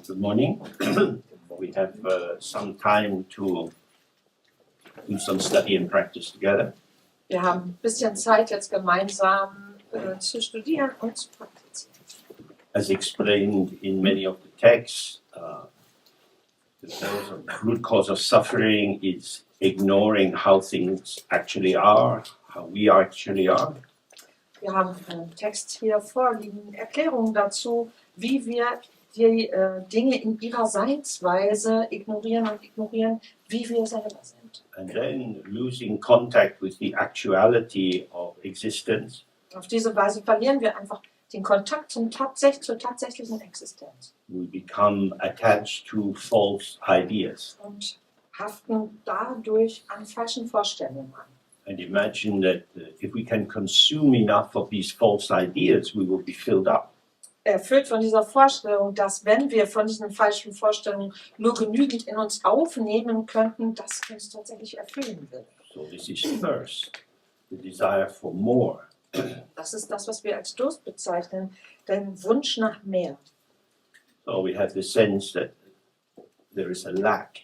Good morning. We have some time to do some study and practice together. Wir haben ein bisschen Zeit, jetzt gemeinsam zu studieren und zu praktizieren. As explained in many of the texts, the root cause of suffering is ignoring how things actually are, how we actually are. Wir haben einen Text hier vorliegen, Erklärungen dazu, wie wir die Dinge in ihrer Seinsweise ignorieren, wie wir selber sind. And then losing contact with the actuality of existence. Auf diese Weise verlieren wir einfach den Kontakt zur tatsächlichen Existenz. We become attached to false ideas. Und haften dadurch an falschen Vorstellungen an. And imagine that if we can consume enough of these false ideas, we will be filled up. Erfüllt von dieser Vorstellung, dass wenn wir von diesen falschen Vorstellungen nur genügend in uns aufnehmen könnten, das uns tatsächlich erfüllen würde. So this is thirst, the desire for more. Das ist das, was wir als Durst bezeichnen, den Wunsch nach mehr. So we have the sense that there is a lack,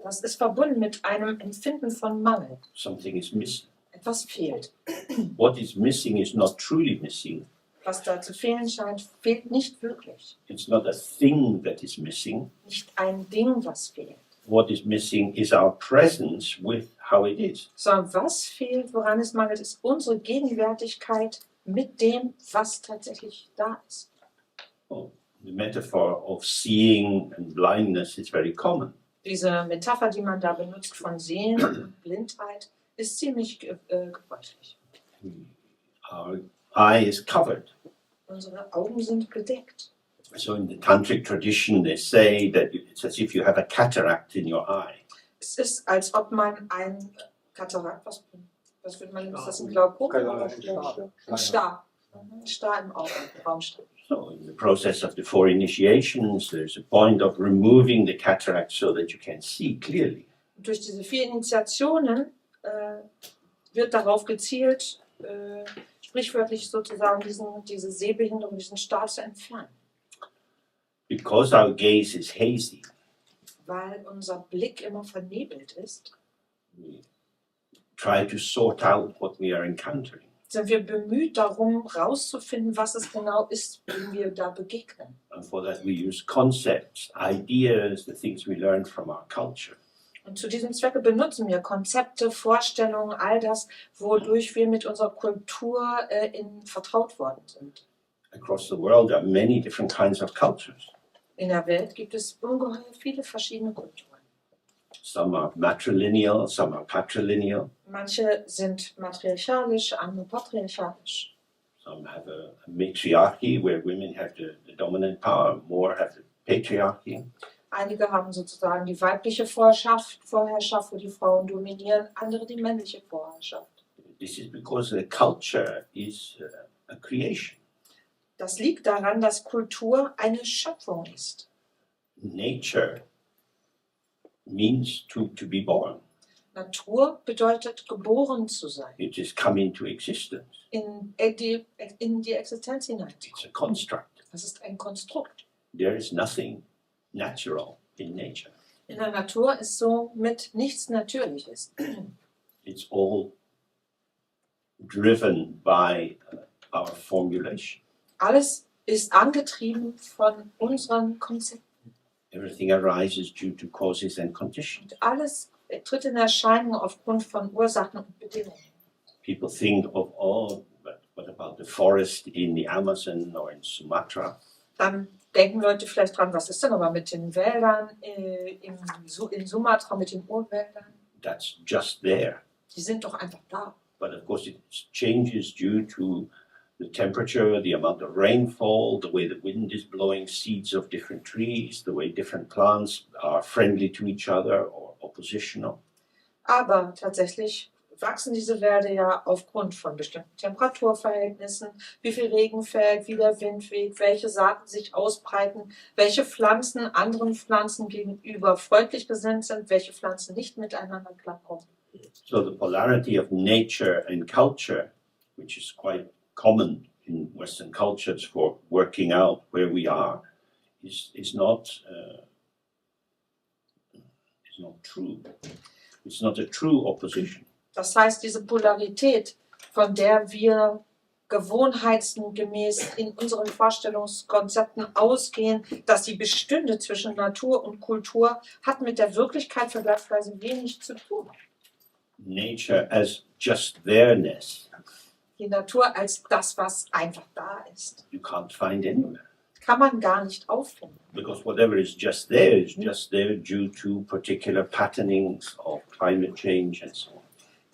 Das ist verbunden mit einem Empfinden von Mangel. something is missing. Etwas fehlt. What is missing is not truly missing. Was da zu fehlen scheint, fehlt nicht wirklich. It's not a thing that is missing. Nicht ein Ding, was fehlt. What is missing is our presence with how it is. Sondern was fehlt, woran es mangelt, ist unsere Gegenwärtigkeit mit dem, was tatsächlich da ist. Oh, the metaphor of seeing and blindness is very common. Diese Metapher, die man da benutzt von Sehen und Blindheit, ist ziemlich gebräuchlich. Our eye is covered. Unsere Augen sind bedeckt. So in the tantric tradition, they say that it's as if you have a cataract in your eye. Es ist, als ob man ein Katarakt, was würde man nennen, ist das ein Glaukom? Ein Star. Ein Star im Auge, Raumstar. So in the process of the four initiations, there's a point of removing the cataract so that you can see clearly. Und durch diese 4 Initiationen wird darauf gezielt, sprichwörtlich sozusagen diese Sehbehinderung, diesen Star zu entfernen. Because our gaze is hazy, Weil unser Blick immer vernebelt ist, we try to sort out what we are encountering. sind wir bemüht darum, herauszufinden, was es genau ist, dem wir da begegnen. And for that we use concepts, ideas, the things we learned from our culture. Und zu diesem Zwecke benutzen wir Konzepte, Vorstellungen, all das, wodurch wir mit unserer Kultur vertraut worden sind. Across the world there are many different kinds of cultures. In der Welt gibt es ungeheuer viele verschiedene Kulturen. Some are matrilineal, some are patrilineal. Manche sind matriarchalisch, andere patriarchalisch. Some have a matriarchy where women have the dominant power, more have the patriarchy. Einige haben sozusagen die weibliche Vorherrschaft, wo die Frauen dominieren, andere die männliche Vorherrschaft. This is because the culture is a creation. Das liegt daran, dass Kultur eine Schöpfung ist. Nature means to be born. Natur bedeutet, geboren zu sein, It is come into existence. in die Existenz hinein. It's a construct. Das ist ein Konstrukt. There is nothing natural in nature. In der Natur ist somit nichts Natürliches. It's all driven by our formulation. Alles ist angetrieben von unseren Konzepten. Everything arises due to causes and conditions. Und alles tritt in Erscheinung aufgrund von Ursachen und Bedingungen. People think of, oh, but what about the forest in the Amazon or in Sumatra? Dann denken Leute vielleicht dran, was ist denn aber mit den Wäldern in Sumatra, mit den Urwäldern? That's just there. Die sind doch einfach da. But of course it changes due to the temperature, the amount of rainfall, the way the wind is blowing seeds of different trees, the way different plants are friendly to each other or oppositional. Aber tatsächlich wachsen diese Wälder ja aufgrund von bestimmten Temperaturverhältnissen, wie viel Regen fällt, wie der Wind weht, welche Saaten sich ausbreiten, welche Pflanzen anderen Pflanzen gegenüber freundlich gesinnt sind, welche Pflanzen nicht miteinander klarkommen. So the polarity of nature and culture, which is quite common in Western cultures for working out where we are, is not true. It's not a true opposition. Das heißt, diese Polarität, von der wir gewohnheitsgemäß in unseren Vorstellungskonzepten ausgehen, dass sie bestünde zwischen Natur und Kultur, hat mit der Wirklichkeit vergleichsweise wenig zu tun. Nature as just there-ness, Die Natur als das, was einfach da ist, you can't find anywhere. kann man gar nicht auffinden. Because whatever is just there due to particular patternings of climate change and so on.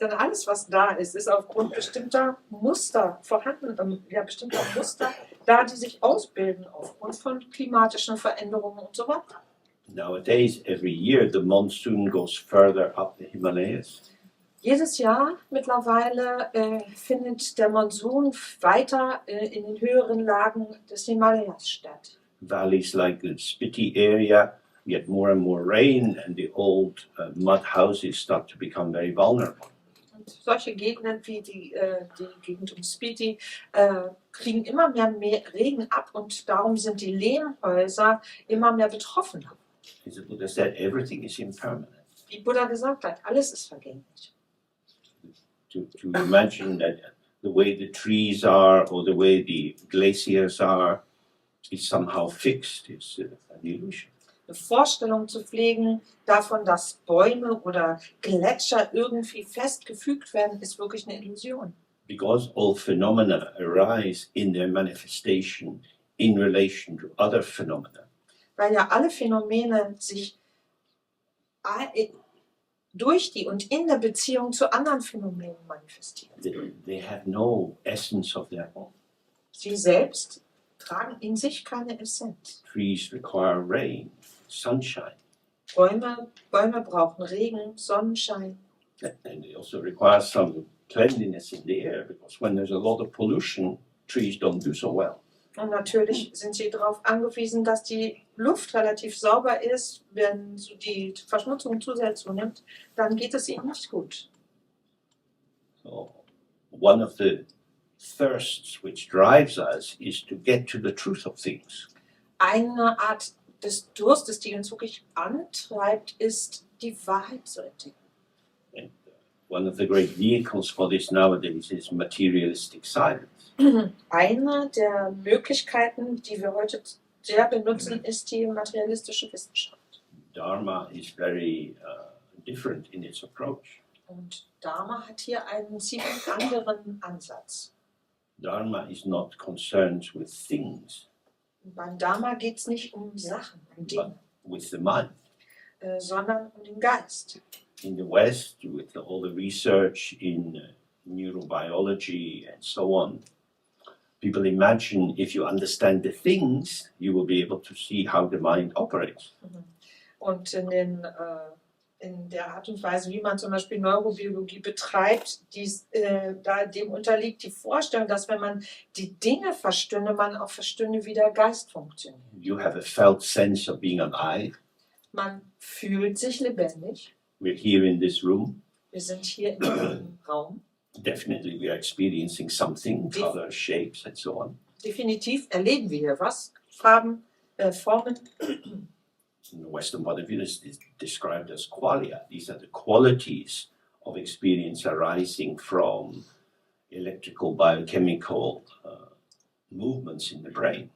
Denn alles, was da ist, ist aufgrund bestimmter Muster vorhanden, bestimmter Muster da, die sich ausbilden aufgrund von klimatischen Veränderungen und so weiter. Nowadays, every year, the monsoon goes further up the Himalayas. Jedes Jahr mittlerweile findet der Monsun weiter in den höheren Lagen des Himalayas statt. Valleys like the Spiti area get more and more rain, and the old mud houses start to become very vulnerable. Und solche Gegenden wie die Gegend um Spiti kriegen immer mehr Regen ab und darum sind die Lehmhäuser immer mehr betroffen. As the Buddha said, everything is impermanent. Wie Buddha gesagt hat, alles ist vergänglich. To imagine that the way the trees are or the way the glaciers are is somehow fixed is an illusion. Eine Vorstellung zu pflegen davon, dass Bäume oder Gletscher irgendwie festgefügt werden, ist wirklich eine Illusion. Because all phenomena arise in their manifestation in relation to other phenomena. Weil ja alle Phänomene sich durch die und in der Beziehung zu anderen Phänomenen manifestieren. They have no essence of their own. Sie selbst tragen in sich keine Essenz. Trees require rain, sunshine, Bäume brauchen Regen, Sonnenschein. and they also require some cleanliness in the air, because when there's a lot of pollution, trees don't do so well. Und natürlich sind sie darauf angewiesen, dass die Luft relativ sauber ist. Wenn so die Verschmutzung zu sehr zunimmt, dann geht es ihnen nicht gut. So, one of the thirsts which drives us is to get to the truth of things. Eine Art des Durstes, die uns wirklich antreibt, ist, die Wahrheit zu entdecken. And one of the great vehicles for this nowadays is materialistic science. Eine der Möglichkeiten, die wir heute sehr benutzen, ist die materialistische Wissenschaft. Dharma is very different in its approach. Und Dharma hat hier einen ziemlich anderen Ansatz. Dharma is not concerned with things, Und beim Dharma geht es nicht um Sachen, um but Dinge, with the mind. sondern um den Geist. In the West, with all the research in neurobiology and so on, people imagine if you understand the things, you will be able to see how the mind operates. Und in der Art und Weise, wie man zum Beispiel Neurobiologie betreibt, dem unterliegt die Vorstellung, dass wenn man die Dinge verstünde, man auch verstünde, wie der Geist funktioniert. You have a felt sense of being alive. Man fühlt sich lebendig. We're here in this room. Wir sind hier in diesem Raum. Definitely we are experiencing something, color, shapes and so on. Definitiv erleben wir hier was. Farben, Formen. In the Western point of view, this is described as qualia. These are the qualities of experience arising from electrical, biochemical movements in the brain.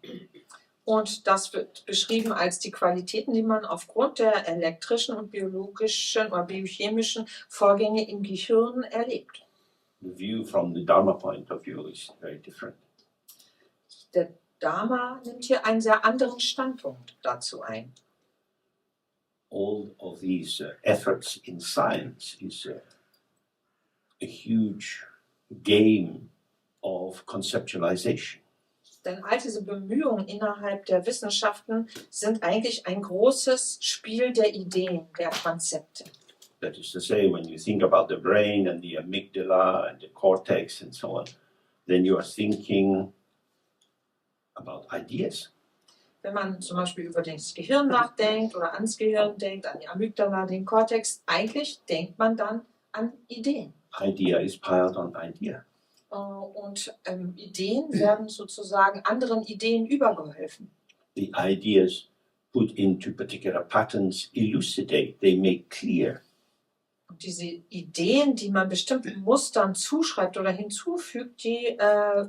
Und das wird beschrieben als die Qualitäten, die man aufgrund der elektrischen und biologischen oder biochemischen Vorgänge im Gehirn erlebt. The view from the Dharma point of view is very different. Der Dharma nimmt hier einen sehr anderen Standpunkt dazu ein. All of these efforts in science is a huge game of conceptualization. Denn all diese Bemühungen innerhalb der Wissenschaften sind eigentlich ein großes Spiel der Ideen, der Konzepte. That is to say, when you think about the brain and the amygdala and the cortex and so on, then you are thinking about ideas. Wenn man zum Beispiel über das Gehirn nachdenkt oder ans Gehirn denkt, an die Amygdala, den Kortex, eigentlich denkt man dann an Ideen. Idea is piled on idea. Und Ideen werden sozusagen anderen Ideen übergeholfen. the ideas put into particular patterns elucidate, they make clear. Und diese Ideen, die man bestimmten Mustern zuschreibt oder hinzufügt, die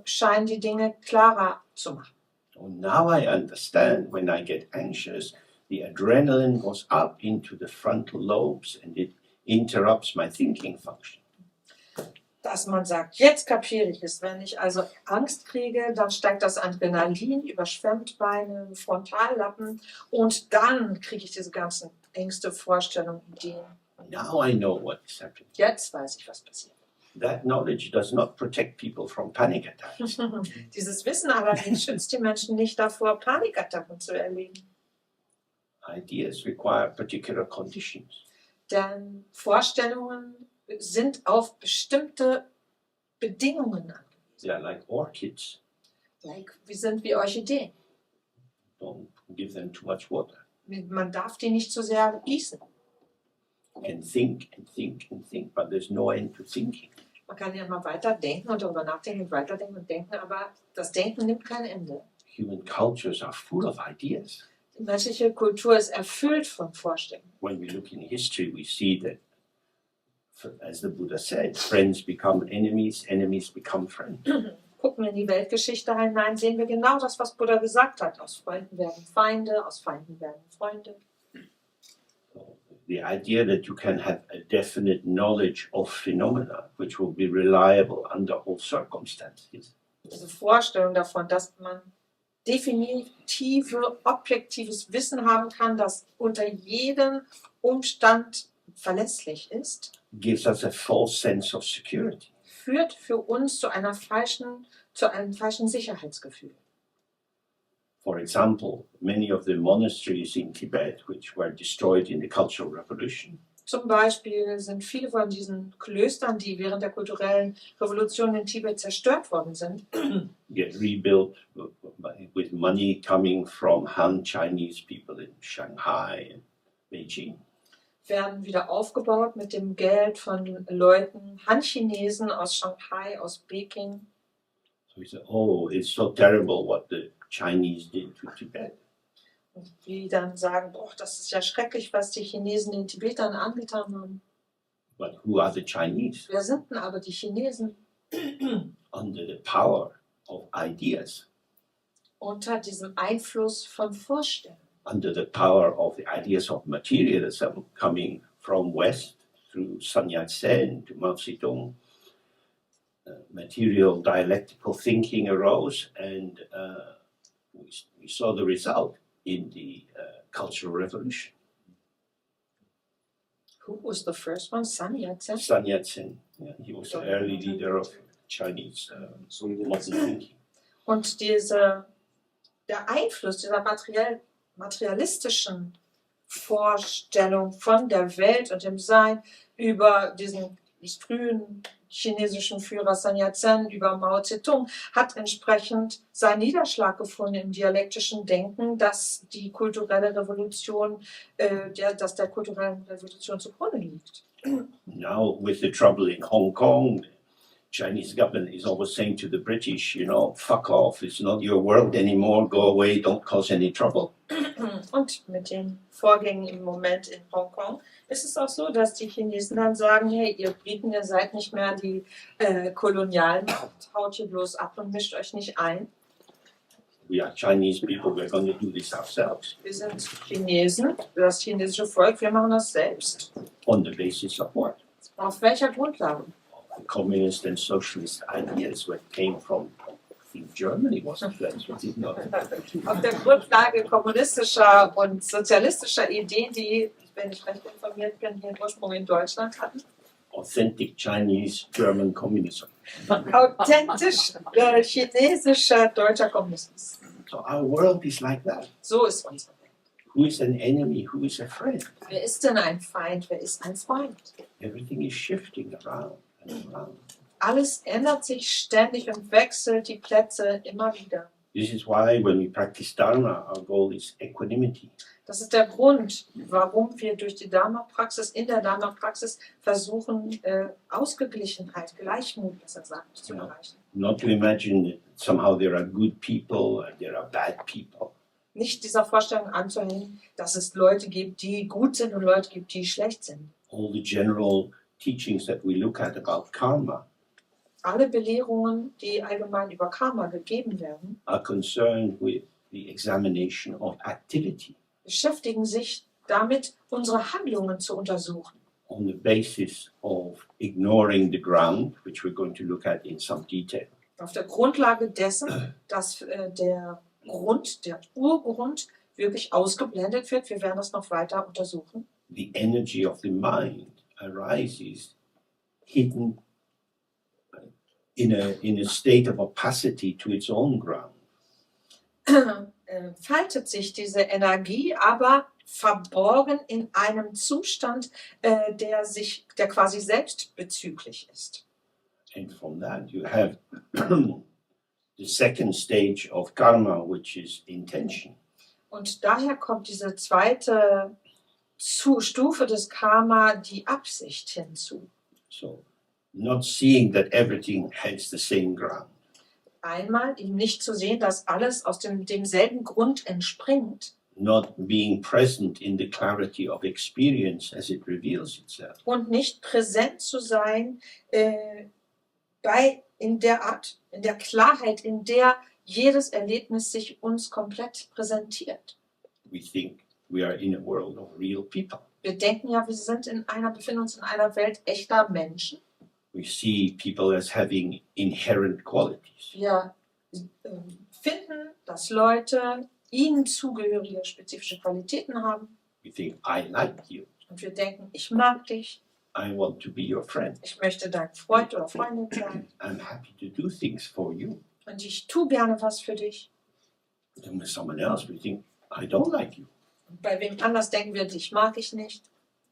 scheinen die Dinge klarer zu machen. And now I understand when I get anxious, the adrenaline goes up into the frontal lobes and it interrupts my thinking function. Dass man sagt, jetzt kapiere ich es. Wenn ich also Angst kriege, dann steigt das Adrenalin, überschwemmt meine Frontallappen und dann kriege ich diese ganzen Ängste, Vorstellungen, Ideen. Now I know what is happening. Jetzt weiß ich, was passiert. That knowledge does not protect people from panic attacks. Dieses Wissen allerdings schützt die Menschen nicht davor, Panikattacken zu erleben. Ideas require particular conditions. Denn Vorstellungen sind auf bestimmte Bedingungen angewiesen. They are like orchids. Wir sind wie Orchideen. Don't give them too much water. Man darf die nicht zu sehr gießen. You can think and think and think, but there's no end to thinking. Man kann ja mal weiter denken und darüber nachdenken und weiterdenken und denken, aber das Denken nimmt kein Ende. Human cultures are full of ideas. Die menschliche Kultur ist erfüllt von Vorstellungen. When we look in history, we see that, as the Buddha said, friends become enemies, enemies become friends. Gucken wir in die Weltgeschichte hinein, sehen wir genau das, was Buddha gesagt hat. Aus Freunden werden Feinde, aus Feinden werden Freunde. The idea that you can have a definite knowledge of phenomena which will be reliable under all circumstances. Diese Vorstellung davon, dass man definitive, objektives Wissen haben kann, das unter jedem Umstand verlässlich ist, Gives us a false sense of security. führt für uns zu einem falschen Sicherheitsgefühl. For example, many of the monasteries in Tibet, which were destroyed in the Cultural Revolution, Zum Beispiel sind viele von diesen Klöstern, die während der kulturellen Revolution in Tibet zerstört worden sind, get rebuilt with money coming from Han Chinese people in Shanghai and Beijing. werden wieder aufgebaut mit dem Geld von Leuten, Han-Chinesen aus Shanghai, aus Peking. So we say, oh, it's so terrible what the Chinese did to Tibet. Und die dann sagen, boah, das ist ja schrecklich, was die Chinesen den Tibetern angetan haben. But who are the Chinese? Wer sind denn aber die Chinesen? Under the power of ideas, Unter diesem Einfluss von Vorstellungen. under the power of the ideas of materialism coming from West through Sun Yat-sen to Mao Zedong. Material dialectical thinking arose, and we saw the result in the Cultural Revolution. Who was the first one? Sun Yat-sen? Sun Yat-sen, yeah, he was the early leader of Chinese modern thinking. Und der Einfluss dieser materialistischen Vorstellung von der Welt und dem Sein über diesen frühen chinesischen Führer Sun Yat-sen, über Mao Zedong, hat entsprechend seinen Niederschlag gefunden im dialektischen Denken, dass die kulturelle Revolution, dass der kulturellen Revolution zugrunde liegt. Now, with the trouble in Hong Kong, the Chinese government is always saying to the British, you know, fuck off, it's not your world anymore, go away, don't cause any trouble. Und mit den Vorgängen im Moment in Hongkong ist es auch so, dass die Chinesen dann sagen, hey, ihr Briten, ihr seid nicht mehr die Kolonialmacht, haut hier bloß ab und mischt euch nicht ein. We are Chinese people, we're going to do this ourselves. Wir sind Chinesen, das chinesische Volk, wir machen das selbst. On the basis of what? Auf welcher Grundlage? The communist and socialist ideas that came from Germany, wasn't that? Was it not? Auf der Grundlage kommunistischer und sozialistischer Ideen, die, wenn ich recht informiert bin, ihren Ursprung in Deutschland hatten. Authentic Chinese German communism. Authentisch chinesischer deutscher Kommunismus. So our world is like that. So ist unsere Welt. Who is an enemy? Who is a friend? Wer ist denn ein Feind? Wer ist ein Freund? Everything is shifting around and around. Alles ändert sich ständig und wechselt die Plätze immer wieder. This is why when we practice Dharma, our goal is equanimity. Das ist der Grund, warum wir durch die Dharma-Praxis, in der Dharma-Praxis versuchen, Ausgeglichenheit, Gleichmut, besser gesagt, zu erreichen. Not to imagine that somehow there are good people and there are bad people. nicht dieser Vorstellung anzuhängen, dass es Leute gibt, die gut sind und Leute gibt, die schlecht sind. All the general teachings that we look at about karma Alle Belehrungen, die allgemein über Karma gegeben werden, are concerned with the examination of activity beschäftigen sich damit, unsere Handlungen zu untersuchen. on the basis of ignoring the ground, which we're going to look at in some detail. Auf der Grundlage dessen, dass der Urgrund wirklich ausgeblendet wird. Wir werden das noch weiter untersuchen. The energy of the mind arises hidden in a state of opacity to its own ground. Faltet sich diese Energie aber verborgen in einem Zustand, der quasi selbstbezüglich ist. And from that you have the second stage of karma, which is intention. Und daher kommt diese zweite Stufe des Karma, die Absicht hinzu. So, not seeing that everything has the same ground. Einmal eben nicht zu sehen, dass alles aus demselben Grund entspringt. Not being present in the clarity of experience as it reveals itself. Und nicht präsent zu sein in der Klarheit, in der jedes Erlebnis sich uns komplett präsentiert. We think we are in a world of real people. Wir denken ja, befinden uns in einer Welt echter Menschen. We see people as having inherent qualities. Wir finden, dass Leute ihnen zugehörige spezifische Qualitäten haben. We think, I like you. Und wir denken, ich mag dich, I want to be your friend. ich möchte dein Freund oder Freundin sein I'm happy to do things for you. und ich tue gerne was für dich. Then with someone else, we think, I don't like you. Und bei wem anders denken wir, dich mag ich nicht,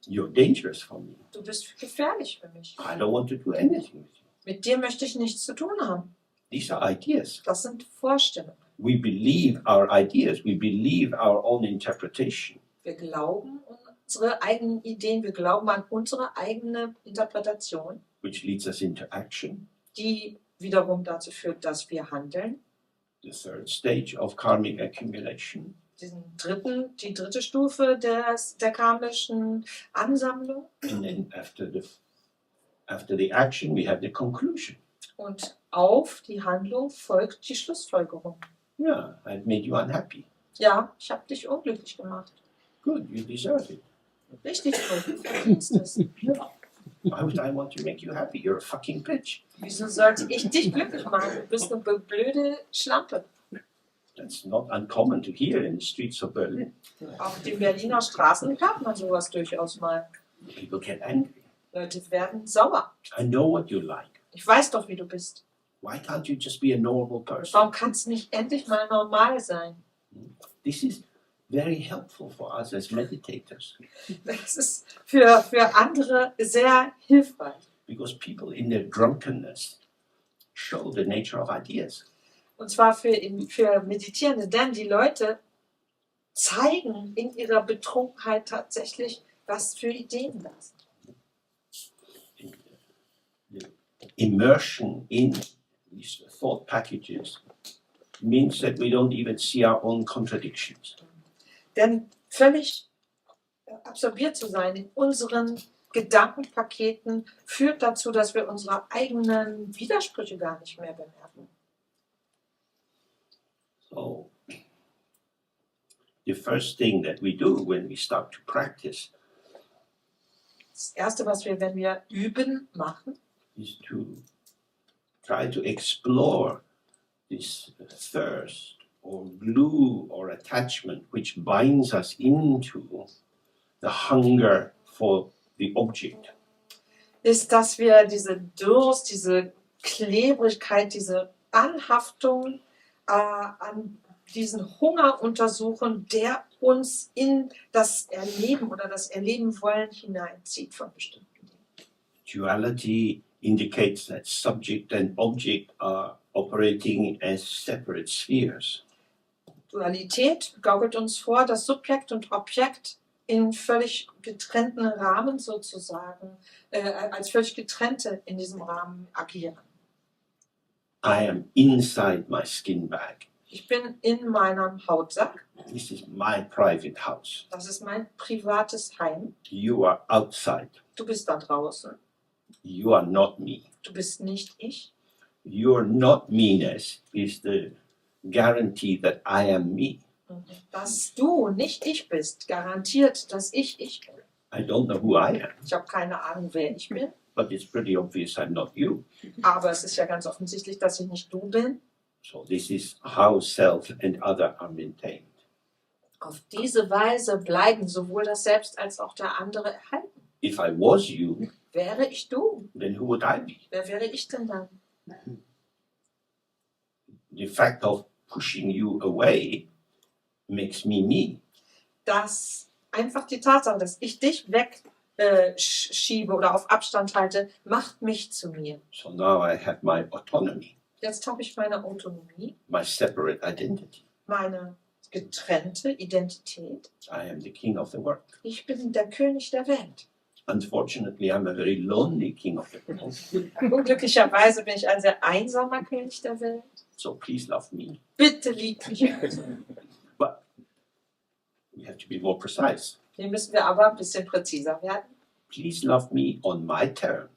You're dangerous for me. du bist gefährlich für mich. I don't want to do anything with you. Mit dir möchte ich nichts zu tun haben. These are ideas. Das sind Vorstellungen. We believe our ideas. We believe our own interpretation. Wir glauben unsere eigenen Ideen, wir glauben an unsere eigene Interpretation, Which leads us into action. die wiederum dazu führt, dass wir handeln. The third stage of karmic accumulation Die dritte Stufe der karmischen Ansammlung. and then after the action we have the conclusion. Und auf die Handlung folgt die Schlussfolgerung. Yeah, I've made you unhappy. Ja, ich habe dich unglücklich gemacht. Good, you deserve it. Richtig gut, du verdienst es. Why would I want to make you happy? You're a fucking bitch. Wieso sollte ich dich glücklich machen? Du bist eine blöde Schlampe. That's not uncommon to hear in the streets of Berlin. Auf den Berliner Straßen hört man sowas durchaus mal. People get angry. Leute werden sauer. I know what you like. Ich weiß doch, wie du bist. Why can't you just be a normal person? Warum kannst du nicht endlich mal normal sein? This is very helpful for us as meditators Das ist für andere sehr hilfreich. because people in their drunkenness show the nature of ideas. Und zwar für Meditierende, denn die Leute zeigen in ihrer Betrunkenheit tatsächlich, was für Ideen da sind. The immersion in these thought packages means that we don't even see our own contradictions. Denn völlig absorbiert zu sein in unseren Gedankenpaketen führt dazu, dass wir unsere eigenen Widersprüche gar nicht mehr bemerken. So, the first thing that we do when we start to practice Das Erste, was wir, wenn wir üben, machen, is to try to explore this thirst or glue or attachment which binds us into the hunger for the object. ist, dass wir diese Durst, diese Klebrigkeit, diese Anhaftung an diesen Hunger untersuchen, der uns in das Erleben oder das Erleben wollen hineinzieht von bestimmten Dingen. Duality indicates that subject and object are operating as separate spheres. Dualität gaukelt uns vor, dass Subjekt und Objekt in völlig getrennten Rahmen sozusagen, als völlig getrennte in diesem Rahmen agieren. I am inside my skin bag. Ich bin in meinem Hautsack This is my private house. Das ist mein privates Heim. You are outside. Du bist da draußen. You are not me. Du bist nicht ich. Your not meanness is the guarantee that I am me. Dass du nicht ich bist, garantiert, dass ich bin. I don't know who I am, Ich habe keine Ahnung, wer ich bin. but it's pretty obvious I'm not you. Aber es ist ja ganz offensichtlich, dass ich nicht du bin. So this is how self and other are maintained. Auf diese Weise bleiben sowohl das Selbst als auch der andere erhalten. If I was you, Wäre ich du, then who would I be? wer wäre ich denn dann? The fact of pushing you away makes me me. Dass einfach die Tatsache, dass ich dich wegschiebe oder auf Abstand halte, macht mich zu mir. So now I have my autonomy, Jetzt habe ich meine Autonomie, my separate identity. meine getrennte Identität. I am the king of the world. Ich bin der König der Welt. Unfortunately, I'm a very lonely king of the world. Unglücklicherweise bin ich ein sehr einsamer König der Welt. So please love me. Bitte lieb mich. But we have to be more precise. Hier müssen wir aber ein bisschen präziser werden. Please love me on my terms.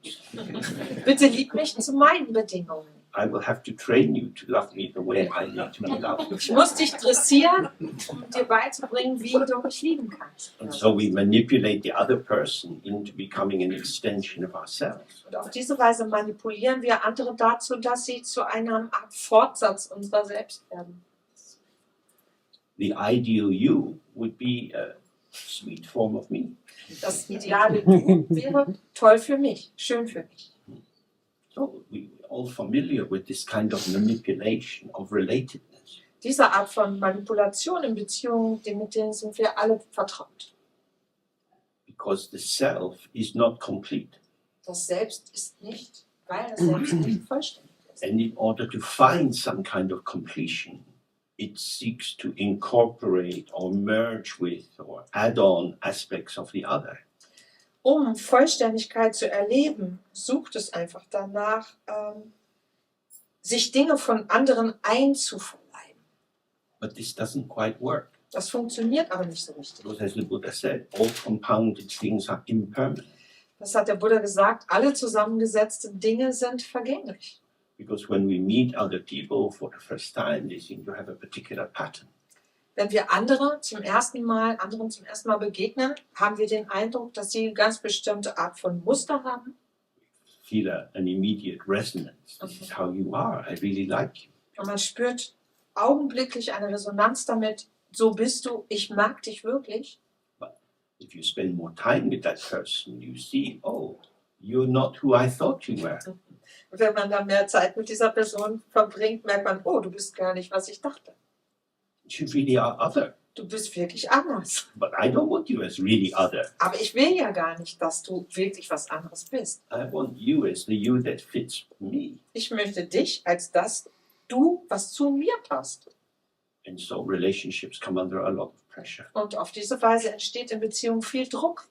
Bitte lieb mich zu meinen Bedingungen. I will have to train you to love me the way I need to be loved. Ich muss dich dressieren, um dir beizubringen, wie du mich lieben kannst. And so we manipulate the other person into becoming an extension of ourselves. Und auf diese Weise manipulieren wir andere dazu, dass sie zu einer Art Fortsatz unserer selbst werden. The ideal you would be a sweet form of me. Das ideale Du wäre toll für mich, schön für mich. So we're all familiar with this kind of manipulation of relatedness. Diese Art von Manipulation in Beziehungen, mit denen sind wir alle vertraut. Because the self is not complete. Das Selbst ist nicht, weil das Selbst nicht vollständig ist. And in order to find some kind of completion, it seeks to incorporate or merge with or add on aspects of the other. Um Vollständigkeit zu erleben, sucht es einfach danach, sich Dinge von anderen einzuverleiben. But this doesn't quite work. Das funktioniert aber nicht so richtig. Because as the Buddha said, all compounded things are impermanent. Das hat der Buddha gesagt, alle zusammengesetzten Dinge sind vergänglich. Because when we meet other people for the first time, they seem to have a particular pattern. Wenn wir anderen zum ersten Mal begegnen, haben wir den Eindruck, dass sie eine ganz bestimmte Art von Muster haben. Feel an immediate resonance. This is how you are. I really like you. Und man spürt augenblicklich eine Resonanz damit, so bist du, ich mag dich wirklich. If you spend more time with that person, you see, oh, you're not who I thought you were. Und wenn man dann mehr Zeit mit dieser Person verbringt, merkt man, oh, du bist gar nicht, was ich dachte. You really are other. Du bist wirklich anders. But I don't want you as really other. Aber ich will ja gar nicht, dass du wirklich was anderes bist. I want you as the you that fits me. Ich möchte dich als das Du, was zu mir passt. And so relationships come under a lot of pressure. Und auf diese Weise entsteht in Beziehungen viel Druck.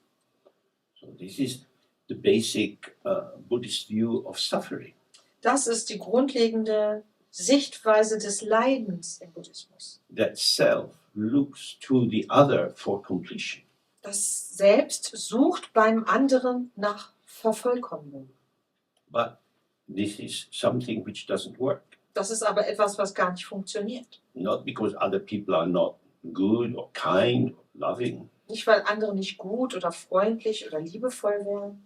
So this is the basic Buddhist view of suffering. Das ist die grundlegende Sichtweise des Leidens im Buddhismus. That self looks to the other for completion. Das Selbst sucht beim anderen nach Vervollkommnung. But this is something which doesn't work. Das ist aber etwas, was gar nicht funktioniert. Not because other people are not good or kind or loving, Nicht, weil andere nicht gut oder freundlich oder liebevoll wären,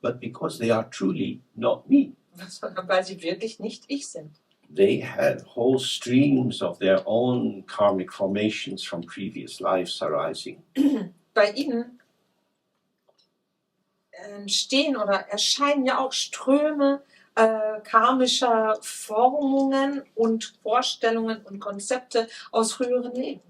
but because they are truly not me. sondern weil sie wirklich nicht ich sind. They had whole streams of their own karmic formations from previous lives arising. Bei ihnen entstehen oder erscheinen ja auch Ströme karmischer Formungen und Vorstellungen und Konzepte aus früheren Leben.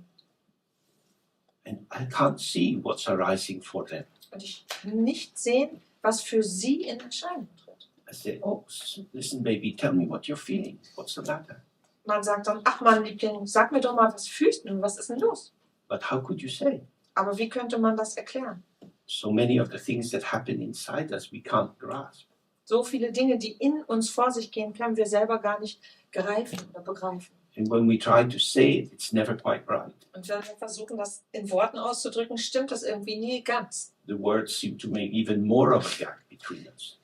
And I can't see what's arising for them. Und ich kann nicht sehen, was für sie in Erscheinung tritt. I say, oh, listen, baby, tell me what you're feeling. What's the matter? Man sagt dann, ach mein Liebling, sag mir doch mal, was fühlst du, was ist denn los? But how could you say? Aber wie könnte man das erklären? So many of the things that happen inside us we can't grasp. So viele Dinge, die in uns vor sich gehen, können wir selber gar nicht greifen oder begreifen. And when we try to say it, it's never quite right. Und wenn wir versuchen, das in Worten auszudrücken, stimmt das irgendwie nie ganz. The words seem to make even more of a gap between us.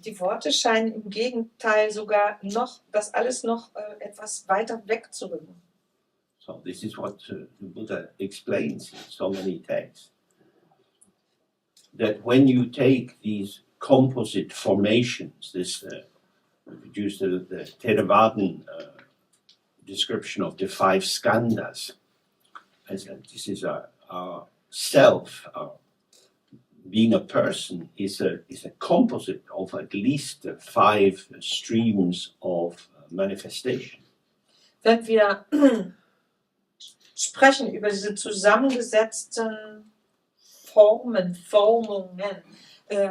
Die Worte scheinen im Gegenteil sogar noch, das alles noch etwas weiter wegzurücken. So this is what the Buddha explains in so many texts. That when you take these composite formations, this produced the Theravadan description of the 5 skandhas, as this is our self, being a person is a composite of at least 5 streams of manifestation. Wenn wir sprechen über diese zusammengesetzten Formungen,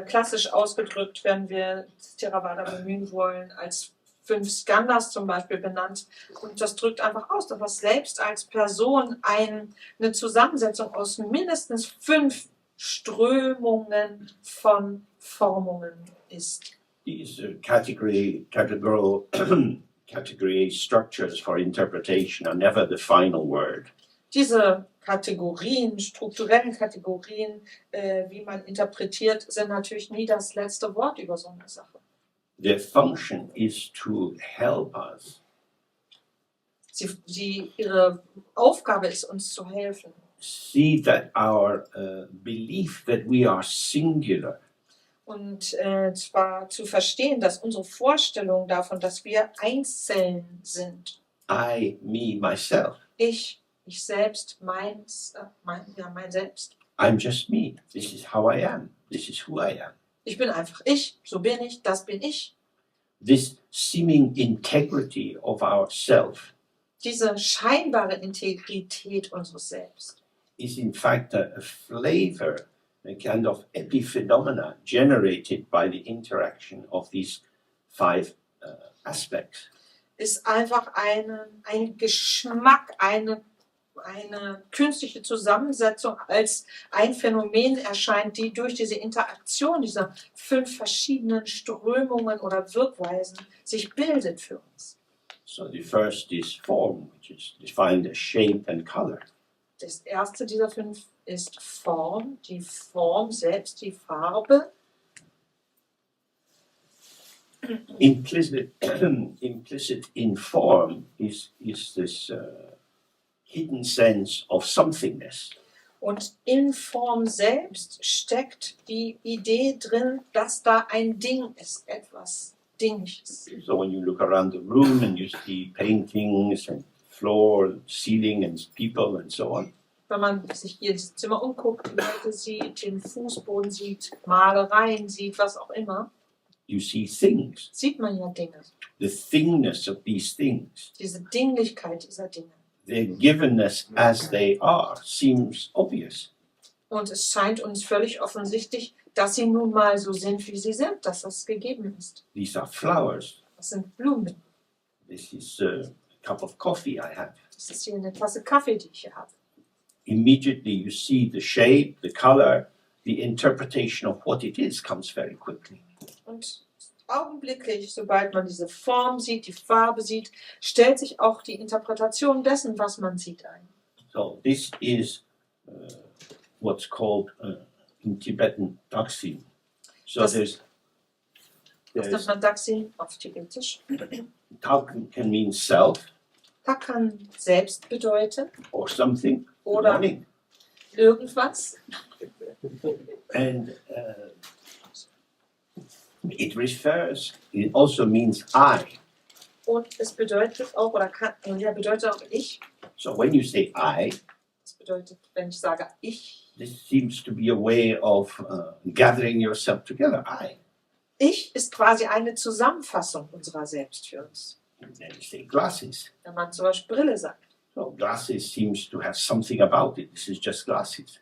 klassisch ausgedrückt, wenn wir Theravada bemühen wollen, als 5 Skandhas zum Beispiel benannt. Und das drückt einfach aus, dass das selbst als Person eine Zusammensetzung aus mindestens 5 Strömungen von Formungen ist. These category structures for interpretation are never the final word. Diese Kategorien, strukturellen Kategorien, wie man interpretiert, sind natürlich nie das letzte Wort über so eine Sache. Their function is to help us Ihre Aufgabe ist, uns zu helfen. see that our belief that we are singular Und zwar zu verstehen, dass unsere Vorstellung davon, dass wir einzeln sind. I, me, myself. Ich selbst, mein Selbst. I'm just me. This is how I am. This is who I am. Ich bin einfach ich, so bin ich, das bin ich. This seeming integrity of our self Diese scheinbare Integrität unseres Selbst is in fact a flavor, a kind of epiphenomena generated by the interaction of these 5 aspects. ist einfach ein Geschmack, eine künstliche Zusammensetzung als ein Phänomen erscheint, die durch diese Interaktion dieser 5 verschiedenen Strömungen oder Wirkweisen sich bildet für uns. So the first is form, which is defined as shape and color. Das erste dieser 5 ist Form, die Form selbst, die Farbe. Implicit in form is this hidden sense of somethingness. Und in Form selbst steckt die Idee drin, dass da ein Ding ist, etwas Dingliches. So when you look around the room and you see paintings and floor, ceiling and people and so on, Wenn man sich hier ins Zimmer umguckt, die Leute sieht, den Fußboden sieht, Malereien sieht, was auch immer, you see things. sieht man ja Dinge. The thingness of these things, Diese Dinglichkeit dieser Dinge. their givenness as they are, seems obvious. Und es scheint uns völlig offensichtlich, dass sie nun mal so sind, wie sie sind, dass das gegeben ist. These are flowers. Das sind Blumen. This is a cup of coffee I have. Das ist hier eine Tasse Kaffee, die ich hier habe. Immediately you see the shape, the color, the interpretation of what it is comes very quickly. Und augenblicklich, sobald man diese Form sieht, die Farbe sieht, stellt sich auch die Interpretation dessen, was man sieht, ein. So this is what's called in Tibetan Dzogchen. So Das- there's Das nennt man Daxin auf Tibetisch. Dzogchen can mean self Tak kann selbst bedeuten or something, Oder- belonging. irgendwas. And it also means I. Und es bedeutet auch, bedeutet auch ich. So when you say I, Das bedeutet, wenn ich sage ich. this seems to be a way of gathering yourself together. I. Ich ist quasi eine Zusammenfassung unserer selbst für uns. And then you say glasses. Wenn man zum Beispiel Brille sagt. So glasses seems to have something about it. This is just glasses.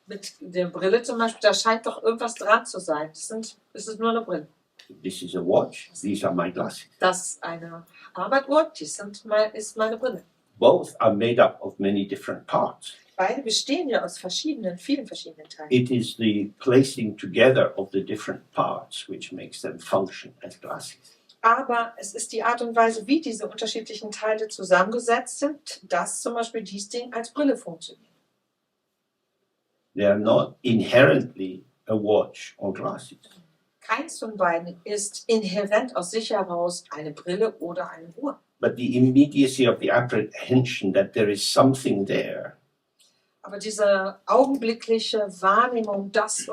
Mit der Brille zum Beispiel, da scheint doch irgendwas dran zu sein. Es ist nur eine Brille. This is a watch. These are my glasses. Das ist eine Armbanduhr, ist meine Brille. Both are made up of many different parts. Beide bestehen ja aus vielen verschiedenen Teilen. It is the placing together of the different parts which makes them function as glasses. Aber es ist die Art und Weise, wie diese unterschiedlichen Teile zusammengesetzt sind, dass zum Beispiel dieses Ding als Brille funktioniert. They are not inherently a watch or glasses. Keins von beiden ist inhärent aus sich heraus eine Brille oder eine Uhr. But the immediacy of the apprehension that there is something there Aber diese augenblickliche Wahrnehmung, das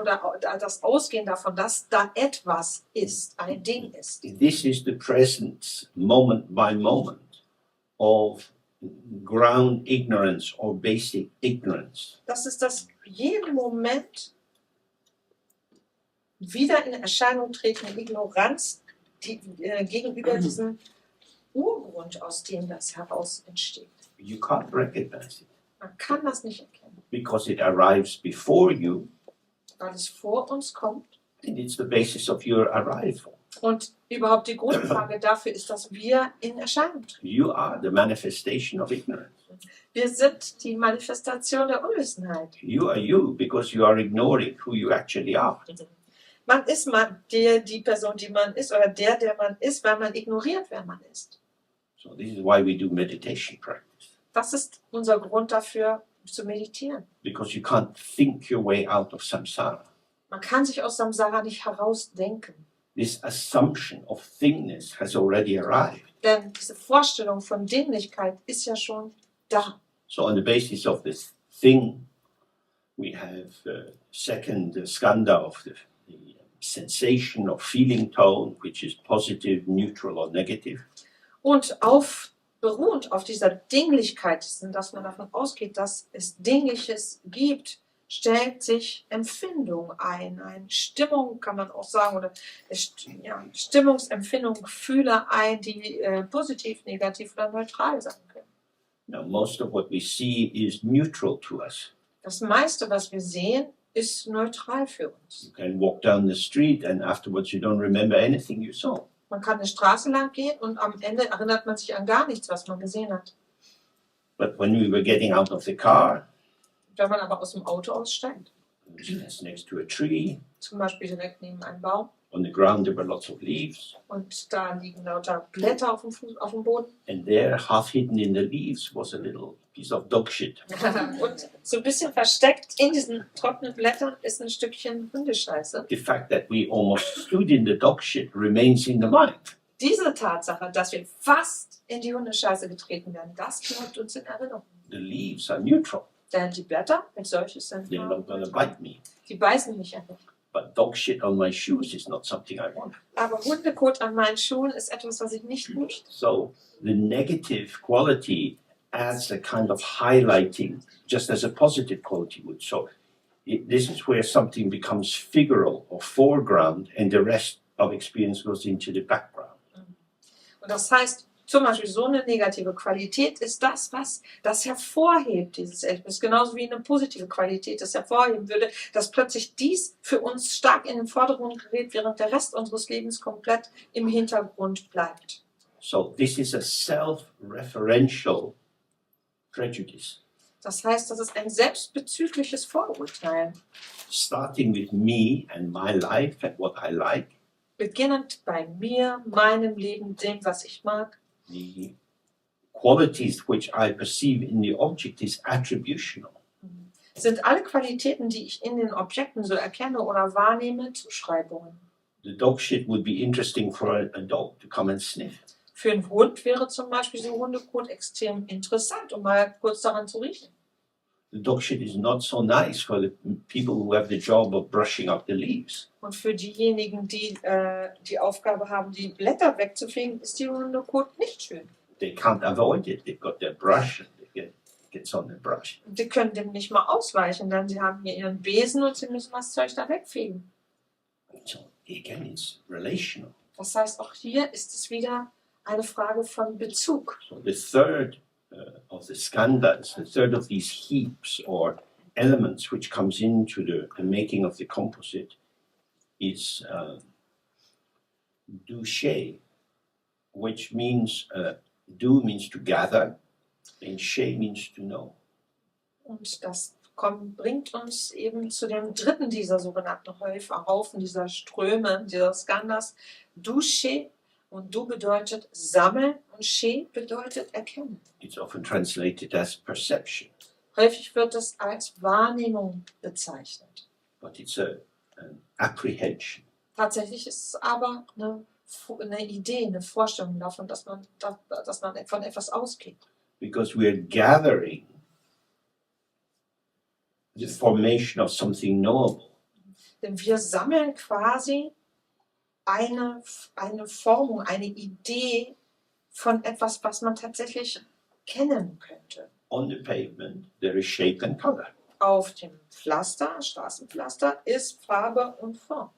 Ausgehen davon, dass da etwas ist, ein Ding ist. this is the presence, moment by moment, of ground ignorance or basic ignorance. Das ist das jeden Moment wieder in Erscheinung tretende Ignoranz gegenüber diesem Urgrund, aus dem das heraus entsteht. You can't recognize it Man kann das nicht erkennen, because it arrives before you, weil es vor uns kommt. and it's the basis of your arrival. Und überhaupt die Grundlage dafür ist, dass wir in Erscheinung treten. You are the manifestation of ignorance. Wir sind die Manifestation der Unwissenheit. You are you because you are ignoring who you actually are. Man ist die Person, die man ist, oder der man ist, weil man ignoriert, wer man ist. So this is why we do meditation practice, Das ist unser Grund dafür, zu meditieren. because you can't think your way out of samsara. Man kann sich aus Samsara nicht herausdenken. This assumption of thingness has already arrived. Denn diese Vorstellung von Dinglichkeit ist ja schon da. So on the basis of this thing, we have the second skanda of the sensation or feeling tone, which is positive, neutral or negative. Und beruhend auf dieser Dinglichkeit, dass man davon ausgeht, dass es Dingliches gibt, stellt sich Empfindung ein. Eine Stimmung kann man auch sagen, oder Stimmungsempfindung, Gefühle ein, die positiv, negativ oder neutral sein können. Now, most of what we see is neutral to us. Das meiste, was wir sehen, ist neutral für uns. You can walk down the street and afterwards you don't remember anything you saw. Man kann eine Straße lang gehen und am Ende erinnert man sich an gar nichts, was man gesehen hat. But when we were getting out of the car, Wenn man aber aus dem Auto aussteigt, it's next to a tree, zum Beispiel direkt neben einem Baum, on the ground there were lots of leaves, und da liegen lauter Blätter auf dem Boden. and there, half hidden in the leaves, was a little piece of dog shit. Und so ein bisschen versteckt in diesen trockenen Blättern ist ein Stückchen Hundescheiße. The fact that we almost stood in the dog shit remains in the mind. Diese Tatsache, dass wir fast in die Hundescheiße getreten werden, das bleibt uns in Erinnerung. The leaves are neutral. Denn die Blätter als solches sind They're not going to bite me. die beißen mich ja nicht. But dog shit on my shoes is not something I want. Aber Hundekot an meinen Schuhen ist etwas, was ich nicht möchte. So the negative quality adds a kind of highlighting, just as a positive quality would. So this is where something becomes figural or foreground, and the rest of experience goes into the background. Und das heißt, zum Beispiel so eine negative Qualität ist das, was das hervorhebt, dieses Erlebnis. Genauso wie eine positive Qualität das hervorheben würde, dass plötzlich dies für uns stark in den Vordergrund gerät, während der Rest unseres Lebens komplett im Hintergrund bleibt. So this is a self-referential prejudice, Das heißt, das ist ein selbstbezügliches Vorurteil. starting with me and my life and what I like. Beginnend bei mir, meinem Leben, dem, was ich mag. The qualities which I perceive in the object is attributional. Sind alle Qualitäten, die ich in den Objekten so erkenne oder wahrnehme, Zuschreibungen. The dog shit would be interesting for a dog to come and sniff. Für einen Hund wäre zum Beispiel so Hundekot extrem interessant, um mal kurz daran zu riechen. The dog shit is not so nice for the people who have the job of brushing up the leaves. Und für diejenigen, die die Aufgabe haben, die Blätter wegzufegen, ist die Hundekot nicht schön. They can't avoid it. They've got their brush and it gets on the brush. Und sie können dem nicht mal ausweichen, denn sie haben hier ihren Besen und sie müssen das Zeug da wegfegen. So again, it's relational. Das heißt, auch hier ist es wieder eine Frage von Bezug. So the third of the skandhas, the third of these heaps or elements which comes into the making of the composite is douche, which means do means to gather, and she means to know. Und das bringt uns eben zu dem dritten dieser sogenannten Haufen, dieser Ströme, dieser Skandhas, Dusche, Und Du bedeutet sammeln und She bedeutet erkennen. It's often translated as perception, Häufig wird es als Wahrnehmung bezeichnet. but it's an apprehension. Tatsächlich ist es aber eine Idee, eine Vorstellung davon, dass man von etwas ausgeht. Because we're gathering the formation of something knowable. Denn wir sammeln quasi eine Formung, eine Idee von etwas, was man tatsächlich kennen könnte. On the pavement, there is shape and color. Auf dem Pflaster, Straßenpflaster, ist Farbe und Form.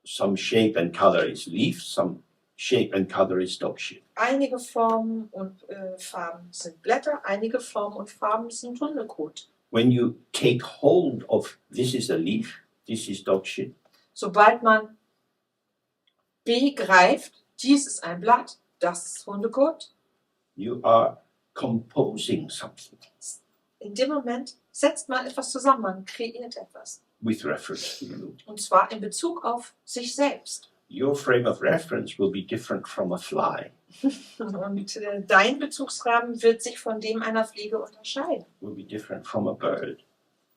Some shape and color is leaf, some shape and color is Dzogchen. Einige Formen und Farben sind Blätter, einige Formen und Farben sind Hundekot. When you take hold of this is a leaf, this is Dzogchen, Sobald man begreift, dies ist ein Blatt, das ist Hundekot, you are composing something in dem Moment setzt man etwas zusammen, man kreiert etwas. with reference to you. Und zwar in Bezug auf sich selbst. Your frame of reference will be different from a fly, Und dein Bezugsrahmen wird sich von dem einer Fliege unterscheiden. will be different from a bird,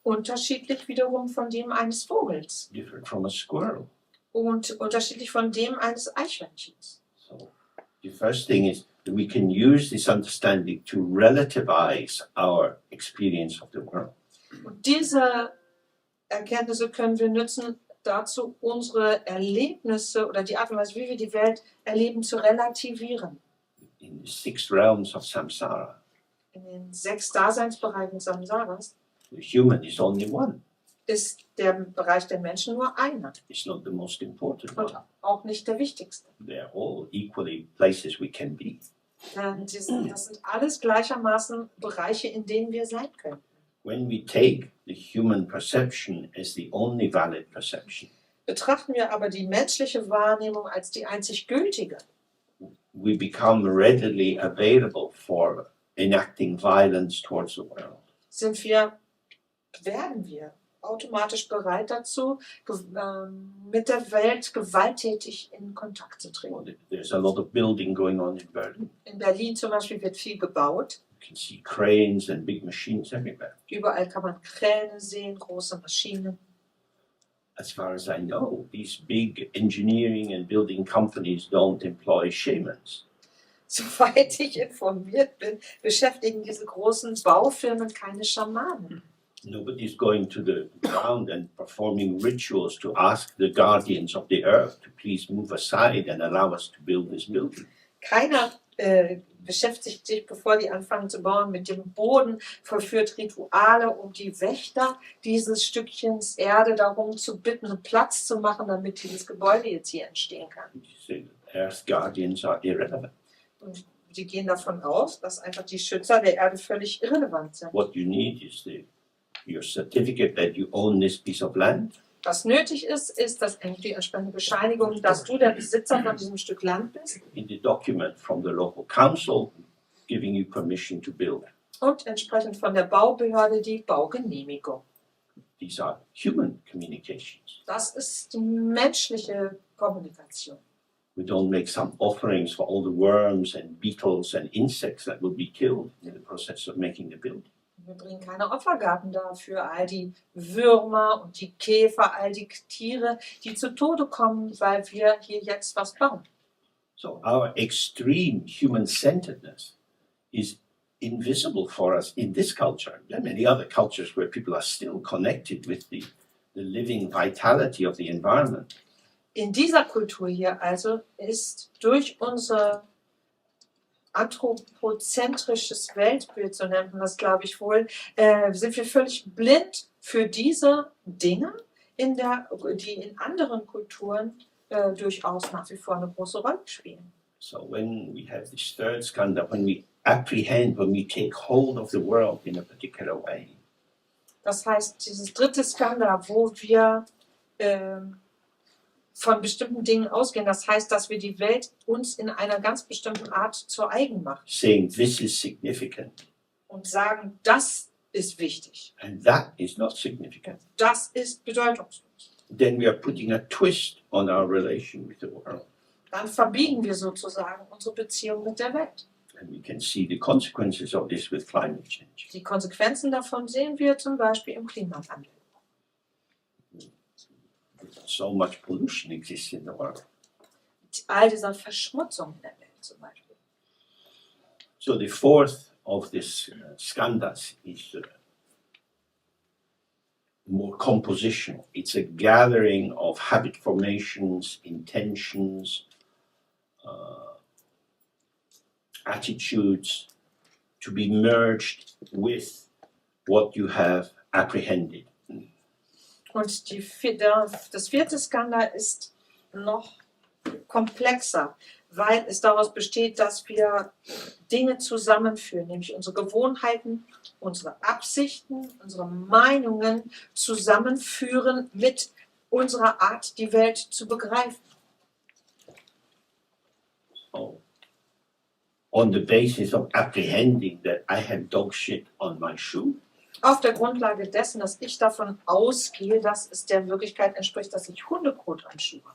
Unterschiedlich wiederum von dem eines Vogels. different from a squirrel. Und unterschiedlich von dem eines Eichhörnchens. So the first thing is that we can use this understanding to relativize our experience of the world. Und diese Erkenntnisse können wir nutzen, dazu unsere Erlebnisse oder die Art und Weise, wie wir die Welt erleben, zu relativieren. In the 6 realms of samsara, In den 6 Daseinsbereichen Samsaras the human is only one. ist der Bereich der Menschen nur einer It's not the most important und one. auch nicht der wichtigste. They're all equally places we can be. Das sind alles gleichermaßen Bereiche, in denen wir sein können. When we take the human perception as the only valid perception, Betrachten wir aber die menschliche Wahrnehmung als die einzig gültige, we become readily available for enacting violence towards the world. werden wir automatisch bereit dazu, mit der Welt gewalttätig in Kontakt zu treten. There's a lot of building going on in Berlin. In Berlin zum Beispiel wird viel gebaut. You can see cranes and big machines everywhere. Überall kann man Kräne sehen, große Maschinen. As far as I know, these big engineering and building companies don't employ shamans. Soweit ich informiert bin, beschäftigen diese großen Baufirmen keine Schamanen. Nobody's going to the ground and performing rituals to ask the guardians of the earth to please move aside and allow us to build this building. Keiner beschäftigt sich, bevor die anfangen zu bauen, mit dem Boden, vollführt Rituale, um die Wächter dieses Stückchens Erde darum zu bitten, Platz zu machen, damit dieses Gebäude jetzt hier entstehen kann. You say earth guardians are irrelevant. Und die gehen davon aus, dass einfach die Schützer der Erde völlig irrelevant sind. What you need is your certificate that you own this piece of land. Was nötig ist, ist die entsprechende Bescheinigung, dass du der Besitzer von diesem Stück Land bist In the document from the local council giving you permission to build. und entsprechend von der Baubehörde die Baugenehmigung. These are human communications. Das ist die menschliche Kommunikation. We don't make some offerings for all the worms and beetles and insects that will be killed in the process of making the building. Wir bringen keine Opfergaben dafür, all die Würmer und die Käfer, all die Tiere, die zu Tode kommen, weil wir hier jetzt was bauen. So our extreme human-centeredness is invisible for us in this culture. There are many other cultures where people are still connected with the living vitality of the environment. In dieser Kultur hier also ist durch unser anthropozentrisches Weltbild, so nennt man das, glaube ich wohl, sind wir völlig blind für diese Dinge, die in anderen Kulturen durchaus nach wie vor eine große Rolle spielen. So when we have this third skandha, when we apprehend, when we take hold of the world in a particular way, Das heißt, dieses dritte Skandha, wo wir von bestimmten Dingen ausgehen, das heißt, dass wir die Welt uns in einer ganz bestimmten Art zur eigen machen saying this is significant und sagen, das ist wichtig, and that is not significant, das ist bedeutungslos. then we are putting a twist on our relation with the world. dann verbiegen wir sozusagen unsere Beziehung mit der Welt. And we can see the consequences of this with climate change. Die Konsequenzen davon sehen wir zum Beispiel im Klimawandel. So much pollution exists in the world. All dieser Verschmutzung in der Welt zum Beispiel. So the fourth of these skandhas is more composition. It's a gathering of habit formations, intentions, attitudes to be merged with what you have apprehended. Und das vierte Skandha ist noch komplexer, weil es daraus besteht, dass wir Dinge zusammenführen, nämlich unsere Gewohnheiten, unsere Absichten, unsere Meinungen zusammenführen mit unserer Art, die Welt zu begreifen. So, on the basis of apprehending that I have dog shit on my shoe, Auf der Grundlage dessen, dass ich davon ausgehe, dass es der Wirklichkeit entspricht, dass ich Hundekot am Schuh habe.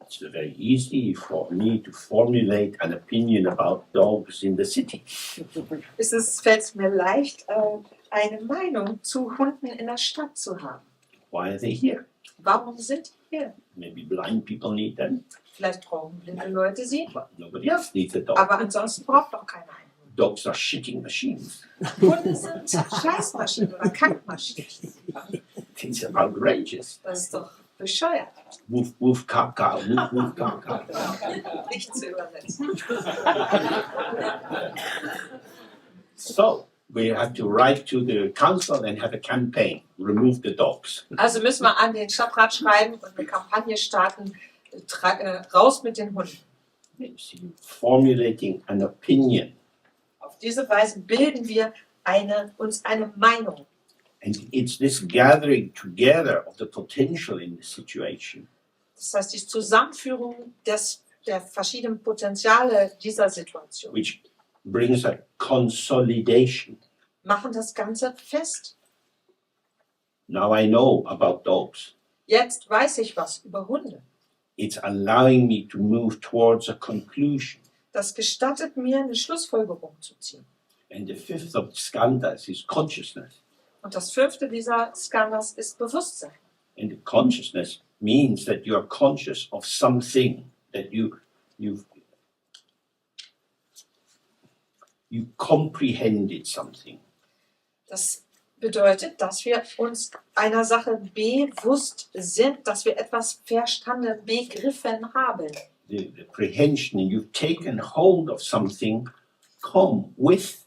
it's very easy for me to formulate an opinion about dogs in the city. Fällt mir leicht, eine Meinung zu Hunden in der Stadt zu haben. Why are they here? Warum sind die hier? Maybe blind people need them, Vielleicht brauchen blinde Leute sie, but nobody else needs a dog. aber ansonsten braucht doch keiner einen. Dogs are shitting machines. Hunde sind Scheißmaschinen oder Kackmaschinen. It's outrageous. Das ist doch bescheuert, Woof, woof, kaka, woof, woof, kaka. nicht zu übersetzen. So, we have to write to the council and have a campaign. Remove the dogs. Also müssen wir an den Stadtrat schreiben und eine Kampagne starten, raus mit den Hunden. Formulating an opinion. Auf diese Weise bilden wir uns eine Meinung. And it's this gathering together of the potential in the situation Das heißt, die Zusammenführung der verschiedenen Potenziale dieser Situation which brings a consolidation. machen das Ganze fest. Now I know about dogs. Jetzt weiß ich was über Hunde. It's allowing me to move towards a conclusion. Das gestattet mir, eine Schlussfolgerung zu ziehen. And the fifth of skandhas is consciousness. Und das fünfte dieser Skandhas ist Bewusstsein. And the consciousness means that you are conscious of something, that you comprehended something. Das bedeutet, dass wir uns einer Sache bewusst sind, dass wir etwas verstanden, begriffen haben. The apprehension, and you've taken hold of something, come with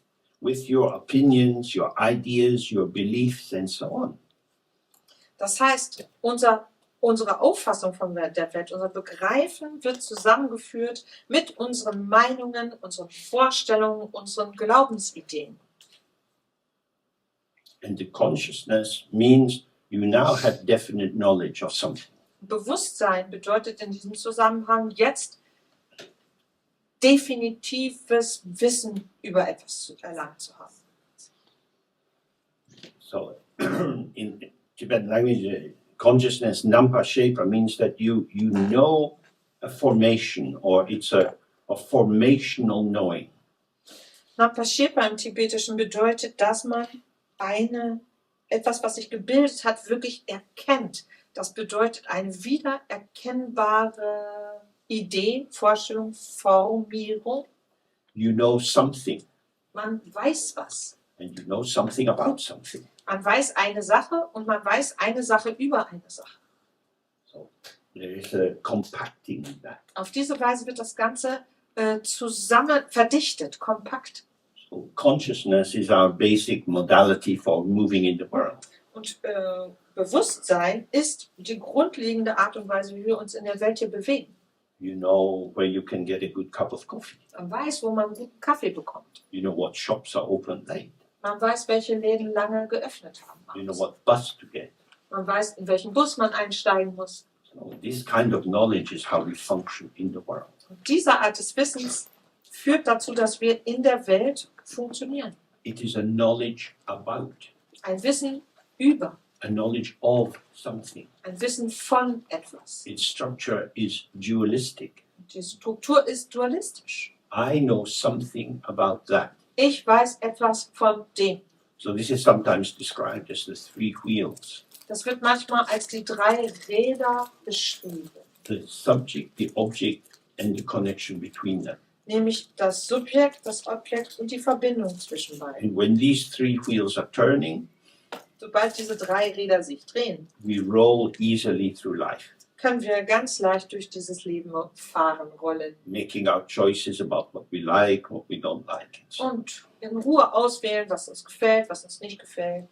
your opinions, your ideas, your beliefs, and so on. Das heißt, unsere Auffassung von der Welt, unser Begreifen wird zusammengeführt mit unseren Meinungen, unseren Vorstellungen, unseren Glaubensideen. And the consciousness means you now have definite knowledge of something. Bewusstsein bedeutet in diesem Zusammenhang jetzt definitives Wissen über etwas erlangt zu haben. So, in Tibetan language, consciousness, nampa shepa, means that you know a formation, or it's a formational knowing. Nampa Shepa im Tibetischen bedeutet, dass man etwas, was sich gebildet hat, wirklich erkennt. Das bedeutet eine wiedererkennbare Idee, Vorstellung, Formierung. You know something, Man weiß was. and you know something about something. Man weiß eine Sache und man weiß eine Sache über eine Sache. So there is a compacting in that. Auf diese Weise wird das Ganze zusammen verdichtet, kompakt. So consciousness is our basic modality for moving in the world. Und Bewusstsein ist die grundlegende Art und Weise, wie wir uns in der Welt hier bewegen. You know where you can get a good cup of coffee. Man weiß, wo man guten Kaffee bekommt. You know what shops are open late. Man weiß, welche Läden lange geöffnet haben. You know what bus to get. Man weiß, in welchen Bus man einsteigen muss. So this kind of knowledge is how we function in the world. Und diese Art des Wissens führt dazu, dass wir in der Welt funktionieren. It is a knowledge about, Ein Wissen über, a knowledge of something. ein Wissen von etwas. Its structure is dualistic. Die Struktur ist dualistisch. I know something about that. Ich weiß etwas von dem. So this is sometimes described as the three wheels. Das wird manchmal als die 3 Räder beschrieben. The subject, the object, and the connection between them. Nämlich das Subjekt, das Objekt und die Verbindung zwischen beiden. And when these three wheels are turning, Sobald diese 3 Räder sich drehen, we roll easily through life, können wir ganz leicht durch dieses Leben fahren, rollen making our choices about what we like, what we don't like. And so on. und in Ruhe auswählen, was uns gefällt, was uns nicht gefällt.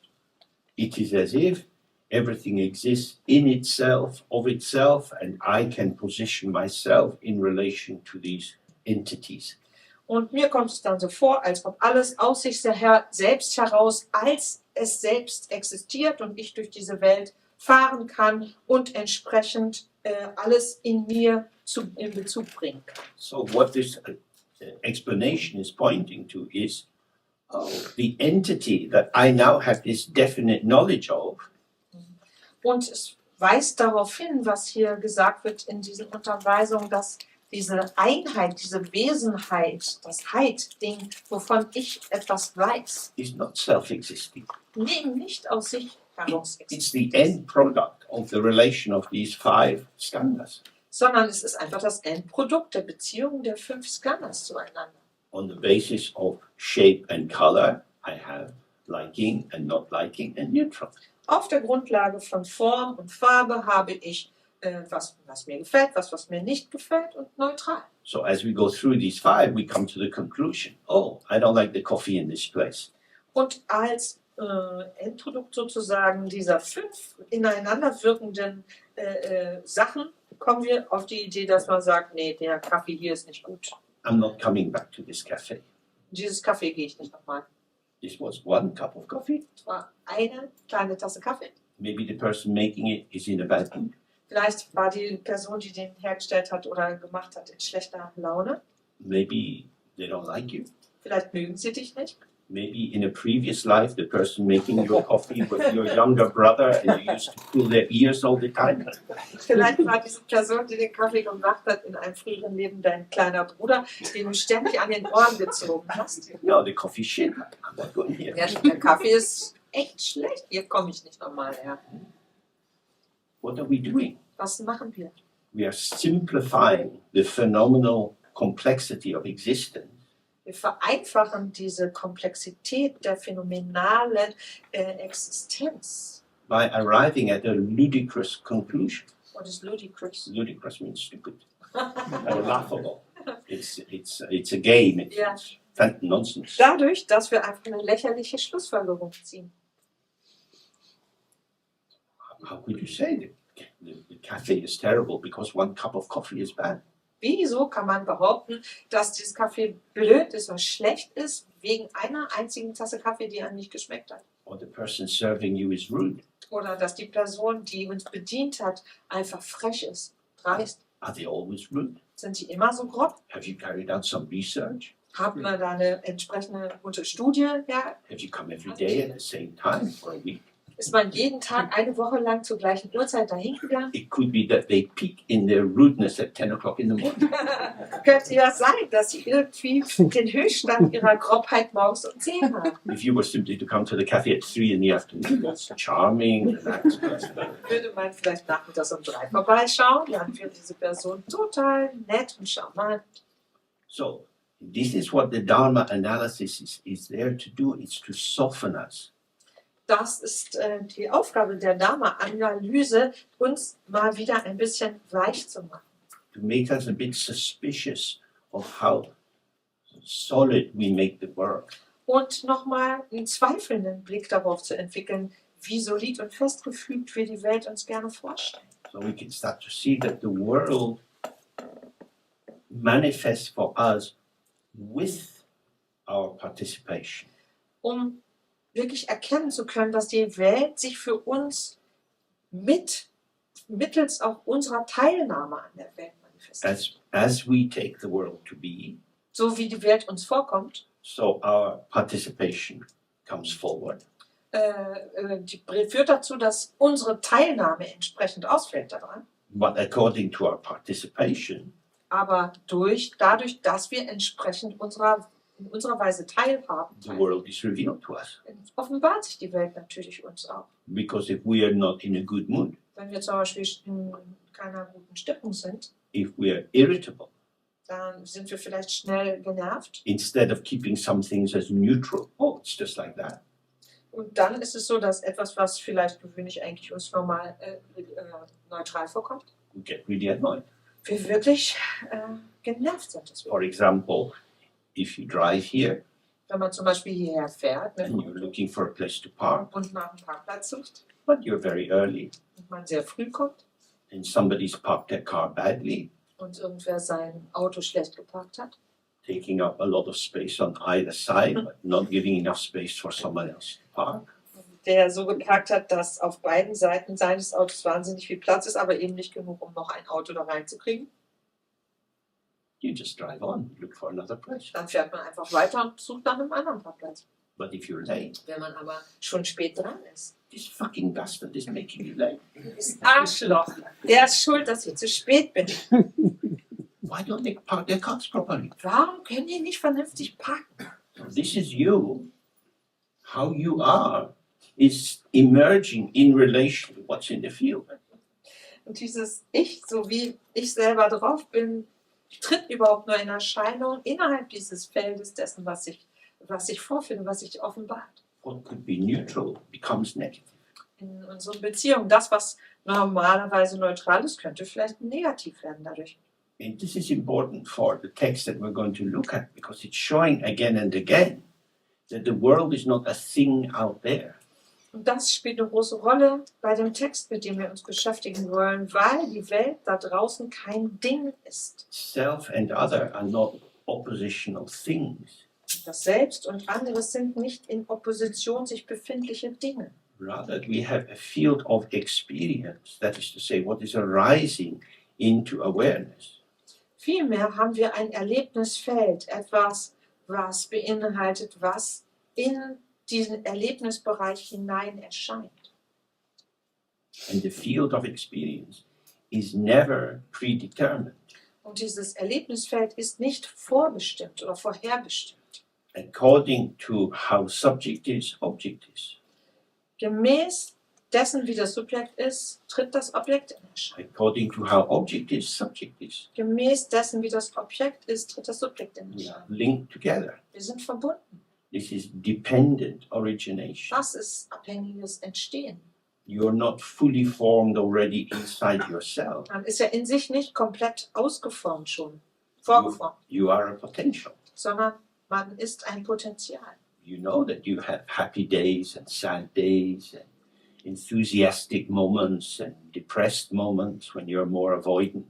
It is as if everything exists in itself, of itself, and I can position myself in relation to these entities. Und mir kommt es dann so vor, als ob alles aus sich selbst heraus als es selbst existiert und ich durch diese Welt fahren kann und entsprechend alles in mir in Bezug bringen kann. So what this explanation is pointing to is the entity that I now have this definite knowledge of Und es weist darauf hin, was hier gesagt wird in diesen Unterweisungen, dass diese Einheit, diese Wesenheit, das Heit-Ding, wovon ich etwas weiß, is not self-existing. nicht aus sich heraus It's the existiert, end product of the relation of these 5 skandhas. sondern es ist einfach das Endprodukt der Beziehung der 5 Skandhas zueinander. On the basis of shape and color, I have liking and not liking and neutral. Auf der Grundlage von Form und Farbe habe ich was mir gefällt, was mir nicht gefällt und neutral. So as we go through these 5, we come to the conclusion, oh, I don't like the coffee in this place. Und als Endprodukt sozusagen dieser 5 ineinander wirkenden Sachen kommen wir auf die Idee, dass man sagt, nee, der Kaffee hier ist nicht gut. I'm not coming back to this cafe. Dieses Kaffee gehe ich nicht nochmal. This was 1 cup of coffee. Es war eine kleine Tasse Kaffee. Maybe the person making it is in a bad mood. Vielleicht war die Person, die den hergestellt hat oder gemacht hat, in schlechter Laune. Maybe they don't like you. Vielleicht mögen sie dich nicht. Maybe in a previous life, the person making your coffee was your younger brother and you used to pull their ears all the time. Vielleicht war diese Person, die den Kaffee gemacht hat, in einem früheren Leben dein kleiner Bruder, den du ständig an den Ohren gezogen hast. No, the coffee shit. I'm not going here. Ja, der Kaffee ist echt schlecht. Hier komme ich nicht nochmal her. What are we doing? Was machen wir? We are simplifying the phenomenal complexity of existence Wir vereinfachen diese Komplexität der phänomenalen Existenz. by arriving at a ludicrous conclusion. What is ludicrous? Ludicrous means stupid or laughable. It's a game. It's Ja. nonsense. Dadurch, dass wir einfach eine lächerliche Schlussfolgerung ziehen. How could you say that the cafe is terrible because 1 cup of coffee is bad? Wieso kann man behaupten, dass dieses Kaffee blöd ist oder schlecht ist, wegen einer einzigen Tasse Kaffee, die einem nicht geschmeckt hat? Or the person serving you is rude? Oder dass die Person, die uns bedient hat, einfach frech ist, dreist. Are they always rude? Sind die immer so grob? Have you carried out some research? Haben wir da eine entsprechende gute Studie? Ja? Have you come every day at the same time for a week? Ist man jeden Tag eine Woche lang zur gleichen Uhrzeit dahin gegangen? It could be that they peak in their rudeness at 10 o'clock in the morning. Könnte ja sein, dass sie irgendwie den Höchststand ihrer Grobheit morgens um 10 haben. If you were simply to come to the cafe at 3 in the afternoon, that's charming. That's Würde man vielleicht nachmittags um 3 vorbeischauen, dann wäre diese Person total nett und charmant. So, this is what the Dharma analysis is there to do. It's to soften us. Das ist die Aufgabe der Dharma-Analyse, uns mal wieder ein bisschen weich zu machen. To make us a bit suspicious of how solid we make the world. Und nochmal einen zweifelnden Blick darauf zu entwickeln, wie solid und festgefügt wir die Welt uns gerne vorstellen. So we can start to see that the world manifests for us with our participation. Wirklich erkennen zu können, dass die Welt sich für uns mittels auch unserer Teilnahme an der Welt manifestiert. As we take the world to be, So wie die Welt uns vorkommt, so our participation comes forward. die führt dazu, dass unsere Teilnahme entsprechend ausfällt daran. But according to our participation, Aber dadurch, dass wir entsprechend in unserer Weise teilhaben, the world is revealed to us. offenbart sich die Welt natürlich uns auch. Because if we are not in a good mood, Wenn wir zum Beispiel in keiner guten Stimmung sind, if we are irritable, dann sind wir vielleicht schnell genervt. instead of keeping some things as neutral, oh, it's just like that, Und dann ist es so, dass etwas, was vielleicht gewöhnlich eigentlich uns normal neutral vorkommt, we get really annoyed. wir wirklich genervt sind. Deswegen. For example, if you drive here Wenn man zum Beispiel hierher fährt and you're looking for a place to park, und nach einem Parkplatz sucht but you're very early und man sehr früh kommt and somebody's parked their car badly, und irgendwer sein Auto schlecht geparkt hat, taking up a lot of space on either side, but not giving enough space for someone else to park, der so geparkt hat, dass auf beiden Seiten seines Autos wahnsinnig viel Platz ist, aber eben nicht genug, um noch ein Auto da reinzukriegen, you just drive on, look for another place. dann fährt man einfach weiter und sucht nach einem anderen Parkplatz. But if you're late, Wenn man aber schon spät dran ist, this fucking bastard is making you late. ist Arschloch, der ist schuld, dass ich zu spät bin. Why don't they park their cars properly? Warum können die nicht vernünftig parken? So this is you. How you are is emerging in relation to what's in the field. Und dieses Ich, so wie ich selber drauf bin, tritt überhaupt nur in Erscheinung innerhalb dieses Feldes dessen, was ich vorfinde, was sich offenbart. What could be neutral becomes negative. In unseren Beziehungen, das, was normalerweise neutral ist, könnte vielleicht negativ werden dadurch. And this is important for the text that we're going to look at because it's showing again and again that the world is not a thing out there. Und das spielt eine große Rolle bei dem Text, mit dem wir uns beschäftigen wollen, weil die Welt da draußen kein Ding ist. Self and other are not oppositional things. Das Selbst und anderes sind nicht in Opposition sich befindliche Dinge. Rather, we have a field of experience, that is to say, what is arising into awareness. Vielmehr haben wir ein Erlebnisfeld, etwas, was beinhaltet, was in diesen Erlebnisbereich hinein erscheint. And the field of experience is never predetermined. Und dieses Erlebnisfeld ist nicht vorbestimmt oder vorherbestimmt. According to how subject is, object is. Gemäß dessen, wie das Subjekt ist, tritt das Objekt in Erscheinung. According to how object is, subject is. Gemäß dessen, wie das Objekt ist, tritt das Subjekt in We are Erscheinung. linked together. Wir sind verbunden. This is dependent origination. Das ist abhängiges Entstehen. You're not fully formed already inside yourself. Man ist ja in sich nicht komplett ausgeformt schon, vorgeformt, You are a potential. sondern man ist ein Potenzial. You know that you have happy days and sad days and enthusiastic moments and depressed moments when you're more avoidant.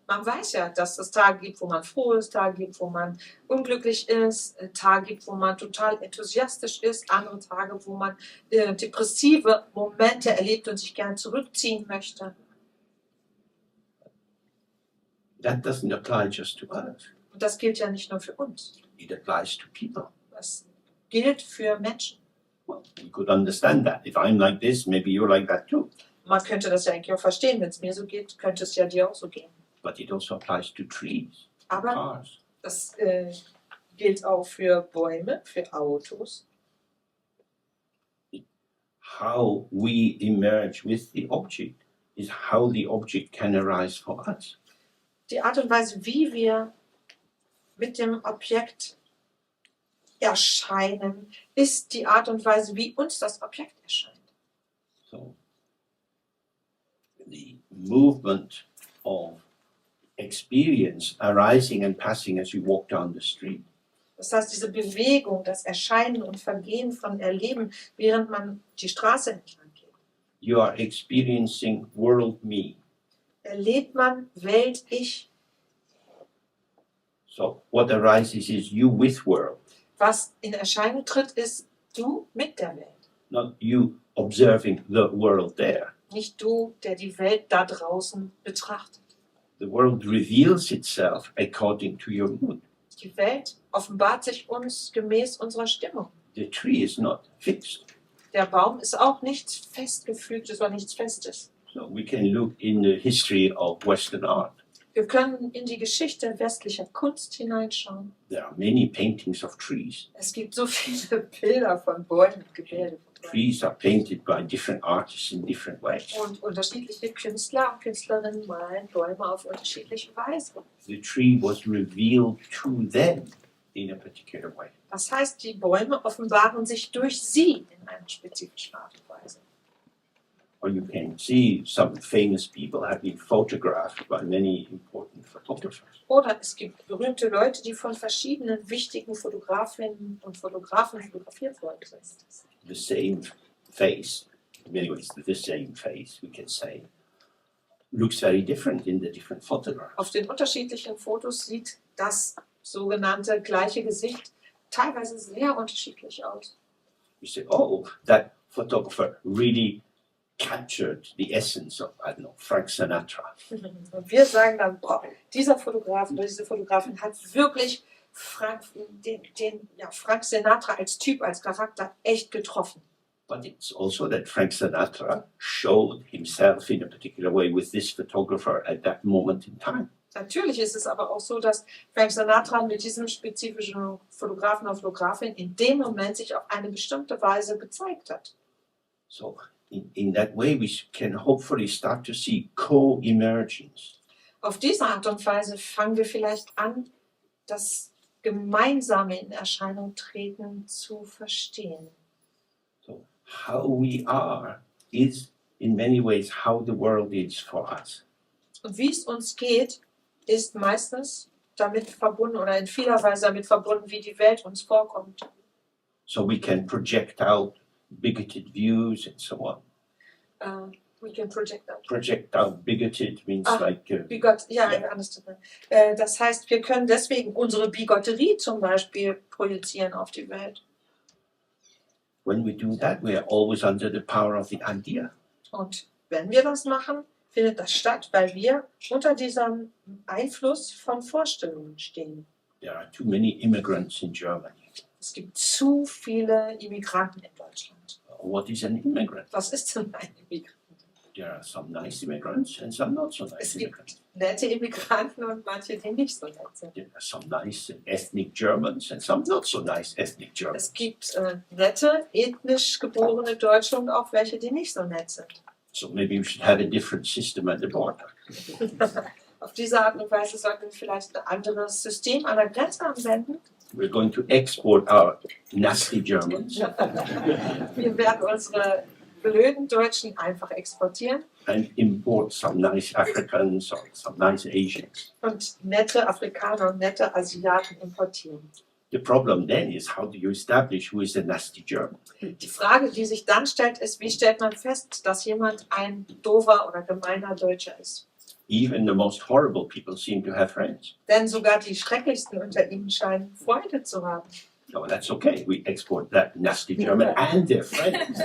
Man weiß ja, dass es Tage gibt, wo man froh ist, Tage gibt, wo man unglücklich ist, Tage gibt, wo man total enthusiastisch ist, andere Tage, wo man depressive Momente erlebt und sich gern zurückziehen möchte. That doesn't apply just to us. Und das gilt ja nicht nur für uns, It applies to people. das gilt für Menschen. Well, we could understand that. If I'm like this, maybe you're like that too. Man könnte das ja eigentlich auch verstehen, wenn es mir so geht, könnte es ja dir auch so gehen. But it also applies to trees, Aber cars. das gilt auch für Bäume, für Autos. How we emerge with the object is how the object can arise for us. Die Art und Weise, wie wir mit dem Objekt erscheinen, ist die Art und Weise, wie uns das Objekt erscheint. So, the movement of experience arising and passing as you walk down the street Das heißt, diese Bewegung, das Erscheinen und Vergehen von Erleben, während man die Straße entlang geht, you are experiencing world me. erlebt man Welt-Ich. So what arises is you with world, Was in Erscheinung tritt, ist du mit der Welt. not you observing the world there. Nicht du, der die Welt da draußen betrachtet. The world reveals itself according to your mood. Die Welt offenbart sich uns gemäß unserer Stimmung. The tree is not fixed. Der Baum ist auch nichts Festgefügtes oder nichts Festes. So we can look in the history of Western art. Wir können in die Geschichte westlicher Kunst hineinschauen. There are many paintings of trees. Es gibt so viele Bilder von Bäumen, Gemälde von Bäumen. Trees are painted by different artists in different ways. Und unterschiedliche Künstler und Künstlerinnen malen Bäume auf unterschiedliche Weise. The tree was revealed to them in a particular way. Das heißt, die Bäume offenbaren sich durch sie in einer spezifischen Art und Weise. Or you can see some famous people have been photographed by many important photographers. Oder es gibt berühmte Leute, die von verschiedenen wichtigen Fotografinnen und Fotografen fotografiert worden sind. The same face, in many ways the same face, we can say, looks very different in the different photographs. Auf den unterschiedlichen Fotos sieht das sogenannte gleiche Gesicht teilweise sehr unterschiedlich aus. You say, oh, that photographer really captured the essence of, I don't know, Frank Sinatra. Und wir sagen dann, boah, dieser Fotograf oder diese Fotografin hat wirklich Frank Sinatra als Typ, als Charakter echt getroffen. But it's also that Frank Sinatra showed himself in a particular way with this photographer at that moment in time. Natürlich ist es aber auch so, dass Frank Sinatra mit diesem spezifischen Fotografen oder Fotografin in dem Moment sich auf eine bestimmte Weise gezeigt hat. So in that way we can hopefully start to see co-emergence. Auf diese Art und Weise fangen wir vielleicht an, das Gemeinsame in Erscheinung treten zu verstehen. So how we are is in many ways how the world is for us. Und wie es uns geht, ist meistens damit verbunden oder in vieler Weise damit verbunden, wie die Welt uns vorkommt. So we can project out bigoted views and so on. We can project that. Project out bigoted means like I understand. Das heißt, wir können deswegen unsere Bigotterie zum Beispiel projizieren auf die Welt. when we do that, we are always under the power of the idea. Und wenn wir das machen, findet das statt, weil wir unter diesem Einfluss von Vorstellungen stehen. There are too many immigrants in Germany. Es gibt zu viele Immigranten in Deutschland. What is an immigrant? Was ist denn ein Immigrant? There are some nice immigrants and some not so nice Es gibt immigrants. nette Immigranten und manche, die nicht so nett sind. There are some nice ethnic Germans and some not so nice ethnic Germans. Es gibt nette, ethnisch geborene Deutsche und auch welche, die nicht so nett sind. So maybe we should have a different system at the border. Auf diese Art und Weise sollten wir vielleicht ein anderes System an der Grenze anwenden. We're going to export our nasty Germans Wir werden unsere blöden Deutschen einfach exportieren and import some nice Africans or some nice Asians. und nette Afrikaner und nette Asiaten importieren. The problem then is how do you establish who is a nasty German? Die Frage, die sich dann stellt, ist, wie stellt man fest, dass jemand ein doofer oder gemeiner Deutscher ist? Even the most horrible people seem to have friends. Denn sogar die Schrecklichsten unter ihnen scheinen Freunde zu haben. No, that's okay. We export that nasty German and their friends.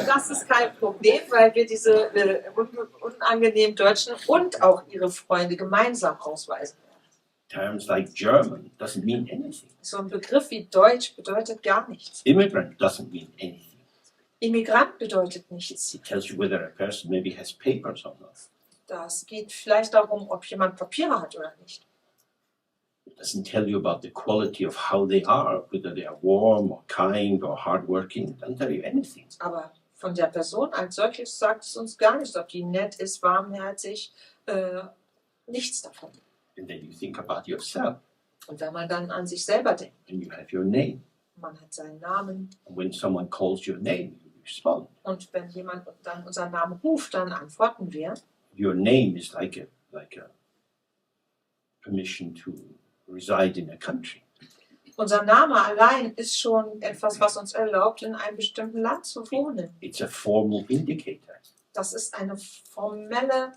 Das ist kein Problem, weil wir diese unangenehmen Deutschen und auch ihre Freunde gemeinsam ausweisen werden. Terms like German doesn't mean anything. So ein Begriff wie Deutsch bedeutet gar nichts. Immigrant doesn't mean anything. Immigrant bedeutet nichts. It tells you whether a person maybe has papers or not. Das geht vielleicht darum, ob jemand Papiere hat oder nicht. It doesn't tell you about the quality of how they are, whether they are warm or kind or hardworking. It doesn't tell you anything. Aber von der Person als solches sagt es uns gar nichts, ob die nett ist, warmherzig, nichts davon. And then you think about yourself Und wenn man dann an sich selber denkt, and you have your name. man hat seinen Namen And when someone calls your name, you respond. und wenn jemand dann unseren Namen ruft, dann antworten wir. Your name is like a permission to reside in a country. Unser Name allein ist schon etwas, was uns erlaubt, in einem bestimmten Land zu wohnen. It's a formal indicator. Das ist ein formeller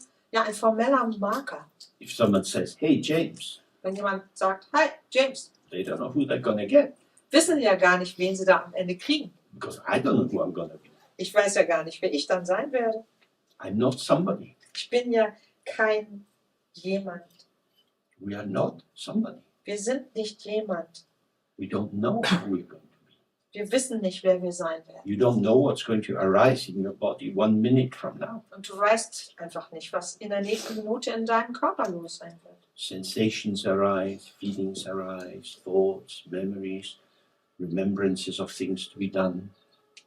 Marker. If someone says, hey, James, Wenn jemand sagt, hi, James, they don't know who they're going to get wissen ja gar nicht, wen sie da am Ende kriegen. because I don't know who I'm going to be. Ich weiß ja gar nicht, wer ich dann sein werde. I'm not somebody. Ich bin ja kein jemand. We are not somebody. Wir sind nicht jemand. We don't know who we're going to be. Wir wissen nicht, wer wir sein werden. You don't know what's going to arise in your body 1 minute from now. Und du weißt einfach nicht, was in der nächsten Minute in deinem Körper los sein wird. sensations arise, feelings arise, thoughts, memories, remembrances of things to be done.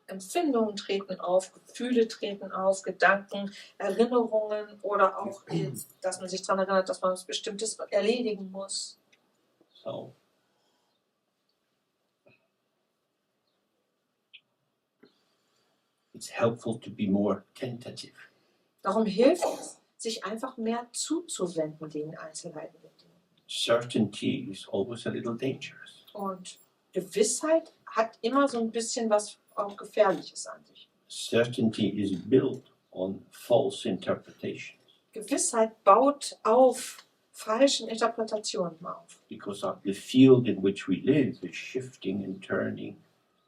Empfindungen treten auf, Gefühle treten auf, Gedanken, Erinnerungen oder auch, dass man sich daran erinnert, dass man was Bestimmtes erledigen muss. So, it's helpful to be more tentative. Darum hilft es, sich einfach mehr zuzuwenden den Einzelheiten der Dinge. Certainty is always a little dangerous. Und Gewissheit hat immer so ein bisschen was auch Gefährliches an sich. Certainty is built on false interpretations. Gewissheit baut auf falschen Interpretationen auf. Because the field in which we live is shifting and turning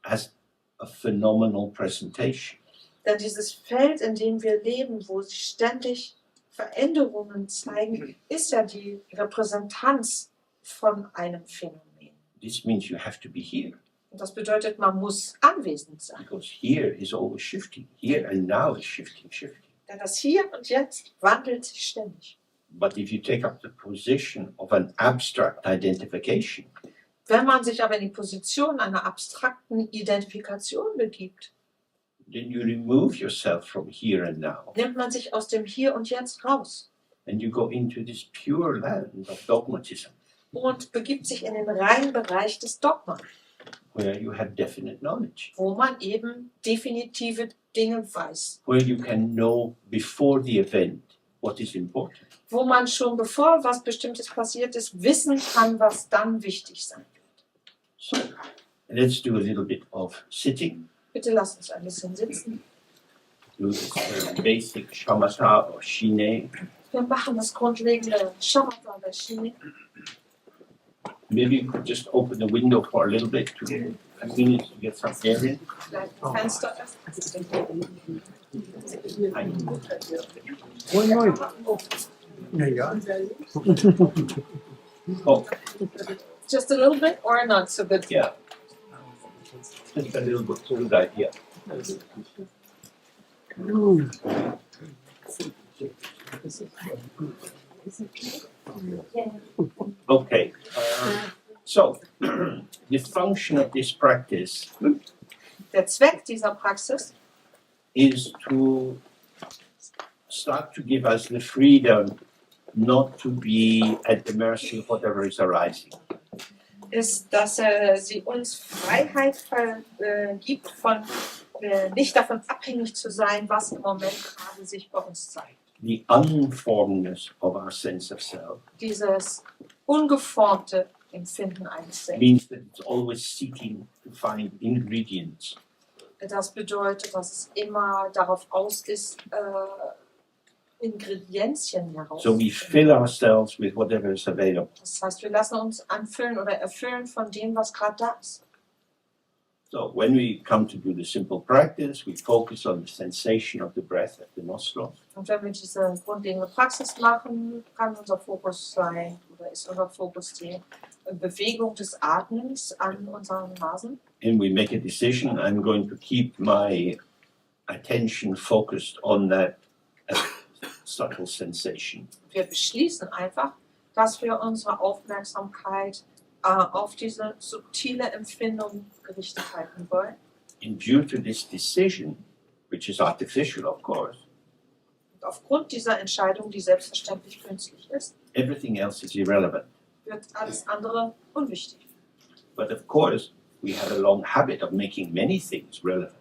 as a phenomenal presentation. Denn dieses Feld, in dem wir leben, wo sich ständig Veränderungen zeigen, ist ja die Repräsentanz von einem Phänomen. This means you have to be here. Und das bedeutet, man muss anwesend sein. Because here is always shifting. Here and now is shifting. Denn das Hier und Jetzt wandelt sich ständig. But if you take up the position of an abstract identification, Wenn man sich aber in die Position einer abstrakten Identifikation begibt, then you remove yourself from here and now, nimmt man sich aus dem Hier und Jetzt raus and you go into this pure land of dogmatism, und begibt sich in den reinen Bereich des Dogma, where you have definite knowledge, wo man eben definitive Dinge weiß, where you can know before the event what is important. wo man schon bevor was Bestimmtes passiert ist, wissen kann, was dann wichtig sein wird. So, let's do a little bit of sitting. Bitte lasst uns ein bisschen sitzen. Do this basic shamatha or shine. Wir machen das grundlegende Shamatha oder Shine. Maybe you could just open the window for a little bit, a minute to get some air in. Vielleicht ein Fenster öffnen. Oh, Just a little bit or not so good? yeah. Just a little bit, good idea. Okay, so the function of this practice Der Zweck dieser Praxis is to start to give us the freedom not to be at the mercy of whatever is arising. ist, dass sie uns Freiheit gibt, nicht davon abhängig zu sein, was im Moment gerade sich bei uns zeigt. The unformedness of our sense of self Dieses ungeformte Empfinden eines Selbst. means that it's always seeking to find ingredients. Das bedeutet, dass es immer darauf aus ist, Ingredienzien So we herauszufinden. fill ourselves with whatever is available. Das heißt, wir lassen uns anfüllen oder erfüllen von dem, was gerade da ist. So when we come to do the simple practice, we focus on the sensation of the breath at the nostrils. Und wenn wir diese grundlegende Praxis machen, kann unser Fokus sein, oder ist unser Fokus die Bewegung des Atmens an unseren Nasen. And we make a decision, I'm going to keep my attention focused on that subtle sensation. Wir beschließen einfach, dass wir unsere Aufmerksamkeit auf diese subtile Empfindung gerichtet halten wollen. And due to this decision, which is artificial of course, Und aufgrund dieser Entscheidung, die selbstverständlich künstlich ist, everything else is irrelevant. wird alles andere unwichtig. But of course, we have a long habit of making many things relevant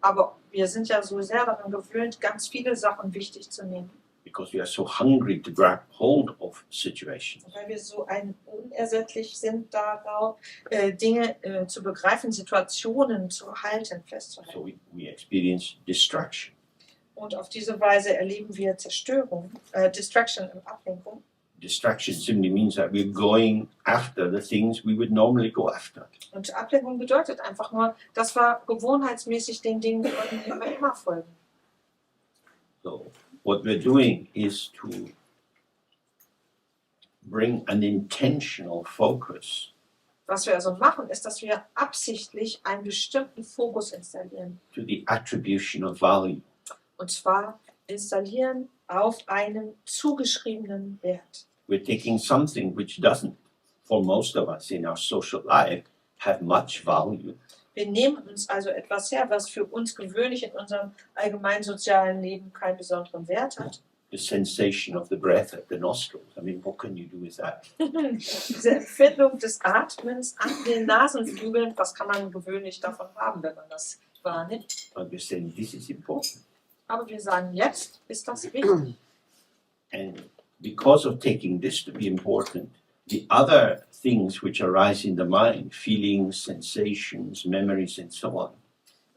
Aber wir sind ja so sehr daran gewöhnt, ganz viele Sachen wichtig zu nehmen. because we are so hungry to grab hold of situations. Weil wir so unersättlich sind darauf, Dinge zu begreifen, Situationen zu halten, festzuhalten. So we experience distraction. Und auf diese Weise erleben wir Zerstörung, Distraction und Ablenkung. Distraction simply means that we're going after the things we would normally go after. Und Ablenkung bedeutet einfach nur, dass wir gewohnheitsmäßig den Dingen folgen, die wir immer folgen. So what we're doing is to bring an intentional focus Was wir also machen, ist, dass wir absichtlich einen bestimmten Fokus installieren. to the attribution of value. Und zwar installieren auf einen zugeschriebenen Wert. we're taking something which doesn't, for most of us in our social life, have much value. Wir nehmen uns also etwas her, was für uns gewöhnlich in unserem allgemeinen sozialen Leben keinen besonderen Wert hat. The sensation of the breath at the nostrils. I mean, what can you do with that? Diese Empfindung des Atmens an den Nasenflügeln, was kann man gewöhnlich davon haben, wenn man das wahrnimmt? But we're saying this is important. Aber wir sagen, jetzt ist das wichtig. And because of taking this to be important, the other things which arise in the mind, feelings, sensations, memories, and so on,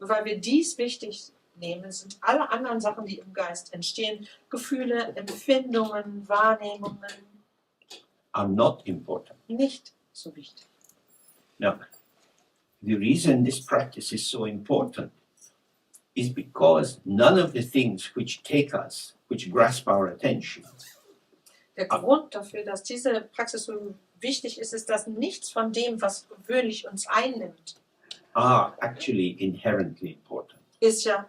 Und weil wir dies wichtig nehmen, sind alle anderen Sachen, die im Geist entstehen, Gefühle, Empfindungen, Wahrnehmungen, are not important. nicht so wichtig. Now, the reason this practice is so important is because none of the things which take us, which grasp our attention, Der Grund dafür, dass diese Praxis so wichtig ist, ist, dass nichts von dem, was gewöhnlich uns einnimmt, are actually inherently important. ist ja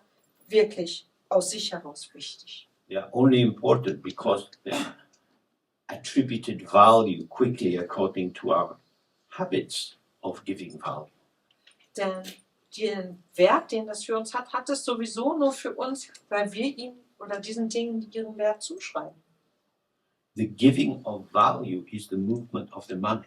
wirklich aus sich heraus wichtig. They are only important because they are attributed value quickly according to our habits of giving value. Denn den Wert, den das für uns hat, hat es sowieso nur für uns, weil wir ihm oder diesen Dingen ihren Wert zuschreiben. The giving of value is the movement of the mind.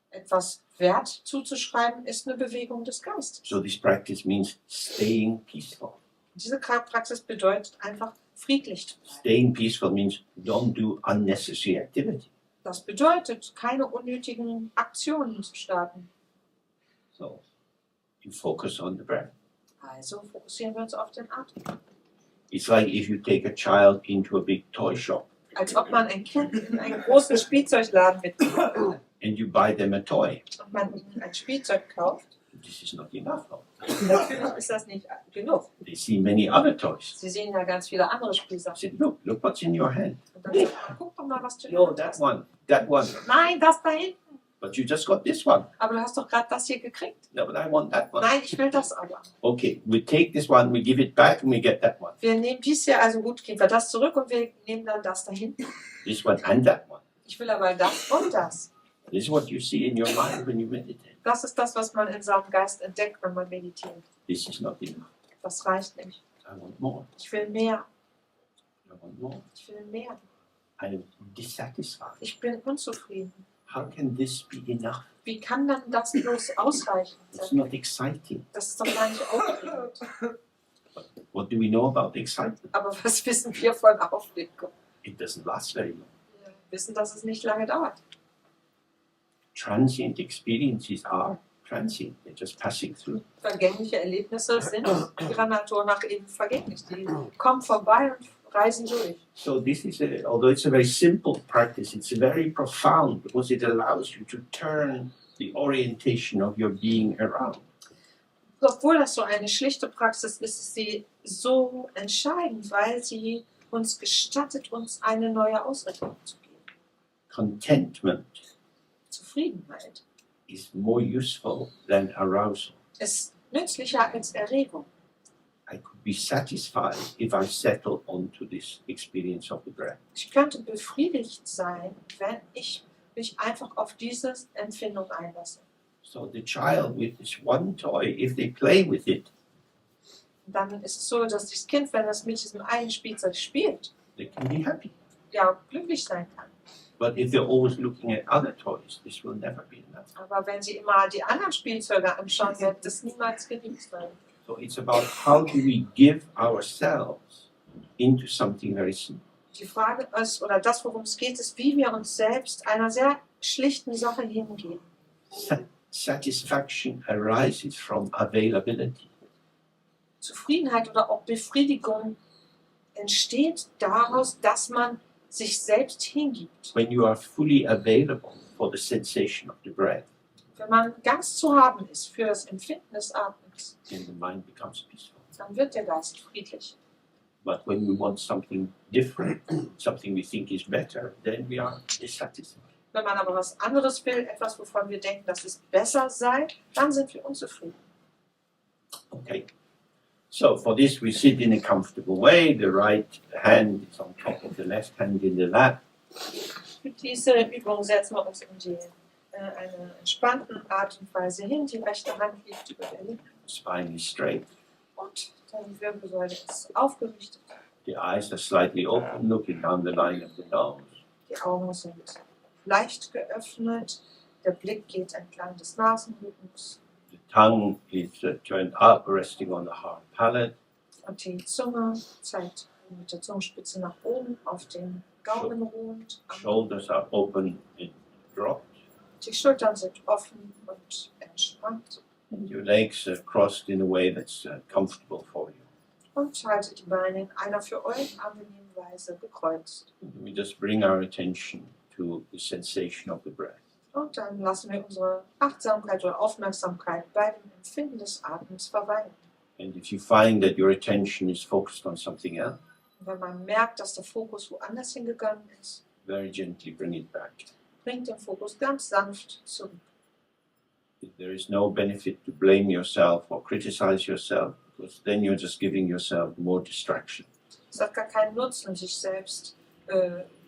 Etwas Wert zuzuschreiben, ist eine Bewegung des Geistes. So this practice means staying peaceful. Diese Praxis bedeutet einfach, friedlich zu bleiben. Staying peaceful means don't do unnecessary activity. Das bedeutet, keine unnötigen Aktionen zu starten. So you focus on the breath. Also fokussieren wir uns auf den Atem. It's like if you take a child into a big toy shop Als ob man ein Kind in einen großen Spielzeugladen mitnimmt and you buy them a toy. und man ihnen ein Spielzeug kauft. This is not enough. No? Natürlich ist das nicht genug. They see many other toys. Sie sehen ja ganz viele andere I Spielsachen. said, look what's in your hand. Und dann sagt man, guck doch mal, was du in der No, Hand that hast. one, that one. Nein, das da hinten. But you just got this one. Aber du hast doch gerade das hier gekriegt. No, but I want that one. Nein, ich will das aber. Okay, we take this one, we give it back, and we get that one. Wir nehmen dies hier, also gut, geben wir das zurück und wir nehmen dann das da hinten. This one and that one. Ich will aber das und das. This is what you see in your mind when you meditate. Das ist das, was man in seinem Geist entdeckt, wenn man meditiert. This is not enough. Das reicht nicht. I want more. Ich will mehr. I want more. Ich will mehr. I'm dissatisfied. Ich bin unzufrieden. How can this be enough? Wie kann dann das bloß ausreichen? It's not exciting. Das ist doch gar nicht aufregend. What do we know about excitement? Aber was wissen wir von Aufregung? It doesn't last very long. Wir wissen, dass es nicht lange dauert. Transient experiences are transient. They're just passing through. Vergängliche Erlebnisse sind ihrer Natur nach eben vergänglich. Die kommen vorbei und reisen durch. So this is, although it's a very simple practice, it's very profound because it allows you to turn the orientation of your being around. Obwohl das so eine schlichte Praxis ist, ist sie so entscheidend, weil sie uns gestattet, uns eine neue Ausrichtung zu geben. Contentment Zufriedenheit is more useful than arousal. ist nützlicher als Erregung. I could be satisfied if I settle onto this experience of the breath. Ich könnte befriedigt sein, wenn ich mich einfach auf diese Empfindung einlasse. So the child with this one toy, if they play with it, Und dann ist es so, dass das Kind, wenn es mit diesem einen Spielzeug spielt, they can be happy. ja glücklich sein kann. But if they're always looking at other toys, this will never be enough. Aber wenn sie immer die anderen Spielzeuge anschauen, wird das niemals genug sein. So it's about how do we give ourselves into something very simple. Die Frage ist, oder das, worum es geht, ist, wie wir uns selbst einer sehr schlichten Sache hingeben. Satisfaction arises from availability. Zufriedenheit oder auch Befriedigung entsteht daraus, dass man sich selbst hingibt. When you are fully available for the sensation of the breath, Wenn man ganz zu haben ist für das Empfinden des Atmens, then the mind becomes peaceful. dann wird der Geist friedlich. But when we want something different, something we think is better, then we are dissatisfied. Wenn man aber was anderes will, etwas, wovon wir denken, dass es besser sei, dann sind wir unzufrieden. Okay. So for this, we sit in a comfortable way. The right hand is on top of the left hand in the lap. Für diese Übung setzen wir uns in einer entspannten Art und Weise hin. Die rechte Hand liegt über der linken. Spine is straight. Und die Wirbelsäule ist aufgerichtet. The eyes are slightly open, looking down the line of the nose. Die Augen sind leicht geöffnet. Der Blick geht entlang des Nasenrückens. The tongue is turned up, resting on the hard palate. Und die Zunge zeigt mit der Zungenspitze nach oben auf den Gaumen ruhend. Shoulders are open and dropped. Die Schultern sind offen und entspannt. And your legs are crossed in a way that's comfortable for you. Und haltet die Beine in einer für euch angenehmen Weise gekreuzt. We just bring our attention to the sensation of the breath. Und dann lassen wir unsere Achtsamkeit oder Aufmerksamkeit bei dem Empfinden des Atems verweilen. And if you find that your attention is focused on something else, Und wenn man merkt, dass der Fokus woanders hingegangen ist, very gently bring it back. bringt den Fokus ganz sanft zurück. There is no benefit to blame yourself or criticize yourself, because then you're just giving yourself more distraction. Es hat gar keinen Nutzen, sich selbst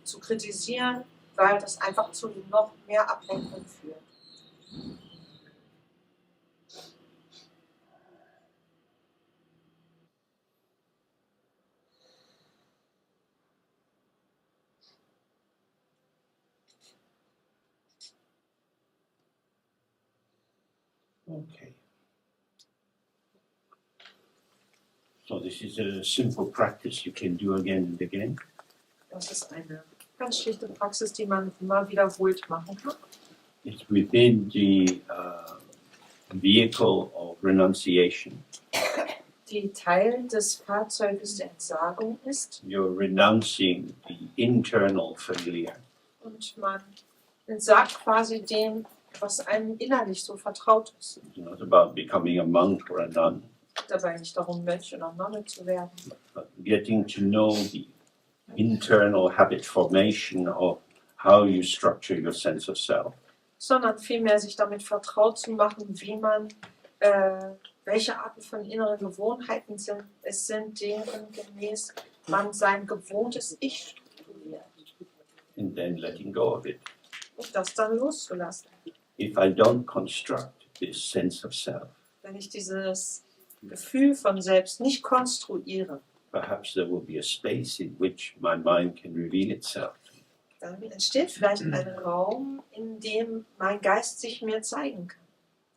zu kritisieren, weil das einfach zu noch mehr Ablenkung führt. Okay. So this is a simple practice you can do again and again. Das ist eine ganz schlichte Praxis, die man immer wiederholt machen kann. It's within the vehicle of renunciation. Die Teil des Fahrzeuges der Entsagung ist You're renouncing the internal familiar. und man entsagt quasi dem, was einem innerlich so vertraut ist. It's not about becoming a monk or a nun, Dabei nicht darum, Mönch oder Nonne zu werden, but getting to know the internal habit formation of how you structure your sense of self. sondern vielmehr sich damit vertraut zu machen, wie man, welche Arten von inneren Gewohnheiten es sind, denen gemäß man sein gewohntes Ich strukturiert. And then letting go of it. Und das dann loszulassen. If I don't construct this sense of self, Wenn ich dieses Gefühl von Selbst nicht konstruiere, perhaps there will be a space in which my mind can reveal itself. dann entsteht vielleicht ein Raum, in dem mein Geist sich mir zeigen kann.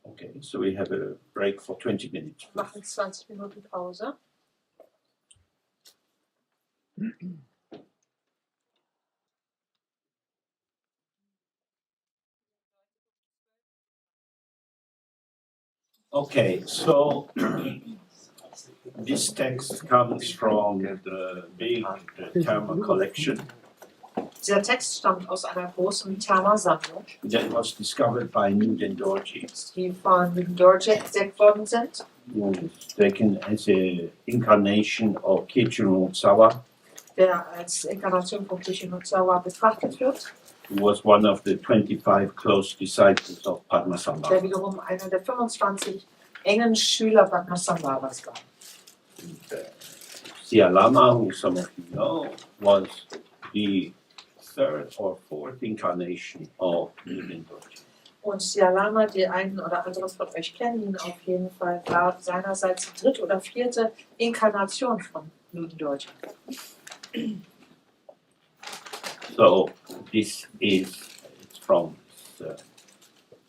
Okay, so we have a break for 20 minutes. Wir machen 20 Minuten Pause. Okay, so this text comes from the big Dharma collection Dieser Text stammt aus einer großen Dharma-Sammlung, that was discovered by Newton Dorji. die von Dorje entdeckt worden sind. Taken as a incarnation of Kichiro Tsawa, Der als Inkarnation von Kishimitsuwa betrachtet wird, who was one of the 25 close disciples of der Padmasambhava. wiederum einer der 25 engen Schüler Padmasambhavas war. Sia Lama, who some of you know, was the third or fourth incarnation of Newton Dorji. Und Sialama, die einen oder anderen von euch kennen ihn auf jeden Fall, war seinerseits die dritte oder vierte Inkarnation von Non-duality. So this is it's from the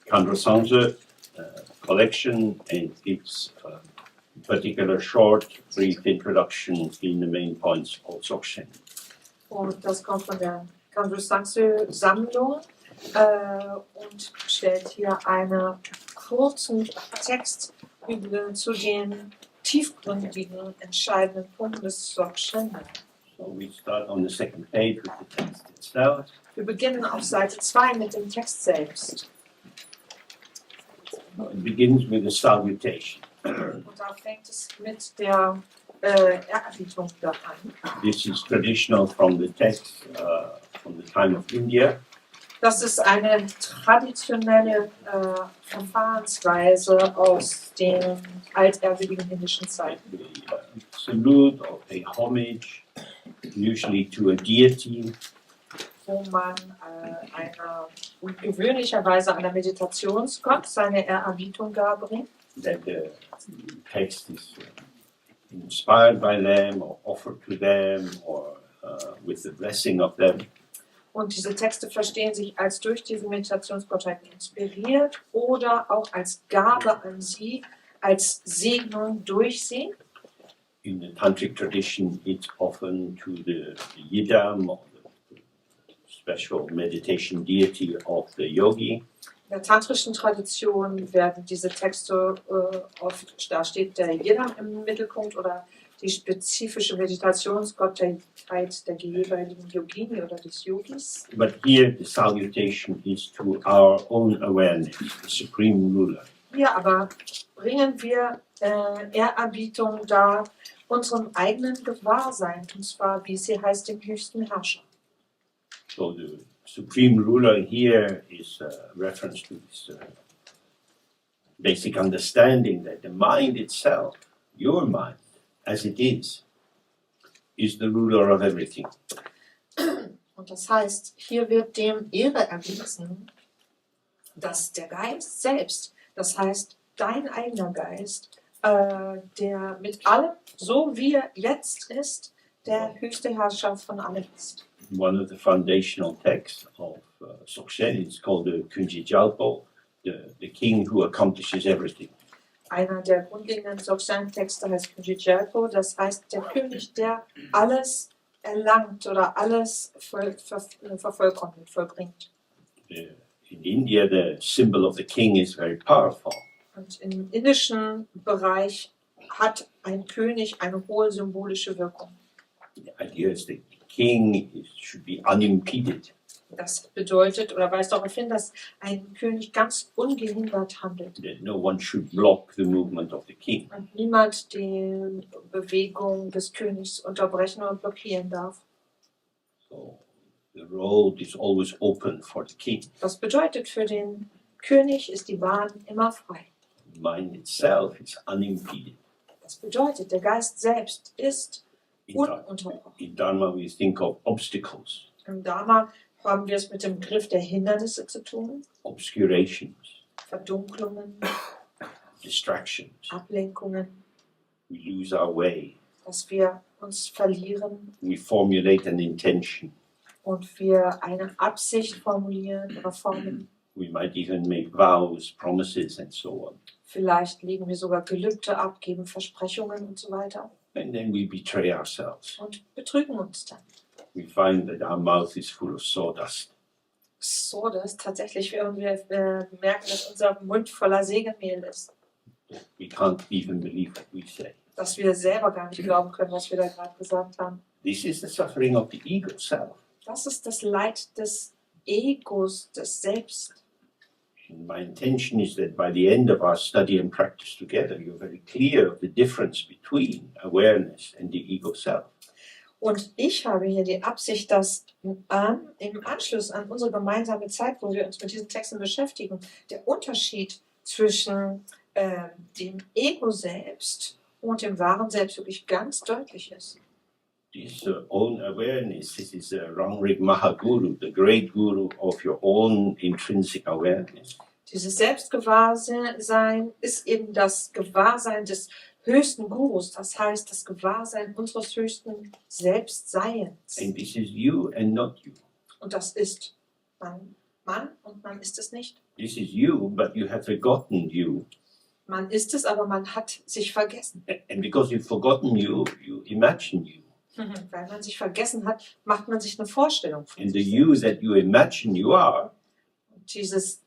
Khandro Sangye collection, and it's a particular short, brief introduction in the main points of Dzogchen. Und das kommt von der Khandro-Sammlung und stellt hier einen kurzen Text zu den tiefgründigen, entscheidenden Punkten des Dzogchen. So we start on the second page with the text itself. Wir beginnen auf Seite 2 mit dem Text selbst. It begins with a salutation. Und da fängt es mit der Ehrerbietung da an. This is traditional from the text from the time of India. Das ist eine traditionelle Verfahrensweise aus den altehrwürdigen indischen Zeiten. The salute or pay homage, usually to a deity, wo man gewöhnlicherweise einer Meditationsgott seine Ehrerbietung darbringt. That the text is inspired by them or offered to them or with the blessing of them. Und diese Texte verstehen sich als durch diese Meditationsgottheiten inspiriert oder auch als Gabe an sie, als Segnung durch sie. In the tantric tradition, it's often to the yidam, or the special meditation deity of the yogi. In der tantrischen Tradition werden diese Texte oft, da steht der Yidam im Mittelpunkt oder die spezifische Meditationsgottheit der jeweiligen Yogini oder des Yogis. But here the salutation is to our own awareness, the supreme ruler. Hier aber bringen wir Ehrerbietung dar unserem eigenen Gewahrsein, und zwar, wie sie heißt, dem höchsten Herrscher. So the supreme ruler here is a reference to this basic understanding that the mind itself, your mind, as it is the ruler of everything. Und das heißt, hier wird dem Ehre erwiesen, dass der Geist selbst, das heißt dein eigener Geist, der mit allem, so wie er jetzt ist, der höchste Herrscher von allem ist. One of the foundational texts of Dzogchen is called the Kunjijalpo, the king who accomplishes everything. Einer der grundlegenden Dzogchen-Texte heißt Kujijalpo, das heißt der König, der alles erlangt oder alles vervollkommnet, vollbringt. In India, the symbol of the king is very powerful. Und im indischen Bereich hat ein König eine hohe symbolische Wirkung. The idea is the king should be unimpeded. Das bedeutet oder weist darauf hin, dass ein König ganz ungehindert handelt. That no one should block the movement of the king. Und niemand die Bewegung des Königs unterbrechen und blockieren darf. So the road is always open for the king. Das bedeutet, für den König ist die Bahn immer frei. The mind itself is unimpeded. Das bedeutet, der Geist selbst ist ununterbrochen. In Dharma we think of obstacles, Im Dharma haben wir es mit dem Begriff der Hindernisse zu tun, obscurations, Verdunklungen, distractions. Ablenkungen, We lose our way. dass wir uns verlieren We formulate an intention. und wir eine Absicht formulieren oder formen. We might even make vows, promises, and so on. Vielleicht legen wir sogar Gelübde ab, geben Versprechungen und so weiter And then we betray ourselves. und betrügen uns dann. We find that our mouth is full of sawdust. So, das ist tatsächlich, wir merken, dass unser Mund voller Sägemehl ist. We can't even believe what we say. Dass wir selber gar nicht glauben können, was wir da gerade gesagt haben. This is the suffering of the ego self. Das ist das Leid des Egos, des Selbst. And my intention is that by the end of our study and practice together, you're very clear of the difference between awareness and the ego self. Und ich habe hier die Absicht, dass im Anschluss an unsere gemeinsame Zeit, wo wir uns mit diesen Texten beschäftigen, der Unterschied zwischen dem Ego selbst und dem wahren Selbst wirklich ganz deutlich ist. This own awareness, this is Rangrig Mahaguru, the great guru of your own intrinsic awareness. Dieses Selbstgewahrsein ist eben das Gewahrsein des höchsten Gurus, das heißt das Gewahrsein unseres höchsten Selbstseins. And this is you and not you. Und das ist man und man ist es nicht. This is you, but you have forgotten you. Man ist es, aber man hat sich vergessen. And because you've forgotten you, you imagine you. Weil man sich vergessen hat, macht man sich eine Vorstellung von And the sich you that you imagine you are Und dieses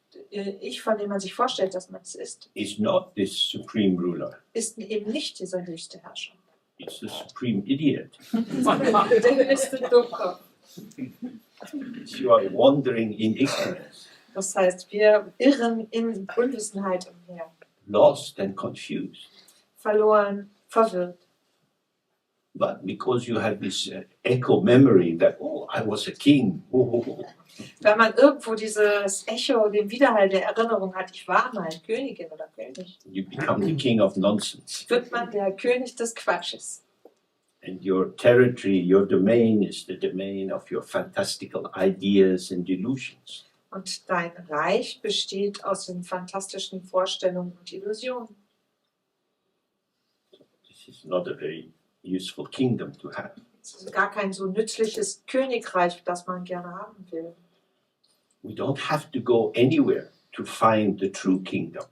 Ich, von dem man sich vorstellt, dass man es is not this supreme ruler. ist eben nicht dieser höchste Herrscher. It's the supreme idiot. Der höchste Dummkopf. You are wandering in ignorance, Das heißt, wir irren in Unwissenheit umher. lost and confused. Verloren, verwirrt. But because you have this echo memory that, oh, I was a king. Oh. Weil man irgendwo dieses Echo, den Widerhall der Erinnerung hat, ich war mal Königin oder König, You become the king of nonsense. wird man der König des Quatsches. And your territory, your domain is the domain of your fantastical ideas and delusions. Und dein Reich besteht aus den fantastischen Vorstellungen und Illusionen. This is not a very useful kingdom to have. Es ist gar kein so nützliches Königreich, das man gerne haben will. We don't have to go anywhere to find the true kingdom.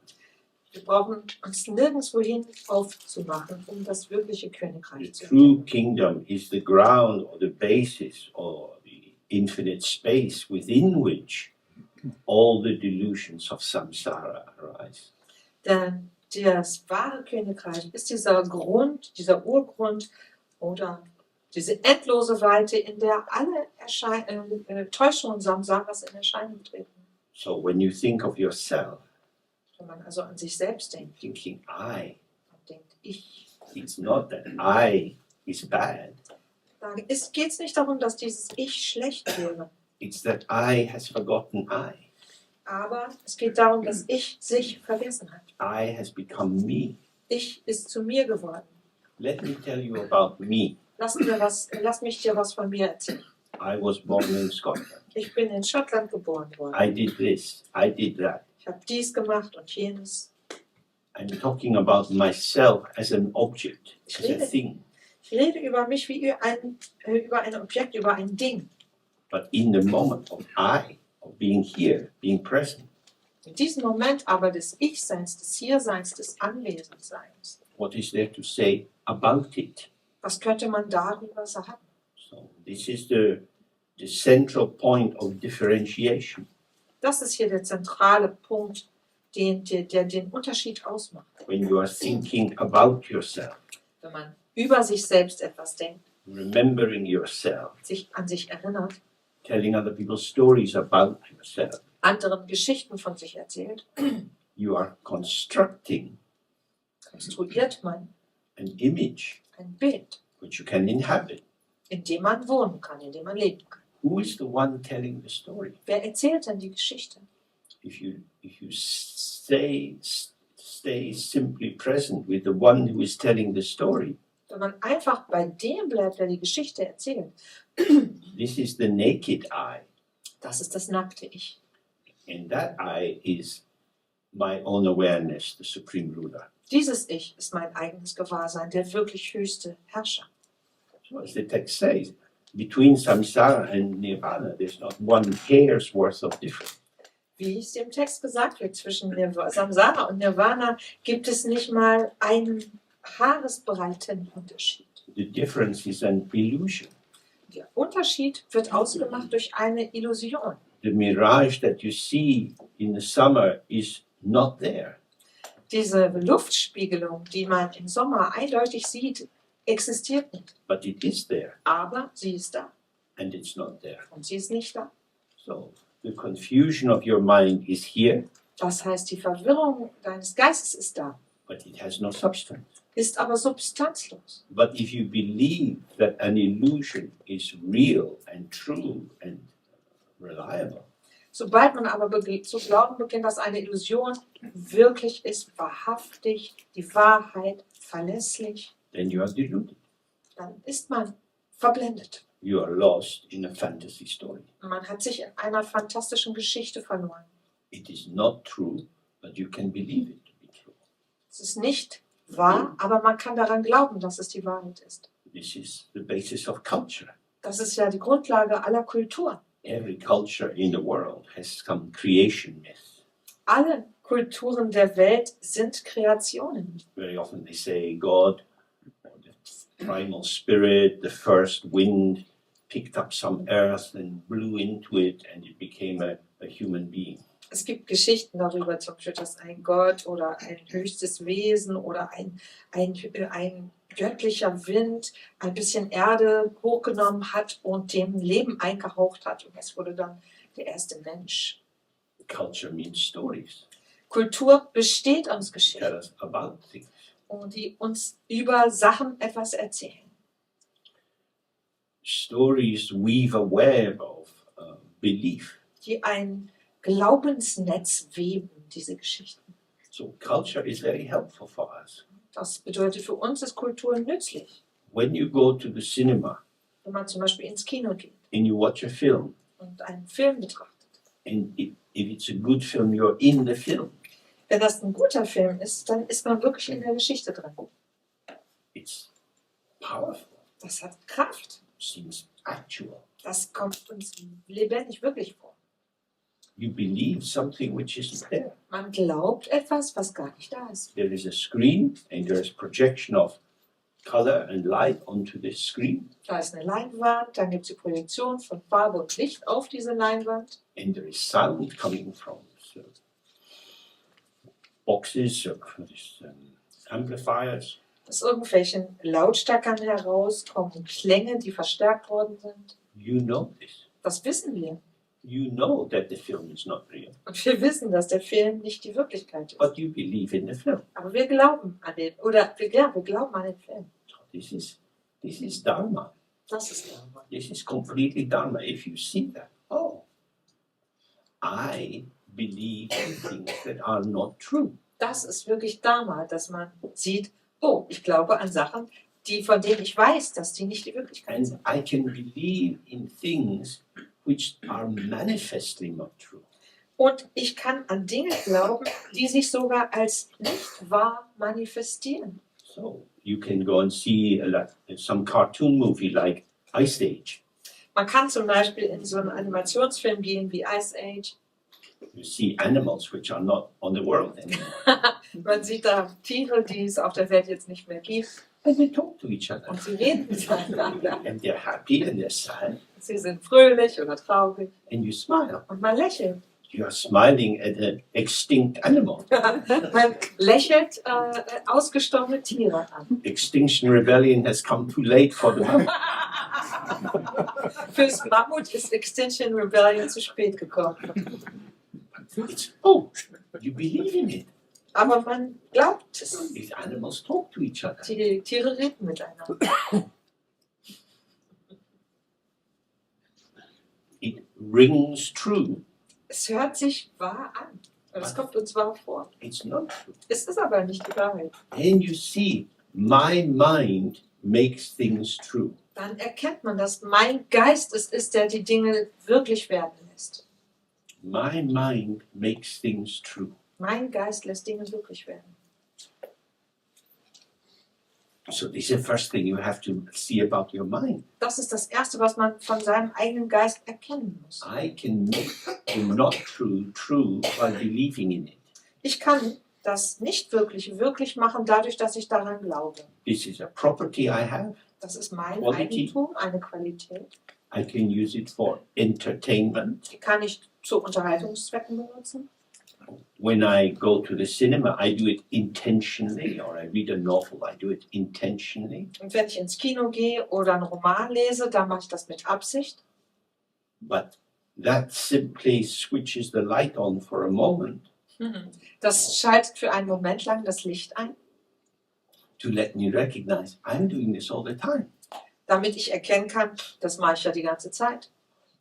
Wir brauchen uns nirgendwohin aufzumachen, um das wirkliche The Königreich zu true entdecken. kingdom is the ground or the basis or the infinite space within which all the delusions of samsara arise. Denn das wahre Königreich ist dieser Grund, dieser Urgrund oder diese endlose Weite, in der alle Täuschungen Samsaras in Erscheinung treten. So when you think of yourself, Wenn man also an sich selbst denkt thinking I, und denkt, ich, it's not that I is bad. da geht es nicht darum, dass dieses Ich schlecht wäre, It's that I has forgotten I. aber es geht darum, dass Ich sich vergessen hat. I has become me. Ich ist zu mir geworden. Let me tell you about me. Lass mich dir was von mir erzählen. I was born in Scotland. Ich bin in Schottland geboren worden. I did this, I did that. Ich habe dies gemacht und jenes. I'm talking about myself as an object, as a thing. Ich rede über mich wie über ein Objekt, über ein Ding. But in the moment of I, of being here, being present, In diesem Moment aber des Ich-Seins, des Hierseins, des Anwesendseins, what is there to say about it? was könnte man darüber sagen? So this is the central point of differentiation. Das ist hier der zentrale Punkt, der den Unterschied ausmacht. When you are thinking about yourself, Wenn man über sich selbst etwas denkt, remembering yourself, sich an sich erinnert, telling other people stories about yourself, anderen Geschichten von sich erzählt, you are constructing konstruiert man an image ein Bild, which you can inhabit. in dem man wohnen kann, in dem man leben kann. Who is the one telling the story? Wer erzählt denn die Geschichte? If you stay simply present with the one who is telling the story, Wenn man einfach bei dem bleibt, der die Geschichte erzählt, this is the naked I, das ist das nackte Ich. and that I is my own awareness, the supreme ruler. Dieses Ich ist mein eigenes Gewahrsein, der wirklich höchste Herrscher. So as the text says, between samsara and nirvana, there's not one hair's worth of difference. Wie es im Text gesagt wird, zwischen Samsara und Nirvana gibt es nicht mal einen haaresbreiten Unterschied. The difference is an illusion. Der Unterschied wird ausgemacht durch eine Illusion. The mirage that you see in the summer is not there. Diese Luftspiegelung, die man im Sommer eindeutig sieht, existiert nicht. But it is there, Aber sie ist da and it's not there. und sie ist nicht da. So the confusion of your mind is here, Das heißt, die Verwirrung deines Geistes ist da, but it has no substance. ist aber substanzlos. But if you believe that an illusion is real and true and reliable, Sobald man aber zu glauben beginnt, dass eine Illusion wirklich ist, wahrhaftig, die Wahrheit, verlässlich, then you are deluded. dann ist man verblendet. You are lost in a fantasy story. Man hat sich in einer fantastischen Geschichte verloren. It is not true, but you can believe it to be true. Es ist nicht wahr, aber man kann daran glauben, dass es die Wahrheit ist. This is the basis of culture. Das ist ja die Grundlage aller Kultur. Every culture in the world has some creation myth. Alle Kulturen der Welt sind Kreationen. Very often they say God, or the primal spirit, the first wind, picked up some earth and blew into it and it became a human being. Es gibt Geschichten darüber, zum Beispiel, dass ein Gott oder ein höchstes Wesen oder ein göttlicher Wind ein bisschen Erde hochgenommen hat und dem Leben eingehaucht hat. Und das wurde dann der erste Mensch. Culture means stories. Kultur besteht aus Tell Geschichten, us about things. und die uns über Sachen etwas erzählen. Stories weave a web of belief. Die ein Glaubensnetz weben, diese Geschichten. So culture is very helpful for us. Das bedeutet, für uns ist Kultur nützlich. when you go to the cinema Wenn man zum Beispiel ins Kino geht and you watch a film, und einen Film betrachtet. and if it's a good film, you're in the film. Wenn das ein guter Film ist, dann ist man wirklich in der Geschichte drin. It's powerful. Das hat Kraft. Seems actual. Das kommt uns lebendig wirklich vor. You believe something which isn't there. Man glaubt etwas, was gar nicht da ist. There is a screen and there is projection of color and light onto this screen, Da ist eine Leinwand, dann gibt es die Projektion von Farbe und Licht auf diese Leinwand. and there is sound coming from boxes or these, amplifiers. Aus irgendwelchen Lautstärkern heraus kommen Klänge, die verstärkt worden sind. You know this. Das wissen wir. You know that the film is not real, Und wir wissen, dass der Film nicht die Wirklichkeit ist. but you believe in the film. Aber wir glauben an den, oder wir glauben an den Film. This is Dharma. Das ist Glaube. This is completely Dharma. If you see that, oh, I believe in things that are not true. Das ist wirklich Dharma, dass man sieht, oh, ich glaube an Sachen, von denen ich weiß, dass die nicht die Wirklichkeit And sind. I can believe in things which are manifestly not true. Und ich kann an Dinge glauben, die sich sogar als nicht wahr manifestieren. So you can go and see some cartoon movie like Ice Age. Man kann zum Beispiel in so einen Animationsfilm gehen wie Ice Age. You see animals which are not on the world anymore. Man sieht da Tiere, die es auf der Welt jetzt nicht mehr gibt. And they talk to each other. Und sie reden miteinander. And they're happy and they're sad. Sie sind fröhlich oder traurig. And you smile. Und man lächelt. You are smiling at an extinct animal. Man lächelt ausgestorbene Tiere an. Extinction Rebellion has come too late for the moment. Fürs Mammut ist Extinction Rebellion zu spät gekommen. It's, oh, you believe in it. Aber man glaubt es. These animals talk to each other. Die Tiere reden miteinander. It rings true. Es hört sich wahr an. Es kommt uns wahr vor. It's not true. Es ist aber nicht die Wahrheit. And you see, my mind makes things true. Dann erkennt man, dass mein Geist es ist, der die Dinge wirklich werden lässt. My mind makes things true. Mein Geist lässt Dinge wirklich werden. So this is the first thing you have to see about your mind. Das ist das Erste, was man von seinem eigenen Geist erkennen muss. I can make the not true true by believing in it. Ich kann das Nicht-Wirkliche wirklich machen, dadurch, dass ich daran glaube. This is a property I have. Das ist mein Quality. Eigentum, eine Qualität. I can use it for entertainment. Die kann ich zu Unterhaltungszwecken benutzen. When I go to the cinema, I do it intentionally, or I read a novel, I do it intentionally. Und wenn ich ins Kino gehe oder einen Roman lese, dann mache ich das mit Absicht. But that simply switches the light on for a moment Das schaltet für einen Moment lang das Licht ein, to let me recognize I'm doing this all the time. damit ich erkennen kann, das mache ich ja die ganze Zeit.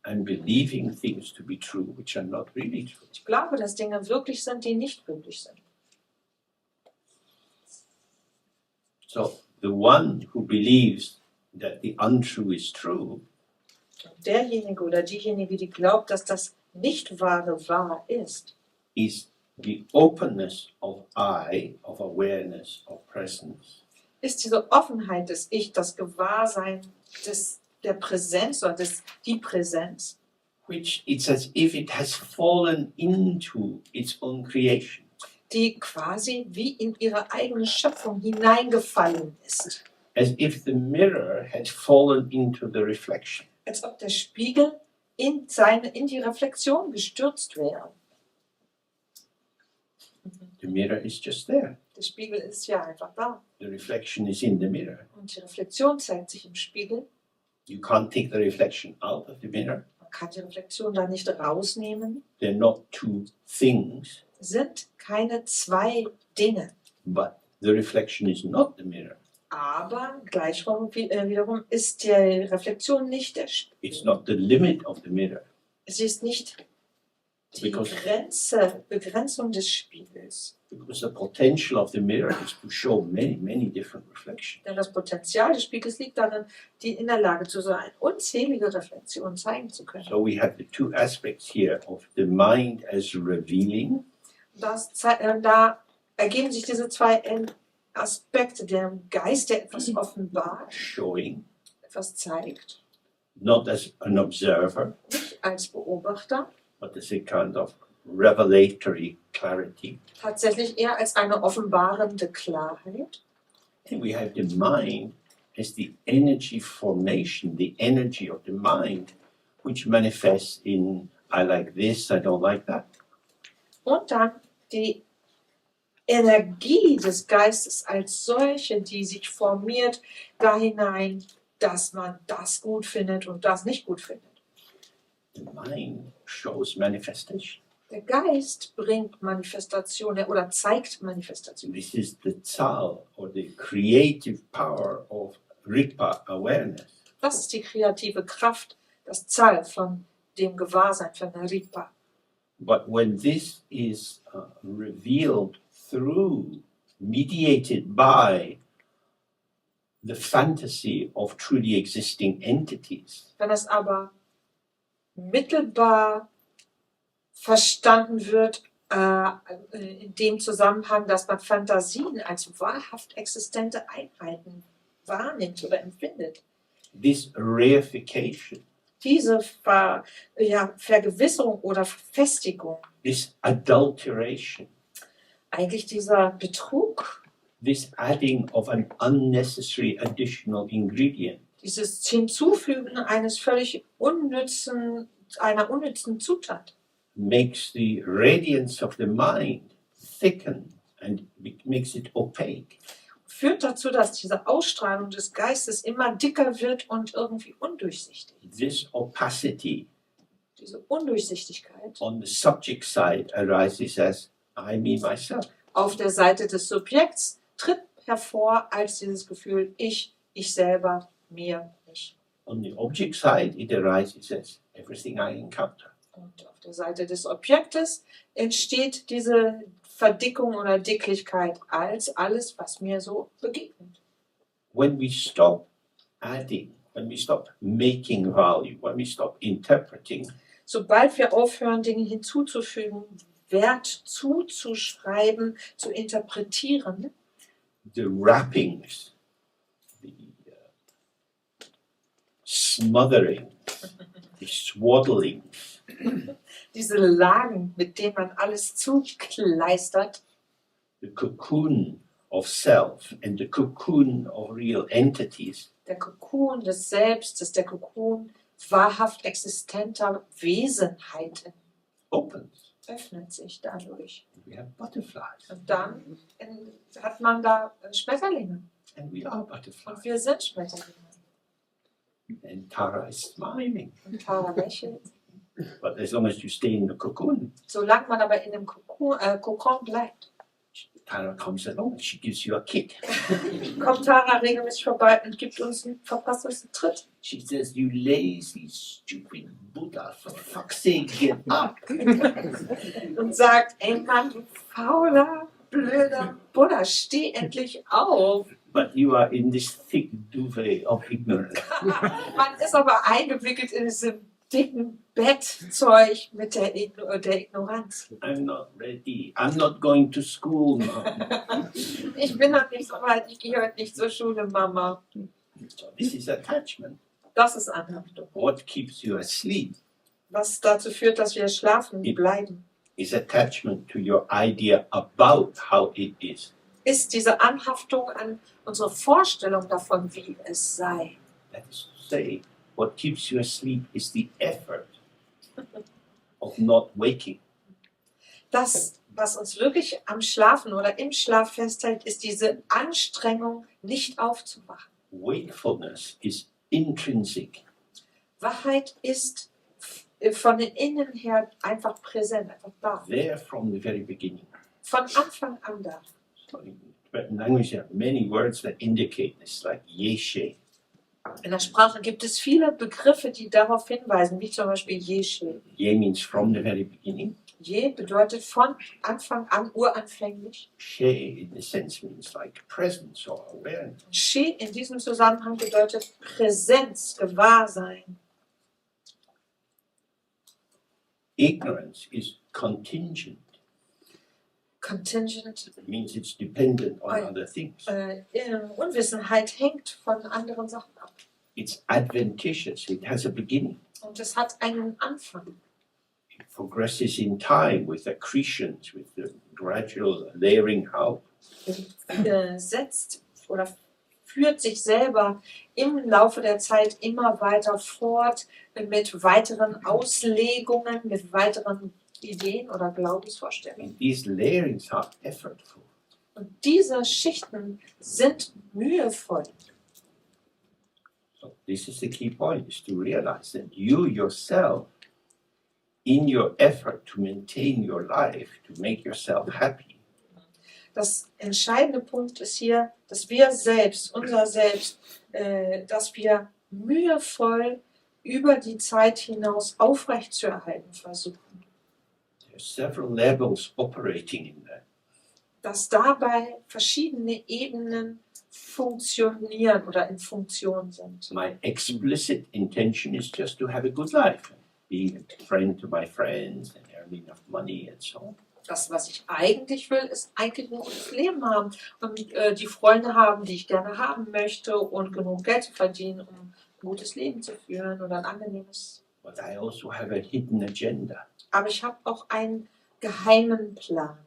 I'm believing things to be true which are not really true. Ich glaube, dass Dinge wirklich sind, die nicht wirklich sind. So the one who believes that the untrue is true Und derjenige oder diejenige, die glaubt, dass das Nicht-Wahre wahr ist, is the openness of I, of awareness, of presence, ist diese Offenheit des Ich, das Gewahrsein der Präsenz oder die Präsenz, which it's as if it has fallen into its own creation. die quasi wie in ihre eigene Schöpfung hineingefallen ist. As if the mirror had fallen into the reflection. Als ob der Spiegel in die Reflexion gestürzt wäre. The mirror is just there. Der Spiegel ist ja einfach da. The reflection is in the mirror. Und die Reflexion zeigt sich im Spiegel. You can't take the reflection out of the mirror. Man kann die Reflexion da nicht rausnehmen. They're not two things, Sind keine zwei Dinge. but the reflection is not the mirror. Aber gleichwohl wiederum ist die Reflexion nicht der Spiegel. It's not the limit of the mirror. Sie ist nicht Die Begrenzung des Spiegels. Because the potential of the mirror is to show many, many different reflections. Denn das Potenzial des Spiegels liegt darin, in der Lage zu sein, unzählige Reflexionen zeigen zu können. So we have the two aspects here of the mind as revealing. Da ergeben sich diese zwei Aspekte, der Geist, der etwas offenbart, Showing, etwas zeigt, not as an observer, nicht als Beobachter, but as a kind of revelatory clarity. tatsächlich eher als eine offenbarende Klarheit. And we have the mind as the energy formation, the energy of the mind, which manifests in I like this, I don't like that. Und dann die Energie des Geistes als solche, die sich formiert da hinein, dass man das gut findet und das nicht gut findet. The mind shows manifestation. Der Geist bringt Manifestation oder zeigt Manifestation. This is the Tsal or the creative power of Rigpa awareness. Das ist die kreative Kraft, das Zahl von dem Gewahrsein, von der Rigpa. But when this is revealed through, mediated by the fantasy of truly existing entities, Wenn das aber mittelbar verstanden wird, in dem Zusammenhang, dass man Fantasien als wahrhaft existente Einheiten wahrnimmt oder empfindet. this reification, Diese Vergewisserung oder Verfestigung, this adulteration, eigentlich dieser Betrug, this adding of an unnecessary additional ingredient, dieses Hinzufügen eines völlig einer unnützen Zutat, makes the radiance of the mind thicken and makes it opaque. führt dazu, dass diese Ausstrahlung des Geistes immer dicker wird und irgendwie undurchsichtig. This opacity Diese Undurchsichtigkeit on the subject side arises as I, me, myself. auf der Seite des Subjekts tritt hervor als dieses Gefühl ich selber, mir, ich. On the object side, it arises as everything I encounter. Und auf der Seite des Objektes entsteht diese Verdickung oder Dicklichkeit als alles, was mir so begegnet. When we stop adding, when we stop making value, when we stop interpreting, Sobald wir aufhören, Dinge hinzuzufügen, Wert zuzuschreiben, zu interpretieren, the wrappings, the smothering, the swaddling, diese Lagen, mit denen man alles zukleistert, the cocoon of self and the cocoon of real entities, der Kokon des Selbstes, der Kokon wahrhaft existenter Wesenheiten, opens. öffnet sich dadurch. We have butterflies, Und dann hat man da Schmetterlinge. and we are Und butterflies. wir sind Schmetterlinge. And Tara is smiling. Und Tara lächelt. But as long as you stay in the cocoon, Solange man aber in dem Kokon bleibt, Tara comes along and she gives you a kick. kommt Tara regelmäßig vorbei und verpasst uns einen Tritt. She says, "You lazy, stupid Buddha, for fuck's sake, get up." Und sagt, ey Mann, du fauler, blöder Buddha, steh endlich auf. But you are in this thick duvet of ignorance. Man ist aber eingewickelt in diesem dicken Bettzeug mit der Ignoranz. I'm not ready. I'm not going to school, Mom. Ich bin noch nicht so weit, ich gehe heute nicht zur Schule, Mama. So this is attachment. Das ist Anhaftung. What keeps you asleep Was dazu führt, dass wir schlafen bleiben, is attachment to your idea about how it is. ist diese Anhaftung an unsere Vorstellung davon, wie es sei. That is to say, what keeps you asleep is the effort of not waking. Das, was uns wirklich am Schlafen oder im Schlaf festhält, ist diese Anstrengung, nicht aufzuwachen. Wakefulness is intrinsic. Wachheit ist von den Innen her einfach präsent, einfach da. There from the very beginning. Von Anfang an da. So in Tibetan language, there are many words that indicate this, like yeshe. In der Sprache gibt es viele Begriffe, die darauf hinweisen, wie zum Beispiel Ye-She. Ye means from the very beginning. Ye bedeutet von Anfang an, uranfänglich. She, in a sense, means like presence or awareness. She in diesem Zusammenhang bedeutet Präsenz, Gewahrsein. Ignorance is contingent. Contingent, It means it's dependent on Oh. other things. Unwissenheit hängt von anderen Sachen ab. It's adventitious. It has a beginning. Und es hat einen Anfang. It progresses in time with accretions, with the gradual layering out. Setzt oder führt sich selber im Laufe der Zeit immer weiter fort mit weiteren Auslegungen, mit weiteren Ideen oder Glaubensvorstellungen. And these layerings are effortful. Und diese Schichten sind mühevoll. So this is the key point, is to realize that you yourself, in your effort to maintain your life, to make yourself happy, Das entscheidende Punkt ist hier, dass wir selbst, unser Selbst, dass wir mühevoll über die Zeit hinaus aufrechtzuerhalten versuchen. there's several levels operating in that. Dass dabei verschiedene Ebenen funktionieren oder in Funktion sind. My explicit intention is just to have a good life, being a friend to my friends and earning enough money and so on. Das, was ich eigentlich will, ist eigentlich ein gutes Leben haben und die Freunde haben, die ich gerne haben möchte und genug Geld zu verdienen, um ein gutes Leben zu führen oder ein angenehmes. But I also have a hidden agenda Aber ich habe auch einen geheimen Plan,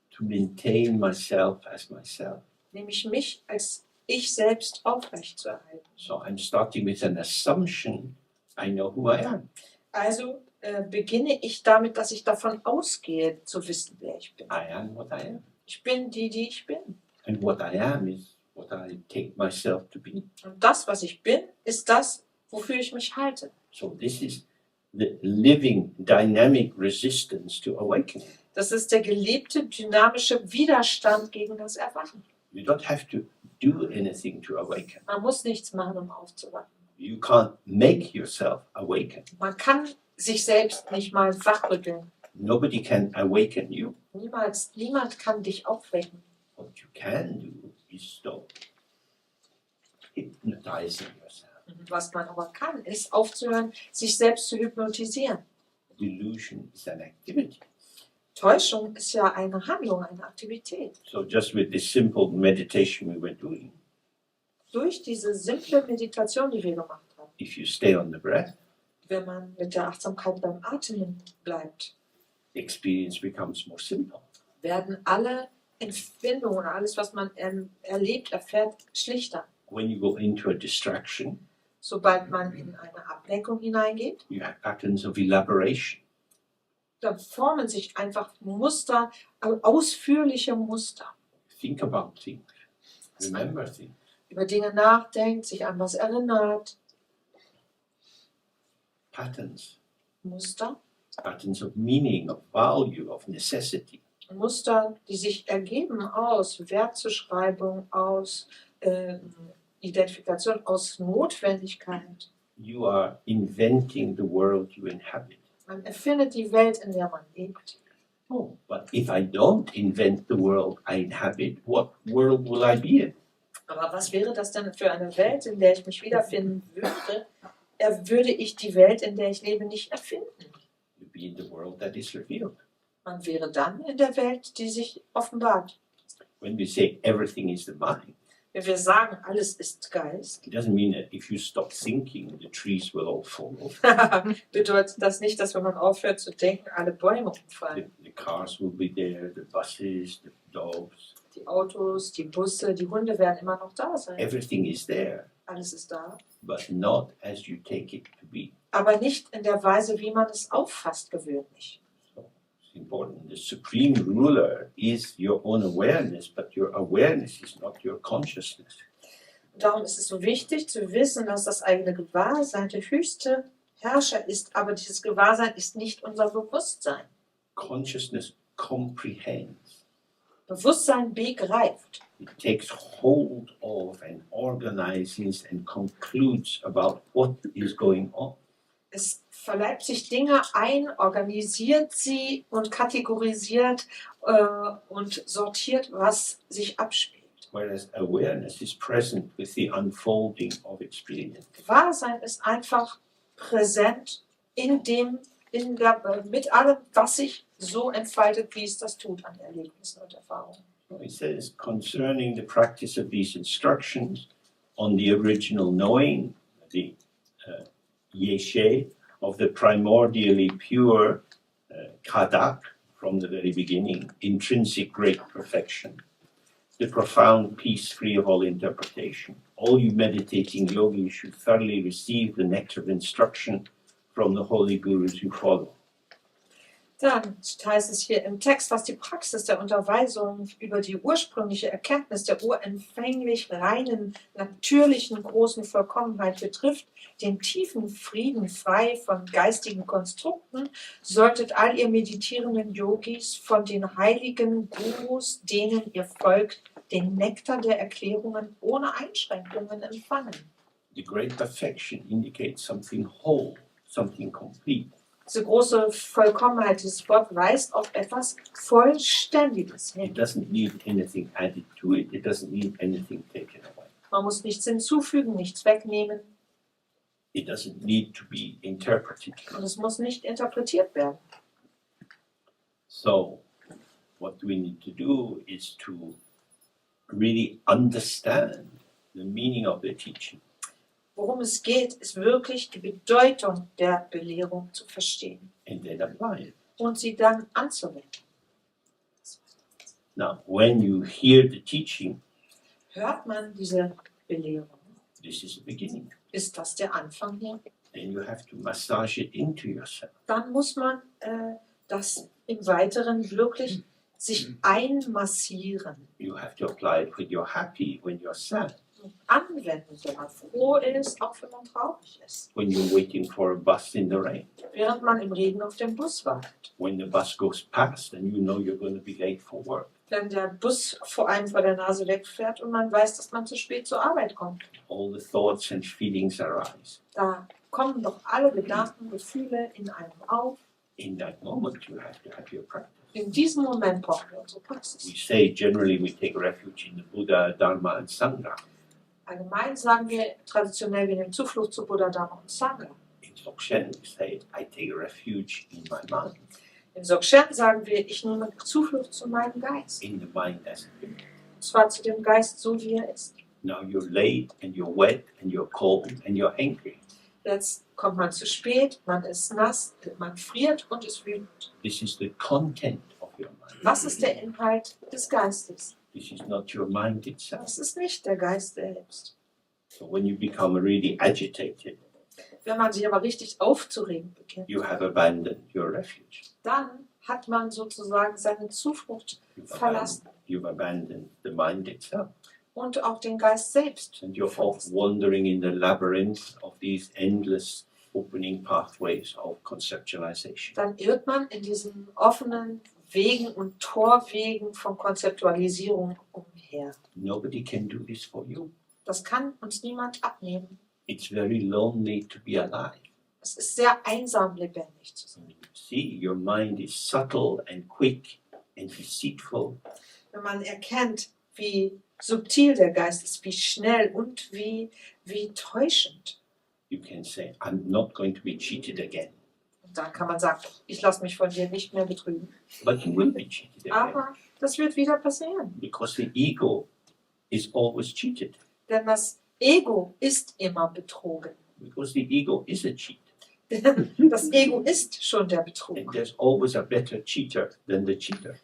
to maintain myself as myself. nämlich mich als ich selbst aufrechtzuerhalten. So I'm starting with an assumption I know who I am. Also beginne ich damit, dass ich davon ausgehe, zu wissen, wer ich bin. I am what I am. Ich bin die, die ich bin. And what I am is what I take myself to be. Und das, was ich bin, ist das, wofür ich mich halte. So this is the living dynamic resistance to awakening. Das ist der gelebte, dynamische Widerstand gegen das Erwachen. You don't have to do anything to awaken. Man muss nichts machen, um aufzuwachen. You can't make yourself awaken. Man kann sich selbst nicht mal wachrütteln. Nobody can awaken you. Niemand kann dich aufwecken. What you can do is stop hypnotizing yourself. Was man aber kann, ist aufzuhören, sich selbst zu hypnotisieren. Delusion is an activity. Täuschung ist ja eine Handlung, eine Aktivität. So just with this simple meditation we were doing, Durch diese simple Meditation, die wir gemacht haben, if you stay on the breath, wenn man mit der Achtsamkeit beim Atmen bleibt, the experience becomes more simple. werden alle Empfindungen, alles, was man erlebt, erfährt, schlichter. When you go into a distraction, Sobald man in eine Ablenkung hineingeht, you have patterns of elaboration. dann formen sich einfach Muster, ausführliche Muster. Think about things, remember things. Über Dinge nachdenkt, sich an was erinnert. Patterns, Muster, patterns of meaning, of value, of necessity. Muster, die sich ergeben aus Wertzuschreibung, aus Identifikation, aus Notwendigkeit. You are inventing the world you inhabit. Man erfindet die Welt, in der man lebt. Oh, but if I don't invent the world I inhabit, what world will I be in? Aber was wäre das denn für eine Welt, in der ich mich wiederfinden würde? Würde ich die Welt, in der ich lebe, nicht erfinden. You'll be in the world that is revealed. Man wäre dann in der Welt, die sich offenbart. When we say everything is the mind, Wenn wir sagen, alles ist Geist, it doesn't mean that if you stop thinking, the trees will all fall off. bedeutet das nicht, dass wenn man aufhört zu denken, alle Bäume umfallen. The cars will be there, the buses, the dogs. Die Autos, die Busse, die Hunde werden immer noch da sein. Everything is there, Alles ist da. but not as you take it to be. Aber nicht in der Weise, wie man es auffasst, gewöhnlich. So it's important. The supreme ruler is your own awareness, but your awareness is not your consciousness. Und darum ist es so wichtig zu wissen, dass das eigene Gewahrsein der höchste Herrscher ist, aber dieses Gewahrsein ist nicht unser Bewusstsein. Consciousness comprehends. Bewusstsein begreift. It takes hold of and organizes and concludes about what is going on. Es verleibt sich Dinge ein, organisiert sie und kategorisiert und sortiert, was sich abspielt. Whereas awareness is present with the unfolding of experience. Gewahrsein ist einfach präsent mit allem, was sich so entfaltet, wie es das tut an Erlebnissen und Erfahrungen. It says, concerning the practice of these instructions on the original knowing, the yeshe, of the primordially pure kadak, from the very beginning, intrinsic great perfection, the profound peace free of all interpretation. All you meditating yogis should thoroughly receive the nectar of instruction from the holy gurus you follow. Dann heißt es hier im Text, was die Praxis der Unterweisung über die ursprüngliche Erkenntnis der urempfänglich reinen, natürlichen, großen Vollkommenheit betrifft, den tiefen Frieden frei von geistigen Konstrukten, solltet all ihr meditierenden Yogis von den heiligen Gurus, denen ihr folgt, den Nektar der Erklärungen ohne Einschränkungen empfangen. The great perfection indicates something whole, something complete. Diese große Vollkommenheit, dieses Wort weist auf etwas Vollständiges hin. It doesn't need anything added to it. It doesn't need anything taken away. Man muss nichts hinzufügen, nichts wegnehmen It doesn't need to be interpreted. und es muss nicht interpretiert werden. So, what we need to do is to really understand the meaning of the teaching. Worum es geht, ist wirklich die Bedeutung der Belehrung zu verstehen And then apply it. und sie dann anzuwenden. Now, when you hear the teaching, Hört man diese Belehrung, this is the beginning. ist das der Anfang hier? Then you have to massage it into yourself. Dann muss man das im Weiteren wirklich sich einmassieren You have to apply it when you're happy, when you're sad, und anwenden, wenn man froh ist, auch wenn man traurig ist. when you're waiting for a bus in the rain, Während man im Regen auf den Bus wartet. when the bus goes past and you know you're going to be late for work. Wenn der Bus vor einem vor der Nase wegfährt und man weiß, dass man zu spät zur Arbeit kommt. All the thoughts and feelings arise. Da kommen doch alle Gedanken, Gefühle in einem auf. In that moment, you have to have your practice. In diesem Moment brauchen wir unsere We Praxis. say generally we take refuge in the Buddha, Dharma, and Sangha. Allgemein sagen wir traditionell, wir nehmen Zuflucht zu Buddha, Dharma und Sangha. In Dzogchen, we say I take refuge in my mind, Im Dzogchen sagen wir, ich nehme Zuflucht zu meinem Geist. in the mind as it is. Und zwar zu dem Geist, so wie er ist. Now you're late and you're wet and you're cold and you're angry. Jetzt kommt man zu spät, man ist nass, man friert und ist wütend. This is the content of your mind. Was ist der Inhalt des Geistes? This is not your mind itself. Das ist nicht der Geist selbst. So when you become really agitated, Wenn man sich aber richtig aufzuregen beginnt, you have abandoned your refuge. dann hat man sozusagen seine Zuflucht verlassen You've abandoned the mind itself. und auch den Geist selbst. And you're off wandering in the labyrinth of these endless opening pathways of conceptualization. Dann irrt man in diesen offenen Wegen und Torwegen von Konzeptualisierung umher. Nobody can do this for you. Das kann uns niemand abnehmen. It's very lonely to be alive. Es ist sehr einsam, lebendig zu sein. See, your mind is subtle and quick and deceitful. Wenn man erkennt, wie subtil der Geist ist, wie schnell und wie täuschend. You can say, I'm not going to be cheated again. Und dann kann man sagen, ich lasse mich von dir nicht mehr betrügen. But you will be cheated again. Aber das wird wieder passieren. Because the ego is always cheated. Denn das Ego ist immer betrogen. Because the ego is a cheat. Denn das Ego ist schon der And Betrug. there's always a better cheater than the cheater.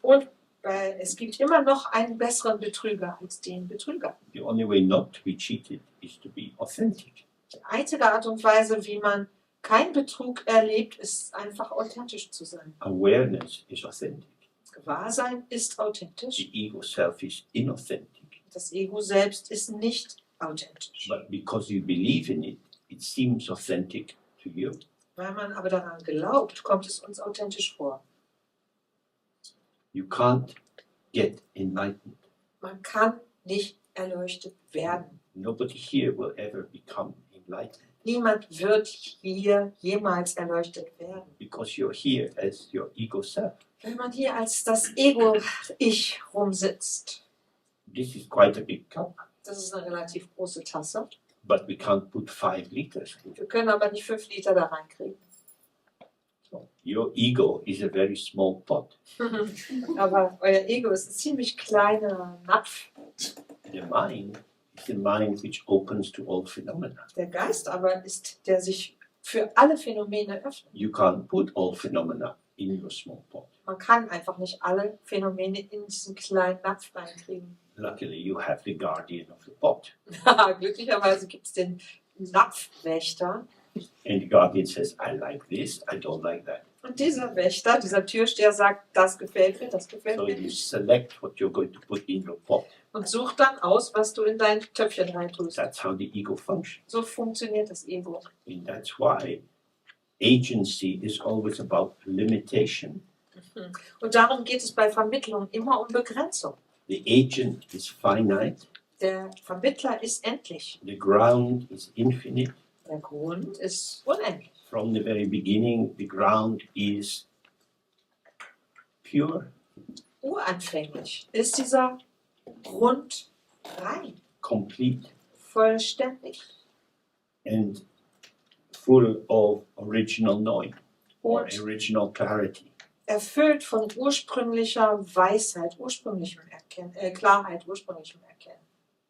Und es gibt immer noch einen besseren Betrüger als den Betrüger. The only way not to be cheated is to be authentic. Die einzige Art und Weise, wie man keinen Betrug erlebt, ist einfach authentisch zu sein. Awareness is authentic. Gewahrsein ist authentisch. The ego self is inauthentic. Das Ego selbst ist nicht authentisch. But because you believe in it, it seems authentic to you. Weil man aber daran glaubt, kommt es uns authentisch vor. You can't get enlightened. Man kann nicht erleuchtet werden. Nobody here will ever become enlightened Niemand wird hier jemals erleuchtet werden. because you're here as your ego self. Wenn man hier als das Ego-Ich rumsitzt, This is quite a big cup, das ist eine relativ große Tasse. but we can't put 5 liters in it. Wir können aber nicht 5 Liter da reinkriegen. So your ego is a very small pot. Aber euer Ego ist ein ziemlich kleiner Napf. The mind is the mind which opens to all phenomena. Der Geist aber ist, der sich für alle Phänomene öffnet. You can't put all phenomena in your small pot. Man kann einfach nicht alle Phänomene in diesen kleinen Napf reinkriegen. Luckily, you have the guardian of the pot. Glücklicherweise gibt es den Napfwächter. And the guardian says, I like this, I don't like that. Und dieser Wächter, dieser Türsteher sagt, das gefällt mir, das gefällt So mir you nicht. select what you're going to put in your pot. Und sucht dann aus, was du in dein Töpfchen reintust. That's how the ego functions. So funktioniert das Ego. And that's why agency is always about limitation. Und darum geht es bei Vermittlung immer um Begrenzung. The agent is finite, Der Vermittler ist endlich. the ground is infinite. Der Grund ist unendlich. From the very beginning, the ground is pure, Uranfänglich ist dieser Grund rein, complete, vollständig and full of original knowing or und original clarity. erfüllt von ursprünglicher Weisheit, ursprünglichem Klarheit, ursprünglichem Erkennen.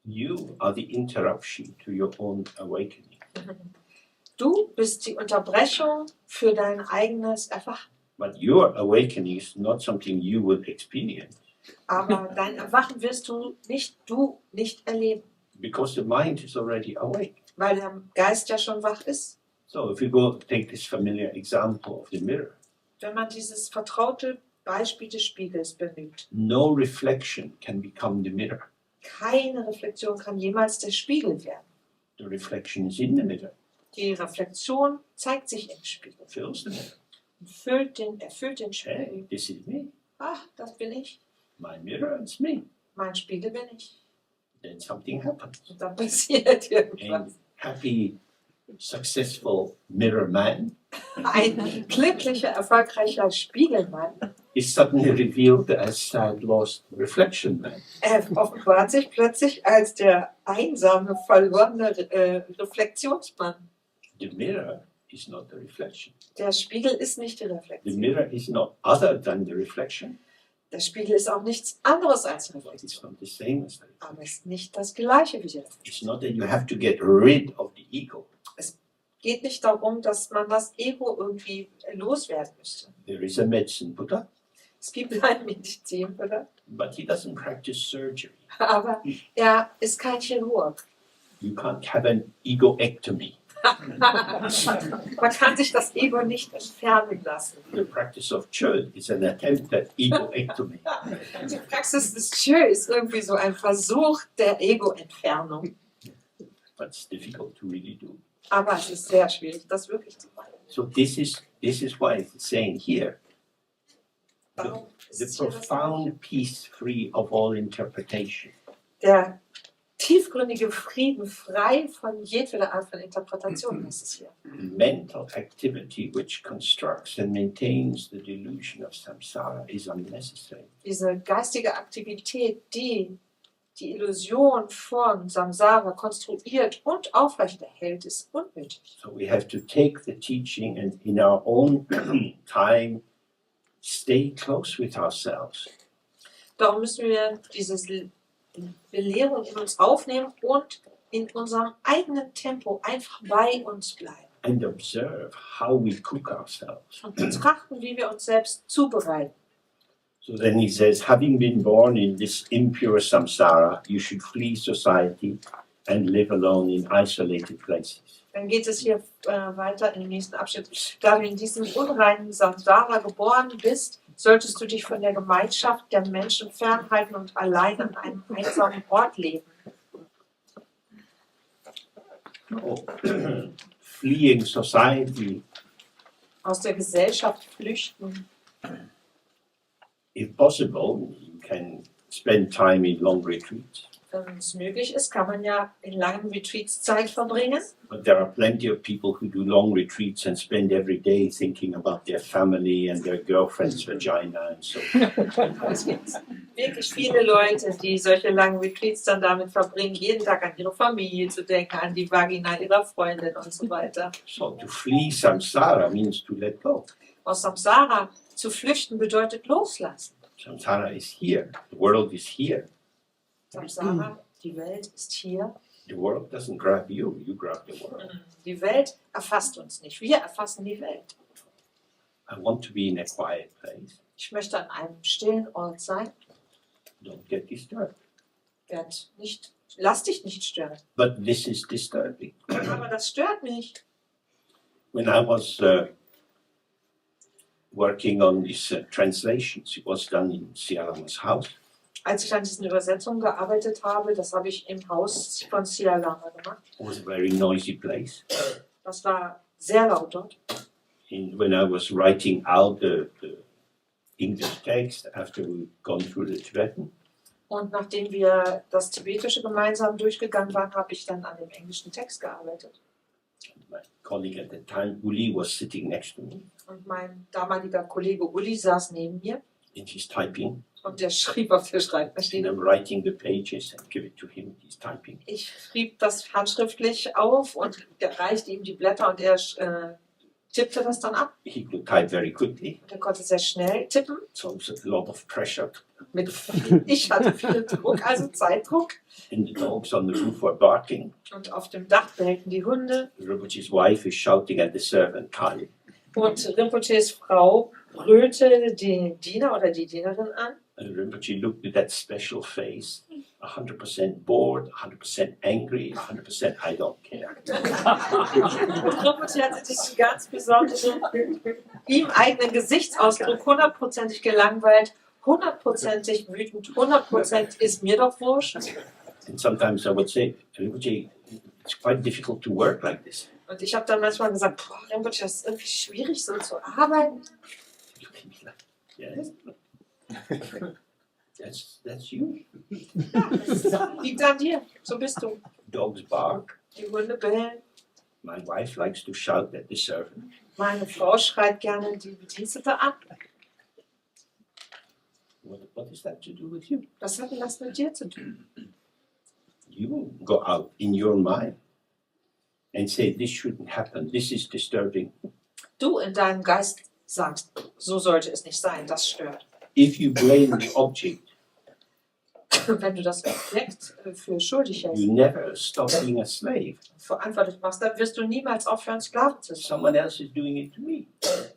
You are the interruption to your own awakening. Du bist die Unterbrechung für dein eigenes Erwachen. But your awakening is not something you will experience Aber dein Erwachen wirst du nicht erleben, because the mind is already awake. weil der Geist ja schon wach ist. So if we go take this familiar example of the mirror, Wenn man dieses vertraute Beispiel des Spiegels bemüht. no reflection can become the mirror. Keine Reflexion kann jemals der Spiegel werden. The reflection is in the mirror, Die Reflexion zeigt sich im Spiegel. fills the mirror. Und erfüllt den Hey, Spiegel. this is me. Ach, das bin ich. My mirror, it's me. Mein Spiegel bin ich. Then something happens. Und dann passiert irgendwas. And happy, successful mirror man Ein glücklicher, erfolgreicher Spiegelmann is suddenly revealed as sad, lost reflection man. offenbart sich plötzlich als der einsame, verlorene Reflexionsmann. The mirror is not the reflection. Der Spiegel ist nicht die The Reflexion. mirror is not other than the reflection, Der Spiegel ist auch nichts anderes als but it's Reflexion. not the same as the reflection. Aber es ist nicht das Gleiche wie die Reflexion. It's not that you have to get rid of the ego. Geht nicht darum, dass man das Ego irgendwie loswerden müsste. There is a medicine Buddha, Es gibt einen Medizin, oder? but he doesn't practice surgery. Aber er ist kein Chirurg. You can't have an egoectomy. Man kann sich das Ego nicht entfernen lassen. The practice of Chöd is an attempt at egoectomy. Die Praxis des Chö ist irgendwie so ein Versuch der Ego-Entfernung. But it's difficult to really do. Aber es ist sehr schwierig, das wirklich zu machen. So this is why it's saying here, Darum ist the es hier das profound peace free of all interpretation. der tiefgründige Frieden, frei von jedweder Art von Interpretation, das ist hier. Mental activity which constructs and maintains the delusion of samsara is unnecessary. Diese geistige Aktivität, die die Illusion von Samsara konstruiert und aufrechterhält, ist unnötig. So we have to take the teaching and in our own time stay close with ourselves. Darum müssen wir diese Belehrung in uns aufnehmen und in unserem eigenen Tempo einfach bei uns bleiben. And observe how we cook ourselves. Und betrachten, wie wir uns selbst zubereiten. So then he says, having been born in this impure samsara, you should flee society and live alone in isolated places. Dann geht es hier weiter in den nächsten Abschnitt. Da du in diesem unreinen Samsara geboren bist, solltest du dich von der Gemeinschaft der Menschen fernhalten und allein an einem einsamen Ort leben. Oh. Fleeing society, Aus der Gesellschaft flüchten. if possible, you can spend time in long retreats. Wenn es möglich ist, kann man ja in langen Retreats Zeit verbringen. But there are plenty of people who do long retreats and spend every day thinking about their family and their girlfriend's vagina and so. Es gibt wirklich viele Leute, die solche langen Retreats dann damit verbringen, jeden Tag an ihre Familie zu denken, an die Vagina ihrer Freundin und so weiter. So to flee samsara means to let go. Aus Samsara zu flüchten bedeutet loslassen. Samsara is here. The world is here. Samsara, die Welt ist hier. The world doesn't grab you, you grab the world. Die Welt erfasst uns nicht, wir erfassen die Welt. I want to be in a quiet place. Ich möchte an einem stillen Ort sein. Don't get disturbed. Lass dich nicht stören. But this is disturbing. Aber das stört mich. When I was working on these translations, it was done in Sialama's house. Als ich an diesen Übersetzungen gearbeitet habe, das habe ich im Haus von Sia Lama gemacht. It was a very noisy place. Das war sehr laut dort. When I was writing out the English text after we'd gone through the Tibetan, Und nachdem wir das Tibetische gemeinsam durchgegangen waren, habe ich dann an dem englischen Text gearbeitet. my colleague at the time, Uli, was sitting next to me, Und mein damaliger Kollege Uli saß neben mir and he's typing, und der schrieb auf der and Schreibmaschine. I'm writing the pages and give it to him, he's typing. Ich schrieb das handschriftlich auf und reichte ihm die Blätter und er tippte das dann ab. He could type very quickly, Und er konnte sehr schnell tippen. so it was a lot of pressure. Ich hatte viel Druck, also Zeitdruck. And the dogs on the roof were barking. Und auf dem Dach bellten die Hunde. Rinpoche's wife is shouting at the servant, Kali. Und Rinpoches Frau brüllte den Diener oder die Dienerin an. And Rinpoche looked at that special face, 100% bored, 100% angry, 100% I don't care. Und Rinpoche hatte diesen ganz besonderen, ihm eigenen Gesichtsausdruck, 100%ig gelangweilt, 100%ig wütend, 100% ist mir doch wurscht. And sometimes I would say, Rinpoche, it's quite difficult to work like this. Und ich habe dann manchmal gesagt, boah, Rinpoche, das ist irgendwie schwierig, so zu arbeiten. Look at me like, yes. That's you. Ja, das liegt an dir, so bist du. Dogs bark. Die Hunde bellen. My wife likes to shout at the servant. Meine Frau schreit gerne die Bedienstete an. What is that to do with you? Was hat denn das mit dir zu tun? You go out in your mind and say, this shouldn't happen, this is disturbing. Du in deinem Geist sagst, so sollte es nicht sein, das stört. If you blame the object, Wenn du das Objekt für schuldig hältst, you never stop being a slave. verantwortlich machst, dann wirst du niemals aufhören, Sklave zu sein. Someone else is doing it to me.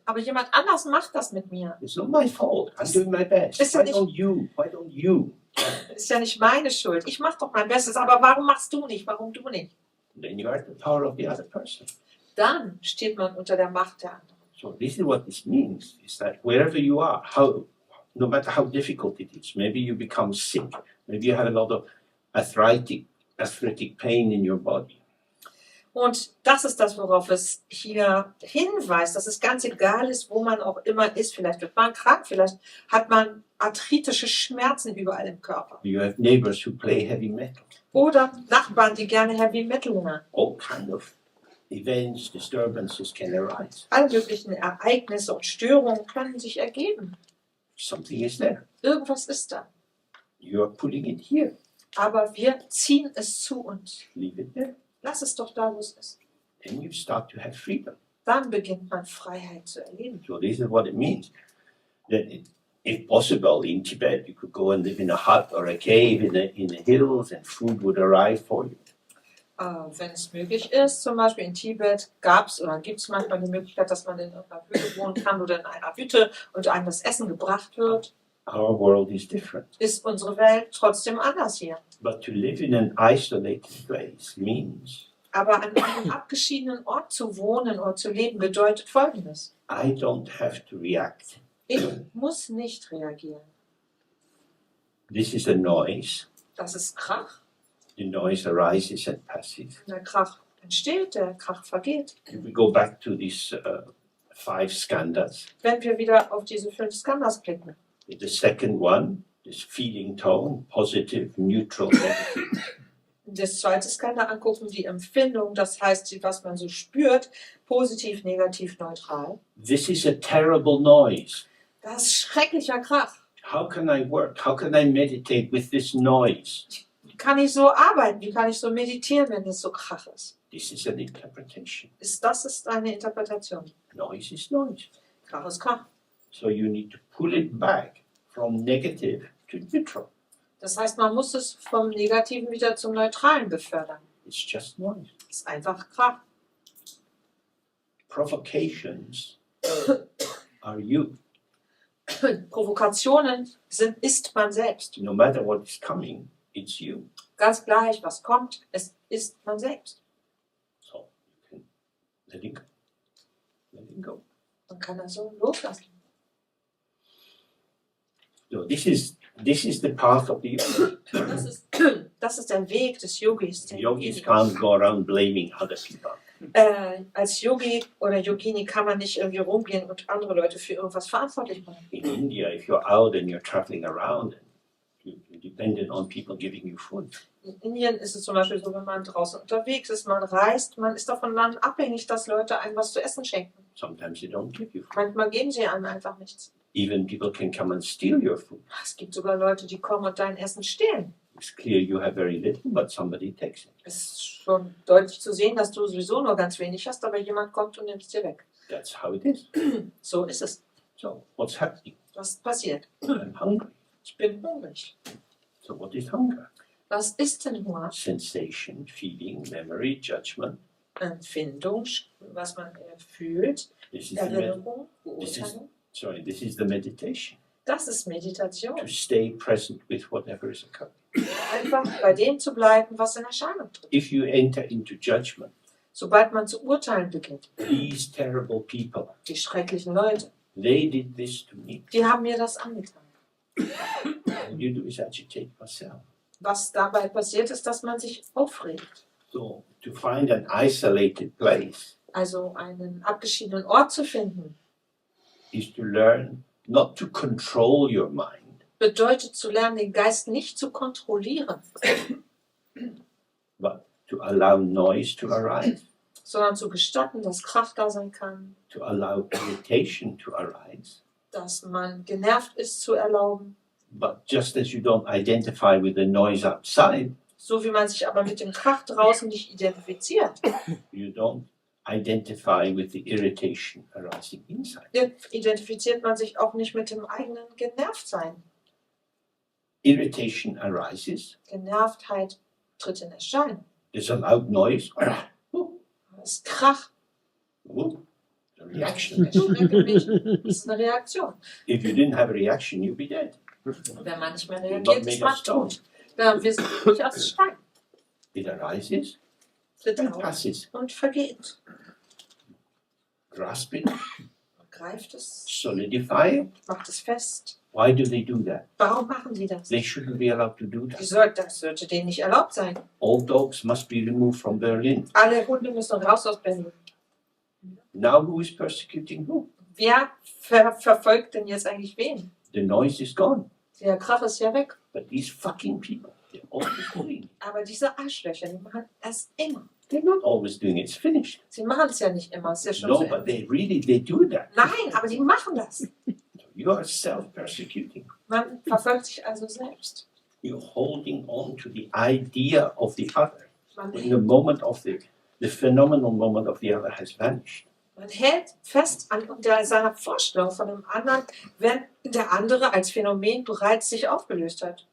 Aber jemand anders macht das mit mir. It's not my fault. I'm doing my best. Ist ja Why nicht- don't you? Why don't you? Ist ja nicht meine Schuld. Ich mache doch mein Bestes, aber warum machst du nicht? Warum du nicht? Then you are at the power of the other person. Dann steht man unter der Macht der anderen. So this is what this means, is that wherever you are, no matter how difficult it is, maybe you become sick, maybe you have a lot of arthritic pain in your body. Und das ist das, worauf es hier hinweist, dass es ganz egal ist, wo man auch immer ist. Vielleicht wird man krank, vielleicht hat man arthritische Schmerzen überall im Körper. You have neighbors who play heavy metal. Oder Nachbarn, die gerne Heavy Metal hören. All kind of events, disturbances can arise. Alle möglichen Ereignisse und Störungen können sich ergeben. Something is there. Irgendwas ist da. You are putting it here. Aber wir ziehen es zu uns. Leave it there. Lass es doch da, wo es ist. Then you start to have freedom. Dann beginnt man Freiheit zu erleben. So this is what it means. That if possible, in Tibet, you could go and live in a hut or a cave in the hills, and food would arrive for you. Wenn es möglich ist, zum Beispiel in Tibet gab es oder gibt es manchmal die Möglichkeit, dass man in einer Hütte wohnen kann oder in einer Hütte und einem das Essen gebracht wird, Our world is different. ist unsere Welt trotzdem anders hier. But to live in an isolated place means Aber an einem abgeschiedenen Ort zu wohnen oder zu leben bedeutet Folgendes. I don't have to react. Ich muss nicht reagieren. This is a noise. Das ist Krach. The noise arises and passes. Der Krach entsteht, der Krach vergeht. If we go back to these 5 skandhas, Wenn wir wieder auf diese 5 Skandhas blicken. the second one This feeling tone, positive, neutral, negative. Das zweite kann er angucken, die Empfindung, das heißt, was man so spürt, positiv, negativ, neutral. This is a terrible noise. Das ist schrecklicher Krach. How can I work? How can I meditate with this noise? Wie kann ich so arbeiten? Wie kann ich so meditieren, wenn es so Krach ist? This is an interpretation. Das ist eine Interpretation. Noise is noise. Krach ist Krach. So you need to pull it back from negative to neutral. Das heißt, man muss es vom Negativen wieder zum Neutralen befördern. It's just noise. Es ist einfach Krach. Provocations are you. Provokationen ist man selbst. No matter what is coming, it's you. Ganz gleich, was kommt, es ist man selbst. So you can let it go. Let it go. Man kann das so loslassen. So this is the path of the yogi. Das ist der Weg des Yogis. Yogis can't go around blaming other people. Als Yogi oder Yogini kann man nicht irgendwie rumgehen und andere Leute für irgendwas verantwortlich machen. In India, if you're out and you're traveling around, you're dependent on people giving you food. In Indien ist es zum Beispiel so, wenn man draußen unterwegs ist, man reist, man ist davon dann abhängig, dass Leute einem was zu essen schenken. Sometimes they don't give you food. Manchmal geben sie einem einfach nichts. Even people can come and steal your food. Es gibt sogar Leute, die kommen und dein Essen stehlen. It's clear you have very little, but somebody takes it. Es ist schon deutlich zu sehen, dass du sowieso nur ganz wenig hast, aber jemand kommt und nimmt es dir weg. That's how it is. So ist es. So what's happening? Was passiert? I'm hungry. Ich bin hungrig. So what is hunger? Was ist denn Hunger? Sensation, feeling, memory, judgment. Empfindung, was man fühlt, This is the Erinnerung, this is- Beurteilung. this is the meditation. Das ist Meditation. To stay present with whatever is occurring. Einfach bei dem zu bleiben, was in Erscheinung tritt. If you enter into judgment, Sobald man zu urteilen beginnt, these terrible people, die schrecklichen Leute, they did this to me. die haben mir das angetan. All you do is agitate yourself. Was dabei passiert, ist, dass man sich aufregt. So to find an isolated place Also einen abgeschiedenen Ort zu finden, is to learn not to control your mind, bedeutet zu lernen, den Geist nicht zu kontrollieren, but to allow noise to arise, sondern zu gestatten, dass Kraft da sein kann, to allow irritation to arise. dass man genervt ist, zu erlauben. But just as you don't identify with the noise outside, So wie man sich aber mit dem Krach draußen nicht identifiziert, you don't identify with the irritation arising inside. identifiziert man sich auch nicht mit dem eigenen Genervtsein. Irritation arises, Genervtheit tritt in Erscheinung. there's a loud noise, Es ist Krach, a reaction. ich schrecke mich. Das ist eine Reaktion. If you didn't have a reaction, you'd be dead. Wenn man nicht mehr You're not reagiert, ist made of man stone. tot. Wir sind nicht aus Stein. It arises Tritt and auf passes. und vergeht. Grasp it, Man greift es, solidify it. macht es fest. Why do they do that? Warum machen die das? They shouldn't be allowed to do Das that. sollte denen nicht erlaubt sein. All dogs must be removed from Berlin. Alle Hunde müssen raus aus Berlin. Now who is persecuting who? Wer verfolgt denn jetzt eigentlich wen? The noise is gone. Der Krach ist ja weg. But these fucking people, they're always doing it. Aber diese Arschlöcher, die machen es immer. They're not always doing it. It's finished. Sie machen es ja nicht immer. Es ist ja schon No, zu but Ende. they do that. Nein, aber die machen das. You are self-persecuting. Man verfolgt sich also selbst. You're holding on to the idea of the other Man, when the moment of the phenomenal moment of the other has vanished. man hält fest an seiner Vorstellung von dem anderen, wenn der andere als Phänomen bereits sich aufgelöst hat.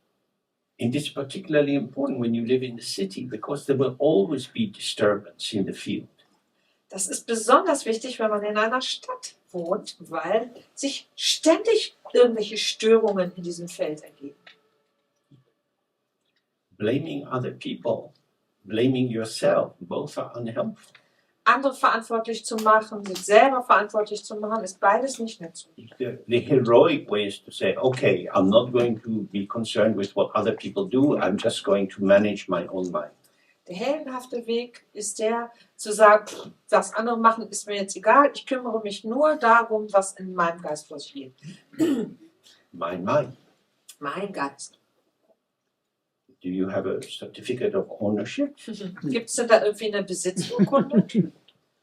And this is particularly important when you live in the city because there will always be disturbance in the field. Das ist besonders wichtig, wenn man in einer Stadt wohnt, weil sich ständig irgendwelche Störungen in diesem Feld ergeben. Blaming other people, blaming yourself, both are unhelpful. Andere verantwortlich zu machen, sich selber verantwortlich zu machen, ist beides nicht nützlich. The heroic way is to say, okay, I'm not going to be concerned with what other people do, I'm just going to manage my own mind. Der heldenhafte Weg ist der, zu sagen, was andere machen, ist mir jetzt egal, ich kümmere mich nur darum, was in meinem Geist vor sich geht. My mind. Mein Geist. Do you have a certificate of ownership? Gibt es denn da irgendwie eine Besitzurkunde?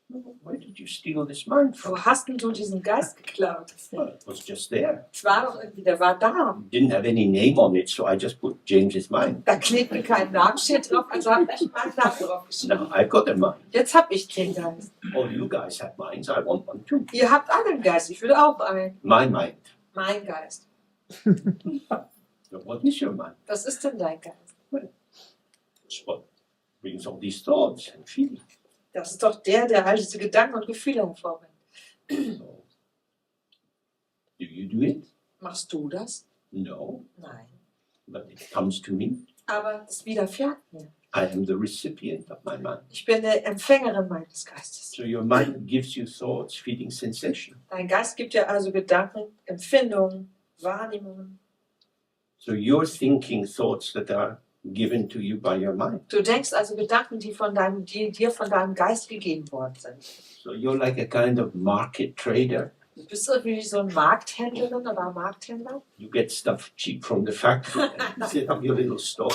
Where did you steal this mind from? Wo hast denn du diesen Geist geklaut? Well, it was just there. Es war doch irgendwie, der war da. Didn't have any name on it, so I just put James's mind. Da klebte kein Namensschild drauf, also habe ich meinen Namen drauf geschrieben. Now I've got a mind. Jetzt habe ich den Geist. All you guys have minds. I want one too. Ihr habt alle einen Geist, ich will auch einen. My mind. Mein Geist. So what is your mind? Was ist denn dein Geist? It's what brings all these thoughts and feelings. Das ist doch der all diese Gedanken und Gefühle hervorbringt. So, do you do it? Machst du das? No, Nein. but it comes to me. Aber es widerfährt mir. I am the recipient of my mind. Ich bin eine Empfängerin meines Geistes. So your mind gives you thoughts, feelings, sensation. Dein Geist gibt dir also Gedanken, Empfindungen, Wahrnehmungen. So you're thinking thoughts that are given to you by your mind. Du denkst also Gedanken, die dir von deinem Geist gegeben worden sind. So you're like a kind of market trader. Du bist irgendwie so ein Markthändlerin oder Markthändler. You get stuff cheap from the factory. You set up your little store.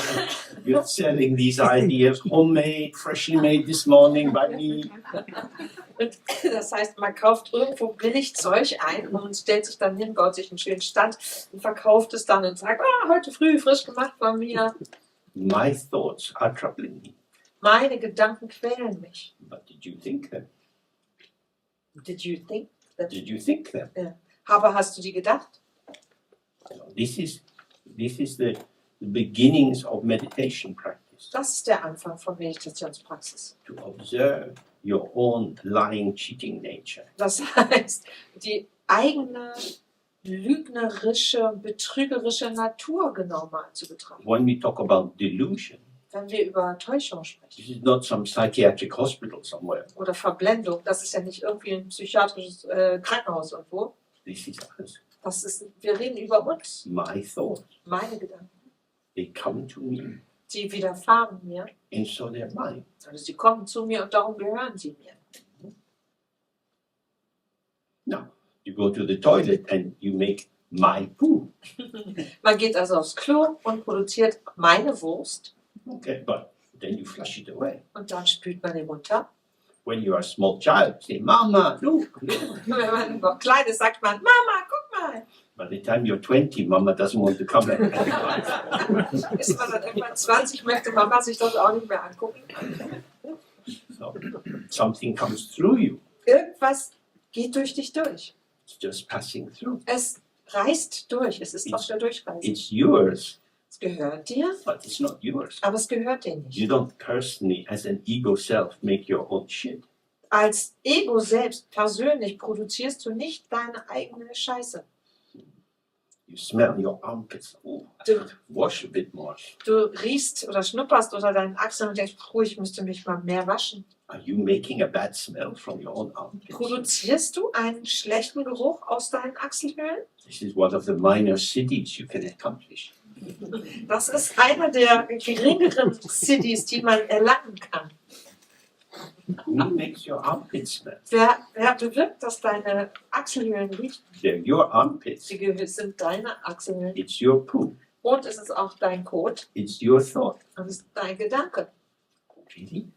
You're selling these ideas, homemade, freshly made this morning by me. Und das heißt, man kauft irgendwo billig Zeug ein und stellt sich dann hin, baut sich einen schönen Stand und verkauft es dann und sagt, heute früh frisch gemacht von mir. My thoughts are troubling me. Meine Gedanken quälen mich. But did you think them? Did you think? Did you think them? Aber hast du die gedacht? So this is the beginnings of meditation practice. Das ist der Anfang von Meditationspraxis. To observe your own lying, cheating nature. Das heißt, die eigene lügnerische, betrügerische Natur genau mal zu betrachten. When we talk about delusion, Wenn wir über Täuschung sprechen this is not some psychiatric hospital somewhere. oder Verblendung, das ist ja nicht irgendwie ein psychiatrisches Krankenhaus irgendwo. This is us. Wir reden über uns, My thoughts, meine Gedanken. they come to me, Die widerfahren mir, and so they're mine. also sie kommen zu mir und darum gehören sie mir. Now, you go to the toilet and you make my poo. Man geht also aufs Klo und produziert meine Wurst Okay, but then you flush it away. und dann spült man den runter. When you are a small child, say, Mama, look. Wenn man noch klein ist, sagt man, Mama, guck mal. By the time you're 20, Mama doesn't want to come back. Ist man dann irgendwann 20, möchte Mama sich das auch nicht mehr angucken. So, something comes through you. Irgendwas geht durch dich durch. It's just passing through. Es reißt durch, es ist auf der Durchreise. It's yours, Es gehört dir, but it's not yours. aber es gehört dir You nicht. don't personally, as an ego self, make your own shit. Als Ego selbst, persönlich, produzierst du nicht deine eigene Scheiße. You smell your armpits. Oh, I Du- have to wash a bit more. Du riechst oder schnupperst unter deinen Achseln und denkst, ich müsste mich mal mehr waschen. Are you making a bad smell from your own armpits? Produzierst du einen schlechten Geruch aus deinen Achselhöhlen? This is one of the minor cities you can accomplish. Das ist einer der geringeren Cities, die man erlangen kann. Who makes your armpits smell? Wer bewirkt, dass deine Achselhöhlen riechen? They're your armpits. Sie sind deine Achselhöhlen. It's your poo. Und es ist auch dein Code It's your thought. und es ist dein Gedanke. Really?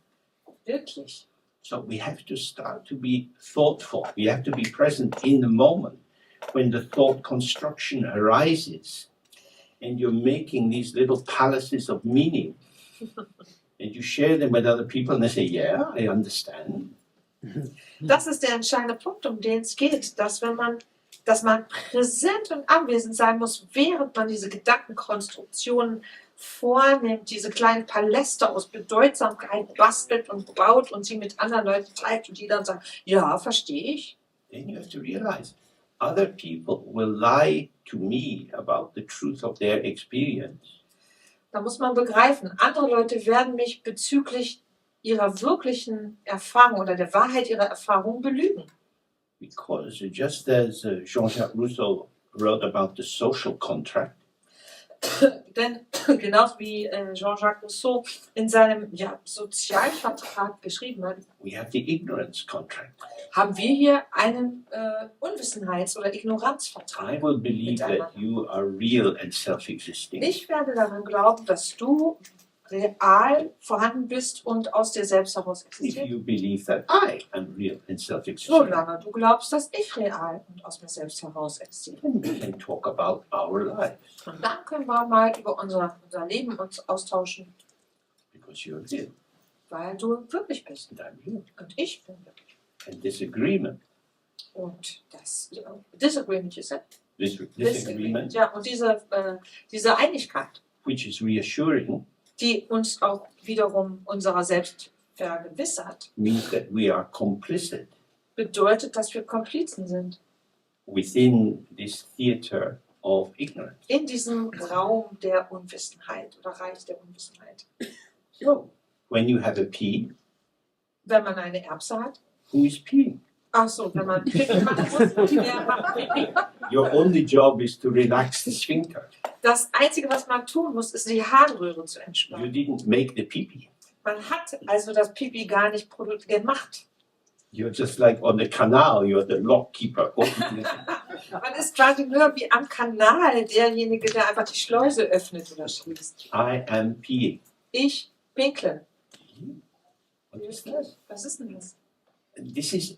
Wirklich. So we have to start to be thoughtful. We have to be present in the moment when the thought construction arises and you're making these little palaces of meaning and you share them with other people and they say, yeah, I understand. Das ist der entscheidende Punkt, um den es geht, dass man präsent und anwesend sein muss, während man diese Gedankenkonstruktionen vornimmt, diese kleinen Paläste aus Bedeutsamkeit bastelt und baut und sie mit anderen Leuten teilt und die dann sagen, ja, verstehe ich. Then you have to realize other people will lie to me about the truth of their experience. Da muss man begreifen, andere Leute werden mich bezüglich ihrer wirklichen Erfahrung oder der Wahrheit ihrer Erfahrung belügen. Because just as Jean-Jacques Rousseau wrote about the social contract, Denn genauso wie Jean-Jacques Rousseau in seinem Sozialvertrag geschrieben hat, we have the ignorance contract. haben wir hier einen Unwissenheits- oder Ignoranzvertrag. I will believe that you are real and self-existing. Ich werde daran glauben, dass du real vorhanden bist und aus dir selbst heraus If existierst. you believe that I am real and self-existing, Solange du glaubst, dass ich real und aus mir selbst heraus existiere. then we can talk about our life Und dann können wir mal über unser Leben uns austauschen, because you're real weil du wirklich bist. and I'm real. Und ich bin wirklich. And disagreement, Und das Disagreement ist disagreement, ja, und diese Einigkeit, which is reassuring, die uns auch wiederum unserer selbst vergewissert, means that we are complicit bedeutet, dass wir Komplizen sind within this theater of ignorance. in diesem Raum der Unwissenheit oder Reich der Unwissenheit. So, when you have a pee, Wenn man eine Erbse hat, who is peeing? ach so, wenn man Pipi machen muss, wer macht Pipi? Your only job is to relax the sphincter. Das Einzige, was man tun muss, ist die Harnröhre zu You entspannen. didn't make the pee-pee. Man hat also das Pipi gar nicht gemacht. You're just like on the canal, you're the lockkeeper. Man ist quasi nur wie am Kanal derjenige, der einfach die Schleuse öffnet oder schließt. I am peeing. Ich pinkle. What is that? Was ist denn das? This is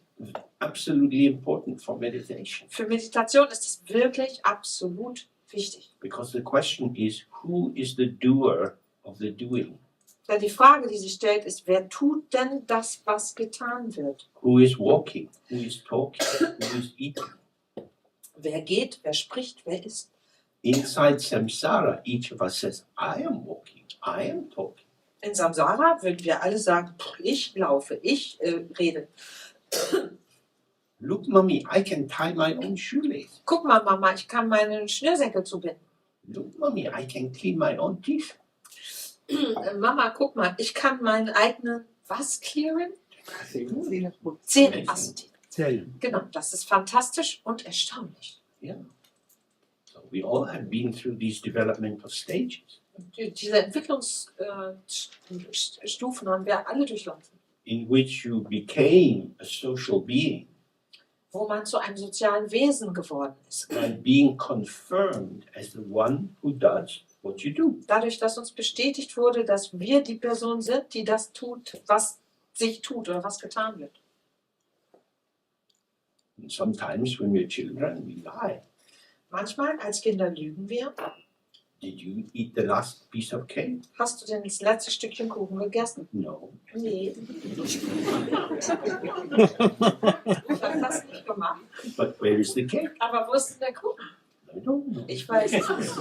absolutely important for meditation Für Meditation ist es wirklich absolut wichtig. because the question is, who is the doer of the doing? Denn die Frage, die sich stellt, ist, wer tut denn das, was getan wird? Who is walking? Who is talking? Who is eating? Wer geht, wer spricht, wer ist? Inside samsara, each of us says, I am walking, I am talking. In Samsara würden wir alle sagen, ich laufe, ich rede. Look, mommy, I can tie my own shoelace. Guck mal, Mama, ich kann meinen Schnürsenkel zubinden. Look, mommy, I can clean my own teeth. Mama, guck mal, ich kann meinen eigenen, was clearen? Zähne putzen. Genau, das ist fantastisch und erstaunlich. Yeah. So we all have been through these developmental stages Diese Entwicklungsstufen haben wir alle durchlaufen, in which you became a social being wo man zu einem sozialen Wesen geworden ist. and being confirmed as the one who does what you do. Dadurch, dass uns bestätigt wurde, dass wir die Person sind, die das tut, was sich tut oder was getan wird. And sometimes when we're children, we lie. Manchmal als Kinder lügen wir. Did you eat the last piece of cake? Hast du denn das letzte Stückchen Kuchen gegessen? No. Nee. Ich habe das nicht gemacht. But where is the cake? Aber wo ist denn der Kuchen? I don't know. Ich weiß es nicht.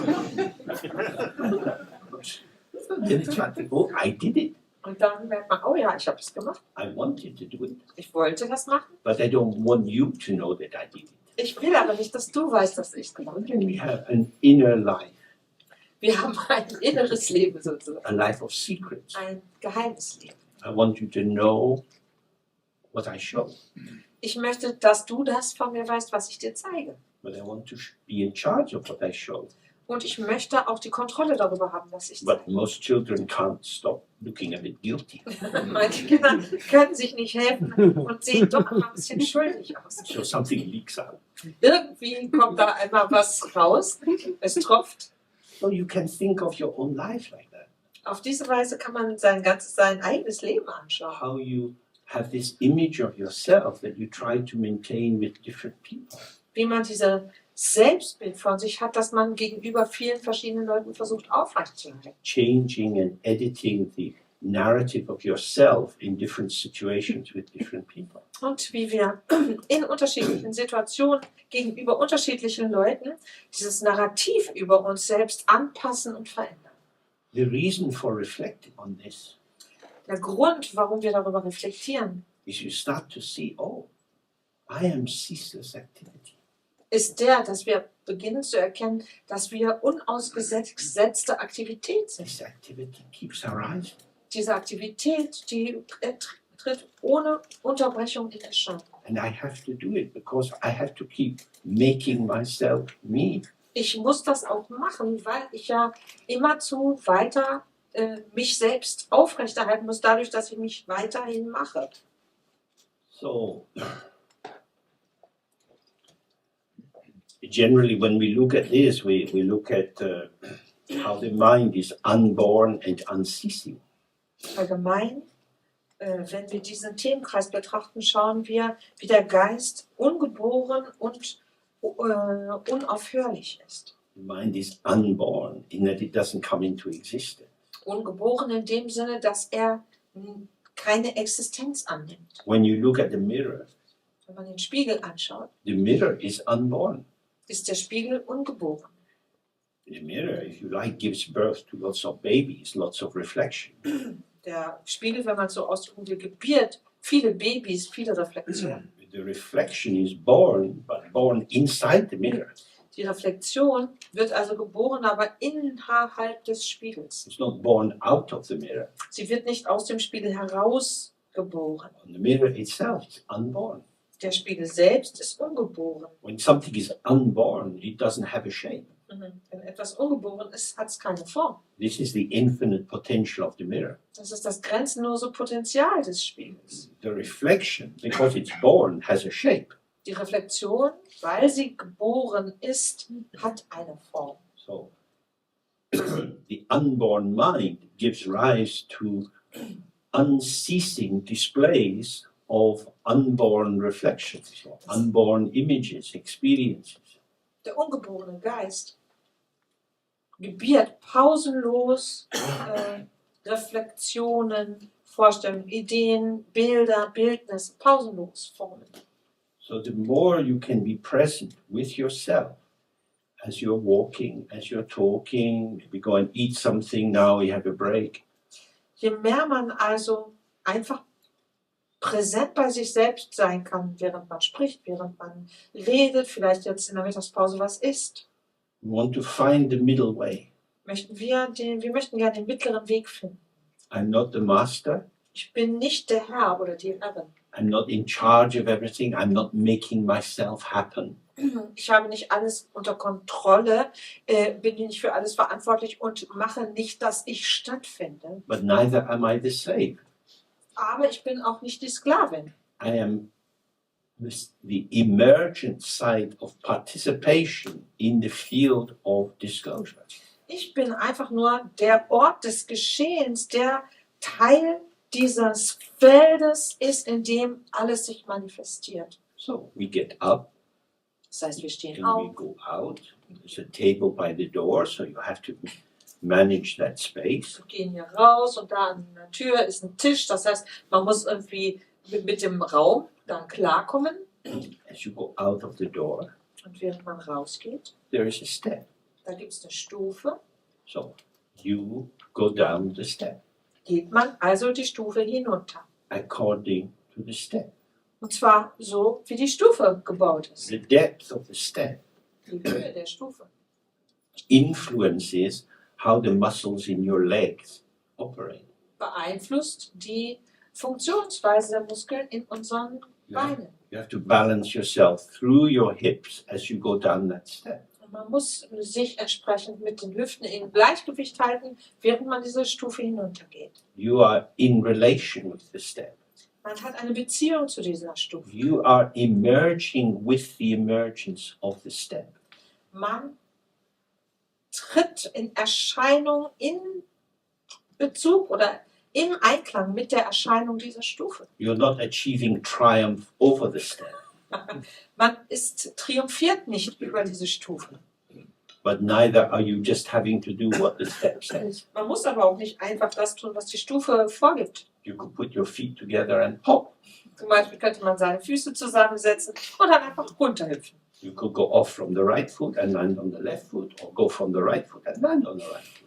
Then it's like, oh, I did it. Und dann merkt man, oh ja, ich habe es gemacht. I wanted to do it. Ich wollte das machen. But I don't want you to know that I did it. Ich will aber nicht, dass du weißt, dass ich es gemacht And habe. then we have an inner life, Wir haben ein inneres Leben sozusagen. a life of secrets. Ein geheimes Leben. I want you to know what I show, Ich möchte, dass du das von mir weißt, was ich dir zeige. but I want to be in charge of what I show. Und ich möchte auch die Kontrolle darüber haben, was ich But zeige. most children can't stop looking a bit guilty. Manche Kinder können sich nicht helfen und sehen doch immer ein bisschen schuldig aus. So something leaks out. Irgendwie kommt da einmal was raus. Es tropft. So you can think of your own life like that. Auf diese Weise kann man sein eigenes Leben anschauen. How you have this image of yourself that you try to maintain with different people. Wie man dieses Selbstbild von sich hat, das man gegenüber vielen verschiedenen Leuten versucht aufrechtzuerhalten. Changing and editing the narrative of yourself in different situations with different people. Und wie wir in unterschiedlichen Situationen gegenüber unterschiedlichen Leuten dieses Narrativ über uns selbst anpassen und verändern. The reason for reflecting on this Der Grund, warum wir darüber reflektieren, is you start to see, oh, I am ceaseless activity. ist der, dass wir beginnen zu erkennen, dass wir unausgesetzte Aktivität sind. This activity keeps arising. Diese Aktivität, die tritt ohne Unterbrechung in Erscheinung. And I have to do it because I have to keep making myself me. ich muss das auch machen, weil ich ja immerzu weiter mich selbst aufrechterhalten muss, dadurch, dass ich mich weiterhin mache. So, generally, when we look at this, we look at how the mind is unborn and unceasing. Allgemein, wenn wir diesen Themenkreis betrachten, schauen wir, wie der Geist ungeboren und unaufhörlich ist. The mind is unborn in that it doesn't come into existence. Ungeboren in dem Sinne, dass er keine Existenz annimmt. When you look at the mirror, Wenn man den Spiegel anschaut, the mirror is unborn. ist der Spiegel ungeboren. The mirror, if you like, gives birth to lots of babies, lots of reflection. Der Spiegel, wenn man so ausdrücken will, gebiert viele Babys, viele Reflexionen. The reflection is born, but born inside the mirror. Die Reflexion wird also geboren, aber innerhalb des Spiegels. It's not born out of the mirror. Sie wird nicht aus dem Spiegel heraus geboren. And the mirror itself is unborn. Der Spiegel selbst ist ungeboren. When something is unborn, it doesn't have a shape. Wenn etwas ungeboren ist, hat es keine Form. This is the infinite potential of the mirror. Das ist das grenzenlose Potenzial des Spiegels. The reflection, because it's born, has a shape. Die Reflexion, weil sie geboren ist, hat eine Form. So, the unborn mind gives rise to unceasing displays of unborn reflections, or unborn images, experiences. Der ungeborene Geist gebiert pausenlos Reflexionen, Vorstellungen, Ideen, Bilder, Bildnisse, pausenlos Formen. So the more you can be present with yourself as you're walking, as you're talking, maybe go and eat something now, you have a break. Je mehr man also einfach präsent bei sich selbst sein kann, während man spricht, während man redet, vielleicht jetzt in der Mittagspause was isst, We want to find the middle way. wir möchten gerne den mittleren Weg finden. I'm not the master. Ich bin nicht der Herr oder die Herrin. I'm not in charge of everything. I'm not making myself happen. Ich habe nicht alles unter Kontrolle, bin nicht für alles verantwortlich und mache nicht, dass ich stattfinde. But neither am I the slave. Aber ich bin auch nicht die Sklavin. I am the emergent side of participation in the field of disclosure. Ich bin einfach nur der Ort des Geschehens, der Teil dieses Feldes ist, in dem alles sich manifestiert. So we get up Das heißt, wir stehen and we auf, go out. There's a table by the door, so you have to manage that space. wir gehen hier raus und da an der Tür ist ein Tisch. Das heißt, man muss irgendwie mit dem Raum dann klarkommen. As you go out of the door, Und während man rausgeht, there is a step. da gibt es eine Stufe. So you go down the step Geht man also die Stufe hinunter. according to the step. Und zwar so, wie die Stufe gebaut ist. The depth of the step Die Höhe der Stufe influences how the muscles in your legs operate. beeinflusst die Funktionsweise der Muskeln in unseren Beinen. You have to balance yourself through your hips as you go down that step. Und man muss sich entsprechend mit den Hüften in Gleichgewicht halten, während man diese Stufe hinuntergeht. You are in relation with the step. Man hat eine Beziehung zu dieser Stufe. You are emerging with the emergence of the step. Man tritt in Erscheinung in Bezug oder im Einklang mit der Erscheinung dieser Stufe. You're not achieving triumph over the step, Man triumphiert nicht über diese Stufe. but neither are you just having to do what the step says. Man muss aber auch nicht einfach das tun, was die Stufe vorgibt. You could put your feet together and hop. Zum Beispiel könnte man seine Füße zusammensetzen und dann einfach runterhüpfen. You could go off from the right foot and land on the left foot, or go from the right foot and land on the right foot.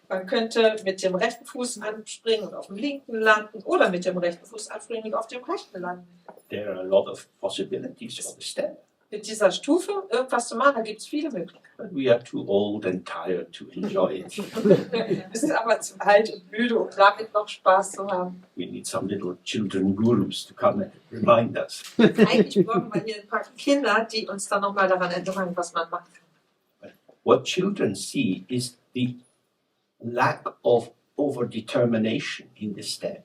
Man könnte mit dem rechten Fuß anspringen und auf dem linken landen oder mit dem rechten Fuß anspringen und auf dem rechten landen. There are a lot of possibilities for the step, Mit dieser Stufe irgendwas zu machen, da gibt es viele Möglichkeiten. but we are too old and tired to enjoy it. Wir sind aber zu alt und müde, um damit noch Spaß zu haben. We need some little children gurus to come and remind us. Eigentlich brauchen wir hier ein paar Kinder, die uns dann nochmal daran erinnern, was man machen kann. what children see is the lack of overdetermination in the step.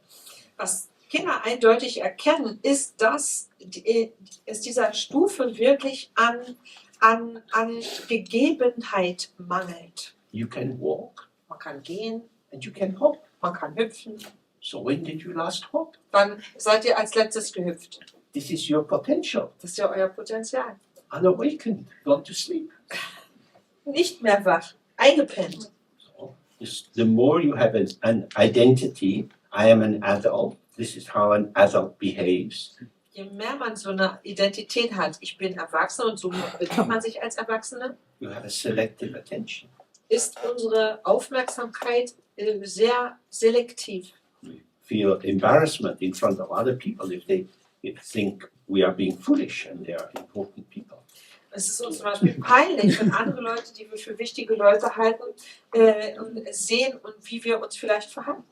Was Kinder eindeutig erkennen, ist, dass es dieser Stufe wirklich an Gegebenheit mangelt. You can walk Man kann gehen, and you can hop. man kann hüpfen. So when did you last hop? Wann seid ihr als letztes gehüpft? This is your potential. Das ist ja euer Potenzial. Unawakened, gone to sleep. Nicht mehr wach, eingepennt. So the more you have an identity, I am an adult, this is how an adult behaves. Je mehr man so eine Identität hat, ich bin erwachsen und so benimmt man sich als Erwachsene, You have a selective attention. ist unsere Aufmerksamkeit sehr selektiv. We feel embarrassment in front of other people if they think we are being foolish and they are important people. Es ist uns zum Beispiel peinlich, wenn andere Leute, die wir für wichtige Leute halten, sehen und wie wir uns vielleicht verhalten.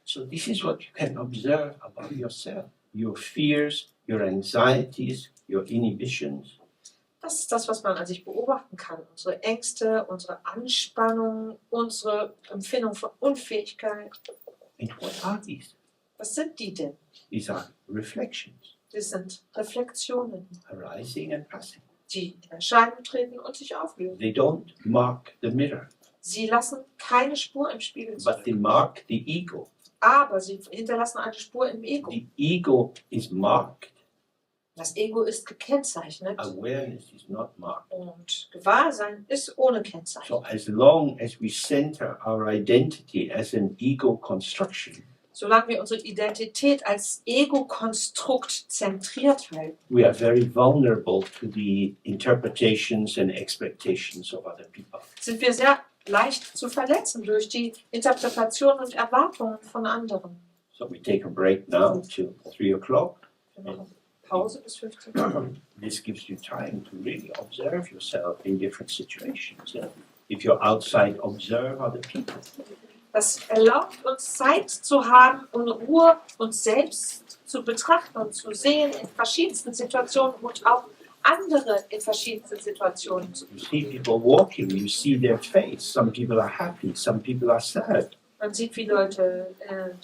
So this is what you can observe about yourself, your fears, your anxieties, your inhibitions. Das ist das, was man an sich beobachten kann. Unsere Ängste, unsere Anspannung, unsere Empfindung von Unfähigkeit. And what are these? Was sind die denn? These are reflections, Das sind Reflexionen, arising and passing. die in Erscheinung treten und sich auflösen. They don't mark the mirror, Sie lassen keine Spur im Spiegel but zurück, they mark the ego. aber sie hinterlassen eine Spur im Ego. The ego is marked. Das Ego ist gekennzeichnet Awareness is not marked. und Gewahrsein ist ohne Kennzeichen. So as long as we center our identity as an ego construction, Solange wir unsere Identität als Ego-Konstrukt zentriert halten, we are very vulnerable to the interpretations and expectations of other people. sind wir sehr leicht zu verletzen durch die Interpretationen und Erwartungen von anderen. So we take a break now till 3 o'clock. Wir machen Pause bis 15 Uhr. This gives you time to really observe yourself in different situations. If you're outside, observe other people. Das erlaubt uns Zeit zu haben, in Ruhe uns selbst zu betrachten und zu sehen in verschiedensten Situationen und auch andere in verschiedensten Situationen zu You see people walking, you see their face. Some people are happy, some people are sad. Man sieht, wie Leute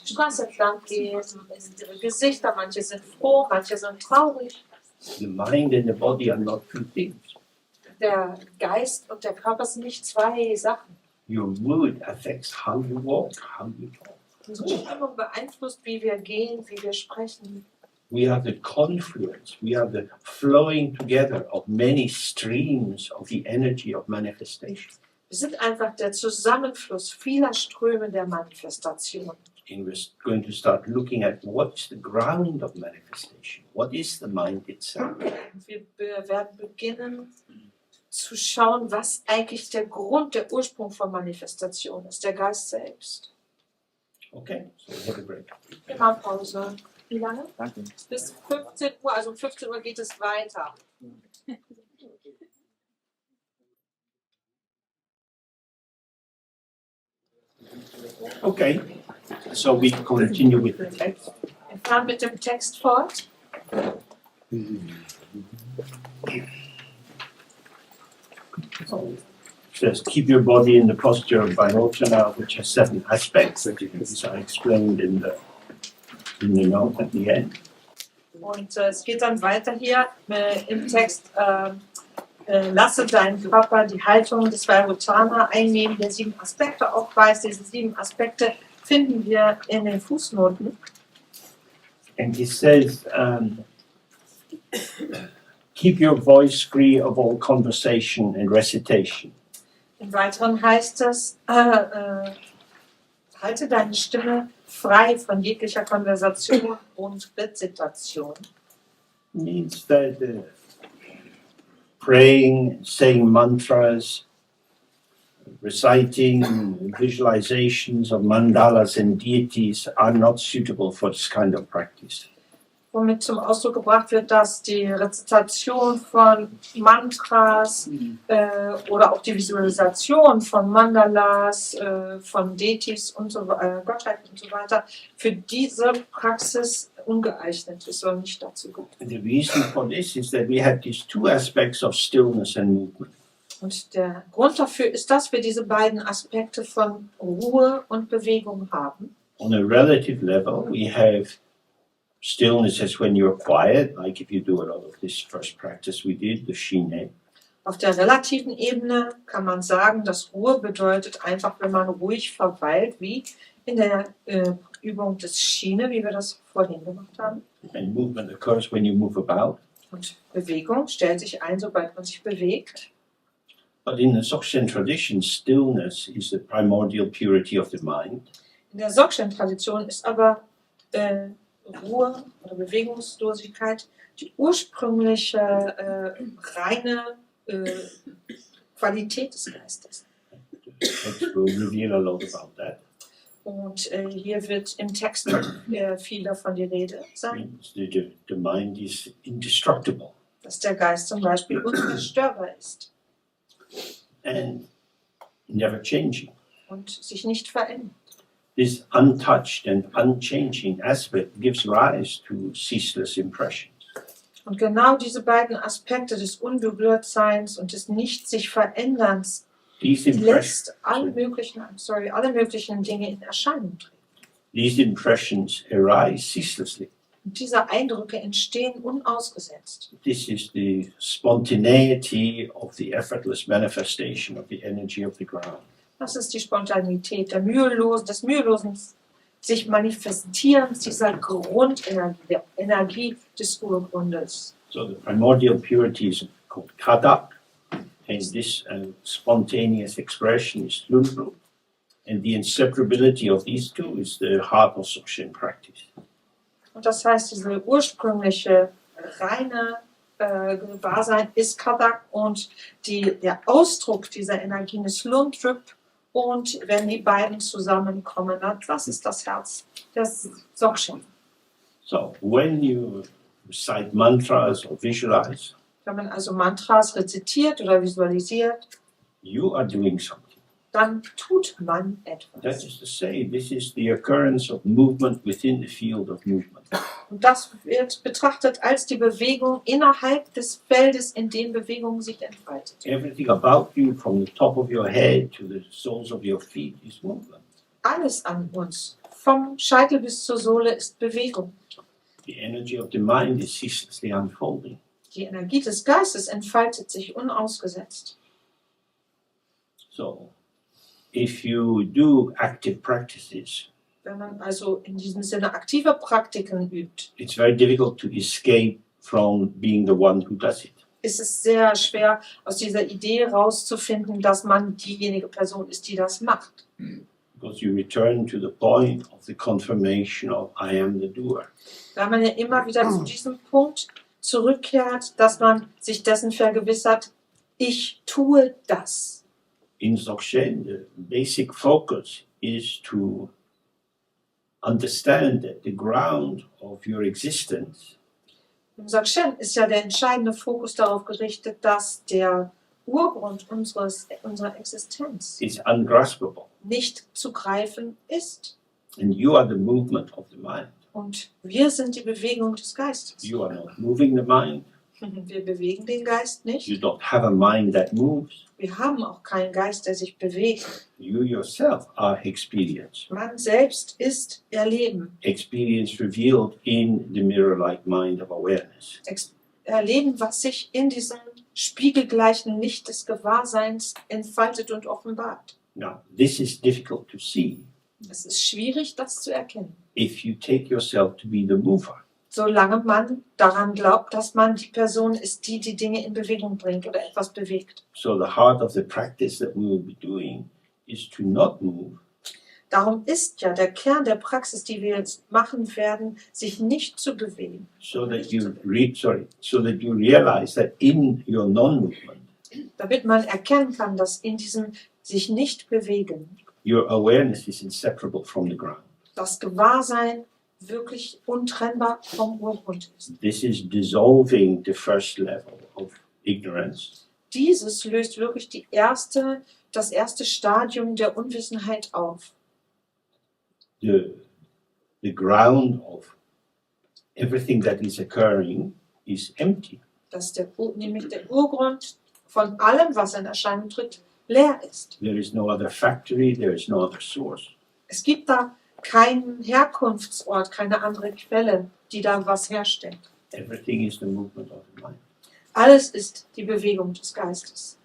die Straße entlang gehen, man sieht ihre Gesichter, manche sind froh, manche sind traurig. The mind and the body are not two things. Der Geist und der Körper sind nicht zwei Sachen. Your mood affects how you walk, how you talk. Unsere Stimmung beeinflusst, wie wir gehen, wie wir sprechen. We are the confluence, we are the flowing together of many streams of the energy of manifestation. Wir sind einfach der Zusammenfluss vieler Ströme der Manifestation. And we're going to start looking at what's the ground of manifestation. What is the mind itself? Wir werden beginnen zu schauen, was eigentlich der Grund, der Ursprung von Manifestation ist, der Geist selbst. Okay, so we have a break. Wir machen Pause. Wie lange? Danke. Bis 15 Uhr, also um 15 Uhr geht es weiter. Okay, so we continue with the text. Wir fahren mit dem Text fort. So, it says, keep your body in the posture of Vimochana, which has 7 aspects, as I explained in the note at the end. Und es geht dann weiter hier im Text. Lasse deinen Körper die Haltung des Vimochana einnehmen, der 7 Aspekte aufweist. Diese 7 Aspekte finden wir in den Fußnoten. And he says, keep your voice free of all conversation and recitation. Im Weiteren heißt es, halte deine Stimme frei von jeglicher Konversation und Rezitation. Means that praying, saying mantras, reciting visualizations of mandalas and deities are not suitable for this kind of practice. Womit zum Ausdruck gebracht wird, dass die Rezitation von Mantras oder auch die Visualisation von Mandalas, von Deities und so, Gottheiten und so weiter für diese Praxis ungeeignet ist oder nicht dazu gut. And the reason for this is that we have these 2 aspects of stillness and movement. Und der Grund dafür ist, dass wir diese beiden Aspekte von Ruhe und Bewegung haben. On a relative level, we have stillness as when you're quiet, like if you do a lot of this first practice we did, the Shine. Auf der relativen Ebene kann man sagen, dass Ruhe bedeutet einfach, wenn man ruhig verweilt, wie in der Übung des Schiene, wie wir das vorhin gemacht haben. And movement occurs when you move about. Und Bewegung stellt sich ein, sobald man sich bewegt. But in the Dzogchen tradition, stillness is the primordial purity of the mind. In der Dzogchen-Tradition ist aber Ruhe oder Bewegungslosigkeit die ursprüngliche reine Qualität des Geistes. Text will reveal a lot about that. Und hier wird im Text viel davon die Rede sein, The mind is indestructible dass der Geist zum Beispiel unzerstörbar ist and never changing. und sich nicht verändert. This untouched and unchanging aspect gives rise to ceaseless impressions. Und genau diese beiden Aspekte des Unberührtseins und des Nicht-sich-Veränderns These lässt impressions, alle möglichen Dinge in Erscheinung treten. these impressions arise ceaselessly. Und diese Eindrücke entstehen unausgesetzt. This is the spontaneity of the effortless manifestation of the energy of the ground. Das ist die Spontanität des mühelosen sich Manifestierens dieser Grundenergie, der Energie des Urgrundes. So the primordial purity is called Kadak, and this spontaneous expression is Lunru. And the inseparability of these two is the heart of Dzogchen practice. Und das heißt, diese ursprüngliche, reine Gewahrsein ist Kadak und der Ausdruck dieser Energien ist Lundrup. Und wenn die beiden zusammenkommen, das ist das Herz des Dzogchen. So when you recite mantras or visualize, Wenn man also Mantras rezitiert oder visualisiert, you are doing something. dann tut man That etwas. is to say, this is the occurrence of movement within the field of movement. Und das wird betrachtet als die Bewegung innerhalb des Feldes, in dem Bewegung sich entfaltet. Everything about you, from the top of your head to the soles of your feet, is movement. Alles an uns, vom Scheitel bis zur Sohle, ist Bewegung. The energy of the mind is ceaselessly unfolding. Die Energie des Geistes entfaltet sich unausgesetzt. So, if you do active practices, Wenn man also in diesem Sinne aktive Praktiken übt, it's very difficult to escape from being the one who does it. ist es sehr schwer, aus dieser Idee rauszufinden, dass man diejenige Person ist, die das macht. Because you return to the point of the confirmation of I am the doer. Weil man ja immer wieder zu diesem Punkt zurückkehrt, dass man sich dessen vergewissert, ich tue das. In Dzogchen, the basic focus is to understand that the ground of your existence Im Dzogchen ist ja der entscheidende Fokus darauf gerichtet, dass der Urgrund unserer Existenz is ungraspable. nicht zu greifen ist. And you are the movement of the mind. Und wir sind die Bewegung des Geistes. You are not moving the mind. Wir bewegen den Geist nicht. You don't have a mind that moves. Wir haben auch keinen Geist, der sich bewegt. You yourself are experience. Man selbst ist Erleben. Experience revealed in the mirror-like mind of awareness. Erleben, was sich in diesem spiegelgleichen Licht des Gewahrseins entfaltet und offenbart. Now, this is difficult to see Es ist schwierig, das zu erkennen. if you take yourself to be the mover. Solange man daran glaubt, dass man die Person ist, die die Dinge in Bewegung bringt oder etwas bewegt. So the heart of the practice that we will be doing is to not move, Darum ist ja der Kern der Praxis, die wir jetzt machen werden, sich nicht zu bewegen. so that you realize that in your non-movement, Damit man erkennen kann, dass in diesem sich nicht bewegen, your awareness is inseparable from the ground. das Gewahrsein wirklich untrennbar vom Urgrund ist. This is dissolving the first level of ignorance. Dieses löst wirklich das erste Stadium der Unwissenheit auf. The ground of everything that is occurring is empty. Nämlich der Urgrund von allem, was in Erscheinung tritt, leer ist. There is no other factory, there is no other source. Es gibt da keinen Herkunftsort, keine andere Quelle, die da was herstellt. Everything is the movement of the mind. Alles ist die Bewegung des Geistes.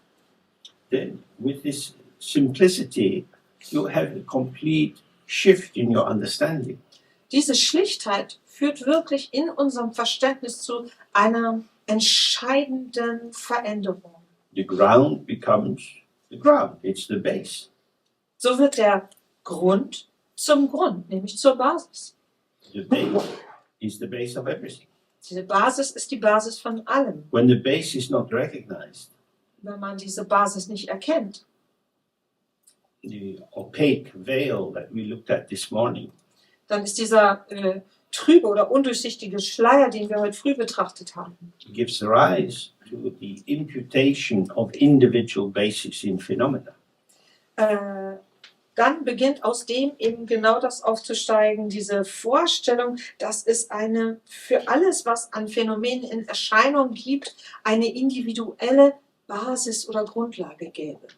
Then, with this simplicity, you have a complete shift in your understanding. Diese Schlichtheit führt wirklich in unserem Verständnis zu einer entscheidenden Veränderung. The ground becomes the ground, it's the base. So wird der Grund zum Grund, nämlich zur Basis. The base is the base of everything. Diese Basis ist die Basis von allem. When the base is not recognized, Wenn man diese Basis nicht erkennt, the opaque veil that we looked at this morning, dann ist dieser trübe oder undurchsichtige Schleier, den wir heute früh betrachtet haben, gives rise to the imputation of individual bases in phenomena. dann beginnt aus dem eben genau das aufzusteigen, diese Vorstellung, dass es eine für alles, was an Phänomenen in Erscheinung gibt, eine individuelle Basis oder Grundlage gäbe.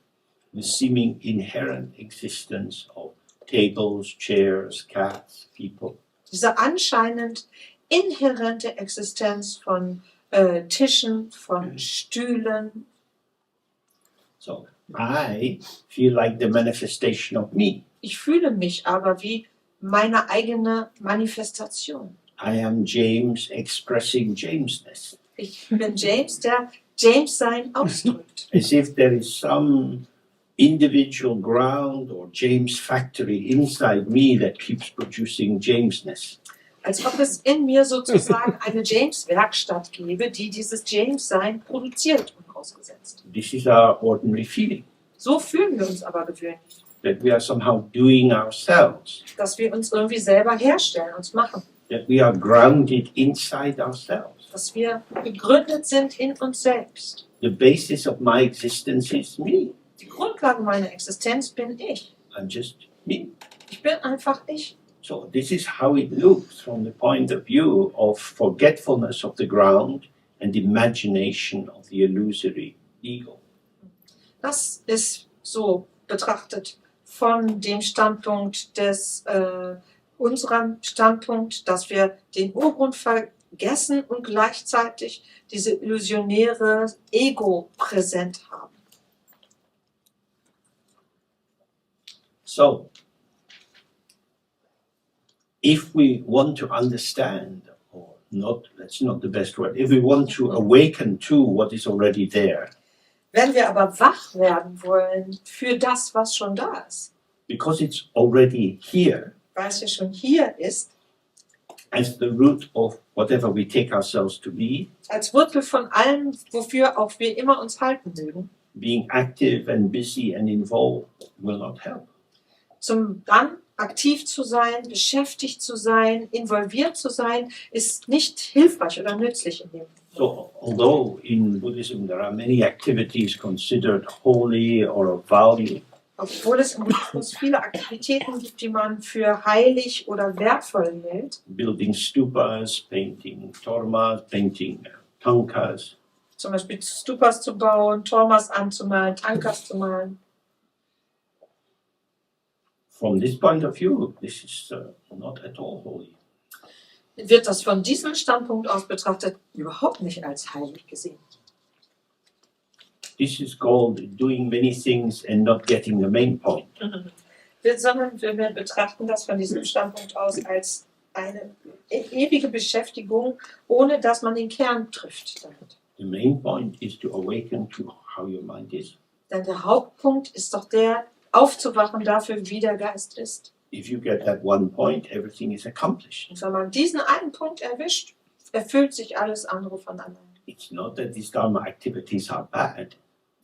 The seeming inherent existence of tables, chairs, cats, people. Diese anscheinend inhärente Existenz von Tischen, von Stühlen. So I feel like the manifestation of me. Ich fühle mich aber wie meine eigene Manifestation. I am James expressing Jamesness. Ich bin James, der James-Sein ausdrückt. As if there is some individual ground or James factory inside me that keeps producing Jamesness. Als ob es in mir sozusagen eine James-Werkstatt gäbe, die dieses James-Sein produziert und ausgesetzt. This is our ordinary feeling, So fühlen wir uns aber gewöhnlich, that we are somehow doing ourselves, dass wir uns irgendwie selber herstellen, uns machen, that we are grounded inside ourselves. dass wir gegründet sind in uns selbst. The basis of my existence is me. Die Grundlage meiner Existenz bin ich. I'm just me. Ich bin einfach ich. So this is how it looks from the point of view of forgetfulness of the ground and imagination of the illusory ego. Das ist so betrachtet von dem Standpunkt des unserem Standpunkt, dass wir den Urgrund vergessen und gleichzeitig diese illusionäre Ego präsent haben. So if we want to understand, or not, that's not the best word, if we want to awaken to what is already there, Wenn wir aber wach werden wollen für das, was schon da ist, because it's already here, weil es ja schon hier ist, as the root of whatever we take ourselves to be, als Wurzel von allem, wofür auch wir immer uns halten mögen, being active and busy and involved will not help. zum dann aktiv zu sein, beschäftigt zu sein, involviert zu sein, ist nicht hilfreich oder nützlich in dem. So, although in Buddhism there are many activities considered holy or of value, Obwohl es im Buddhismus viele Aktivitäten gibt, die man für heilig oder wertvoll hält, building stupas, painting tormas, painting tankas, zum Beispiel Stupas zu bauen, Tormas anzumalen, Tankas zu malen. from this point of view, this is not at all holy. Wird das von diesem Standpunkt aus betrachtet überhaupt nicht als heilig gesehen. This is called doing many things and not getting the main point. Sondern wir betrachten das von diesem Standpunkt aus als eine ewige Beschäftigung, ohne dass man den Kern trifft damit. The main point is to awaken to how your mind is. Denn der Hauptpunkt ist doch der, aufzuwachen dafür, wie der Geist ist. If you get that one point, everything is accomplished. Und wenn man diesen einen Punkt erwischt, erfüllt sich alles andere von allein. It's not that these Dharma activities are bad.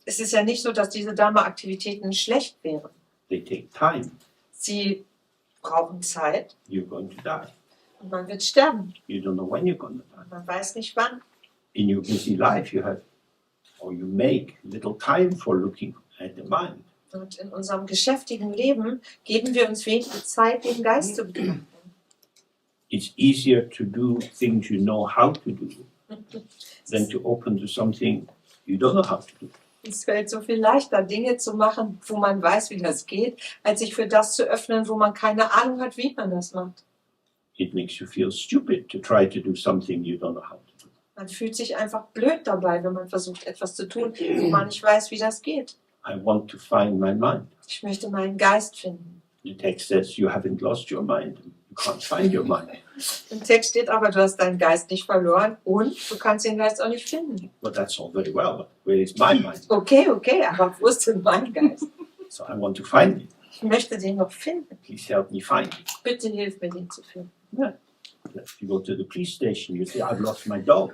Es ist ja nicht so, dass diese Dharma-Aktivitäten schlecht wären. They take time. Sie brauchen Zeit You're going to die. und man wird sterben. You don't know when you're going to die. Man weiß nicht wann. In your busy life, you have, or you make little time for looking at the mind. Und in unserem geschäftigen Leben geben wir uns wenige Zeit, den Geist zu betrachten. It's easier to do things you know how to do than to open to something you don't know how to do. Es fällt so viel leichter, Dinge zu machen, wo man weiß, wie das geht, als sich für das zu öffnen, wo man keine Ahnung hat, wie man das macht. It makes you feel stupid to try to do something you don't know how to do. Man fühlt sich einfach blöd dabei, wenn man versucht, etwas zu tun, wo man nicht weiß, wie das geht. I want to find my mind. Ich möchte meinen Geist finden. The text says you haven't lost your mind. You can't find your mind. Im Text steht aber, du hast deinen Geist nicht verloren und du kannst den Geist auch nicht finden. But that's all very well. But where is my mind? Okay, aber wo ist denn mein Geist? So I want to find it. Ich möchte den noch finden. Please help me find it. Bitte hilf mir, den zu finden. Yeah. If you go to the police station, you say, I've lost my dog.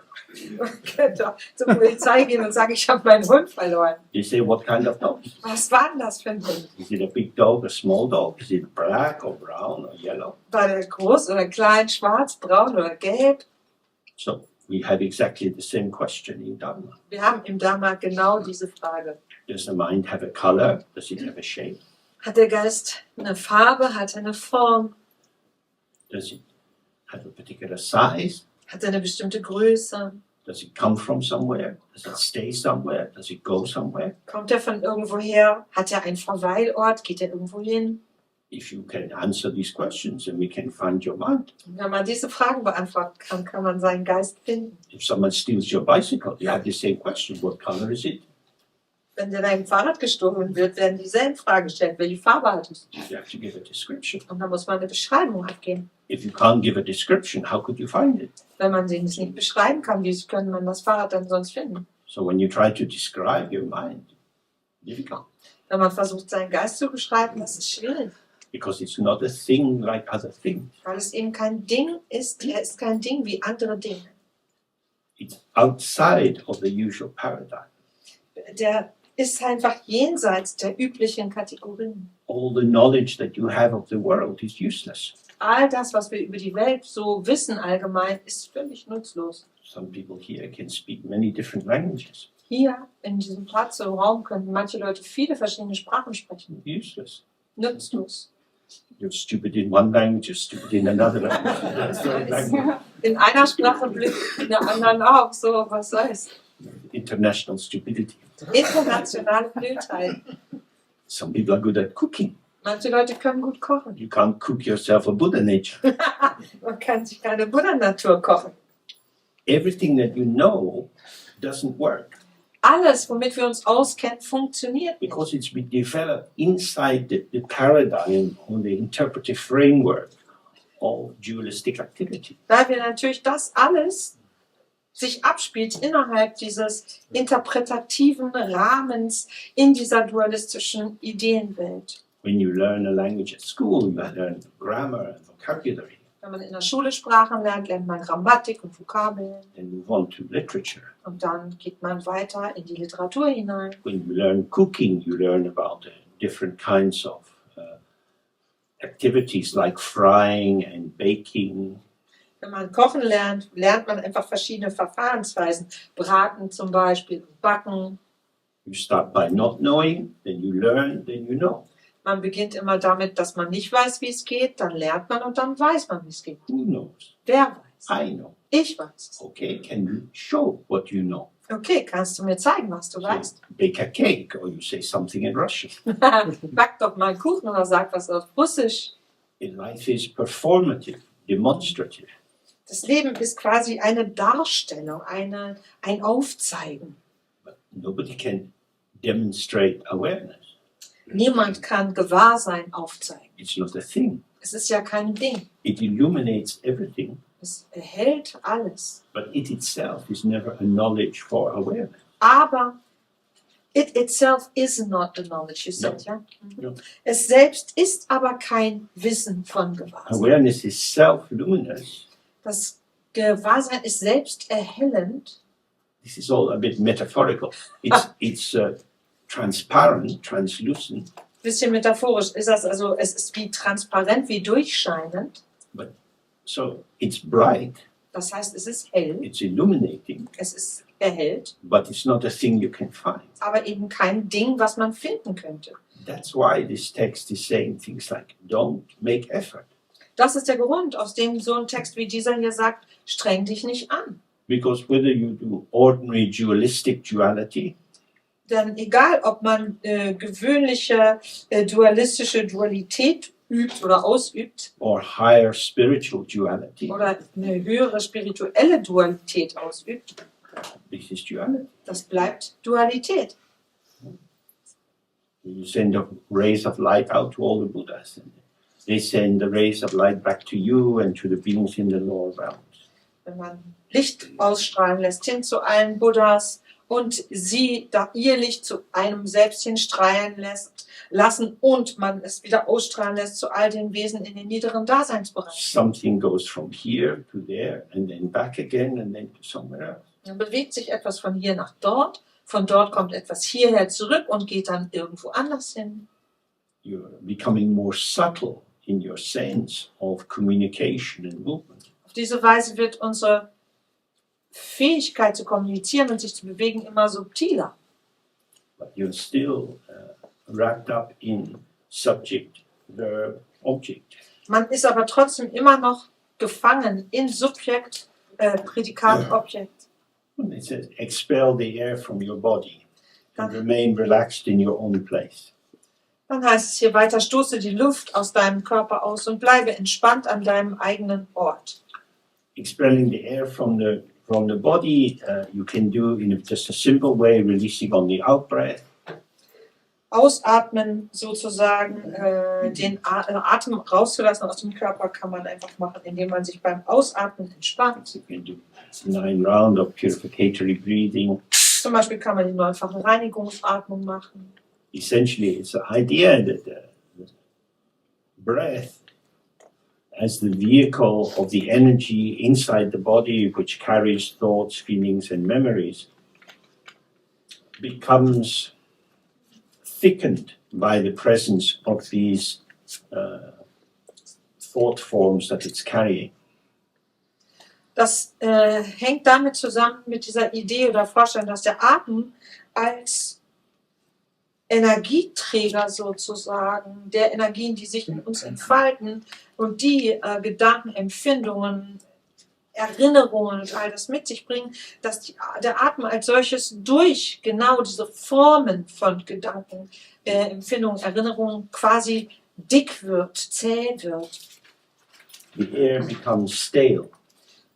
Man könnte zur Polizei gehen und sagen, ich habe meinen Hund verloren. You say, what kind of dog? Was war denn das für ein Hund? Is it a big dog, a small dog? Is it black or brown or yellow? War der groß oder klein, schwarz, braun oder gelb? So we have exactly the same question in Dharma. Wir haben im Dharma genau diese Frage. Does the mind have a color? Does it have a shape? Hat der Geist eine Farbe? Hat er eine Form? Does it have a particular size? Hat er eine bestimmte Größe? Does it come from somewhere? Does it stay somewhere? Does it go somewhere? Kommt er von irgendwoher? Hat er einen Verweilort? Geht er irgendwo hin? If you can answer these questions, then we can find your mind. Und wenn man diese Fragen beantworten kann, kann man seinen Geist finden. If someone steals your bicycle, you have the same question. What color is it? Wenn dir dein Fahrrad gestohlen wird, werden dieselben Fragen gestellt. Welche Farbe hat es? You have to give a description. Und da muss man eine Beschreibung abgeben. If you can't give a description, how could you find it? Wenn man es nicht beschreiben kann, wie kann man das Fahrrad dann sonst finden? So when you try to describe your mind, difficult. Wenn man versucht, seinen Geist zu beschreiben, das ist schwierig. Because it's not a thing like other things. Weil es eben kein Ding ist, er ist kein Ding wie andere Dinge. It's outside of the usual paradigm. Der ist einfach jenseits der üblichen Kategorien. All the knowledge that you have of the world is useless. All das, was wir über die Welt so wissen allgemein, ist völlig nutzlos. Some people here can speak many different languages. Hier in diesem Platz im Raum können manche Leute viele verschiedene Sprachen sprechen. Useless. Nutzlos. You're stupid in one language, you're stupid in another language. In einer Sprache blöd, in der anderen auch. So, was soll's? International stupidity. Internationale Blödheit. Some people are good at cooking. Manche Leute können gut kochen. You can't cook yourself a Buddha nature. Man kann sich keine Buddha-Natur kochen. Everything that you know doesn't work Alles, womit wir uns auskennen, funktioniert nicht. because it's been developed inside the paradigm or the interpretive framework of dualistic activity. Weil wir natürlich das alles sich abspielt innerhalb dieses interpretativen Rahmens in dieser dualistischen Ideenwelt. When you learn a language at school, you learn grammar and vocabulary. Wenn man in der Schule Sprachen lernt, lernt man Grammatik und Vokabeln. Then move on to literature. Und dann geht man weiter in die Literatur hinein. When you learn cooking, you learn about different kinds of activities like frying and baking. Wenn man kochen lernt, lernt man einfach verschiedene Verfahrensweisen. Braten zum Beispiel, backen. You start by not knowing, then you learn, then you know. Man beginnt immer damit, dass man nicht weiß, wie es geht. Dann lernt man und dann weiß man, wie es geht. Who knows? Wer weiß? I know. Ich weiß es. Okay, can you show what you know? Okay, kannst du mir zeigen, was du weißt? Bake a cake, or you say something in Russian. Back doch mal einen Kuchen oder sag was auf Russisch. Life is performative, demonstrative. Das Leben ist quasi eine Darstellung, ein Aufzeigen. But nobody can demonstrate awareness. Niemand kann Gewahrsein aufzeigen. It's not a thing. Es ist ja kein Ding. It illuminates everything, Es erhält alles. but it itself is never a knowledge for awareness. Aber it itself is not the knowledge, you said, ja? No. Es selbst ist aber kein Wissen von Gewahrsein. Awareness is self-luminous. Das Gewahrsein ist selbst erhellend. This is all a bit metaphorical. It's transparent, translucent, Bisschen metaphorisch ist das, also es ist wie transparent, wie durchscheinend. so it's bright, Das heißt, es ist hell, it's illuminating, es ist erhellt, but it's not a thing you can find. aber eben kein Ding, was man finden könnte. That's why this text is saying things like, don't make effort. Das ist der Grund, aus dem so ein Text wie dieser hier sagt, streng dich nicht an. Because whether you do ordinary dualistic duality, Denn egal, ob man gewöhnliche dualistische Dualität übt oder ausübt or higher spiritual duality, oder eine höhere spirituelle Dualität ausübt, this is duality. das bleibt Dualität. You send the rays of light out to all the Buddhas, and they send the rays of light back to you and to the beings in the lower realms. Wenn man Licht ausstrahlen lässt hin zu allen Buddhas und sie da ihr Licht zu einem selbst hinstrahlen lassen und man es wieder ausstrahlen lässt zu all den Wesen in den niederen Daseinsbereichen. Something goes from here to there and then back again and then to somewhere else. Dann bewegt sich etwas von hier nach dort, von dort kommt etwas hierher zurück und geht dann irgendwo anders hin. You're becoming more subtle in your sense of communication and movement. Auf diese Weise wird unsere Fähigkeit zu kommunizieren und sich zu bewegen immer subtiler. But you're still wrapped up in subject, verb, object. Man ist aber trotzdem immer noch gefangen in Subjekt, Prädikat, Objekt. And it says, expel the air from your body and remain relaxed in your own place. Dann heißt es hier weiter, stoße die Luft aus deinem Körper aus und bleibe entspannt an deinem eigenen Ort. Expelling the air from the body, you can do in just a simple way, releasing on the out breath. Ausatmen sozusagen, den Atem rauszulassen aus dem Körper kann man einfach machen, indem man sich beim Ausatmen entspannt. You can do 9 rounds of purificatory breathing. Zum Beispiel kann man die neunfache Reinigungsatmung machen. Essentially, it's the idea that the breath as the vehicle of the energy inside the body, which carries thoughts, feelings, and memories, becomes thickened by the presence of these thought forms that it's carrying. Das hängt damit zusammen mit dieser Idee oder Vorstellung, dass der Atem als Energieträger sozusagen, der Energien, die sich in uns entfalten und die Gedanken, Empfindungen, Erinnerungen und all das mit sich bringen, dass der Atem als solches durch genau diese Formen von Gedanken, Empfindungen, Erinnerungen quasi dick wird, zäh wird. The air becomes stale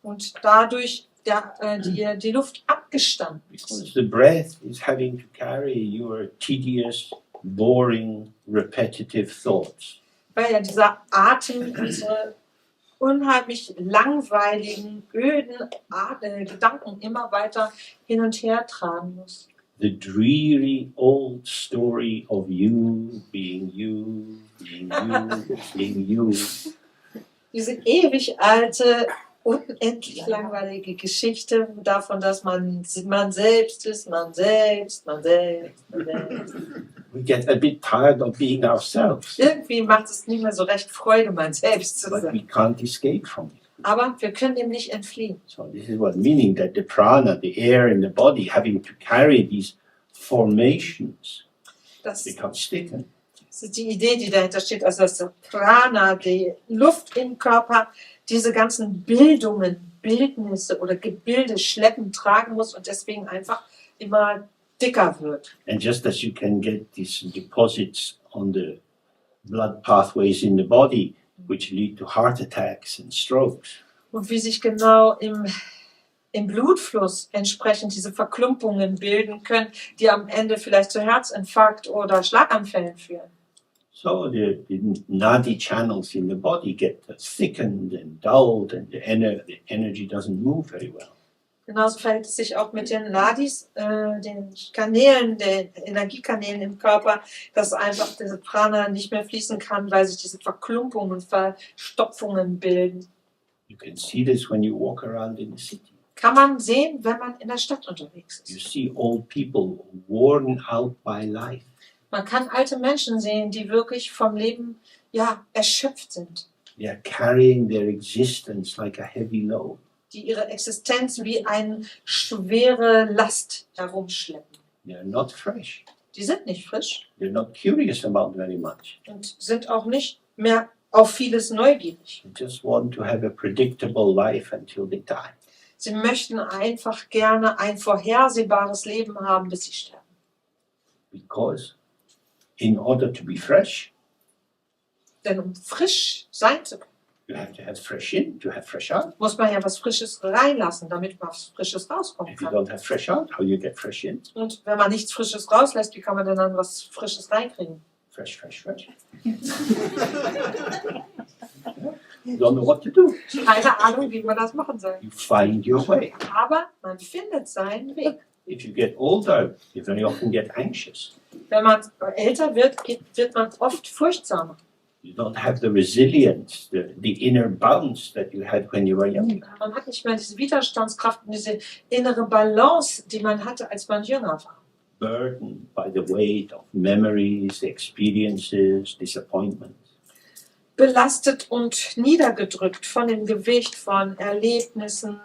Und dadurch die Luft abgestanden because ist. the breath is having to carry your tedious, boring, repetitive thoughts. Weil ja dieser Atem unsere unheimlich langweiligen, öden Gedanken immer weiter hin und her tragen muss. The dreary old story of you being you, being you, being you. Diese ewig alte, unendlich langweilige Geschichte davon, dass man selbst ist, man selbst. We get a bit tired of being ourselves, Irgendwie macht es nicht mehr so recht Freude, man selbst zu but we sein. can't escape from it. Aber wir können dem nicht entfliehen. So this is what meaning that the prana, the air in the body, having to carry these formations, Das becomes thickened. ist die Idee, die dahinter steht, also dass der Prana, die Luft im Körper, diese ganzen Bildungen, Bildnisse oder Gebilde schleppen, tragen muss und deswegen einfach immer dicker wird. And just as you can get these deposits on the blood pathways in the body, which lead to heart attacks and strokes, Und wie sich genau im Blutfluss entsprechend diese Verklumpungen bilden können, die am Ende vielleicht zu Herzinfarkt oder Schlaganfällen führen. so the nadi channels in the body get thickened and dulled, and the energy doesn't move very well. Genauso verhält es sich auch mit den Nadis, den Kanälen, den Energiekanälen im Körper, dass einfach diese Prana nicht mehr fließen kann, weil sich diese Verklumpungen, Verstopfungen bilden. You can see this when you walk around in the city. Kann man sehen, wenn man in der Stadt unterwegs You ist. see old people worn out by life. Man kann alte Menschen sehen, die wirklich vom Leben erschöpft sind, They are carrying their existence like a heavy load. die ihre Existenz wie eine schwere Last herumschleppen. They are not fresh. Die sind nicht frisch They're not curious about very much. und sind auch nicht mehr auf vieles neugierig. They just want to have a predictable life until they die. Sie möchten einfach gerne ein vorhersehbares Leben haben, bis sie sterben. Because in order to be fresh, Denn um frisch sein zu können, you have to have fresh in to have fresh out. muss man ja was Frisches reinlassen, damit was Frisches rauskommen If you kann. don't have fresh out, how you get fresh in? Und wenn man nichts Frisches rauslässt, wie kann man denn dann was Frisches reinkriegen? Fresh, fresh, fresh. You don't know what to do. Keine Ahnung, wie man das machen soll. You find your way. Aber man findet seinen Weg. If you get older, you very often get anxious. Wenn man älter wird, wird man oft furchtsamer. You don't have the resilience, the inner bounce that you had when you were young. Man hat nicht mehr diese Widerstandskraft und diese innere Balance, die man hatte, als man jünger war. Burdened by the weight of memories, experiences, disappointments. Belastet und niedergedrückt von dem Gewicht von Erlebnissen,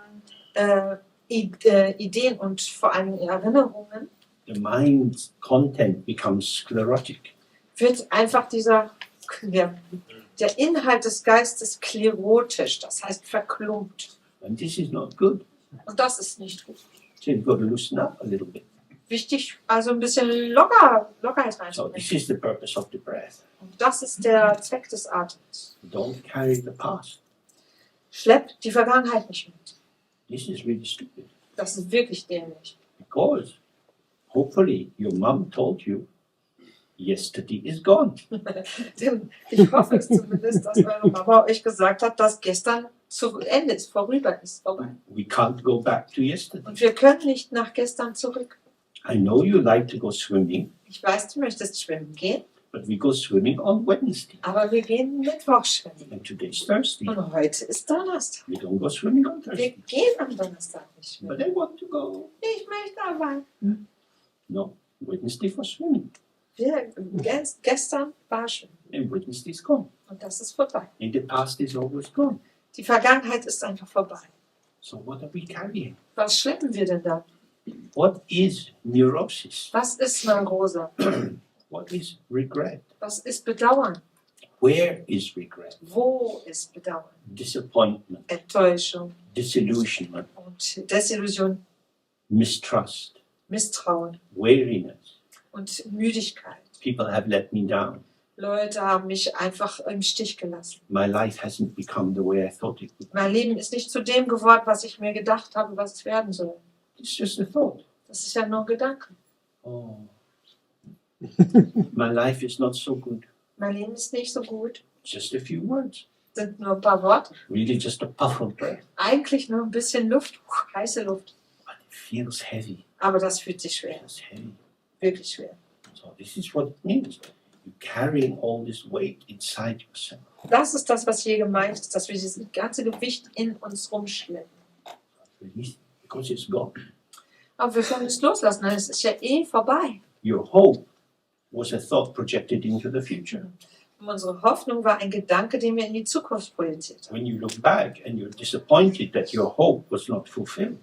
Ideen und vor allem Erinnerungen, The mind's content becomes sclerotic. wird einfach der Inhalt des Geistes sklerotisch, das heißt verklumpt. And this is not good. Und das ist nicht gut. So you've got to loosen up a little bit. Wichtig, also ein bisschen Lockerheit So reinzubringen. this is the purpose of the breath. Und das ist der Zweck des Atems. Don't carry the past. Schlepp die Vergangenheit nicht mit. This is really stupid. Das ist wirklich dämlich. Because hopefully your mom told you yesterday is gone. Denn ich hoffe es zumindest, dass eure Mama euch gesagt hat, dass gestern zu Ende ist, vorüber ist. Vorbei. We can't go back to yesterday. Und wir können nicht nach gestern zurück. I know you like to go swimming, Ich weiß, du möchtest schwimmen gehen, but we go swimming on Wednesday. aber wir gehen Mittwoch schwimmen. And today's Thursday. Und heute ist Donnerstag. We don't go swimming on Wir Thursday. gehen am Donnerstag nicht But schwimmen. I want to go. Ich möchte aber. No, Wednesday for swimming. Gestern war schwimmen. And Wednesday's gone. Und das ist vorbei. And the past is always gone. Die Vergangenheit ist einfach vorbei. So what are we carrying? Was schleppen wir denn da? What is neurosis? Was ist Neurose? What is regret? Was ist Bedauern? Where is regret? Wo ist Bedauern? Disappointment, Enttäuschung disillusionment, und Desillusion, mistrust, Misstrauen weariness. und Müdigkeit. People have let me down. Leute haben mich einfach im Stich gelassen. My life hasn't become the way I thought it would. Mein Leben ist nicht zu dem geworden, was ich mir gedacht habe, was es werden soll. It's just a thought. Das ist ja nur ein Gedanke. Oh, my life is not so good. Mein Leben ist nicht so gut. Just a few words. Sind nur ein paar Worte. Really just a puff of breath. Eigentlich nur ein bisschen Luft, heiße Luft. But it feels heavy. Aber das fühlt sich schwer, It's heavy. wirklich schwer. So this is what it means. You're carrying all this weight inside yourself. Das ist das, was hier gemeint ist, dass wir dieses ganze Gewicht in uns rumschleppen. Release it, because it's gone. Aber wir können es loslassen, denn es ist ja eh vorbei. Your hope was a thought projected into the future. Und unsere Hoffnung war ein Gedanke, den wir in die Zukunft projiziert haben. When you look back and you're disappointed that your hope was not fulfilled,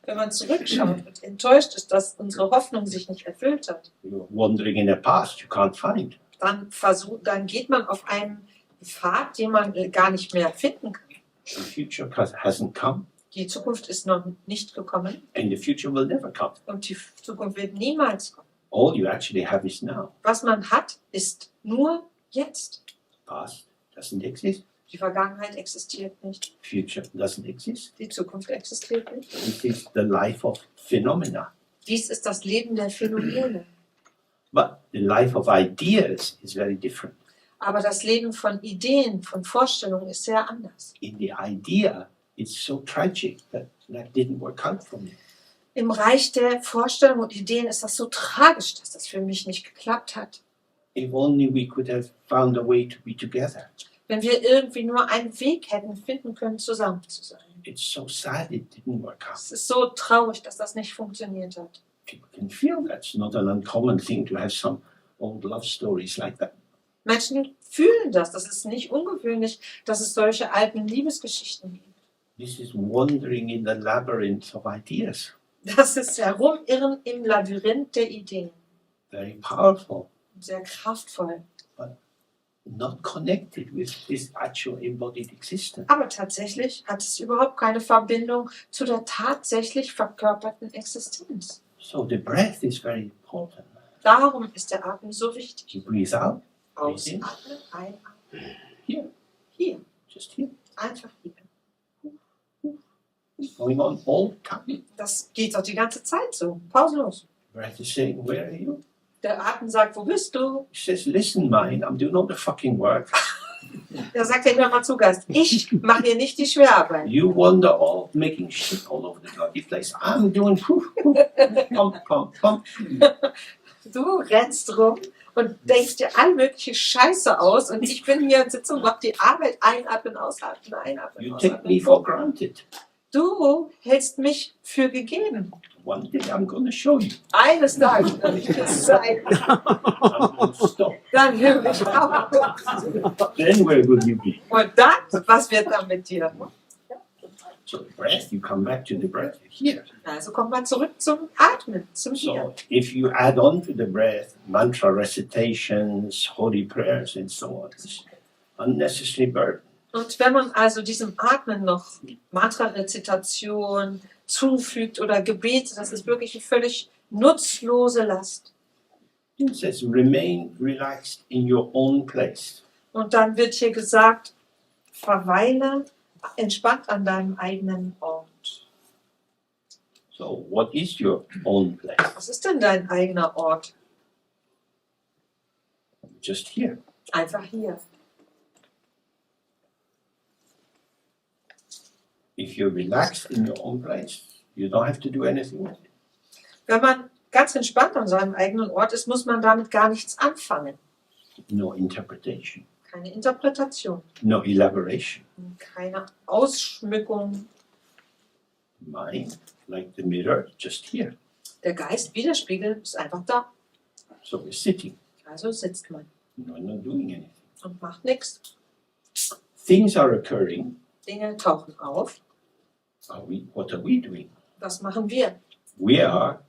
Wenn man zurückschaut und enttäuscht ist, dass unsere Hoffnung sich nicht erfüllt hat, you're wandering in a past you can't find. dann geht man auf einen Pfad, den man gar nicht mehr finden kann. The future hasn't come, Die Zukunft ist noch nicht gekommen and the future will never come. und die Zukunft wird niemals kommen. All you actually have is now. Was man hat, ist nur jetzt. Past doesn't exist. Die Vergangenheit existiert nicht. Future doesn't exist. Die Zukunft existiert nicht. This is the life of phenomena. Dies ist das Leben der Phänomene. But the life of ideas is very different. Aber das Leben von Ideen, von Vorstellungen ist sehr anders. In the idea, it's so tragic that didn't work out for me. Im Reich der Vorstellungen und Ideen ist das so tragisch, dass das für mich nicht geklappt hat. If only we could have found a way to be together. Wenn wir irgendwie nur einen Weg hätten finden können, zusammen zu sein. It's so sad it didn't work out. Es ist so traurig, dass das nicht funktioniert hat. People can feel that's not an uncommon thing to have some old love stories like that. Menschen fühlen das. Das ist nicht ungewöhnlich, dass es solche alten Liebesgeschichten gibt. This is wandering in the labyrinth of ideas. Das ist Herumirren im Labyrinth der Ideen. Very powerful, Sehr kraftvoll. not connected with this actual embodied existence. Aber tatsächlich hat es überhaupt keine Verbindung zu der tatsächlich verkörperten Existenz. So the breath is very important. Darum ist der Atem so wichtig. You breathe out, Ausatmen, einatmen. here, Hier, just here. einfach hier. It's going on all the time. Das geht doch die ganze Zeit so, pausenlos. Breath is saying, where are you? Der Atem sagt, wo bist du? He says, listen, mind, I'm doing all the fucking work. Der sagt, hey, hör mal zu, Geist. Ich mache hier nicht die Schwerarbeit. You wander off, making shit all over the bloody place. I'm doing pump, pump, pump. Du rennst rum und denkst dir all mögliche Scheiße aus und ich bin hier und sitze und mache die Arbeit einatmen, ausatmen, einatmen, You take me ausatmen. for granted. Du hältst mich für gegeben. One day I'm going to show you. Eines Tages werde ich das zeigen. I'm going to stop. Dann höre ich auf. Then where will you be? Und dann, was wird dann mit dir? So the breath, you come back to the breath here. Also kommt man zurück zum Atmen, zum Hier. So if you add on to the breath mantra recitations, holy prayers, and so on, it's unnecessary burden. Und wenn man also diesem Atmen noch Mantra-Rezitation zufügt oder Gebete, das ist wirklich eine völlig nutzlose Last. It says remain relaxed in your own place. Und dann wird hier gesagt, verweile entspannt an deinem eigenen Ort. So what is your own place? Was ist denn dein eigener Ort? Just here. Einfach hier. If you're relaxed in your own place, you don't have to do anything with it. Wenn man ganz entspannt an seinem eigenen Ort ist, muss man damit gar nichts anfangen. No interpretation, Keine Interpretation, no elaboration. keine Ausschmückung. Mind, like the mirror, just here. Der Geist, wie der Spiegel, ist einfach da. So we're sitting, Also sitzt man no, not doing anything. und macht nichts. Things are occurring. Dinge tauchen auf. What are we doing? Was machen wir? We are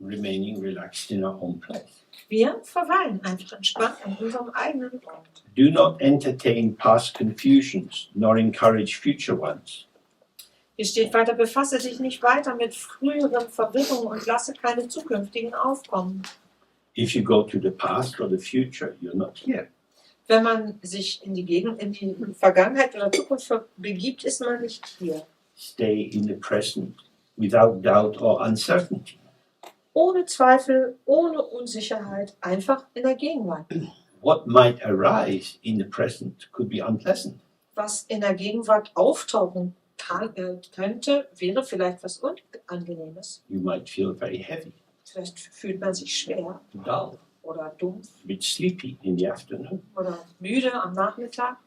remaining relaxed in our own place. Wir verweilen einfach entspannt an unserem eigenen Ort. Do not entertain past confusions, nor encourage future ones. Hier steht weiter, befasse dich nicht weiter mit früheren Verwirrungen und lasse keine zukünftigen aufkommen. If you go to the past or the future, you're not here. Wenn man sich in die Vergangenheit oder Zukunft begibt, ist man nicht hier. Stay in the present without doubt or uncertainty. Ohne Zweifel, ohne Unsicherheit, einfach in der Gegenwart. What might arise in the present could be unpleasant. Was in der Gegenwart auftauchen könnte, wäre vielleicht was Unangenehmes. You might feel very heavy, Vielleicht fühlt man sich schwer dull, oder dumpf a bit sleepy in the afternoon. oder müde am Nachmittag.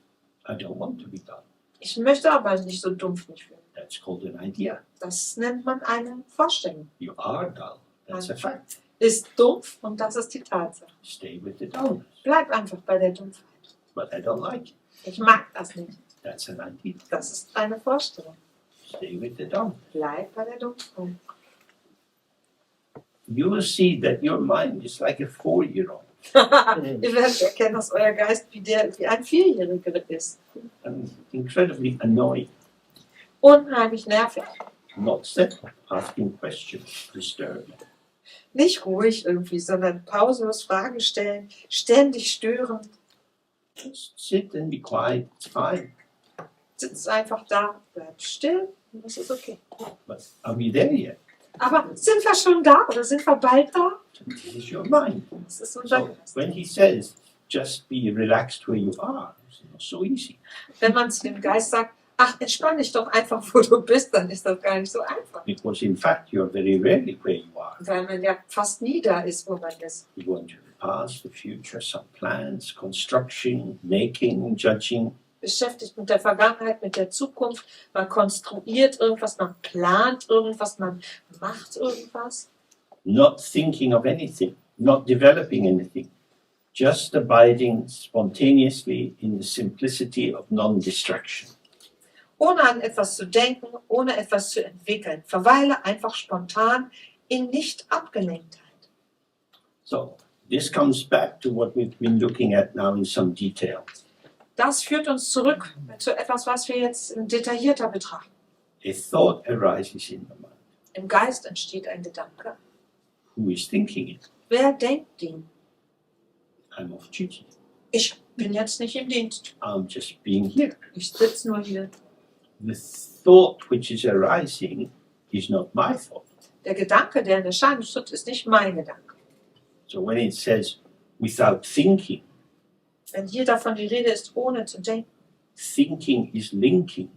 I don't want to be dull. Ich möchte aber nicht so dumpf nicht fühlen. That's called an idea. Das nennt man eine Vorstellung. You are dull. That's a fact. Ist dumpf und das ist die Tatsache. Stay with the dullness. Bleib einfach bei der Dumpfheit. But I don't like it. Ich mag das nicht. That's an idea. Das ist eine Vorstellung. Stay with the dullness. Bleib bei der Dumpfheit. You will see that your mind is like a 4-year-old. Ihr werdet erkennen, dass euer Geist wie ein Vierjähriger ist. And incredibly annoying, Unheimlich nervig. not settled, asking questions, disturbing. Nicht ruhig irgendwie, sondern pausenlos Fragen stellen, ständig stören. Just sit and be quiet, it's fine. Sitzt einfach da, bleibt still und das ist okay. But are we there yet? Aber sind wir schon da oder sind wir bald da? This is your mind. Das ist unser So Geist. when he says, just be relaxed where you are, it's not so easy. Wenn man zu dem Geist sagt, ach, entspann dich doch einfach, wo du bist, dann ist das gar nicht so einfach. Because in fact, you're very rarely where you are. Weil man ja fast nie da ist, wo man ist. You go into the past, the future, some plans, construction, making, judging. Beschäftigt mit der Vergangenheit, mit der Zukunft. Man konstruiert irgendwas, man plant irgendwas, man macht irgendwas. Not thinking of anything, not developing anything, just abiding spontaneously in the simplicity of non-distraction. Ohne an etwas zu denken, ohne etwas zu entwickeln. Verweile einfach spontan in Nicht-Abgelenktheit. So this comes back to what we've been looking at now in some detail. Das führt uns zurück zu etwas, was wir jetzt detaillierter betrachten. A thought arises in the mind. Im Geist entsteht ein Gedanke. Who is thinking it? Wer denkt den? I'm off duty. Ich bin jetzt nicht im Dienst. I'm just being here. Ich sitze nur hier. The thought which is arising is not my thought. Der Gedanke, der in Erscheinung tritt, ist nicht mein Gedanke. So when it says without thinking, Wenn hier davon die Rede ist, ohne zu denken. thinking is linking.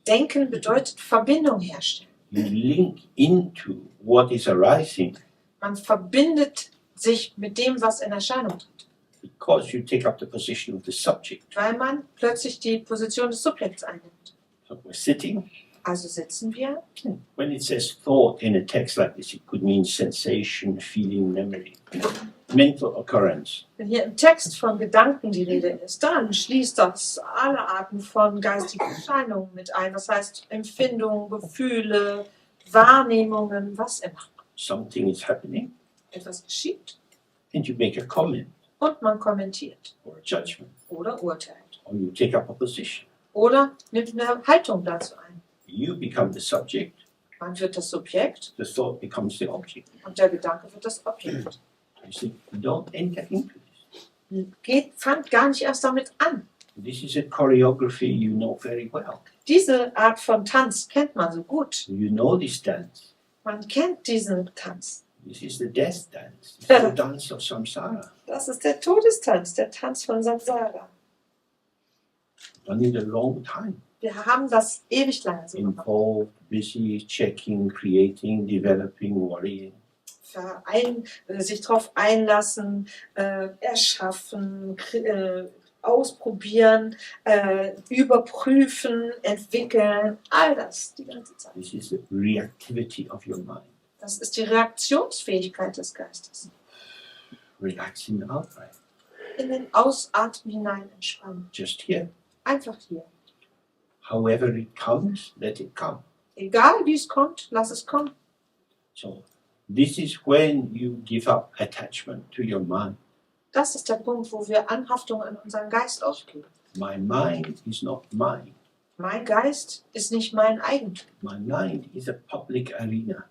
Denken bedeutet Verbindung herstellen. You link into what is arising Man verbindet sich mit dem, was in Erscheinung tritt. because you take up the position of the subject. Weil man plötzlich die Position des Subjekts einnimmt. So we're sitting. Also sitzen wir. When it says thought in a text like this, it could mean sensation, feeling, memory, mental occurrence. Wenn hier im Text von Gedanken die Rede ist, dann schließt das alle Arten von geistigen Erscheinungen mit ein. Das heißt Empfindungen, Gefühle, Wahrnehmungen, was immer. Something is happening, Etwas geschieht and you make a comment und man kommentiert or a judgment, oder urteilt. or you take up a position. Oder nimmt eine Haltung dazu ein. You become the subject, Man wird das Subjekt the thought becomes the object. und der Gedanke wird das Objekt. You see, don't enter into this. Fangt gar nicht erst damit an. This is a choreography you know very well. Diese Art von Tanz kennt man so gut. You know this dance. Man kennt diesen Tanz. This is the death dance. It's the dance of samsara. Das ist der Todestanz, der Tanz von Samsara. Done it a long time. Wir haben das ewig lange so gemacht. Involved, busy, checking, creating, developing, worrying. Sich darauf einlassen, erschaffen, ausprobieren, überprüfen, entwickeln, all das die ganze Zeit. This is the reactivity of your mind. Das ist die Reaktionsfähigkeit des Geistes. Relaxing outright. In den Ausatmen hinein entspannen. Just here. Einfach hier. However it comes, let it come. Egal wie es kommt, lass es kommen. So this is when you give up attachment to your mind. Das ist der Punkt, wo wir Anhaftung an unseren Geist aufgeben. My mind is not mine. Mein Geist ist nicht mein Eigentum. My mind is a public arena.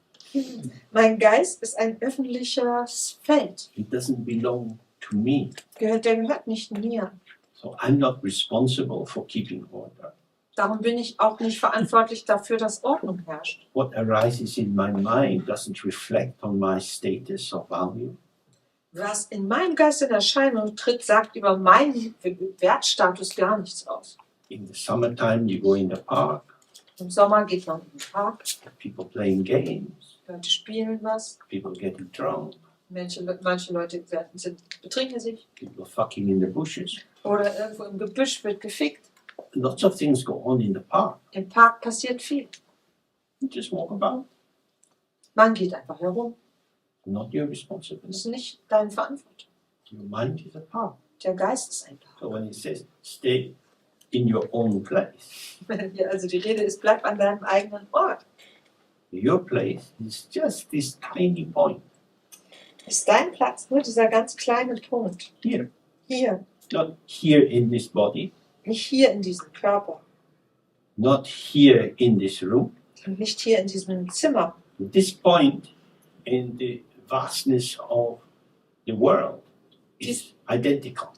Mein Geist ist ein öffentliches Feld. It doesn't belong to me. Der gehört nicht mir. So I'm not responsible for keeping order. Darum bin ich auch nicht verantwortlich dafür, dass Ordnung herrscht. What arises in my mind doesn't reflect on my status or value. Was in meinem Geist in Erscheinung tritt, sagt über meinen Wertstatus gar nichts aus. In the summertime, you go in the park, Im Sommer geht man in den Park, people playing games, Leute spielen was, people getting drunk, manche Leute betrinken sich people fucking in the bushes. oder irgendwo im Gebüsch wird gefickt. Lots of things go on in the park. Im Park passiert viel. You just walk about. Man geht einfach herum. Not your Das responsibility. ist nicht deine Verantwortung. Your mind is a park. Der Geist ist ein Park. So when it says stay in your own place, Wenn hier also die Rede ist, bleib an deinem eigenen Ort. your place is just this tiny point Ist dein Platz nur dieser ganz kleine Punkt. here. Hier. Not here in this body, Nicht hier in diesem Körper. not here in this room. Und nicht hier in diesem Zimmer. This point in the vastness of the world is identical.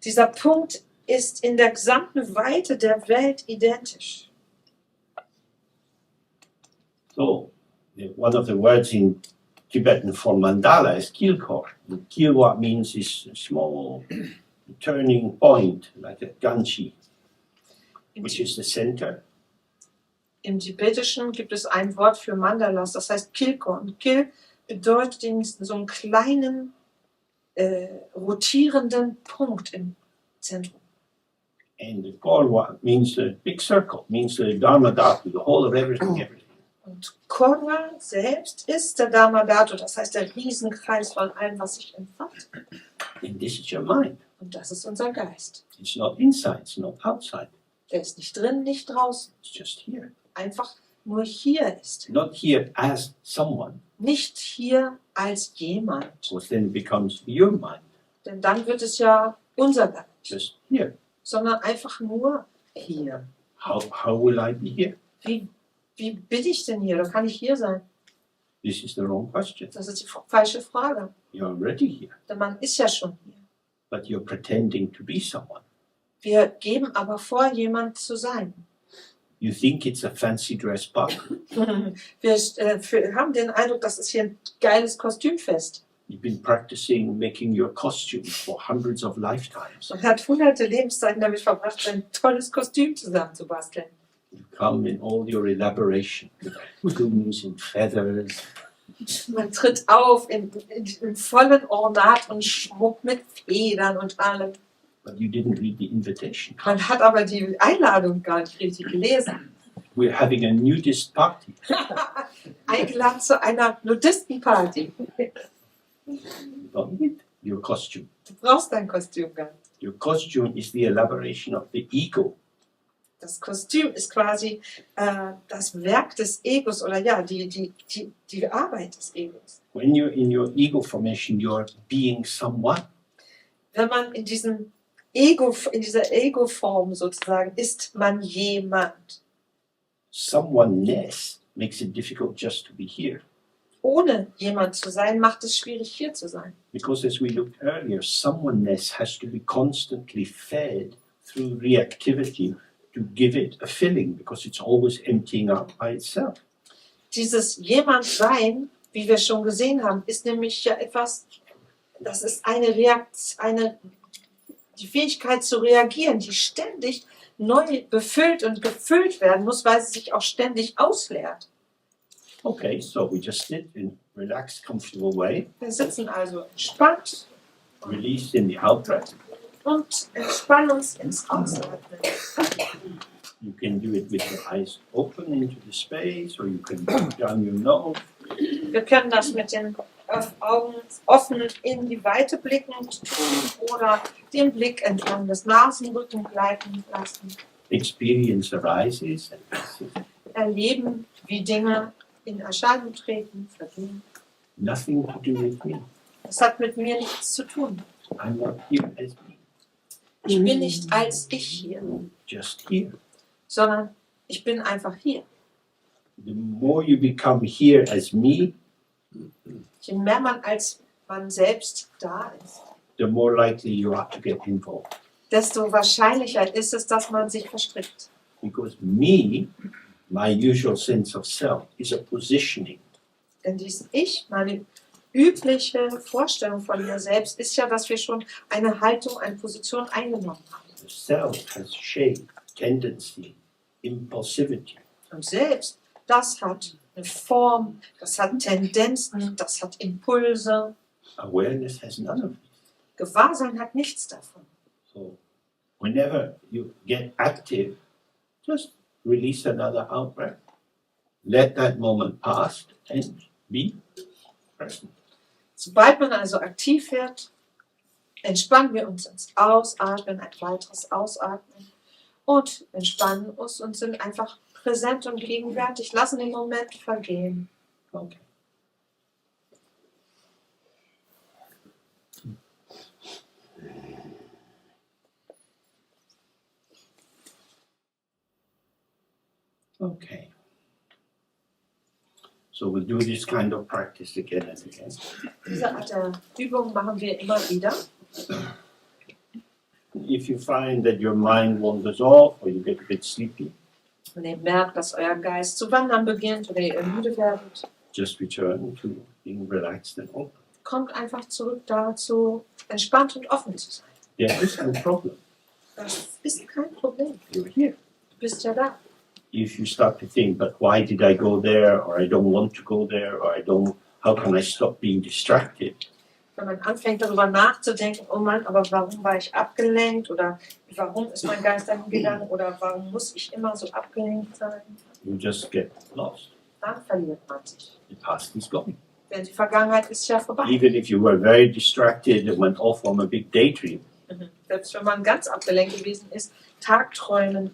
Dieser Punkt ist in der gesamten Weite der Welt identisch. So, one of the words in Tibetan for mandala is kilkor. And kilwa means this small turning point, like a ganchi, which is the center. Im Tibetischen gibt es ein Wort für Mandalas, das heißt Kilko. Und Kil bedeutet so einen kleinen, rotierenden Punkt im Zentrum. And the korwa means a big circle, means the dharma dhatu, the whole of everything. Und Korwa selbst ist der Dharma-Dhatu, das heißt der Riesenkreis von allem, was sich entfaltet. And this is your mind. Und das ist unser Geist. It's not inside, it's not outside. Der ist nicht drin, nicht draußen. It's just here. Einfach nur hier ist. Not here as someone, Nicht hier als jemand. because then it becomes your mind. Denn dann wird es ja unser Geist. Just here. Sondern einfach nur hier. How will I be here? Wie bin ich denn hier? Oder kann ich hier sein? This is the wrong question. Das ist die falsche Frage. You're already here, Denn man ist ja schon hier. but you're pretending to be someone. Wir geben aber vor, jemand zu sein. You think it's a fancy dress party. Wir haben den Eindruck, das ist hier ein geiles Kostümfest. You've been practicing making your costumes for hundreds of lifetimes. Man hat hunderte Lebenszeiten damit verbracht, ein tolles Kostüm zusammenzubasteln. You come in all your elaboration, with plumes and feathers. Man tritt auf in vollen Ornat und Schmuck mit Federn und allem. But you didn't read the invitation. Man hat aber die Einladung gar nicht richtig gelesen. We're having a nudist party. Eingeladen zu einer Nudistenparty. You don't need your costume. Du brauchst dein Kostüm gar nicht. Your costume is the elaboration of the ego. Das Kostüm ist quasi das Werk des Egos oder ja, die Arbeit des Egos. When you're in your ego formation, you're being someone. Wenn man in dieser Ego-Form sozusagen ist man jemand. Someone-ness makes it difficult just to be here. Ohne jemand zu sein, macht es schwierig, hier zu sein. Because as we looked earlier, someone-ness has to be constantly fed through reactivity to give it a filling, because it's always emptying out by itself. Dieses Jemand-Sein, wie wir schon gesehen haben, ist nämlich ja etwas, das ist die Fähigkeit zu reagieren, die ständig neu befüllt und gefüllt werden muss, weil sie sich auch ständig ausleert. Okay, so we just sit in a relaxed, comfortable way, Wir sitzen also entspannt release in the out-breath. und entspannen uns ins Ausatmen. You can do it with your eyes open into the space, or you can look down your nose. Wir können das mit den Augen offen in die Weite blickend tun oder den Blick entlang des Nasenrücken gleiten lassen. Experience arises and passes. Erleben, wie Dinge in Erscheinung treten, vergehen. Nothing to do with me. Das hat mit mir nichts zu tun. I'm not here as me, Ich bin nicht als ich hier, just here. sondern ich bin einfach hier. The more you become here as me, Je mehr man als man selbst da ist, the more likely you are to get involved. desto wahrscheinlicher ist es, dass man sich verstrickt. Because me, my usual sense of self, is a positioning. Denn dieses Ich, meine übliche Vorstellung von mir selbst, ist ja, dass wir schon eine Haltung, eine Position eingenommen haben. The self has shape, tendency, impulsivity. Und selbst, das hat eine Form, das hat Tendenzen, das hat Impulse. Awareness has none of this. Gewahrsein hat nichts davon. So whenever you get active, just release another out breath. Let that moment pass and be present. Sobald man also aktiv wird, entspannen wir uns ins Ausatmen, ein weiteres Ausatmen und entspannen uns und sind einfach präsent und gegenwärtig, lassen den Moment vergehen. Okay. Okay. So we'll do this kind of practice again and again. Diese Art der Übung machen wir immer wieder. If you find that your mind wanders off or you get a bit sleepy, Wenn ihr merkt, dass euer Geist zu wandern beginnt oder ihr müde werdet, just return to being relaxed and open. kommt einfach zurück dazu, entspannt und offen zu sein. There is no problem. Das ist kein Problem. You're here. Du bist ja da. If you start to think, but why did I go there, or I don't want to go there, or how can I stop being distracted? Wenn man anfängt darüber nachzudenken, oh Mann, aber warum war ich abgelenkt oder warum ist mein Geist dahin gegangen oder warum muss ich immer so abgelenkt sein, You just get lost. dann verliert man sich. The past is gone. Denn die Vergangenheit ist ja vorbei. Even if you were very distracted and went off on a big daydream, Selbst wenn man ganz abgelenkt gewesen ist, Tagträumen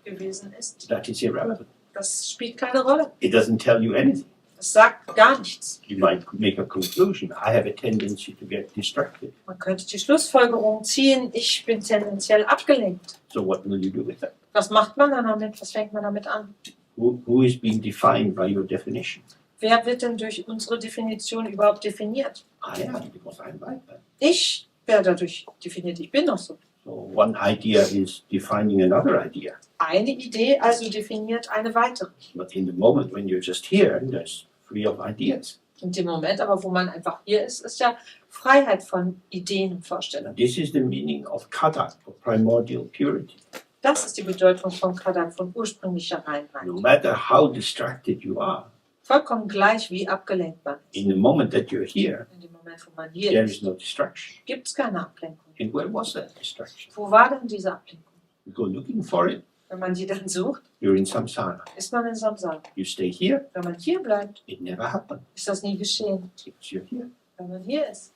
gewesen ist, that is irrelevant. das spielt keine Rolle. It doesn't tell you anything. Das sagt gar nichts. You might make a conclusion. I have a tendency to get distracted. Man könnte die Schlussfolgerung ziehen, ich bin tendenziell abgelenkt. So what will you do with that? Was macht man dann damit? Was fängt man damit an? Who is being defined by your definition? wer wird denn durch unsere Definition überhaupt definiert? I am, because I'm like that. Ich werde dadurch definiert, ich bin doch so. So one idea is defining another idea. Eine Idee also definiert eine weitere. But in the moment when you're just here, there's free of ideas. In dem Moment aber, wo man einfach hier ist, ist ja Freiheit von Ideen und Vorstellungen. This is the meaning of Kadat, of primordial purity. Das ist die Bedeutung von Kadat, von ursprünglicher Reinheit. No matter how distracted you are, Vollkommen gleich, wie abgelenkt man ist. in the moment that you're here, In dem Moment, wo man hier there is ist, no distraction. gibt es keine Ablenkung. And where was that distraction? Wo war denn diese Ablenkung? You go looking for it, Wenn man die dann sucht, you're in samsara. ist man in Samsara. You stay here, Wenn man hier bleibt, it never happened. ist das nie geschehen. It's you're here. Wenn man hier ist.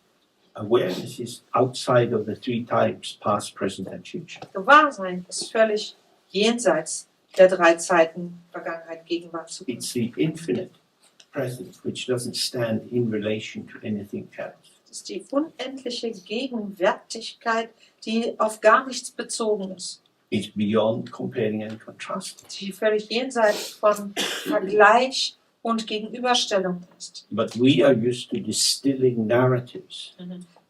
Awareness is outside of the three types, past, present, and future. Gewahrsein ist völlig jenseits der drei Zeiten, Vergangenheit, Gegenwart, Zukunft. It's the infinite present, which doesn't stand in relation to anything else. Das ist die unendliche Gegenwärtigkeit, die auf gar nichts bezogen ist. It's beyond comparing and contrasting. Die völlig jenseits von Vergleich und Gegenüberstellung ist. But we are used to distilling narratives,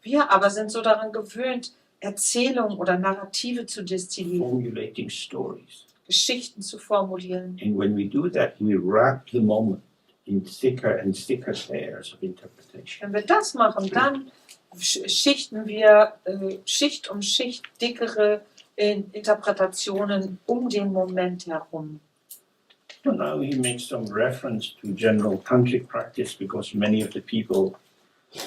Wir aber sind so daran gewöhnt, Erzählungen oder Narrative zu destillieren, formulating stories. Geschichten zu formulieren. And when we do that, we wrap the moment in thicker and thicker layers of interpretation. Wenn wir das machen, dann schichten wir Schicht um Schicht dickere Interpretationen um den Moment herum. So now he makes some reference to general tantric practice because many of the people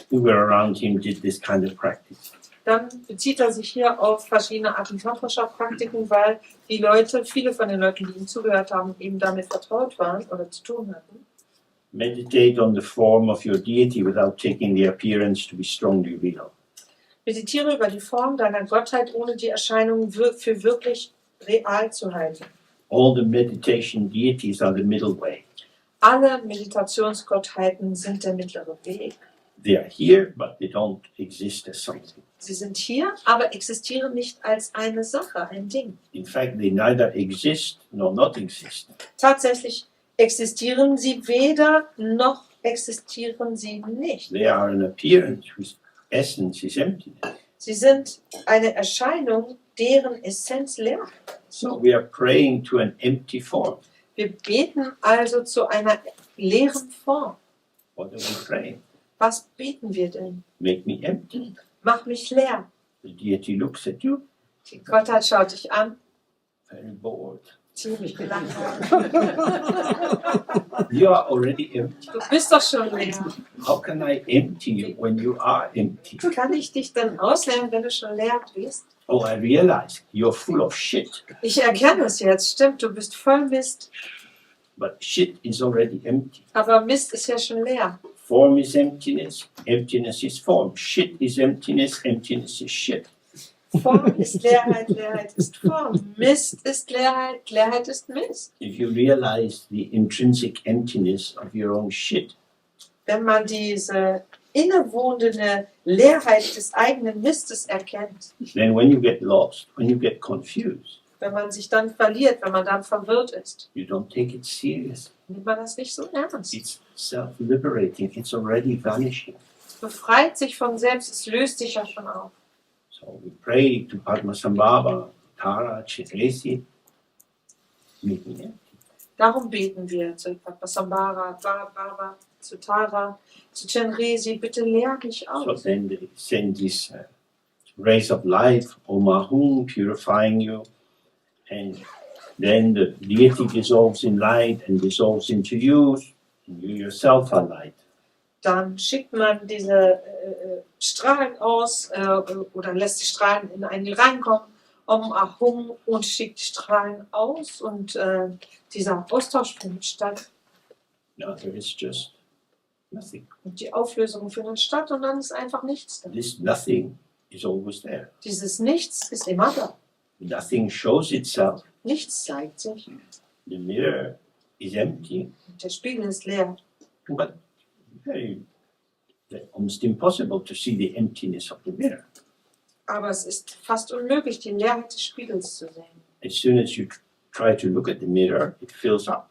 who were around him did this kind of practice. Dann bezieht er sich hier auf verschiedene Arten tantrischer Praktiken, weil die Leute, viele von den Leuten, die ihm zugehört haben, eben damit vertraut waren oder zu tun hatten. Meditate on the form of your deity without taking the appearance to be strongly real. Meditiere über die Form deiner Gottheit, ohne die Erscheinung für wirklich real zu halten. All the meditation deities are the middle way. Alle Meditationsgottheiten sind der mittlere Weg. They are here, but they don't exist as something. Sie sind hier, aber existieren nicht als eine Sache, ein Ding. In fact, they neither exist nor not exist. Tatsächlich existieren sie weder, noch existieren sie nicht. They are an appearance whose essence is emptiness. Sie sind eine Erscheinung, deren Essenz leer ist. So we are praying to an empty form. Wir beten also zu einer leeren Form. What are we praying? Was beten wir denn? Make me empty. Mach mich leer. The deity looks at you, Die Gottheit schaut dich an, very bored. ziemlich gelangweilt. You are already empty. Du bist doch schon leer. How can I empty you when you are empty? Kann ich dich dann ausleeren, wenn du schon leer bist? Oh, I realize you're full of shit. Ich erkenne es jetzt, stimmt, du bist voll Mist. But shit is already empty. Aber Mist ist ja schon leer. Form is emptiness, emptiness is form. Shit is emptiness, emptiness is shit. Form ist Leerheit, Leerheit ist Form. Mist ist Leerheit, Leerheit ist Mist. If you realize the intrinsic emptiness of your own shit, Wenn man diese innewohnende Leerheit des eigenen Mistes erkennt, then when you get lost, when you get confused, wenn man sich dann verliert, wenn man dann verwirrt ist, you don't take it serious. nimmt man das nicht so ernst. It's self-liberating. It's already vanishing. Es befreit sich von selbst, es löst sich ja schon auf. So we pray to Padmasambhava, Tara, Chitresi, making empty. Darum beten wir zu Padmasambhava, Baba, zu Tara, zu Chenresi, bitte leer mich So aus. then they send this rays of life, Om Ahum, purifying you. And then the deity dissolves in light and dissolves into you. And you yourself are light. Dann schickt man diese Strahlen aus oder lässt die Strahlen in einen reinkommen, Ahum, und schickt die Strahlen aus und dieser Austausch findet statt Now there is just nothing. und die Auflösung findet statt und dann ist einfach nichts da. This nothing is always there. Dieses Nichts ist immer da. Nothing shows itself. Nichts zeigt sich. The mirror is empty. Und der Spiegel ist leer. But very, almost impossible to see the emptiness of the mirror. Aber es ist fast unmöglich, die Leerheit des Spiegels zu sehen. As soon as you try to look at the mirror, it fills up.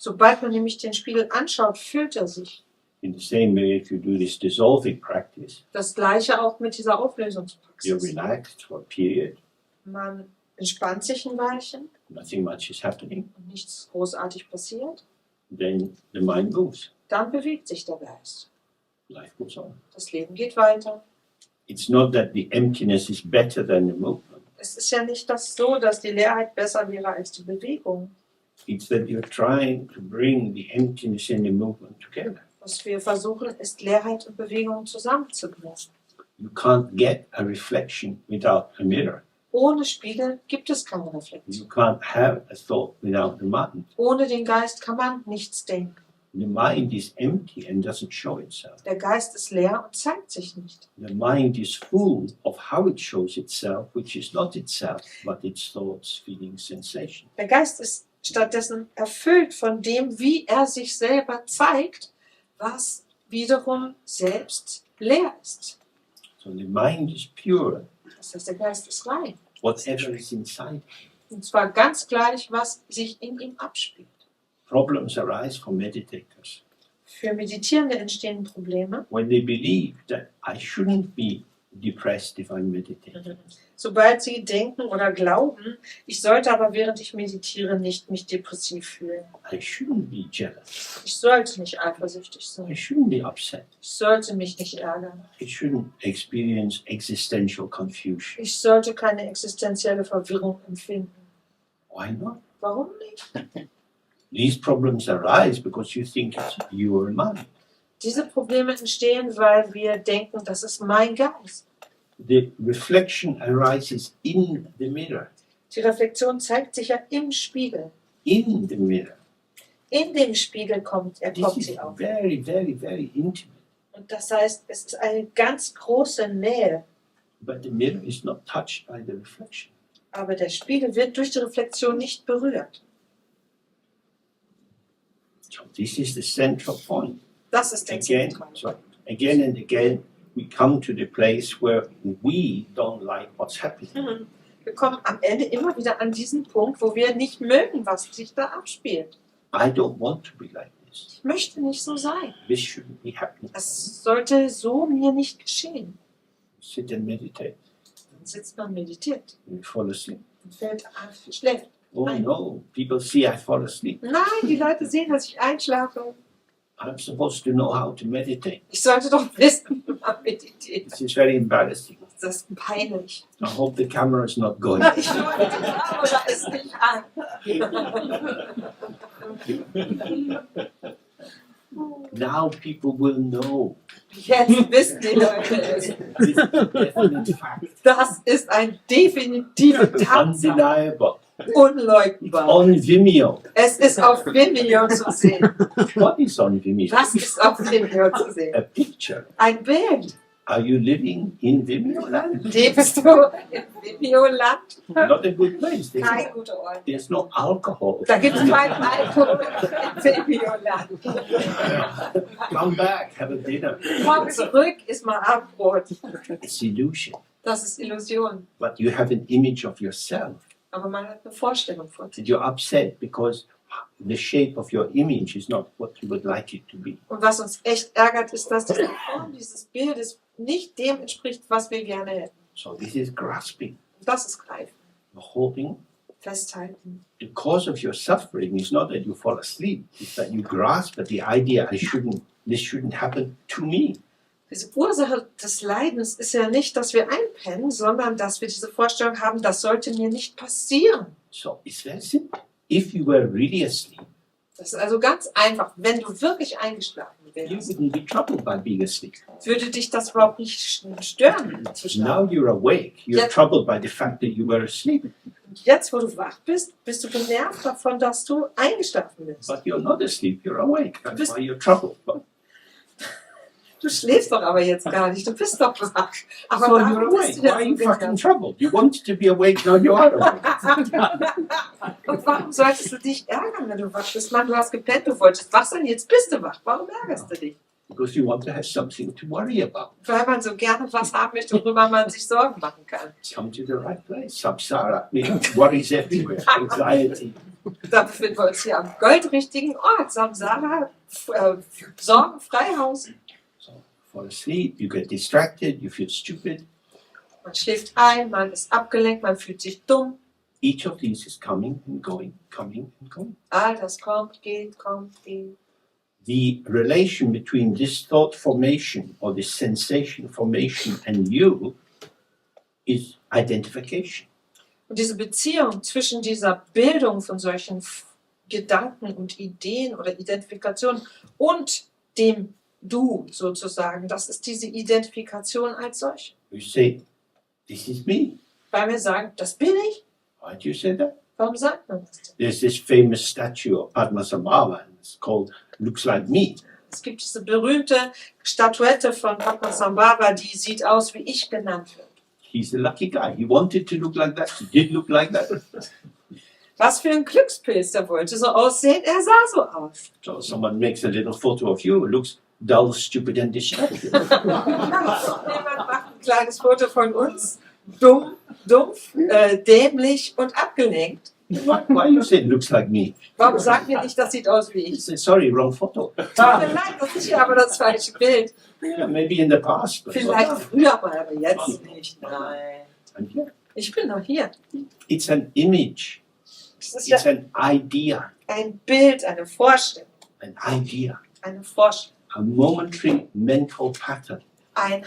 Sobald man nämlich den Spiegel anschaut, fühlt er sich. In the same way, if you do this dissolving practice, Das gleiche auch mit dieser you're Auflösungspraxis. relaxed for a period, Man entspannt sich ein Weilchen nothing much is happening, und nichts großartig passiert. then the mind moves. Dann bewegt sich der Geist. Life goes on. Das Leben geht weiter. It's not that the emptiness is better than the movement. Es ist ja nicht das so, dass die Leerheit besser wäre als die Bewegung. It's that you're trying to bring the emptiness and the movement together. Was wir versuchen, ist Leerheit und Bewegung zusammenzubringen. You can't get a reflection without a mirror. Ohne Spiegel gibt es keine Reflexion. You can't have a thought without the mind. Ohne den Geist kann man nichts denken. The mind is empty and doesn't show itself. Der Geist ist leer und zeigt sich nicht. The mind is full of how it shows itself, which is not itself, but its thoughts, feelings, sensations. Der Geist ist stattdessen erfüllt von dem, wie er sich selber zeigt, was wiederum selbst leer ist. So the mind is pure, Das heißt, der Geist ist rein. whatever is inside. Und zwar ganz gleich, was sich in ihm abspielt. Problems arise for meditators Für Meditierende entstehen Probleme, when they believe that I shouldn't be depressed if I'm meditating. sobald sie denken oder glauben, ich sollte aber während ich meditiere nicht mich depressiv fühlen. I shouldn't be jealous. Ich sollte nicht eifersüchtig I sein. shouldn't be upset. Ich sollte mich nicht ärgern. I shouldn't experience existential confusion. Ich sollte keine existenzielle Verwirrung empfinden. Why not? Warum nicht? These problems arise because you think it's your mind. Diese Probleme entstehen, weil wir denken, das ist mein Geist. The reflection arises in the mirror. Die Reflexion zeigt sich ja im Spiegel. In the mirror. In dem Spiegel kommt This is sie auf. very, very, very intimate. Und das heißt, es ist eine ganz große Nähe. But the mirror is not touched by the reflection. Aber der Spiegel wird durch die Reflexion nicht berührt. So this is the central point. Das ist der Again, Zentrale. so again and again, we come to the place where we don't like what's happening. Wir kommen am Ende immer wieder an diesen Punkt, wo wir nicht mögen, was sich da abspielt. I don't want to be like this. Ich möchte nicht so sein. This shouldn't be happening. Es sollte so mir nicht geschehen. Sit and meditate. Dann sitzt man, meditiert And you fall asleep. und fällt ein, schläft. Oh Nein. no, people see I fall asleep. Nein, die Leute sehen, dass ich einschlafe. I'm supposed to know how to meditate. Ich sollte doch wissen, wie man meditiert. This is very embarrassing. Das ist peinlich. I hope the camera is not going. Ich schaue die Kamera ist nicht an. Now people will know. Jetzt wissen die Leute es. This is a definite fact. Das ist ein definitive Tatsache. Undeniable. Unleugbar. On Vimeo. Es ist auf Vimeo zu sehen. What is on Vimeo? Das ist auf Vimeo zu sehen. A picture. Ein Bild. Are you living in Vimeo land? Lebst du im Vimeo-Land? Not a good place. Kein guter Ort. There's no alcohol. Da gibt es keinen Alkohol im Vimeo-Land. Come back, have a dinner. Komm zurück, iss mal Abendbrot. It's illusion. Das ist Illusion. But you have an image of yourself. Aber man hat eine Vorstellung von sich. And you're upset because the shape of your image is not what you would like it to be. Und was uns echt ärgert, ist, dass die Form dieses Bildes nicht dem entspricht, was wir gerne hätten. So this is grasping. Und das ist Greifen, You're holding. Festhalten. The cause of your suffering is not that you fall asleep. It's that you grasp at the idea this shouldn't happen to me. Diese Ursache des Leidens ist ja nicht, dass wir einpennen, sondern dass wir diese Vorstellung haben, das sollte mir nicht passieren. So it's very simple. If you were really asleep, Das ist also ganz einfach. Wenn du wirklich eingeschlafen you wärst, wouldn't be troubled by being asleep. würde dich das überhaupt nicht stören zu Now schlafen. you're awake. You're Yeah. troubled by the fact that you were asleep. Und jetzt, wo du wach bist, bist du genervt davon, dass du eingeschlafen bist. But you're not asleep. You're awake. That's Just- why you're troubled. But, Du schläfst doch aber jetzt gar nicht, du bist doch wach. Aber so darum you're bist awake. du Why jetzt are you so fucking genervt. troubled? You wanted to be awake. Now you are awake. Und warum solltest du dich ärgern, wenn du wach bist? Mann, du hast gepennt, du wolltest wach sein, jetzt bist du wach. Warum ärgerst du dich? Because you want to have something to worry about. Weil man so gerne was haben möchte, worüber man sich Sorgen machen kann. Come to the right place. Samsara means worries everywhere. Anxiety, Da befinden wir uns hier am goldrichtigen Ort, Samsara, Sorgenfreihaus. So, fall asleep, you get distracted, you feel stupid. Man schläft ein, man ist abgelenkt, man fühlt sich dumm. Each of these is coming and going, coming and going. All das kommt, geht, kommt, geht. The relation between this thought formation or this sensation formation and you is identification. Und diese Beziehung zwischen dieser Bildung von solchen Gedanken und Ideen oder Identifikationen und dem Du sozusagen, das ist diese Identifikation als solche. You say, this is me. Weil wir sagen, das bin ich. Why do you say that? Warum sagt man das denn? There's this famous statue of Padmasambhava, and it's called Looks Like Me. Es gibt diese berühmte Statuette von Padmasambhava, die sieht aus, wie ich genannt wird. He's a lucky guy. He wanted to look like that. He did look like that. Was für ein Glückspilz, der wollte so aussehen, er sah so aus. So someone makes a little photo of you. It looks dull, stupid, and distracted. Jemand macht ein kleines Foto von uns, dumm, dumpf, dämlich und abgelenkt. Why you say it looks like me? Warum sagt ihr nicht, das sieht aus wie You ich? say, sorry, wrong photo. Tut mir leid, das ist ja aber das falsche Bild. Yeah, maybe in the past. But Vielleicht früher mal, aber jetzt nicht. Nein. and yeah, Ich bin noch hier. it's an image. Das ist It's ja an idea. ein Bild, eine Vorstellung. An idea. Eine Vorstellung. A momentary mental pattern. Ein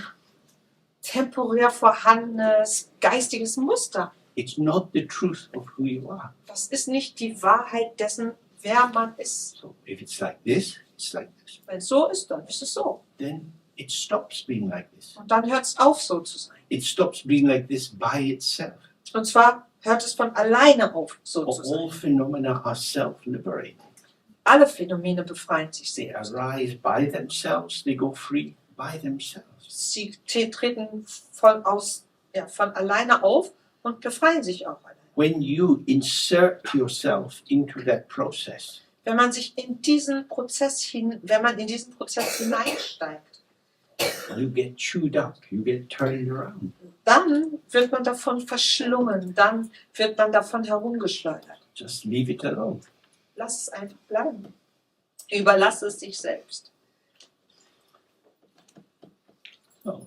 temporär vorhandenes geistiges Muster. It's not the truth of who you are. Das ist nicht die Wahrheit dessen, wer man ist. So if it's like this, it's like this. Wenn es so ist, dann ist es so. Then it stops being like this. Und dann hört es auf, so zu sein. It stops being like this by itself. Und zwar hört es von alleine auf, so zu All sein. phenomena are self-liberating. Alle Phänomene befreien sich They selbst. arise by themselves. They go free by themselves. Sie treten von alleine auf und befreien sich auch alleine. When you insert yourself into that process, Wenn man in diesen Prozess hineinsteigt, you get chewed up, you get turned around. dann wird man davon verschlungen, dann wird man davon herumgeschleudert. Just leave it alone. Lass es einfach bleiben. Überlass es sich selbst. So,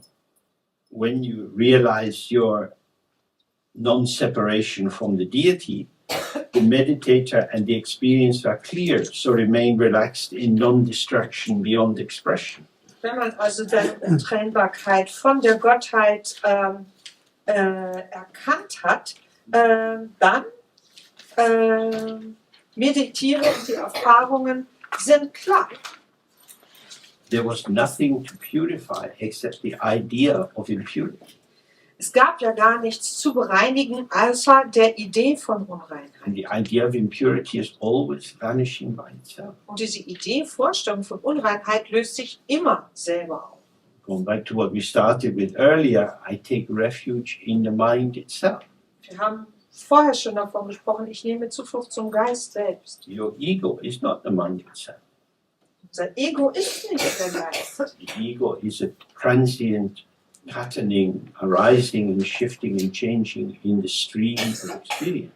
when you realize your non-separation from the deity, the meditator and the experience are clear, so remain relaxed in non-distraction beyond expression. Wenn man also deine Untrennbarkeit von der Gottheit erkannt hat, dann meditiere und die Erfahrungen sind klar. There was nothing to purify except the idea of impurity. Es gab ja gar nichts zu bereinigen, außer der Idee von Unreinheit. And the idea of impurity is always vanishing by itself. Und diese Idee, Vorstellung von Unreinheit löst sich immer selber auf. Going back to what we started with earlier, I take refuge in the mind itself. Wir haben vorher schon davon gesprochen, ich nehme Zuflucht zum Geist selbst. Your ego is not the mind itself. Unser Ego ist nicht der Geist. The ego is a transient patterning, arising and shifting and changing in the stream of experience.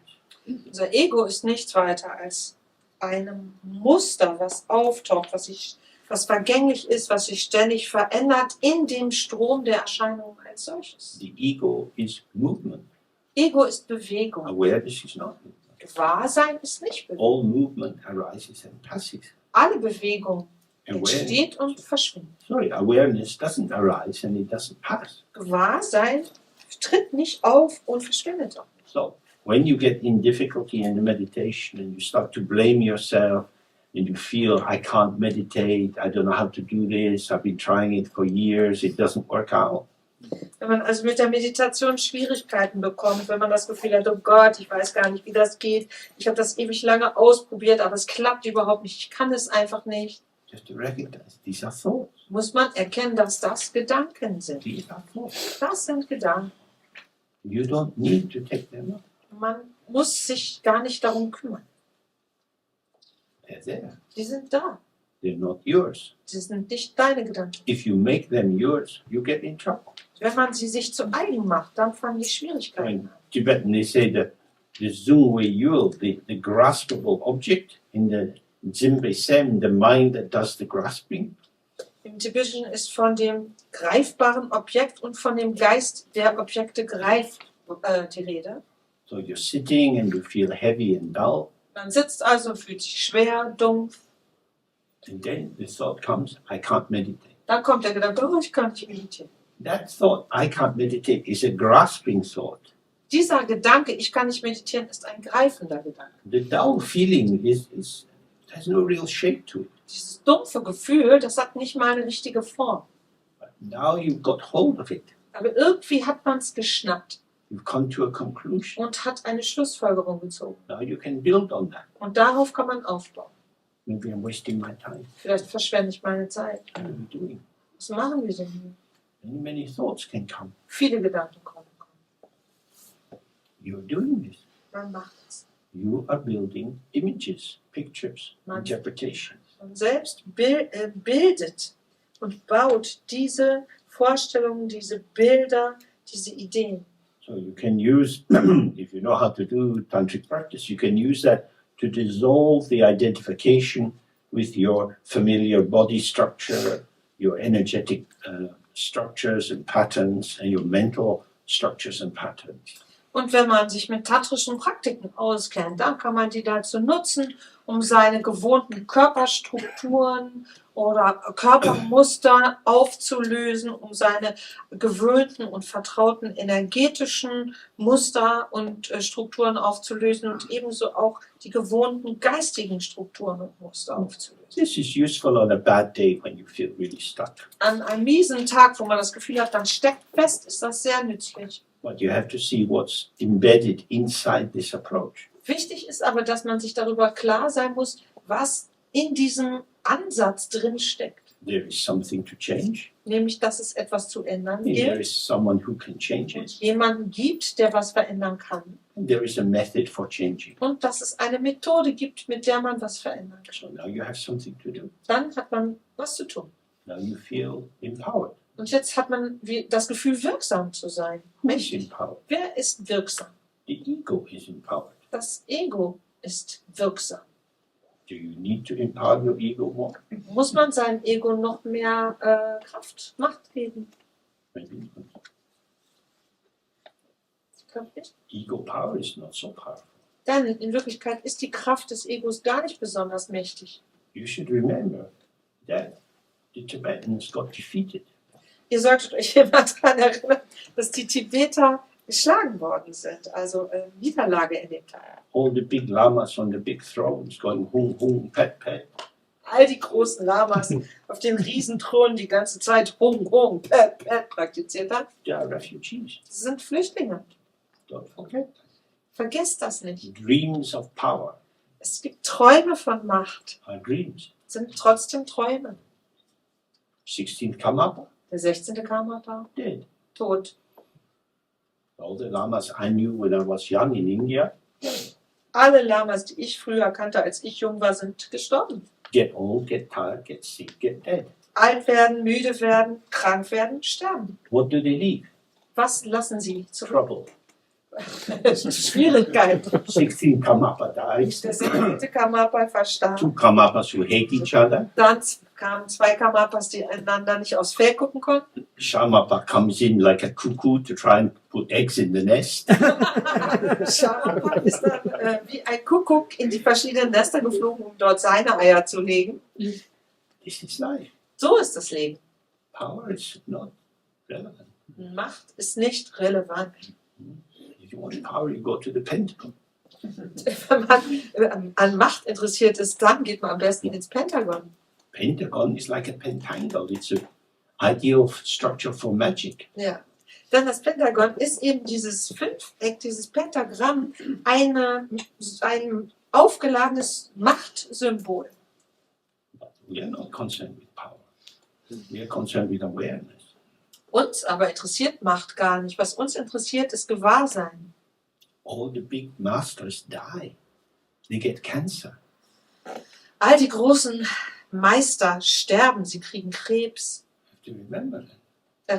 Unser Ego ist nichts weiter als ein Muster, was auftaucht, was vergänglich ist, was sich ständig verändert in dem Strom der Erscheinungen als solches. The ego is movement. Ego ist Bewegung. Awareness is not movement. Gewahrsein ist nicht Bewegung. All movement arises and passes. Alle Bewegung entsteht und verschwindet. Awareness doesn't arise and it doesn't pass. Gewahrsein tritt nicht auf und verschwindet auch nicht. So, when you get in difficulty in the meditation and you start to blame yourself and you feel, I can't meditate, I don't know how to do this, I've been trying it for years, it doesn't work out. Wenn man also mit der Meditation Schwierigkeiten bekommt, wenn man das Gefühl hat, oh Gott, ich weiß gar nicht, wie das geht, ich habe das ewig lange ausprobiert, aber es klappt überhaupt nicht, ich kann es einfach nicht, Just to recognize these are thoughts. muss man erkennen, dass das Gedanken sind. These are thoughts. Das sind Gedanken. You don't need to take them up. Man muss sich gar nicht darum kümmern. They're there. Die sind da. They're not yours. Sie sind nicht deine Gedanken. If you make them yours, you get in trouble. Wenn man sie sich zu eigen macht, dann fangen die Schwierigkeiten In an. Tibetan, they say that the Zungwe Yul, the graspable object, in the Dzimbe Sem, the mind that does the grasping. Im Tibetischen ist von dem greifbaren Objekt und von dem Geist, der Objekte greift, die Rede. So you're sitting and you feel heavy and dull. Man sitzt also und fühlt sich schwer, dumpf. And then the thought comes, I can't meditate. Dann kommt der Gedanke, oh, ich kann nicht meditieren. That thought, I can't meditate, is a grasping thought. Dieser Gedanke, ich kann nicht meditieren, ist ein greifender Gedanke. The dull feeling has no real shape to it. Dieses dumpfe Gefühl, das hat nicht mal eine richtige Form. But now you've got hold of it. Aber irgendwie hat man es geschnappt You've come to a conclusion. und hat eine Schlussfolgerung gezogen. Now you can build on that. Und darauf kann man aufbauen. Maybe I'm wasting my time. Vielleicht verschwende ich meine Zeit. What are we doing? Was machen wir denn hier? Many thoughts can come. Viele Gedanken kommen. You're doing this. Man macht es. You are building images, pictures, Man- interpretations. Man selbst bildet und baut diese Vorstellungen, diese Bilder, diese Ideen. So you can use, if you know how to do tantric practice, you can use that to dissolve the identification with your familiar body structure, your energetic structures and patterns, and your mental structures and patterns. Und wenn man sich mit tantrischen Praktiken auskennt, dann kann man die dazu nutzen, um seine gewohnten Körperstrukturen oder Körpermuster aufzulösen, um seine gewöhnten und vertrauten energetischen Muster und Strukturen aufzulösen und ebenso auch die gewohnten geistigen Strukturen und Muster aufzulösen. This is useful on a bad day when you feel really stuck. An einem miesen Tag, wo man das Gefühl hat, man steckt fest, ist das sehr nützlich. But you have to see what's embedded inside this approach. Wichtig ist aber, dass man sich darüber klar sein muss, was in diesem Ansatz drin steckt. There is something to change, Nämlich, dass es etwas zu ändern and there gilt. is someone who can change Und it, jemanden gibt, der was verändern kann. and there is a method for changing. Und dass es eine Methode gibt, mit der man was verändern kann. So now you have something to do. Dann hat man was zu tun. Now you feel empowered. Und jetzt hat man das Gefühl, wirksam zu sein. Who is Mächtig. empowered? Wer ist wirksam? The ego is empowered. Das Ego ist wirksam. Do you need to empower your ego more? Muss man seinem Ego noch mehr Kraft, Macht geben? Maybe not. Ich glaube nicht. Ego power is not so powerful. Denn in Wirklichkeit ist die Kraft des Egos gar nicht besonders mächtig. You should remember that the Tibetans got defeated. Ihr solltet euch immer daran erinnern, dass die Tibeter geschlagen worden sind, also Niederlage erlebt haben. All the big lamas on the big thrones going hung hung pet pet. All die großen Lamas auf den Riesenthronen die ganze Zeit Hung, Hung, Pet, Pet praktiziert haben. They are refugees. Sie sind Flüchtlinge. Don't forget. Vergesst das nicht. Dreams of power Es gibt Träume von Macht, are dreams. sind trotzdem Träume. 16th Karmapa, Der 16. Karmapa, dead. tot. All the lamas I knew when I was young in India Alle Lamas, die ich früher kannte, als ich jung war, sind gestorben. get old, get tired, get sick, get dead. Alt werden, müde werden, krank werden, sterben. What do they leave? Was lassen sie zurück? Trouble. Schwierigkeit. 16 Karmapa dies. Der 16. Karmapa verstarb. 2 Karmapas who hate each other. Dann kamen 2 Karmapas, die einander nicht aufs Fell gucken konnten. Shamapa comes in like a cuckoo to try and put eggs in the nest. Shamapa ist dann wie ein Kuckuck in die verschiedenen Nester geflogen, um dort seine Eier zu legen. This is life. So ist das Leben. Power is not relevant. Macht ist nicht relevant. If you want power, you go to the Pentagon. Wenn man an Macht interessiert ist, dann geht man am besten ins Pentagon. Pentagon is like a pentangle. It's an ideal structure for magic. Ja. Denn das Pentagon ist eben dieses Fünfeck, dieses Pentagramm, ein aufgeladenes Machtsymbol. But we are not concerned with power. We are concerned with awareness. Uns aber interessiert Macht gar nicht. Was uns interessiert, ist Gewahrsein. All the big masters die. They get cancer. All die großen Meister sterben, sie kriegen Krebs. You have to remember that.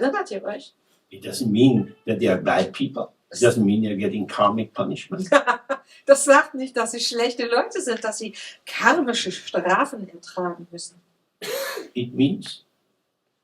Erinnert ihr euch? It doesn't mean that they are bad people. It doesn't mean you're getting karmic punishment. Das sagt nicht, dass sie schlechte Leute sind, dass sie karmische Strafen ertragen müssen, It means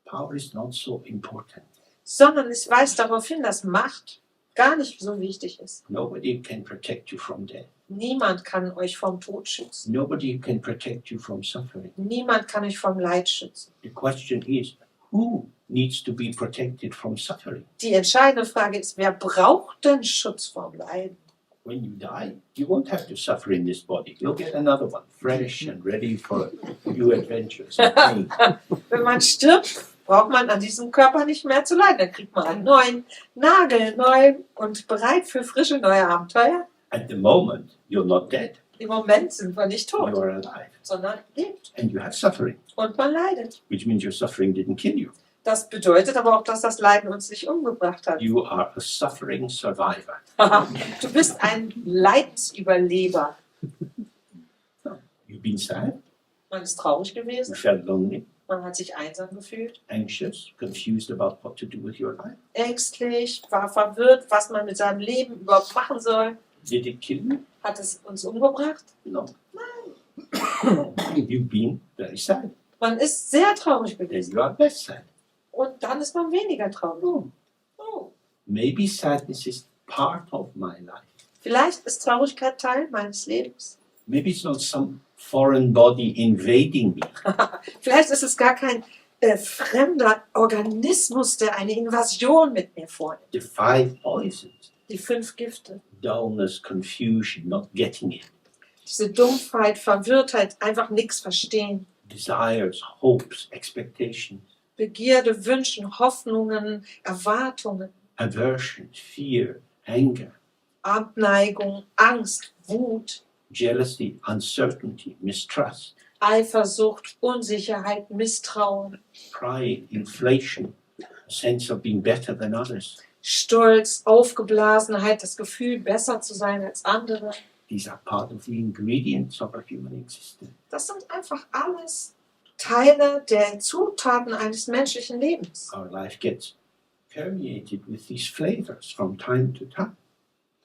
power is not so important. sondern es weist darauf hin, dass Macht gar nicht so wichtig ist. Nobody can protect you from death. Niemand kann euch vom Tod schützen. Nobody can protect you from suffering. Niemand kann euch vom Leid schützen. The question is, who needs to be protected from suffering? Die entscheidende Frage ist, wer braucht denn Schutz vom Leiden? When you die, you won't have to suffer in this body. You'll get another one, fresh and ready for new adventures and pain. Wenn man stirbt, braucht man an diesem Körper nicht mehr zu leiden. Dann kriegt man einen neuen Nagel, neu und bereit für frische neue Abenteuer. At the moment, you're not dead. Im Moment sind wir nicht tot, You are alive. sondern lebt. And you have suffering, Und man leidet. which means your suffering didn't kill you. Das bedeutet aber auch, dass das Leiden uns nicht umgebracht hat. You are a suffering survivor. Du bist ein Leidensüberleber. You've been sad, Man ist traurig you gewesen, felt lonely, man hat sich einsam gefühlt, anxious, confused about what to do with your life. ängstlich, war verwirrt, was man mit seinem Leben überhaupt machen soll. Did it kill you? Hat es uns umgebracht? No. You've been very sad. Man ist sehr traurig Then gewesen. you are less sad. Und dann ist man weniger traurig. Oh. Oh. Maybe sadness is part of my life. Vielleicht ist Traurigkeit Teil meines Lebens. Maybe it's not some foreign body invading me. Vielleicht ist es gar kein fremder Organismus, der eine Invasion mit mir vornimmt. The 5 poisons. Die 5 Gifte. Dullness, confusion, not getting it. Diese Dumpfheit, Verwirrtheit, einfach nichts verstehen. Desires, hopes, expectations. Begierde, Wünschen, Hoffnungen, Erwartungen, Aversion, fear, anger, Abneigung, Angst, Wut, jealousy, uncertainty, mistrust, Eifersucht, Unsicherheit, Misstrauen, pride, inflation, a sense of being better than others. Stolz, Aufgeblasenheit, das Gefühl, besser zu sein als andere. These are part of the ingredients of our human existence. Das sind einfach alles Teile der Zutaten eines menschlichen Lebens. Our life gets permeated with these flavors from time to time.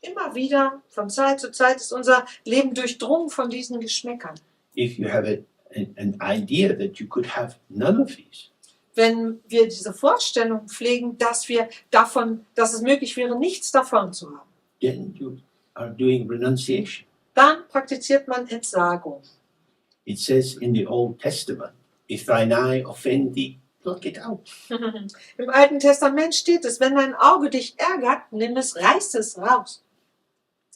Immer wieder, von Zeit zu Zeit, ist unser Leben durchdrungen von diesen Geschmäckern. If you have an idea that you could have none of these, Wenn wir diese Vorstellung pflegen, dass es möglich wäre, nichts davon zu haben, then you are doing renunciation. dann praktiziert man Entsagung. It says in the Old Testament, if thine eye offend thee, pluck it out. Im Alten Testament steht es, wenn dein Auge dich ärgert, nimm es, reiß es raus.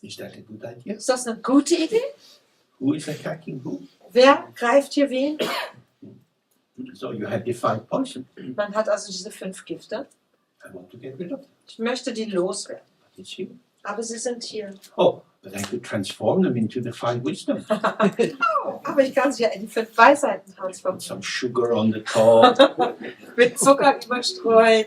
Is that a good idea? Ist das eine gute Idee? Who is attacking who? Wer greift hier wen? So you have the 5 poisons. Man hat also diese 5 Gifte. I want to get rid of them. Ich möchte die loswerden. But it's you. Aber sie sind hier. Oh, but I could transform them into the 5 wisdom. Oh, aber ich kann sie ja in die 5 Weisheiten Put transformieren. some sugar on the top. Mit Zucker überstreuen.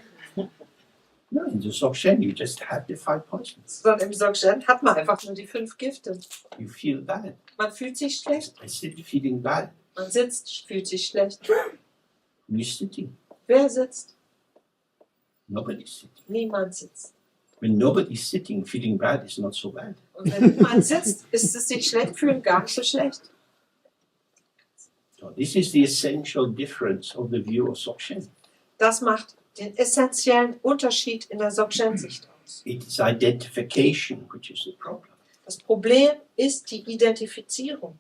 No, in the Dzogchen, you just have the 5 poisons. Sondern im Dzogchen hat man einfach nur die 5 Gifte. You feel bad. Man fühlt sich schlecht. I sit feeling bad. Man sitzt, fühlt sich schlecht. Who is sitting? Wer sitzt? Nobody's sitting. Niemand sitzt. When nobody's sitting feeling bad, it's not so bad. Und wenn niemand sitzt, ist es sich schlecht fühlen gar nicht so schlecht. So this is the essential difference of the view of Dzogchen. Das macht den essentiellen Unterschied in der Dzogchen-Sicht aus. It is identification which is the problem. Das Problem ist die Identifizierung.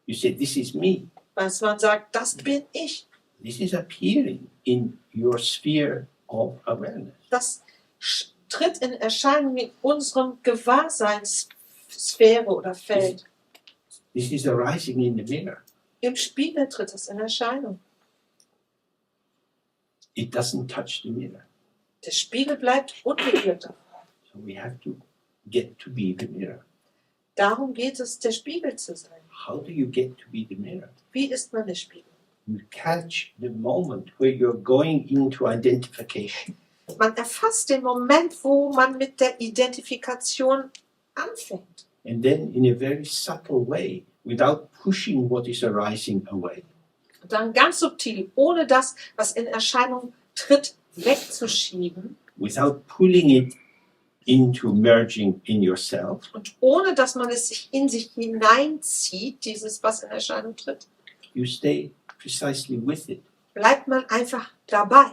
You say, this is me. Dass man sagt, das bin ich. This is appearing in your sphere of awareness. Das tritt in Erscheinung in unserem Gewahrseinssphäre oder Feld. This is arising in the mirror. Im Spiegel tritt es in Erscheinung. It doesn't touch the mirror. Der Spiegel bleibt unberührt. So we have to get to be the mirror. Darum geht es, der Spiegel zu sein. How do you get to be the mirror? Wie ist man der Spiegel? You catch the moment where you're going into identification. Man erfasst den Moment, wo man mit der Identifikation anfängt. And then in a very subtle way, without pushing what is arising away, Und dann ganz subtil, ohne das, was in Erscheinung tritt, wegzuschieben, without pulling it into merging in yourself, und ohne dass man es sich in sich hineinzieht, dieses, was in Erscheinung tritt, you stay precisely with it. bleibt man einfach dabei.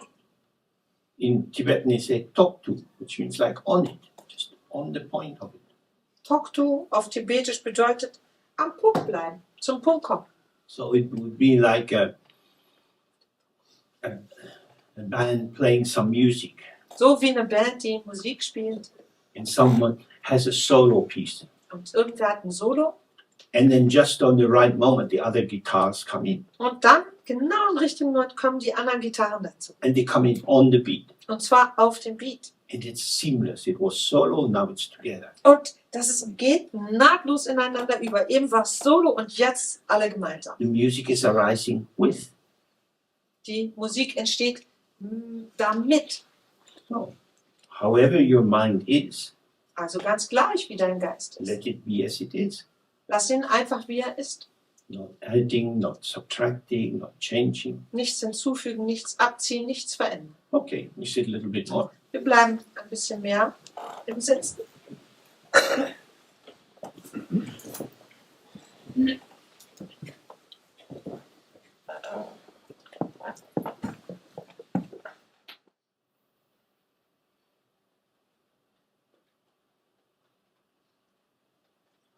In Tibetan they say toktu, which means like on it, just on the point of it. Toktu auf Tibetisch bedeutet am Punkt bleiben, zum Punkt kommen. So it would be like a band playing some music, So wie eine Band, die Musik spielt and someone has a solo piece, und irgendwer hat ein Solo and then just on the right moment the other guitars come in, und dann, genau im richtigen Moment, kommen die anderen Gitarren dazu. and they come in on the beat, Und zwar auf den Beat. and it's seamless. It was solo, now it's together. Und geht nahtlos ineinander über. Eben war es Solo und jetzt alle gemeinsam. The music is arising with. Die Musik entsteht damit. So, however your mind is, Also ganz gleich, wie dein Geist ist. let it be as it is. Lass ihn einfach, wie er ist. Not adding, not subtracting, not changing. Nichts hinzufügen, nichts abziehen, nichts verändern. Okay, we sit a little bit more. Wir bleiben ein bisschen mehr im Sitzen.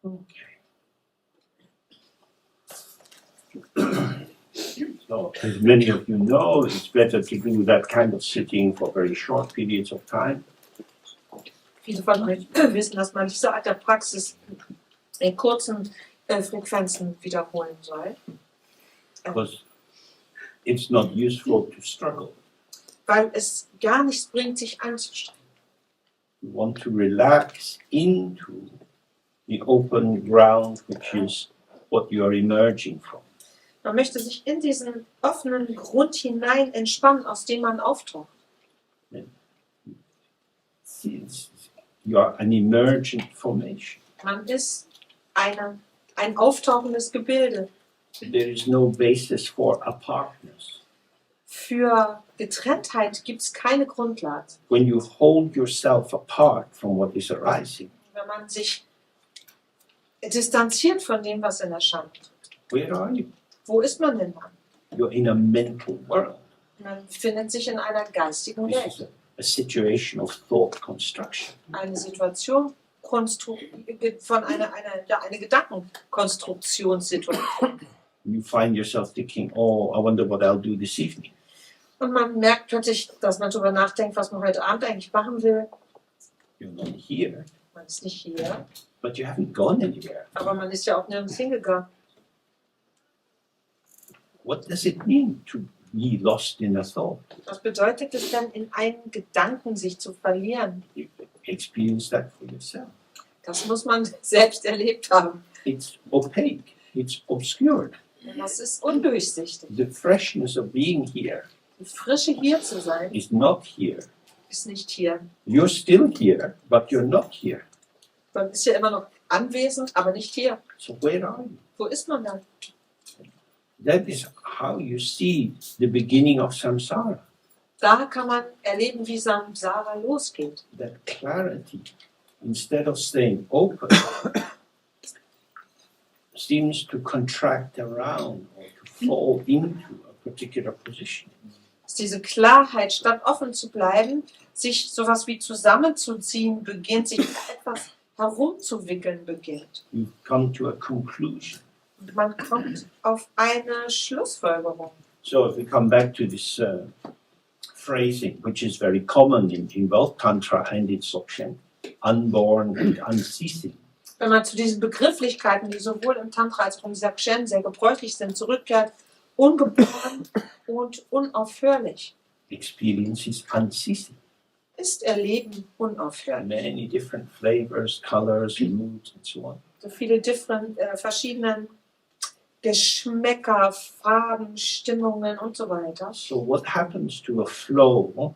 Okay. So, as many of you know, it's better to do that kind of sitting for very short periods of time. Viele von euch wissen, dass man diese Art der Praxis in kurzen Frequenzen wiederholen soll. Because it's not useful to struggle. Weil es gar nichts bringt, sich anzustrengen. You want to relax into the open ground, which is what you are emerging from. Man möchte sich in diesen offenen Grund hinein entspannen, aus dem man auftaucht. You are an emergent formation. Man ist ein auftauchendes Gebilde. There is no basis for apartness. Für Getrenntheit gibt es keine Grundlage. When you hold yourself apart from what is arising, Wenn man sich distanziert von dem, was in Erscheinung tritt. where are you? Wo ist man denn dann? You're in a mental world. Man befindet sich in einer geistigen This is Welt. a situation of thought construction. Eine Situation von eine Gedankenkonstruktionssituation. You find yourself thinking, oh, I wonder what I'll do this evening. Und man merkt plötzlich, dass man darüber nachdenkt, was man heute Abend eigentlich machen will. You're not here, Man ist nicht hier, but you haven't gone anywhere. aber man ist ja auch nirgends hingegangen. What does it mean to be lost in a thought? Was bedeutet es denn, in einen Gedanken sich zu verlieren? You experience that for yourself. Das muss man selbst erlebt haben. It's opaque, it's obscured. Das ist undurchsichtig. The freshness of being here Die Frische, hier zu sein, is not here. ist nicht hier. You're still here, but you're not here. Man ist ja immer noch anwesend, aber nicht hier. So where are you? Wo ist man dann? That is how you see the beginning of samsara. Da kann man erleben, wie Samsara losgeht. That clarity, instead of staying open, seems to contract around or to fall into a particular position. Dass diese Klarheit, statt offen zu bleiben, sich sowas wie zusammenzuziehen beginnt, sich etwas herumzuwickeln beginnt. You come to a conclusion. Und man kommt auf eine Schlussfolgerung. So if we come back to this phrasing, which is very common in both Tantra and in Dzogchen, unborn and unceasing. Wenn man zu diesen Begrifflichkeiten, die sowohl im Tantra als auch im Dzogchen sehr gebräuchlich sind, zurückkehrt, ungeboren und unaufhörlich, Experience is unceasing. ist Erleben unaufhörlich. Many different flavors, colors, moods, and so on. So viele verschiedene Geschmäcker, Farben, Stimmungen und so weiter. So what happens to a flow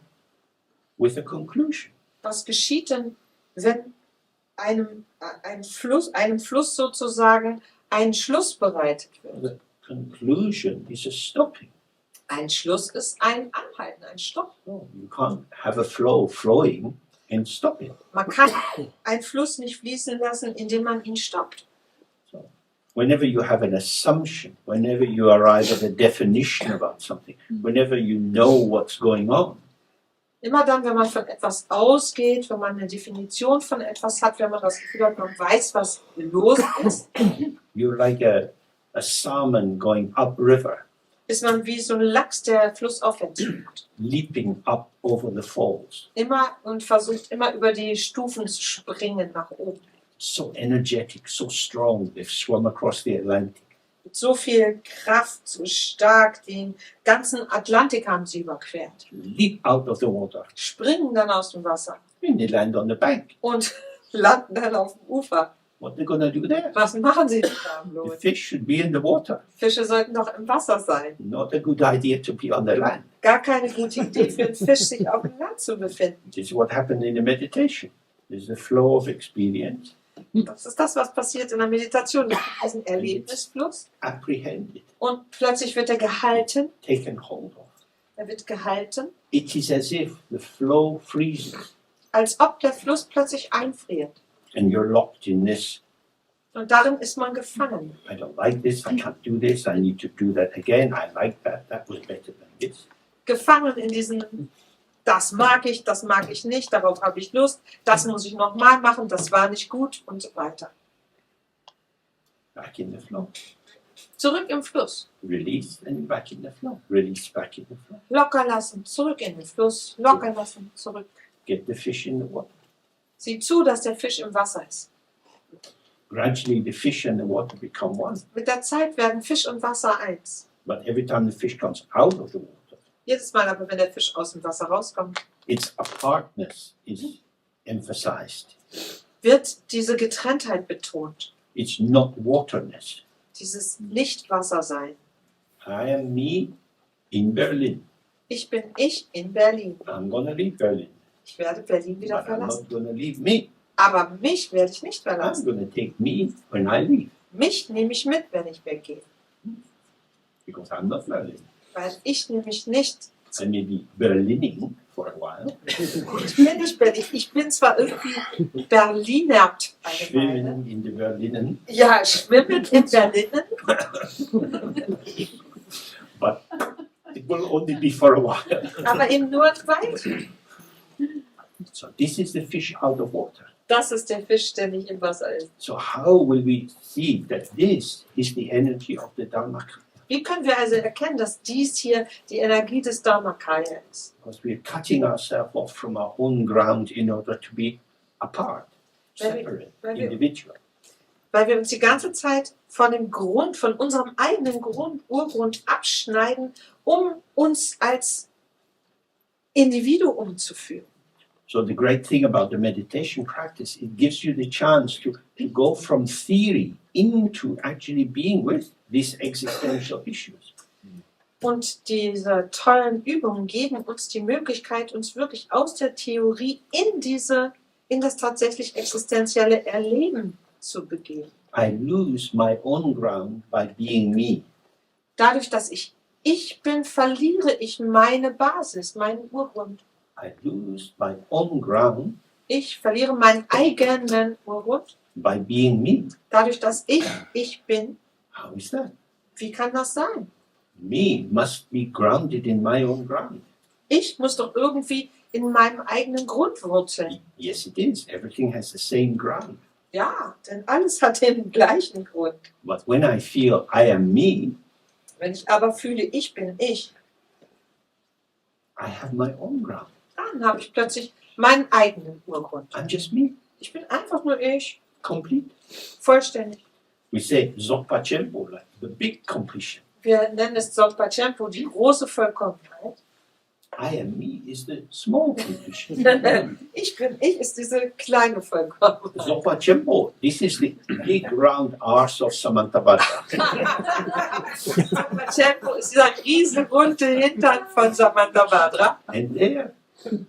with a conclusion? Was geschieht denn, wenn einem Fluss sozusagen ein Schluss bereitet wird? The conclusion is a stopping. Ein Schluss ist ein Anhalten, ein Stopp. No, you can't have a flow flowing and stop it. Man kann einen Fluss nicht fließen lassen, indem man ihn stoppt. So, whenever you have an assumption, whenever you arrive at a definition about something, whenever you know what's going on, Immer dann, wenn man von etwas ausgeht, wenn man eine Definition von etwas hat, wenn man das Gefühl hat, man weiß, was los ist, you're like a salmon going upriver, ist man wie so ein Lachs, der flussaufwärts schwimmt. leaping up over the falls. Immer und versucht immer über die Stufen zu springen nach oben. So energetic, so strong, they've swum across the Atlantic. Mit so viel Kraft, so stark, den ganzen Atlantik haben sie überquert. Leap out of the water, Springen dann aus dem Wasser and they land on the bank. und landen dann auf dem Ufer. What are they going to do there? Was machen sie denn da The bloß? fish should be in the water. Fische sollten doch im Wasser sein. Not a good idea to be on the land. Gar keine gute Idee für einen Fisch, sich auf dem Land zu befinden. This is what happened in the meditation. There's a flow of experience, Das ist das, was passiert in der Meditation. Es gibt diesen Erlebnisfluss apprehended, und plötzlich wird er gehalten. taken hold of. Er wird gehalten, It is as if the flow freezes als ob der Fluss plötzlich einfriert. and you're locked in this. Und darin ist man gefangen. I don't like this, I can't do this, I need to do that again. I like that, that was better than this. Gefangen in diesen, das mag ich nicht, darauf habe ich Lust, das muss ich nochmal machen, das war nicht gut und so weiter. Back in the flow. Zurück im Fluss. Release and back in the flow. Release back in the flow. Locker lassen, zurück in den Fluss. Locker lassen, zurück. Get the fish in the water. Sieh zu, dass der Fisch im Wasser ist. Gradually the fish and the water become one. Mit der Zeit werden Fisch und Wasser eins. But every time the fish comes out of the water, Jedes Mal aber, wenn der Fisch aus dem Wasser rauskommt, its apartness is emphasized. wird diese Getrenntheit betont. It's not waterness. Dieses Nicht-Wasser-Sein. I am me in Berlin. Ich bin ich in Berlin. I'm gonna leave Berlin. Ich werde Berlin wieder But I'm verlassen. not gonna leave me. Aber mich werde ich nicht I'm verlassen. gonna take me when I leave. Mich nehme ich mit, wenn ich weggehe. Because I'm not Berlin. Weil ich nämlich nicht, I may be Berlining for a while. ich bin nicht Berlin. Ich bin zwar irgendwie Berlinert eine Weile. Schwimmen in the Berlinen. Ja, schwimmen in Berlin. But it will only be for a while. Aber eben nur ein Weilchen. So this is the fish out of water. Das ist der Fisch, der nicht im Wasser ist. So how will we see that this is the energy of the Dharmakaya? Wie können wir also erkennen, dass dies hier die Energie des Dharmakaya ist? Because we're cutting ourselves off from our own ground in order to be apart, separate, Weil wir- individual. Weil wir uns die ganze Zeit von dem Grund, von unserem eigenen Urgrund abschneiden, um uns als Individuum zu fühlen. So the great thing about the meditation practice, it gives you the chance to go from theory into actually being with these existential issues. Und diese tollen Übungen geben uns die Möglichkeit, uns wirklich aus der Theorie in das tatsächlich existenzielle Erleben zu begeben. I lose my own ground by being me. Dadurch, dass ich bin, verliere ich meine Basis, meinen Urgrund. I lose my own ground Ich verliere meinen eigenen Urgrund. by being me. Dadurch, dass ich bin. How is that? Wie kann das sein? Me must be grounded in my own ground. Ich muss doch irgendwie in meinem eigenen Grund wurzeln. Yes, it is. Everything has the same ground. Ja, denn alles hat den gleichen Grund. But when I feel I am me, Wenn ich aber fühle, ich bin ich, I have my own ground. dann habe ich plötzlich meinen eigenen Urgrund. I'm just me, Ich bin einfach nur ich, complete. vollständig. We say Dzogchen Chenpo, like the big completion. Wir nennen es Dzogchen Chenpo, die große Vollkommenheit. I am me is the small completion. Ich bin ich ist diese kleine Vollkommenheit. Dzogchen Chenpo, this is the big round arse of Samantabhadra. Dzogchen Chenpo ist dieser riesenrunde Hintern von Samantabhadra. And there,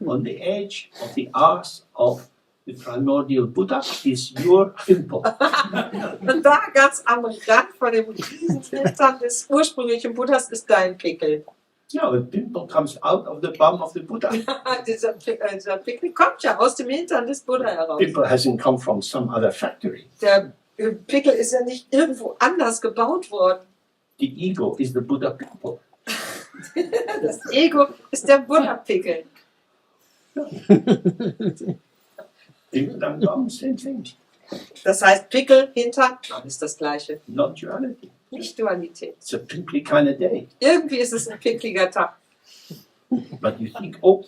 on the edge of the arse of the primordial Buddha, is your pimple. Und da ganz am Rand von dem riesen Hintern des ursprünglichen Buddhas ist dein Pickel. No, a pimple comes out of the bum of the Buddha. Dieser Pickel kommt ja aus dem Hintern des Buddha heraus. Pimple hasn't come from some other factory. Der Pickel ist ja nicht irgendwo anders gebaut worden. The ego is the Buddha pimple. Das Ego ist der Buddha-Pickel. Pimple and bum, same thing. Das heißt, Pickel, Hintern, ist das Gleiche. Non-duality. Nicht Dualität. It's a pimply kind of day. Irgendwie ist es ein pickliger Tag. But you think, oh,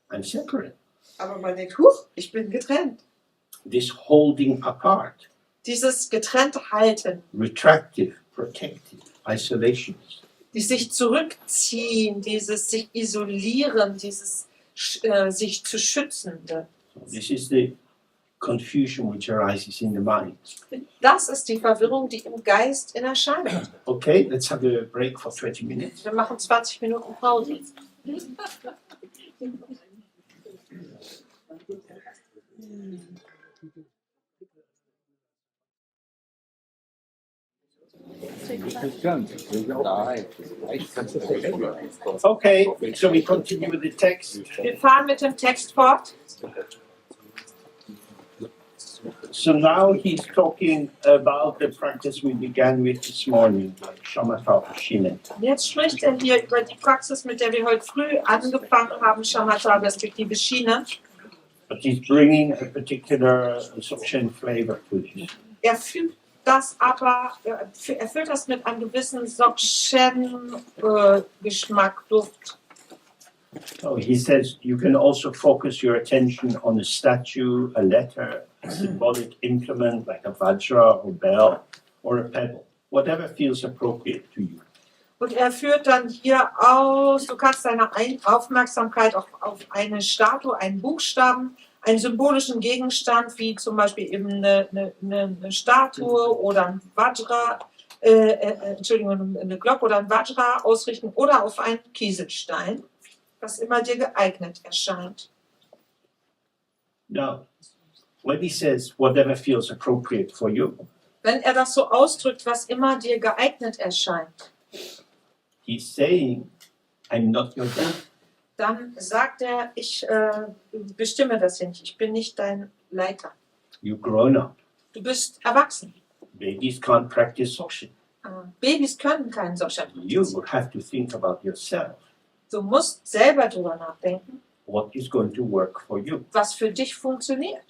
I'm separate. Aber man denkt, huch, ich bin getrennt. This holding apart, Dieses getrennte Halten, retractive, protective, isolationist. die sich zurückziehen, dieses sich isolieren, dieses sich zu schützende. So this is the confusion which arises in the mind. Das ist die Verwirrung, die im Geist erscheint. Okay, let's have a break for 20 minutes. Wir machen 20 Minuten Pause. Okay, so we continue with the text. Wir fahren mit dem Text fort. So now he's talking about the practice we began with this morning, Shamatha Shine. Jetzt spricht er hier über die Praxis, mit der wir heute früh angefangen haben, Shamatha respektive Schiene. But he's bringing a particular Dzogchen flavor to this. Er fügt das aber, er füllt das mit einem gewissen Dzogchen-Geschmack, Duft. So he says you can also focus your attention on a statue, a letter, a symbolic implement like a vajra or bell or a pebble, whatever feels appropriate to you. Und er führt dann hier aus, du kannst deine Aufmerksamkeit auf eine Statue, einen Buchstaben, einen symbolischen Gegenstand, wie zum Beispiel eben eine Statue oder ein Vajra, eine Glocke oder ein Vajra ausrichten oder auf einen Kieselstein, was immer dir geeignet erscheint. Now, when he says whatever feels appropriate for you, Wenn er das so ausdrückt, was immer dir geeignet erscheint, he's saying, I'm not your dad. dann sagt er, ich bestimme das hier nicht, ich bin nicht dein Leiter. You're grown up. Du bist erwachsen. Babies can't practice Dzogchen. Babys können keinen Dzogchen. You have to think about yourself. Du musst selber drüber nachdenken, What is going to work for you? was für dich funktioniert.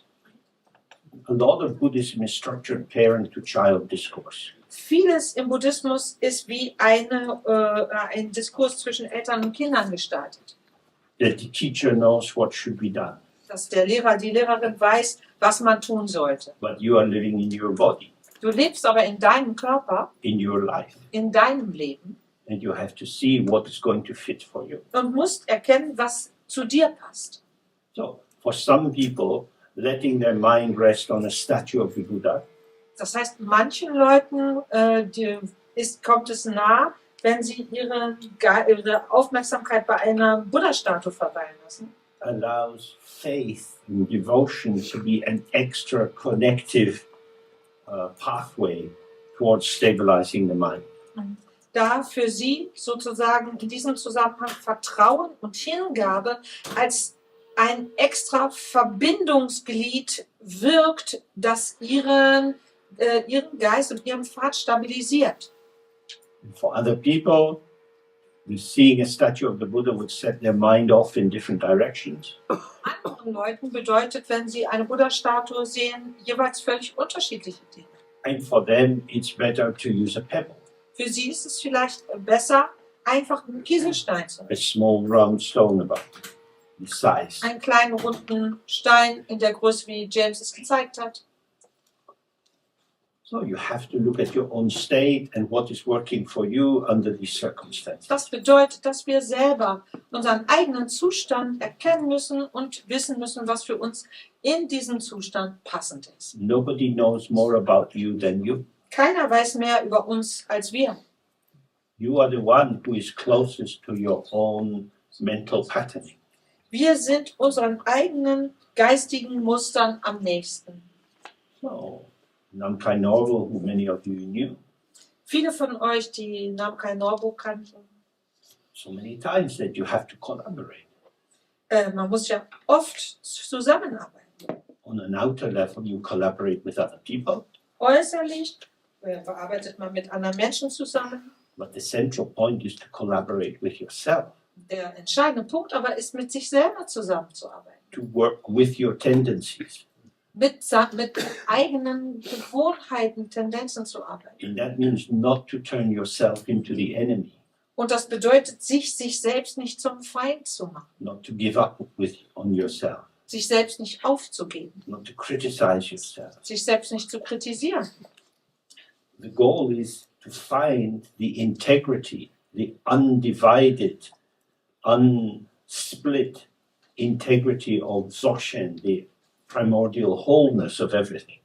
A lot of Buddhism is structured parent-to-child discourse. Vieles im Buddhismus ist wie ein Diskurs zwischen Eltern und Kindern gestaltet. That the teacher knows what should be done, Dass der Lehrer, die Lehrerin weiß, was man tun sollte. but you are living in your body, Du lebst aber in deinem Körper, in your life, in deinem Leben and you have to see what is going to fit for you. und musst erkennen, was zu dir passt. So, for some people, letting their mind rest on a statue of the Buddha Das heißt, manchen Leuten kommt es nah, wenn sie ihre Aufmerksamkeit bei einer Buddha-Statue verweilen lassen. allows faith and devotion to be an extra connective pathway towards stabilizing the mind. Da für sie sozusagen in diesem Zusammenhang Vertrauen und Hingabe als ein extra Verbindungsglied wirkt, das ihren Geist und ihren Pfad stabilisiert. And for other people, seeing a statue of the Buddha would set their mind off in different directions. Anderen Leuten bedeutet, wenn sie eine Buddha-Statue sehen, jeweils völlig unterschiedliche Dinge. And for them, it's better to use a pebble, Für sie ist es vielleicht besser, einfach einen Kieselstein zu nehmen. a small round stone about the size. Einen kleinen runden Stein in der Größe, wie James es gezeigt hat. So you have to look at your own state and what is working for you under these circumstances. Das bedeutet, dass wir selber unseren eigenen Zustand erkennen müssen und wissen müssen, was für uns in diesem Zustand passend ist. Nobody knows more about you than you. Keiner weiß mehr über uns als wir. You are the one who is closest to your own mental patterning. Wir sind unseren eigenen geistigen Mustern am nächsten. So, Namkhai Norval, who many of you knew, Viele von euch, die Namkhai Norbu kannten, so many times that you have to collaborate. Man muss ja oft zusammenarbeiten. On an outer level, you collaborate with other people, Äußerlich arbeitet man mit anderen Menschen zusammen. but the central point is to collaborate with yourself, Der entscheidende Punkt aber ist, mit sich selber zusammenzuarbeiten. to work with your tendencies. Mit eigenen Gewohnheiten, Tendenzen zu arbeiten. And that means not to turn yourself into the enemy, Und das bedeutet, sich selbst nicht zum Feind zu machen. not to give up on yourself, Sich selbst nicht aufzugeben. not to criticize yourself. Sich selbst nicht zu kritisieren. The goal is to find the integrity, the undivided, unsplit integrity of Dzogchen, the primordial wholeness of everything.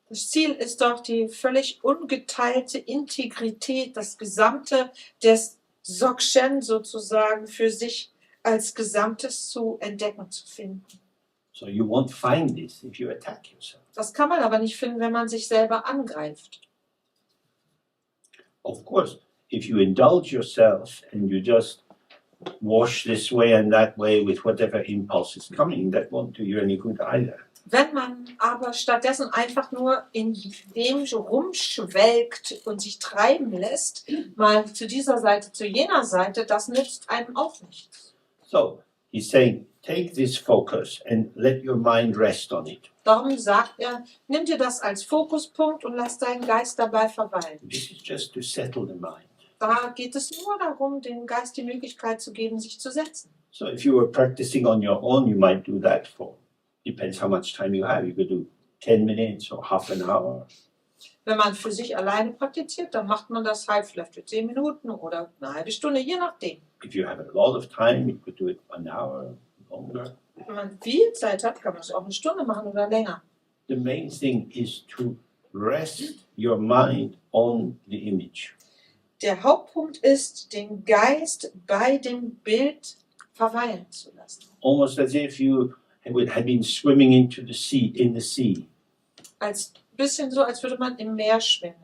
Das Ziel ist doch die völlig ungeteilte Integrität, das Gesamte des Dzogchen sozusagen für sich als Gesamtes zu entdecken, zu finden. So you won't find this if you attack yourself. Das kann man aber nicht finden, wenn man sich selber angreift. Of course, if you indulge yourself and you just wash this way and that way with whatever impulse is coming, that won't do you any good either. Wenn man aber stattdessen einfach nur in dem rumschwelgt und sich treiben lässt, mal zu dieser Seite, zu jener Seite, das nützt einem auch nichts. So he's saying, take this focus and let your mind rest on it. Darum sagt er, nimm dir das als Fokuspunkt und lass deinen Geist dabei verweilen. This is just to settle the mind. Da geht es nur darum, dem Geist die Möglichkeit zu geben, sich zu setzen. So if you were practicing on your own, you might do that for, depends how much time you have. You could do 10 minutes or half an hour. Wenn man für sich alleine praktiziert, dann macht man das halt vielleicht für 10 Minuten oder eine halbe Stunde, je nachdem. If you have a lot of time, you could do it an hour, longer. Wenn man viel Zeit hat, kann man es auch eine Stunde machen oder länger. The main thing is to rest your mind on the image. Der Hauptpunkt ist, den Geist bei dem Bild verweilen zu lassen. Almost as if you had been swimming in the sea. Als bisschen so, als würde man im Meer schwimmen.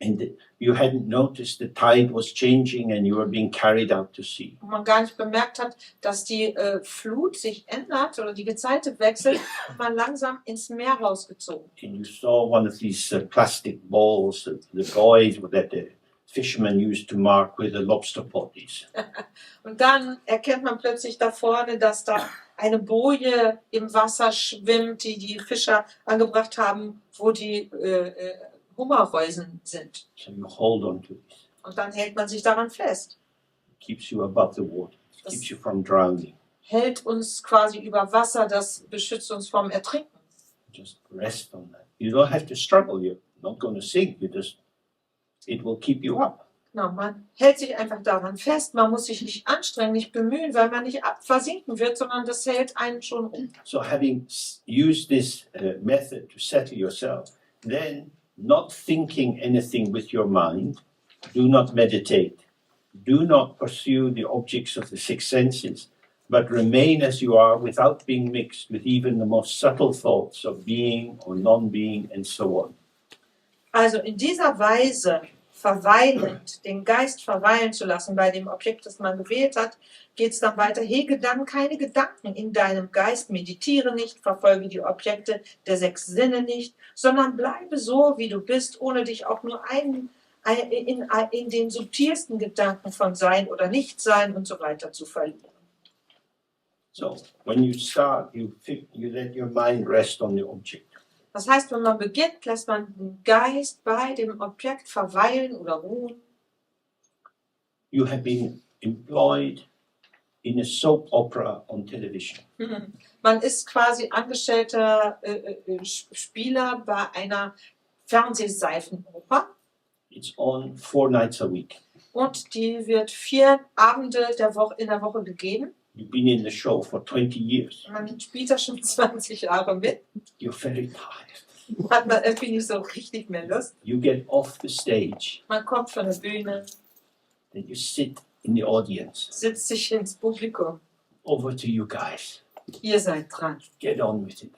And you hadn't noticed the tide was changing and you were being carried out to sea. Und man gar nicht bemerkt hat, dass die Flut sich ändert oder die Gezeite wechselt und man langsam ins Meer rausgezogen. And you saw one of these plastic balls, the buoys that the fishermen used to mark where the lobster pot is. Und dann erkennt man plötzlich da vorne, dass da eine Boje im Wasser schwimmt, die die Fischer angebracht haben, wo die Hummerreusen sind. So you hold on to this. Und dann hält man sich daran fest. It keeps you above the water. It Das keeps you from drowning. hält uns quasi über Wasser, das beschützt uns vom Ertrinken. Just rest on that. You don't have to struggle. You're not going to sink. It will keep you up. Genau, man hält sich einfach daran fest, man muss sich nicht anstrengen, nicht bemühen, weil man nicht versinken wird, sondern das hält einen schon um. So having used this method to settle yourself, then not thinking anything with your mind, do not meditate, do not pursue the objects of the six senses, but remain as you are without being mixed with even the most subtle thoughts of being or non-being and so on. Also in dieser Weise verweilend, den Geist verweilen zu lassen bei dem Objekt, das man gewählt hat, geht es dann weiter. Hege dann keine Gedanken in deinem Geist, meditiere nicht, verfolge die Objekte der sechs Sinne nicht, sondern bleibe so, wie du bist, ohne dich auch nur in den subtilsten Gedanken von Sein oder Nichtsein und so weiter zu verlieren. So when you start, you let your mind rest on the object. Das heißt, wenn man beginnt, lässt man den Geist bei dem Objekt verweilen oder ruhen. You have been employed in a soap opera on television. Man ist quasi angestellter Spieler bei einer Fernsehseifenoper. It's on 4 nights a week. Und die wird 4 Abende in der Woche gegeben. You've been in the show for 20 years. Man spielt da schon 20 Jahre mit. You're very tired. Hat man irgendwie nicht so richtig mehr Lust. You get off the stage, Man kommt von der Bühne, then you sit in the audience. setzt sich ins Publikum. Over to you guys. Ihr seid dran. Get on with it.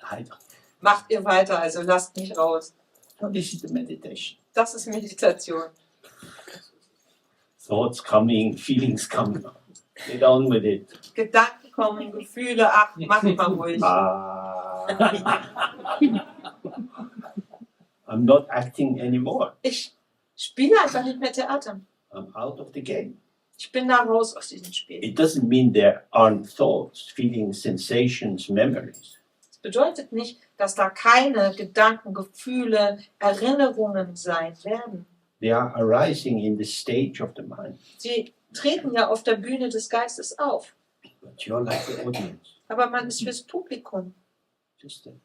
Macht ihr weiter, also lasst mich raus. So this is the meditation. Das ist Meditation. Thoughts coming, feelings coming. Get on with it. Gedanken kommen, Gefühle, ach, mach mal ruhig. I'm not acting anymore. Ich spiele einfach nicht mehr Theater. I'm out of the game. Ich bin da raus aus diesem Spiel. It doesn't mean there aren't thoughts, feelings, sensations, memories. Das bedeutet nicht, dass da keine Gedanken, Gefühle, Erinnerungen sein werden. They are arising in the stage of the mind. Sie treten ja auf der Bühne des Geistes auf. But you're like the audience. Aber man ist fürs Publikum Just there.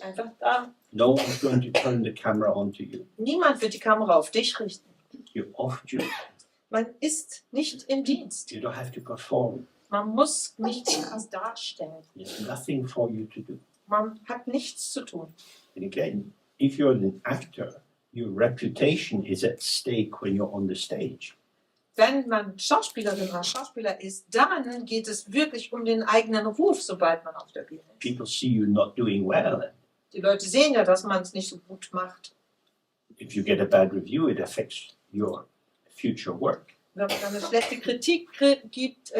einfach da. No one's going to turn the camera on to you. Niemand wird die Kamera auf dich richten. You're off duty. Man ist nicht im Dienst. You don't have to perform. Man muss nichts darstellen. There's nothing for you to do. Man hat nichts zu tun. And again, if you're an actor, your reputation is at stake when you're on the stage. Wenn man Schauspielerin oder Schauspieler ist, dann geht es wirklich um den eigenen Ruf, sobald man auf der Bühne ist. People see you not doing well. Die Leute sehen ja, dass man es nicht so gut macht. If you get a bad review, it affects your future work. Wenn man eine schlechte Kritik kriegt,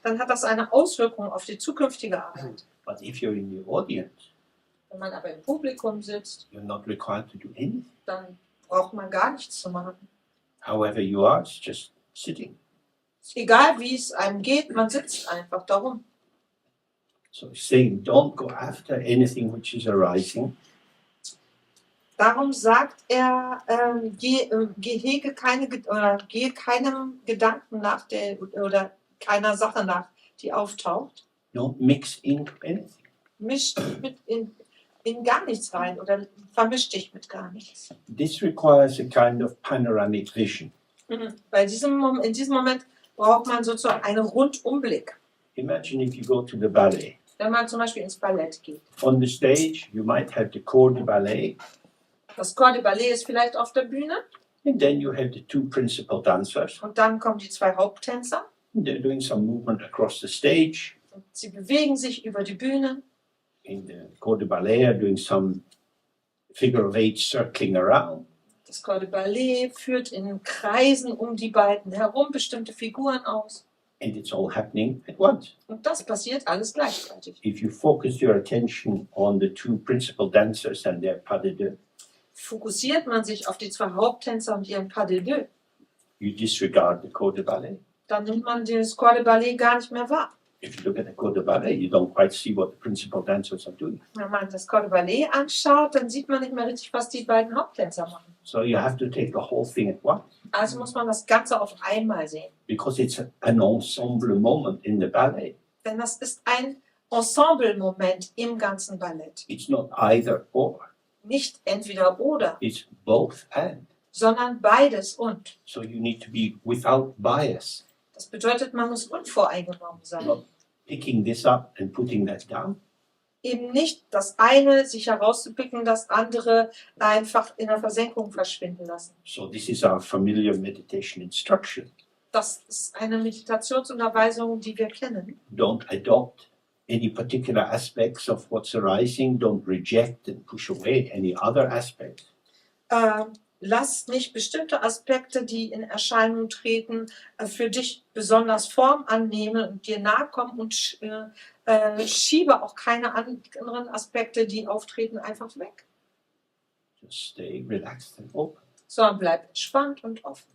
dann hat das eine Auswirkung auf die zukünftige Arbeit. But if you're in the audience, Wenn man aber im Publikum sitzt, you're not required to do anything. dann braucht man gar nichts zu machen. However you are, it's just sitting. Egal wie es einem geht, man sitzt einfach darum. So he's saying, don't go after anything which is arising. Darum sagt er, gehe keinem Gedanken nach oder keiner Sache nach, die auftaucht. Don't mix into anything. Misch dich mit in gar nichts rein oder vermisch dich mit gar nichts. This requires a kind of panoramic vision. Bei in diesem Moment braucht man sozusagen einen Rundumblick. Imagine if you go to the ballet. Wenn man zum Beispiel ins Ballett geht. On the stage, you might have the corps de ballet, Das Corps de Ballet ist vielleicht auf der Bühne and then you have the two principal dancers. und dann kommen die zwei Haupttänzer. And they're doing some movement across the stage. Und sie bewegen sich über die Bühne. In the corps de ballet are doing some figure of eight circling around. Das Corps de Ballet führt in Kreisen um die beiden herum bestimmte Figuren aus. And it's all happening at once. Und das passiert alles gleichzeitig. If you focus your attention on the two principal dancers and their pas de deux, Fokussiert man sich auf die zwei Haupttänzer und ihren Pas de deux, you disregard the corps de ballet. dann nimmt man das Corps de Ballet gar nicht mehr wahr. If you look at the corps de ballet, you don't quite see what the principal dancers are doing. Wenn man das Corps de Ballet anschaut, dann sieht man nicht mehr richtig, was die beiden Haupttänzer machen. So you have to take the whole thing at once, Also muss man das Ganze auf einmal sehen. because it's an ensemble moment in the ballet. Denn das ist ein Ensemble-Moment im ganzen Ballett. It's not either or, Nicht entweder oder, it's both and. sondern beides und. So you need to be without bias, Das bedeutet, man muss unvoreingenommen sein. not picking this up and putting that down. Eben nicht das eine sich herauszupicken, das andere einfach in der Versenkung verschwinden lassen. So this is our familiar meditation instruction. Das ist eine Meditationsunterweisung, die wir kennen. Don't adopt any particular aspects of what's arising. Don't reject and push away any other aspects. Lass nicht bestimmte Aspekte, die in Erscheinung treten, für dich besonders Form annehmen und dir nahe kommen und schiebe auch keine anderen Aspekte, die auftreten, einfach weg. Just stay relaxed and open. Sondern bleib entspannt und offen.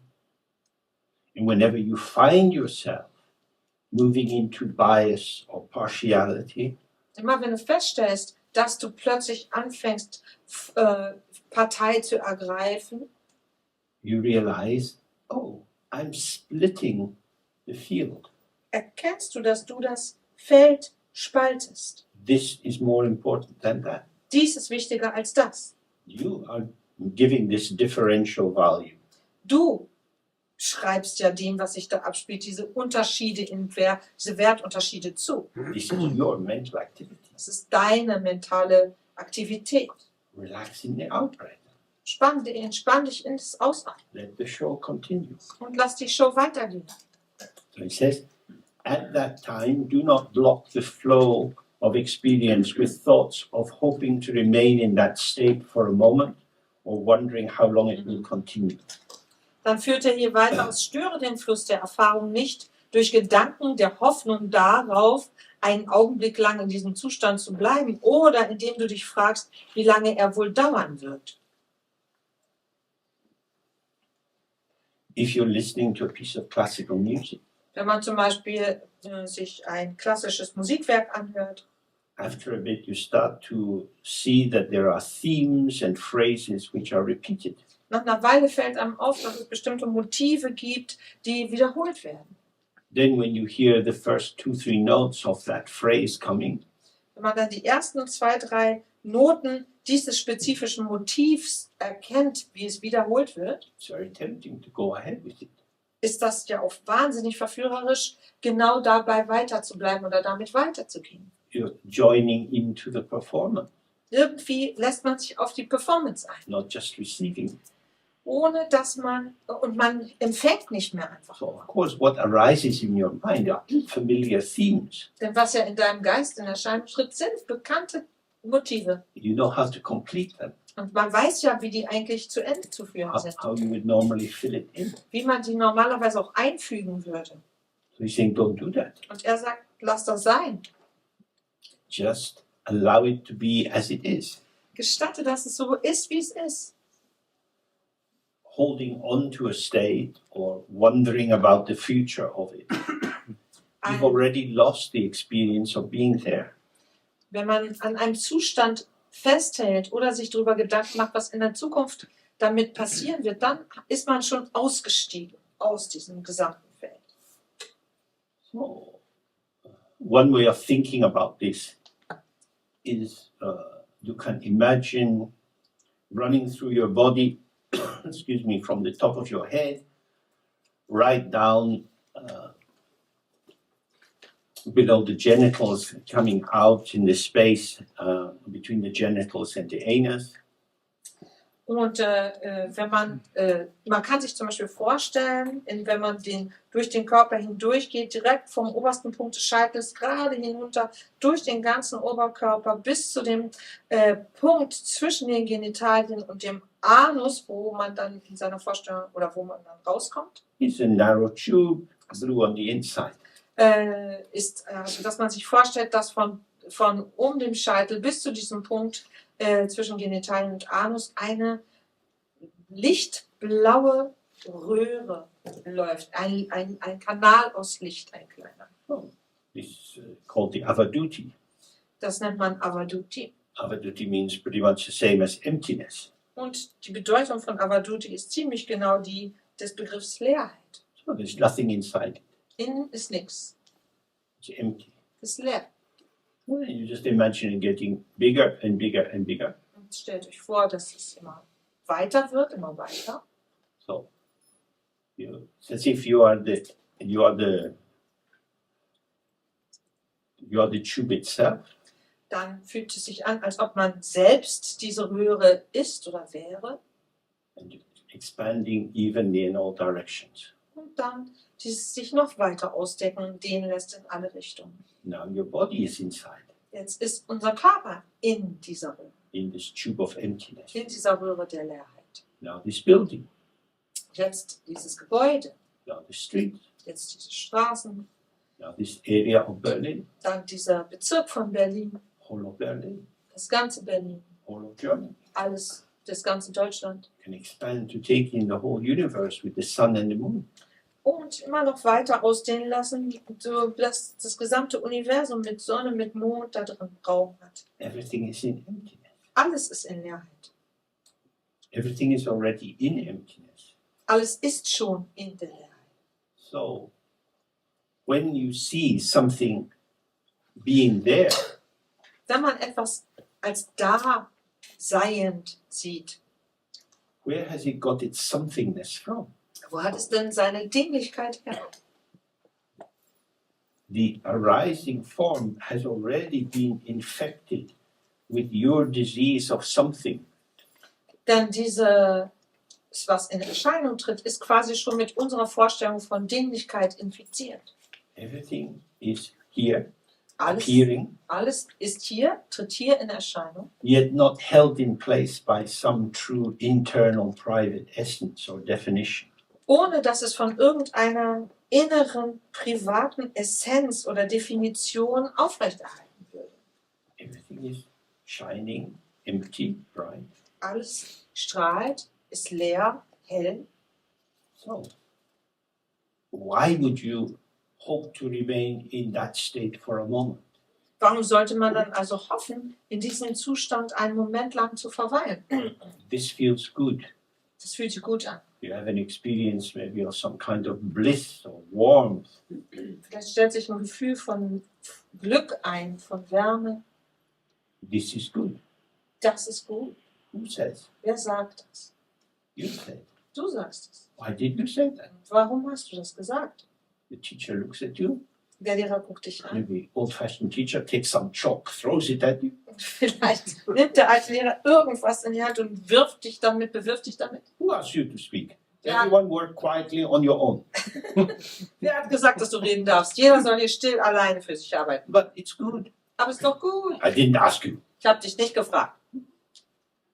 And whenever you find yourself moving into bias or partiality, Immer wenn du feststellst, dass du plötzlich anfängst, Partei zu ergreifen, you realize, oh, I'm splitting the field. erkennst du, dass du das Feld spaltest. This is more important than that. Dies ist wichtiger als das. You are giving this differential value. Du schreibst ja dem, was sich da abspielt, diese Unterschiede diese Wertunterschiede zu. This is your mental activity. Das ist deine mentale Aktivität. Relax in the out-breath. Entspann dich ins Ausatmen Let the show continue. und lass die Show weitergehen. So it says, at that time, do not block the flow of experience with thoughts of hoping to remain in that state for a moment or wondering how long it will continue. Dann führt er hier weiter aus: Störe den Fluss der Erfahrung nicht durch Gedanken der Hoffnung darauf, einen Augenblick lang in diesem Zustand zu bleiben, oder indem du dich fragst, wie lange er wohl dauern wird. If you're listening to a piece of classical music, Wenn man zum Beispiel sich ein klassisches Musikwerk anhört, after a bit you start to see that there are themes and phrases which are repeated. nach einer Weile fällt einem auf, dass es bestimmte Motive gibt, die wiederholt werden. Then when you hear the first 2-3 notes of that phrase coming, Wenn man dann die ersten 2, 3 Noten dieses spezifischen Motivs erkennt, wie es wiederholt wird, it's very tempting to go ahead with it. ist das ja auch wahnsinnig verführerisch, genau dabei weiterzubleiben oder damit weiterzugehen. You're joining into the performance, Irgendwie lässt man sich auf die Performance ein, not just receiving. ohne dass man empfängt nicht mehr einfach. So of course what arises in your mind are familiar themes. Denn was ja in deinem Geist in Erscheinung tritt, sind bekannte Motive. You know how to complete them, Und man weiß ja, wie die eigentlich zu Ende zu führen sind. how you would normally fill it in. Wie man die normalerweise auch einfügen würde. So he's saying, don't do that. Und er sagt, lass das sein. Just allow it to be as it is. Gestatte, dass es so ist, wie es ist. Holding on to a state or wondering about the future of it. You've already lost the experience of being there. Wenn man an einem Zustand festhält oder sich darüber Gedanken macht, was in der Zukunft damit passieren wird, dann ist man schon ausgestiegen aus diesem gesamten Feld. So, one way of thinking about this is you can imagine running through your body, excuse me, from the top of your head right down below the genitals, coming out in the space between the genitals and the anus. Und wenn man kann sich zum Beispiel vorstellen, wenn man durch den Körper hindurchgeht, direkt vom obersten Punkt des Scheitels gerade hinunter, durch den ganzen Oberkörper bis zu dem Punkt zwischen den Genitalien und dem Anus, wo man dann in seiner Vorstellung oder wo man dann rauskommt. It's a narrow tube, blue on the inside. Ist, dass man sich vorstellt, dass von um dem Scheitel bis zu diesem Punkt zwischen Genitalien und Anus eine lichtblaue Röhre läuft. Ein Kanal aus Licht, ein kleiner. Oh, this is called the Avaduti. Das nennt man Avaduti. Avaduti means pretty much the same as emptiness. Und die Bedeutung von Avaduti ist ziemlich genau die des Begriffs Leerheit. So there's nothing inside. Innen ist nichts. It's empty. Ist leer. Well, you just imagine it getting bigger and bigger and bigger. Und stellt euch vor, dass es immer weiter wird, immer weiter. So it's as if you are the tube itself. Dann fühlt es sich an, als ob man selbst diese Röhre ist oder wäre. And expanding evenly in all directions. Und dann dieses sich noch weiter ausdecken, dehnen lässt in alle Richtungen. Now your body is inside, Jetzt ist unser Körper in dieser Röhre, in this tube of emptiness. in dieser Röhre der Leerheit. Now this building, Jetzt dieses Gebäude, now the street, jetzt diese Straßen, now this area of Berlin, dann dieser Bezirk von Berlin, whole of Berlin, das ganze Berlin, whole of Germany. alles, das ganze Deutschland. Can expand to take in the whole universe with the sun and the moon. Und immer noch weiter ausdehnen lassen, so dass das gesamte Universum mit Sonne, mit Mond da drin Raum hat. Everything is in emptiness. Alles ist in Leerheit. Everything is already in emptiness. Alles ist schon in der Leerheit. So when you see something being there, Wenn man etwas als daseiend sieht, where has it got its somethingness from? wo hat es denn seine Dinglichkeit her? The arising form has already been infected with your disease of something. Denn was in Erscheinung tritt, ist quasi schon mit unserer Vorstellung von Dinglichkeit infiziert. Everything is here, Alles, appearing, alles ist hier, tritt hier in Erscheinung, yet not held in place by some true internal private essence or definition. ohne dass es von irgendeiner inneren, privaten Essenz oder Definition aufrechterhalten würde. Everything is shining, empty, bright. Alles strahlt, ist leer, hell. So, why would you hope to remain in that state for a moment? Warum sollte man dann also hoffen, in diesem Zustand einen Moment lang zu verweilen? This feels good. Das fühlt sich gut an. You have an experience maybe of some kind of bliss or warmth. Vielleicht stellt sich ein Gefühl von Glück ein, von Wärme. This is good. Das ist gut. Who says? Wer sagt das? You said. Du sagst es. Why did you say that? Warum hast du das gesagt? The teacher looks at you. Der Lehrer guckt dich an. Maybe old-fashioned teacher takes some chalk, throws it at you. Und vielleicht nimmt der alte Lehrer irgendwas in die Hand und bewirft dich damit. Who asked you to speak? Yeah. Everyone work quietly on your own. Wer hat gesagt, dass du reden darfst? Jeder soll hier still alleine für sich arbeiten. But it's good. Aber ist doch gut. I didn't ask you. Ich habe dich nicht gefragt.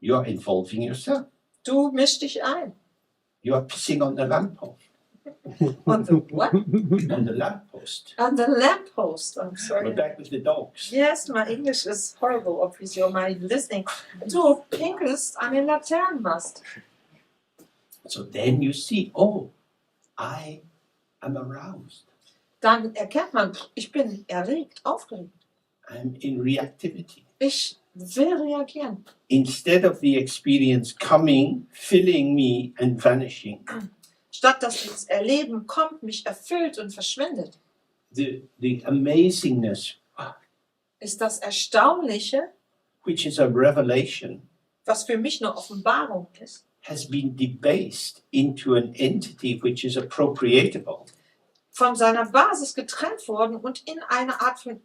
You're involving yourself. Du mischst dich ein. You're pissing on the lamppost. On the what? On the lamppost. On the lamppost. I'm We're sorry. back with the dogs. Yes, my English is horrible, obviously, or my listening. Du pinkelst an den Laternenmast. So then you see, oh, I am aroused. Dann erkennt man, ich bin erregt, aufgeregt. I'm in reactivity. Ich will reagieren. Instead of the experience coming, filling me and vanishing, Statt dass dieses Erleben kommt, mich erfüllt und verschwindet, the amazingness, ist das Erstaunliche, which is a revelation, was für mich eine Offenbarung ist, has been debased into an entity which is appropriatable. von seiner Basis getrennt worden und in eine Art von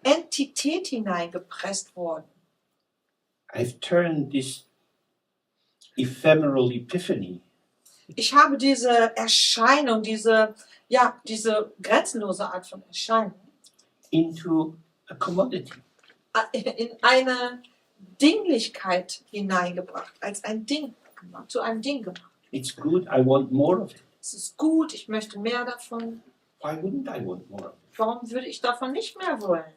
Entität hineingepresst worden. I've turned this ephemeral epiphany Ich habe diese Erscheinung, diese grenzenlose Art von Erscheinung into a commodity. in eine Dinglichkeit hineingebracht, als ein Ding gemacht, zu einem Ding gemacht. It's good, I want more of it. Es ist gut, ich möchte mehr davon. Why wouldn't I want more of it? Warum würde ich davon nicht mehr wollen?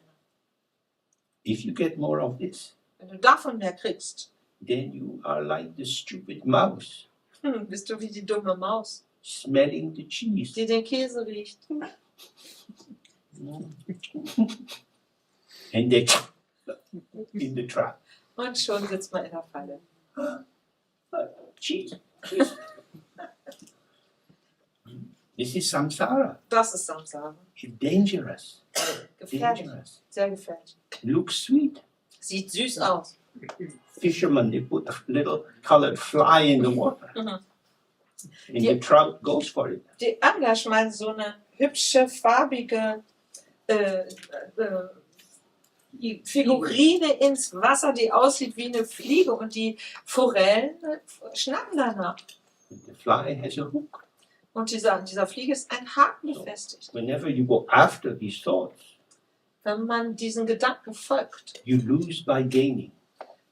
If you get more of this, Wenn du davon mehr kriegst, then you are like the stupid mouse bist du wie die dumme Maus, smelling the cheese. die den Käse riecht. And they in the trap. Und schon sitzt man in der Falle. Cheese. This is samsara. Das ist Samsara. It's dangerous. Gefährlich, Dangerous. sehr gefährlich. Looks sweet. Sieht süß aus. Fishermen, they put a little colored fly in the water. Mhm. And the trout goes for it. Die Angler schmeißen so eine hübsche, farbige Figurine ins Wasser, die aussieht wie eine Fliege, und die Forellen schnappen danach. And the fly has a hook. Und dieser Fliege ist ein Haken befestigt. Whenever you go after these thoughts, Wenn man diesen Gedanken folgt, you lose by gaining.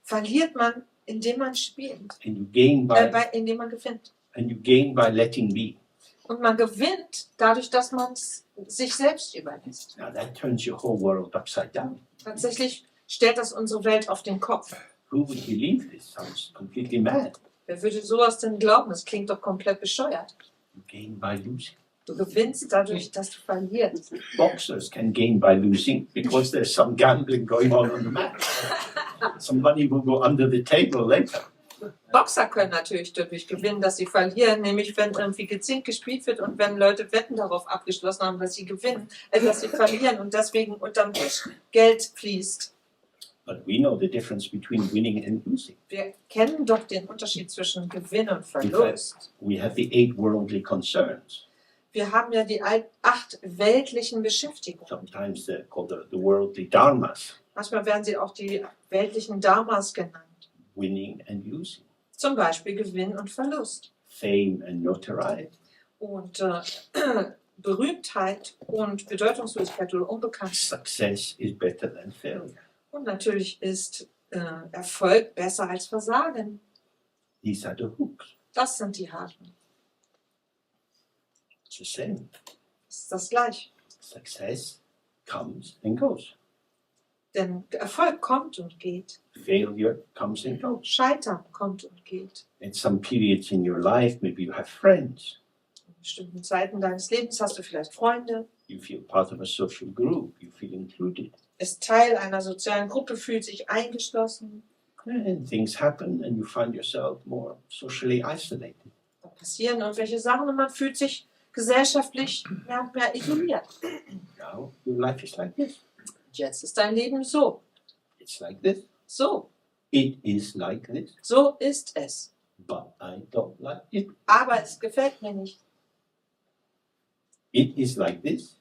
verliert man, indem man spielt, And you gain indem man gewinnt. and you gain by letting be. Und man gewinnt dadurch, dass man sich selbst überlässt. Now that turns your whole world upside down. Tatsächlich stellt das unsere Welt auf den Kopf. Who would believe this? Sounds completely mad. Wer würde sowas denn glauben? Das klingt doch komplett bescheuert. You gain by losing. Du gewinnst dadurch, dass du verlierst. Boxers can gain by losing because there's some gambling going on the mat. Some money will go under the table later. Boxer können natürlich dadurch gewinnen, dass sie verlieren, nämlich wenn irgendwie gezielt gespielt wird und wenn Leute Wetten darauf abgeschlossen haben, dass sie gewinnen, dass sie verlieren und deswegen unterm Tisch Geld fließt. But we know the difference between winning and losing. Wir kennen doch den Unterschied zwischen Gewinn und In Verlust. fact, we have the 8 worldly concerns. Wir haben ja die 8 weltlichen Beschäftigungen. Sometimes they're called the worldly dharmas, Manchmal werden sie auch die weltlichen Dharmas genannt. winning and losing, Zum Beispiel Gewinn und Verlust. fame and notoriety. Und Berühmtheit und Bedeutungslosigkeit oder Unbekanntheit. Success is better than failure. Und natürlich ist Erfolg besser als Versagen. These are the hooks. Das sind die Haken. It's the same. Es ist das Gleiche. Success comes and goes. Denn Erfolg kommt und geht. Failure comes and goes. Scheitern kommt und geht. In some periods in your life, maybe you have friends. In bestimmten Zeiten deines Lebens hast du vielleicht Freunde, You feel part of a social group. You feel included. ist Teil einer sozialen Gruppe, fühlt sich eingeschlossen. And things happen and you find yourself more socially isolated. Da passieren irgendwelche Sachen und man fühlt sich gesellschaftlich mehr und mehr isoliert. Now your life is like this. Und jetzt ist dein Leben so. It's like this. So. It is like this. So ist es. But I don't like it. Aber es gefällt mir nicht. It is like this.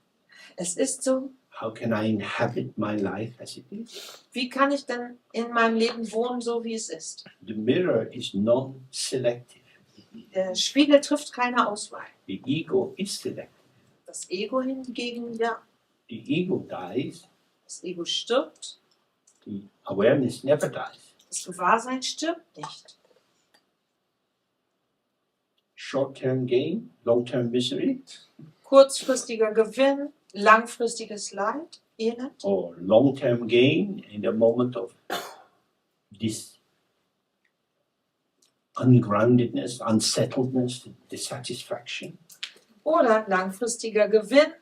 Es ist so. How can I inhabit my life as it is? Wie kann ich denn in meinem Leben wohnen, so wie es ist? The mirror is non-selective. Der Spiegel trifft keine Auswahl. The ego is selective. Das Ego hingegen, ja. The ego dies. Das Ego stirbt. The awareness never dies. Das Gewahrsein stirbt nicht. Short-term gain, long-term misery, Kurzfristiger Gewinn, langfristiges Leid, Elend. or long-term gain in the moment of this ungroundedness, unsettledness, dissatisfaction. Oder langfristiger Gewinn,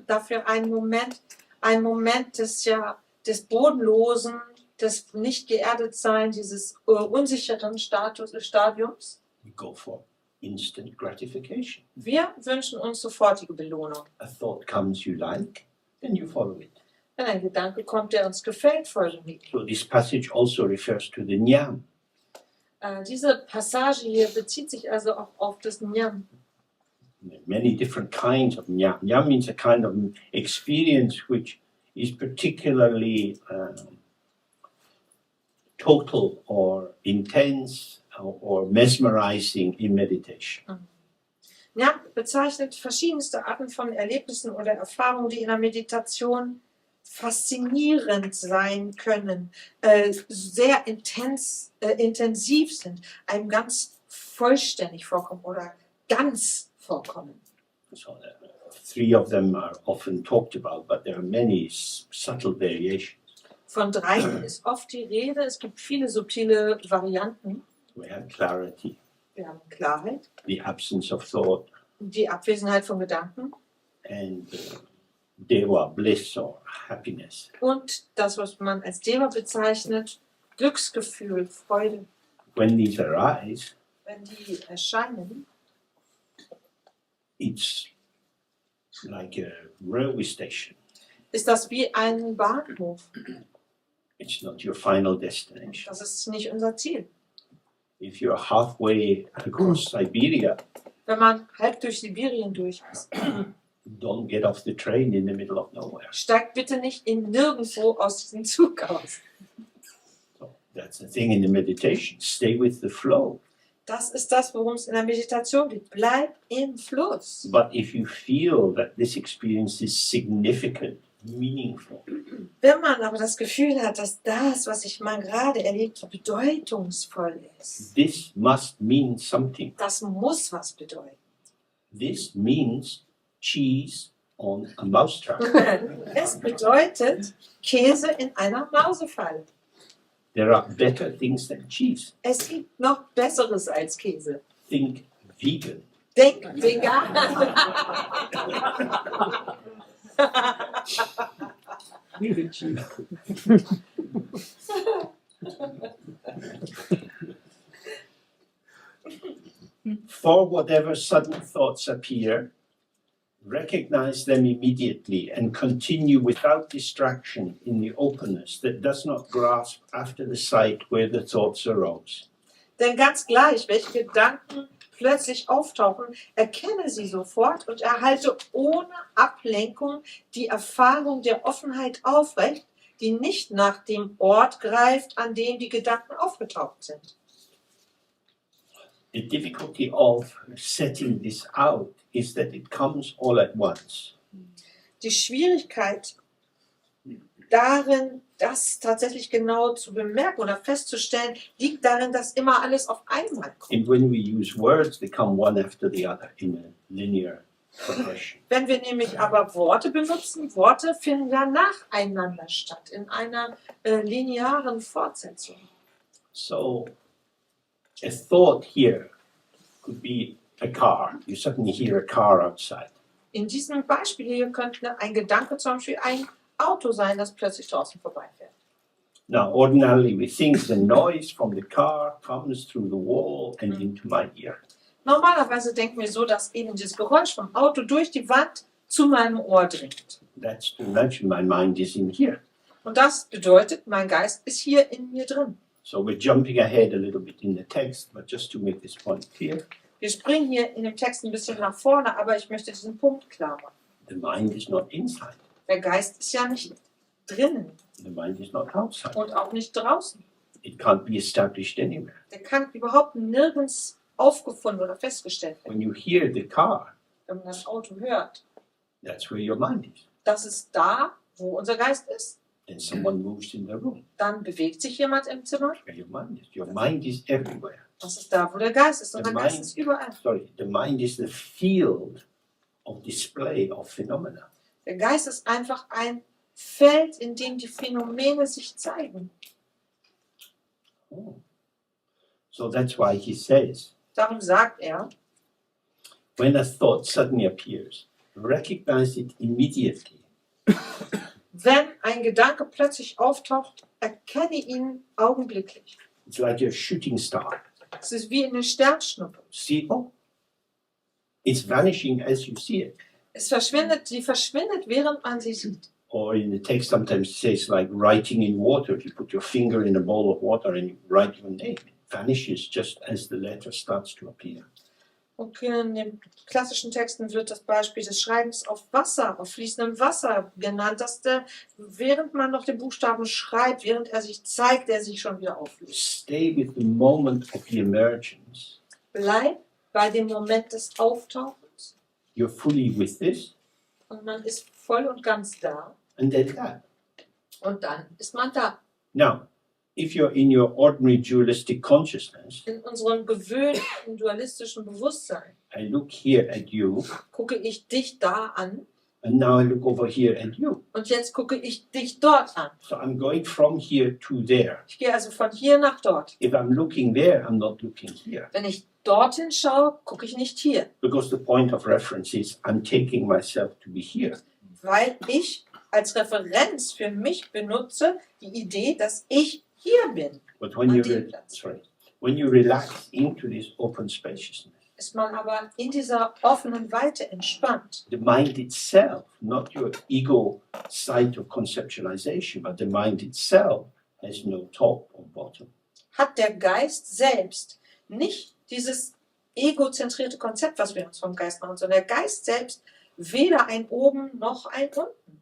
dafür ein Moment des Bodenlosen, des nicht geerdet sein, dieses unsicheren Stadiums. We go for instant gratification. Wir wünschen uns sofortige Belohnung. A thought comes you like, then you follow it. Wenn ein Gedanke kommt, der uns gefällt, folgen wir. So this passage also refers to the Nyam. Diese Passage hier bezieht sich also auch auf das Nyam. Many different kinds of Nyam. Nyam means a kind of experience which is particularly total or intense or mesmerizing in meditation. Nyam bezeichnet verschiedenste Arten von Erlebnissen oder Erfahrungen, die in der Meditation faszinierend sein können, sehr intensiv sind, einem ganz vollständig vorkommen oder ganz vorkommen. So three of them are often talked about, but there are many subtle variations. Von dreien ist oft die Rede, es gibt viele subtile Varianten. We have clarity, Wir haben Klarheit, the absence of thought, die Abwesenheit von Gedanken and deva, bliss or happiness. und das, was man als Deva bezeichnet, Glücksgefühl, Freude. When these arise, Wenn die erscheinen, it's like a railway station. ist das wie ein Bahnhof. It's not your final destination. Das ist nicht unser Ziel. If you're halfway across Siberia, Wenn man halb durch Sibirien durch ist, don't get off the train in the middle of nowhere. steigt bitte nicht in nirgendwo aus diesem Zug aus. So that's the thing in the meditation. Stay with the flow. Das ist das, worum es in der Meditation geht. Bleib im Fluss. But if you feel that this experience is significant, meaningful, Wenn man aber das Gefühl hat, dass das, was ich mal gerade erlebt habe, bedeutungsvoll ist, this must mean something. das muss was bedeuten. This means cheese on a mousetrap. Es bedeutet Käse in einer Mausefalle. There are better things than cheese. Es gibt noch Besseres als Käse. Think vegan. Denk vegan. For whatever sudden thoughts appear, recognize them immediately and continue without distraction in the openness that does not grasp after the sight where the thoughts arose. Denn ganz gleich, welche Gedanken plötzlich auftauchen, erkenne sie sofort und erhalte ohne Ablenkung die Erfahrung der Offenheit aufrecht, die nicht nach dem Ort greift, an dem die Gedanken aufgetaucht sind. The difficulty of setting this out is that it comes all at once. Die Schwierigkeit darin, das tatsächlich genau zu bemerken oder festzustellen, liegt darin, dass immer alles auf einmal kommt. And when we use words, they come one after the other in a linear progression. Wenn wir nämlich aber Worte benutzen, Worte finden ja nacheinander statt, in einer linearen Fortsetzung. So, a thought here could be a car. You suddenly hear a car outside. In diesem Beispiel hier könnte ein Gedanke zum Beispiel ein Auto sein, das plötzlich draußen vorbeifährt. Now, ordinarily we think the noise from the car comes through the wall and into my ear. Normalerweise denken wir so, dass eben dieses Geräusch vom Auto durch die Wand zu meinem Ohr dringt. That's to imagine my mind is in here. Und das bedeutet, mein Geist ist hier in mir drin. So we're jumping ahead a little bit in the text, but just to make this point clear, Wir springen hier in dem Text ein bisschen nach vorne, aber ich möchte diesen Punkt klar machen. the mind is not inside. Der Geist ist ja nicht drinnen The mind is not outside. und auch nicht draußen. It can't be established anywhere. Der kann überhaupt nirgends aufgefunden oder festgestellt werden. When you hear the car, Wenn man das Auto hört, that's where your mind is. das ist da, wo unser Geist ist. Then someone moves in the room. Dann bewegt sich jemand im Zimmer. Where your mind is. Your mind is everywhere. Das ist da, wo der Geist ist. Und Der der Geist Mind- ist überall. The mind is the field of display of phenomena. Der Geist ist einfach ein Feld, in dem die Phänomene sich zeigen. Oh. So that's why he says, Darum sagt er, when a thought suddenly appears, recognize it immediately. wenn ein Gedanke plötzlich auftaucht, erkenne ihn augenblicklich. It's like a shooting star. Es ist wie eine Sternschnuppe. See, oh, it's vanishing as you see it. Sie verschwindet, während man sie sieht. Or in the text sometimes it says like writing in water. You put your finger in a bowl of water and you write your name. It vanishes just as the letter starts to appear. Okay, in den klassischen Texten wird das Beispiel des Schreibens auf Wasser, auf fließendem Wasser genannt, dass während man noch den Buchstaben schreibt, während er sich zeigt, der sich schon wieder auflöst. Stay with the moment of the emergence. Bleib bei dem Moment des Auftauchens You're fully with this, und man ist voll und ganz da and then that. und dann ist man da. Now, if you're in your ordinary dualistic consciousness, In unserem gewöhnten dualistischen Bewusstsein I look here at you, gucke ich dich da an and now I look over here at you. und jetzt gucke ich dich dort an. So I'm going from here to there. Ich gehe also von hier nach dort. If I'm looking there, I'm not looking here. Wenn ich dorthin schaue, gucke ich nicht hier, Because the point of reference is I'm taking myself to be here. weil ich als Referenz für mich benutze die Idee, dass ich hier bin. But when An you, dem Platz. when you relax into this open spaciousness, Ist man aber in dieser offenen Weite entspannt. the mind itself, not your ego site of conceptualization, but the mind itself has no top or bottom. Hat der Geist selbst nicht dieses egozentrierte Konzept, was wir uns vom Geist machen, sondern der Geist selbst weder ein Oben noch ein Unten.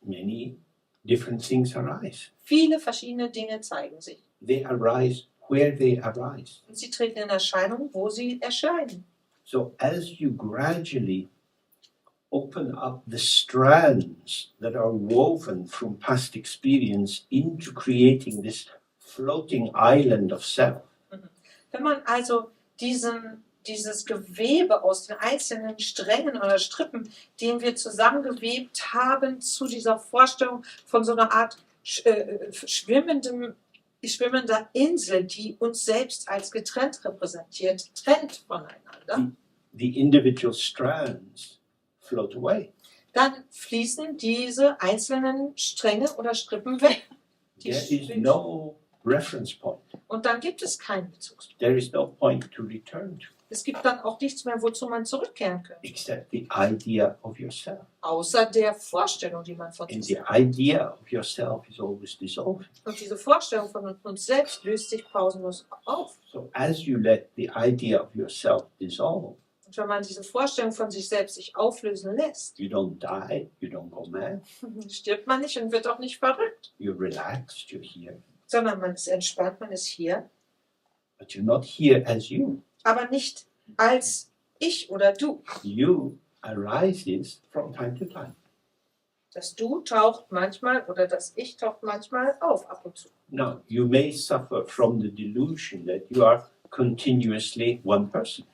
Many different things arise. Viele verschiedene Dinge zeigen sich. They arise where they arise. Und sie treten in Erscheinung, wo sie erscheinen. So as you gradually open up the strands that are woven from past experience into creating this floating island of self, Wenn man also dieses Gewebe aus den einzelnen Strängen oder Strippen, den wir zusammengewebt haben, zu dieser Vorstellung von so einer Art schwimmender Insel, die uns selbst als getrennt repräsentiert, trennt voneinander, the individual strands float away. dann fließen diese einzelnen Stränge oder Strippen weg. Die There is no reference point. Und dann gibt es keinen Bezugspunkt. There is no point to return to, Es gibt dann auch nichts mehr, wozu man zurückkehren könnte, except the idea of yourself. außer der Vorstellung, die man von And sich the hat. idea of yourself is always dissolving. Und diese Vorstellung von uns selbst löst sich pausenlos auf. So as you let the idea of yourself dissolve, Und wenn man diese Vorstellung von sich selbst sich auflösen lässt, you don't die, you don't go mad, stirbt man nicht und wird auch nicht verrückt, you're relaxed, you're here. sondern man ist entspannt, man ist hier, But you're not here as you. aber nicht als ich oder du. You arises from time to time. Das Du taucht manchmal oder das Ich taucht manchmal auf, ab und zu. Now, you may suffer from the delusion that you are continuously one person.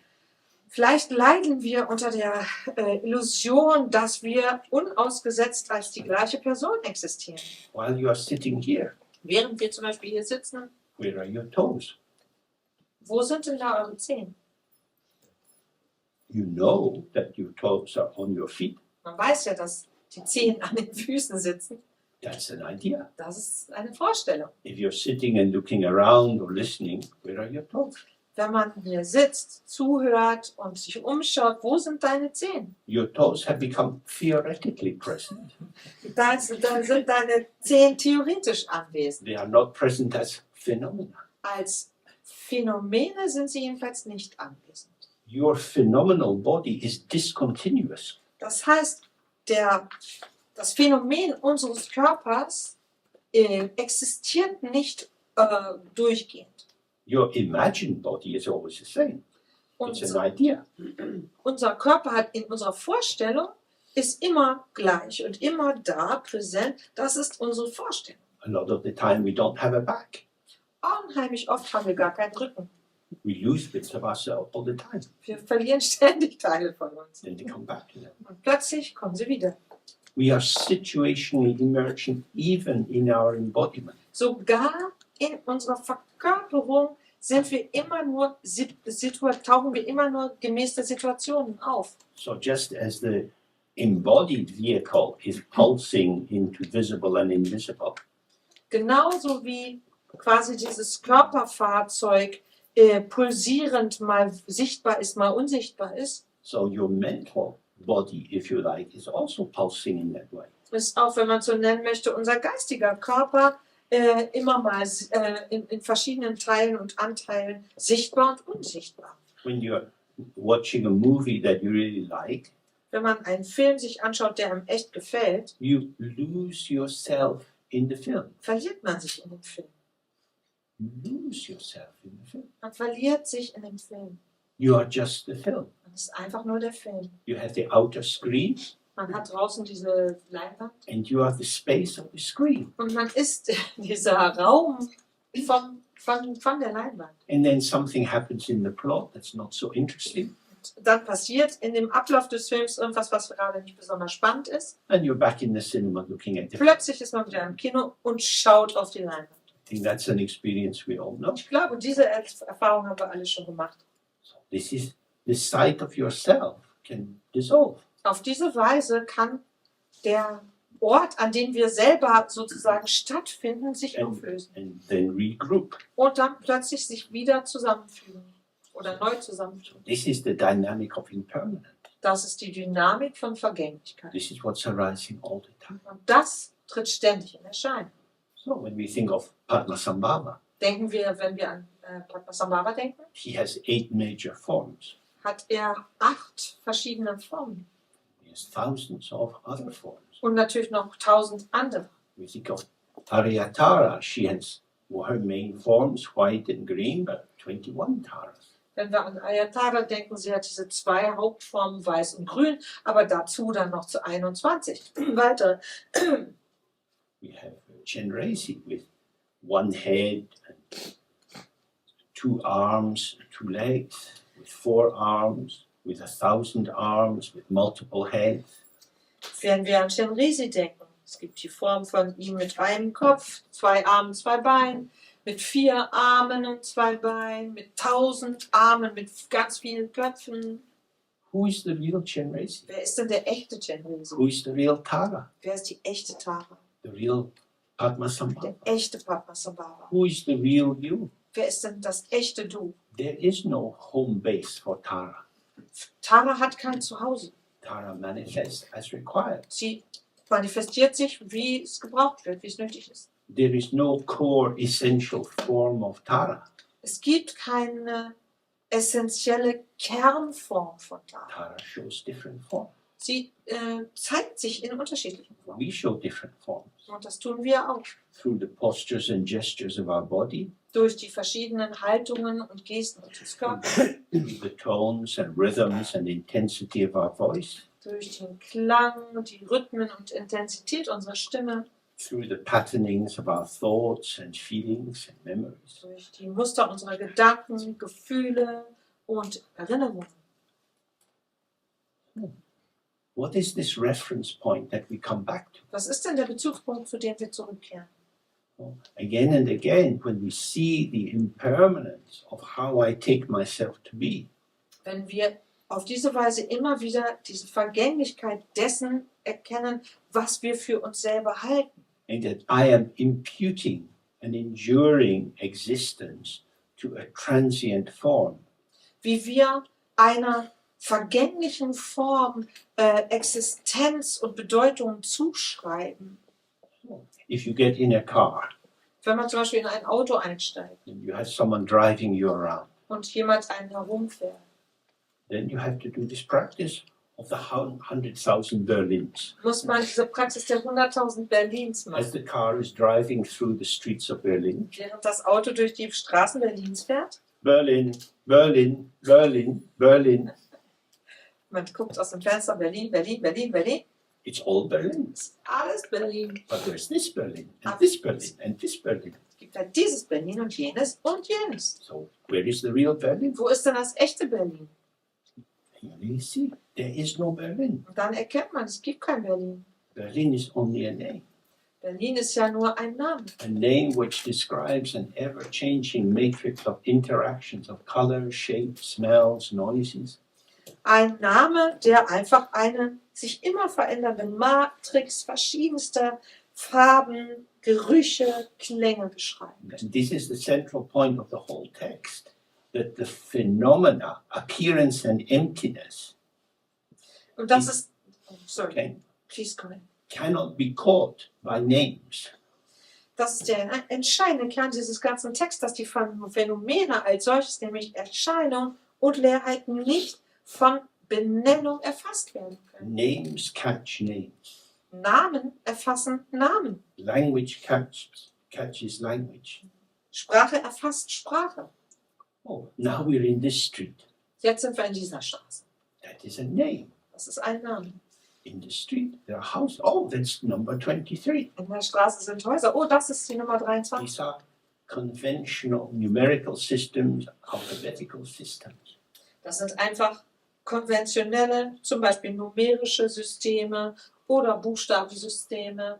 Vielleicht leiden wir unter der Illusion, dass wir unausgesetzt als die gleiche Person existieren. While you are sitting here, Während wir zum Beispiel hier sitzen, where are your toes? wo sind denn da eure Zehen? You know that your toes are on your feet. Man weiß ja, dass die Zehen an den Füßen sitzen. That's an idea. Das ist eine Vorstellung. If you're sitting and looking around or listening, where are your toes? Wenn man hier sitzt, zuhört und sich umschaut, wo sind deine Zehen? Your toes have become theoretically present. Da sind deine Zehen theoretisch anwesend. They are not present as phenomena. Als Phänomene sind sie jedenfalls nicht anwesend. Your phenomenal body is discontinuous. Das heißt, das Phänomen unseres Körpers existiert nicht durchgehend. Your imagined body is always the same. It's an idea. Unser Körper hat in unserer Vorstellung ist immer gleich und immer da präsent. Das ist unsere Vorstellung. A lot of the time we don't have a back. Unheimlich oft haben wir gar keinen Rücken. We lose bits of ourselves all the time. Wir verlieren ständig Teile von uns. Then they come back. Und plötzlich kommen sie wieder. We are situationally emergent even in our embodiment. Sogar in unserer Verkörperung sind wir immer nur, tauchen wir immer nur gemäß der Situationen auf. So just as the embodied vehicle is pulsing into visible and invisible, Genauso wie quasi dieses Körperfahrzeug pulsierend mal sichtbar ist, mal unsichtbar ist, so your mental body, if you like, is also pulsing in that way. ist auch, wenn man es so nennen möchte, unser geistiger Körper immer mal in verschiedenen Teilen und Anteilen sichtbar und unsichtbar. When you're watching a movie that you really like, Wenn man einen Film sich anschaut, der einem echt gefällt, you lose yourself in the film. verliert man sich in dem Film. You lose yourself in the film. Man verliert sich in dem Film. You are just the film. Man ist einfach nur der Film. You have the outer screen Man hat draußen diese Leinwand and you are the space of the screen. und man ist dieser Raum von der Leinwand. And then something happens in the plot that's not so interesting. Und dann passiert in dem Ablauf des Films irgendwas, was gerade nicht besonders spannend ist. And you're back in the cinema looking at the film. Plötzlich ist man wieder im Kino und schaut auf die Leinwand. I think that's an experience we all know. Ich glaube, diese Erfahrung haben wir alle schon gemacht. So this is the sight of yourself can dissolve. Auf diese Weise kann der Ort, an dem wir selber sozusagen stattfinden, sich auflösen. And then regroup. Und dann plötzlich sich wieder zusammenfügen oder neu zusammenfügen. This is the dynamic of impermanence. Das ist die Dynamik von Vergänglichkeit. This is what's arising all the time. Und das tritt ständig in Erscheinung. So when we think of Padmasambhava, Denken wir, wenn wir an Padmasambhava denken, he has 8 major forms. hat er 8 verschiedene Formen. He has thousands of other forms. Und natürlich noch 1000 andere. We think of Aryatara, she has her main forms, white and green, but 21 taras. Wenn wir an Ayatara denken, sie hat diese 2 Hauptformen, weiß und grün, aber dazu dann noch zu 21 weitere. We have Chenrezig with 1 head and 2 arms, 2 legs, with 4 arms, with 1,000 arms, with multiple heads. Wenn wir an Chenrezig denken, es gibt die Form von ihm mit einem Kopf, 2 Armen, 2 Beinen, mit 4 Armen und 2 Beinen, mit 1000 Armen, mit ganz vielen Köpfen. Who is the real Chenrezig? Wer ist denn der echte Chenrezig? Who is the real Tara? Wer ist die echte Tara? The real Padmasambhava? Der echte Padmasambhava. Who is the real you? Wer ist denn das echte Du? There is no home base for Tara. Tara hat kein Zuhause. Tara manifests as required. Sie manifestiert sich, wie es gebraucht wird, wie es nötig ist. There is no core essential form of Tara. Es gibt keine essentielle Kernform von Tara. Tara shows different forms. Sie zeigt sich in unterschiedlichen Formen. We show different forms Und das tun wir auch. through the postures and gestures of our body, Durch die verschiedenen Haltungen und Gesten unseres Körpers. through the tones and rhythms and intensity of our voice, Durch den Klang, die Rhythmen und Intensität unserer Stimme. through the patternings of our thoughts and feelings and memories. Durch die Muster unserer Gedanken, Gefühle und Erinnerungen. What is this reference point that we come back to? Was ist denn der Bezugspunkt, zu dem wir zurückkehren? Again and again, when we see the impermanence of how I take myself to be, Wenn wir auf diese Weise immer wieder diese Vergänglichkeit dessen erkennen, was wir für uns selber halten. and that I am imputing an enduring existence to a transient form, Wie wir einer vergänglichen Form Existenz und Bedeutung zuschreiben. if you get in a car Wenn man zum Beispiel in ein Auto einsteigt and you have someone driving you around, und jemand einen herumfährt, then you have to do this practice of the 100,000 Berlins. muss man diese Praxis der 100.000 Berlins As machen. the car is driving through the streets of Berlin, Während das Auto durch die Straßen Berlins fährt, Berlin, Berlin, Berlin, Berlin. man guckt aus dem Fenster, Berlin, Berlin, Berlin, Berlin, It's all Berlin. ist alles Berlin. But there's this Berlin, and this Berlin, and this Berlin. Es gibt halt dieses Berlin und jenes und jenes. So where is the real Berlin? Wo ist denn das echte Berlin? You really see, there is no Berlin. Und dann erkennt man, es gibt kein Berlin. Berlin is only a name. Berlin ist ja nur ein Name. A name which describes an ever-changing matrix of interactions of color, shape, smells, noises. Ein Name, der einfach eine sich immer verändernde Matrix verschiedenster Farben, Gerüche, Klänge beschreibt. And this is the central point of the whole text, that the phenomena, appearance and emptiness, Und das ist, oh, sorry, okay, please go ahead. cannot be caught by names. Das ist der entscheidende Kern dieses ganzen Texts, dass die Phänomene als solches, nämlich Erscheinung und Leerheit, nicht von Benennung erfasst werden können. Names catch names. Namen erfassen Namen. Language catches language. Sprache erfasst Sprache. Oh, now we're in this street. Jetzt sind wir in dieser Straße. That is a name. Das ist ein Name. In the street, there are houses. Oh, that's number 23. In der Straße sind Häuser. Oh, das ist die Nummer 23. These are conventional numerical systems, alphabetical systems. Das sind einfach konventionelle, zum Beispiel numerische Systeme oder Buchstabensysteme.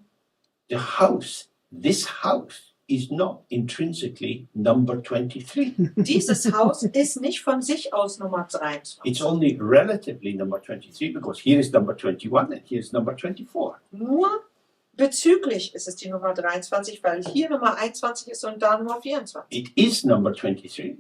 The house, this house, is not intrinsically number 23. Dieses Haus ist nicht von sich aus Nummer 23. It's only relatively number 23 because here is number 21 and here is number 24. Nur bezüglich ist es die Nummer 23, weil hier Nummer 21 ist und da Nummer 24. It is number 23,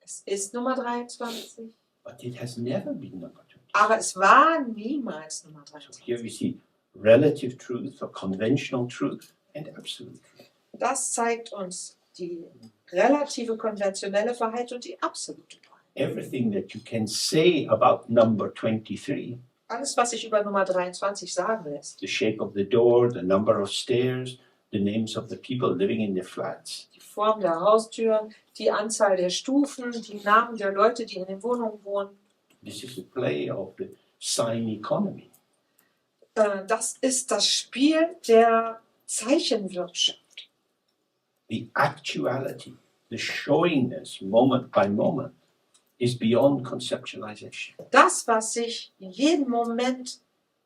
Es ist Nummer 23, but it has never been number 23. aber es war niemals Nummer So here 23. we see relative truth or conventional truth and absolute truth. Das zeigt uns die relative konventionelle Wahrheit und die absolute Wahrheit. Everything that you can say about number 23, Alles, was sich über Nummer 23 sagen lässt, the shape of the door, the number of stairs, the names of the people living in the flats, die Form der Haustüren, die Anzahl der Stufen, die Namen der Leute, die in den Wohnungen wohnen, this is a play of the sign economy. das ist das Spiel der Zeichenwirtschaft. The actuality, the showingness moment by moment is beyond conceptualization. Das, was sich in jedem Moment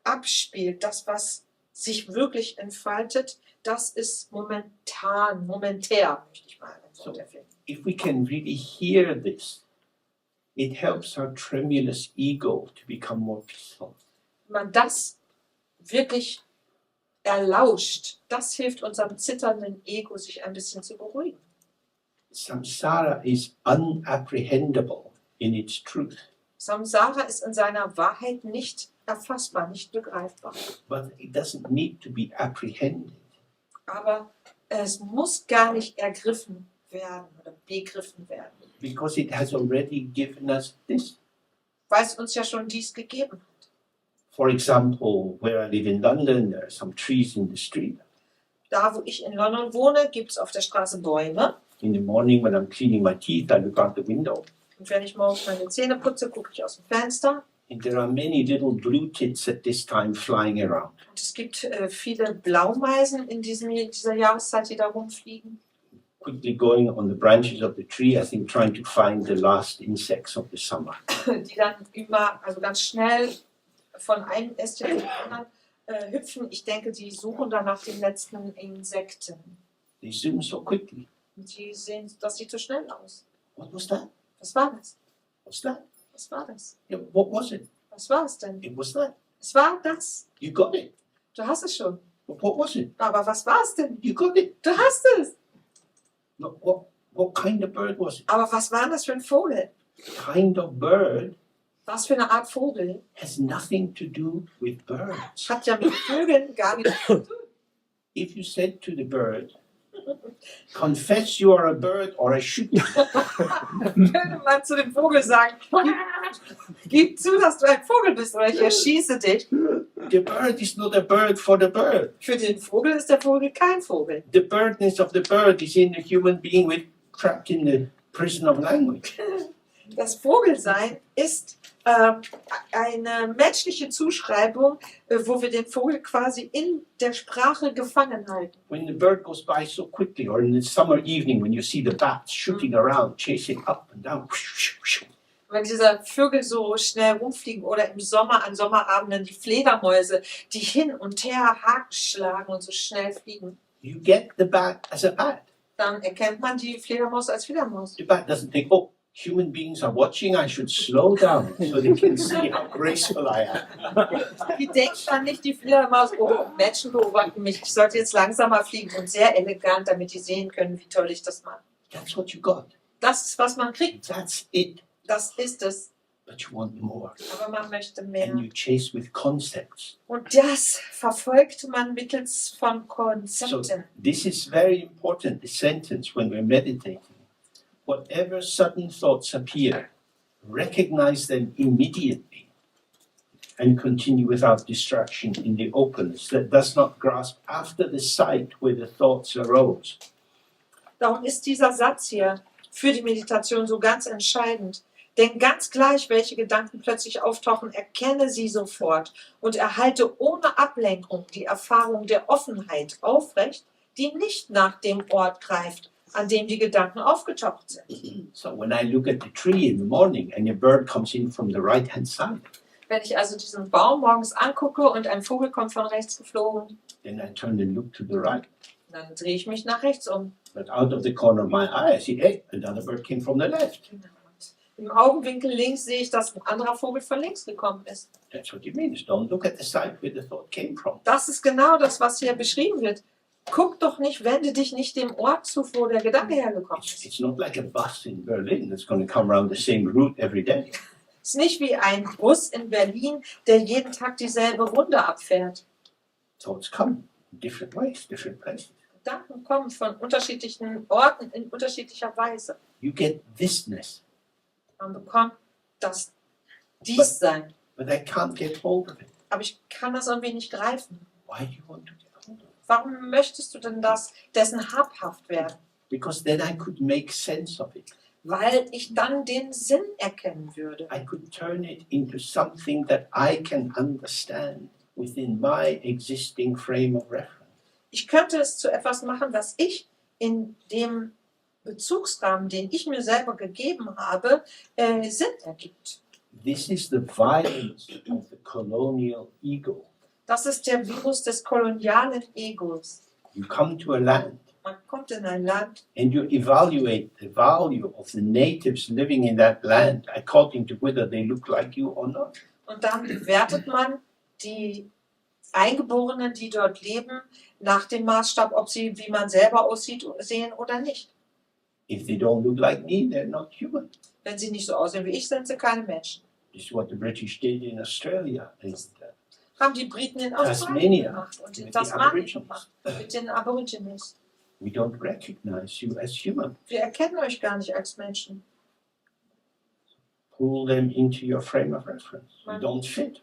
abspielt, das, was sich wirklich entfaltet, das ist momentan, momentär, möchte ich mal ein Wort erfinden. If we can really hear this, it helps our tremulous ego to become more peaceful. Wenn man das wirklich erlauscht, das hilft unserem zitternden Ego, sich ein bisschen zu beruhigen. Samsara is unapprehendable in its truth, Samsara ist in seiner Wahrheit nicht erfassbar, nicht begreifbar. but it doesn't need to be apprehended. Aber es muss gar nicht ergriffen werden oder begriffen werden, Because it has already given us this. weil es uns ja schon dies gegeben hat. For example, where I live in London, there are some trees in the street. Da, wo ich in London wohne, gibt es auf der Straße Bäume. In the morning when I'm cleaning my teeth, I look out the window. Und wenn ich morgens meine Zähne putze, gucke ich aus dem Fenster. And there are many little blue tits at this time flying around. Und es gibt viele Blaumeisen in dieser Jahreszeit, die da rumfliegen. quickly going on the branches of the tree, I think trying to find the last insects of the summer. Die dann also ganz schnell von einem Ästchen zum anderen hüpfen. Ich denke, die suchen dann nach den letzten Insekten. They zoom so quickly. Das sieht so schnell aus. What was that? Was war das? What's that? Was war das? Yeah, what was it? Was war es denn? It was that. Es war das. You got it. Du hast es schon. But what was it? Aber was war es denn? You got it. Du hast es. No, what kind of bird was it? Aber was war das für ein Vogel? Kind of bird Was für eine Art Vogel? has nothing to do with birds. Hat ja mit Vögeln gar nichts zu tun. If you said to the bird, confess you are a bird or I shoot you, Könnte man zu dem Vogel sagen, gib zu, dass du ein Vogel bist oder ich erschieße dich. the bird is not a bird for the bird. Für den Vogel ist der Vogel kein Vogel. The birdness of the bird is in the human being with trapped in the prison of language. Das Vogelsein ist eine menschliche Zuschreibung, wo wir den Vogel quasi in der Sprache gefangen halten. When the bird goes by so quickly, or in the summer evening when you see the bats shooting around, chasing up and down. Wenn diese Vögel so schnell rumfliegen oder im Sommer an Sommerabenden die Fledermäuse, die hin und her Haken schlagen und so schnell fliegen, You get the bat as a bat. dann erkennt man die Fledermaus als Fledermaus. The bat doesn't think, oh, human beings are watching, I should slow down so they can see how graceful I am. Die denkt dann nicht, die Fledermaus, oh, Menschen beobachten mich, ich sollte jetzt langsamer fliegen und sehr elegant, damit die sehen können, wie toll ich das mache. That's what you got. Das ist, was man kriegt. That's it. Das ist es. But you want more. Aber man möchte mehr. And you chase with concepts. Und das verfolgt man mittels von So Konzepten. this is very important, the sentence when we're meditating. Whatever sudden thoughts appear, recognize them immediately and continue without distraction in the openness that does not grasp after the sight where the thoughts arose. Darum ist dieser Satz hier für die Meditation so ganz entscheidend. Denn ganz gleich, welche Gedanken plötzlich auftauchen, erkenne sie sofort und erhalte ohne Ablenkung die Erfahrung der Offenheit aufrecht, die nicht nach dem Ort greift, an dem die Gedanken aufgetaucht sind. So when I look at the tree in the morning and a bird comes in from the right-hand side, Wenn ich also diesen Baum morgens angucke und ein Vogel kommt von rechts geflogen, then I turn and look to the right. dann drehe ich mich nach rechts um. But out of the corner of my eye, I see, hey, another bird came from the left. Im Augenwinkel links sehe ich, dass ein anderer Vogel von links gekommen ist. That's what it means. Don't look at the side where the thought came from. Das ist genau das, was hier beschrieben wird. Guck doch nicht, wende dich nicht dem Ort zu, wo der Gedanke hergekommen ist. It's not like a bus in Berlin that's going to come around the same route every day. Es ist nicht wie ein Bus in Berlin, der jeden Tag dieselbe Runde abfährt. Thoughts come in different ways, different places. Gedanken kommen von unterschiedlichen Orten in unterschiedlicher Weise. You get thisness, Man bekommt das Diessein. but I can't get hold of it. Aber ich kann das irgendwie nicht greifen. Why do you want to get hold of it? Warum möchtest du denn dessen habhaft werden? Because then I could make sense of it. Weil ich dann den Sinn erkennen würde. I could turn it into something that I can understand within my existing frame of reference. Ich könnte es zu etwas machen, was ich in dem Bezugsrahmen, den ich mir selber gegeben habe, Sinn ergibt. This is the violence of the colonial ego. Das ist der Virus des kolonialen Egos. You come to a land Man kommt in ein Land and you evaluate the value of the natives living in that land according to whether they look like you or not. und dann bewertet man die Eingeborenen, die dort leben, nach dem Maßstab, ob sie, wie man selber aussieht, sehen oder nicht. If they don't look like me, they're not human. Wenn sie nicht so aussehen wie ich, sind sie keine Menschen. This is what the British did in Australia and Haben die Briten in Australien Tasmania gemacht und in with the Tasmanien Aborigines. gemacht, mit den Aborigines. We don't recognize you as human. Wir erkennen euch gar nicht als Menschen. Pull them into your frame of reference. You don't fit.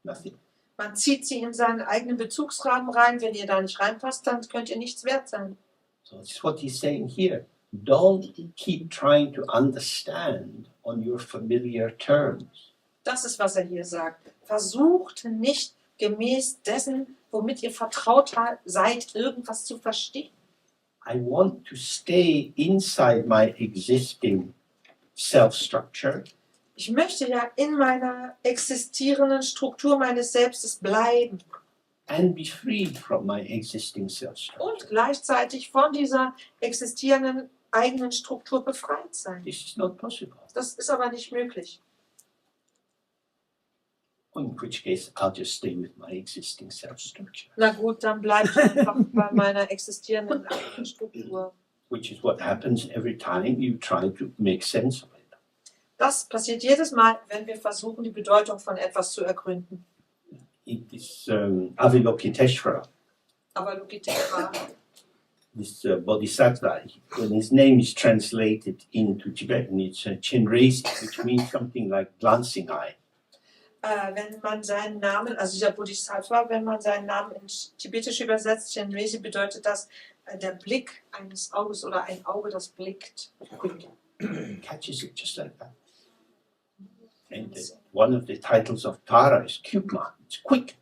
Nothing. Man zieht sie in seinen eigenen Bezugsrahmen rein. Wenn ihr da nicht reinpasst, dann könnt ihr nichts wert sein. So this is what he's saying here. Don't keep trying to understand on your familiar terms. Das ist, was er hier sagt. Versucht nicht gemäß dessen, womit ihr vertraut seid, irgendwas zu verstehen. I want to stay inside my existing self-structure. Ich möchte ja in meiner existierenden Struktur meines Selbstes bleiben And be freed from my existing self-structure. und gleichzeitig von dieser existierenden eigenen Struktur befreit sein. This is not possible. Das ist aber nicht möglich. In which case, I'll just stay with my existing self-structure. Na gut, dann bleibe ich einfach bei meiner existierenden eigenen Struktur. Which is what happens every time you try to make sense of it. Das passiert jedes Mal, wenn wir versuchen, die Bedeutung von etwas zu ergründen. It is Avalokiteshvara, Avalokiteshvara, this bodhisattva. When his name is translated into Tibetan, it's Chenresi, which means something like glancing eye. wenn man seinen Namen, also dieser Bodhisattva, wenn man seinen Namen ins Tibetische übersetzt, Chenresi, bedeutet das der Blick eines Auges oder ein Auge, das blickt. Catches it just like that. And one of the titles of Tara is Kyukma. It's quick.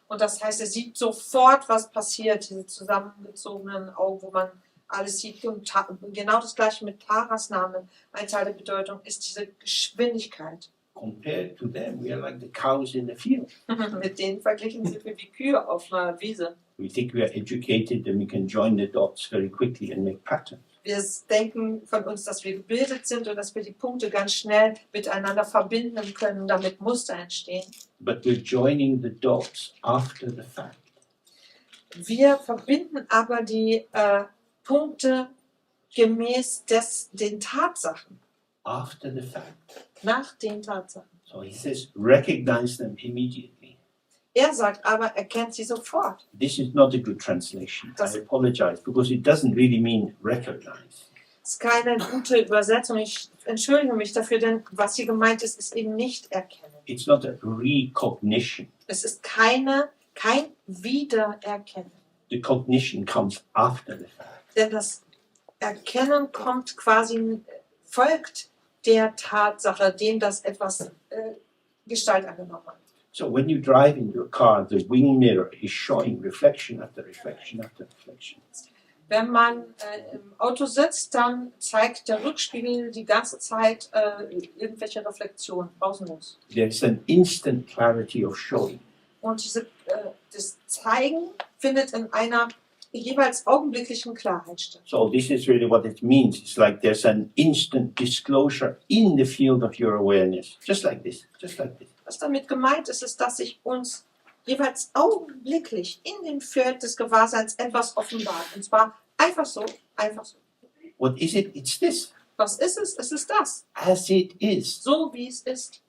Und das heißt, er sieht sofort, was passiert, diese zusammengezogenen Augen, wo man alles sieht. Und genau das gleiche mit Taras Namen. Ein Teil der Bedeutung ist diese Geschwindigkeit. Compared to them, we are like the cows in the field. Mit denen verglichen sind wir wie Kühe auf einer Wiese. We think we are educated and we can join the dots very quickly and make patterns. Wir denken von uns, dass wir gebildet sind und dass wir die Punkte ganz schnell miteinander verbinden können, damit Muster entstehen. But we're joining the dots after the fact. Wir verbinden aber die Punkte gemäß den Tatsachen, After the fact. nach den Tatsachen. So he says, recognize them immediately. Er sagt aber, er kennt sie sofort. This is not a good translation. I apologize because it doesn't really mean recognize. Das ist keine gute Übersetzung. Ich entschuldige mich dafür, denn was hier gemeint ist, ist eben nicht erkennen. It's not a recognition. Es ist kein Wiedererkennen. The cognition comes after the fact. Denn das Erkennen folgt der Tatsache, dem das etwas Gestalt angenommen hat. So when you drive in your car, the wing mirror is showing reflection after reflection after reflection. Wenn man im Auto sitzt, dann zeigt der Rückspiegel die ganze Zeit irgendwelche Reflexionen, pausenlos. There is an instant clarity of showing. Und das Zeigen findet in einer jeweils augenblicklichen Klarheit statt. So this is really what it means. It's like there's an instant disclosure in the field of your awareness. Just like this, just like this. Was damit gemeint ist, ist, dass sich uns jeweils augenblicklich in dem Feld des Gewahrseins etwas offenbart. Und zwar einfach so, einfach so. What is it? It's this. Was ist es? Es ist das. As it is. So wie es ist.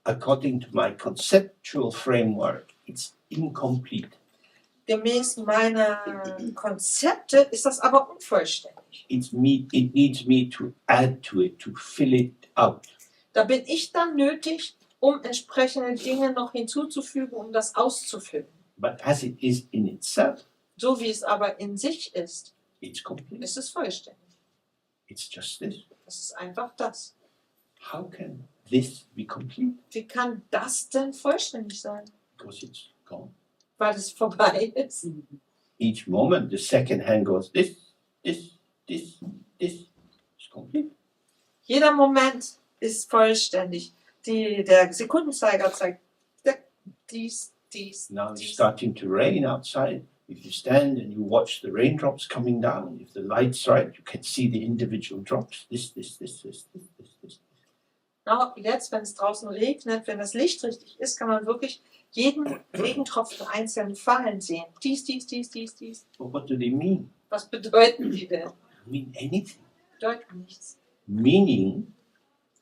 According to my conceptual framework, it's incomplete. Gemäß meiner Konzepte ist das aber unvollständig. It needs me to add to it, to fill it out. Da bin ich dann nötig, um entsprechende Dinge noch hinzuzufügen, um das auszufüllen. But as it is in itself, So wie es aber in sich ist, it's complete. ist es vollständig. It's just this. Es ist einfach das. How can this be complete? Wie kann das denn vollständig sein? Because it's gone. Weil es vorbei ist. Each moment, the second hand goes this. It's complete. Jeder Moment ist vollständig. Der Sekundenzeiger zeigt dies. Now it's starting to rain outside. If you stand and you watch the raindrops coming down, if the light's right, you can see the individual drops. This. Na, jetzt, wenn es draußen regnet, wenn das Licht richtig ist, kann man wirklich jeden Regentropfen einzeln fallen sehen. Dies. But what do they mean? Was bedeuten die denn? Mean anything. Bedeuten nichts. Meaning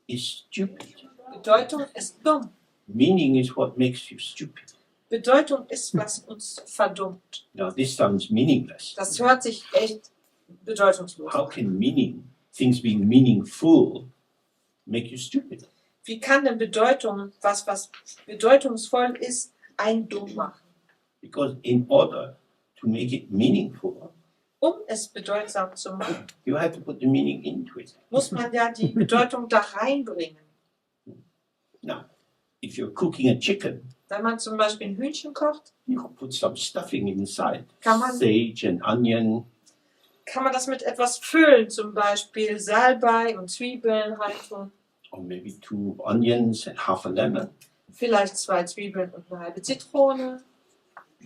is stupid. Bedeutung ist dumm. Meaning is what makes you stupid. Bedeutung ist, was uns verdummt. Now this sounds meaningless. Das hört sich echt bedeutungslos How an. can things being meaningful, make you stupid? Wie kann denn Bedeutung, was bedeutungsvoll ist, einen dumm machen? Because in order to make it meaningful, Um es bedeutsam zu machen, you have to put the meaning into it. muss man ja die Bedeutung da reinbringen. Now, if you're cooking a chicken, Wenn man zum Beispiel ein Hühnchen kocht, you can put some stuffing inside. Kann man- Sage and onion, kann man das mit etwas füllen, zum Beispiel Salbei und Zwiebeln reintun. or maybe 2 onions and half a lemon. Vielleicht 2 Zwiebeln und eine halbe Zitrone.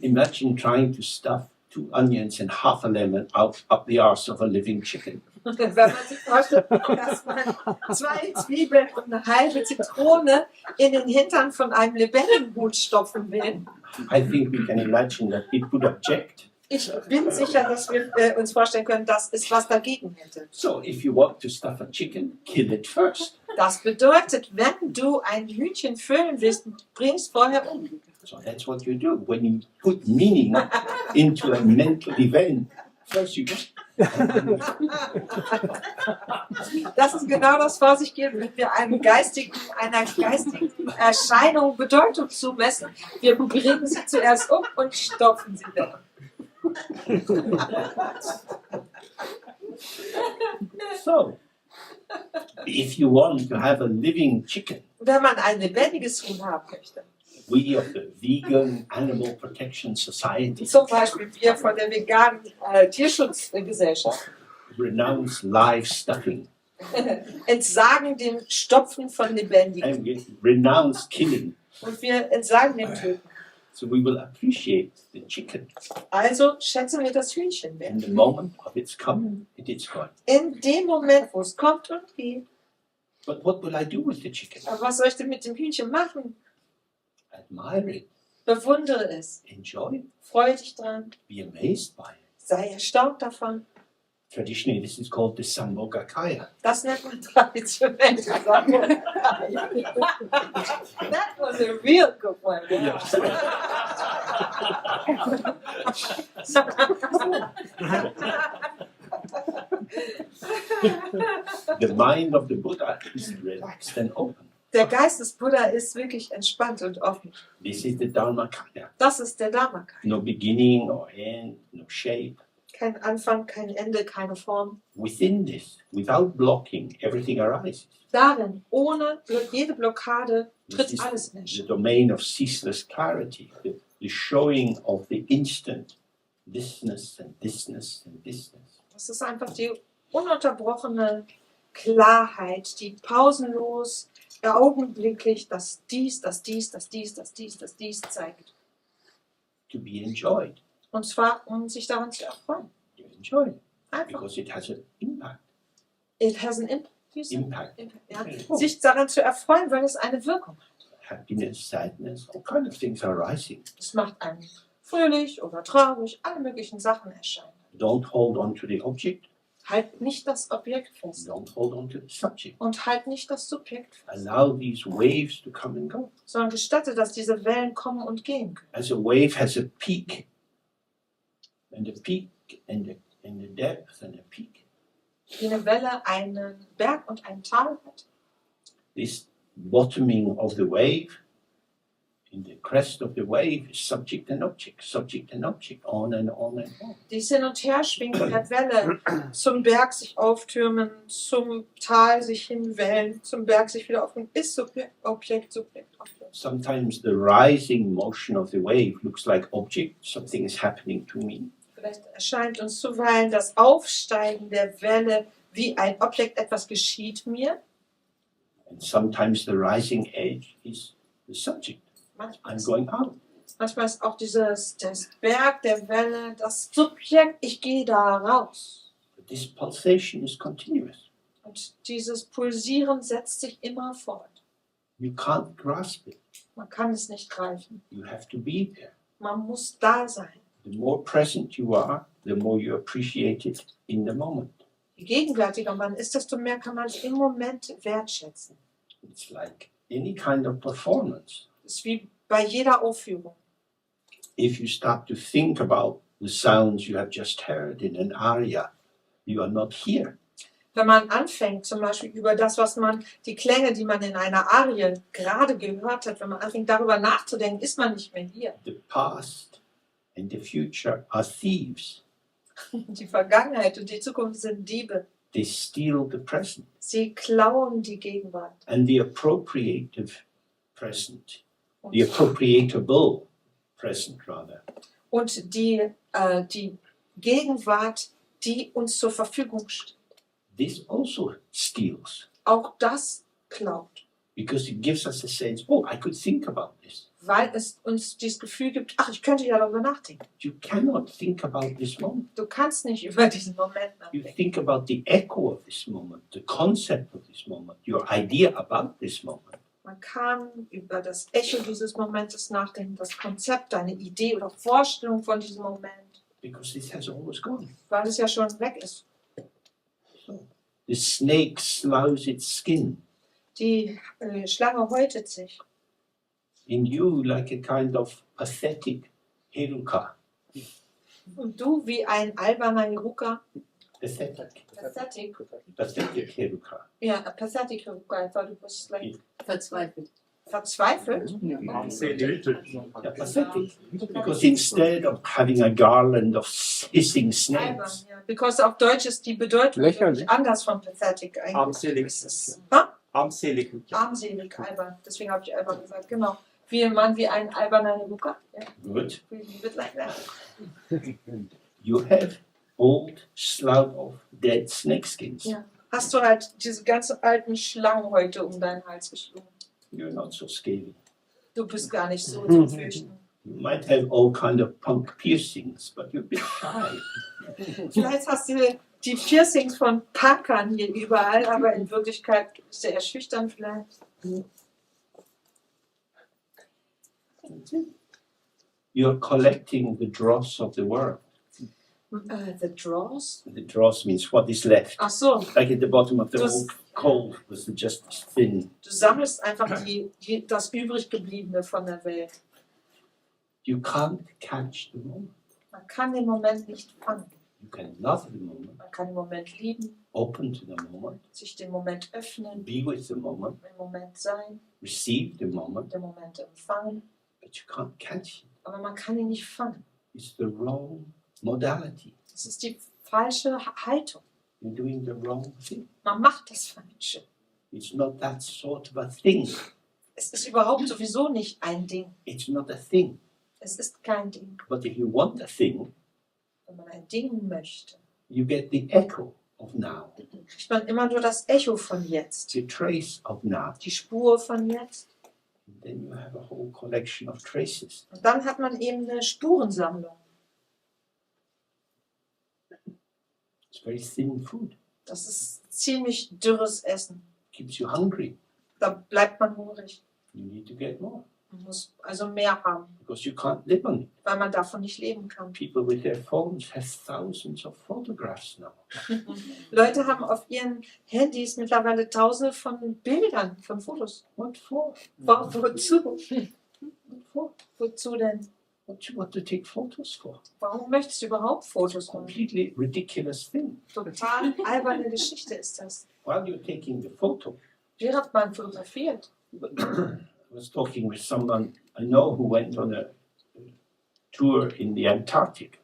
Imagine trying to stuff 2 onions and half a lemon up the arse of a living chicken. Wenn man sich vorstellt, dass man 2 Zwiebeln und eine halbe Zitrone in den Hintern von einem lebendigen Huhn stopfen will. I think we can imagine that it would object. Ich bin sicher, dass wir uns vorstellen können, dass es was dagegen hätte. So if you want to stuff a chicken, kill it first. Das bedeutet, wenn du ein Hühnchen füllen willst, bringst vorher um. So that's what you do. When you put meaning into a mental event, first you just... Das ist genau das, was ich gebe, wenn wir einer geistigen Erscheinung Bedeutung zumessen. Wir bringen sie zuerst um und stopfen sie dann. So, if you want to have a living chicken, Wenn man ein lebendiges Huhn haben möchte, we of the Vegan Animal Protection Society zum Beispiel wir von der veganen Tierschutzgesellschaft, renounce live stuffing entsagen dem Stopfen von Lebendigen and we renounce killing. und wir entsagen dem Töten. So we will appreciate the chicken. Also schätzen wir das Hühnchen In the wert. moment of its coming, it is gone. In dem Moment, wo es kommt und geht. But what will I do with the chicken? Aber was soll ich denn mit dem Hühnchen machen? Admire it, Bewundere es. enjoy it, Freue dich dran. be amazed by it. Sei erstaunt davon. Traditionally, this is called the Sambhogakaya. Das nennt man traditionell. That was a real good one. Yes. The mind of the Buddha is relaxed and open. Der Geist des Buddha ist wirklich entspannt und offen. This is the Dharmakaya. Das ist der Dharmakaya. No beginning or end, no shape. Kein Anfang, kein Ende, keine Form. Within this, without blocking, everything arises. Darin, ohne jede Blockade, This tritt is alles in the Erscheinung. domain of ceaseless clarity, the showing of the instant thisness and thisness and thisness. Das ist einfach die ununterbrochene Klarheit, die pausenlos, augenblicklich das Dies zeigt. To be enjoyed. Und zwar, um sich daran zu erfreuen. You enjoy it Einfach. because it has an impact. It has an impact. Impact. Ja. Sich daran zu erfreuen, weil es eine Wirkung hat. Happiness, sadness, all kind of things are rising. Es macht einen fröhlich oder traurig, alle möglichen Sachen erscheinen. Don't hold on to the object. Halt nicht das Objekt fest Don't hold on to the subject. und halt nicht das Subjekt fest, Allow these waves to come and go. sondern gestatte, dass diese Wellen kommen und gehen können. As a wave has a peak, and the peak and the depth and the peak. Wie eine Welle einen Berg und ein Tal hat. This bottoming of the wave, in the crest of the wave, is subject and object, on and on and on. Dies Hin- und Herschwingen der Welle, zum Berg sich auftürmen, zum Tal sich hinwellen, zum Berg sich wieder aufhören, ist Subjekt, Objekt. Sometimes the rising motion of the wave looks like object, something is happening to me. Vielleicht erscheint uns zuweilen das Aufsteigen der Welle wie ein Objekt, etwas geschieht mir. And sometimes the rising edge is the subject. I'm going out. Manchmal ist auch das Berg der Welle das Subjekt, ich gehe da raus. But this pulsation is continuous. Und dieses Pulsieren setzt sich immer fort. You can't grasp it. Man kann es nicht greifen. You have to be there. Man muss da sein. The more present you are, the more you appreciate it in the moment. Je gegenwärtiger man ist, desto mehr kann man es im Moment wertschätzen. It's like any kind of performance. Das ist wie bei jeder Aufführung. If you start to think about the sounds you have just heard in an aria, you are not here. Wenn man anfängt, zum Beispiel über das, die Klänge, die man in einer Arie gerade gehört hat, wenn man anfängt, darüber nachzudenken, ist man nicht mehr hier. The past and the future are thieves. Die Vergangenheit und die Zukunft sind Diebe. They steal the present. Sie klauen die Gegenwart. And the appropriative present, the appropriatable present rather, Und die Gegenwart die uns zur Verfügung steht. This also steals, Auch das klaut, because it gives us a sense, oh, I could think about this. weil es uns dieses Gefühl gibt, ach, ich könnte ja darüber nachdenken. You cannot think about this moment. Du kannst nicht über diesen Moment You nachdenken. think about the echo of this moment, the concept of this moment, your idea about this moment. Man kann über das Echo dieses Momentes nachdenken, das Konzept, eine Idee oder Vorstellung von diesem Moment, Because this has always gone. weil es ja schon weg ist. The snake sloughs its skin. Die Schlange häutet sich. In you, like a kind of pathetic Heruka. Und du wie ein alberner Heruka. Pathetic. Pathetic. Pathetic Heruka. Ja, pathetic Heruka. I thought it was like Verzweifelt. verzweifelt. Yeah, pathetic. Because instead of having a garland of hissing Albern, snakes, ja. Because auf Deutsch ist die Bedeutung Lächerlich. wirklich anders von pathetic eigentlich. Armselig. Es ist, ha? Armselig. Armselig, albern. Deswegen habe ich albern gesagt, genau. Wie ein Mann, wie ein alberner Heruka. Ja. good, We leave it like that. you have old slough of dead snakeskins. Ja. Hast du halt diese ganzen alten Schlangenhäute um deinen Hals geschlungen. You're not so scaly. Du bist gar nicht so zu fürchten. You might have all kind of punk piercings, but you're a bit shy. Vielleicht hast du die Piercings von Punkern hier überall, aber in Wirklichkeit ist er eher schüchtern vielleicht. You're collecting the dross of the world. The Draws? The dross means what is left. Ach so, Like at the bottom of the Das- old coal was just thin. du sammelst einfach das Übriggebliebene von der Welt. You can't catch the moment. Man kann den Moment nicht fangen. You can love the moment, Man kann den Moment lieben, open to the moment, sich dem Moment öffnen, be with the moment, im Moment sein, receive the moment, den Moment empfangen. but you can't catch it. Aber man kann ihn nicht fangen. It's the wrong modality. Das ist die falsche Haltung. You're doing the wrong thing. Man macht das Falsche. It's not that sort of a thing. Es ist überhaupt sowieso nicht ein Ding. It's not a thing. Es ist kein Ding. But if you want a thing, Wenn man ein Ding möchte, you get the echo of now, kriegt man immer nur das Echo von jetzt, the trace of now. die Spur von jetzt. And then you have a whole collection of traces. Und dann hat man eben eine Spurensammlung. It's very thin food. Das ist ziemlich dürres Essen. Keeps you hungry. Da bleibt man hungrig. You need to get more Man muss also mehr haben, because you can't live on it. weil man davon nicht leben kann. People with their phones have thousands of photographs now. Leute haben auf ihren Handys mittlerweile tausende von Bildern, von Fotos. What for? Wozu? What for? Wozu denn? What you want to take photos for? Warum möchtest du überhaupt Fotos machen? Completely ridiculous thing. Total alberne Geschichte ist das. While you're taking the photo, Während man fotografiert. I was talking with someone I know who went on a tour in the Antarctic.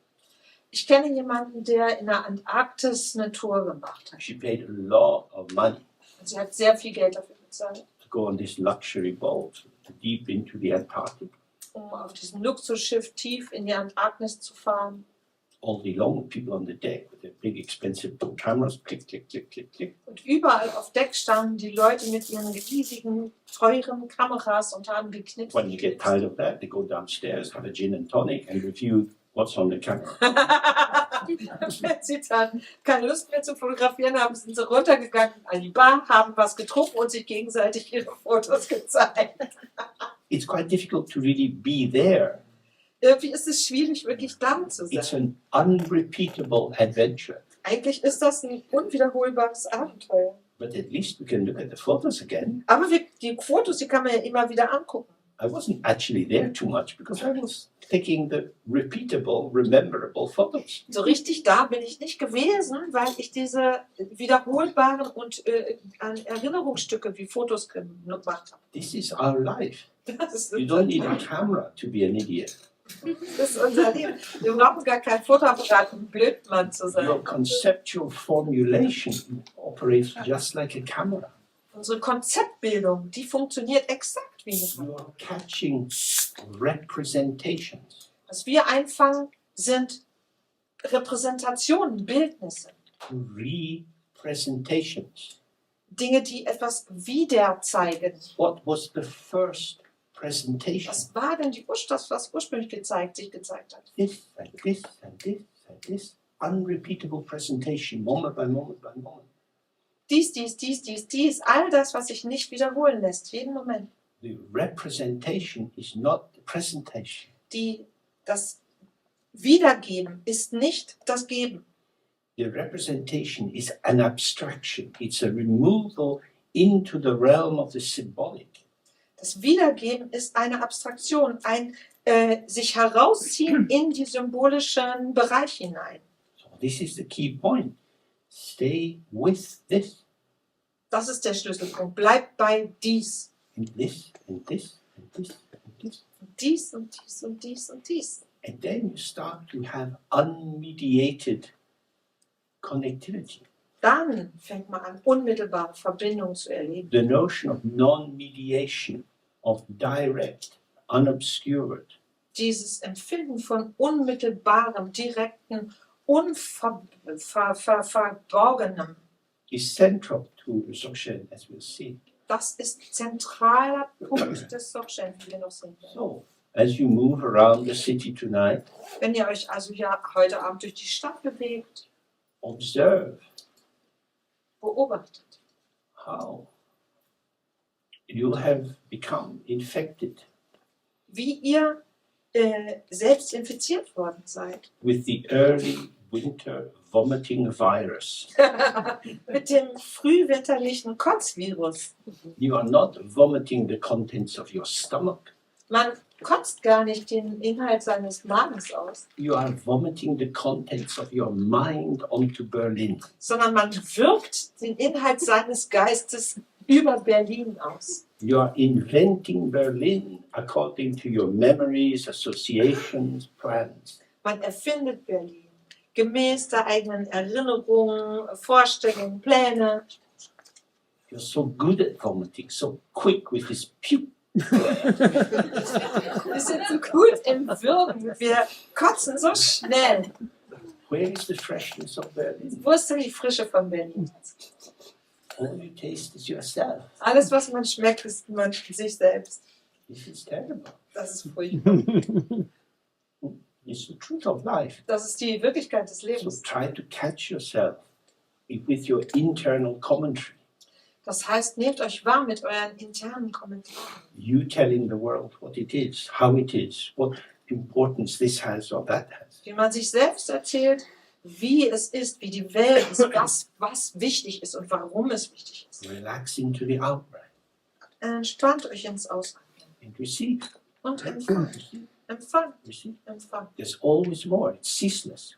Ich kenne jemanden, der in der Antarktis eine Tour gemacht hat. She paid a lot of money Und sie hat sehr viel Geld dafür bezahlt, to go on this luxury boat deep into the Antarctic. um auf diesem Luxusschiff tief in die Antarktis zu fahren. All day long, people on the deck with their big expensive cameras, click, click, click, click, click. Und überall auf Deck standen die Leute mit ihren riesigen, teuren Kameras und haben geknipst. When you get tired of that, they go downstairs, have a gin and tonic, and review what's on the camera. Wenn sie dann keine Lust mehr zu fotografieren haben, sind sie runtergegangen an die Bar, haben was getrunken und sich gegenseitig ihre Fotos gezeigt. It's quite difficult to really be there. Irgendwie ist es schwierig, wirklich da zu It's sein. an unrepeatable adventure. Eigentlich ist das ein unwiederholbares Abenteuer. But at least we can look at the photos again. Aber die Fotos, die kann man ja immer wieder angucken. I wasn't actually there too much because I was taking the repeatable, rememberable photos. So richtig da bin ich nicht gewesen, weil ich diese wiederholbaren und Erinnerungsstücke wie Fotos gemacht habe. This is our life. Das ist, You don't need a camera to be an idiot. das ist unser Leben. Wir brauchen gar kein Fotoapparat, um ein Blödmann zu sein. Your conceptual formulation operates just like a camera. Unsere Konzeptbildung, die funktioniert exakt wie eine You Kamera. are catching representations. Was wir einfangen, sind Repräsentationen, Bildnisse, representations. Dinge, die etwas wieder zeigen. What was the first presentation? Was war denn das, was ursprünglich sich gezeigt hat? This and this and this and this unrepeatable presentation, moment by moment by moment. Dies, all das, was sich nicht wiederholen lässt, jeden Moment. The representation is not the presentation. Das Wiedergeben ist nicht das Geben. The representation is an abstraction. It's a removal into the realm of the symbolic. Das Wiedergeben ist eine Abstraktion, ein sich herausziehen in die symbolischen Bereich hinein. So this is the key point. Stay with this. Das ist der Schlüsselpunkt. Bleib bei dies. And this and this and this and this. Dies und dies und dies und dies. And then you start to have unmediated connectivity. Dann fängt man an, unmittelbare Verbindungen zu erleben. The notion of non-mediation, of direct, unobscured. Dieses Empfinden von unmittelbarem, direkten, unverborgenem. Is central to Dzogchen, as we'll see. Das ist zentraler Punkt des Dzogchen, wie wir noch sehen werden. So, as you move around the city tonight, Wenn ihr euch also hier heute Abend durch die Stadt bewegt, observe beobachtet, how you have become infected wie ihr selbst infiziert worden seid. with the early winter vomiting virus. Mit dem frühwinterlichen Kotzvirus. You are not vomiting the contents of your stomach. Man kotzt gar nicht den Inhalt seines Magens aus, You are vomiting the contents of your mind onto Berlin. sondern man wirkt den Inhalt seines Geistes über Berlin aus. You are inventing Berlin according to your memories, associations, plans. Man erfindet Berlin gemäß der eigenen Erinnerungen, Vorstellungen, Pläne. You're so good at vomiting, so quick with this puke. Wir sind so gut im Würgen, wir kotzen so schnell. Where is the freshness of Berlin? Wo ist denn die Frische von Berlin? All you taste is yourself. Alles, was man schmeckt, ist man sich selbst. This is terrible. Das ist furchtbar. It's the truth of life. Das ist die Wirklichkeit des So Lebens. try to catch yourself with your internal commentary. Das heißt, nehmt euch wahr mit euren internen Kommentaren. You telling the world what it is, how it is, what importance this has or that has. Wie man sich selbst erzählt, wie es ist, wie die Welt ist, was wichtig ist und warum es wichtig ist. Relax into the out-breath Entspannt euch ins Ausatmen and receive. und empfangt. Empfangt. Receive. Empfangt. There's always more. It's ceaseless.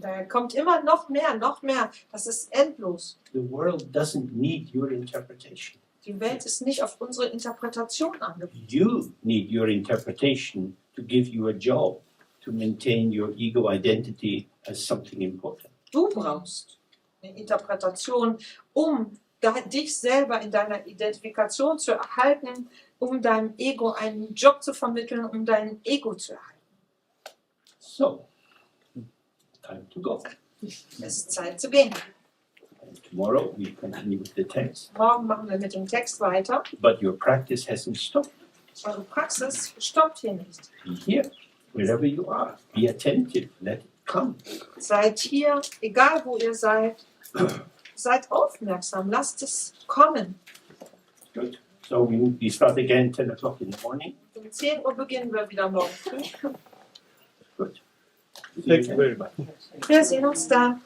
Da kommt immer noch mehr, noch mehr. Das ist endlos. The world doesn't need your interpretation. Die Welt ist nicht auf unsere Interpretation angewiesen. You need your interpretation to give you a job, to maintain your ego identity as something important. Du brauchst eine Interpretation, um dich selber in deiner Identifikation zu erhalten, um deinem Ego einen Job zu vermitteln, um dein Ego zu erhalten. So, time to go. Es ist Zeit zu gehen. And tomorrow we continue with the text. Morgen machen wir mit dem Text weiter. But your practice hasn't stopped. Eure Praxis stoppt hier nicht. Be here, wherever you are. Be attentive. Let it come. Seid hier, egal wo ihr seid. Seid aufmerksam, lasst es kommen. Good. So we start again 10 o'clock in the morning. Um 10 Uhr beginnen wir wieder morgen früh. Good. Thank you very much. Wir sehen uns da.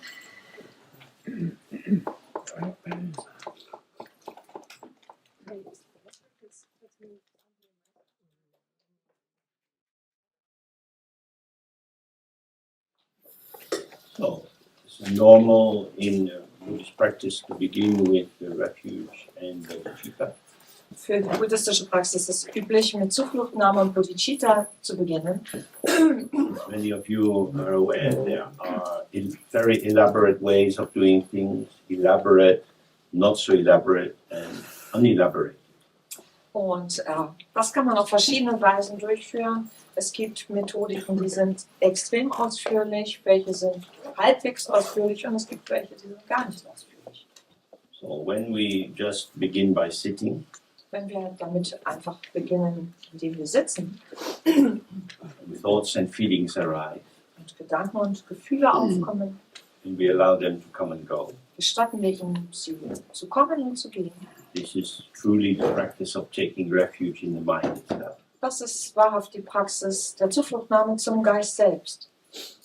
So it's normal in Buddhist practice to begin with the refuge and the bodhicitta. Für die buddhistische Praxis ist es üblich, mit Zufluchtnahme und Bodhicitta zu beginnen. As many of you are aware, there are very elaborate ways of doing things, elaborate, not so elaborate, and unelaborate. Und das kann man auf verschiedene Weisen durchführen. Es gibt Methodiken, die sind extrem ausführlich, welche sind halbwegs ausführlich und es gibt welche, die sind gar nicht ausführlich. So when we just begin by sitting, Wenn wir damit einfach beginnen, indem wir sitzen thoughts and feelings arise, und Gedanken und Gefühle aufkommen, and we allow them to come and go. gestatten wir ihnen, sie zu kommen und zu gehen. This is truly the practice of taking refuge in the mind itself. Das ist wahrhaft die Praxis der Zufluchtnahme zum Geist selbst.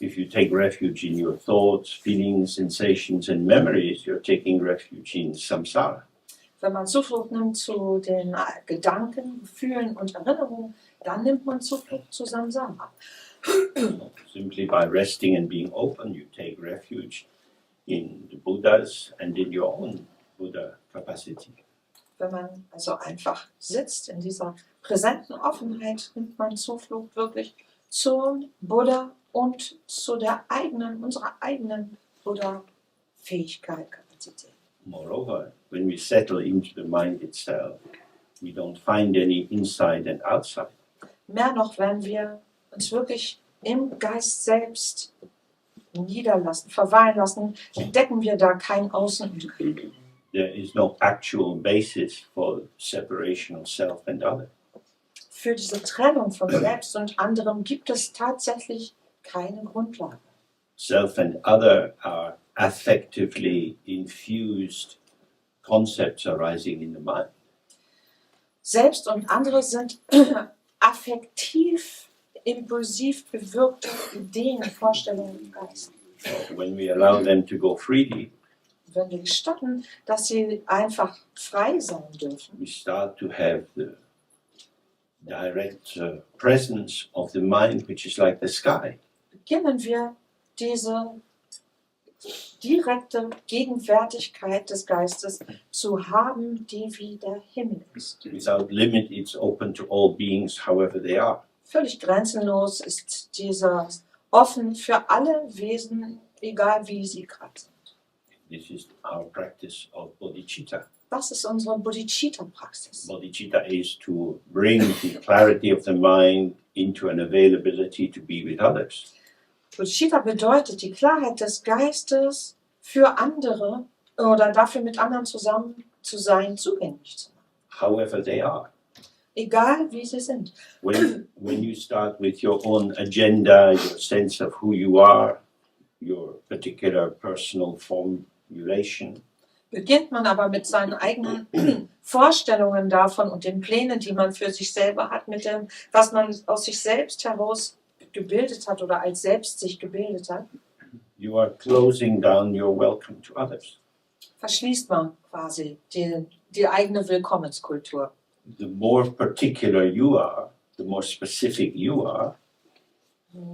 If you take refuge in your thoughts, feelings, sensations, and memories, you're taking refuge in samsara. Wenn man Zuflucht nimmt zu den Gedanken, Gefühlen und Erinnerungen, dann nimmt man Zuflucht zu Samsara. Simply by resting and being open, you take refuge in the Buddhas and in your own Buddha capacity. Wenn man also einfach sitzt in dieser präsenten Offenheit, nimmt man Zuflucht wirklich zum Buddha und zu unserer eigenen Buddha-Fähigkeit, Kapazität. Moreover, when we settle into the mind itself, we don't find any inside and outside. Mehr noch, wenn wir uns wirklich im Geist selbst niederlassen, verweilen lassen, entdecken wir da kein Außen und kein Innen. There is no actual basis for separation of self and other. Für diese Trennung von Selbst und anderem gibt es tatsächlich keine Grundlage. Self and other are affectively infused concepts arising in the mind. Selbst und andere sind affektiv, impulsiv bewirkte Ideen, Vorstellungen im Geist. So when we allow them to go freely, Wenn wir gestatten, dass sie einfach frei sein dürfen, we start to have the direct presence of the mind, which is like the sky. beginnen wir diese direkte Gegenwärtigkeit des Geistes zu haben, die wie der Himmel ist. Without limit, it's open to all beings, however they are. Völlig grenzenlos ist dieser offen für alle Wesen, egal wie sie gerade sind. This is our practice of bodhicitta. Das ist unsere Bodhicitta-Praxis. Bodhicitta is to bring the clarity of the mind into an availability to be with others. Bodhicitta bedeutet, die Klarheit des Geistes für andere oder dafür mit anderen zusammen zu sein, zugänglich zu machen. However they are. Egal wie sie sind. When you start with your own agenda, your sense of who you are, your particular personal formulation, Beginnt man aber mit seinen eigenen Vorstellungen davon und den Plänen, die man für sich selber hat, mit dem, was man aus sich selbst heraus gebildet hat oder als selbst sich gebildet hat, you are closing down your welcome to others. verschließt man quasi die eigene Willkommenskultur. The more particular you are, the more specific you are,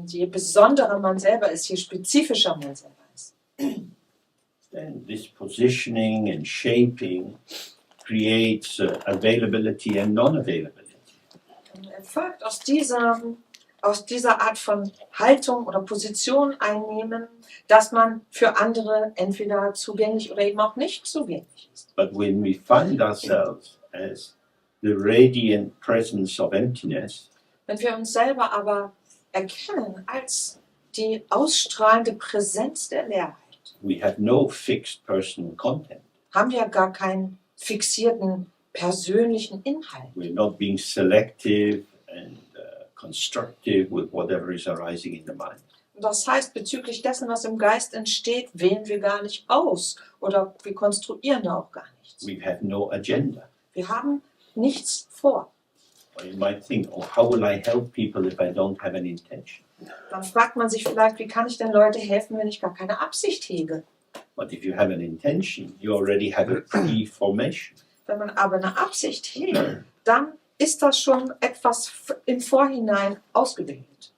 Je besonderer man selber ist, je spezifischer man selber ist. then this positioning and shaping creates availability and non-availability. Erfolgt aus dieser Art von Haltung oder Position einnehmen, dass man für andere entweder zugänglich oder eben auch nicht zugänglich ist. But when we find ourselves as the radiant presence of emptiness, Wenn wir uns selber aber erkennen als die ausstrahlende Präsenz der Leerheit, we have no fixed personal content. haben wir gar keinen fixierten persönlichen Inhalt. We're not being selective and constructive with whatever is arising in the mind. Und das heißt, bezüglich dessen, was im Geist entsteht, wählen wir gar nicht aus oder wir konstruieren da auch gar nichts. We have no agenda. Wir haben nichts vor. Or you might think, oh, how will I help people if I don't have an intention? Dann fragt man sich vielleicht, wie kann ich denn Leute helfen, wenn ich gar keine Absicht hege? But if you have an intention, you already have a pre-formation. Wenn man aber eine Absicht hegt, dann ist das schon etwas im Vorhinein ausgebildet.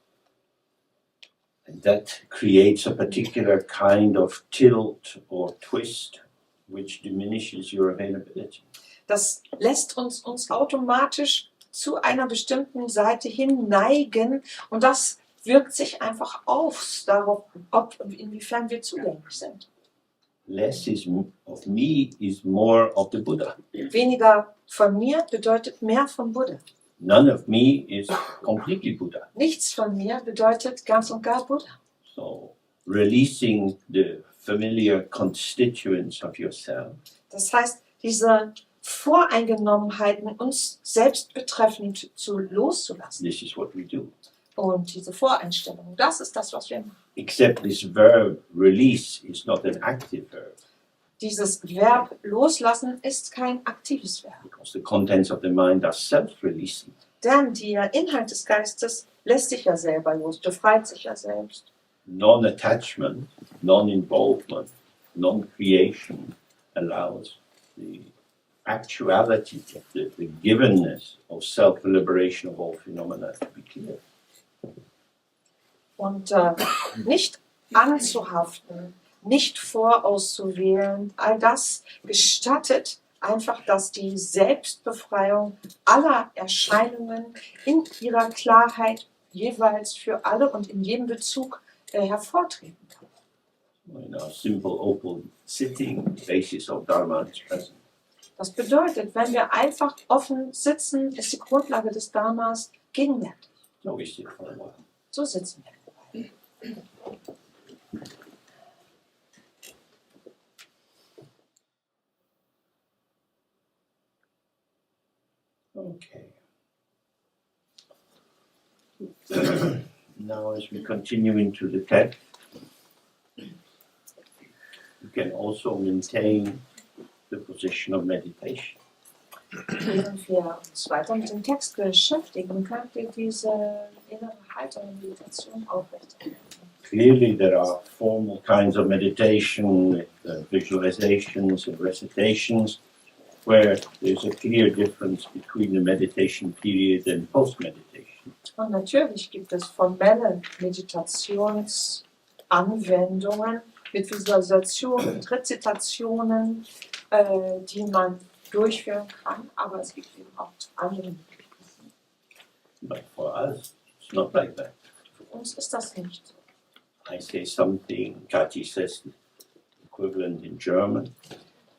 And that creates a particular kind of tilt or twist which diminishes your availability. Das lässt uns automatisch zu einer bestimmten Seite hin neigen und das wirkt sich einfach aus darauf, inwiefern wir zugänglich sind. Less of me is more of the Buddha. Weniger von mir bedeutet mehr von Buddha. None of me is completely Buddha. Nichts von mir bedeutet ganz und gar Buddha. So releasing the familiar constituents of yourself. Das heißt, diese Voreingenommenheiten uns selbst betreffend loszulassen. This is what we do. Und diese Voreinstellung, das ist das, was wir machen. Except this verb release is not an active verb, Dieses Verb loslassen ist kein aktives Verb. because the contents of the mind are self-releasing. Denn der Inhalt des Geistes lässt sich ja selber los, befreit sich ja selbst. Non-attachment, non-involvement, non-creation allows the actuality, the givenness of self-liberation of all phenomena to be clear. Und nicht anzuhaften, nicht vorauszuwählen, all das gestattet einfach, dass die Selbstbefreiung aller Erscheinungen in ihrer Klarheit jeweils für alle und in jedem Bezug hervortreten kann. In our simple open sitting, basis of Dharma is present. Das bedeutet, wenn wir einfach offen sitzen, ist die Grundlage des Dharmas gegenwärtig. So we sit for a while. So sitzen wir. Okay. Now, as we continue into the text, you can also maintain the position of meditation. Während wir uns weiter mit dem Text beschäftigen, könnt ihr diese innere Haltung und Meditation aufrechterhalten. Clearly, there are formal kinds of meditation, with visualizations and recitations, where there's a clear difference between the meditation period and post-meditation. Und natürlich gibt es formelle Meditationsanwendungen mit Visualisationen und Rezitationen, die man durchführen kann, aber es gibt eben auch andere Möglichkeiten. But for us, it's not like that. Für uns ist das nicht so. I say something, Katia says the equivalent in German.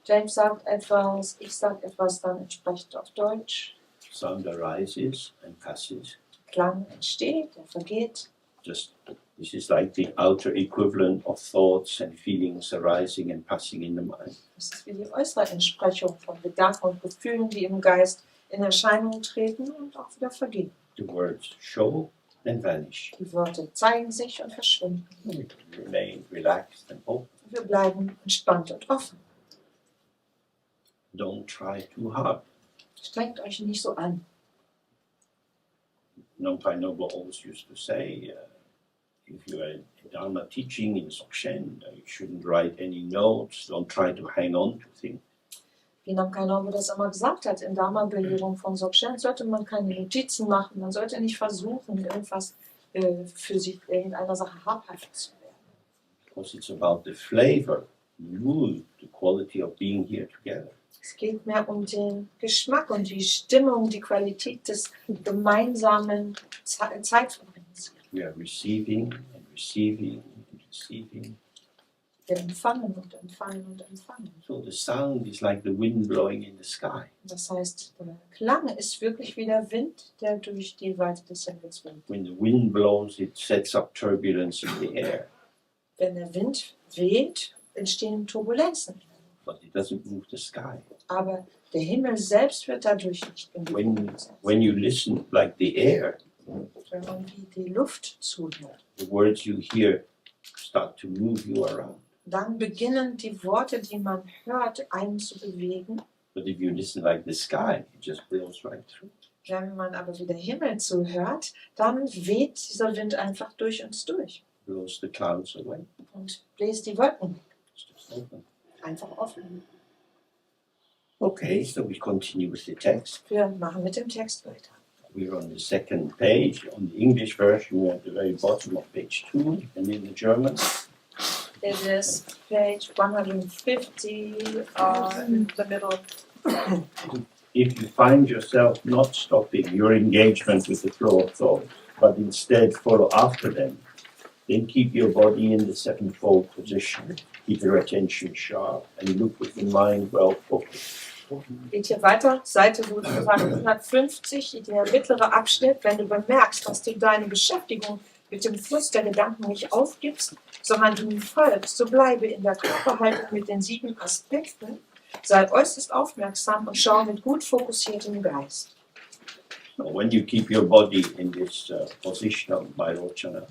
James sagt etwas, ich sage etwas, dann entsprechend auf Deutsch. Sound arises and passes. Klang entsteht, er vergeht. Just this is like the outer equivalent of thoughts and feelings arising and passing in the mind. Das ist wie die äußere Entsprechung von Gedanken und Gefühlen, die im Geist in Erscheinung treten und auch wieder vergehen. The words show and vanish. Die Worte zeigen sich und verschwinden. We remain relaxed and open. Wir bleiben entspannt und offen. Don't try too hard. Strengt euch nicht so an. Nompai Noble always used to say, if you are in Dharma teaching in Dzogchen, you shouldn't write any notes, don't try to hang on to things. Wie Namkhai Noble das immer gesagt hat, in Dharma-Belehrung von Dzogchen sollte man keine Notizen machen, man sollte nicht versuchen, irgendwas für sich irgendeiner Sache habhaft zu werden. Because it's about the flavor, the mood, the quality of being here together. Es geht mehr um den Geschmack und die Stimmung, die Qualität des gemeinsamen Zeitverbringens. We are receiving and receiving and receiving. Wir empfangen und empfangen und empfangen. So the sound is like the wind blowing in the sky. Das heißt, der Klang ist wirklich wie der Wind, der durch die Weite des Himmels weht. When the wind blows, it sets up turbulence in the air, Wenn der Wind weht, entstehen Turbulenzen. but it doesn't move the sky. Aber der Himmel selbst wird dadurch nicht in Bewegung gesetzt. When you listen like the air, Wenn man wie die Luft zuhört, the words you hear start to move you around. dann beginnen die Worte, die man hört, einen zu bewegen. But if you listen like the sky, it just blows right through. Wenn man aber wie der Himmel zuhört, dann weht dieser Wind einfach durch uns durch Blows the clouds away. und bläst die Wolken It's just open. einfach offen. Okay, so we continue with the text. Wir machen mit dem Text weiter. We're on the second page. On the English version, we're at the very bottom of page 2, and in the German, It is page 150 in the middle. if you find yourself not stopping your engagement with the flow of thought, but instead follow after them, then keep your body in the sevenfold position. Keep your attention sharp and look with the mind well focused. Geht hier weiter, Seite 150, der mittlere Abschnitt. Wenn du bemerkst, dass du deine Beschäftigung mit dem Fluss der Gedanken nicht aufgibst, sondern ihnen folgst, so bleibe in der Körperhaltung mit den 7 Aspekten, sei äußerst aufmerksam und schau mit gut fokussiertem Geist. So when you keep your body in this position of Vairochana,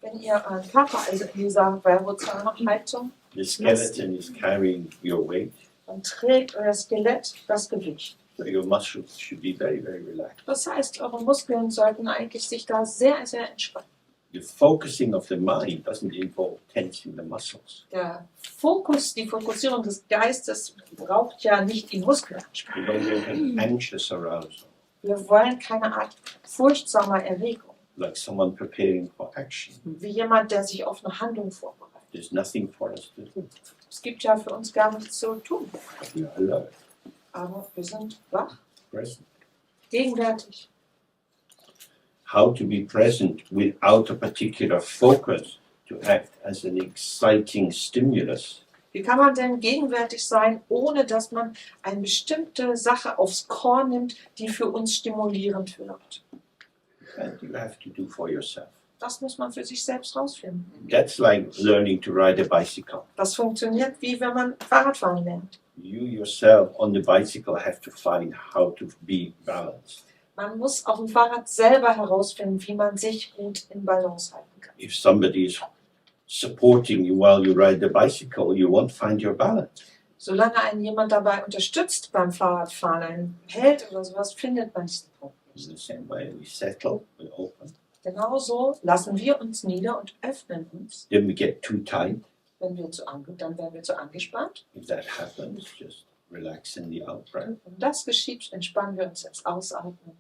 Wenn ihr euren Körper also in dieser Vairochana-Haltung, the skeleton is carrying your weight, dann trägt euer Skelett das Gewicht. so your muscles should be very, very relaxed. Das heißt, eure Muskeln sollten eigentlich sich da sehr, sehr entspannen. The focusing of the mind doesn't involve tensing the muscles. Der Fokus, die Fokussierung des Geistes braucht ja nicht die Muskeln anspannen. You don't want an anxious arousal, Wir wollen keine Art furchtsamer Erregung, like someone preparing for action. wie jemand, der sich auf eine Handlung vorbereitet. There's nothing for us to do. Es gibt ja für uns gar nichts zu tun, We are alert, aber wir sind wach, present. gegenwärtig. How to be present without a particular focus to act as an exciting stimulus. Wie kann man denn gegenwärtig sein, ohne dass man eine bestimmte Sache aufs Korn nimmt, die für uns stimulierend wird? That you have to do for yourself. Das muss man für sich selbst rausfinden. That's like learning to ride a bicycle. Das funktioniert, wie wenn man Fahrradfahren lernt. You yourself on the bicycle have to find how to be balanced. Man muss auf dem Fahrrad selber herausfinden, wie man sich gut in Balance halten kann. If somebody is supporting you while you ride the bicycle, you won't find your balance. Solange einen jemand dabei unterstützt beim Fahrradfahren, einen hält oder sowas, findet man diesen Punkt In nicht. the same way, we settle, we open. Genauso lassen wir uns nieder und öffnen uns. Then we get too tight. Dann werden wir zu angespannt. If that happens, just relax in the out-breath. Wenn das geschieht, entspannen wir uns jetzt ausatmen.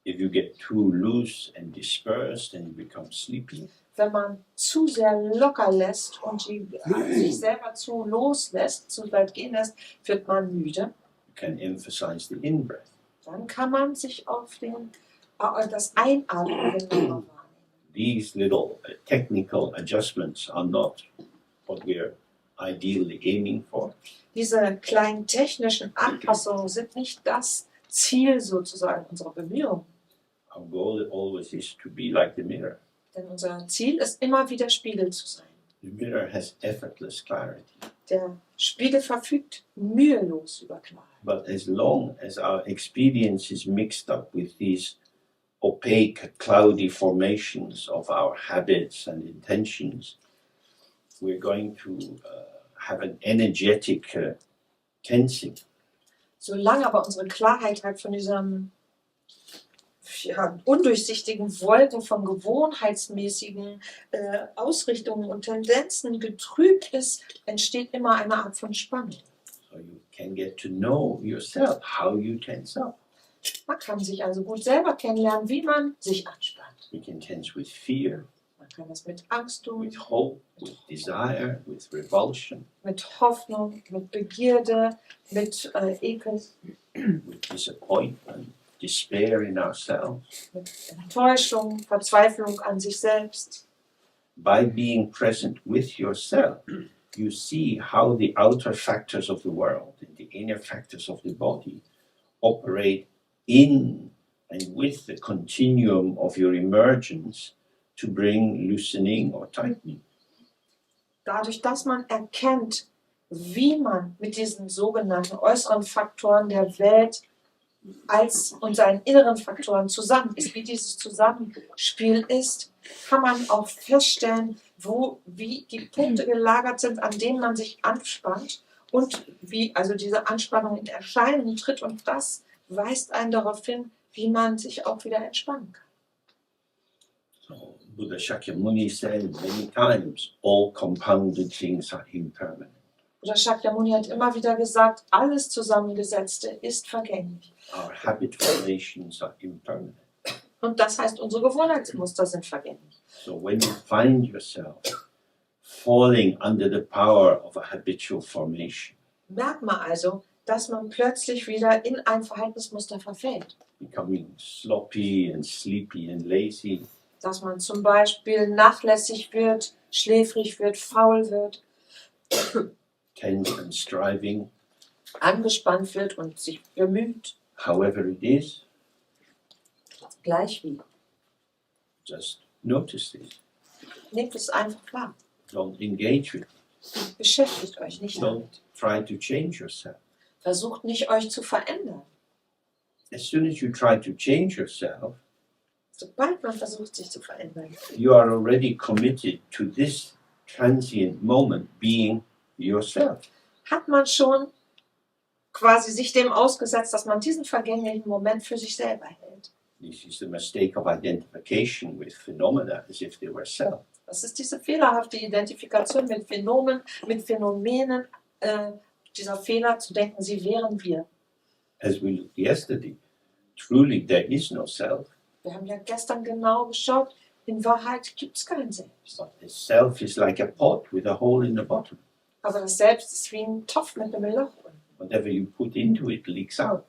If you get too loose and dispersed, then you become sleepy. Wenn man zu sehr locker lässt und sich selber zu loslässt, zu weit gehen lässt, wird man müde. You can emphasize the in-breath. Dann kann man sich auf das Einatmen genauer wahrnehmen. These little technical adjustments are not what we're ideally aiming for. Diese kleinen technischen Anpassungen sind nicht das Ziel sozusagen unserer Bemühungen. Our goal always is to be like the mirror. Denn unser Ziel ist immer wieder Spiegel zu sein. The mirror has effortless clarity. Der Spiegel verfügt mühelos über Klarheit. But as long as our experience is mixed up with these opaque, cloudy formations of our habits and intentions, we're going to have an energetic tensing. Solange aber unsere Klarheit halt von diesem undurchsichtigen Wolken von gewohnheitsmäßigen Ausrichtungen und Tendenzen getrübt ist, entsteht immer eine Art von Spannung. So you can get to know yourself, how you tense up. Man kann sich also gut selber kennenlernen, wie man sich anspannt. You can tense with fear, Man kann das mit Angst tun, with hope, with desire, with revulsion, mit Hoffnung, mit Begierde, mit Ekel, with disappointment, despair in ourselves. mit Enttäuschung, Verzweiflung an sich selbst. By being present with yourself, you see how the outer factors of the world and the inner factors of the body operate in and with the continuum of your emergence to bring loosening or tightening. Dadurch, dass man erkennt, wie man mit diesen sogenannten äußeren Faktoren der Welt und seinen inneren Faktoren zusammen ist, wie dieses Zusammenspiel ist, kann man auch feststellen, wie die Punkte gelagert sind, an denen man sich anspannt und wie also diese Anspannung in Erscheinung tritt, und das weist einen darauf hin, wie man sich auch wieder entspannen kann. So Buddha Shakyamuni said many times, all compounded things are impermanent. Oder Shakyamuni hat immer wieder gesagt, alles Zusammengesetzte ist vergänglich. Our habit formations are impermanent. Und das heißt, unsere Gewohnheitsmuster sind vergänglich. So when you find yourself falling under the power of a habitual formation, Merkt man also, dass man plötzlich wieder in ein Verhaltensmuster verfällt. becoming sloppy and sleepy and lazy, Dass man zum Beispiel nachlässig wird, schläfrig wird, faul wird, tense and striving, angespannt wird und sich bemüht, however it is, gleich wie. just notice this. nehmt es einfach wahr. Don't engage with it. Beschäftigt euch nicht Don't damit. try to change yourself. Versucht nicht, euch zu verändern. As soon as you try to change yourself, Sobald man versucht, sich zu verändern, you are already committed to this transient moment being yourself. hat man schon quasi sich dem ausgesetzt, dass man diesen vergänglichen Moment für sich selber hält. This is the mistake of identification with phenomena as if they were self. Das ist diese fehlerhafte Identifikation mit Phänomenen, dieser Fehler zu denken, sie wären wir. As we looked yesterday, truly there is no self. Wir haben ja gestern genau geschaut, in Wahrheit gibt es kein Selbst. But the self is like a pot with a hole in the bottom. Aber das Selbst ist wie ein Topf mit einem Loch. Whatever you put into it leaks out.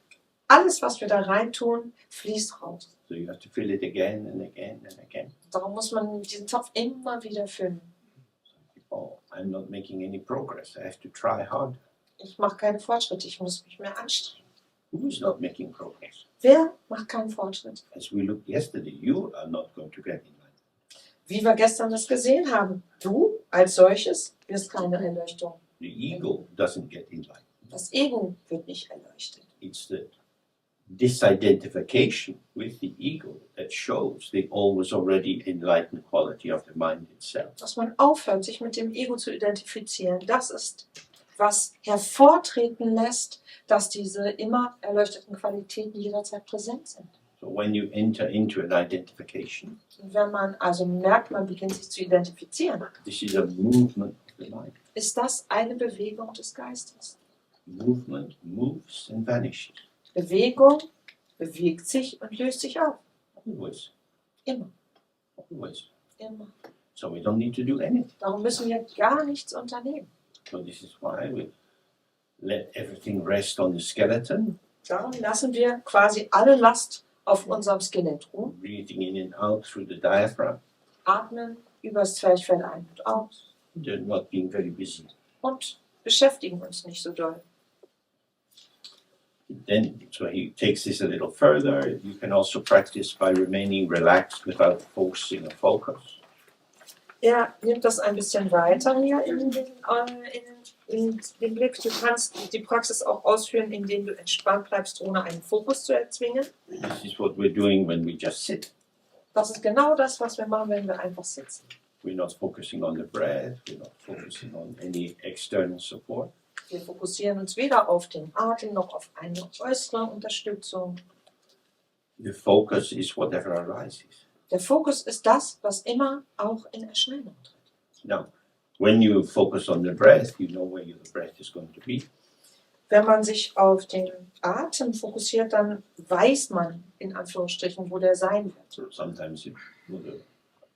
Alles, was wir da reintun, fließt raus. So you have to fill it again and again and again. Darum muss man diesen Topf immer wieder füllen. Oh, I'm not making any progress. I have to try harder. Ich mache keine Fortschritte, ich muss mich mehr anstrengen. Who is not making progress? Wer macht keinen Fortschritt? As we looked yesterday, you are not going to get enlightened. Wie wir gestern das gesehen haben, du als solches wirst keine Erleuchtung. The ego doesn't get enlightened. Das Ego wird nicht erleuchtet. It's the disidentification with the ego that shows the always already enlightened quality of the mind itself. Dass man aufhört, sich mit dem Ego zu identifizieren, das ist, was hervortreten lässt, dass diese immer erleuchteten Qualitäten jederzeit präsent sind. So when you enter into an identification, Und wenn man also merkt, man beginnt sich zu identifizieren, this is a movement of the mind. ist das eine Bewegung des Geistes. Movement moves and vanishes. Bewegung bewegt sich und löst sich auf. Always. Immer, Always. immer. So we don't need to do anything. Darum müssen wir gar nichts unternehmen. So this is why we let everything rest on the skeleton, Darum lassen wir quasi alle Last auf unserem Skelett ruhen, breathing in and out through the diaphragm. atmen übers Zwerchfell ein und aus They're not being very busy. und beschäftigen uns nicht so doll. Then, so he takes this a little further. You can also practice by remaining relaxed without forcing a focus. Er nimmt das ein bisschen weiter hier in den Blick. Du kannst die Praxis auch ausführen, indem du entspannt bleibst, ohne einen Fokus zu erzwingen. This is what we're doing when we just sit. Das ist genau das, was wir machen, wenn wir einfach sitzen. We're not focusing on the breath. We're not focusing on any external support. Wir fokussieren uns weder auf den Atem noch auf eine äußere Unterstützung. The focus is whatever arises. Der Fokus ist das, was immer auch in Erscheinung tritt. Now, when you focus on the breath, you know where the breath is going to be. Wenn man sich auf den Atem fokussiert, dann weiß man in Anführungsstrichen, wo der sein wird. So sometimes it with a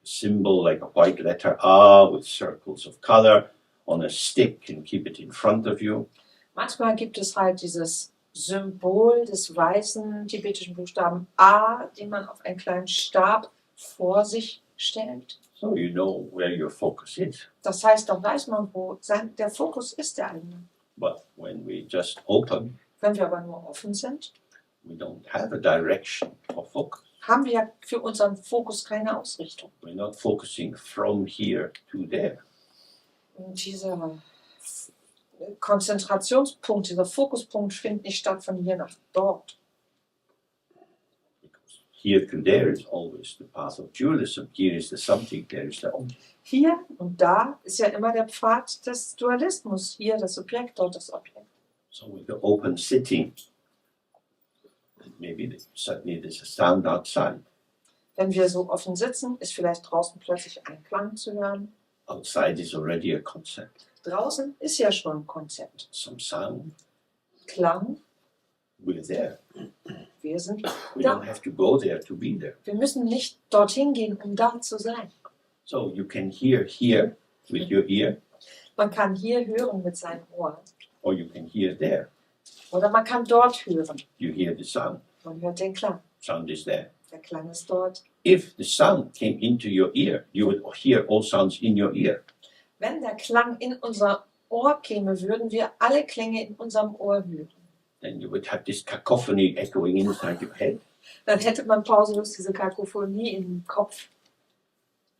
symbol like a white letter A with circles of color on a stick and keep it in front of you. Manchmal gibt es halt dieses Symbol des weißen tibetischen Buchstaben A, den man auf einen kleinen Stab vor sich stellt. So you know where your focus is. Das heißt, dann weiß man, wo der Fokus ist, der eigene. But when we just open, Wenn wir aber nur offen sind, we don't have a direction of focus. haben wir für unseren Fokus keine Ausrichtung. We're not focusing from here to there. Und dieser Konzentrationspunkt, dieser Fokuspunkt findet nicht statt von hier nach dort. Because here to there is always the path of dualism. Here is the subject, there is the object. Hier und da ist ja immer der Pfad des Dualismus. Hier das Subjekt, dort das Objekt. So with the open sitting, maybe suddenly there's a sound outside. Wenn wir so offen sitzen, ist vielleicht draußen plötzlich ein Klang zu hören. Outside is already a concept. Draußen ist ja schon ein Konzept. Some sound, Klang, we're there. wir sind We da. don't have to go there to be there. Wir müssen nicht dorthin gehen, um da zu sein. So you can hear here with your ear, Man kann hier hören mit seinem Ohr. or you can hear there. Oder man kann dort hören. You hear the sound. Man hört den Klang. Sound is there. Der Klang ist dort. If the sound came into your ear, you would hear all sounds in your ear. Wenn der Klang in unser Ohr käme, würden wir alle Klänge in unserem Ohr hören. Then you would have this cacophony echoing inside your head. Dann hätte man pausenlos diese Kakophonie im Kopf.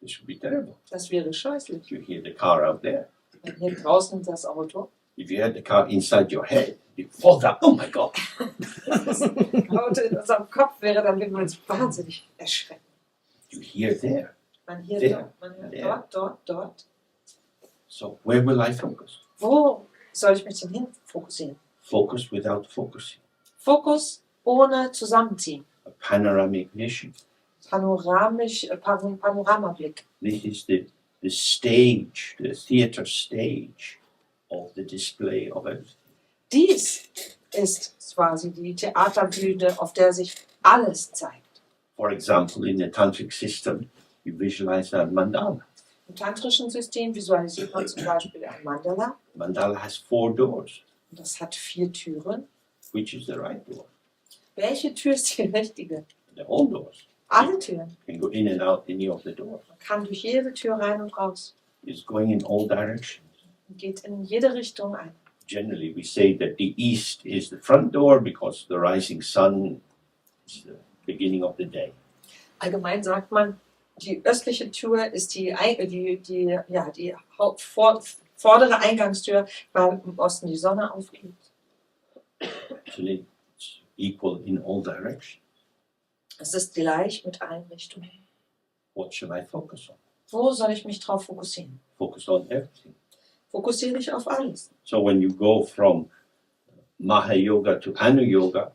This would be terrible. Das wäre scheußlich. You hear the car out there. Wenn hier draußen das Auto, If you had the car inside your head, it falls down. Oh my God! das Auto in unserem Kopf wäre, dann würden wir uns wahnsinnig erschrecken. You hear there. Man hier There. dort, man hört There. dort. So where will I focus? Wo soll ich mich denn hin fokussieren? Focus without focusing. Fokus ohne Zusammenziehen. A panoramic vision. Panoramablick. This is the stage, the theater stage of the display of everything. Dies ist quasi die Theaterbühne, auf der sich alles zeigt. For example, in the tantric system, you visualize a mandala. Im tantrischen System visualisiert man zum Beispiel ein Mandala. Mandala has 4 doors. Und das hat 4 Türen. Which is the right door? Welche Tür ist die richtige? The all doors. Alle Türen. You can go in and out any of the doors. Man kann durch jede Tür rein und raus. It's going in all directions. Und geht in jede Richtung ein. Generally, we say that the east is the front door because the rising sun is the beginning of the day. Allgemein sagt man, die östliche Tür ist die vordere Eingangstür, weil im Osten die Sonne aufgeht. So it's equal in all directions. Es ist gleich mit allen Richtungen. What should I focus on? Wo soll ich mich drauf fokussieren? Focus on everything. Fokussiere dich auf alles. So when you go from Maha-Yoga to Anu-Yoga,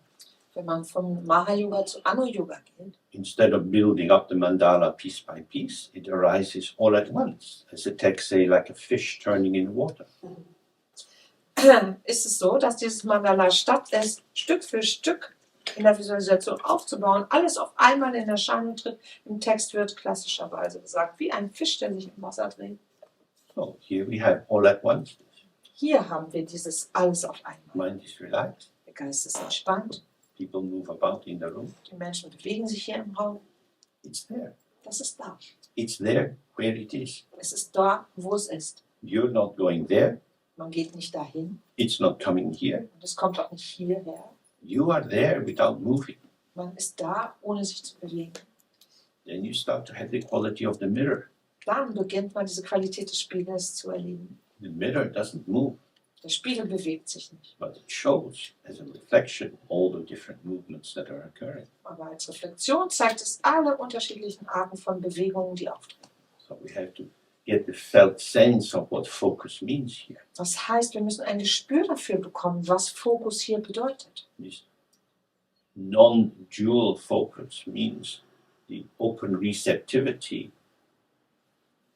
Wenn man vom Maha-Yoga zu Anu-Yoga geht, instead of building up the mandala piece by piece, it arises all at once, as the texts say, like a fish turning in water. ist es so, dass dieses Mandala statt es Stück für Stück in der Visualisation aufzubauen, alles auf einmal in Erscheinung tritt. Im Text wird klassischerweise gesagt, wie ein Fisch, der sich im Wasser dreht. So here we have all at once. Hier haben wir dieses alles auf einmal. Mind is relaxed. Der Geist ist entspannt, People move about in the room. die Menschen bewegen sich hier im Raum. It's there. Das ist da. It's there where it is. Es ist da, wo es ist. You're not going there. Man geht nicht dahin It's not coming here. und es kommt auch nicht hierher. You are there without moving. Man ist da, ohne sich zu bewegen. Then you start to have the quality of the mirror. Dann beginnt man diese Qualität des Spiegels zu erleben. The mirror doesn't move, Der Spiegel bewegt sich nicht, but it shows as a reflection all the different movements that are occurring. aber als Reflexion zeigt es alle unterschiedlichen Arten von Bewegungen, die auftreten. So we have to get the felt sense of what focus means here. Das heißt, wir müssen ein Gespür dafür bekommen, was Fokus hier bedeutet. This non-dual focus means the open receptivity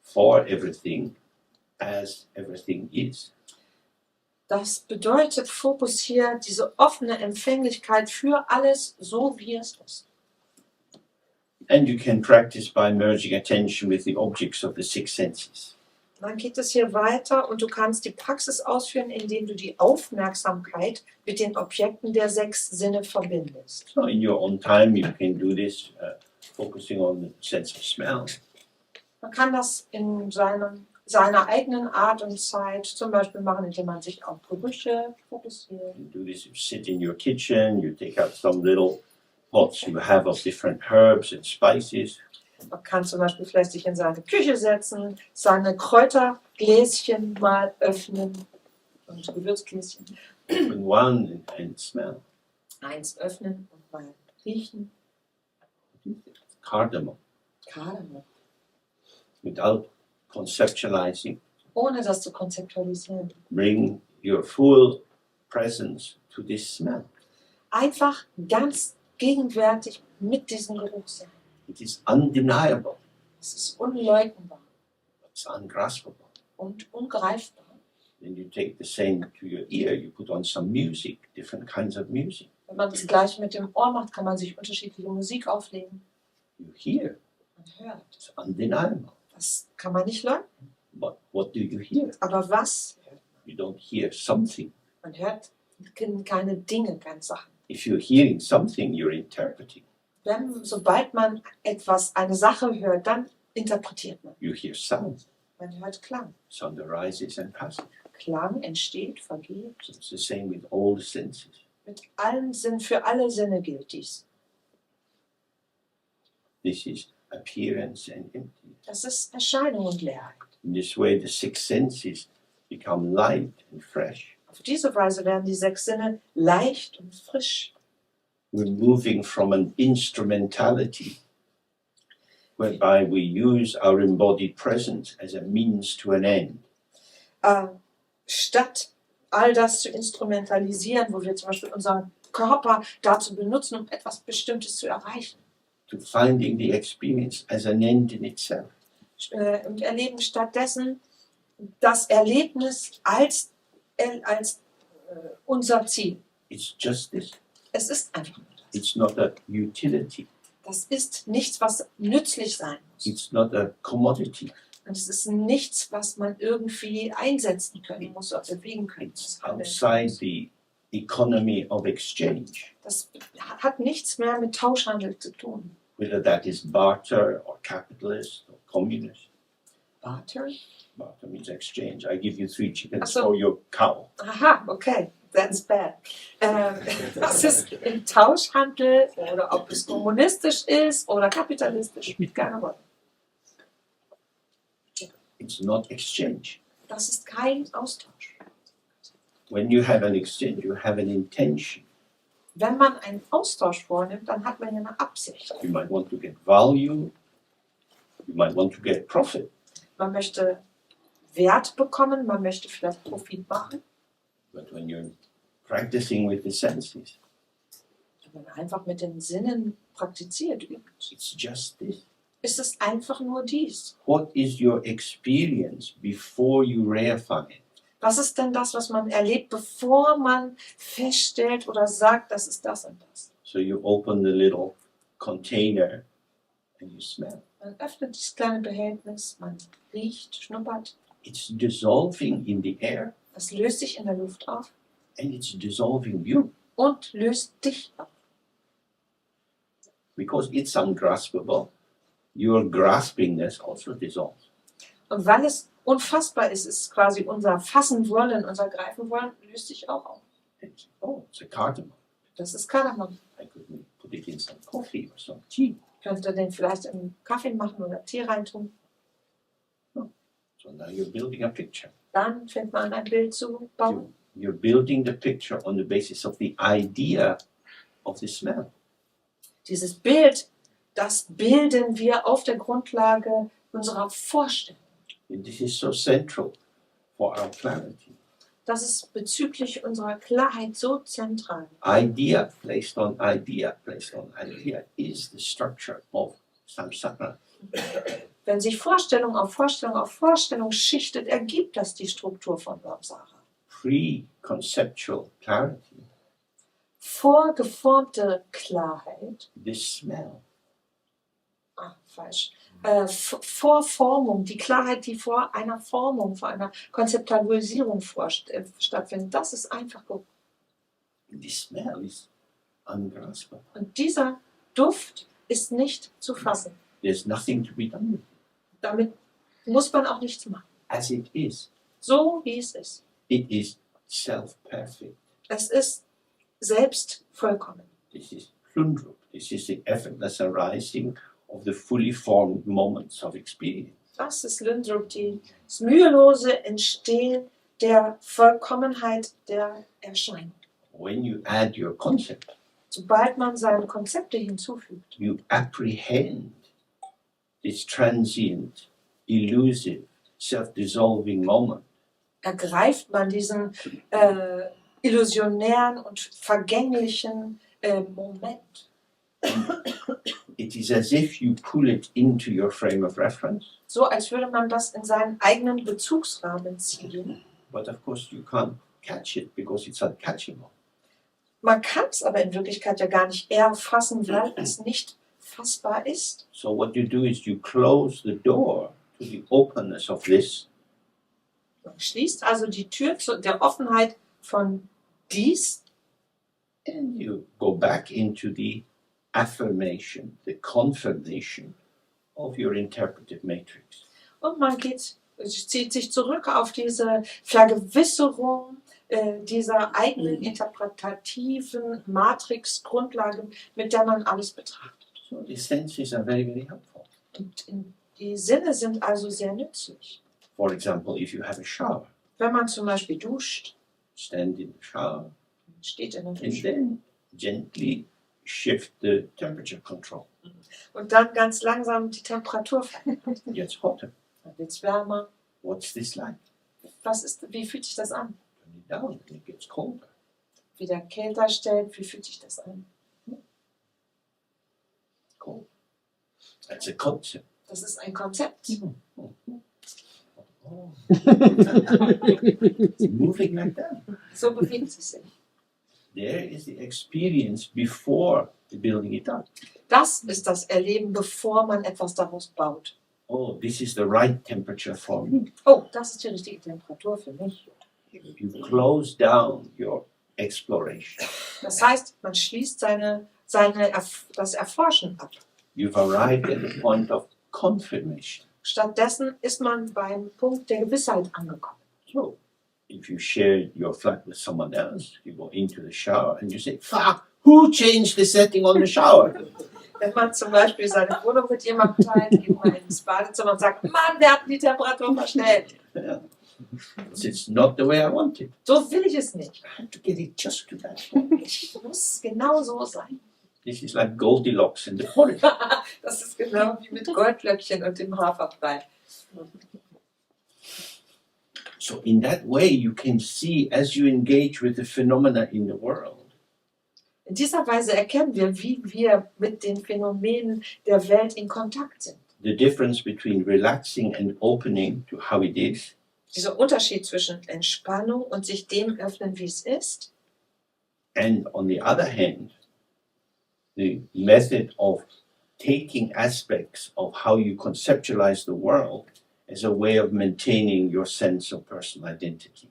for everything as everything is. Das bedeutet Fokus hier, diese offene Empfänglichkeit für alles, so wie es ist. And you can practice by merging attention with the objects of the 6 senses. Dann geht es hier weiter und du kannst die Praxis ausführen, indem du die Aufmerksamkeit mit den Objekten der 6 Sinne verbindest. So in your own time you can do this, focusing on the sense of smell. Man kann das in seiner eigenen Art und Zeit zum Beispiel machen, indem man sich auf Gerüche fokussiert. You do this, you sit in your kitchen, you take out some little pots you have of different herbs and spices. Man kann zum Beispiel vielleicht sich in seine Küche setzen, seine Kräutergläschen mal öffnen und Gewürzgläschen. Open one and smell. Eins öffnen und mal riechen. Cardamom. Kardamom. Without conceptualizing, Ohne das zu konzeptualisieren. bring your full presence to this smell. Einfach ganz gegenwärtig mit diesem Geruch sein. It is undeniable. Es ist unleugnbar It's ungraspable. und ungreifbar. Then you take the same to your ear, you put on some music, different kinds of music. Wenn man das Gleiche mit dem Ohr macht, kann man sich unterschiedliche Musik auflegen. You hear, Man hört. it's undeniable. Das kann man nicht leugnen. But what do you hear? Aber was? You don't hear something. Man hört keine Dinge, keine Sachen. If you're hearing something, you're interpreting. Sobald man eine Sache hört, dann interpretiert man. You hear sound. Man hört Klang. Sound arises and passes. Klang entsteht, vergeht. So it's the same with all the senses. Mit allen Sinnen, für alle Sinne gilt dies. This is appearance and emptiness. Das ist Erscheinung und Leerheit. In this way, the six senses become light and fresh. Auf diese Weise werden die 6 Sinne leicht und frisch. We're moving from an instrumentality whereby we use our embodied presence as a means to an end. Statt all das zu instrumentalisieren, wo wir zum Beispiel unseren Körper dazu benutzen, um etwas Bestimmtes zu erreichen. To finding the experience as an end in itself. Und erleben stattdessen das Erlebnis als unser Ziel. It's just this. Es ist einfach nur das. It's not a utility. Das ist nichts, was nützlich sein muss. It's not a commodity. Und es ist nichts, was man irgendwie einsetzen können muss oder bewegen können It's muss. outside the economy of exchange. Das hat nichts mehr mit Tauschhandel zu tun. Whether that is barter or capitalist or communist. Barter? Barter means exchange. I give you 3 chickens Ach so. for your cow. Aha, okay, that's bad. Das ist im Tauschhandel oder ob es kommunistisch ist oder kapitalistisch, spielt keine Rolle. It's not exchange. Das ist kein Austausch. When you have an exchange, you have an intention. Wenn man einen Austausch vornimmt, dann hat man ja eine Absicht. You might want to get value. You might want to get profit. Man möchte Wert bekommen, man möchte vielleicht Profit machen. But when you're practicing with the senses, Wenn man einfach mit den Sinnen praktiziert, übt, it's just this. ist es einfach nur dies. What is your experience before you reify it? Was ist denn das, was man erlebt, bevor man feststellt oder sagt, das ist das und das? So you open the little container and you smell. Man öffnet das kleine Behältnis, man riecht, schnuppert. It's dissolving in the air Es löst sich in der Luft auf and it's dissolving you und löst dich auf. because it's ungraspable. Your graspingness also dissolves. Und weil es unfassbar ist, ist quasi unser Fassen wollen, unser Greifen wollen, löst sich auch auf. It's a cardamom. Das ist Kardamom. I could put it in some coffee or some tea. Könnte den vielleicht in Kaffee machen oder Tee reintun. So now you're building a picture. Dann fängt man an, ein Bild zu bauen. You're building the picture on the basis of the idea of the smell. Dieses Bild, das bilden wir auf der Grundlage unserer Vorstellung. And this is so central for our clarity. Das ist bezüglich unserer Klarheit so zentral. Idea placed on idea placed on idea is the structure of samsara. Wenn sich Vorstellung auf Vorstellung auf Vorstellung schichtet, ergibt das die Struktur von Samsara. Pre-conceptual clarity, Vorgeformte Klarheit, this smell, falsch. Vorformung, die Klarheit, die vor einer Formung, vor einer Konzeptualisierung stattfindet, das ist einfach gut. the smell is ungraspable. Und dieser Duft ist nicht zu fassen. There's nothing to be done with it. Damit muss man auch nichts machen. As it is. So wie es ist. It is self-perfect. Es ist selbst vollkommen. This is plundrup. This is the effortless arising of the fully formed moments of experience. Das ist Lindrup, das mühelose Entstehen der Vollkommenheit der Erscheinung. When you add your concept, Sobald man seine Konzepte hinzufügt, you apprehend this transient, elusive, self-dissolving moment. ergreift man diesen illusionären und vergänglichen Moment. It is as if you pull it into your frame of reference, So als würde man das in seinen eigenen Bezugsrahmen ziehen. but of course you can't catch it because it's uncatchable. Man kann es aber in Wirklichkeit ja gar nicht erfassen, weil es nicht fassbar ist. So what you do is you close the door to the openness of this, Man schließt also die Tür zu der Offenheit von dies and you go back into the affirmation, the confirmation of your interpretive matrix. und man zieht sich zurück auf diese Vergewisserung dieser eigenen interpretativen Matrix-Grundlage, mit der man alles betrachtet. So the senses are very, very helpful. Und die Sinne sind also sehr nützlich. For example, if you have a shower, Wenn man zum Beispiel duscht, stand in the shower steht in der and Dusche then gently shift the temperature control. und dann ganz langsam die Temperatur verändert. It gets hotter. Dann wird es wärmer. What's this like? Wie fühlt sich das an? Turn it down and it gets colder. Wieder kälter stellt, wie fühlt sich das an? Cold. That's a concept. Das ist ein Konzept. Oh. It's moving like that. So bewegt es sich. There is the experience before the building it up. Das ist das Erleben, bevor man etwas daraus baut. Oh, this is the right temperature for me. Oh, das ist die richtige Temperatur für mich. You close down your exploration. Das heißt, man schließt das Erforschen ab. You've arrived at the point of confirmation. Stattdessen ist man beim Punkt der Gewissheit angekommen. So, if you share your flat with someone else, you go into the shower and you say, "Fuck, who changed the setting on the shower?" Wenn man zum Beispiel seine Wohnung mit jemandem teilt, geht man ins Badezimmer und sagt, Mann, wer hat die Temperatur verstellt? Yeah. It's not the way I want it. So will ich es nicht. I have to get it just to that. Ich muss genau so sein. This is like Goldilocks in the porridge. Das ist genau wie mit Goldlöckchen und dem Haferbrei. So in that way, you can see as you engage with the phenomena in the world, In dieser Weise erkennen wir, wie wir mit den Phänomenen der Welt in Kontakt sind. the difference between relaxing and opening to how it is, Dieser Unterschied zwischen Entspannung und sich dem öffnen, wie es ist, and on the other hand, the method of taking aspects of how you conceptualize the world as a way of maintaining your sense of personal identity.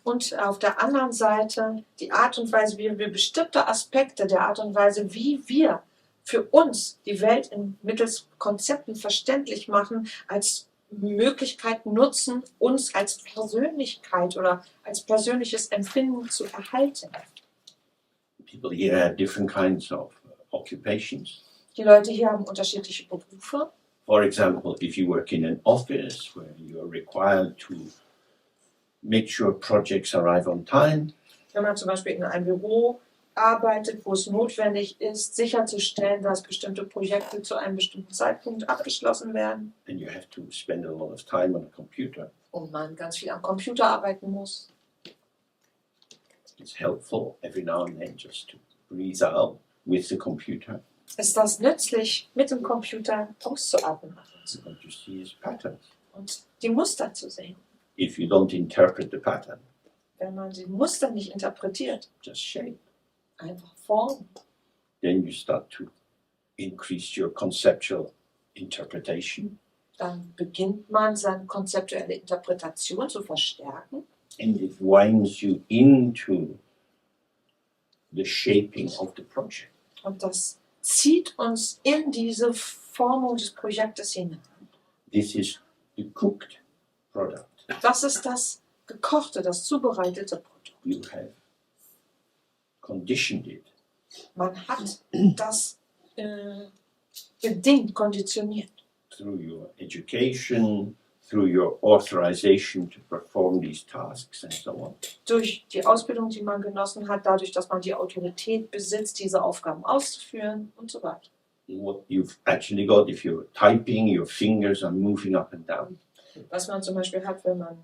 und auf der anderen Seite die Art und Weise, wie wir bestimmte Aspekte der Art und Weise, wie wir für uns die Welt mittels Konzepten verständlich machen, als Möglichkeit nutzen, uns als Persönlichkeit oder als persönliches Empfinden zu erhalten. People here have different kinds of occupations. Die Leute hier haben unterschiedliche Berufe. For example, if you work in an office where you're required to make sure projects arrive on time, Wenn man zum Beispiel in einem Büro arbeitet, wo es notwendig ist, sicherzustellen, dass bestimmte Projekte zu einem bestimmten Zeitpunkt abgeschlossen werden and you have to spend a lot of time on a computer, und man ganz viel am Computer arbeiten muss, it's helpful every now and then just to breathe out with the computer. ist das nützlich, mit dem Computer auszuatmen So what you see is patterns. und die Muster zu sehen. If you don't interpret the pattern, Wenn man die Muster nicht interpretiert, just shape, einfach formen, then you start to increase your conceptual interpretation, dann beginnt man seine konzeptuelle Interpretation zu verstärken and it winds you into the shaping of the project. und das zieht uns in diese Formung des Projektes hinein. This is the cooked product. Das ist das gekochte, das zubereitete Produkt. You have conditioned it. Man hat das bedingt, konditioniert. Through your education, through your authorization to perform these tasks and so on. Durch die Ausbildung, die man genossen hat, dadurch, dass man die Autorität besitzt, diese Aufgaben auszuführen und so weiter. What you've actually got, if you're typing, your fingers are moving up and down. Was man zum Beispiel hat, wenn man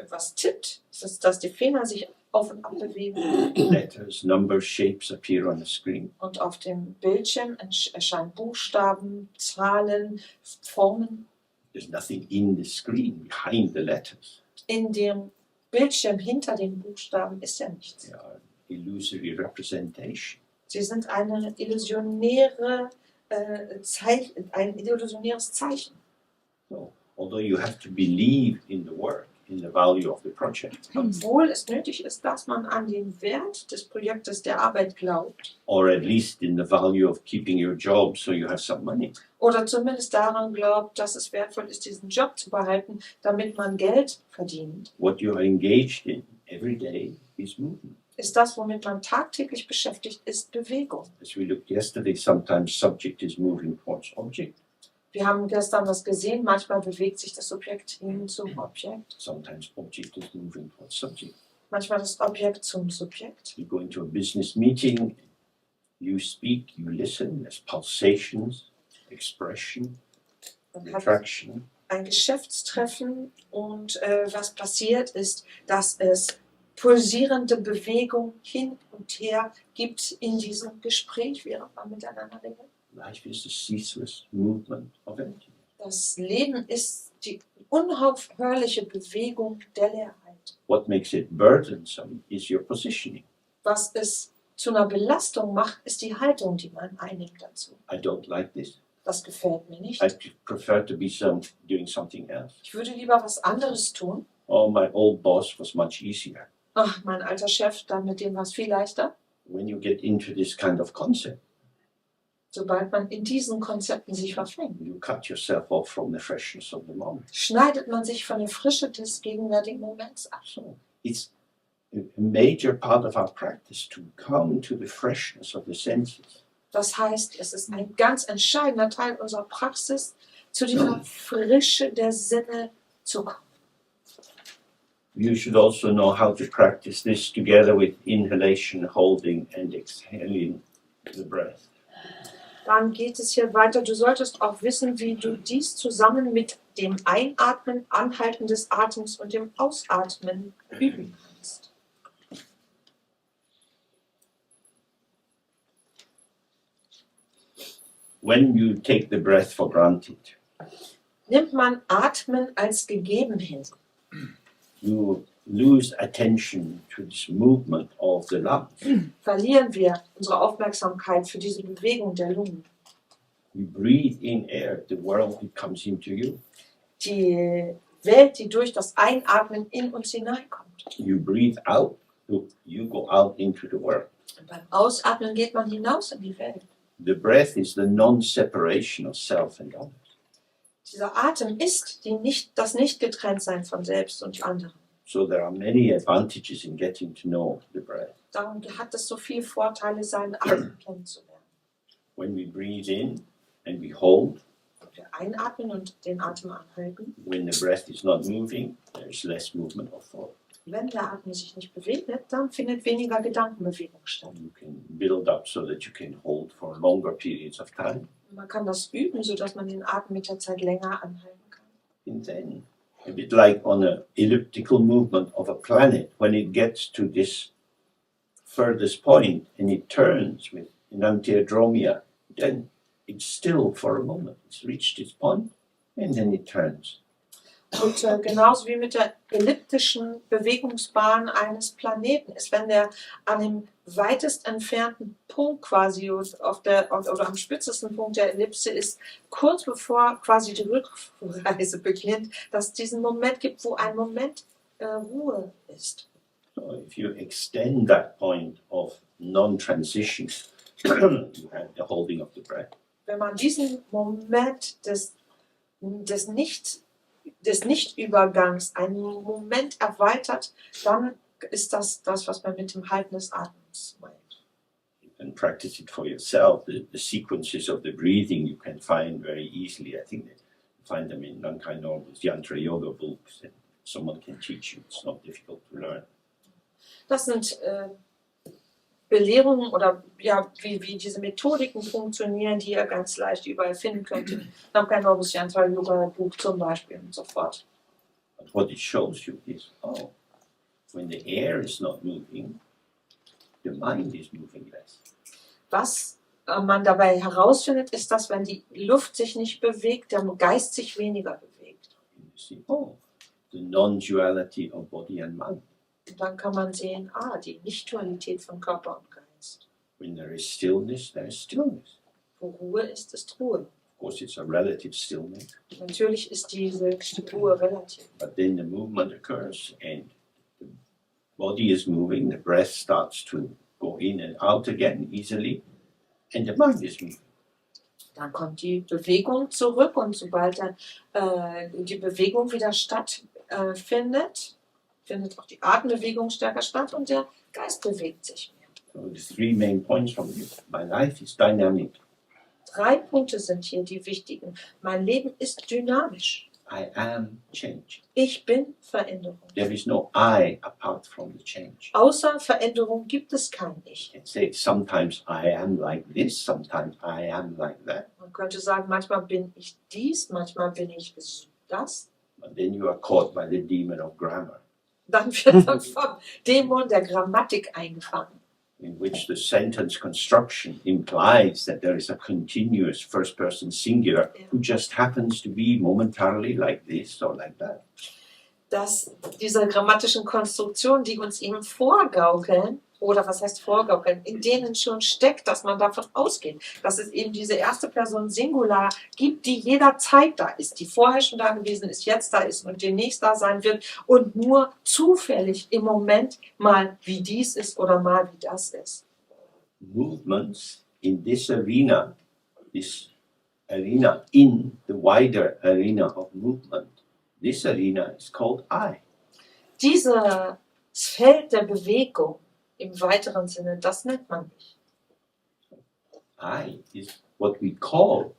was tippt, ist, dass die Finger sich auf und ab bewegen Letters, numbers, shapes appear on the screen. und auf dem Bildschirm erscheinen Buchstaben, Zahlen, Formen. There's nothing in the screen behind the letters. In dem Bildschirm hinter den Buchstaben ist ja nichts. They are illusory representation. Sie sind ein illusionäres Zeichen. So, although you have to believe in the work, in the value of the project, Obwohl es nötig ist, dass man an den Wert des Projektes der Arbeit glaubt or at least in the value of keeping your job so you have some money. oder zumindest daran glaubt, dass es wertvoll ist, diesen Job zu behalten, damit man Geld verdient, What you are engaged in every day is movement. ist das, womit man tagtäglich beschäftigt ist, Bewegung. As we looked yesterday, sometimes subject is moving towards object. Wir haben gestern das gesehen, manchmal bewegt sich das Subjekt hin zum Objekt, Sometimes object is moving towards subject. manchmal das Objekt zum Subjekt. You go into a business meeting, you speak, you listen, there's pulsations, expression, Man hat attraction. ein Geschäftstreffen und was passiert ist, dass es pulsierende Bewegung hin und her gibt in diesem Gespräch, während man miteinander redet. Life is a ceaseless movement of energy. Das Leben ist die unaufhörliche Bewegung der Leerheit. What makes it burdensome is your positioning. Was es zu einer Belastung macht, ist die Haltung, die man einnimmt dazu. I don't like this. Das gefällt mir nicht. I prefer to be doing something else. Ich würde lieber was anderes tun. Oh, my old boss was much easier. Ach, mein alter Chef, dann mit dem war es viel leichter. When you get into this kind of concept, Sobald man in diesen Konzepten sich verfängt, you cut yourself off from the freshness of the moment. schneidet man sich von der Frische des gegenwärtigen Moments ab. So it's a major part of our practice to come to the freshness of the senses. Das heißt, es ist ein ganz entscheidender Teil unserer Praxis, zu dieser Frische der Sinne zu kommen. You should also know how to practice this together with inhalation, holding and exhaling the breath. Dann geht es hier weiter. Du solltest auch wissen, wie du dies zusammen mit dem Einatmen, Anhalten des Atems und dem Ausatmen üben kannst. When you take the breath for granted, Nimmt man Atmen als gegeben hin, you lose attention to this movement of the lungs. verlieren wir unsere Aufmerksamkeit für diese Bewegung der Lungen. You breathe in air, the world comes into you. Die Welt, die durch das Einatmen in uns hineinkommt. You breathe out, you go out into the world. Und beim Ausatmen geht man hinaus in die Welt. The breath is the non-separation of self and others. Dieser Atem ist das Nicht-Getrenntsein von selbst und anderen. So there are many advantages in getting to know the breath. Darum hat es so viele Vorteile, seinen Atem kennenzulernen. When we breathe in and we hold, Wenn wir einatmen und den Atem anhalten, when the breath is not moving, there is less movement of thought. wenn der Atem sich nicht bewegt, dann findet weniger Gedankenbewegung statt. You can build up so that you can hold for longer periods of time. Man kann das üben, sodass man den Atem mit der Zeit länger anhalten kann. And then, a bit like on an elliptical movement of a planet, when it gets to this furthest point and it turns with enantiodromia, then it's still for a moment. It's reached its point and then it turns. Und genauso wie mit der elliptischen Bewegungsbahn eines Planeten ist, wenn der an dem weitest entfernten Punkt quasi oder am spitzesten Punkt der Ellipse ist, kurz bevor quasi die Rückreise beginnt, dass es diesen Moment gibt, wo ein Moment Ruhe ist. So if you extend that point of non-transition, you have the holding of the breath. Wenn man diesen Moment des Nichtübergangs einen Moment erweitert, dann ist das, was man mit dem Halten des Atems meint. You can practice it for yourself. The sequences of the breathing you can find very easily. I think you find them in Nankai Normal's Yantra Yoga books, and someone can teach you. It's not difficult to learn. Das sind Belehrungen oder ja, wie diese Methodiken funktionieren, die ihr ganz leicht überall finden könnt. Dann kein Yantra Yoga Buch zum Beispiel und so fort. But what it shows you is, when the air is not moving, the mind is moving less. Was man dabei herausfindet, ist, dass wenn die Luft sich nicht bewegt, der Geist sich weniger bewegt. And you see, the non-duality of body and mind. Und dann kann man sehen, die Nicht-Dualität von Körper und Geist. When there is stillness, there is stillness. Wo Ruhe ist Ruhe. Of course, it's a relative stillness, Natürlich ist diese Ruhe relativ. but then the movement occurs and the body is moving, the breath starts to go in and out again easily, and the mind is moving. Dann kommt die Bewegung zurück und sobald dann die Bewegung wieder stattfindet, findet auch die Atembewegung stärker statt und der Geist bewegt sich mehr. So the three main points from this. My life is dynamic. 3 Punkte sind hier die wichtigen. Mein Leben ist dynamisch. I am change. Ich bin Veränderung. There is no I apart from the change. Außer Veränderung gibt es kein Ich. You can say sometimes I am like this, sometimes I am like that. Man könnte sagen, manchmal bin ich dies, manchmal bin ich das. But then you are caught by the demon of grammar, Dann wird man vom Dämon der Grammatik eingefangen, in which the sentence construction implies that there is a continuous first person singular who just happens to be momentarily like this or like that. dass diese grammatischen Konstruktionen, die uns eben vorgaukeln, oder was heißt vorgaukeln, in denen schon steckt, dass man davon ausgeht, dass es eben diese erste Person Singular gibt, die jederzeit da ist, die vorher schon da gewesen ist, jetzt da ist und demnächst da sein wird und nur zufällig im Moment mal wie dies ist oder mal wie das ist. Movements in this arena, in the wider arena of movement, this arena is called I. Dieses Feld der Bewegung im weiteren Sinne, das nennt man nicht. I is what we call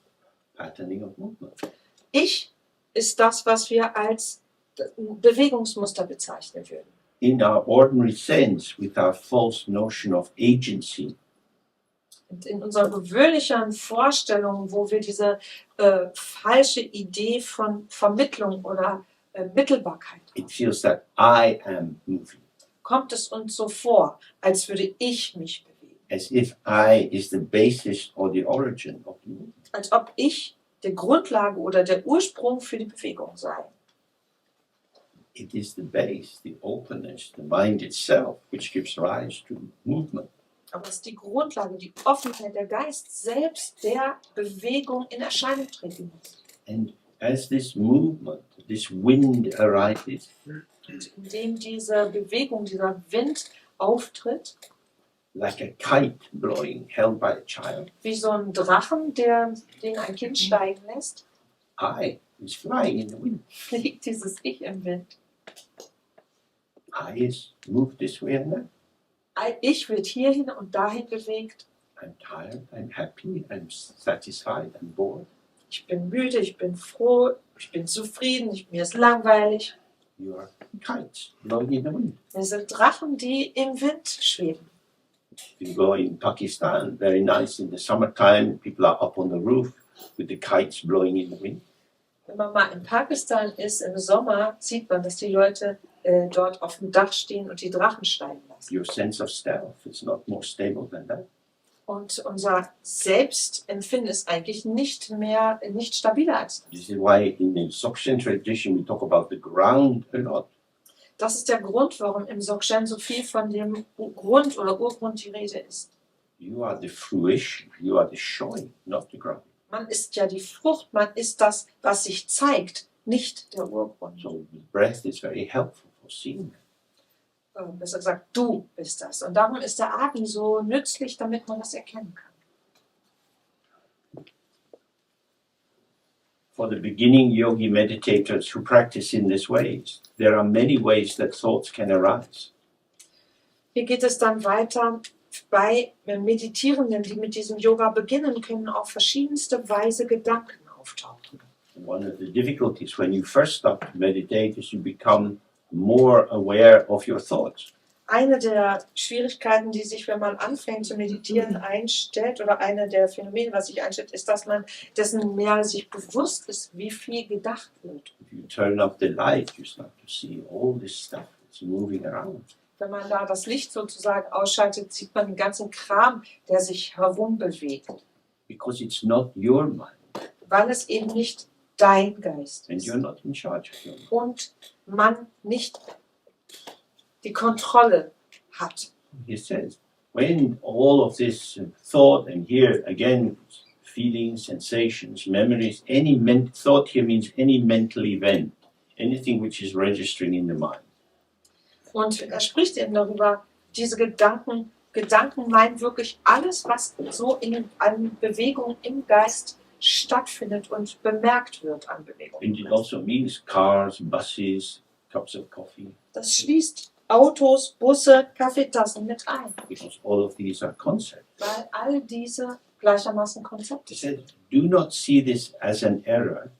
patterning of movement. Ich ist das, was wir als Bewegungsmuster bezeichnen würden. In our ordinary sense, with our false notion of agency, Und in unserer gewöhnlichen Vorstellung, wo wir diese falsche Idee von Vermittlung oder Mittelbarkeit haben, it feels that I am moving, kommt es uns so vor, als würde ich mich bewegen. as if I is the basis or the origin of the movement. Als ob ich die Grundlage oder der Ursprung für die Bewegung sei. It is the base, the openness, the mind itself, which gives rise to movement. Aber es ist die Grundlage, die Offenheit, der Geist selbst, der Bewegung in Erscheinung treten muss. And as this movement, this wind arises, Und indem diese Bewegung, dieser Wind auftritt, like a kite blowing, held by a child, wie so ein Drachen, den ein Kind steigen lässt, I is flying in the wind. fliegt dieses Ich im Wind. I is moved this way and that. Ich wird hierhin und dahin bewegt. I'm tired, I'm happy, I'm satisfied, I'm bored. Ich bin müde, ich bin froh, ich bin zufrieden, mir ist langweilig. You are kites blowing in the wind. Wir sind Drachen, die im Wind schweben. You go in Pakistan, very nice in the summertime, people are up on the roof with the kites blowing in the wind. Wenn man mal in Pakistan ist, im Sommer, sieht man, dass die Leute dort auf dem Dach stehen und die Drachen steigen lassen. Your sense of self is not more stable than that. Und unser Selbstempfinden ist eigentlich nicht stabiler als das. This is why in the Dzogchen tradition we talk about the ground a lot. Das ist der Grund, warum im Dzogchen so viel von dem Grund oder Urgrund die Rede ist. You are the fruition, you are the showing, not the ground. Man ist ja die Frucht, man ist das, was sich zeigt, nicht der Urgrund. So the breath is very helpful for seeing that. Besser gesagt, du bist das. Und darum ist der Atem so nützlich, damit man das erkennen kann. For the beginning yogi meditators who practice in this way, there are many ways that thoughts can arise. Hier geht es dann weiter. Bei Meditierenden, die mit diesem Yoga beginnen, können auf verschiedenste Weise Gedanken auftauchen. One of the difficulties when you first start to meditate is you become more aware of your thoughts. Eine der Schwierigkeiten, die sich, wenn man anfängt zu meditieren, einstellt, oder eine der Phänomene, was sich einstellt, ist, dass man dessen mehr sich bewusst ist, wie viel gedacht wird. If you turn up the light, you start to see all this stuff that's moving around. Wenn man da das Licht sozusagen ausschaltet, sieht man den ganzen Kram, der sich herumbewegt. Because it's not your mind, Weil es eben nicht dein Geist and ist. you're not in charge of your mind. Und man nicht die Kontrolle hat. He says, when all of this thought, and here again, feelings, sensations, memories, any thought here means any mental event, anything which is registering in the mind. Und er spricht eben darüber, diese Gedanken meinen wirklich alles, was so an Bewegung im Geist stattfindet und bemerkt wird an Bewegung. And it also means cars, buses, cups of coffee, Das schließt Autos, Busse, Kaffeetassen mit ein, because all of these are concepts. weil all diese gleichermaßen Konzepte He sind. said, do not see this as an error,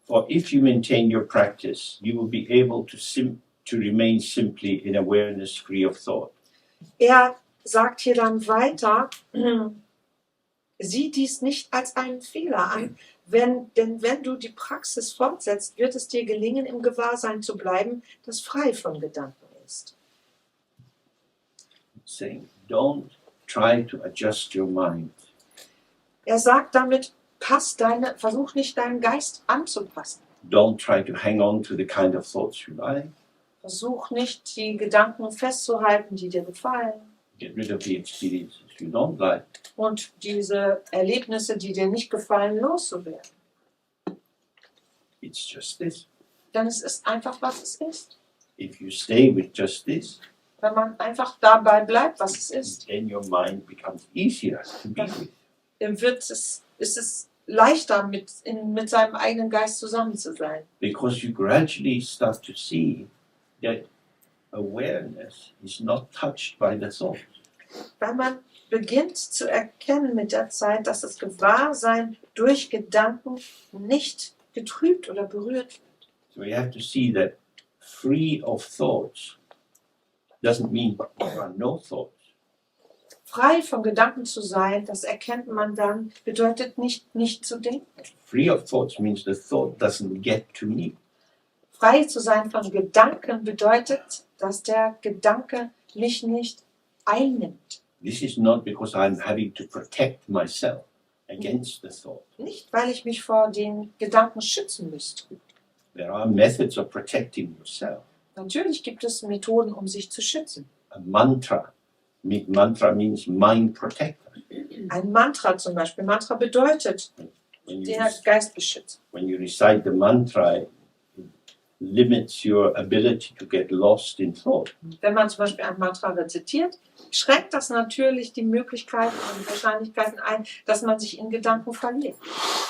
for if you maintain your practice, you will be able to remain simply in awareness free of thought. Er sagt hier dann weiter, sieh dies nicht als einen Fehler an, denn wenn du die Praxis fortsetzt, wird es dir gelingen, im Gewahrsein zu bleiben, das frei von Gedanken ist. Saying, don't try to adjust your mind. Er sagt damit, versuch nicht deinen Geist anzupassen. Don't try to hang on to the kind of thoughts you like. Versuch nicht, die Gedanken festzuhalten, die dir gefallen. Get rid of the experiences you don't like. Und diese Erlebnisse, die dir nicht gefallen, loszuwerden. It's just this. Denn es ist einfach, was es ist. If you stay with just this, Wenn man einfach dabei bleibt, was es ist, then your mind becomes easier to be with. dann ist es leichter, mit seinem eigenen Geist zusammen zu sein. Because you gradually start to see that awareness is not touched by the thought. Weil man beginnt zu erkennen mit der Zeit, dass das Gewahrsein durch Gedanken nicht getrübt oder berührt wird. So you have to see that free of thoughts doesn't mean there are no thoughts. Frei von Gedanken zu sein, das erkennt man dann, bedeutet nicht zu denken. Free of thoughts means the thought doesn't get to me. Frei zu sein von Gedanken bedeutet, dass der Gedanke mich nicht einnimmt. This is not because I'm having to protect myself against the thought. Nicht, weil ich mich vor den Gedanken schützen müsste. There are methods of protecting yourself. Natürlich gibt es Methoden, um sich zu schützen. A mantra. Mantra means mind protector. Ein Mantra zum Beispiel. Mantra bedeutet, When you, der Geist beschützt. when you recite the mantra, it limits your ability to get lost in thought. Wenn man zum Beispiel ein Mantra rezitiert, schränkt das natürlich die Möglichkeiten und Wahrscheinlichkeiten ein, dass man sich in Gedanken verliert.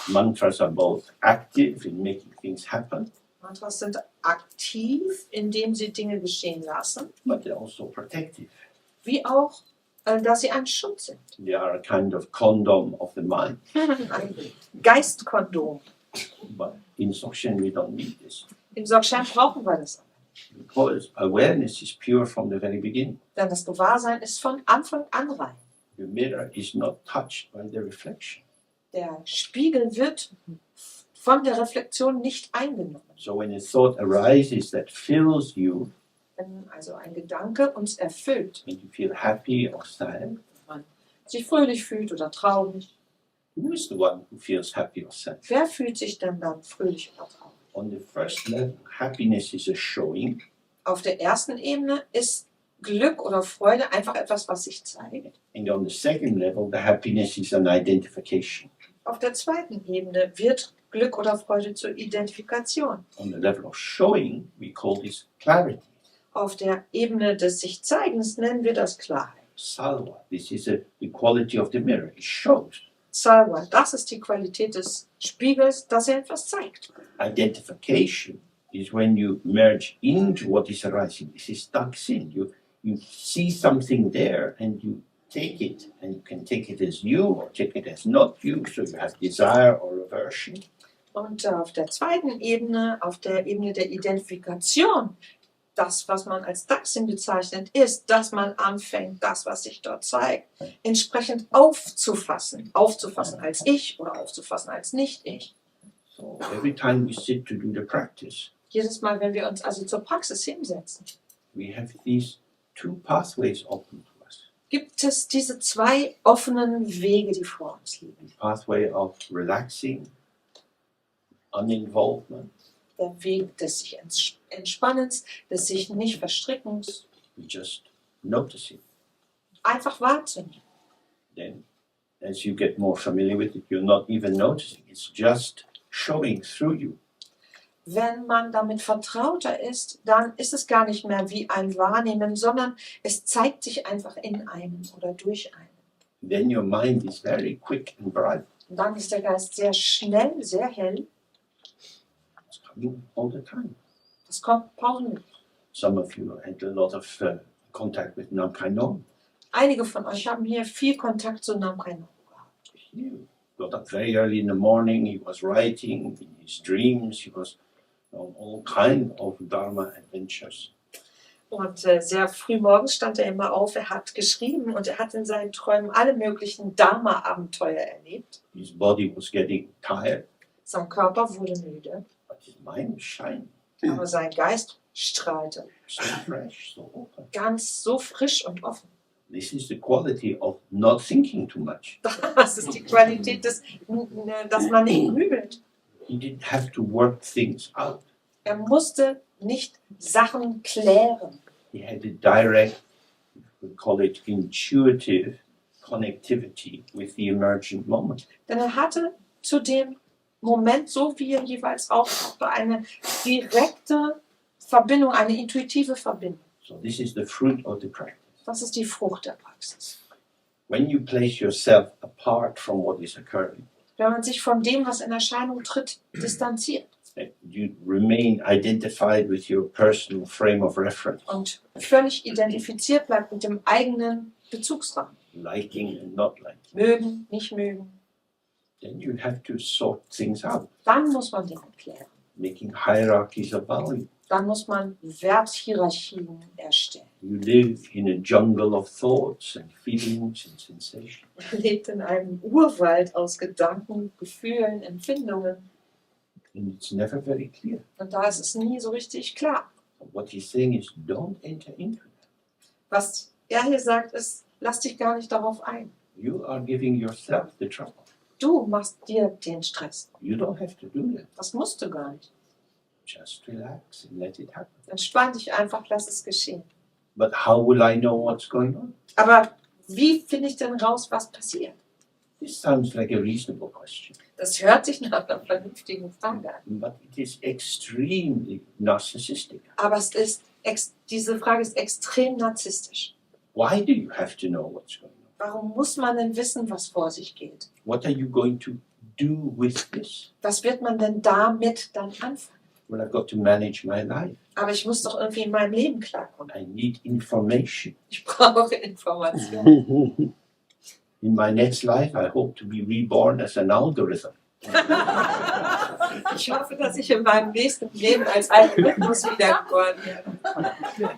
Mantras are both active in making things happen, Mantras sind aktiv, indem sie Dinge geschehen lassen, but they're also protective. wie auch, dass sie ein Schutz sind. They are a kind of condom of the mind. Ein Geistkondom. But in Dzogchen, we don't need this. Im Dzogchen brauchen wir das. Because awareness is pure from the very beginning. Denn das Gewahrsein ist von Anfang an rein. The mirror is not touched by the reflection. Der Spiegel wird von der Reflexion nicht eingenommen. So when a thought arises that fills you, Wenn also ein Gedanke uns erfüllt, and you feel happy or sad, man sich fröhlich fühlt oder traurig, who is the one who feels happy or sad? wer fühlt sich denn dann fröhlich oder traurig? On the first level, happiness is a showing. Auf der ersten Ebene ist Glück oder Freude einfach etwas, was sich zeigt. And on the second level, the happiness is an identification. Auf der zweiten Ebene wird Glück oder Freude zur Identifikation. On the level of showing, we call this clarity. Auf der Ebene des Sich-Zeigens nennen wir das Klarheit. Salva, this is the quality of the mirror. It shows. Salva, das ist die Qualität des Spiegels, dass er etwas zeigt. Identification is when you merge into what is arising. This is Dzogchen. You see something there and you take it, and you can take it as you or take it as not you, so you have desire or aversion. Und auf der zweiten Ebene, auf der Ebene der Identifikation, das, was man als Dzogchen bezeichnet, ist, dass man anfängt, das, was sich dort zeigt, entsprechend aufzufassen. Aufzufassen als ich oder aufzufassen als nicht ich. So every time we sit to do the practice, Jedes Mal, wenn wir uns also zur Praxis hinsetzen, we have these two pathways open to us. gibt es diese zwei offenen Wege, die vor uns liegen. The pathway of relaxing, uninvolvement. Der Weg des sich Entspannens, des sich nicht Verstrickens, We just notice it. einfach wahrzunehmen. Then, as you get more familiar with it, you're not even noticing. It's just showing through you. Wenn man damit vertrauter ist, dann ist es gar nicht mehr wie ein Wahrnehmen, sondern es zeigt sich einfach in einem oder durch einen. Then your mind is very quick and bright. Und dann ist der Geist sehr schnell, sehr hell. It's coming all the time. Das kommt pausenlos. Some of you had a lot of contact with Non-duality. Einige von euch haben hier viel Kontakt zu Namkai gehabt. He got up very early in the morning. He was writing in his dreams. He was on all kind of Dharma adventures. Und sehr früh morgens stand er immer auf, er hat geschrieben und er hat in seinen Träumen alle möglichen Dharma-Abenteuer erlebt. His body was getting tired, Sein Körper wurde müde, but his mind was shining, aber sein Geist strahlte. so fresh, so open. Ganz so frisch und offen. This is the quality of not thinking too much. Das ist die Qualität, dass man nicht grübelt. He didn't have to work things out. Er musste nicht Sachen klären. He had a direct, we call it intuitive connectivity with the emergent moment. Denn er hatte zu dem Moment, so wie er jeweils auch eine direkte Verbindung, eine intuitive Verbindung. So this is the fruit of the practice. Das ist die Frucht der Praxis. When you place yourself apart from what is occurring, Wenn man sich von dem, was in Erscheinung tritt, distanziert you remain identified with your personal frame of reference, und völlig identifiziert bleibt mit dem eigenen Bezugsrahmen. liking and not liking. Mögen, nicht mögen. Then you have to sort things out, Dann muss man Dinge klären. making hierarchies of value. Dann muss man Werthierarchien erstellen. You live in a jungle of thoughts and feelings and sensations. Man lebt in einem Urwald aus Gedanken, Gefühlen, Empfindungen. And it's never very clear. Und da ist es nie so richtig klar. What he's saying is don't enter into that. Was er hier sagt, ist, lass dich gar nicht darauf ein. You are giving yourself the trouble. Du machst dir den Stress. You don't have to do that. Das musst du gar nicht. Just relax and let it happen. Entspann dich einfach, lass es geschehen. But how will I know what's going on? Aber wie finde ich denn raus, was passiert? This sounds like a reasonable question, Das hört sich nach einer vernünftigen Frage an. but it is extremely narcissistic. Aber diese Frage ist extrem narzisstisch. Why do you have to know what's going on? Warum muss man denn wissen, was vor sich geht? What are you going to do with this? Was wird man denn damit dann anfangen? Well, I've got to manage my life. Aber ich muss doch irgendwie in meinem Leben klarkommen. I need information. Ich brauche Informationen. In my next life, I hope to be reborn as an algorithm. Ich hoffe, dass ich in meinem nächsten Leben als Algorithmus wiedergeboren werde.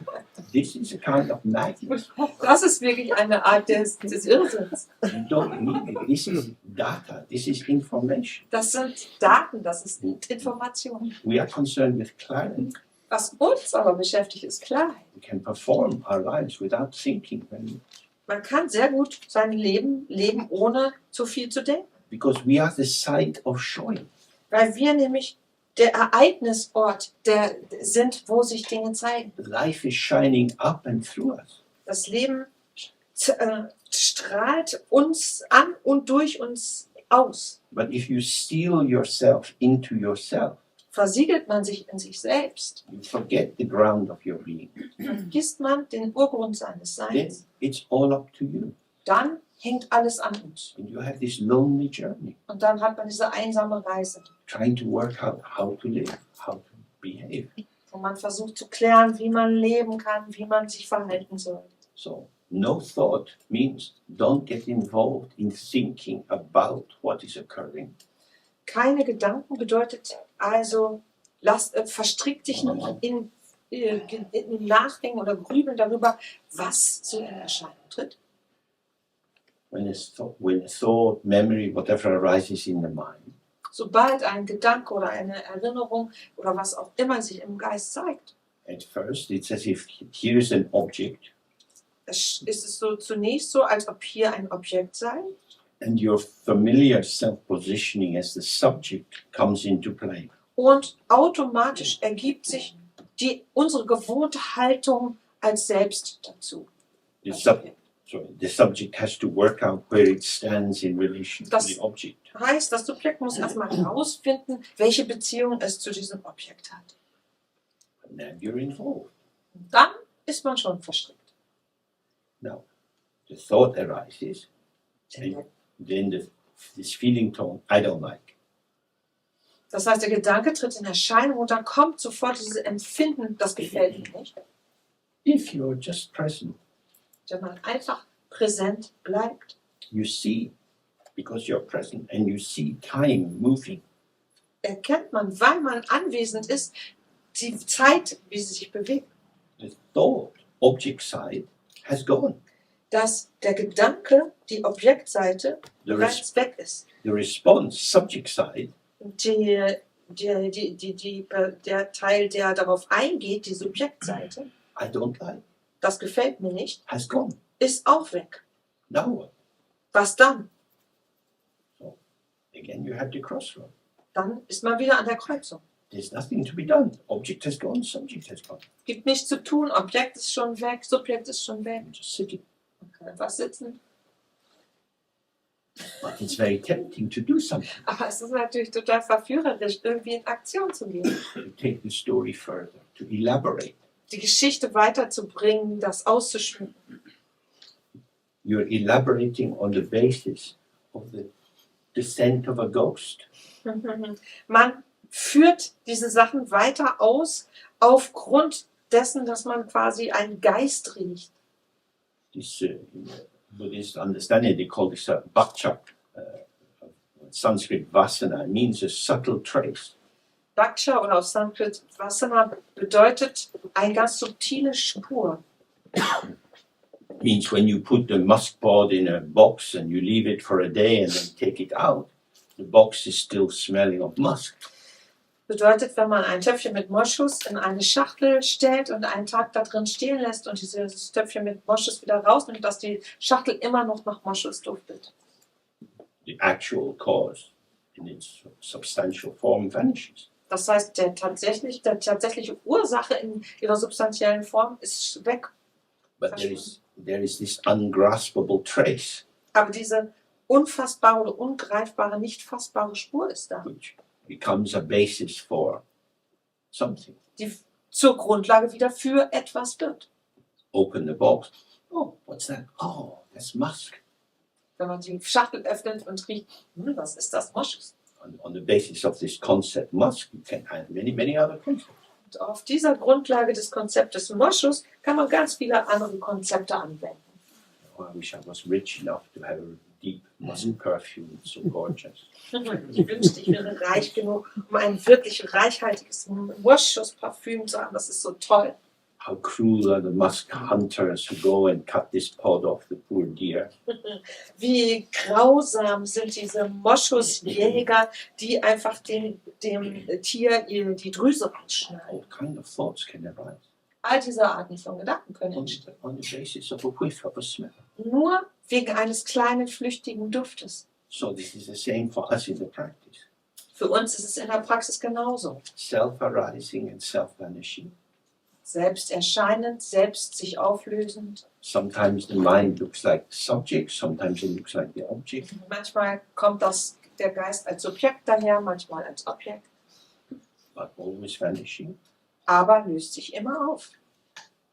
This is a kind of madness. Das ist wirklich eine Art des Irrsinns. You don't need it. This is data. This is information. Das sind Daten, das ist Information. We are concerned with clarity. Was uns aber beschäftigt, ist Klarheit. We can perform our lives without thinking very much. Man kann sehr gut sein Leben leben, ohne zu viel zu denken. Because we are the site of showing. Weil wir nämlich der Ereignisort sind, wo sich Dinge zeigen. Life is shining up and through us. Das Leben strahlt uns an und durch uns aus. But if you steal yourself into yourself, Versiegelt man sich in sich selbst, you forget the ground of your being. vergisst man den Urgrund seines Then Seins. it's all up to you. Dann hängt alles an uns. And you have this lonely journey, Und dann hat man diese einsame Reise, trying to work out how to live, how to behave. wo man versucht zu klären, wie man leben kann, wie man sich verhalten soll. So, no thought means don't get involved in thinking about what is occurring. Keine Gedanken bedeutet also, verstrick dich nicht in Nachdenken oder Grübeln darüber, was so in Erscheinung tritt. When a thought, memory, whatever arises in the mind, Sobald ein Gedanke oder eine Erinnerung oder was auch immer sich im Geist zeigt, at first it's as if here is an object ist es so zunächst so, als ob hier ein Objekt sei. and your familiar self-positioning as the subject comes into play. Und automatisch ergibt sich unsere gewohnte Haltung als Selbst dazu. The subject has to work out where it stands in relation to the object. Heißt, das Subjekt muss erstmal herausfinden, welche Beziehung es zu diesem Objekt hat. And then you're involved. Und dann ist man schon verstrickt. Now, the thought arises, and then this feeling tone, I don't like. Das heißt, der Gedanke tritt in Erscheinung und dann kommt sofort dieses Empfinden, das gefällt ihm nicht. If you're just present, Wenn man einfach präsent bleibt, you see because you're present and you see time moving. Erkennt man, weil man anwesend ist, die Zeit, wie sie sich bewegt. The thought, object side, has gone. Dass der Gedanke, die Objektseite, The, bereits weg ist. the response, subject side, Der Teil, der darauf eingeht, die Subjektseite, I don't like, das gefällt mir nicht, has gone. ist auch weg. Now what? Was dann? Again, you're at the crossroad. Dann ist man wieder an der Kreuzung. There's nothing to be done. Object has gone, subject has gone. Gibt nichts zu tun, Objekt ist schon weg, Subjekt ist schon weg. I'm just sitting. Man kann einfach sitzen. But it's very tempting to do something. Aber es ist natürlich total verführerisch, irgendwie in Aktion zu gehen. To take the story further, to elaborate. Die Geschichte weiterzubringen, das auszuschmücken. You're elaborating on the basis of the descent of a ghost. Man führt diese Sachen weiter aus, aufgrund dessen, dass man quasi einen Geist riecht. This Buddhist understanding, they call this bhakcha, Sanskrit vasana, means a subtle trace. Bhakcha oder auf Sanskrit Vasana bedeutet eine ganz subtile Spur. Means when you put the musk pod in a box and you leave it for a day and then take it out, the box is still smelling of musk. Bedeutet, wenn man ein Töpfchen mit Moschus in eine Schachtel stellt und einen Tag da drin stehen lässt und dieses Töpfchen mit Moschus wieder rausnimmt, dass die Schachtel immer noch nach Moschus duftet. The actual cause in its substantial form vanishes. Das heißt, die tatsächliche Ursache in ihrer substanziellen Form ist weg. But there is this ungraspable trace, Aber diese unfassbare oder ungreifbare, nicht fassbare Spur ist da, which becomes a basis for something. die zur Grundlage wieder für etwas wird. Open the box. Oh, what's that? Oh, that's musk. Wenn man die Schachtel öffnet und riecht, was ist das? Moschus. On the basis of this concept musk, you can add many other concepts. Und auf dieser Grundlage des Konzeptes Moschus kann man ganz viele andere Konzepte anwenden. Oh, I wish I was rich enough to have a deep musk perfume. It's so gorgeous. Ich wünschte, ich wäre reich genug, um ein wirklich reichhaltiges Moschus-Parfüm zu haben. Das ist so toll. How cruel are the musk hunters who go and cut this pod off the poor deer. Wie grausam sind diese Moschusjäger, die einfach dem Tier die Drüse rausschneiden. All kind of thoughts can arise All diese Arten von Gedanken können entstehen. on the basis of a whiff of a smell. Nur wegen eines kleinen, flüchtigen Duftes. So this is the same for us in the practice. Für uns ist es in der Praxis genauso. Self-arising and self-vanishing. Selbst erscheinend, selbst sich auflösend. Sometimes the mind looks like the subject, sometimes it looks like the object. Manchmal kommt der Geist als Subjekt daher, manchmal als Objekt. But always vanishing. Aber löst sich immer auf.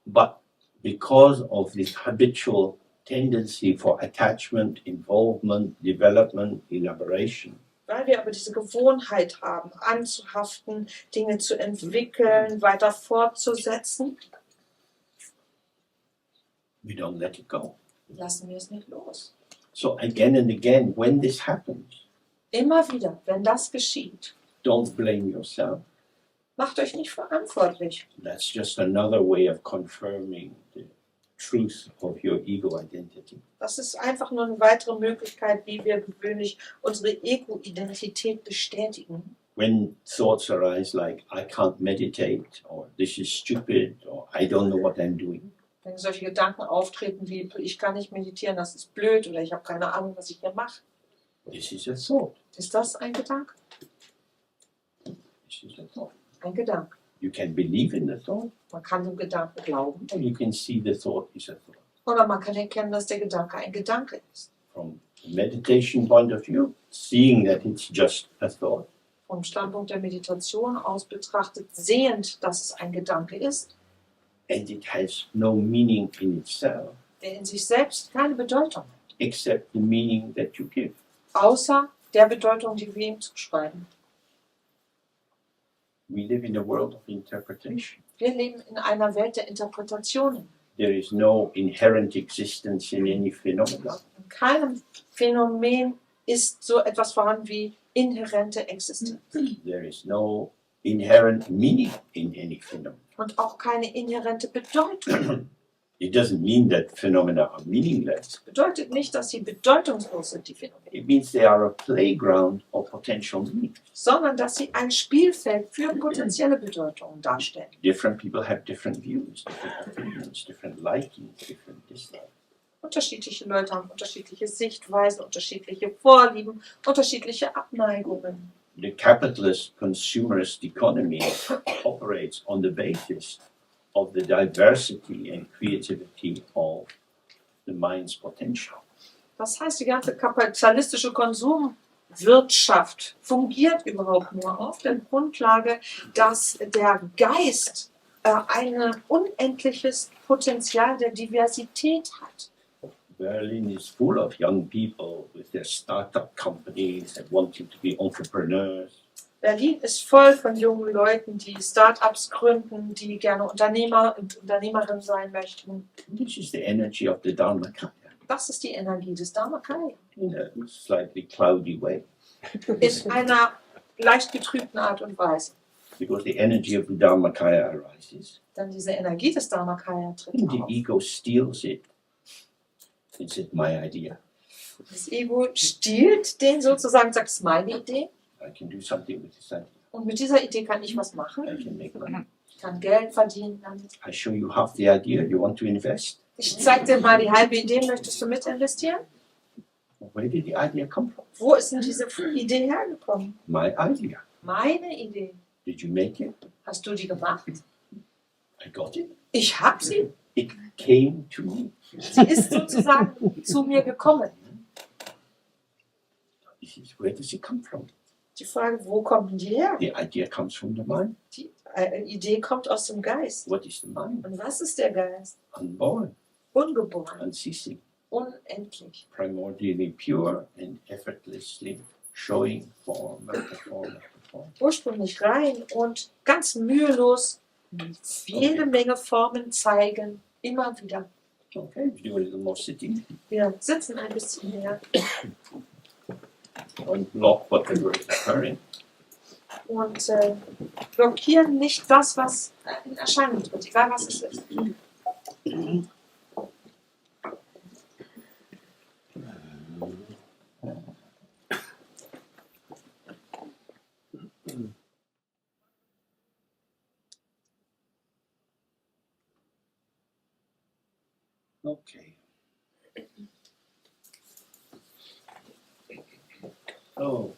But because of this habitual tendency for attachment, involvement, development, elaboration, Weil wir aber diese Gewohnheit haben, anzuhaften, Dinge zu entwickeln, weiter fortzusetzen, we don't let it go. lassen wir es nicht los. So again and again, when this happens, Immer wieder, wenn das geschieht, don't blame yourself. macht euch nicht verantwortlich. That's just another way of confirming the truth of your ego identity. Das ist einfach nur eine weitere Möglichkeit, wie wir gewöhnlich unsere Ego-Identität bestätigen. When thoughts arise like, I can't meditate, or this is stupid, or I don't know what I'm doing, Wenn solche Gedanken auftreten wie, ich kann nicht meditieren, das ist blöd, oder ich habe keine Ahnung, was ich hier mache. this is a thought. Ist das ein Gedanke? This is a thought. Ein Gedanke. You can believe in the thought, Man kann dem Gedanken glauben. or you can see the thought is a thought. Oder man kann erkennen, dass der Gedanke ein Gedanke ist. From a meditation point of view, seeing that it's just a thought, Vom Standpunkt der Meditation aus betrachtet, sehend, dass es ein Gedanke ist, and it has no meaning in itself, der in sich selbst keine Bedeutung hat, except the meaning that you give. außer der Bedeutung, die wir ihm zuschreiben. We live in a world of interpretation. Wir leben in einer Welt der Interpretationen. There is no inherent existence in any phenomena. In keinem Phänomen ist so etwas vorhanden wie inhärente Existenz. There is no inherent meaning in any phenomenon. Und auch keine inhärente Bedeutung. It doesn't mean that phenomena are meaningless. Bedeutet nicht, dass sie bedeutungslos sind, die Phänomene, It means they are a playground of potential meaning. sondern dass sie ein Spielfeld für potenzielle Bedeutungen darstellen. Different people have different views, different opinions, different likings, different dislikes. Unterschiedliche Leute haben unterschiedliche Sichtweisen, unterschiedliche Vorlieben, unterschiedliche Abneigungen. The capitalist consumerist economy operates on the basis of the diversity and creativity of the mind's potential. Das heißt, die ganze kapitalistische Konsumwirtschaft fungiert überhaupt nur auf der Grundlage, dass der Geist ein unendliches Potenzial der Diversität hat. Berlin is full of young people with their startup companies and wanting to be entrepreneurs. Berlin ist voll von jungen Leuten, die Start-ups gründen, die gerne Unternehmer und Unternehmerinnen sein möchten. This is the energy of the Dharmakaya Das ist die Energie des Dharmakaya. in a slightly cloudy way. In einer leicht getrübten Art und Weise. Because the energy of the Dharmakaya arises Denn diese Energie des Dharmakaya tritt and the auf. ego steals it. It's my idea. Das Ego stiehlt den sozusagen, sagt, es ist meine Idee. I can do something with this idea. Und mit dieser Idee kann ich was machen. I can make money. Ich kann Geld verdienen damit. I show you half the idea. You want to invest? Ich zeige dir mal die halbe Idee. Möchtest du mit investieren? Where did the idea come from? Wo ist denn diese Idee hergekommen? My idea. Meine Idee. Did you make it? Hast du die gemacht? I got it. Ich habe sie. It came to me. Sie ist sozusagen zu mir gekommen. Where does it come from? Die Frage, wo kommen die her? The idea comes from the mind. Die Idee kommt aus dem Geist. What is the mind? Und was ist der Geist? Unborn, Ungeboren, unceasing, unendlich, primordially pure and effortlessly showing form after form after form. ursprünglich rein und ganz mühelos jede Menge Formen zeigen, immer wieder. Okay, we do a little more sitting. Wir sitzen ein bisschen mehr Don't block whatever is occurring. und blockieren nicht das, was in Erscheinung tritt, egal was es ist. Okay. So,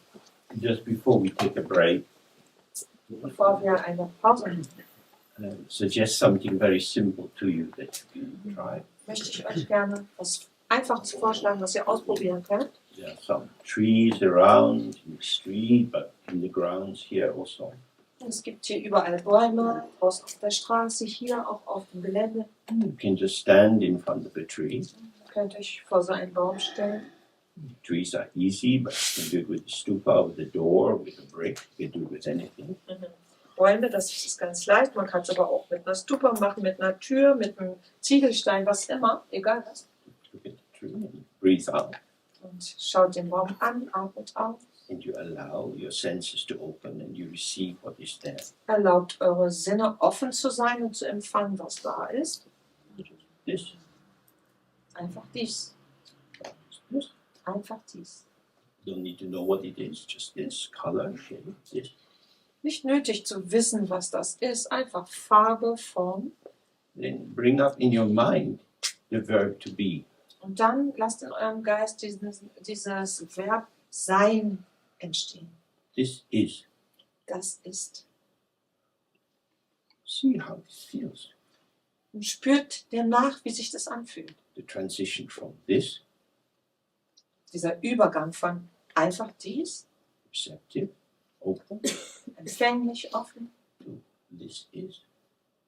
just before we take a break, Bevor wir eine Pause machen, suggest something very simple to you that you can try. möchte ich euch gerne was Einfaches vorschlagen, was ihr ausprobieren könnt. There are some trees around in the street, but in the grounds here also. Es gibt hier überall Bäume, draußen auf der Straße, hier auch auf dem Gelände. You can just stand in front of a tree. Ihr könnt euch vor so einen Baum stellen. Trees are easy, but you can do it with a stupa, with a door, with a brick. You can do it with anything. Bäume, das ist ganz leicht. Man kann es aber auch mit einer Stupa machen, mit einer Tür, mit einem Ziegelstein, was immer, egal was. Look at the tree and breathe out. Und schaut den Baum an, atmet auf. And you allow your senses to open and you receive what is there. Erlaubt eure Sinne offen zu sein und zu empfangen, was da ist. This, Einfach dies. this. Einfach dies. Don't need to know what it is, just this, color, shape, this. Nicht nötig zu wissen, was das ist. Einfach Farbe, Form. Then bring up in your mind the verb to be. Und dann lasst in eurem Geist dieses Verb sein entstehen. This is. Das ist. See how this feels. Und spürt dem nach, wie sich das anfühlt. The transition from this, Dieser Übergang von einfach dies, receptive, open, empfänglich, offen, to this is,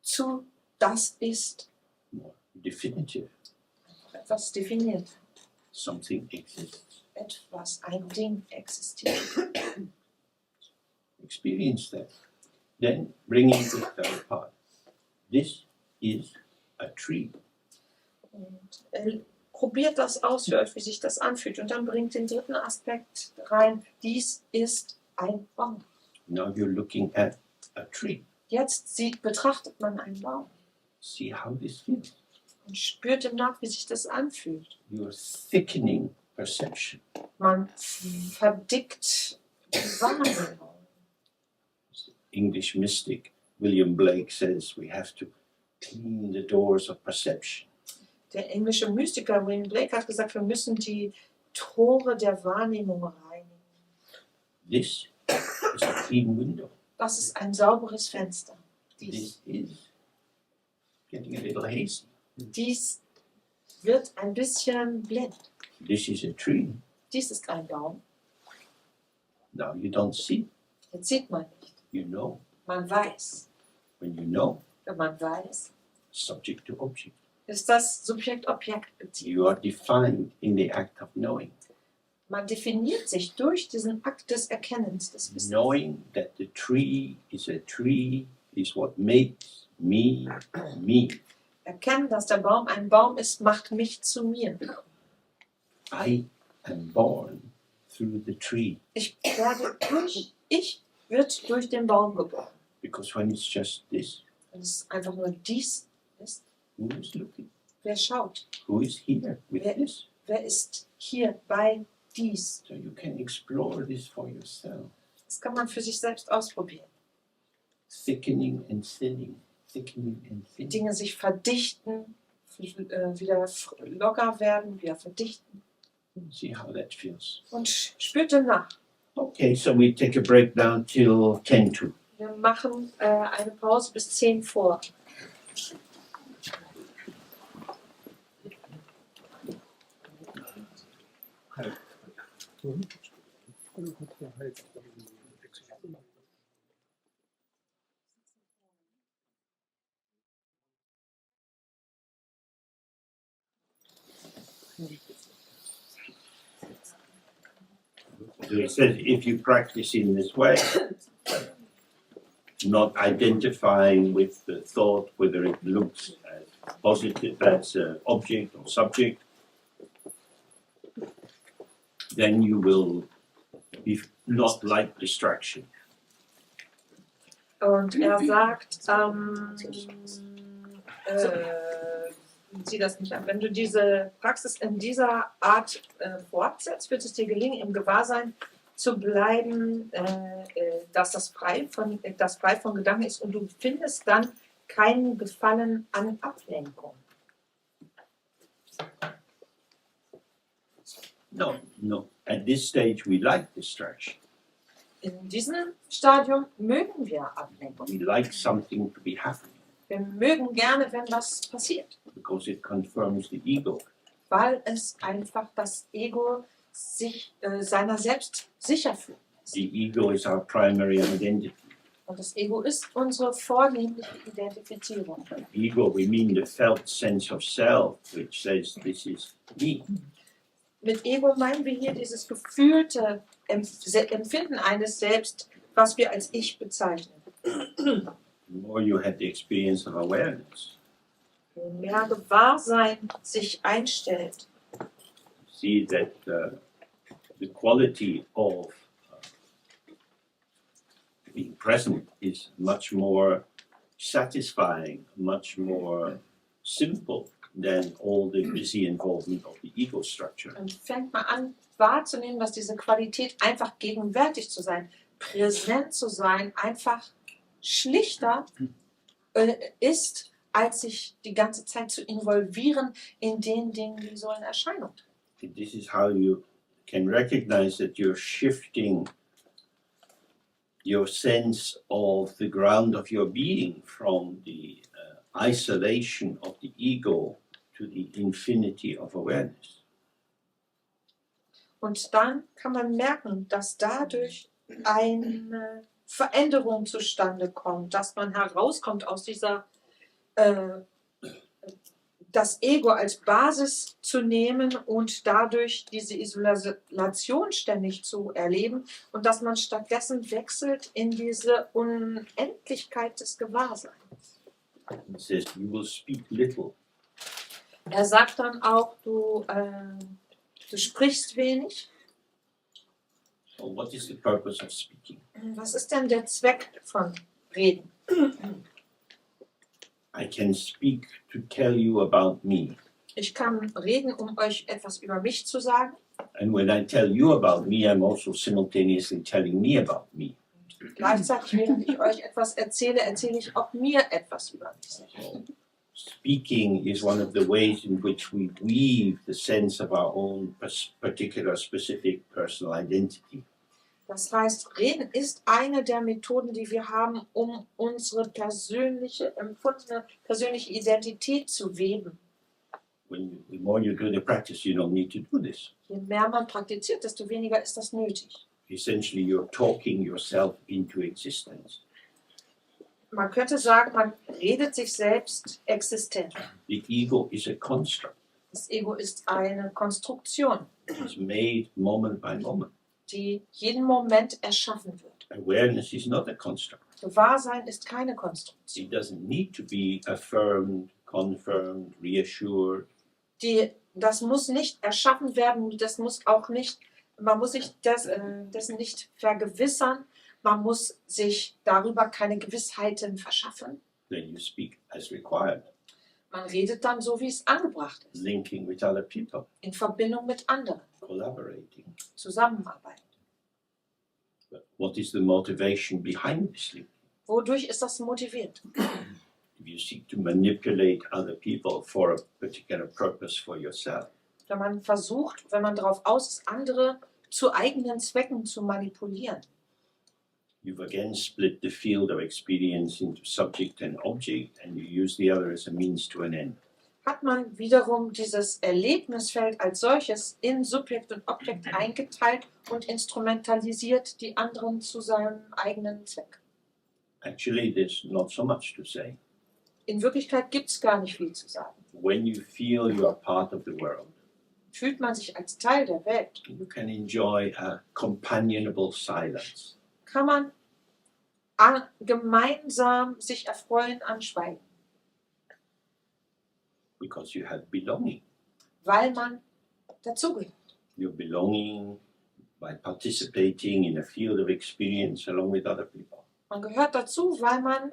zu das ist more definitive. etwas definiert. Something exists. Etwas, ein Ding existiert. Experience that. Then bring in the third part. This is a tree. Und probiert das aus, hört, wie sich das anfühlt. Und dann bringt den dritten Aspekt rein. Dies ist ein Baum. Now you're looking at a tree. Jetzt betrachtet man einen Baum See how this feels. und spürt ihm nach, wie sich das anfühlt. You're thickening perception. Man verdickt die Wahrnehmung. English mystic William Blake says we have to clean the doors of perception. Der englische Mystiker William Blake hat gesagt, wir müssen die Tore der Wahrnehmung reinigen. This is a clean window. Das ist ein sauberes Fenster. This is getting a little hazy. Dies wird ein bisschen blind. This is a tree. Dies ist ein Baum. Now you don't see. Jetzt sieht man nicht. You know. Man weiß. When you know, Wenn man weiß, subject to object. ist das Subjekt-Objekt-Beziehung. You are defined in the act of knowing. Man definiert sich durch diesen Akt des Erkennens, des Wissens. Knowing that the tree is what makes me me. Erkennen, dass der Baum ein Baum ist, macht mich zu mir. I am born through the tree. Ich wird durch den Baum geboren. Because when it's just this, Wenn es einfach nur dies ist, who is looking? wer schaut? Who is here with Wer- this? Wer ist hier bei dies? So you can explore this for yourself. Das kann man für sich selbst ausprobieren. Thickening and thinning, thickening and Die thinning. Dinge sich verdichten, wieder locker werden, wieder verdichten. See how that feels. Und spürt nach. Okay, so we take a break down till 10 to. Wir machen eine Pause bis 10 vor. So it says if you practice in this way, not identifying with the thought, whether it looks as positive as an object or subject, then you will be not like distraction. Und er sagt, sieh das nicht an. Wenn du diese Praxis in dieser Art fortsetzt, wird es dir gelingen, im Gewahrsein zu bleiben, dass das frei von Gedanken ist, und du findest dann keinen Gefallen an Ablenkung. No, no. At this stage, we like distraction. In diesem Stadium mögen wir Ablenkung. We like something to be happening Wir mögen gerne, wenn was passiert, because it confirms the ego. weil es einfach das Ego sich seiner selbst sicher fühlt. The ego is our primary identity. Und das Ego ist unsere vornehmliche Identifizierung. Ego, we mean the felt sense of self, which says this is me. Mit Ego meinen wir hier dieses gefühlte Empfinden eines Selbst, was wir als Ich bezeichnen. The more you have the experience of awareness, Je mehr Gewahrsein sich einstellt, see that the quality of being present is much more satisfying, much more simple than all the busy involvement of the ego structure. dann fängt man an wahrzunehmen, dass diese Qualität, einfach gegenwärtig zu sein, präsent zu sein, einfach schlichter ist, als sich die ganze Zeit zu involvieren in den Dingen, die so in Erscheinung treten. This is how you can recognize that you're shifting your sense of the ground of your being from the isolation of the ego to the infinity of awareness. Und dann kann man merken, dass dadurch eine Veränderung zustande kommt, dass man herauskommt aus dieser, das Ego als Basis zu nehmen und dadurch diese Isolation ständig zu erleben, und dass man stattdessen wechselt in diese Unendlichkeit des Gewahrseins. It says you will speak little. Er sagt dann auch, du sprichst wenig. Well, what is the purpose of speaking? Was ist denn der Zweck von Reden? I can speak to tell you about me. Ich kann reden, um euch etwas über mich zu sagen. And when I tell you about me, I'm also simultaneously telling me about me. Gleichzeitig, während ich euch etwas erzähle, erzähle ich auch mir etwas über mich. So, speaking is one of the ways in which we weave the sense of our own particular, specific personal identity. Das heißt, Reden ist eine der Methoden, die wir haben, um unsere persönliche, empfundene persönliche Identität zu weben. The more you do the practice, you don't need to do this. Je mehr man praktiziert, desto weniger ist das nötig. Essentially, you're talking yourself into existence. Man könnte sagen, man redet sich selbst existent. The ego is a construct. Das Ego ist eine Konstruktion, It is made moment by moment. die jeden Moment erschaffen wird. Awareness is not a construct. Gewahrsein ist keine Konstruktion. It doesn't need to be affirmed, confirmed, reassured. Das muss nicht erschaffen werden, das muss auch nicht, man muss sich dessen nicht vergewissern, man muss sich darüber keine Gewissheiten verschaffen. Then you speak as required, Man redet dann so, wie es angebracht ist, linking with other people, in Verbindung mit anderen, collaborating. zusammenarbeiten. But what is the motivation behind this linking? Wodurch ist das motiviert? If you seek to manipulate other people for a particular purpose for yourself, Wenn man versucht, wenn man darauf aus ist, andere zu eigenen Zwecken zu manipulieren, you've again split the field of experience into subject and object, and you use the other as a means to an end. hat man wiederum dieses Erlebnisfeld als solches in Subjekt und Objekt eingeteilt und instrumentalisiert die anderen zu seinem eigenen Zweck. Actually, there's not so much to say. In Wirklichkeit gibt es gar nicht viel zu sagen. When you feel you are part of the world, Fühlt man sich als Teil der Welt, you can enjoy a companionable silence. kann man gemeinsam sich erfreuen an Schweigen, Because you have belonging. weil man dazugehört. You're belonging by participating in a field of experience along with other people. Man gehört dazu, weil man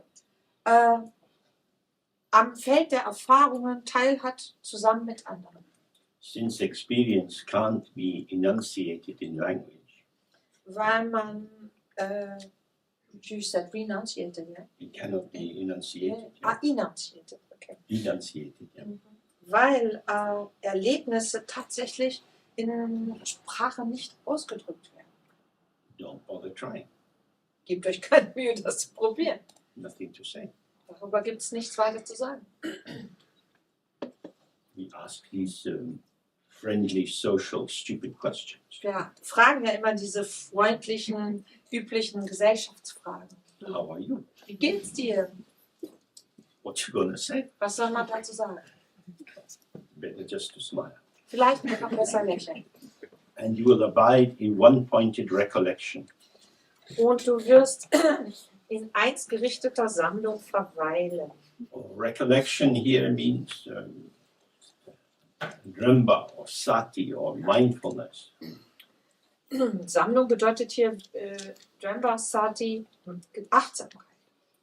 am Feld der Erfahrungen teilhat, zusammen mit anderen. Since experience can't be enunciated in language, Weil man, you said renunciated, ja? it cannot be enunciated. Enunciated, okay. Enunciated, yeah. Weil Erlebnisse tatsächlich in Sprache nicht ausgedrückt werden. Don't bother trying. Gebt euch keine Mühe, das zu probieren. Nothing to say. Darüber gibt es nichts weiter zu sagen. We ask these friendly, social, stupid questions. Wir fragen ja immer diese freundlichen, üblichen Gesellschaftsfragen. How are you? Wie geht's dir? What you gonna say? Was soll man dazu sagen? Better just to smile. Vielleicht einfach besser lächeln. And you will abide in one-pointed recollection. Und du wirst in eins gerichteter Sammlung verweilen. Recollection here means dramba or sati or mindfulness. Sammlung bedeutet hier Dhamma, Sati und Achtsamkeit.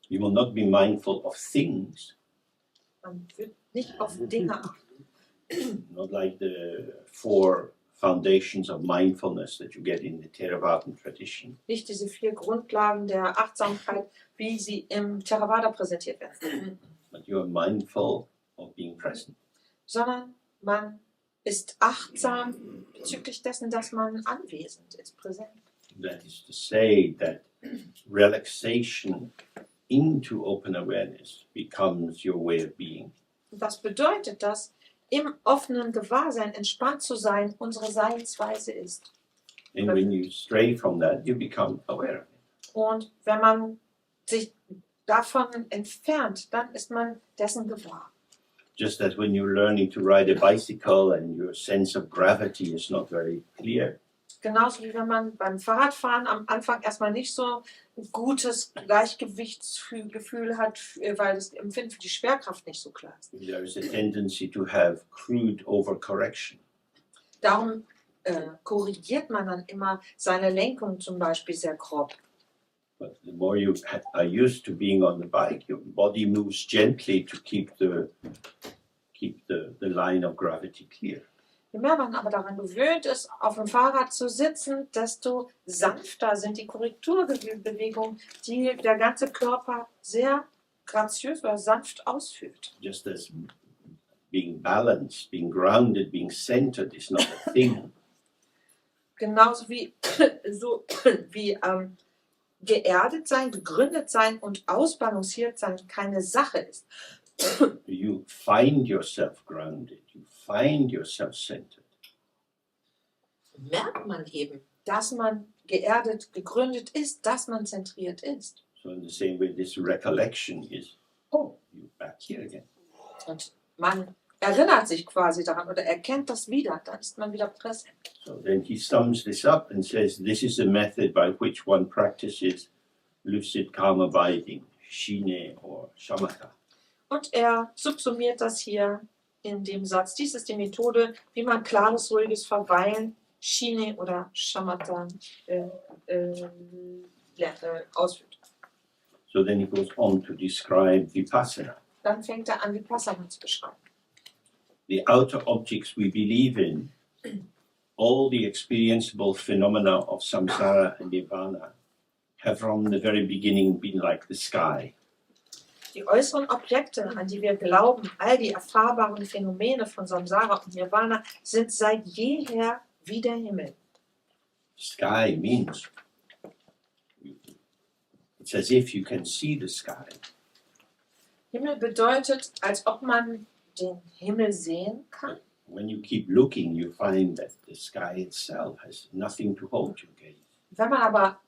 You will not be mindful of things, Man wird nicht auf Dinge achten. not like the 4 foundations of mindfulness that you get in the Theravadan tradition. Nicht diese 4 Grundlagen der Achtsamkeit, wie sie im Theravada präsentiert werden. But you are mindful of being present. Sondern man ist achtsam bezüglich dessen, dass man anwesend ist, präsent. That is to say that relaxation into open awareness becomes your way of being. Und das bedeutet, dass im offenen Gewahrsein entspannt zu sein unsere Seinsweise ist. And when you stray from that, you become aware of it. Und wenn man sich davon entfernt, dann ist man dessen gewahr. Just as when you're learning to ride a bicycle and your sense of gravity is not very clear, Genauso wie wenn man beim Fahrradfahren am Anfang erstmal nicht so ein gutes Gleichgewichtsgefühl hat, weil das Empfinden für die Schwerkraft nicht so klar ist. There is a tendency to have crude overcorrection. Darum korrigiert man dann immer seine Lenkung zum Beispiel sehr grob. But the more you are used to being on the bike, your body moves gently to keep the line of gravity clear. Je mehr man aber daran gewöhnt ist, auf dem Fahrrad zu sitzen, desto sanfter sind die Korrekturbewegungen, die der ganze Körper sehr graziös oder sanft ausführt. Just as being balanced, being grounded, being centered is not a thing. Genauso wie, geerdet sein, gegründet sein und ausbalanciert sein keine Sache ist. You find yourself grounded, you find yourself centered. Merkt man eben, dass man geerdet, gegründet ist, dass man zentriert ist. So in the same way, this recollection is, oh, you're back here again. Und man erinnert sich quasi daran oder erkennt das wieder, dann ist man wieder präsent. So then he sums this up and says, this is a method by which one practices lucid calm abiding, shine or shamatha. Und er subsumiert das hier in dem Satz. Dies ist die Methode, wie man klares, ruhiges Verweilen, Shine oder Shamatha ausführt. So then he goes on to describe vipassana. Dann fängt er an, Vipassana zu beschreiben. The outer objects we believe in, all the experienceable phenomena of samsara and nirvana, have from the very beginning been like the sky. Die äußeren Objekte, an die wir glauben, all die erfahrbaren Phänomene von Samsara und Nirvana, sind seit jeher wie der Himmel. Sky means it's as if you can see the sky. Himmel bedeutet, als ob man den Himmel sehen kann. When you keep looking, you find that the sky itself has nothing to hold your gaze. Wenn man aber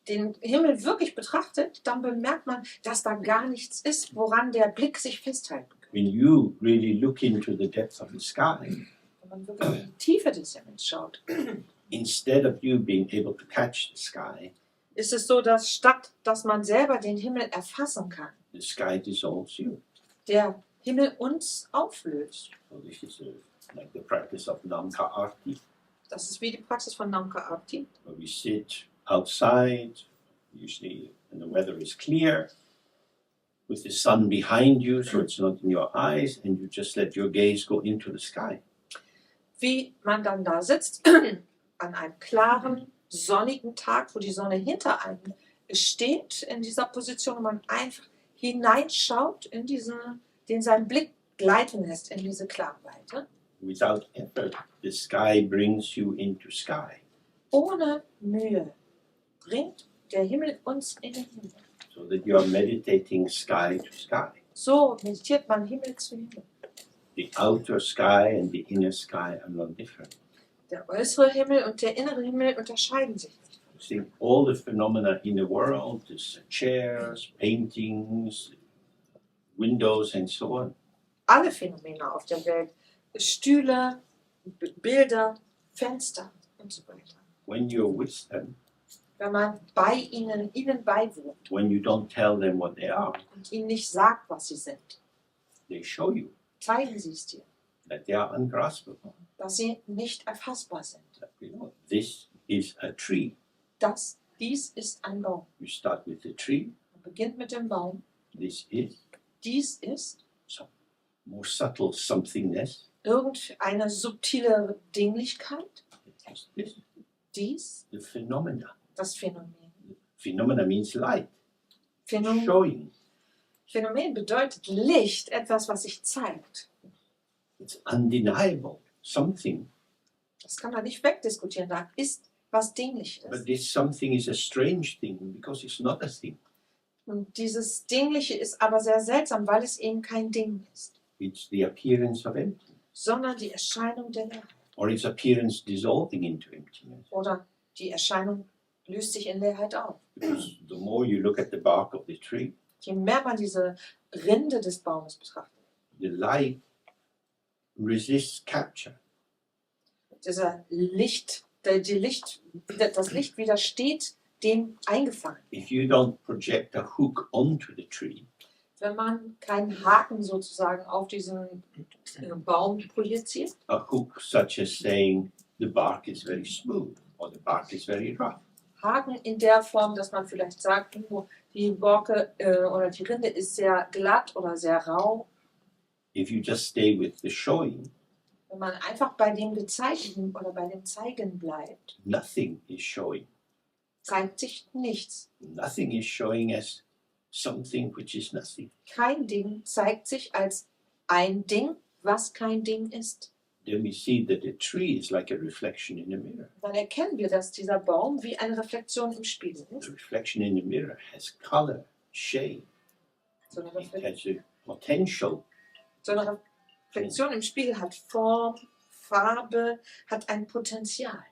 den Himmel wirklich betrachtet, dann bemerkt man, dass da gar nichts ist, woran der Blick sich festhalten kann. When you really look into the depth of the sky, Wenn man wirklich in die Tiefe des Himmels schaut, instead of you being able to catch the sky, ist es so, dass statt dass man selber den Himmel erfassen kann, the sky dissolves you. der Himmel uns auflöst. So this is like the practice of Non-duality, Das ist wie die Praxis von Non-duality. where we sit outside, usually when the weather is clear, with the sun behind you, so it's not in your eyes, and you just let your gaze go into the sky. Wie man dann da sitzt, an einem klaren, sonnigen Tag, wo die Sonne hinter einem steht, in dieser Position, und man einfach hineinschaut in den seinen Blick gleiten lässt in diese Klarweite. Without effort, the sky brings you into sky. Ohne Mühe bringt der Himmel uns in den Himmel. So that you are meditating sky to sky. So meditiert man Himmel zu Himmel. The outer sky and the inner sky are not different. Der äußere Himmel und der innere Himmel unterscheiden sich nicht. You see, all the phenomena in the world, there's chairs, paintings, windows, and so on. Alle Phänomene auf der Welt, Stühle, Bilder, Fenster und so weiter. When you're with them, Wenn man ihnen beiwohnt when you don't tell them what they are, und ihnen nicht sagt, was sie sind, they show you zeigen sie es dir, that they are ungraspable. dass sie nicht erfassbar sind. That, you know, this is a tree. Dies ist ein Baum. You start with the tree. Man beginnt mit dem Baum. This is Dies ist some more subtle somethingness. irgendeine subtile Dinglichkeit. This is Dies, the phenomena. das Phänomen. Phenomena means light, Phänomen showing. bedeutet Licht, etwas, was sich zeigt. It's undeniable, something. Das kann man nicht wegdiskutieren. Da ist was dinglich But ist. this something is a strange thing because it's not a thing. Und dieses Dingliche ist aber sehr seltsam, weil es eben kein Ding ist, It's the appearance of emptiness, sondern die Erscheinung der Leerheit. or its appearance dissolving into emptiness. Oder die Erscheinung löst sich in Leerheit auf. Because the more you look at the bark of the tree, Je mehr man diese Rinde des Baumes betrachtet, the light resists capture. dieser Licht das Licht widersteht dem eingefangen. If you don't project a hook onto the tree, Wenn man keinen Haken sozusagen auf diesen Baum projiziert, a hook such as saying the bark is very smooth or the bark is very rough, Haken in der Form, dass man vielleicht sagt, oh, die Borke oder die Rinde ist sehr glatt oder sehr rau. if you just stay with the showing, Wenn man einfach bei dem Gezeichnen oder bei dem Zeigen bleibt, nothing is showing. zeigt sich nichts. Nothing is showing as something which is nothing. Kein Ding zeigt sich als ein Ding, was kein Ding ist. Then we see that the tree is like a reflection in a mirror. Dann erkennen wir, dass dieser Baum wie eine Reflexion im Spiegel ist. The reflection in the mirror has color, shade. So eine, It has a potential. so eine Reflexion im Spiegel hat Form, Farbe, hat ein Potenzial.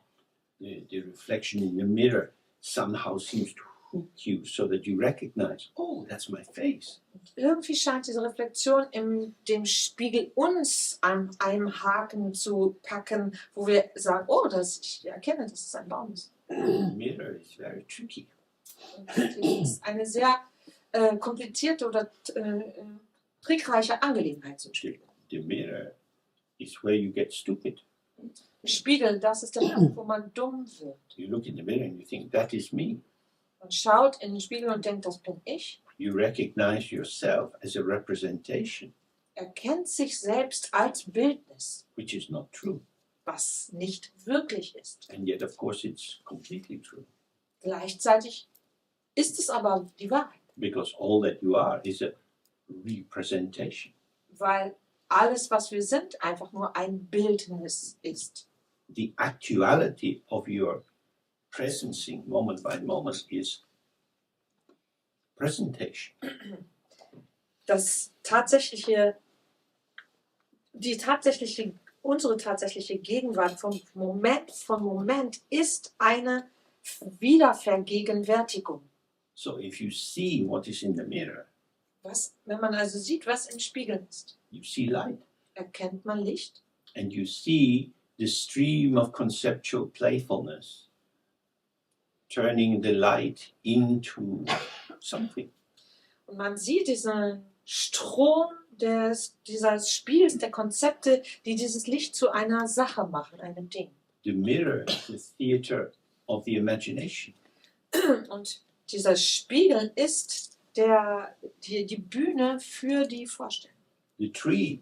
The reflection in the mirror somehow seems to hook you so that you recognize, oh, that's my face. Und irgendwie scheint diese Reflexion in dem Spiegel uns an einem Haken zu packen, wo wir sagen, oh, ich erkenne, dass es ein Baum ist. The mirror is very tricky. Und das ist eine sehr komplizierte oder trickreiche Angelegenheit zum Spiegel. The mirror is where you get stupid. Spiegel, das ist der Punkt, wo man dumm wird. You look in the mirror and you think, that is me. Man schaut in den Spiegel und denkt, das bin ich. You recognize yourself as a representation, Erkennt sich selbst als Bildnis, which is not true. was nicht wirklich ist. And yet, of course, it's completely true. Gleichzeitig ist es aber die Wahrheit, Because all that you are is a representation. weil alles, was wir sind, einfach nur ein Bildnis ist. The actuality of your presencing moment by moment is presentation. Unsere tatsächliche Gegenwart von Moment ist eine Wiedervergegenwärtigung. So if you see what is in the mirror, Wenn man also sieht, was im Spiegel ist, you see light. erkennt man Licht And you see the stream of conceptual playfulness turning the light into something. und man sieht diesen Strom dieses Spiels der Konzepte, die dieses Licht zu einer Sache machen, einem Ding. The mirror is the theater of the imagination. Und dieser Spiegel ist die Bühne für die Vorstellung. The tree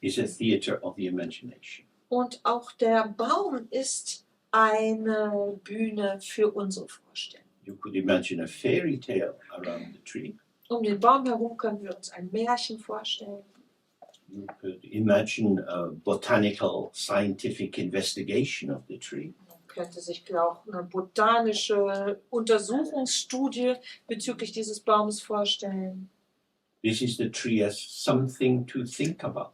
is a theater of the imagination. Und auch der Baum ist eine Bühne für unsere Vorstellung. You could imagine a fairy tale around the tree. Um den Baum herum können wir uns ein Märchen vorstellen. You could imagine a botanical scientific investigation of the tree. Man könnte sich auch eine botanische Untersuchungsstudie bezüglich dieses Baumes vorstellen. This is the tree as something to think about.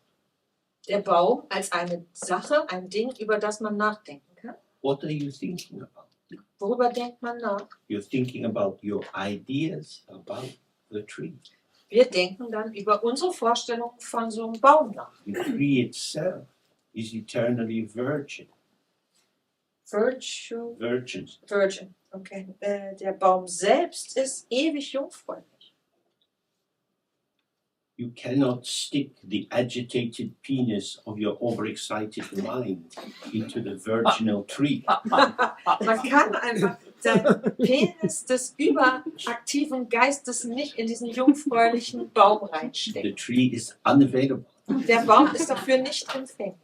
Der Baum als eine Sache, ein Ding, über das man nachdenken kann. What are you thinking about? Worüber denkt man nach? You're thinking about your ideas about the tree. Wir denken dann über unsere Vorstellung von so einem Baum nach. The tree itself is eternally virgin. Virgin. Okay. Der Baum selbst ist ewig jungfräulich. You cannot stick the agitated penis of your overexcited mind into the virginal tree. Man kann einfach den Penis des überaktiven Geistes nicht in diesen jungfräulichen Baum The reinstecken. tree is unavailable. Der Baum ist dafür nicht empfänglich.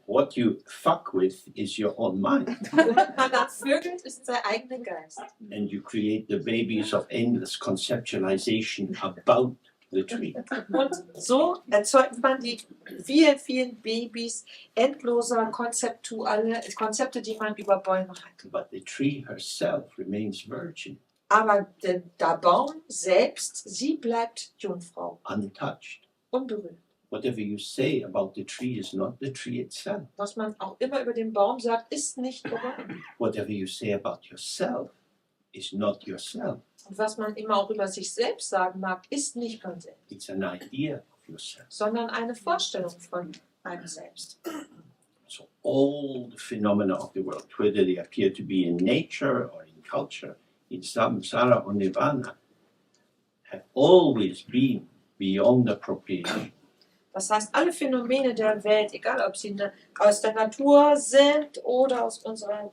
What you fuck with is your own mind. Womit man dann vögelt, ist sein eigener Geist. And you create the babies of endless conceptualization about the tree. Und so erzeugt man die vielen Babys endloser Konzepte, die man über Bäume hat. But the tree herself remains virgin, Aber der Baum selbst, sie bleibt Jungfrau, untouched. unberührt. Whatever you say about the tree is not the tree itself. Was man auch immer über den Baum sagt, ist nicht der Baum. Whatever you say about yourself is not yourself. Und was man immer auch über sich selbst sagen mag, ist nicht man selbst, It's an idea of yourself. sondern eine Vorstellung von einem selbst. So all the phenomena of the world, whether they appear to be in nature or in culture, in samsara or nirvana, have always been beyond appropriation. Das heißt, alle Phänomene der Welt, egal ob sie aus der Natur sind oder aus unserer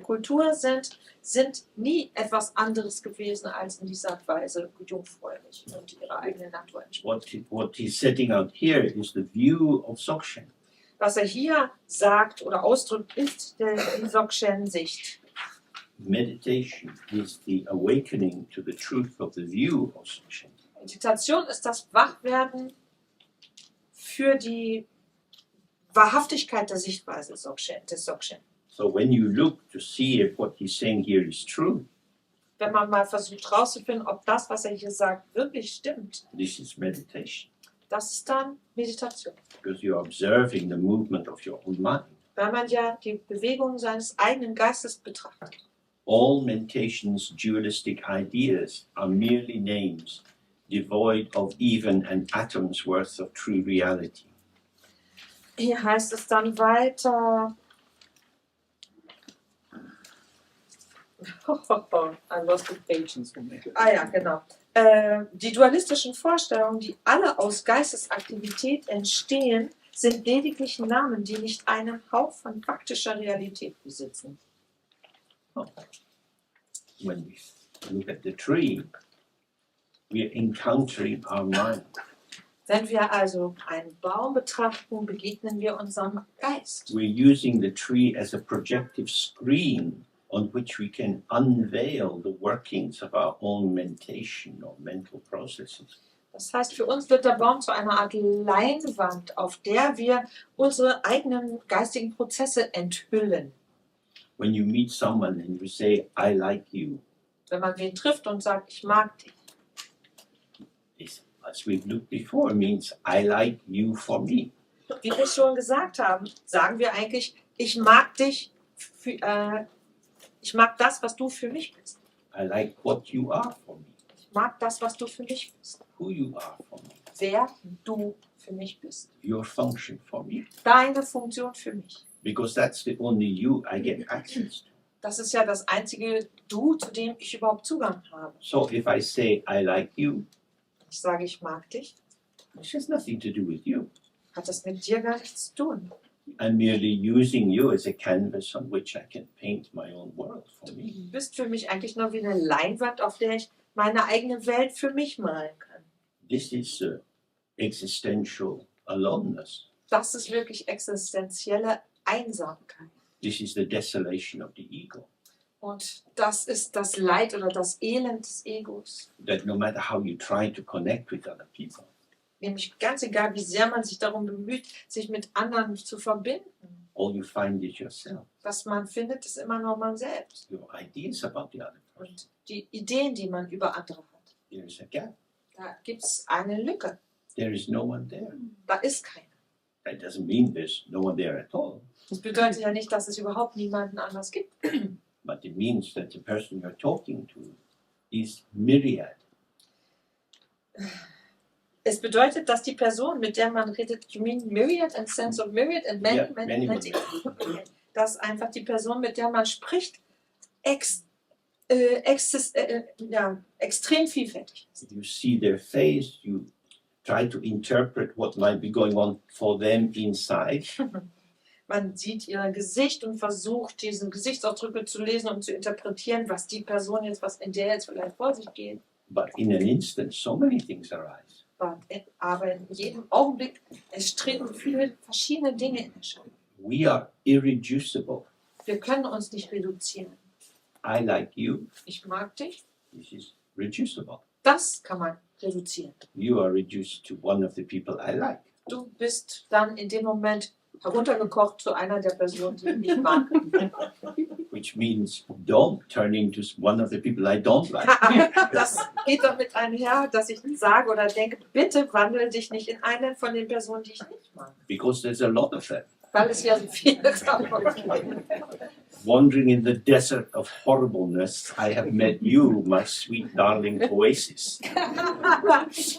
Kultur sind nie etwas anderes gewesen als in dieser Weise jungfräulich und ihrer eigenen Natur entsprechen. What he's setting out here is the view of Dzogchen. Was hier sagt oder ausdrückt, ist die Dzogchen-Sicht. Meditation is the awakening to the truth of the view of Dzogchen. Meditation ist das Wachwerden für die Wahrhaftigkeit der Sichtweise des Dzogchen. So when you look to see if what he's saying here is true, Wenn man mal versucht herauszufinden, ob das, was hier sagt, wirklich stimmt, this is meditation. das ist dann Meditation. Because you're observing the movement of your own mind. Weil man ja die Bewegung seines eigenen Geistes betrachtet. All mentation's dualistic ideas are merely names devoid of even an atom's worth of true reality. Hier heißt es dann weiter. I lost the page. Ah ja, genau. Die dualistischen Vorstellungen, die alle aus Geistesaktivität entstehen, sind lediglich Namen, die nicht einen Hauch von faktischer Realität besitzen. When we look at the tree, we're encountering our mind. Wenn wir also einen Baum betrachten, begegnen wir unserem Geist. We're using the tree as a projective screen on which we can unveil the workings of our own mentation or mental processes. Das heißt, für uns wird der Baum zu einer Art Leinwand, auf der wir unsere eigenen geistigen Prozesse enthüllen. When you meet someone and you say, I like you, Wenn man wen trifft und sagt, ich mag dich, this, as we've looked before, means I like you for me. wie wir schon gesagt haben, sagen wir eigentlich, ich mag dich, ich mag das, was du für mich bist. I like what you are for me, Ich mag das, was du für mich bist. who you are for me, Wer du für mich bist. your function for me. Deine Funktion für mich. Because that's the only you I get access to. Das ist ja das einzige Du, zu dem ich überhaupt Zugang habe. So if I say I like you, Ich sage, ich mag dich, it has nothing to do with you. hat das mit dir gar nichts zu tun. I'm merely using you as a canvas on which I can paint my own world for me. Du bist für mich eigentlich nur wie eine Leinwand, auf der ich meine eigene Welt für mich malen kann. This is existential aloneness. Das ist wirklich existenzielle Einsamkeit. This is the desolation of the ego. Und das ist das Leid oder das Elend des Egos. That no matter how you try to connect with other people, Nämlich ganz egal, wie sehr man sich darum bemüht, sich mit anderen zu verbinden. all you find is yourself, Was man findet, ist immer nur man selbst. your ideas about the other person. Und die Ideen, die man über andere hat. There is a gap. Da gibt es eine Lücke. There is no one there. Da ist keiner. That doesn't mean there's no one there at all, Das bedeutet ja nicht, dass es überhaupt niemanden anders gibt. but it means that the person you're talking to is myriad. Es bedeutet, dass die Person, mit der man redet, you mean myriad and sense of myriad and many, Yeah, many, many. many. Dass einfach die Person, mit der man spricht, extrem vielfältig ist. You see their face, you try to interpret what might be going on for them inside, Man sieht ihr Gesicht und versucht, diese Gesichtsausdrücke zu lesen und zu interpretieren, was die Person jetzt, was in der jetzt vielleicht vor sich geht. but in an instant so many things arise. Aber in jedem Augenblick, es treten viele verschiedene Dinge in Erscheinung. We are irreducible. Wir können uns nicht reduzieren. I like you, Ich mag dich, this is reducible. das kann man reduzieren. You are reduced to one of the people I like. Du bist dann in dem Moment heruntergekocht zu einer der Personen, die ich mag. Which means don't turn into one of the people I don't like. Das geht damit einher, dass ich sage oder denke, bitte wandle dich nicht in eine von den Personen, die ich nicht mag. Because there's a lot of them. Weil es ja so viele davon gibt. Wandering in the desert of horribleness, I have met you, my sweet darling oasis.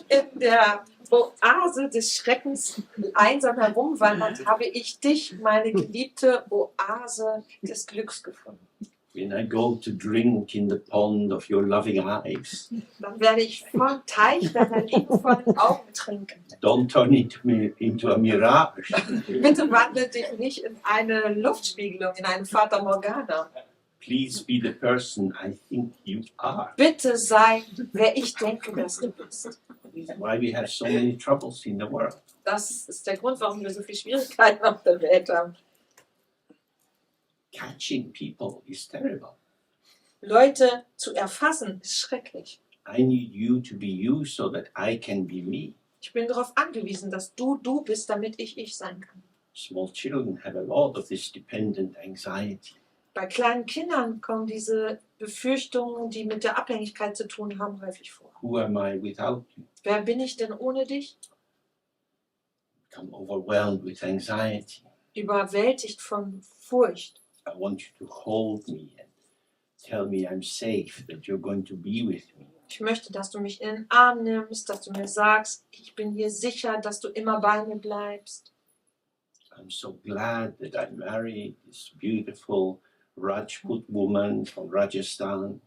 In der Oase des Schreckens einsam herumwandert, habe ich dich, meine geliebte Oase des Glücks gefunden. When I go to drink in the pond of your loving eyes, Dann werde ich vom Teich deiner liebevollen Augen trinken. don't turn into a mirage. Bitte wandle dich nicht in eine Luftspiegelung, in einen Fata Morgana. Please be the person I think you are. Bitte sei, wer ich denke, dass du bist. Why we have so many troubles in the world. Das ist der Grund, warum wir so viele Schwierigkeiten auf der Welt haben. Catching people is terrible. Leute zu erfassen ist schrecklich. I need you to be you so that I can be me. Ich bin darauf angewiesen, dass du bist, damit ich sein kann. Small children have a lot of this dependent anxiety. Bei kleinen Kindern kommen diese Befürchtungen, die mit der Abhängigkeit zu tun haben, häufig vor. Who am I without you? Wer bin ich denn ohne dich? Become overwhelmed with anxiety. Überwältigt von Furcht. I want you to hold me and tell me I'm safe, that you're going to be with me. Ich möchte, dass du mich in den Arm nimmst, dass du mir sagst, ich bin hier sicher, dass du immer bei mir bleibst. I'm so glad that I married this beautiful Rajput woman from Rajasthan.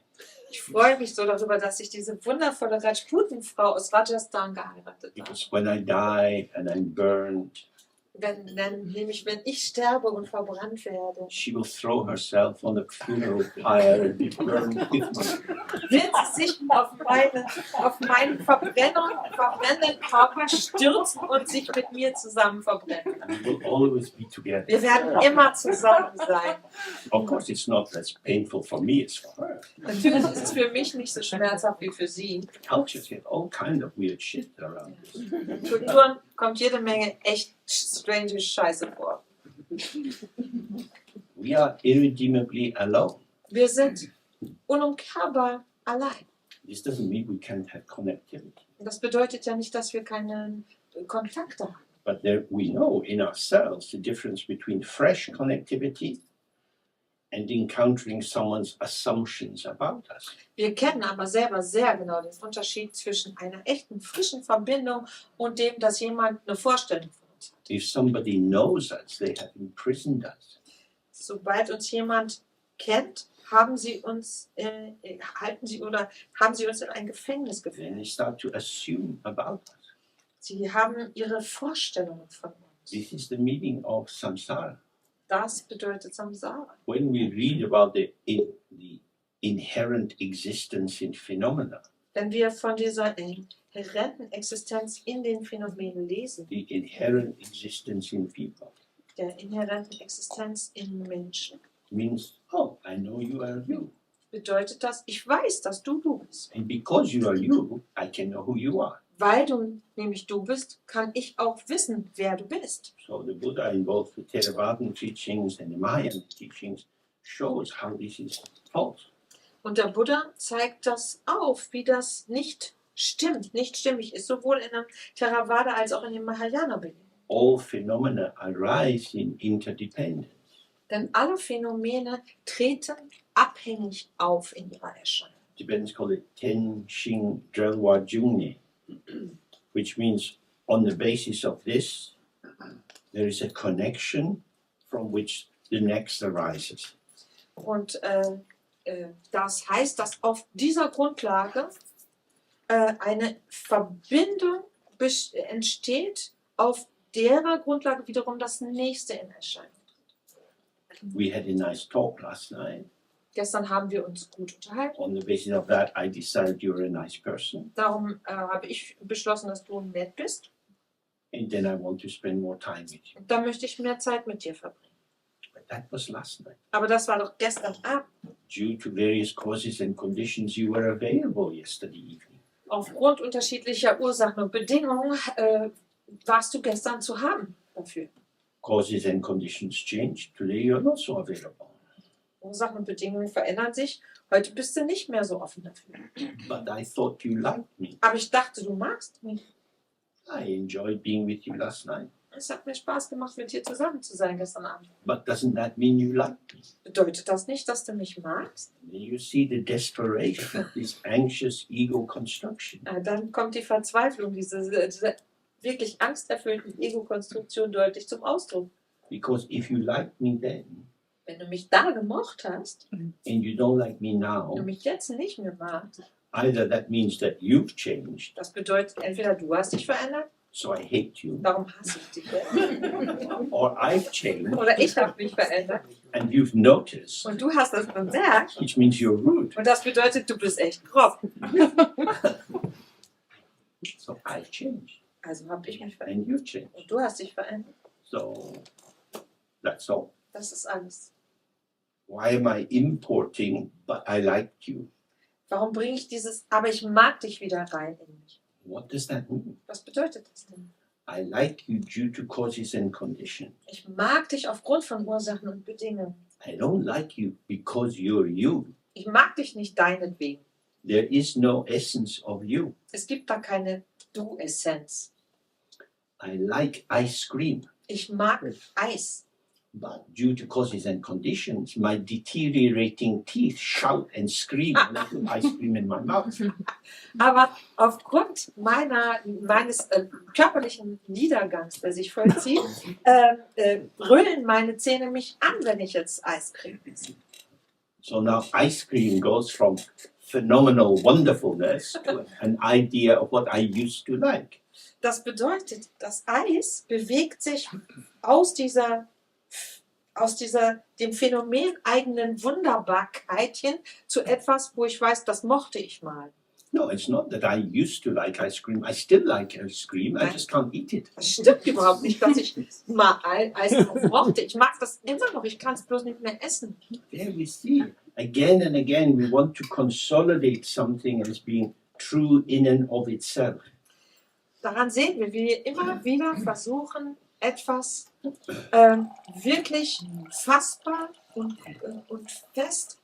Ich freue mich so darüber, dass ich diese wundervolle Rajputenfrau aus Rajasthan geheiratet habe. Because when I die and I'm burned, Nämlich wenn ich sterbe und verbrannt werde, she will throw herself on the funeral pyre and be burned with me. wird sie sich auf meinen verbrennenden Körper stürzen und sich mit mir zusammen verbrennen. And we will always be together. Wir werden immer zusammen sein. Of course, it's not as painful for me as for her. Natürlich ist es für mich nicht so schmerzhaft wie für sie. Cultures get all kind of weird shit around us. Kulturen kommt jede Menge echt strange Scheiße vor. We are irredeemably alone. Wir sind unumkehrbar allein. This doesn't mean we can't have connectivity. Und das bedeutet ja nicht, dass wir keine Kontakte haben. But there, we know in ourselves the difference between fresh connectivity and encountering someone's assumptions about us. Wir kennen aber selber sehr genau den Unterschied zwischen einer echten, frischen Verbindung und dem, dass jemand eine Vorstellung von uns hat. If somebody knows us, they have imprisoned us. Sobald uns jemand kennt, haben sie uns in ein Gefängnis Then geführt. they start to assume about us. Sie haben ihre Vorstellungen von uns. This is the meaning of samsara. Das bedeutet Samsara. When we read about the inherent existence in phenomena, Wenn wir von dieser inhärenten Existenz in den Phänomenen lesen, the inherent existence in people, der inhärenten Existenz in Menschen, means, oh, I know you are you. bedeutet das, ich weiß, dass du bist. And because you are you, I can know who you are. Weil du nämlich du bist, kann ich auch wissen, wer du bist. So the Buddha in both the Theravadan teachings and the Mayan teachings shows how this is false. Und der Buddha zeigt das auf, wie das nicht stimmt, nicht stimmig ist, sowohl in der Theravada als auch in den Mahayana-Bewegungen. All phenomena arise in interdependence. Denn alle Phänomene treten abhängig auf in ihrer Erscheinung. Tibetans call it Ten Shing Drelwa Jungni, which means on the basis of this, there is a connection from which the next arises. Und das heißt, dass auf dieser Grundlage eine Verbindung entsteht, auf derer Grundlage wiederum das nächste in Erscheinung. We had a nice talk last night. Gestern haben wir uns gut unterhalten. On the basis of that, I decided you're a nice person. Darum habe ich beschlossen, dass du nett bist. And then I want to spend more time with you. Und da möchte ich mehr Zeit mit dir verbringen. But that was last night. Aber das war doch gestern Abend. Due to various causes and conditions, you were available yesterday evening. Aufgrund unterschiedlicher Ursachen und Bedingungen warst du gestern zu haben dafür. Causes and conditions changed. Today you're not so available. Ursachen und Bedingungen verändern sich. Heute bist du nicht mehr so offen dafür. But I thought you liked me. Aber ich dachte, du magst mich. I enjoyed being with you last night. Es hat mir Spaß gemacht, mit dir zusammen zu sein gestern Abend. But doesn't that mean you like me? Bedeutet das nicht, dass du mich magst? Then you see the desperation of this anxious ego construction. Dann kommt die Verzweiflung, diese wirklich angsterfüllten Ego-Konstruktion deutlich zum Ausdruck. Because if you liked me then Wenn du mich da gemocht hast and you don't like me und now, du mich jetzt nicht mehr magst, either that means that you've changed, das bedeutet, entweder du hast dich verändert, so I hate you, darum hasse ich dich jetzt, or I've changed oder ich habe mich verändert and you've noticed, und du hast das bemerkt which means you're rude. und das bedeutet, du bist echt grob. So I've changed Also habe ich mich verändert and you've changed. und du hast dich verändert. So that's all. Das ist alles. Why am I importing, but I liked you? Warum bringe ich dieses, aber ich mag dich wieder rein in mich? What does that mean? Was bedeutet das denn? I like you due to causes and conditions. Ich mag dich aufgrund von Ursachen und Bedingungen. I don't like you because you're you. Ich mag dich nicht deinetwegen. There is no essence of you. Es gibt da keine Du-Essenz. I like ice cream, Ich mag Eis. but due to causes and conditions, my deteriorating teeth shout and scream when I put ice cream in my mouth. Aber aufgrund meines körperlichen Niedergangs, der sich vollzieht, brüllen meine Zähne mich an, wenn ich jetzt Eiscreme esse. So now ice cream goes from phenomenal wonderfulness to an idea of what I used to like. Das bedeutet, das Eis bewegt sich aus dem Phänomen eigenen Wunderbarkeit hin zu etwas, wo ich weiß, das mochte ich mal. No, it's not that I used to like ice cream. I still like ice cream. I just can't eat it. Das stimmt überhaupt nicht, dass ich mal Eis mochte. Ich mag das immer noch, ich kann es bloß nicht mehr essen. There we see. Again and again, we want to consolidate something as being true in and of itself. Daran sehen wir, wie wir immer wieder versuchen, etwas wirklich fassbar und fest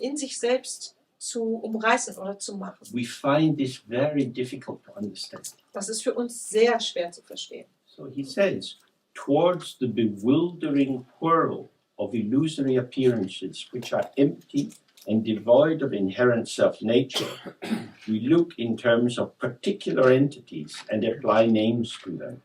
in sich selbst zu umreißen oder zu machen. We find this very difficult to understand. Das ist für uns sehr schwer zu verstehen. So he says, towards the bewildering whirl of illusory appearances which are empty and devoid of inherent self-nature, we look in terms of particular entities and apply names to them.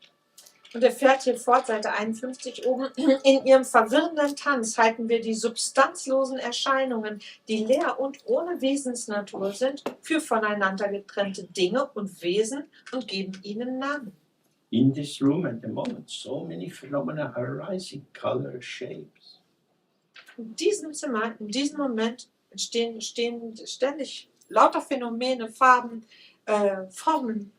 Und er fährt hier fort, Seite 51 oben. In ihrem verwirrenden Tanz halten wir die substanzlosen Erscheinungen, die leer und ohne Wesensnatur sind, für voneinander getrennte Dinge und Wesen und geben ihnen Namen. In this room at the moment, so many phenomena are arising, color, shapes. In diesem Zimmer, in diesem Moment stehen ständig lauter Phänomene, Farben, Formen.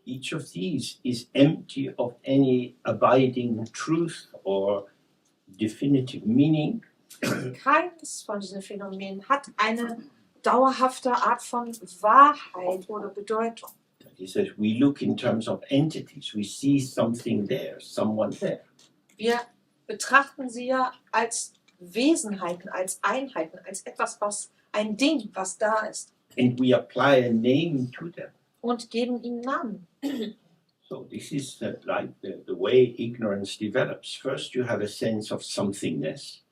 Each of these is empty of any abiding truth or definitive meaning. Keines von diesen Phänomenen hat eine dauerhafte Art von Wahrheit oder Bedeutung. He says we look in terms of entities. We see something there, someone there. Wir betrachten sie ja als Wesenheiten, als Einheiten, als etwas, ein Ding, was da ist. And we apply a name to them. Und geben ihm Namen. So this is like the way ignorance develops. First you have a sense of somethingness.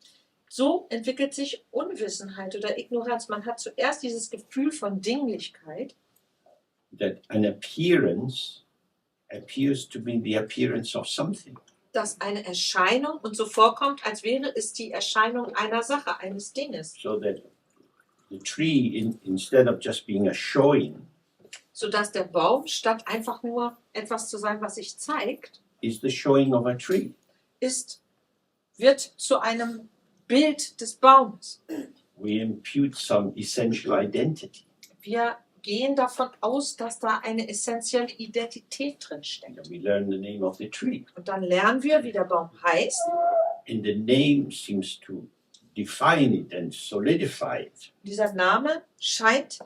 So entwickelt sich Unwissenheit oder Ignoranz. Man hat zuerst dieses Gefühl von Dinglichkeit, That an appearance appears to be the appearance of something. dass eine Erscheinung uns so vorkommt, als wäre es die Erscheinung einer Sache, eines Dinges. So that the tree, instead of just being a showing, Sodass der Baum, statt einfach nur etwas zu sein, was sich zeigt, is the showing of a tree. wird zu einem Bild des Baumes. We impute some essential identity. Wir gehen davon aus, dass da eine essentielle Identität drin steckt. And we learn the name of the tree. Und dann lernen wir, wie der Baum heißt. And the name seems to define it and solidify it. Dieser Name scheint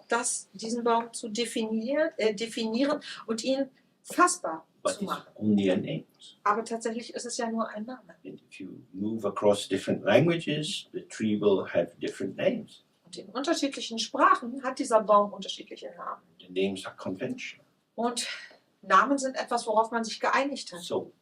diesen Baum zu definieren und ihn fassbar But zu it's machen. only a name. Aber tatsächlich ist es ja nur ein Name. And if you move across different languages, the tree will have different names. Und in unterschiedlichen Sprachen hat dieser Baum unterschiedliche Namen. The names are conventional. Und Namen sind etwas, worauf man sich geeinigt hat. So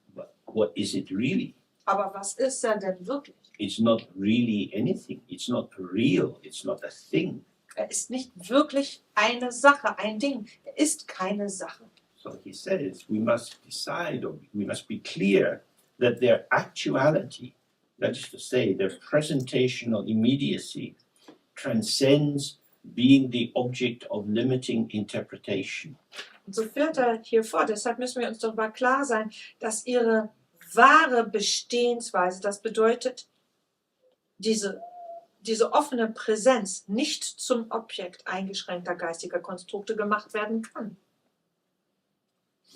what is it really? Aber was ist er denn wirklich? It's not really anything. It's not real. It's not a thing. Er ist nicht wirklich eine Sache, ein Ding. Er Er ist keine Sache. So he says we must decide, or we must be clear that their actuality, that is to say, their presentational immediacy, transcends being the object of limiting interpretation. Und so führt er hier vor. Deshalb müssen wir uns darüber klar sein, dass ihre wahre Bestehensweise, das bedeutet, diese offene Präsenz nicht zum Objekt eingeschränkter geistiger Konstrukte gemacht werden kann.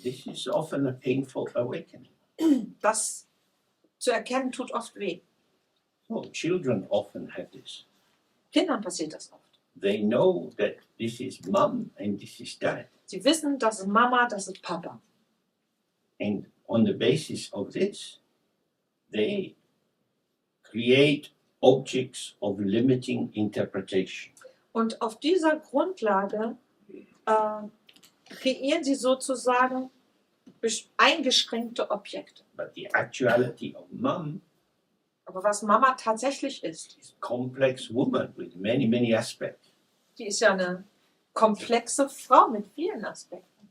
This is often a painful awakening. Das zu erkennen tut oft weh. So children often have this. Kindern passiert das oft. They know that this is mom and this is dad. Sie wissen, das ist Mama, das ist Papa. And on the basis of this, they create objects of limiting interpretation. Und auf dieser Grundlage kreieren sie sozusagen eingeschränkte Objekte. But the actuality of mom Aber was Mama tatsächlich ist, is a complex woman with many, many aspects. die ist ja eine komplexe Frau mit vielen Aspekten.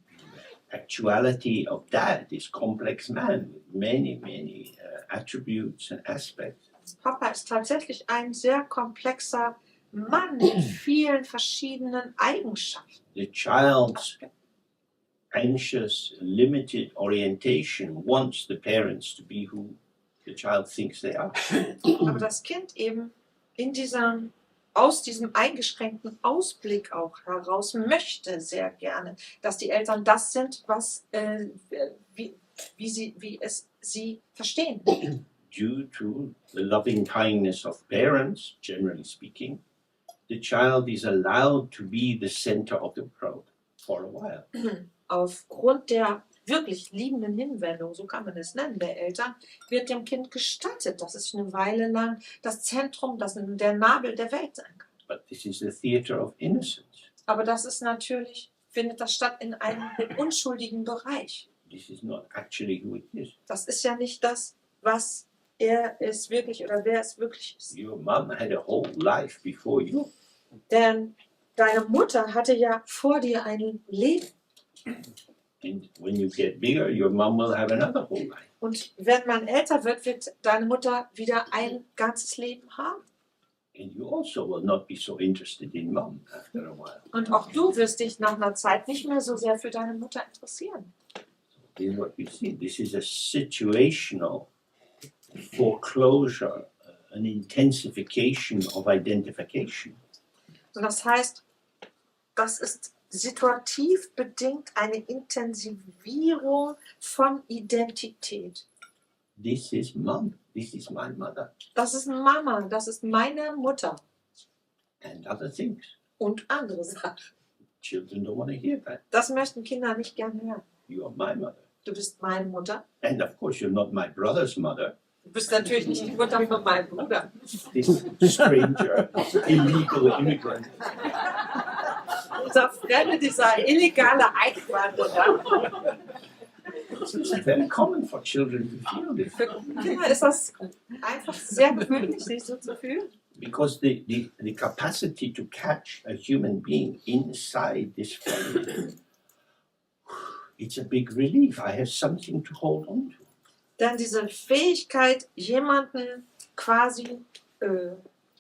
Actuality of dad is complex man with many, many attributes and aspects. Papa ist tatsächlich ein sehr komplexer Mann mit vielen verschiedenen Eigenschaften. The child's anxious, limited orientation wants the parents to be who the child thinks they are. Aber das Kind eben aus diesem eingeschränkten Ausblick auch heraus möchte sehr gerne, dass die Eltern das sind, wie es sie verstehen. Due to the loving kindness of parents, generally speaking, the child is allowed to be the center of the world for a while. Aufgrund der wirklich liebenden Hinwendung, so kann man es nennen, der Eltern, wird dem Kind gestattet, dass es eine Weile lang das Zentrum, der Nabel der Welt sein kann. But this is the theater of innocence. Aber das ist natürlich, findet das statt in einem unschuldigen Bereich. This is not actually who it is. Das ist ja nicht das, was er es wirklich oder wer es wirklich ist. Your mom had a whole life before you. Denn deine Mutter hatte ja vor dir ein Leben. And when you get bigger, your mom will have another whole life. Und wenn man älter wird, wird deine Mutter wieder ein ganzes Leben haben. And you also will not be so interested in mom after a while. Und auch du wirst dich nach einer Zeit nicht mehr so sehr für deine Mutter interessieren. This is what we see. This is a situational foreclosure, an intensification of identification. Und das heißt, das ist situativ bedingt eine Intensivierung von Identität. This is mom. This is my mother. Das ist Mama, das ist meine Mutter And other things. und andere Sachen. Children don't want to hear that. Das möchten Kinder nicht gern hören. You are my mother. Du bist meine Mutter. And of course, you're not my brother's mother. Du bist natürlich nicht die Mutter von meinem Bruder. This stranger, illegal immigrant. Dieser Fremde, dieser illegale Einwanderer. It's very common for children to feel this. Für Kinder ist das einfach sehr gewöhnlich, sich so zu fühlen. Because the capacity to catch a human being inside this family, it's a big relief. I have something to hold on to. Denn diese Fähigkeit, jemanden quasi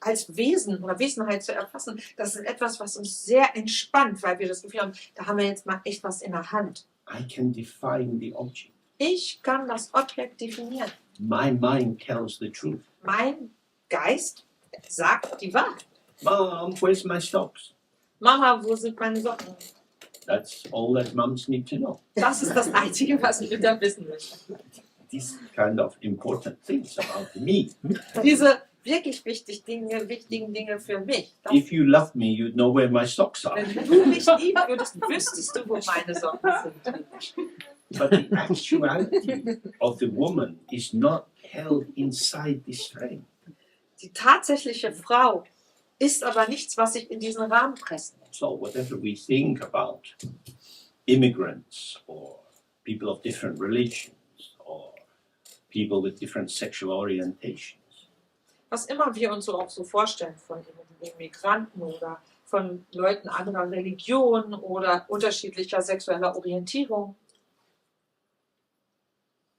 als Wesen oder Wesenheit zu erfassen, das ist etwas, was uns sehr entspannt, weil wir das Gefühl haben, da haben wir jetzt mal echt was in der Hand. I can define the object. Ich kann das Objekt definieren. My mind tells the truth. Mein Geist sagt die Wahrheit. Mom, where's my socks? Mama, wo sind meine Socken? That's all that moms need to know. Das ist das Einzige, was ich wieder wissen möchte. These kind of important things about me. Diese wirklich wichtigen Dinge für mich. If you loved me, you'd know where my socks are. Wenn du mich lieben würdest, wüsstest du, wo meine Socken sind. But the actuality of the woman is not held inside this frame. Die tatsächliche Frau ist aber nichts, was sich in diesen Rahmen pressen lässt. So whatever we think about immigrants or people of different religions or people with different sexual orientations, Was immer wir uns so auch so vorstellen von Immigranten oder von Leuten anderer Religion oder unterschiedlicher sexueller Orientierung.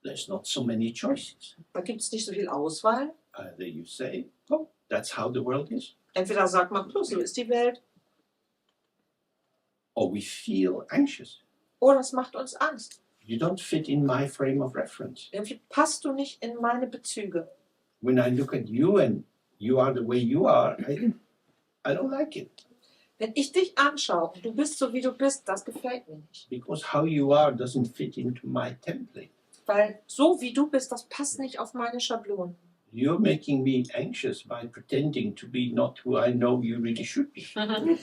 There's not so many choices. Da gibt es nicht so viel Auswahl. Either you say, oh, that's how the world is, Entweder sagt man, so ist die Welt, or we feel anxious. oder es macht uns Angst. You don't fit in my frame of reference. Irgendwie passt du nicht in meine Bezüge. When I look at you and you are the way you are, I don't like it. Wenn ich dich anschaue und du bist so, wie du bist, das gefällt mir nicht. Because how you are doesn't fit into my template. Weil so, wie du bist, das passt nicht auf meine Schablonen. You're making me anxious by pretending to be not who I know you really should be.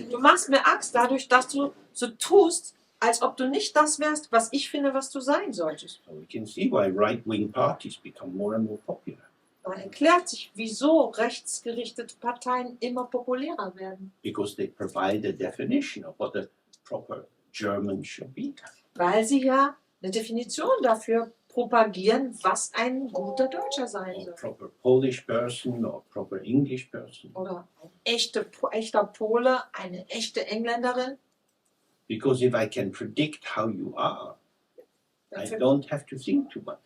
Du machst mir Angst dadurch, dass du so tust, als ob du nicht das wärst, was ich finde, was du sein solltest. So we can see why right-wing parties become more and more popular. Da erklärt sich, wieso rechtsgerichtete Parteien immer populärer werden. Because they provide a definition of what a proper German should be. Weil sie ja eine Definition dafür propagieren, was ein guter Deutscher sein Or soll. proper Polish person or proper English person. Oder ein echter Pole, eine echte Engländerin. Because if I can predict how you are, I Wenn für, don't have to think too much.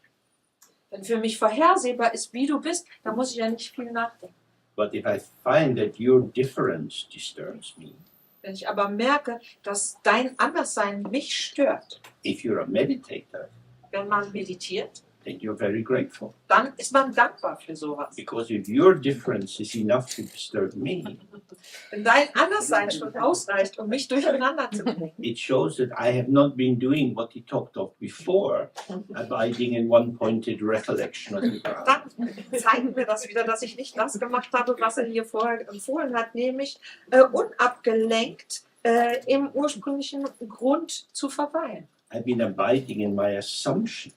wenn für mich vorhersehbar ist, wie du bist, dann muss ich ja nicht viel nachdenken. But if I find that your difference disturbs me, Wenn ich aber merke, dass dein Anderssein mich stört, if you're a meditator, wenn man meditiert, then you're very grateful. dann ist man dankbar für sowas. Because if your difference is enough to disturb me, Wenn dein Anderssein schon ausreicht, um mich durcheinander zu bringen, it shows that I have not been doing what he talked of before, abiding in one-pointed recollection of the ground. dann zeigen wir das wieder, dass ich nicht das gemacht habe, was er hier vorher empfohlen hat, nämlich unabgelenkt im ursprünglichen Grund zu verweilen. I've been abiding in my assumption.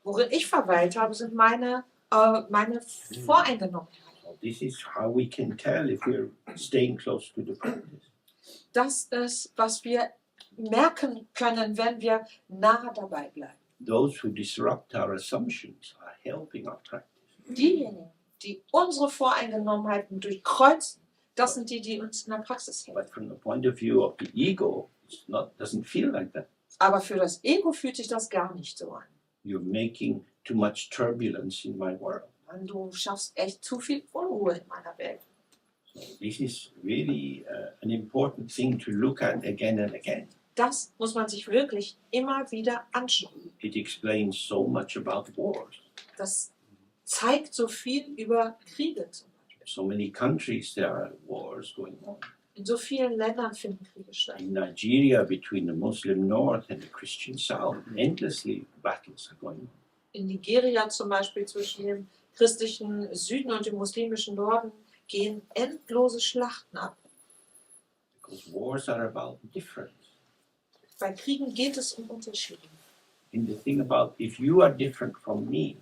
Worin ich verweilt habe, sind meine Voreingenommenheiten. So this is how we can tell if we're staying close to the practice. Das ist, was wir merken können, wenn wir nahe dabei bleiben. Those who disrupt our assumptions are helping our practice. Diejenigen, die unsere Voreingenommenheiten durchkreuzen, das sind die, die uns in der Praxis helfen. But from the point of view of the ego, doesn't feel like that. Aber für das Ego fühlt sich das gar nicht so an. You're making too much turbulence in my world. Und du schaffst echt zu viel Unruhe in meiner Welt. So this is really an important thing to look at again and again. Das muss man sich wirklich immer wieder anschauen. It explains so much about wars. Das zeigt so viel über Kriege zum Beispiel. So many countries there are wars going on. In so vielen Ländern finden Kriege statt. In Nigeria, between the Muslim north and the Christian south, endlessly battles are going on. In Nigeria zum Beispiel zwischen dem christlichen Süden und dem muslimischen Norden gehen endlose Schlachten ab. Because wars are about difference. Bei Kriegen geht es um Unterschiede. And the thing about if you are different from me,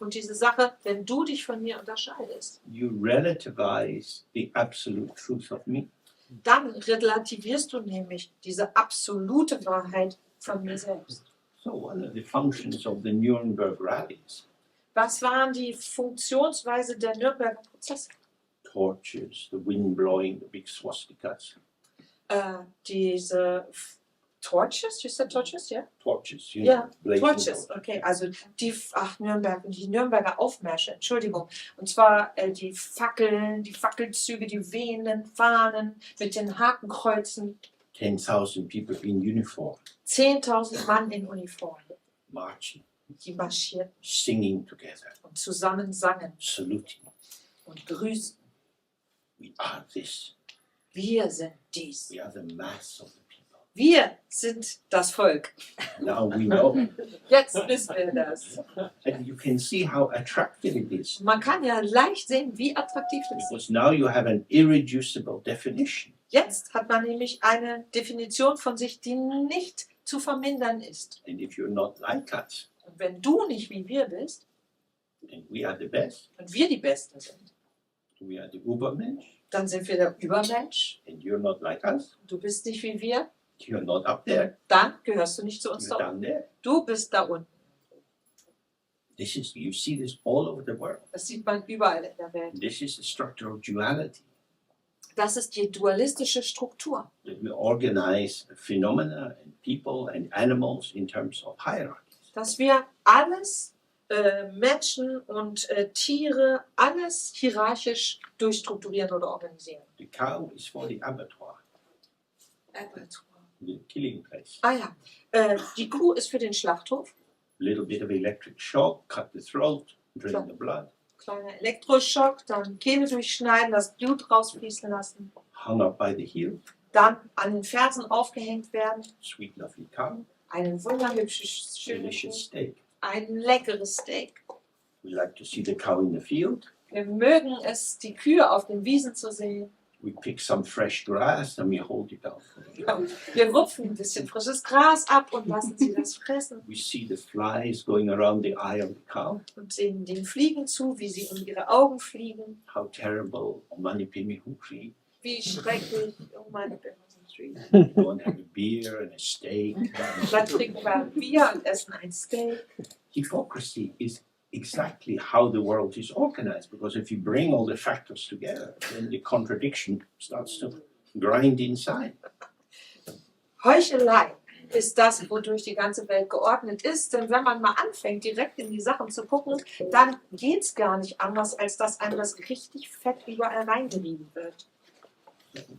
Und diese Sache, wenn du dich von mir unterscheidest, you relativize the absolute truth of me. dann relativierst du nämlich diese absolute Wahrheit von mir selbst. So one of the functions of the Nuremberg rallies, Was waren die Funktionsweise der Nürnberger Prozesse? torches, the wind blowing, the big swastikas, Diese Torches, you said Torches, ja? torches, you Ja, know, blazing Torches, okay, also die Nürnberger Aufmärsche, Entschuldigung. Und zwar die Fackeln, die Fackelzüge, die wehenden Fahnen mit den Hakenkreuzen, 10,000 people in uniform, 10.000 Mann in Uniform, marching, die marschierten singing together, und zusammen sangen saluting. und grüßten. We are this. Wir sind dies. We are the mass of the people. Wir sind das Volk. Now we know. Jetzt wissen wir das. And you can see how attractive it is. Man kann ja leicht sehen, wie attraktiv das ist. Because now you have an irreducible definition. Jetzt hat man nämlich eine Definition von sich, die nicht zu vermindern ist. And if you're not like us, Und wenn du nicht wie wir bist then we are the best. und wir die Besten sind, We are the Ubermensch. dann sind wir der Übermensch. And you're not like us. Du bist nicht wie wir, You're not up there. dann gehörst du nicht zu uns You're da down unten. there. Du bist da unten. You see this all over the world. Das sieht man überall in der Welt. This is the structure of duality. Das ist die dualistische Struktur. That we organize phenomena and people and animals in terms of hierarchies. Dass wir alles, Menschen und Tiere, alles hierarchisch durchstrukturieren oder organisieren. The cow is for the abattoir, the killing place. Ah ja, die Kuh ist für den Schlachthof. A little bit of electric shock, cut the throat, drain the blood. Kleiner Elektroschock, dann Kehle durchschneiden, das Blut rausfließen lassen. Hung up by the heel, Dann an den Fersen aufgehängt werden. sweet lovely cow, Eine wunderhübsche, schöne delicious Kuh. steak. Ein leckeres Steak. We like to see the cow in the field. Wir mögen es, die Kühe auf den Wiesen zu sehen. We pick some fresh grass and we hold it out. Wir rupfen ein bisschen frisches Gras ab und lassen sie das fressen. We see the flies going around the eye of the cow. Und sehen den Fliegen zu, wie sie um ihre Augen fliegen. How terrible, Manipimi Hukri. Wie schrecklich. Oh meine Gott. Go and have a beer and a steak. Dann trinken wir ein Bier und essen ein Steak. Hypocrisy is exactly how the world is organized, because if you bring all the factors together, then the contradiction starts to grind inside. Heuchelei ist das, wodurch die ganze Welt geordnet ist. Denn wenn man mal anfängt, direkt in die Sachen zu gucken, dann geht es gar nicht anders, als dass einem das richtig fett überall reingerieben wird.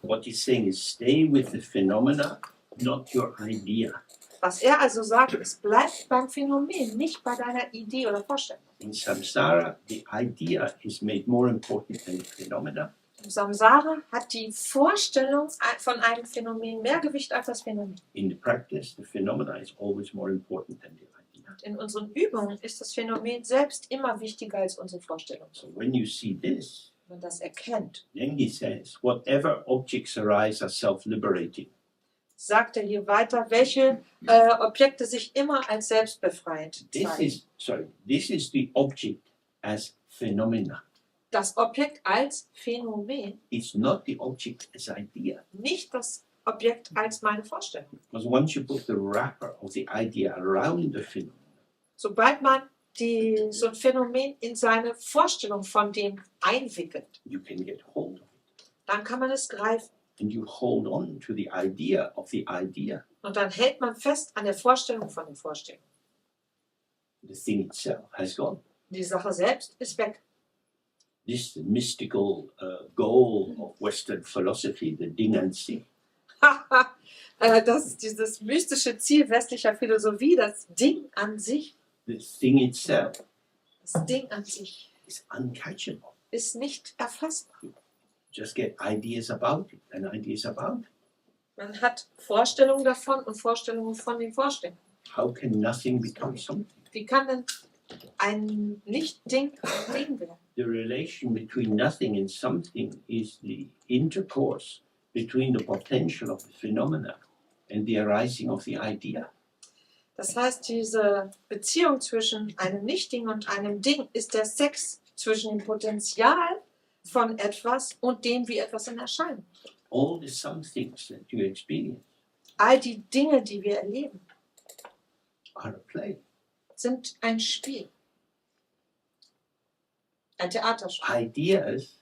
What he's saying is stay with the phenomena, not your idea. Was er also sagt, es bleibt beim Phänomen, nicht bei deiner Idee oder Vorstellung. In samsara, the idea is made more important than the phenomena. Im Samsara hat die Vorstellung von einem Phänomen mehr Gewicht als das Phänomen. In the practice, the phenomena is always more important than the idea. In unseren Übungen ist das Phänomen selbst immer wichtiger als unsere Vorstellung. So when you see this, Wenn man das erkennt, then he says, whatever objects arise are self-liberating. sagt er hier weiter, welche Objekte sich immer als selbstbefreiend zeigen. This is the object as phenomena. Das Objekt als Phänomen, It's not the object as idea. nicht das Objekt als meine Vorstellung. Because once you put the wrapper of the idea around the phenomenon, Sobald man so ein Phänomen in seine Vorstellung von dem einwickelt, you can get hold of it. dann kann man es greifen. And you hold on to the idea of the idea. Und dann hält man fest an der Vorstellung von der Vorstellung. The thing itself has gone. Die Sache selbst ist weg. This is the mystical goal of Western philosophy, the Ding and Si. Das ist dieses mystische Ziel westlicher Philosophie, das Ding an sich. The thing itself Das Ding an sich is uncatchable. ist nicht erfassbar. Just get ideas about it and ideas about it. Man hat Vorstellungen davon und Vorstellungen von den Vorstellungen. How can nothing become something? Wie kann denn ein Nicht-Ding ein Ding werden? The relation between nothing and something is the intercourse between the potential of the phenomena and the arising of the idea. Das heißt, diese Beziehung zwischen einem Nicht-Ding und einem Ding ist der Sex zwischen dem Potenzial von etwas und dem, wie etwas in Erscheinung. All the somethings that you experience All die Dinge, die wir erleben, are a play. sind ein Spiel. Ein Theaterspiel. Ideas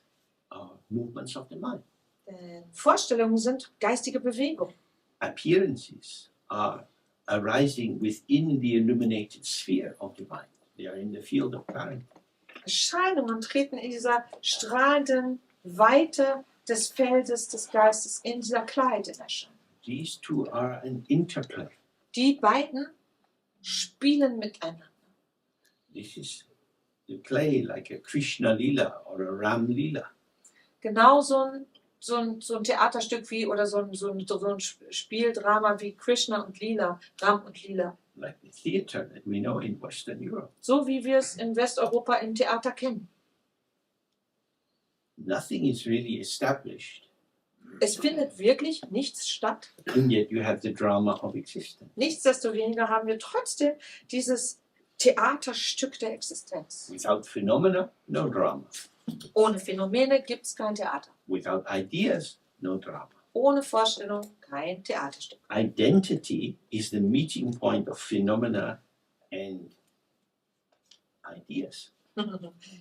are movements of the mind. Denn Vorstellungen sind geistige Bewegungen. Appearances are arising within the illuminated sphere of the mind. They are in the field of clarity. Erscheinungen treten in dieser strahlenden Weite des Feldes des Geistes, in dieser Klarheit in Erscheinung. These two are an interplay. Die beiden spielen miteinander. This is the play like a Krishna Lila or a Ram Lila. Genau so ein Theaterstück wie oder so ein Spieldrama wie Krishna und Lila, Ram und Lila. Like the theater that we know in Western Europe. So wie wir es in Westeuropa im Theater kennen. Nothing is really established, Es findet wirklich nichts statt. and yet you have the drama of existence. Nichtsdestoweniger haben wir trotzdem dieses Theaterstück der Existenz. Without phenomena, no drama. Ohne Phänomene gibt es kein Theater. Without ideas, no drama. Ohne Vorstellung kein Theaterstück. Identity is the meeting point of phenomena and ideas.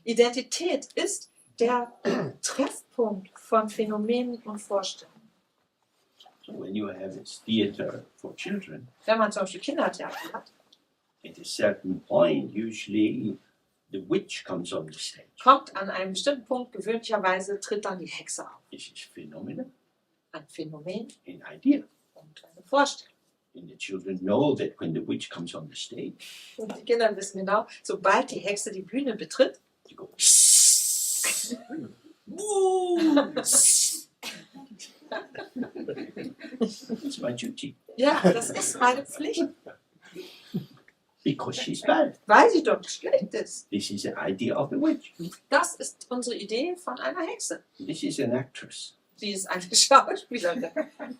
Identität ist der Treffpunkt von Phänomenen und Vorstellungen. So when you have a theater for children, Wenn man zum Beispiel Kindertheater hat, at a certain point, usually the witch comes on the stage. kommt an einem bestimmten Punkt, gewöhnlicherweise tritt dann die Hexe auf. This is phenomena, Ein Phänomen an idea. und eine Vorstellung. And the children know that when the witch comes on the stage, Und die Kinder wissen genau, sobald die Hexe die Bühne betritt, they go, it's my duty, ja, das ist meine Pflicht, because she's bad. weil sie doch schlecht ist. This is the idea of the witch. Das ist unsere Idee von einer Hexe. This is an actress. Sie ist eine Schauspielerin.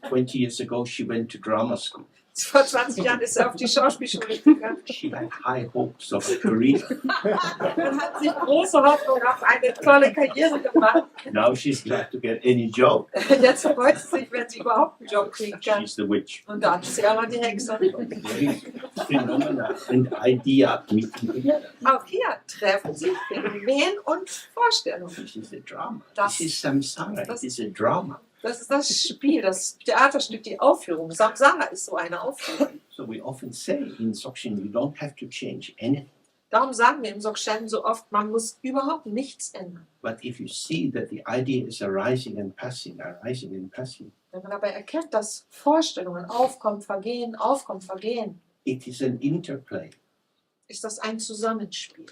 20 years ago, she went to drama school. Vor 20 Jahren ist sie auf die Schauspielschule gegangen She had high hopes of a career. und hat sich große Hoffnung auf eine tolle Karriere gemacht. Now she's glad to get any job. Jetzt freut sie sich, wenn sie überhaupt einen Job kriegen kann. She's the witch. Und dann ist sie aber die Hexe. There is phenomena and idea meeting together. Auch hier treffen sich Phänomen und Vorstellung. This is a drama. Das- This is samsara. It is a drama. Das ist das Spiel, das Theaterstück, die Aufführung. Samsara ist so eine Aufführung. So we often say in Dzogchen, you don't have to change anything. Darum sagen wir im Dzogchen so oft, man muss überhaupt nichts ändern. But if you see that the idea is arising and passing, Wenn man dabei erkennt, dass Vorstellungen aufkommen, vergehen, it is an interplay. ist das ein Zusammenspiel.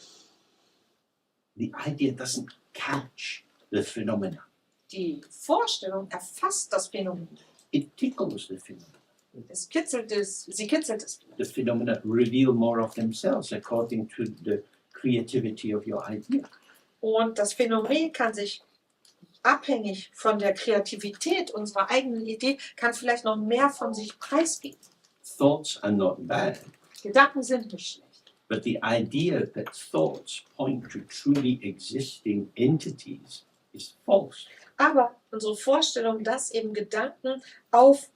The idea doesn't catch the phenomena. Die Vorstellung erfasst das Phänomen. It tickles the phenomena. Sie kitzelt es. The phenomena reveal more of themselves according to the creativity of your idea. Und das Phänomen kann sich abhängig von der Kreativität unserer eigenen Idee, kann vielleicht noch mehr von sich preisgeben. Thoughts are not bad, Gedanken sind nicht schlecht. but the idea that thoughts point to truly existing entities is false. Aber unsere Vorstellung, dass eben Gedanken auf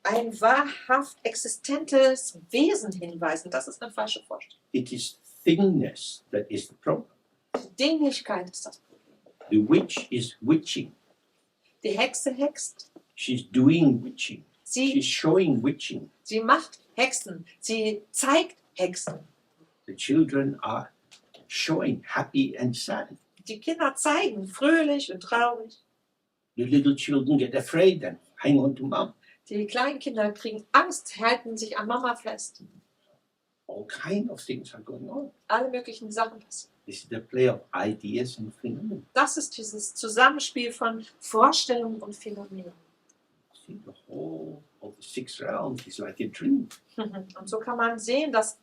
ein wahrhaft existentes Wesen hinweisen, das ist eine falsche Vorstellung. It is thingness that is the problem. Die Dinglichkeit ist das Problem. The witch is witching. Die Hexe hext. She's doing witching. She's Sie showing witching. macht Hexen. Sie zeigt Hexen. The children are showing happy and sad. Die Kinder zeigen fröhlich und traurig. The little children get afraid and hang on to mom. Die kleinen Kinder kriegen Angst, halten sich an Mama fest. All kind of things are going on. Alle möglichen Sachen passieren. This is the play of ideas and phenomena. Das ist dieses Zusammenspiel von Vorstellungen und Phänomenen. See, the whole of the six realms is like a dream. Und so kann man sehen, dass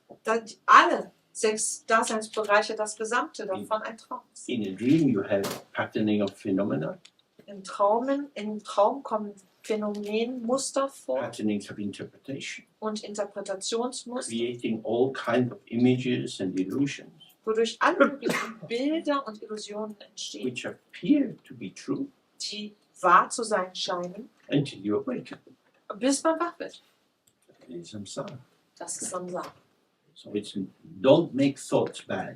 alle 6 Daseinsbereiche, das Gesamte davon ein Traum ist. In a dream, you have patterning of phenomena, Im Traum kommen Phänomenmuster vor patterning of interpretation, und Interpretationsmuster, creating all kind of images and illusions, wodurch alle möglichen Bilder und Illusionen entstehen, which appear to be true die wahr zu sein scheinen, until you awaken. bis man wach wird. In samsara. Das ist Samsara. So don't make thoughts bad.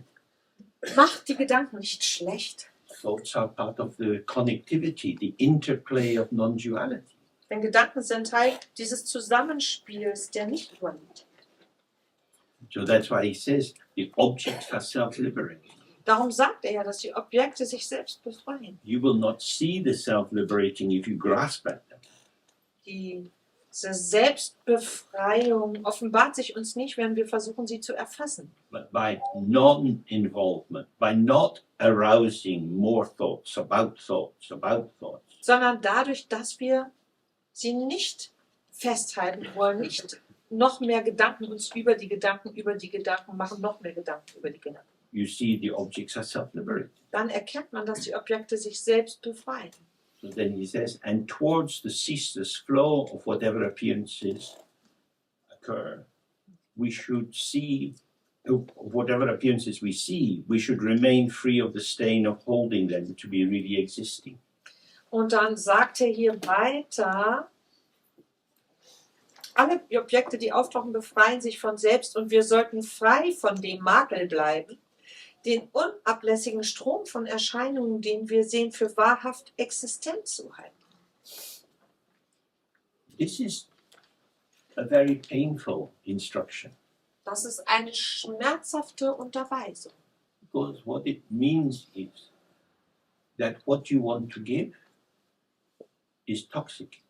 Macht die Gedanken nicht schlecht, Thoughts are part of the connectivity, the interplay of non-duality. denn Gedanken sind Teil dieses Zusammenspiels der Nicht-Dualität. So that's why he says the objects are self-liberating. Darum sagt er ja, dass die Objekte sich selbst befreien. You will not see the self-liberating if you grasp at them. Diese Selbstbefreiung offenbart sich uns nicht, wenn wir versuchen, sie zu erfassen. But by non-involvement, by not arousing more thoughts, Sondern dadurch, dass wir sie nicht festhalten wollen, nicht noch mehr Gedanken uns über die Gedanken machen, noch mehr Gedanken über die Gedanken. you see the objects are self-liberating. Dann erkennt man, dass die Objekte sich selbst befreien. So then he says, and towards the ceaseless flow of whatever appearances occur, we should see, whatever appearances we see, we should remain free of the stain of holding them to be really existing. Und dann sagt er hier weiter, alle Objekte, die auftauchen, befreien sich von selbst und wir sollten frei von dem Makel bleiben, den unablässigen Strom von Erscheinungen, den wir sehen, für wahrhaft existent zu halten. This is a very painful instruction, Das ist eine schmerzhafte Unterweisung. because what it means is that what you want to give is toxic.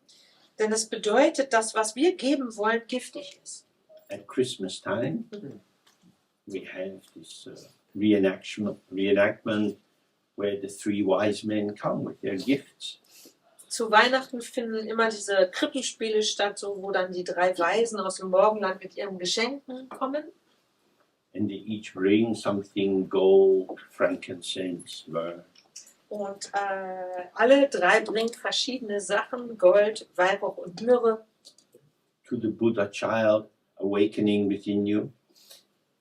Denn es bedeutet, dass was wir geben wollen, giftig ist. At Christmas time, we have this reenactment where the three wise men come with their gifts. Zu Weihnachten finden immer diese Krippenspiele statt, so, wo dann die 3 Weisen aus dem Morgenland mit ihren Geschenken kommen. And they each bring something: gold, frankincense, myrrh. Und alle 3 bringen verschiedene Sachen, Gold, Weihrauch und Myrrhe. To the Buddha child awakening within you.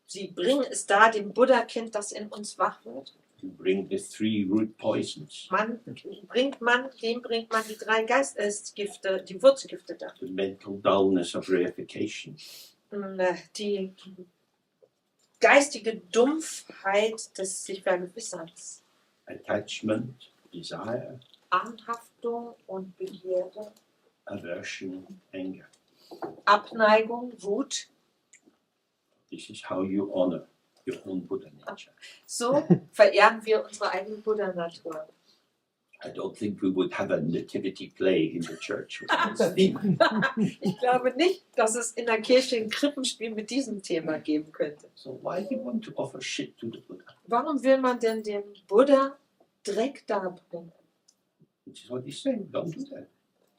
Sie bringen es da dem Buddha-Kind, das in uns wach wird. You bring the 3 root poisons, Dem bringt man die 3 Geistgifte, die Wurzgifte da. the mental dullness of reification, Die geistige Dumpfheit des sich Vergewisserns, attachment, desire, Anhaftung und Begierde, aversion, anger. Abneigung, Wut. This is how you honor your own Buddha nature. So verehren wir unsere eigene Buddha-Natur. I don't think we would have a nativity play in the church with this theme. Ich glaube nicht, dass es in der Kirche ein Krippenspiel mit diesem Thema geben könnte. So why do you want to offer shit to the Buddha? Warum will man denn dem Buddha Dreck darbringen? Which is what he's saying. Don't do that.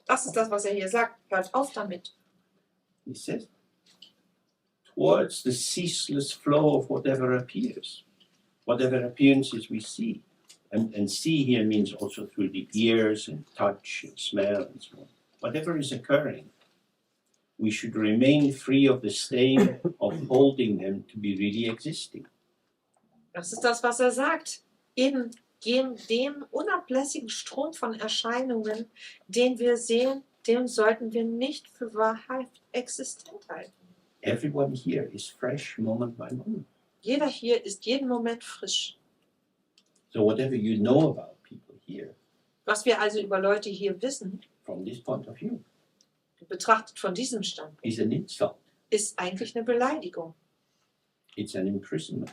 Das ist das, was er hier sagt. Hört auf damit. He says, towards the ceaseless flow of whatever appears, whatever appearances we see. And see here means also through the ears and touch and smell and so on. Whatever is occurring, we should remain free of the stain of holding them to be really existing. Das ist das, was er sagt. In dem unablässigen Strom von Erscheinungen, den wir sehen, den sollten wir nicht für wahrhaft existent halten. Everyone here is fresh moment by moment. Jeder hier ist jeden Moment frisch. So whatever you know about people here, Was wir also über Leute hier wissen, from this point of view, betrachtet von diesem Standpunkt, is an insult. ist eigentlich eine Beleidigung, It's an imprisonment.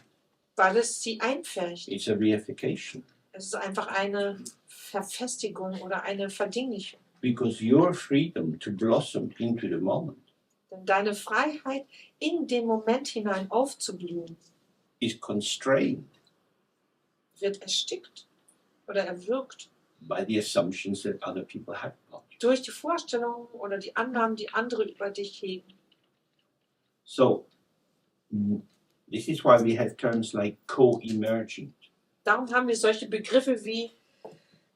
weil es sie einfärcht. It's a reification. Es ist einfach eine Verfestigung oder eine Verdinglichung. Because your freedom to blossom into the moment Denn deine Freiheit, in den Moment hinein aufzublühen, is constrained wird erstickt oder erwürgt by the assumptions that other people have about you. durch die Vorstellungen oder die Annahmen, die andere über dich hegen. So, this is why we have terms like co-emergent. Darum haben wir solche Begriffe wie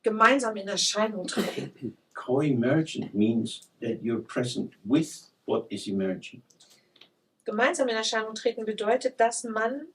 gemeinsam in Erscheinung treten. Co-emergent means that you're present with what is emerging. Gemeinsam in Erscheinung treten bedeutet, dass man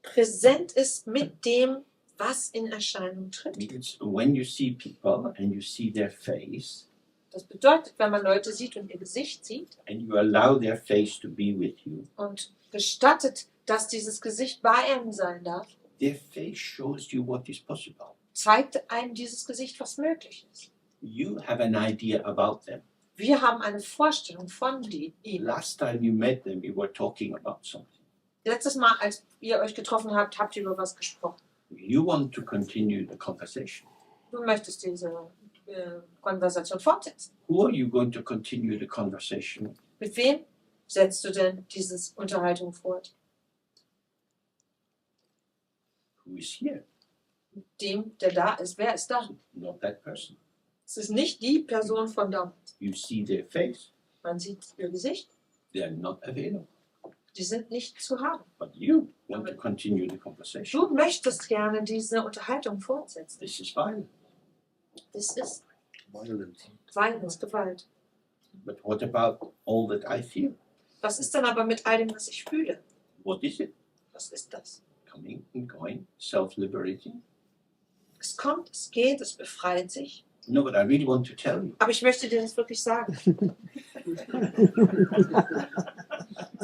präsent ist mit dem, was in Erscheinung tritt. Because when you see people and you see their face Das bedeutet, wenn man Leute sieht und ihr Gesicht sieht and you allow their face to be with you, und gestattet, dass dieses Gesicht bei einem sein darf, their face shows you what is possible. zeigt einem dieses Gesicht, was möglich ist. You have an idea about them. Wir haben eine Vorstellung von ihnen. Last time you met them, you were talking about something. Letztes Mal, als ihr euch getroffen habt, habt ihr über was gesprochen. You want to continue the conversation. Du möchtest diese Konversation fortsetzen. Who are you going to continue the conversation with? Mit wem setzt du denn diese Unterhaltung fort? Who is here? Mit dem, der da ist. Wer ist da? Not that person. Es ist nicht die Person von damals. You see their face, Man sieht ihr Gesicht. they are not available. Die sind nicht zu haben. But you want to continue the conversation. Du möchtest gerne diese Unterhaltung fortsetzen. This is fine. Das ist Violence. Violence, Gewalt. But what about all that I feel? Was ist dann aber mit all dem, was ich fühle? What is it? Was ist das? Coming and going, self-liberating? Es kommt, es geht, es befreit sich. No, but I really want to tell you. Aber ich möchte dir das wirklich sagen.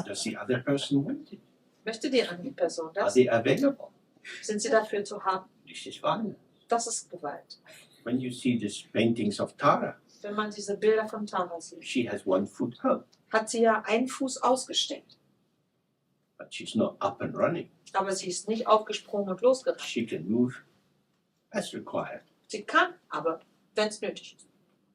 Does the other person want it? Möchte die andere Person Are das? they available? Sind sie dafür zu haben? This is violence. Das ist Gewalt. When you see these paintings of Tara, Wenn man diese Bilder von Tara sieht, she has one foot up, hat sie ja einen Fuß ausgesteckt. but she's not up and running. Aber sie ist nicht aufgesprungen und losgerannt. She can move as required, Sie kann, aber wenn es nötig ist.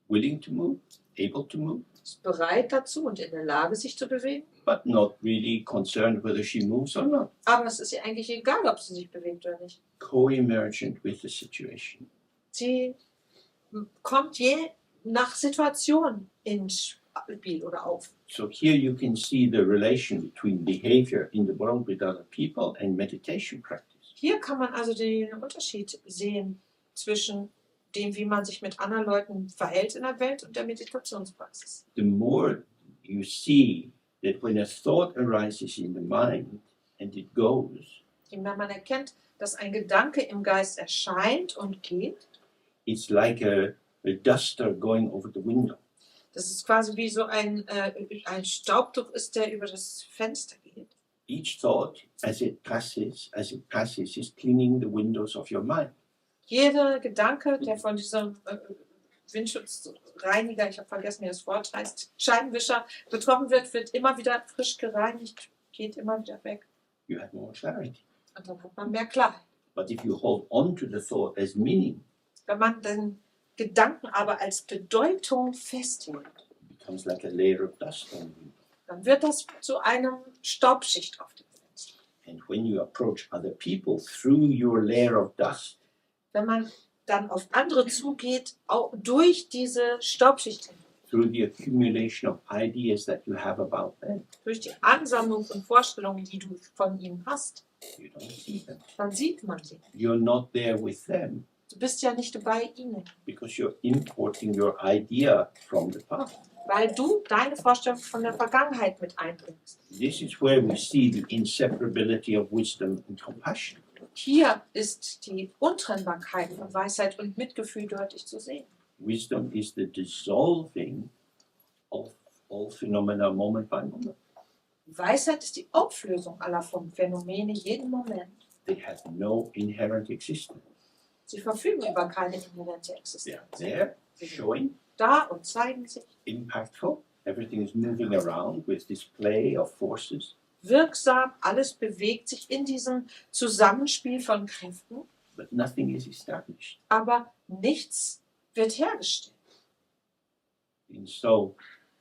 willing to move, able to move, Ist bereit dazu und in der Lage, sich zu bewegen. but not really concerned whether she moves or not. Aber es ist ihr eigentlich egal, ob sie sich bewegt oder nicht. Co-emergent with the situation. Sie kommt je nach Situation ins Spiel oder auf. So here you can see the relation between behavior in the world with other people and meditation practice. Hier kann man also den Unterschied sehen zwischen dem, wie man sich mit anderen Leuten verhält in der Welt und der Meditationspraxis. The more you see that when a thought arises in the mind and it goes, Je mehr man erkennt, dass ein Gedanke im Geist erscheint und geht, it's like a duster going over the window. das ist quasi wie so ein Staubtuch ist, der über das Fenster geht. Each thought, as it passes, is cleaning the windows of your mind. Jeder Gedanke, der von diesem Windschutzreiniger, ich habe vergessen, wie das Wort heißt, Scheibenwischer betroffen wird, wird immer wieder frisch gereinigt, geht immer wieder weg. You have more clarity. Und dann hat man mehr Klarheit. But if you hold on to the thought as meaning, Wenn man den Gedanken aber als Bedeutung festhält, it becomes like a layer of dust on you. dann wird das zu einem Staubschicht auf dem Fenster. And when you approach other people through your layer of dust, Wenn man dann auf andere zugeht, auch durch diese Staubschicht hin, through the accumulation of ideas that you have about them, durch die Ansammlung von Vorstellungen, die du von ihnen hast, you don't see them. dann sieht man sie. You're not there with them Du bist ja nicht bei ihnen, because you're importing your idea from the past. weil du deine Vorstellung von der Vergangenheit mit einbringst. This is where we see the inseparability of wisdom and compassion. Hier ist die Untrennbarkeit von Weisheit und Mitgefühl deutlich zu sehen. Wisdom is the dissolving of all phenomena moment by moment. Weisheit ist die Auflösung aller Phänomene jeden Moment. They have no inherent existence. Sie verfügen über keine inhärente They Existenz. are there, showing, Da und zeigen sich impactful. Everything is moving around with this play of forces, wirksam, alles bewegt sich in diesem Zusammenspiel von Kräften, but nothing is established. aber nichts wird hergestellt. And so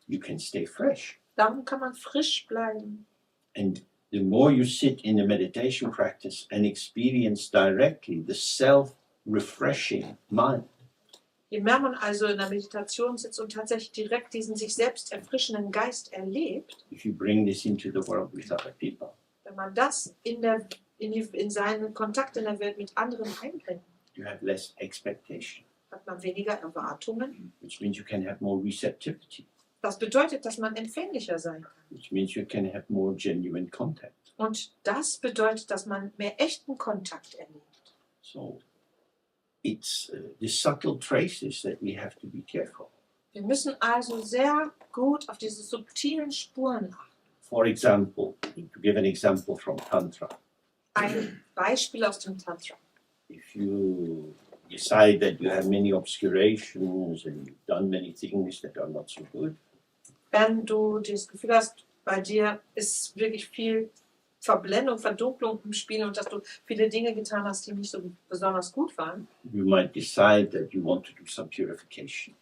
you can stay fresh. Darum kann man frisch bleiben. And the more you sit in the meditation practice and experience directly the self-refreshing mind, Je mehr man also in der Meditation sitzt und tatsächlich direkt diesen sich selbst erfrischenden Geist erlebt, if you bring this into the world with other people, wenn man das in seinen Kontakt in der Welt mit anderen einbringt, you have less expectation, hat man weniger Erwartungen. which means you can have more receptivity, Das bedeutet, dass man empfänglicher sein kann. which means you can have more genuine contact. Und das bedeutet, dass man mehr echten Kontakt erlebt. So it's the subtle traces that we have to be careful. Wir müssen also sehr gut auf diese subtilen Spuren achten. For example, to give an example from Tantra, Ein Beispiel aus dem Tantra. if you decide that you have many obscurations and you've done many things that are not so good, Wenn du das Gefühl hast, bei dir ist wirklich viel Verblendung, Verdunklung im Spiel und dass du viele Dinge getan hast, die nicht so besonders gut waren, you might decide that you want to do some purification.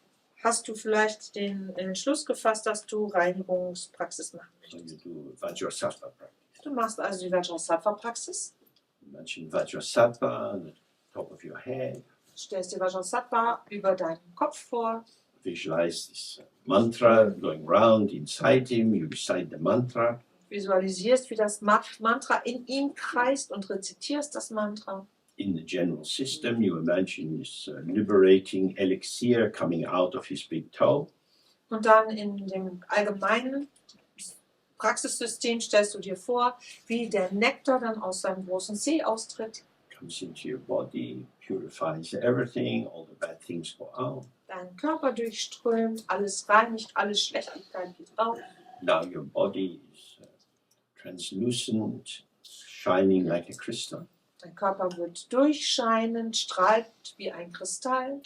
hast du vielleicht den Entschluss gefasst, dass du Reinigungspraxis machen So möchtest. you do Vajrasattva practice. Du machst also die Vajrasattva-Praxis, You mention Vajrasattva on the top of your head. stellst dir Vajrasattva über deinen Kopf vor, Visualize this mantra going round inside him. You recite the mantra. visualisierst, wie das Mantra in ihm kreist und rezitierst das Mantra. In the general system, you imagine this liberating elixir coming out of his big toe. Und dann in dem allgemeinen Praxissystem stellst du dir vor, wie der Nektar dann aus seinem großen Zeh austritt, Comes into your body, purifies everything, all the bad things go out. deinen Körper durchströmt, alles reinigt, alle Schlechtigkeit geht raus. Now your body is translucent, shining like a crystal. Dein Körper wird durchscheinen, strahlt wie ein Kristall.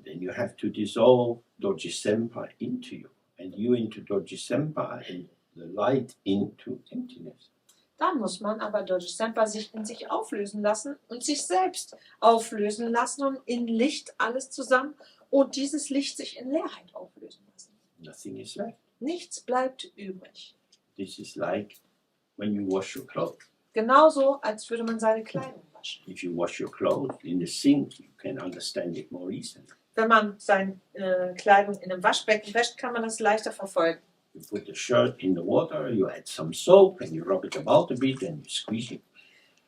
Then you have to dissolve Doji-senpai into you, and you into Doji-senpai, and the light into emptiness. Dann muss man aber Doji-senpai sich in sich auflösen lassen und sich selbst auflösen lassen und in Licht alles zusammen und dieses Licht sich in Leerheit auflösen lassen. Nothing is left. Nichts bleibt übrig. This is like when you wash your clothes. Genauso, als würde man seine Kleidung waschen. If you wash your clothes in the sink, you can understand it more easily. Wenn man seine Kleidung in einem Waschbecken wäscht, kann man das leichter verfolgen. You put the shirt in the water, you add some soap, and you rub it about a bit, and you squeeze it.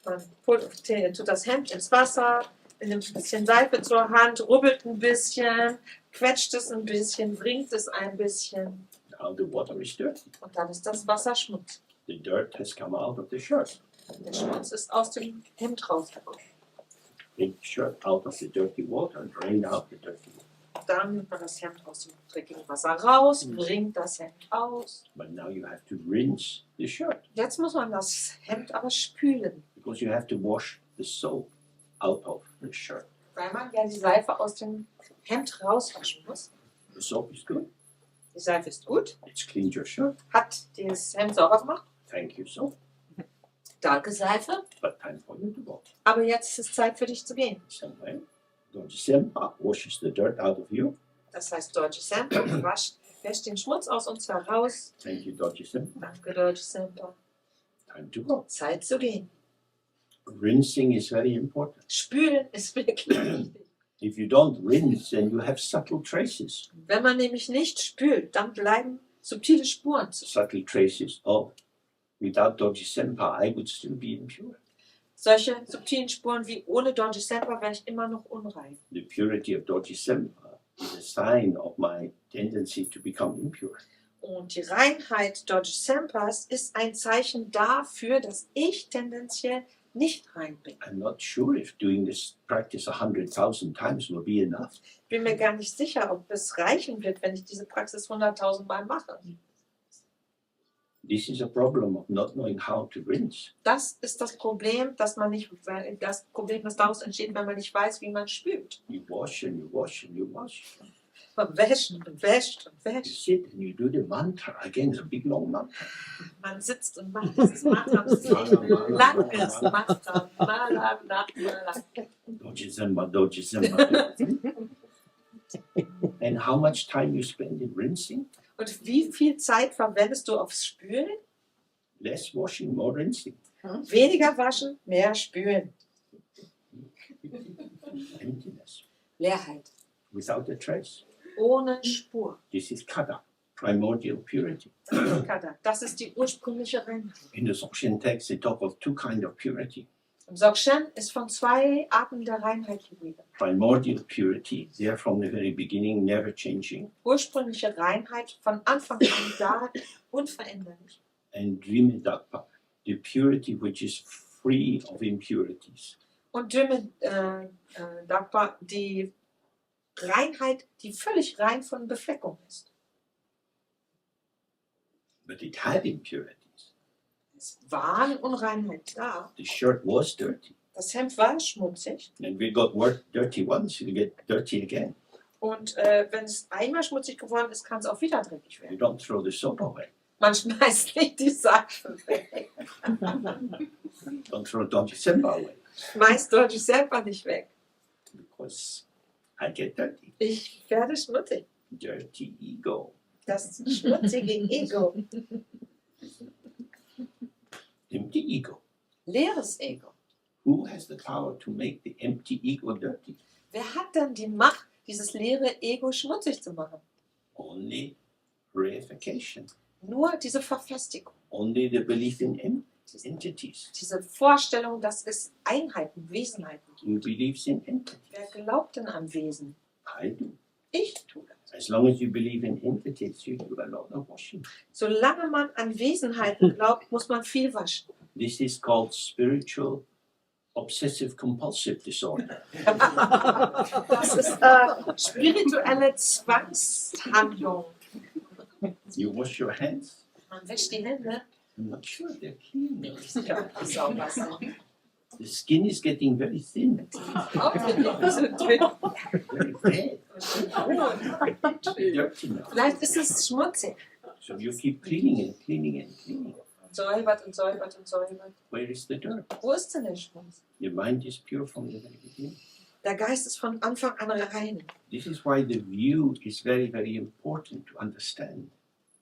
Man tut das Hemd ins Wasser, nimmt ein bisschen Seife zur Hand, rubbelt ein bisschen, quetscht es ein bisschen, bringt es ein bisschen. Now the water is dirty. Und dann ist das Wasser Schmutz. The dirt has come out of the shirt. Der Schmutz ist aus dem Hemd rausgekommen. Take the shirt out of the dirty water and drain out the dirty water. Dann nimmt man das Hemd aus dem dreckigen Wasser raus, bringt das Hemd aus. But now you have to rinse the shirt Jetzt muss man das Hemd aber spülen, because you have to wash the soap out of the shirt. weil man ja die Seife aus dem Hemd rauswaschen muss. The soap is good. Die Seife ist gut, It's cleaned your shirt. hat das Hemd sauber gemacht. Thank you, soap. Danke, Seife. But time for you to go. Aber jetzt ist es Zeit für dich zu gehen. Same way. Doji-senpai washes the dirt out of you. Das heißt, Doji-senpai wäscht den Schmutz aus uns heraus. Thank you, Doji-senpai. Danke, Doji-senpai. Time to go. Zeit zu gehen. Rinsing is very important. Spülen ist wirklich wichtig. If you don't rinse, then you have subtle traces. Wenn man nämlich nicht spült, dann bleiben subtile Spuren zu. Subtle traces of, without Doji-senpai, I would still be impure. Solche subtilen Spuren wie ohne Doji-senpai wäre ich immer noch unrein. The purity of Doji-senpai is a sign of my tendency to become impure. Und die Reinheit Doji-senpais ist ein Zeichen dafür, dass ich tendenziell nicht rein bin. I'm not sure if doing this practice 100,000 times will be enough. Ich bin mir gar nicht sicher, ob es reichen wird, wenn ich diese Praxis 100.000 Mal mache. This is a problem of not knowing how to rinse. Das ist das Problem, das Problem, das daraus entsteht, wenn man nicht weiß, wie man spült. You wash and you wash and you wash. Man wäscht und wäscht und You wäscht. sit and you do the mantra. Again, it's a big long mantra. Man sitzt und macht dieses Mantra. Das ist ein langes Mantra. Malam, Malam. Doji-senpai, Doji-senpai. And how much time you spend in rinsing? Und wie viel Zeit verwendest du aufs Spülen? Less washing, more rinsing. Weniger waschen, mehr spülen. Emptiness. Leerheit. Without a trace. Ohne Spur. This is kada, primordial purity. Das ist die ursprüngliche Reinheit. In the Dzogchen text, they talk of two kinds of purity. Im Dzogchen ist von zwei Arten der Reinheit die Rede. Primordial purity, there from the very beginning, never changing. Ursprüngliche Reinheit, von Anfang an da, unveränderlich. And Drimedakpa, the purity which is free of impurities. Und Dakpa, die Reinheit, die völlig rein von Befleckung ist. But it had impurities. Es waren Unreinheit da. The shirt was dirty. Das Hemd war schmutzig. And we got dirty once, you get dirty again. Und wenn es einmal schmutzig geworden ist, kann es auch wieder dreckig You werden. don't throw the soap away. Man schmeißt nicht die Seife weg. Don't throw Doji-senpai away. Schmeißt Doji selber nicht weg. Because I get dirty. Ich werde schmutzig. Dirty ego. Das schmutzige Ego. Empty ego. Leeres Ego. Who has the power to make the empty ego dirty? Wer hat denn die Macht, dieses leere Ego schmutzig zu machen? Only reification. Nur diese Verfestigung. Only the belief in entities. Diese Vorstellung, dass es Einheiten, Wesenheiten gibt. Who believes in entities? Wer glaubt denn an Wesen? I do. Ich tue das. As long as you believe in entities, you do a lot of washing. Solange man an Wesenheiten glaubt, muss man viel waschen. This is called spiritual obsessive compulsive disorder. Das ist spirituelle Zwangshandlung. You wash your hands, Man wäscht die Hände, I'm not sure they're clean. Bin ich sicher, ob die sauber sind. The skin is getting very thin, Hauptsächlich sind wir- very bad, dirty now. Vielleicht ist es schmutzig. So you keep cleaning and cleaning and cleaning. Säubert und säubert und säubert. Where is the dirt? Wo ist denn der Schmutz? Your mind is pure from the very beginning. Der Geist ist von Anfang an rein. This is why the view is very, very important to understand.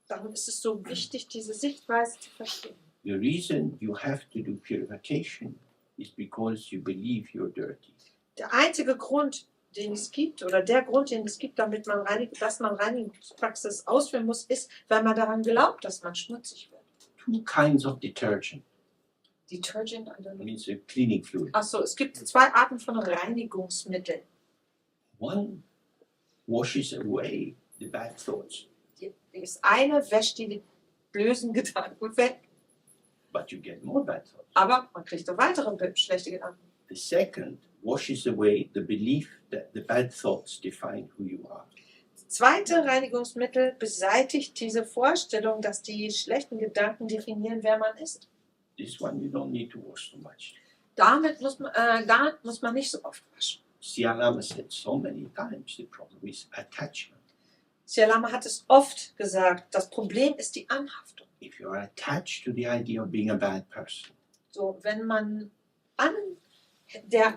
Darum ist es so wichtig, diese Sichtweise zu verstehen. The reason you have to do purification is because you believe you're dirty. Der einzige Grund, den es gibt, oder der Grund, den es gibt, damit man dass man Reinigungspraxis ausführen muss, ist, weil man daran glaubt, dass man schmutzig wird. Two kinds of detergent, Detergent, I don't know. means a cleaning fluid. Achso, es gibt zwei Arten von Reinigungsmitteln. One washes away the bad thoughts, Das eine wäscht die bösen Gedanken weg, but you get more bad thoughts. aber man kriegt auch weitere schlechte Gedanken. The second washes away the belief that the bad thoughts define who you are. Das zweite Reinigungsmittel beseitigt diese Vorstellung, dass die schlechten Gedanken definieren, wer man ist. This one you don't need to wash so much. Damit muss man nicht so oft waschen. Sialama said so many times the problem is attachment. Sialama hat es oft gesagt, das Problem ist die Anhaftung. If you are attached to the idea of being a bad person, So, wenn man der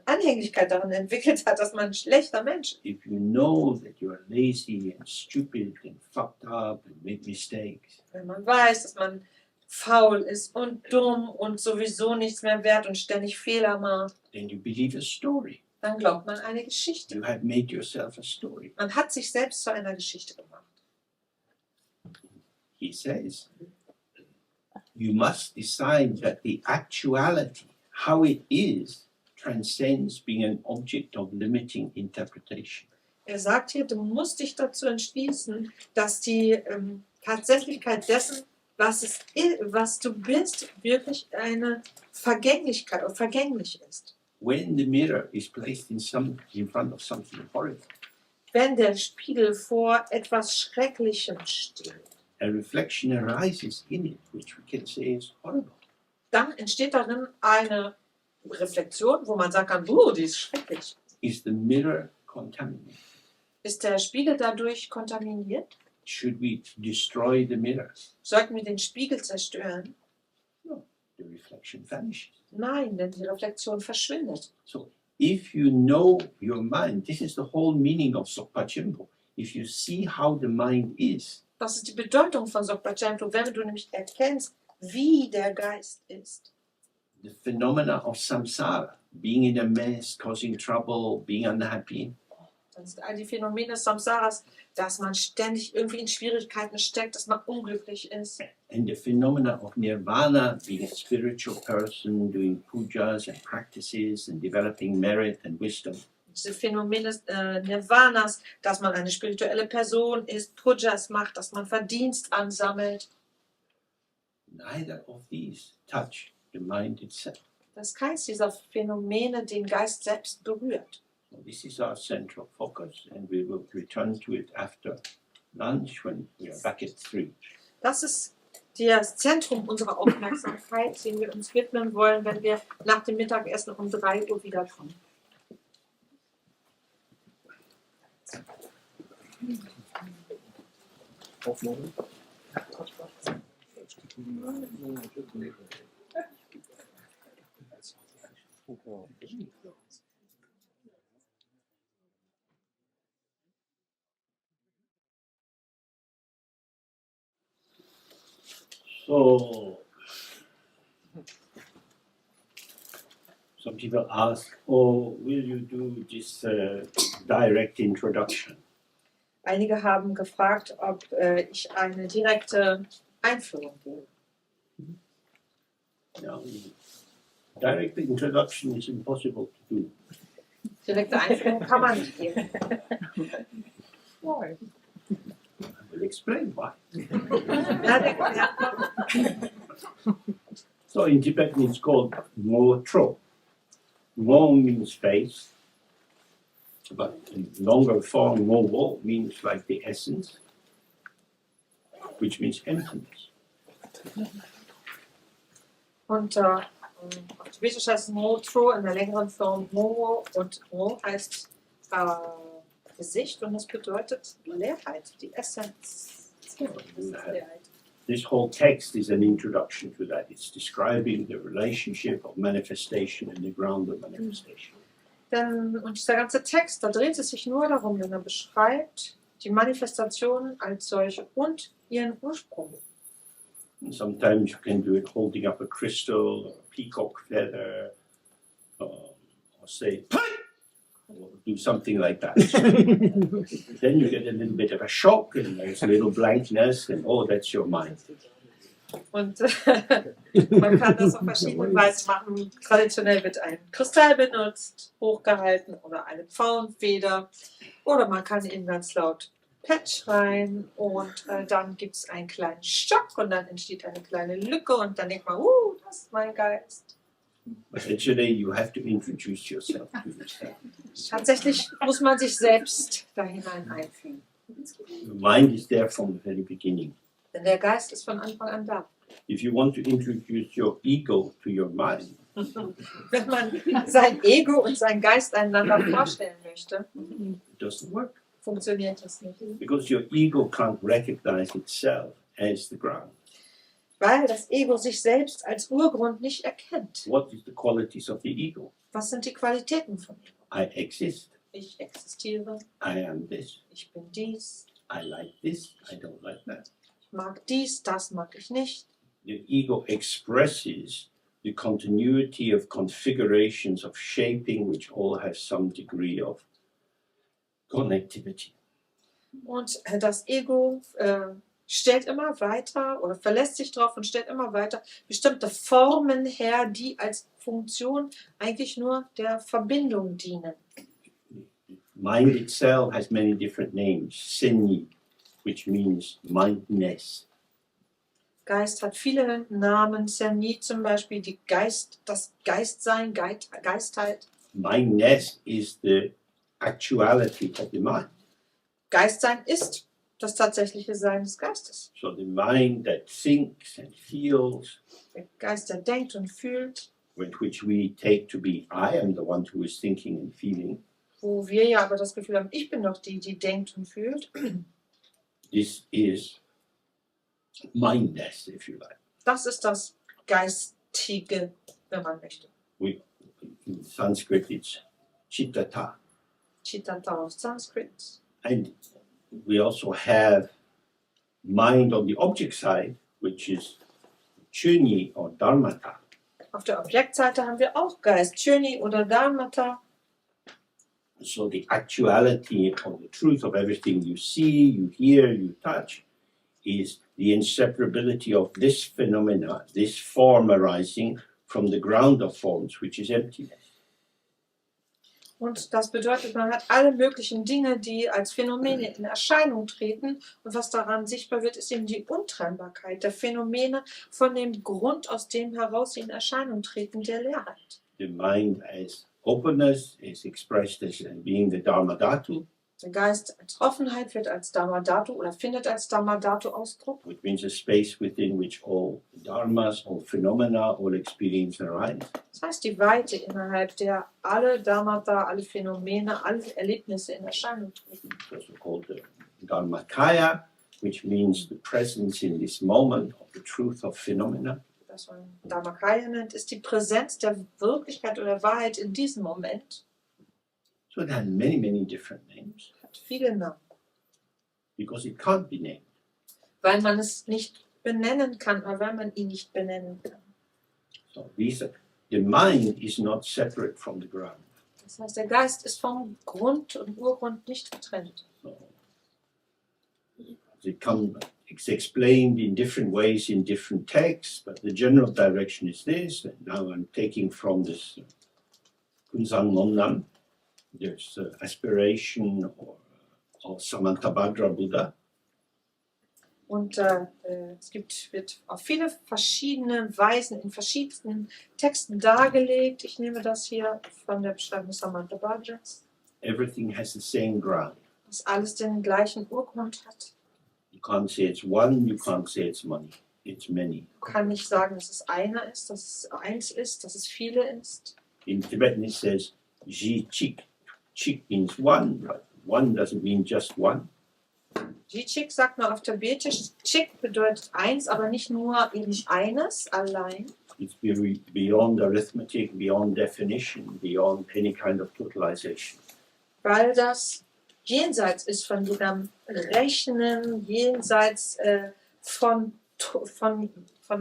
Anhänglichkeit daran entwickelt hat, dass man ein schlechter Mensch ist, if you know that you are lazy and stupid and fucked up and make mistakes, wenn man weiß, dass man faul ist und dumm und sowieso nichts mehr wert und ständig Fehler macht, then you believe a story. dann glaubt man eine Geschichte. You have made yourself a story. Man hat sich selbst zu einer Geschichte gemacht. He says, you must decide that the actuality, how it is, transcends being an object of limiting interpretation. Er sagt hier, du musst dich dazu entschließen, dass die Tatsächlichkeit dessen, was du bist, wirklich eine Vergänglichkeit oder vergänglich ist. When the mirror is placed in front of something horrible, Wenn der Spiegel vor etwas Schrecklichem steht, a reflection arises in it, which we can say is horrible. dann entsteht darin eine Reflexion, wo man sagen kann, die ist schrecklich. Is the mirror contaminated? Ist der Spiegel dadurch kontaminiert? Should we destroy the mirror? Sollten wir den Spiegel zerstören? The reflection vanishes. Nein, denn die Reflexion verschwindet. So if you know your mind, this is the whole meaning of Sokpa Chimpo. If you see how the mind is, Das ist die Bedeutung von Sokpa Chimpo, wenn du nämlich erkennst, wie der Geist ist. the phenomena of samsara, being in a mess, causing trouble, being unhappy, Das sind all die Phänomene Samsaras, dass man ständig irgendwie in Schwierigkeiten steckt, dass man unglücklich ist. and the phenomena of nirvana, being a spiritual person, doing pujas and practices and developing merit and wisdom. Diese Phänomene Nirvanas, dass man eine spirituelle Person ist, Pujas macht, dass man Verdienst ansammelt. Neither of these touch the mind itself. Dass keins dieser Phänomene den Geist selbst berührt. So this is our central focus, and we will return to it after lunch when we are back at 3. Das ist das Zentrum unserer Aufmerksamkeit, dem wir uns widmen wollen, wenn wir nach dem Mittagessen um 3 Uhr wiederkommen. So, some people ask, oh, will you do this direct introduction? Einige haben gefragt, ob ich eine direkte Einführung gebe. No, direct introduction is impossible to do. Direkte Einführung kann man nicht geben. I will explain why. Ja, der So in Tibetan it's called Mo Tro. Mo means face, but in longer form Mo Wo means like the essence, which means emptiness. Und auf Tibetisch heißt Mo Tro in der längeren Form Mo und Mo heißt Gesicht und das bedeutet Leerheit, die Essenz. Das ist Leerheit. This whole text is an introduction to that. It's describing the relationship of manifestation and the ground of manifestation. Und dieser ganze Text, da dreht es sich nur darum, wenn er beschreibt die Manifestation als solche und ihren Ursprung. And sometimes you can do it holding up a crystal or a peacock feather, or say, or do something like that. Then you get a little bit of a shock and there's a little blankness and oh, that's your mind. Und man kann das auf verschiedene Weisen machen. Traditionell wird ein Kristall benutzt, hochgehalten oder eine Pfauenfeder. Oder man kann eben ganz laut Pet schreien und dann gibt es einen kleinen Schock und dann entsteht eine kleine Lücke und dann denkt man, das ist mein Geist. But actually you have to introduce yourself to yourself. Tatsächlich muss man sich selbst da hinein einfühlen. Your mind is there from the very beginning. Denn der Geist ist von Anfang an da. If you want to introduce your ego to your mind, Wenn man sein Ego und sein Geist einander vorstellen möchte, it doesn't work. funktioniert das nicht. Because your ego can't recognize itself as the ground. Weil das Ego sich selbst als Urgrund nicht erkennt. What is the qualities of the ego? Was sind die Qualitäten von Ego? I exist. Ich existiere, I am this. ich bin dies, I like this. I don't like that. ich mag dies, das mag ich nicht. The ego expresses the continuity of configurations of shaping which all have some degree of connectivity. Und das Ego stellt immer weiter oder verlässt sich drauf und stellt immer weiter bestimmte Formen her, die als Funktion eigentlich nur der Verbindung dienen. Mind itself has many different names. Senyi, which means mindness. Geist hat viele Namen, Senyi zum Beispiel, das Geistsein, Geistheit. Mindness is the actuality of the mind. Geistsein ist das tatsächliche Sein des Geistes. So the mind that thinks and feels, Der Geist, der denkt und fühlt, which we take to be I am the one who is thinking and feeling, wo wir ja aber das Gefühl haben, ich bin doch die, die denkt und fühlt. this is mindness, if you like. Das ist das Geistige, wenn man möchte. In Sanskrit it's chittata. Chittata auf Sanskrit. And we also have mind on the object side, which is chunyi or dharmata. Auf der Objektseite haben wir auch Geist, Chöni oder Dharmata. So the actuality or the truth of everything you see, you hear, you touch is the inseparability of this phenomena, this form arising from the ground of forms, which is emptiness. Und das bedeutet, man hat alle möglichen Dinge, die als Phänomene in Erscheinung treten. Und was daran sichtbar wird, ist eben die Untrennbarkeit der Phänomene von dem Grund, aus dem heraus sie in Erscheinung treten, der Leerheit. The mind as openness is expressed as being the Dharma Dhatu, Der Geist als Offenheit wird als Dharma Dhatu oder findet als Dharma Dhatu Ausdruck. which means a space within which all dharmas, all phenomena, all experience arise. Das heißt, die Weite, innerhalb der alle Dharmata, alle Phänomene, alle Erlebnisse in Erscheinung treten. It's also called the Dharmakaya, which means the presence in this moment of the truth of phenomena. Das man Dharmakaya nennt, ist die Präsenz der Wirklichkeit oder Wahrheit in diesem Moment. So it has many, many different names Hat viele Namen, because it can't be named. weil man es nicht benennen kann oder weil man ihn nicht benennen kann. So the mind is not separate from the ground. Das heißt, der Geist ist vom Grund und Urgrund nicht getrennt. So it's explained in different ways in different texts, but the general direction is this. And now I'm taking from this Kunsang Nonnam. There's aspiration or Samantabhadra Buddha. Und wird auf viele verschiedene Weisen in verschiedensten Texten dargelegt. Ich nehme das hier von der Beschreibung Samantabhadras. Everything has the same ground. Dass alles den gleichen Urgrund hat. You can't say it's one, you can't say it's money. It's many. Man kann nicht sagen, dass es einer ist, dass es eins ist, dass es viele ist. In Tibetan it says ji chik. Chik means one, but one doesn't mean just one. Jicik sagt man auf Tibetisch, Chik bedeutet eins, aber nicht nur eben eines allein. It's beyond arithmetic, beyond definition, beyond any kind of totalization. Weil das jenseits ist von jedem Rechnen, jenseits von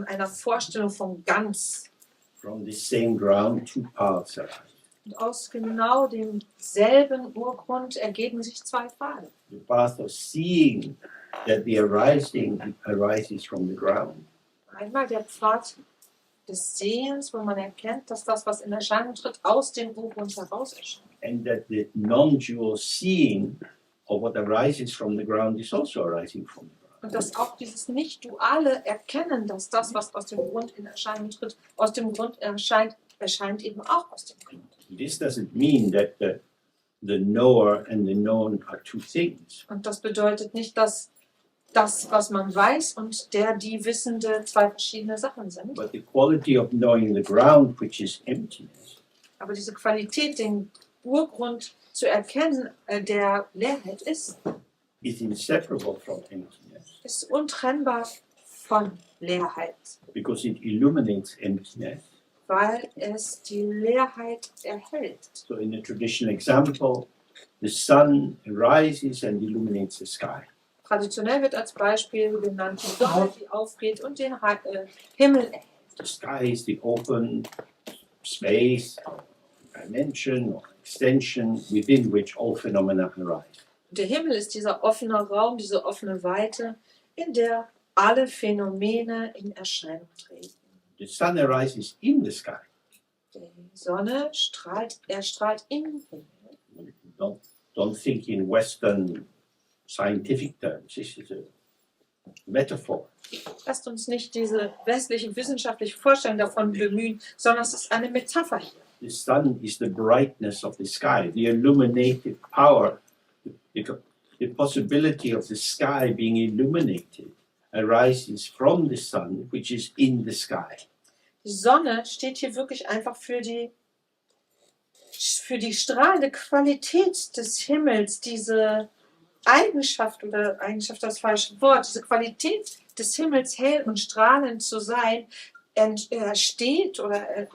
einer Vorstellung von ganz. From this same ground, two paths arise. Und aus genau demselben Urgrund ergeben sich zwei Pfade. The path of seeing that the arising arises from the ground, Einmal der Pfad des Sehens, wo man erkennt, dass das, was in Erscheinung tritt, aus dem Urgrund heraus erscheint. and that the non-dual seeing of what arises from the ground is also arising from the ground. Und dass auch dieses nicht-duale Erkennen, dass das, was aus dem Grund in Erscheinung tritt, aus dem Grund erscheint, erscheint eben auch aus dem Grund. This doesn't mean that the knower and the known are two things. Und das bedeutet nicht, dass das, was man weiß und die Wissende zwei verschiedene Sachen sind. But the quality of knowing the ground, which is emptiness, Aber diese Qualität, den Urgrund zu erkennen, der Leerheit ist inseparable from emptiness ist untrennbar von Leerheit, because it illuminates emptiness. weil es die Leerheit erhält. So in a traditional example, the sun rises and illuminates the sky. Traditionell wird als Beispiel genannt die Sonne, die aufgeht und den Himmel erhält. The sky is the open space, or dimension, or extension within which all phenomena arise. Und der Himmel ist dieser offene Raum, diese offene Weite, in der alle Phänomene in Erscheinung treten. The sun arises in the sky. Die Sonne erstrahlt im Himmel. Don't think in Western scientific terms. This is a metaphor. Lasst uns nicht diese westliche wissenschaftliche Vorstellung davon bemühen, sondern es ist eine Metapher hier. The sun is the brightness of the sky, the illuminative power, the possibility of the sky being illuminated arises from the sun, which is in the sky. Die Sonne steht hier wirklich einfach für die strahlende Qualität des Himmels, diese Eigenschaft das falsche Wort, diese Qualität des Himmels, hell und strahlend zu sein, entsteht oder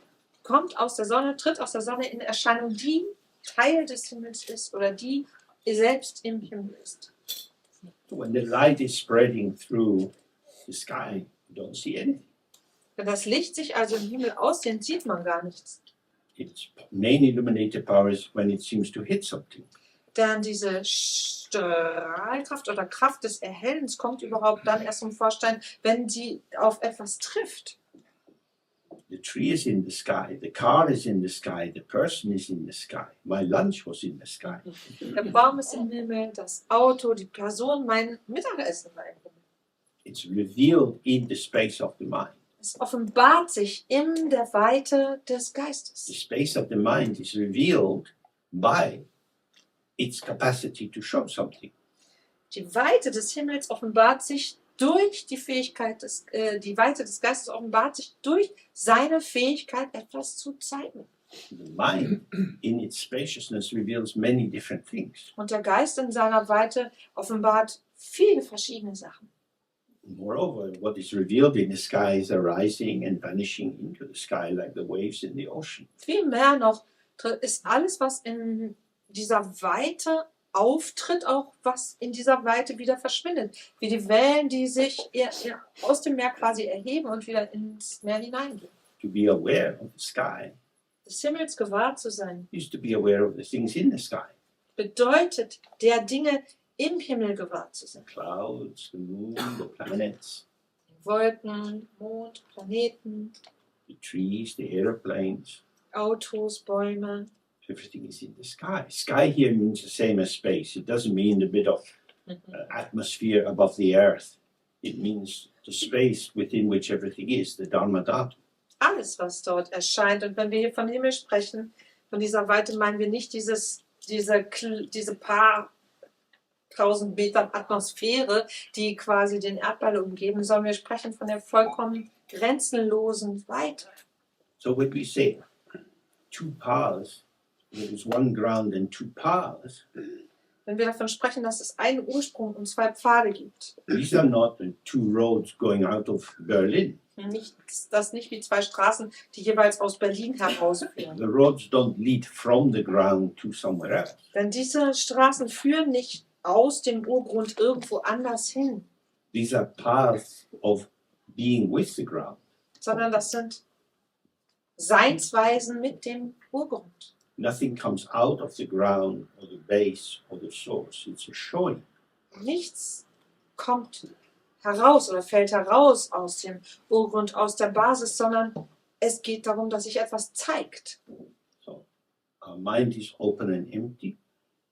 kommt aus der Sonne, tritt aus der Sonne in Erscheinung, die Teil des Himmels ist oder die selbst im Himmel ist. When the light is spreading through the sky, you don't see anything. Wenn das Licht sich also im Himmel ausdehnt, sieht man gar nichts. Its main illuminative power is when it seems to hit something. Denn diese Strahlkraft oder Kraft des Erhellens kommt überhaupt dann erst zum Vorschein, wenn sie auf etwas trifft. The tree is in the sky, the car is in the sky, the person is in the sky. My lunch was in the sky. Der Baum ist im Himmel, das Auto, die Person, mein Mittagessen war im Himmel. It's revealed in the space of the mind. Es offenbart sich in der Weite des The Geistes. space of the mind is revealed by its capacity to show something. Die Weite des Himmels offenbart sich durch die Fähigkeit die Weite des Geistes offenbart sich durch seine Fähigkeit, etwas zu zeigen. The mind, in its spaciousness, reveals many different things. Und der Geist in seiner Weite offenbart viele verschiedene Sachen. Moreover, what is revealed in the sky is arising and vanishing into the sky like the waves in the ocean. Viel mehr noch ist alles, was in dieser Weite auftritt, auch was in dieser Weite wieder verschwindet. Wie die Wellen, die sich aus dem Meer quasi erheben und wieder ins Meer hineingehen. To be aware of the sky Des Himmels gewahr zu sein, is to be aware of the things in the sky. bedeutet, der Dinge im Himmel gewahr zu sein. The clouds, the moon, the planets, Wolken, Mond, Planeten, the trees, the airplanes. Autos, Bäume. Everything is in the sky. Sky here means the same as space. It doesn't mean the bit of atmosphere above the earth. It means the space within which everything is, the Dharma Dhatu. Alles, was dort erscheint. Und wenn wir hier von Himmel sprechen, von dieser Weite, meinen wir nicht diese paar 1000 Metern Atmosphäre, die quasi den Erdball umgeben, sondern wir sprechen von der vollkommen grenzenlosen Weite. So when we say two paths, there is one ground and two paths, Wenn wir davon sprechen, dass es einen Ursprung und zwei Pfade gibt, these are not the two roads going out of Berlin. das nicht wie zwei Straßen, die jeweils aus Berlin herausführen. The roads don't lead from the ground to somewhere else. Denn diese Straßen führen nicht aus dem Urgrund irgendwo anders hin, These are paths of being with the ground. sondern das sind Seinsweisen mit dem Urgrund. Nothing comes out of the ground or the base or the source. It's a showing. Nichts kommt heraus oder fällt heraus aus dem Urgrund, aus der Basis, sondern es geht darum, dass sich etwas zeigt. So our mind is open and empty,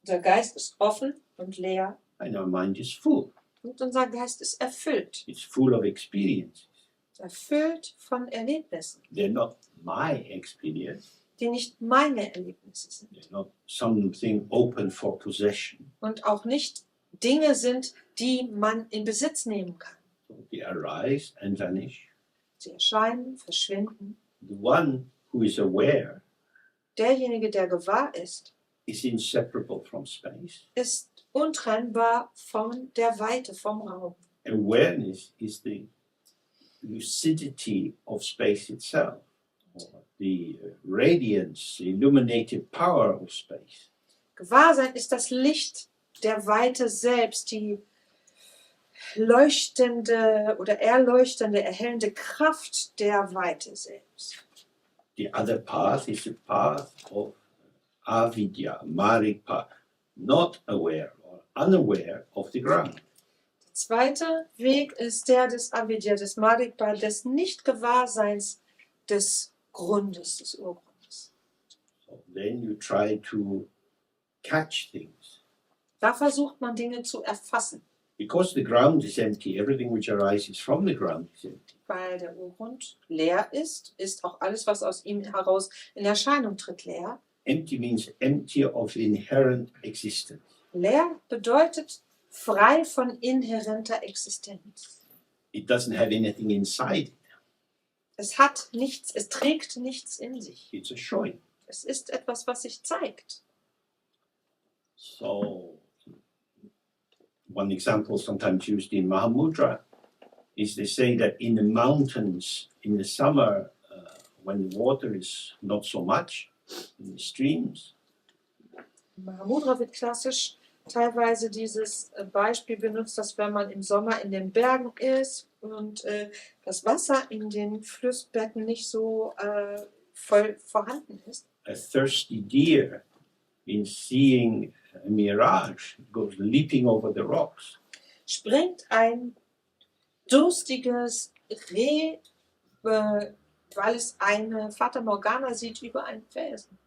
Unser Geist ist offen und leer and our mind is full. und unser Geist ist erfüllt. It's full of experiences. Erfüllt von Erlebnissen, They're not my experience. die nicht meine Erlebnisse sind. They're not something open for possession. Und auch nicht Dinge sind, die man in Besitz nehmen kann. So they arise and vanish. Sie erscheinen, verschwinden. The one who is aware Derjenige, der gewahr ist, is inseparable from space. ist untrennbar von der Weite, vom Raum. Awareness is the lucidity of space itself, or the radiance, the illuminated power of space. Gewahrsein ist das Licht der Weite selbst, die leuchtende oder erleuchtende, erhellende Kraft der Weite selbst. The other path is a path of avidya, marika, not aware or unaware of the ground. Der zweite Weg ist der des Avidya, des Marikpa, des Nicht-Gewahrseins des Grundes, des Urgrundes. So then you try to catch things. Da versucht man Dinge zu erfassen, Because the ground is empty, everything which arises from the ground is empty. weil der Urgrund leer ist, ist auch alles, was aus ihm heraus in Erscheinung tritt, leer. Empty means empty of inherent existence. Leer bedeutet frei von inhärenter Existenz. It doesn't have anything inside it. Es hat nichts, es trägt nichts in sich. It's a showing. Es ist etwas, was sich zeigt. So, one example sometimes used in Mahamudra is they say that in the mountains in the summer, when the water is not so much in the streams, Im Mahamudra wird klassisch teilweise dieses Beispiel benutzt, dass wenn man im Sommer in den Bergen ist und das Wasser in den Flussbetten nicht so voll vorhanden ist, a thirsty deer, in seeing a mirage, goes leaping over the rocks. springt ein durstiges Reh, weil es eine Fata Morgana sieht über einen Felsen.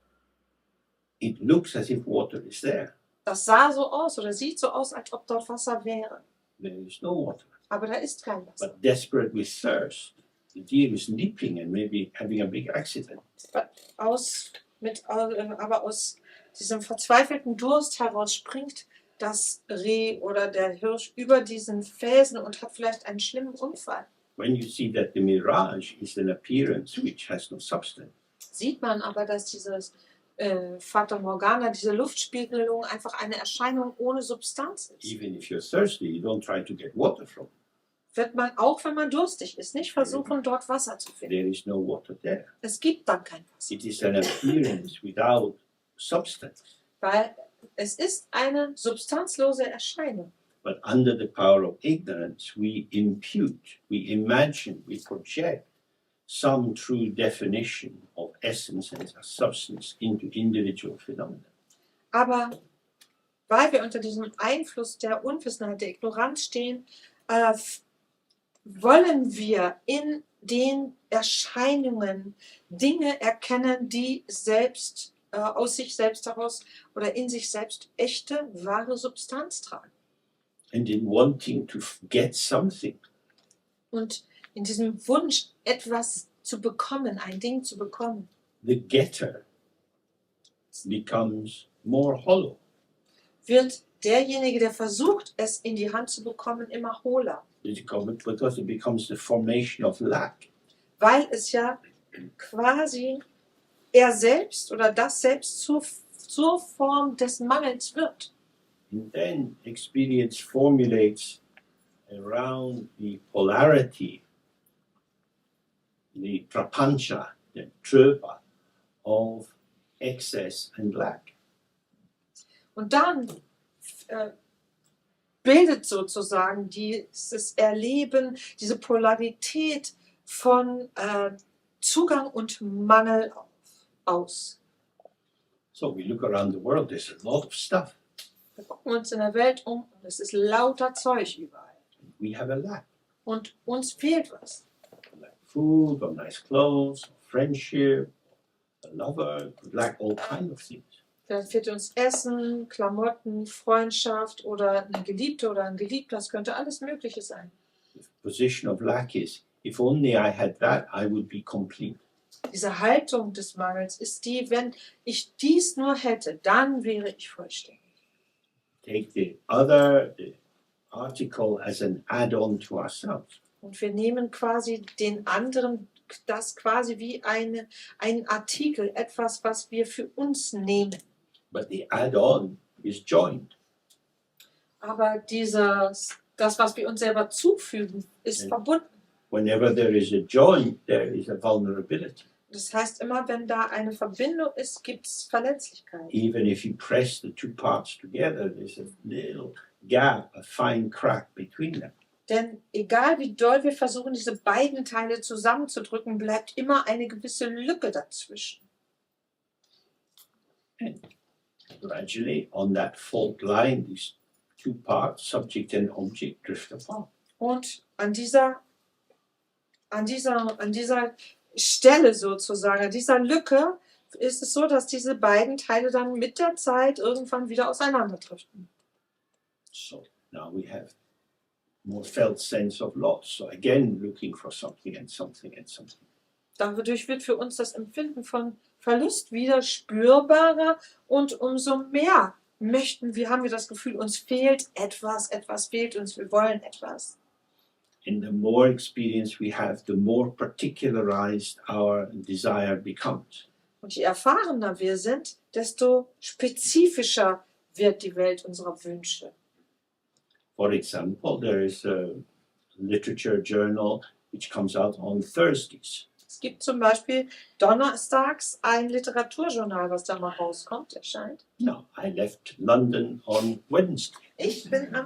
It looks as if water is there. Das sah so aus oder sieht so aus, als ob dort Wasser wäre. There is no water. Aber da ist kein Wasser. But desperate with thirst, the deer is leaping and maybe having a big accident. Aber aus diesem verzweifelten Durst heraus springt das Reh oder der Hirsch über diesen Felsen und hat vielleicht einen schlimmen Unfall. When you see that the mirage is an appearance which has no substance, Sieht man aber, dass dieses Fata Morgana, diese Luftspiegelung einfach eine Erscheinung ohne Substanz ist. even if you're thirsty, you don't try to get water from it. Wird man, auch wenn man durstig ist, nicht versuchen, dort Wasser zu finden. There is no water there. Es gibt dann kein Wasser, It is an appearance without substance. weil es ist eine substanzlose Erscheinung. But under the power of ignorance, we impute, we imagine, we project some true definition of essence and substance into individual phenomena. Aber weil wir unter diesem Einfluss der Unwissenheit, der Ignoranz stehen, wollen wir in den Erscheinungen Dinge erkennen, die selbst aus sich selbst heraus oder in sich selbst echte, wahre Substanz tragen. And in wanting to get something, Und in diesem Wunsch, etwas zu bekommen, ein Ding zu bekommen, the getter becomes more hollow. wird derjenige, der versucht, es in die Hand zu bekommen, immer hohler. Because it becomes the formation of lack. Weil es ja quasi er selbst oder das selbst zur Form des Mangels wird. And then experience formulates around the polarity, the prapancha, the trupa of excess and lack. Und dann bildet sozusagen dieses Erleben, diese Polarität von Zugang und Mangel aus. So we look around the world, there's a lot of stuff. Wir gucken uns in der Welt um und es ist lauter Zeug überall. We have a lack. Und uns fehlt was. We lack food, or nice clothes, or friendship, a lover, we lack all kinds of things. Vielleicht fehlt uns Essen, Klamotten, Freundschaft oder eine Geliebte oder ein Geliebter. Das könnte alles Mögliche sein. The position of lack is, if only I had that, I would be complete. Diese Haltung des Mangels ist die, wenn ich dies nur hätte, dann wäre ich vollständig. Take the other the article as an add-on to ourselves. Und wir nehmen quasi den anderen, das quasi wie ein Artikel, etwas, was wir für uns nehmen. But the add-on is joined. Aber das, was wir uns selber zufügen, ist verbunden. Whenever there is a joint, there is a vulnerability. Das heißt, immer wenn da eine Verbindung ist, gibt es Verletzlichkeit. Even if you press the two parts together, there's a little gap, a fine crack between them. Denn egal wie doll wir versuchen, diese beiden Teile zusammenzudrücken, bleibt immer eine gewisse Lücke dazwischen. And gradually, on that fault line, these two parts, subject and object, drift apart. Und an dieser Stelle sozusagen, an dieser Lücke, ist es so, dass diese beiden Teile dann mit der Zeit irgendwann wieder auseinanderdriften. So now we have more felt sense of loss. So again, looking for something and something and something. Dadurch wird für uns das Empfinden von Verlust wieder spürbarer und umso mehr haben wir das Gefühl, uns fehlt etwas, etwas fehlt uns, wir wollen etwas. And the more experience we have, the more particularized our desire becomes. Und je erfahrener wir sind, desto spezifischer wird die Welt unserer Wünsche. For example, there is a literature journal which comes out on Thursdays. Es gibt zum Beispiel donnerstags ein Literaturjournal, was da mal rauskommt, erscheint. No, I left London on Wednesday. Ich bin am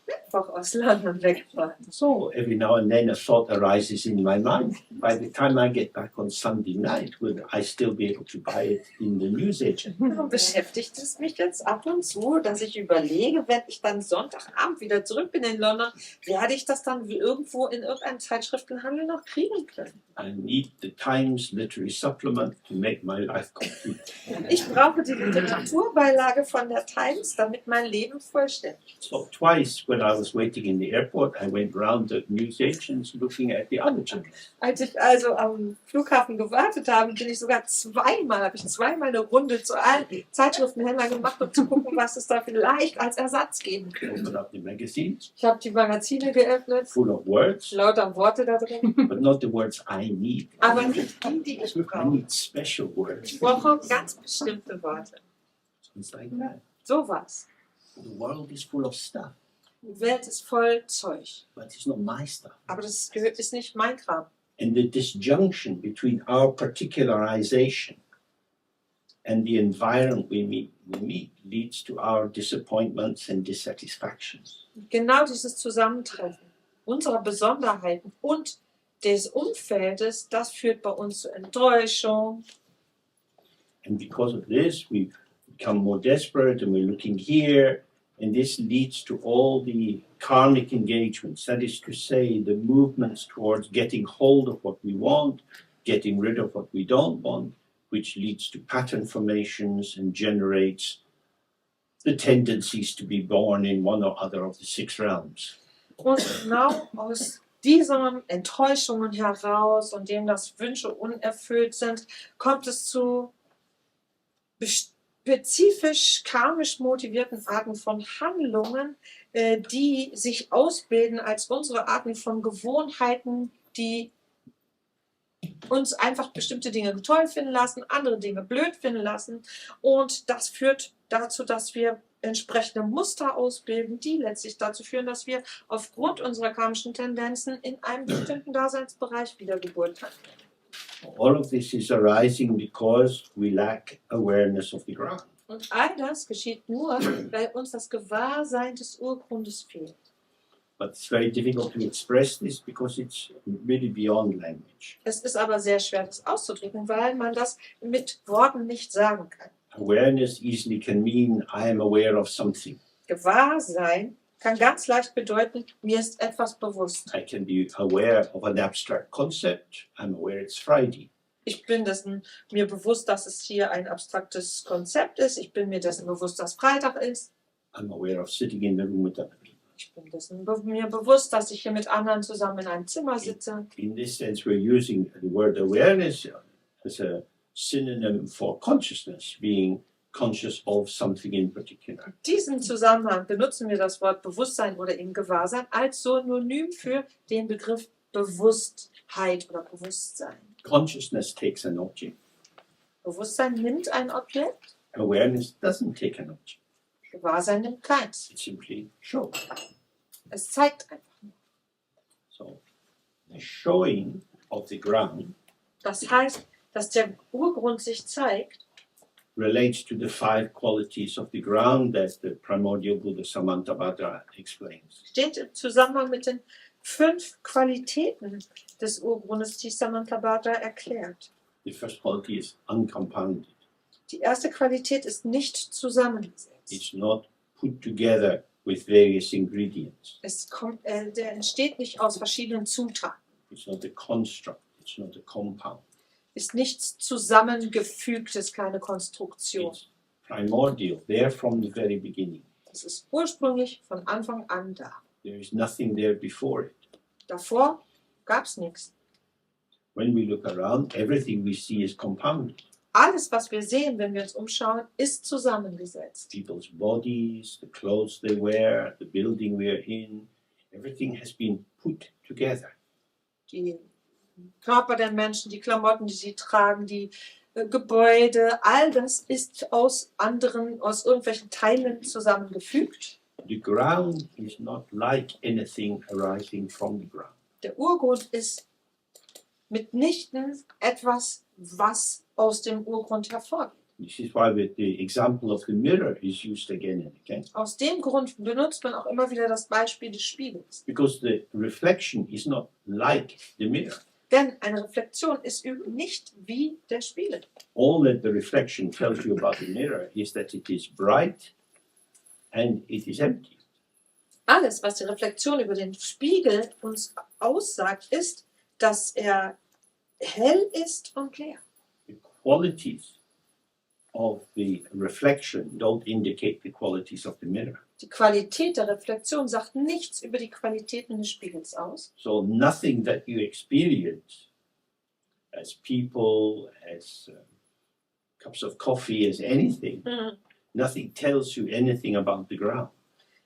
Mittwoch aus London weggefahren. So every now and then a thought arises in my mind. By the time I get back on Sunday night, will I still be able to buy it in the newsagent? Darum beschäftigt es mich jetzt ab und zu, dass ich überlege, wenn ich dann Sonntagabend wieder zurück bin in London, werde ich das dann irgendwo in irgendeinem Zeitschriftenhandel noch kriegen können. I need the Times literary supplement to make my life complete. Ich brauche die Literaturbeilage von der Times, damit mein Leben vollständig ist. So twice when I was waiting in the airport, I went round the newsagents looking at the other journals. Als ich also am Flughafen gewartet habe, habe ich zweimal eine Runde zu allen Zeitschriftenhändlern gemacht, um zu gucken, was es da vielleicht als Ersatz geben könnte. Open up the magazines, Ich habe die Magazine geöffnet, full of words, lauter Worte da drin, but not the words I need. aber nicht die ich I brauche. need special words. Ich brauche ganz bestimmte Worte. So it's like that. Sowas. The world is full of stuff, Die Welt ist voll Zeug. but it's not my stuff. Aber das ist nicht mein Kram. And the disjunction between our particularization and the environment we meet leads to our disappointments and dissatisfactions. Genau dieses Zusammentreffen unserer Besonderheiten und des Umfeldes, das führt bei uns zu Enttäuschung. And because of this, we become more desperate and we're looking here. And this leads to all the karmic engagements. That is to say, the movements towards getting hold of what we want, getting rid of what we don't want, which leads to pattern formations and generates the tendencies to be born in one or other of the 6 realms. Und genau aus diesen Enttäuschungen heraus und dem, dass Wünsche unerfüllt sind, kommt es zu spezifisch karmisch motivierten Arten von Handlungen, die sich ausbilden als unsere Arten von Gewohnheiten, die uns einfach bestimmte Dinge toll finden lassen, andere Dinge blöd finden lassen. Und das führt dazu, dass wir entsprechende Muster ausbilden, die letztlich dazu führen, dass wir aufgrund unserer karmischen Tendenzen in einem bestimmten Daseinsbereich Wiedergeburt haben. All of this is arising because we lack awareness of the ground. Und all das geschieht nur, weil uns das Gewahrsein des Urgrundes fehlt. But it's very difficult to express this because it's really beyond language. Es ist aber sehr schwer, das auszudrücken, weil man das mit Worten nicht sagen kann. Awareness easily can mean I am aware of something. Gewahrsein kann ganz leicht bedeuten, mir ist etwas bewusst. I can be aware of an abstract concept. I'm aware it's Friday. Ich bin mir bewusst, dass es hier ein abstraktes Konzept ist. Ich bin mir dessen bewusst, dass Freitag ist. I'm aware of sitting in the room with other people. Ich bin mir bewusst, dass ich hier mit anderen zusammen in einem Zimmer sitze. In this sense, we're using the word awareness as a synonym for consciousness, being conscious of something in particular. In diesem Zusammenhang benutzen wir das Wort Bewusstsein oder eben Gewahrsein als Synonym für den Begriff Bewusstheit oder Bewusstsein. Consciousness takes an object. Bewusstsein nimmt ein Objekt, Awareness doesn't take an object. Gewahrsein nimmt keins. It simply shows. Es zeigt einfach nur. So, the showing of the ground Das heißt, dass der Urgrund sich zeigt, relates to the 5 qualities of the ground that the primordial Buddha Samantabhadra explains. steht im Zusammenhang mit den 5 Qualitäten des Urgrundes, die Samantabhadra erklärt. The first quality is uncompounded. Die erste Qualität ist nicht zusammengesetzt. It's not put together with various ingredients. Der entsteht nicht aus verschiedenen Zutaten. It's not a construct. It's not a compound. Ist nichts Zusammengefügtes, keine Konstruktion. It's primordial, there from the very beginning. Das ist ursprünglich von Anfang an da. There is nothing there before it. Davor gab es nichts. When we look around, everything we see is compounded. Alles, was wir sehen, wenn wir uns umschauen, ist zusammengesetzt. People's bodies, the clothes they wear, the building we are in, everything has been put together. Die Körper der Menschen, die Klamotten, die sie tragen, die Gebäude, all das ist aus irgendwelchen Teilen zusammengefügt. The ground is not like anything arising from the ground. Der Urgrund ist mitnichten etwas, was aus dem Urgrund hervorgeht. This is why the example of the mirror is used again and again. Aus dem Grund benutzt man auch immer wieder das Beispiel des Spiegels. Because the reflection is not like the mirror. Denn eine Reflexion ist nicht wie der Spiegel. All that the reflection tells you about the mirror is that it is bright and it is empty. Alles, was die Reflexion über den Spiegel uns aussagt, ist, dass er hell ist und leer. The qualities of the reflection don't indicate the qualities of the mirror. Die Qualität der Reflexion sagt nichts über die Qualitäten des Spiegels aus. So nothing that you experience as people, as cups of coffee, as anything, nothing tells you anything about the ground.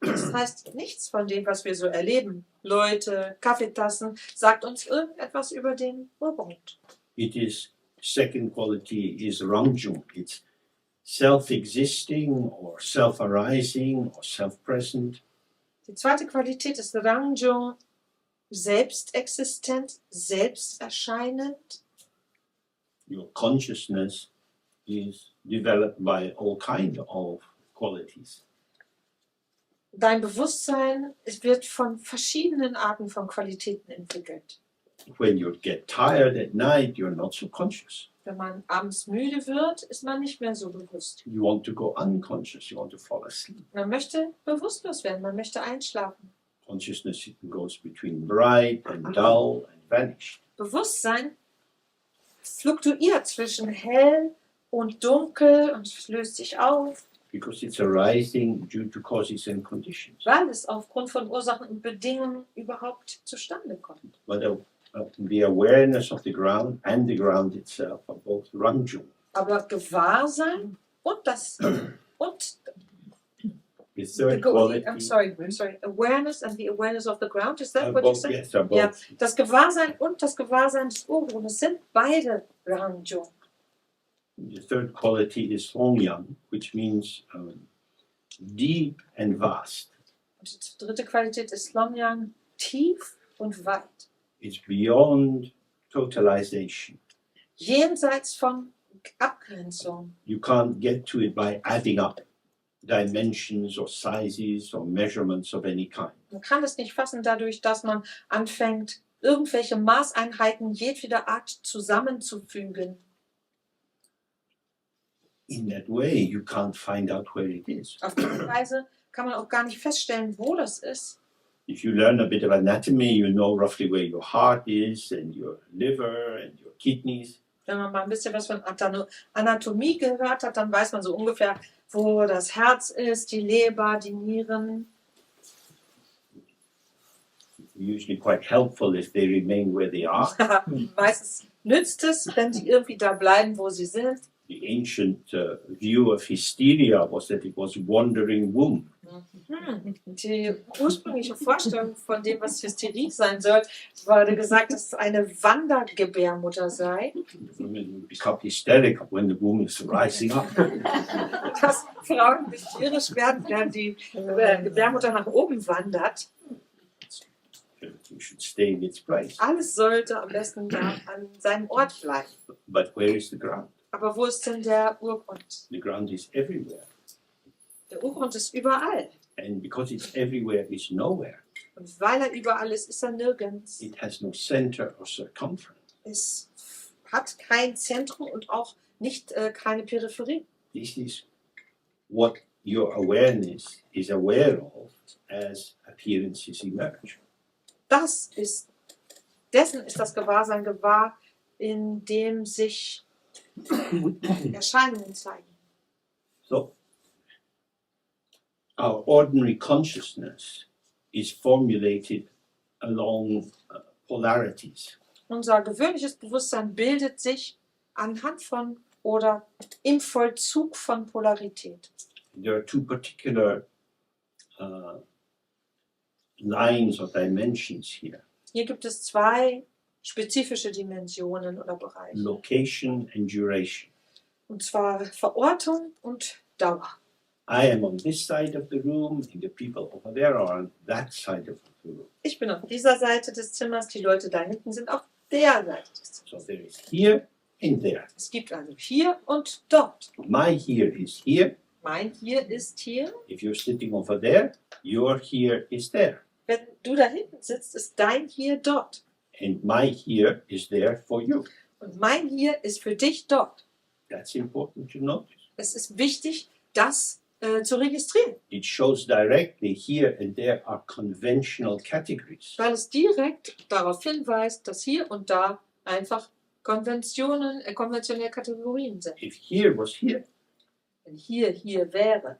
Das heißt, nichts von dem, was wir so erleben, Leute, Kaffeetassen, sagt uns irgendetwas über den Urgrund. It is, second quality is Rangjung. It's self-existing or self-arising or self-present. Die zweite Qualität ist Rangjung, selbstexistent, selbsterscheinend. Your consciousness is developed by all kinds of qualities. Dein Bewusstsein wird von verschiedenen Arten von Qualitäten entwickelt. When you get tired at night, you're not so conscious. Wenn man abends müde wird, ist man nicht mehr so bewusst. You want to go unconscious, you want to fall asleep. Man möchte bewusstlos werden, man möchte einschlafen. Consciousness goes between bright and dull and vanished. Bewusstsein fluktuiert zwischen hell und dunkel und löst sich auf, Because it's arising due to causes and conditions. weil es aufgrund von Ursachen und Bedingungen überhaupt zustande kommt. But the awareness of the ground and the ground itself are both Rangjung. Aber Gewahrsein und das und The the third go- quality. I'm sorry, awareness and the awareness of the ground. Is that what you Both, said? yes, are both. Ja, das Gewahrsein und das Gewahrsein des Urgrundes sind beide Rangjung. The third quality is Songyang, which means deep and vast. Und die dritte Qualität ist Lomyang, tief und weit. It's beyond totalization. Jenseits von Abgrenzung. You can't get to it by adding up dimensions or sizes or measurements of any kind. Man kann es nicht fassen dadurch, dass man anfängt, irgendwelche Maßeinheiten jedweder Art zusammenzufügen. In that way, you can't find out where it is. Auf diese Weise kann man auch gar nicht feststellen, wo das ist. If you learn a bit of anatomy, you know roughly where your heart is and your liver and your kidneys. Wenn man mal ein bisschen was von Anatomie gehört hat, dann weiß man so ungefähr, wo das Herz ist, die Leber, die Nieren. Usually quite helpful if they remain where they are. Meistens nützt es, wenn sie irgendwie da bleiben, wo sie sind. The ancient view of hysteria was that it was wandering womb. Die ursprüngliche Vorstellung von dem, was Hysterie sein soll, wurde gesagt, dass es eine Wandergebärmutter sei. Women become hysteric when the womb is rising up. Dass Frauen hysterisch werden, während die Gebärmutter nach oben wandert. Everything should stay in its place. Alles sollte am besten da an seinem Ort bleiben. But where is the ground? Aber wo ist denn der Urgrund? The ground is everywhere. Der Urgrund ist überall. And because it's everywhere, it's nowhere. Und weil er überall ist, ist er nirgends. It has no center or circumference. Es hat kein Zentrum und auch nicht keine Peripherie. This is what your awareness is aware of as appearances emerge. Dessen ist das Gewahrsein gewahr, in dem sich Erscheinungen zeigen. So, our ordinary consciousness is formulated along polarities. Unser gewöhnliches Bewusstsein bildet sich anhand von oder im Vollzug von Polarität. There are two particular lines or dimensions here. Hier gibt es zwei spezifische Dimensionen oder Bereiche. Location and duration. Und zwar Verortung und Dauer. I am on this side of the room and the people over there are on that side of the room. Ich bin auf dieser Seite des Zimmers, die Leute da hinten sind auf der Seite des Zimmers. So there is here and there. Es gibt also hier und dort. My here is here. Mein hier ist hier. If you're sitting over there, your here is there. Wenn du da hinten sitzt, ist dein hier dort. And my here is there for you. Und mein hier ist für dich dort. That's important to notice. Es ist wichtig, das zu registrieren, It shows directly here and there are conventional categories. weil es direkt darauf hinweist, dass hier und da einfach konventionelle Kategorien sind. If here was here Wenn hier wäre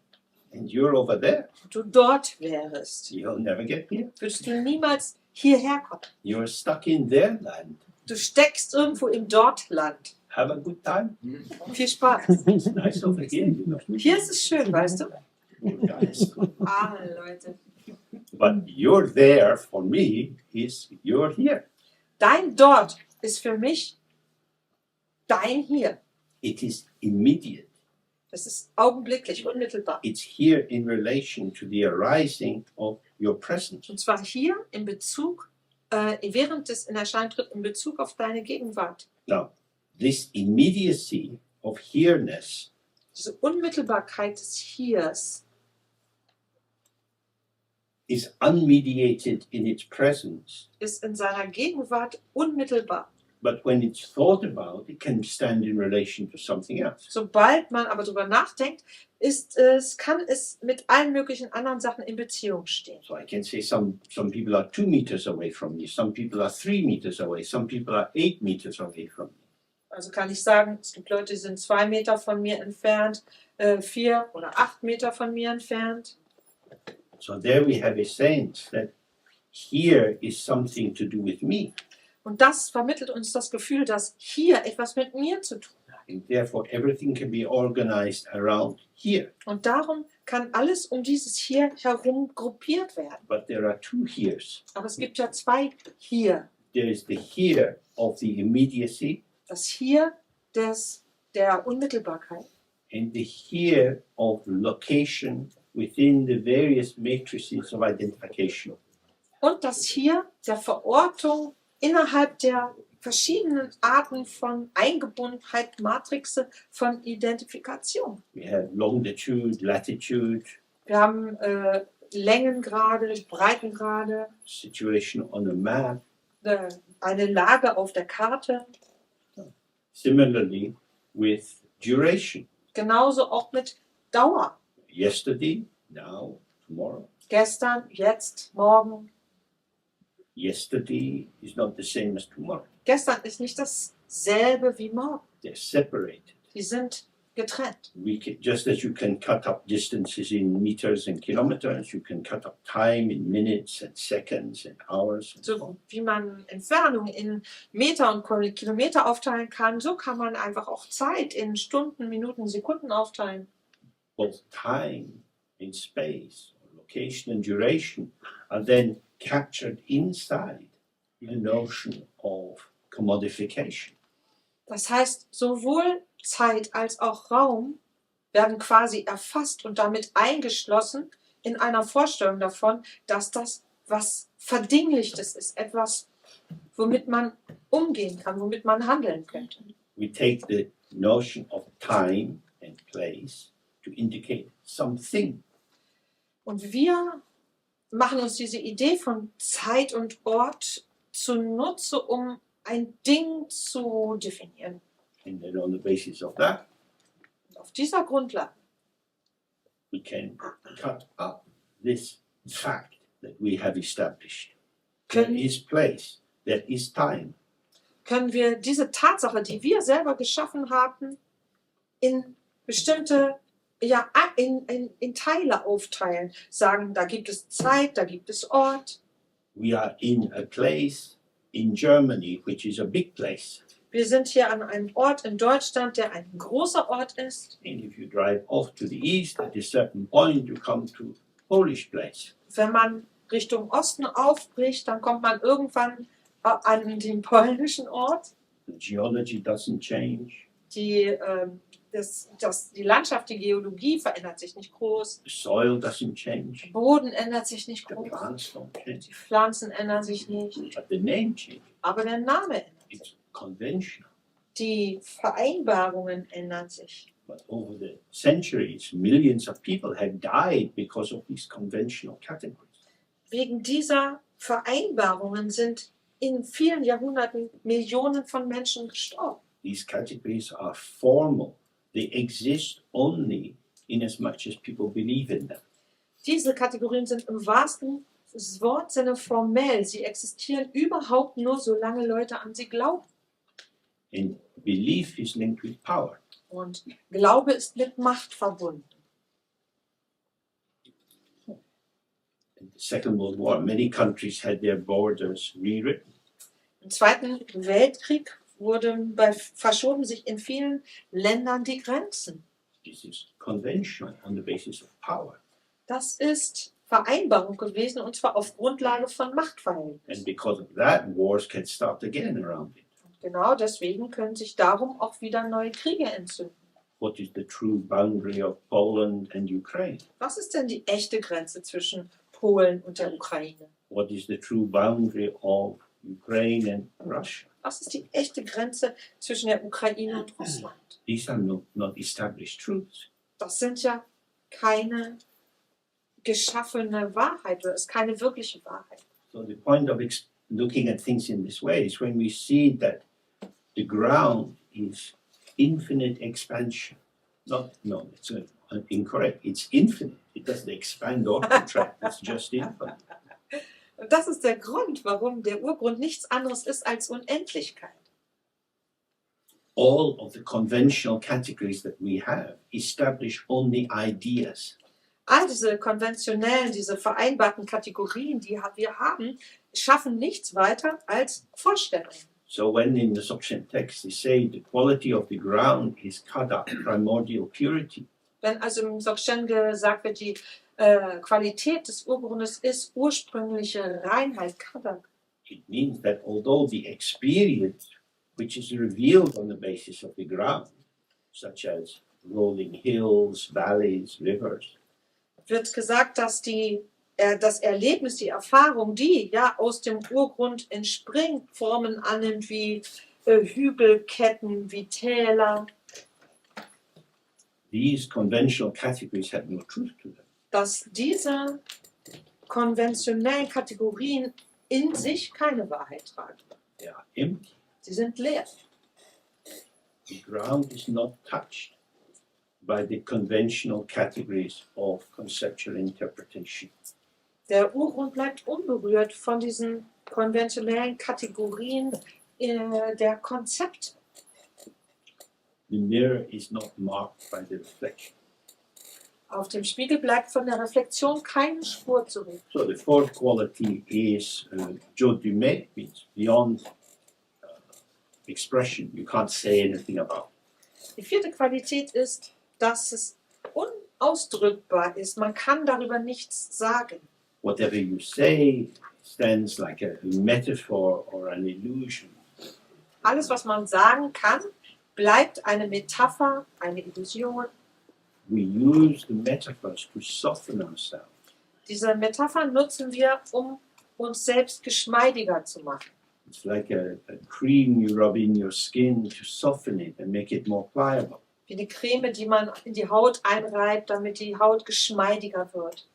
and you're over there, und du dort wärst, you'll never get here. würdest du niemals hierher kommen. You're stuck in their land. Du steckst irgendwo im Dortland. Have a good time. Viel Spaß. It's nice over here, you know. Hier ist es schön, weißt du? You guys. Leute. But you're there for me is you're here. Dein Dort ist für mich dein Hier. It is immediate. Das ist augenblicklich, unmittelbar. It's here in relation to the arising of your presence. Und zwar hier in Bezug, während es in Erscheinung tritt, in Bezug auf deine Gegenwart. Now, this immediacy of here-ness Diese Unmittelbarkeit des Hiers is unmediated in its presence, ist in seiner Gegenwart unmittelbar. but when it's thought about, it can stand in relation to something else. Sobald man aber darüber nachdenkt, kann es mit allen möglichen anderen Sachen in Beziehung stehen. So I can say some people are 2 meters away from me, some people are 3 meters away, some people are 8 meters away from me. Also kann ich sagen, es gibt Leute, die sind 2 Meter von mir entfernt, 4 oder 8 Meter von mir entfernt. So there we have a sense that here is something to do with me. Und das vermittelt uns das Gefühl, dass hier etwas mit mir zu tun hat. And therefore, everything can be organized around here. Und darum kann alles um dieses Hier herum gruppiert werden. But there are two heres. Aber es gibt ja zwei Hier. There is the here of the immediacy Das Hier der Unmittelbarkeit and the here of location within the various matrices of identification. und das Hier der Verortung innerhalb der verschiedenen Arten von Eingebundenheit, Matrixe von Identifikation. We have longitude, latitude, Wir haben Längengrade, Breitengrade, situation on a map. eine Lage auf der Karte. Similarly, with duration. Genauso auch mit Dauer. Yesterday, now, tomorrow. Gestern, jetzt, morgen. Yesterday is not the same as tomorrow. Gestern ist nicht dasselbe wie morgen. They're separated. Die sind getrennt. We can, just as you can cut up distances in meters and kilometers, you can cut up time in minutes and seconds and hours. And so So on. wie man Entfernung in Meter und Kilometer aufteilen kann, so kann man einfach auch Zeit in Stunden, Minuten, Sekunden aufteilen. Both time and space, location and duration are then captured inside the notion of commodification. Das heißt, sowohl Zeit als auch Raum werden quasi erfasst und damit eingeschlossen in einer Vorstellung davon, dass das was Verdinglichtes ist, etwas, womit man umgehen kann, womit man handeln könnte. We take the notion of time and place to indicate something. Und wir machen uns diese Idee von Zeit und Ort zunutze, um ein Ding zu definieren. And then on the basis of that, Und auf dieser Grundlage we can cut up this fact that we have established. There können, is place, there is time. können wir diese Tatsache, die wir selber geschaffen haben, in bestimmte, ja, in Teile aufteilen. Sagen, da gibt es Zeit, da gibt es Ort. We are in a place in Germany, which is a big place. Wir sind hier an einem Ort in Deutschland, der ein großer Ort ist. And if you drive off to the east, at a certain point, you come to Polish place. Wenn man Richtung Osten aufbricht, dann kommt man irgendwann an den polnischen Ort. The geology doesn't change. Die Landschaft, die Geologie verändert sich nicht groß. The soil doesn't change. Der Boden ändert sich nicht The groß. plants don't change. Die Pflanzen ändern sich nicht. But the name changes. Aber der Name ändert sich. It's conventional. Die Vereinbarungen ändern sich. But over the centuries, millions of people have died because of these conventional categories. Wegen dieser Vereinbarungen sind in vielen Jahrhunderten Millionen von Menschen gestorben. These categories are formal. They exist only in as much as people believe in them. Diese Kategorien sind im wahrsten Wortsinne formell. Sie existieren überhaupt nur, solange Leute an sie glauben. And belief is linked with power. Und Glaube ist mit Macht verbunden. In the Second World War, many countries had their borders rewritten. Im Zweiten Weltkrieg verschoben sich in vielen Ländern die Grenzen. This is conventional on the basis of power. Das ist Vereinbarung gewesen, und zwar auf Grundlage von Machtverhältnissen. And because of that, wars can start again around it. Genau deswegen können sich darum auch wieder neue Kriege entzünden. What is the true boundary of Poland and Ukraine? Was ist denn die echte Grenze zwischen Polen und der Ukraine? What is the true boundary of Ukraine and Russia? Was ist die echte Grenze zwischen der Ukraine und Russland? These are not established truths. Das sind ja keine geschaffene Wahrheit, oder ist keine wirkliche Wahrheit. So the point of looking at things in this way is when we see that the ground is infinite expansion. No, it's incorrect. It's infinite. It doesn't expand or contract. It's just infinite. Und das ist der Grund, warum der Urgrund nichts anderes ist als Unendlichkeit. All of the conventional categories that we have establish only ideas. All diese konventionellen, diese vereinbarten Kategorien, die wir haben, schaffen nichts weiter als Vorstellungen. So when in the Dzogchen text they say the quality of the ground is kada, primordial purity, Wenn also im Dzogchen gesagt wird, die Qualität des Urgrundes ist ursprüngliche Reinheit, Kada. it means that although the experience which is revealed on the basis of the ground, such as rolling hills, valleys, rivers, Wird gesagt, dass das Erlebnis, die Erfahrung, die ja aus dem Urgrund entspringt, Formen annimmt wie Hügelketten, wie Täler, these conventional categories have no truth to them. dass diese konventionellen Kategorien in sich keine Wahrheit tragen. They are empty. Sie sind leer. The ground is not touched by the conventional categories of conceptual interpretation. Der Urgrund bleibt unberührt von diesen konventionellen Kategorien der Konzepte. The mirror is not marked by the reflection. Auf dem Spiegel bleibt von der Reflexion keine Spur zurück. So the fourth quality is jodume, means beyond expression. You can't say anything about. Die vierte Qualität ist, dass es unausdrückbar ist. Man kann darüber nichts sagen. Whatever you say stands like a metaphor or an illusion. Alles, was man sagen kann, bleibt eine Metapher, eine Illusion. We use the metaphors to soften ourselves. Diese Metapher nutzen wir, um uns selbst geschmeidiger zu machen. It's like a cream you rub in your skin to soften it and make it more pliable. Wie eine Creme, die man in die Haut einreibt, damit die Haut geschmeidiger wird.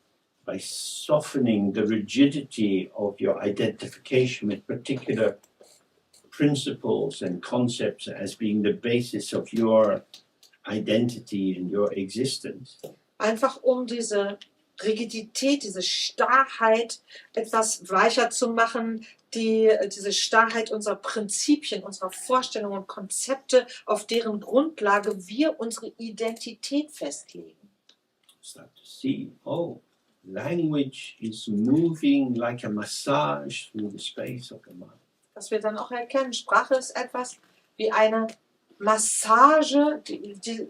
By softening the rigidity of your identification with particular principles and concepts as being the basis of your identity and your existence, Einfach um diese Rigidität, diese Starrheit etwas weicher zu machen, diese Starrheit unserer Prinzipien, unserer Vorstellungen und Konzepte, auf deren Grundlage wir unsere Identität festlegen. start to see, oh, language is moving like a massage through the space of the mind. Dass wir dann auch erkennen, Sprache ist etwas wie eine Massage,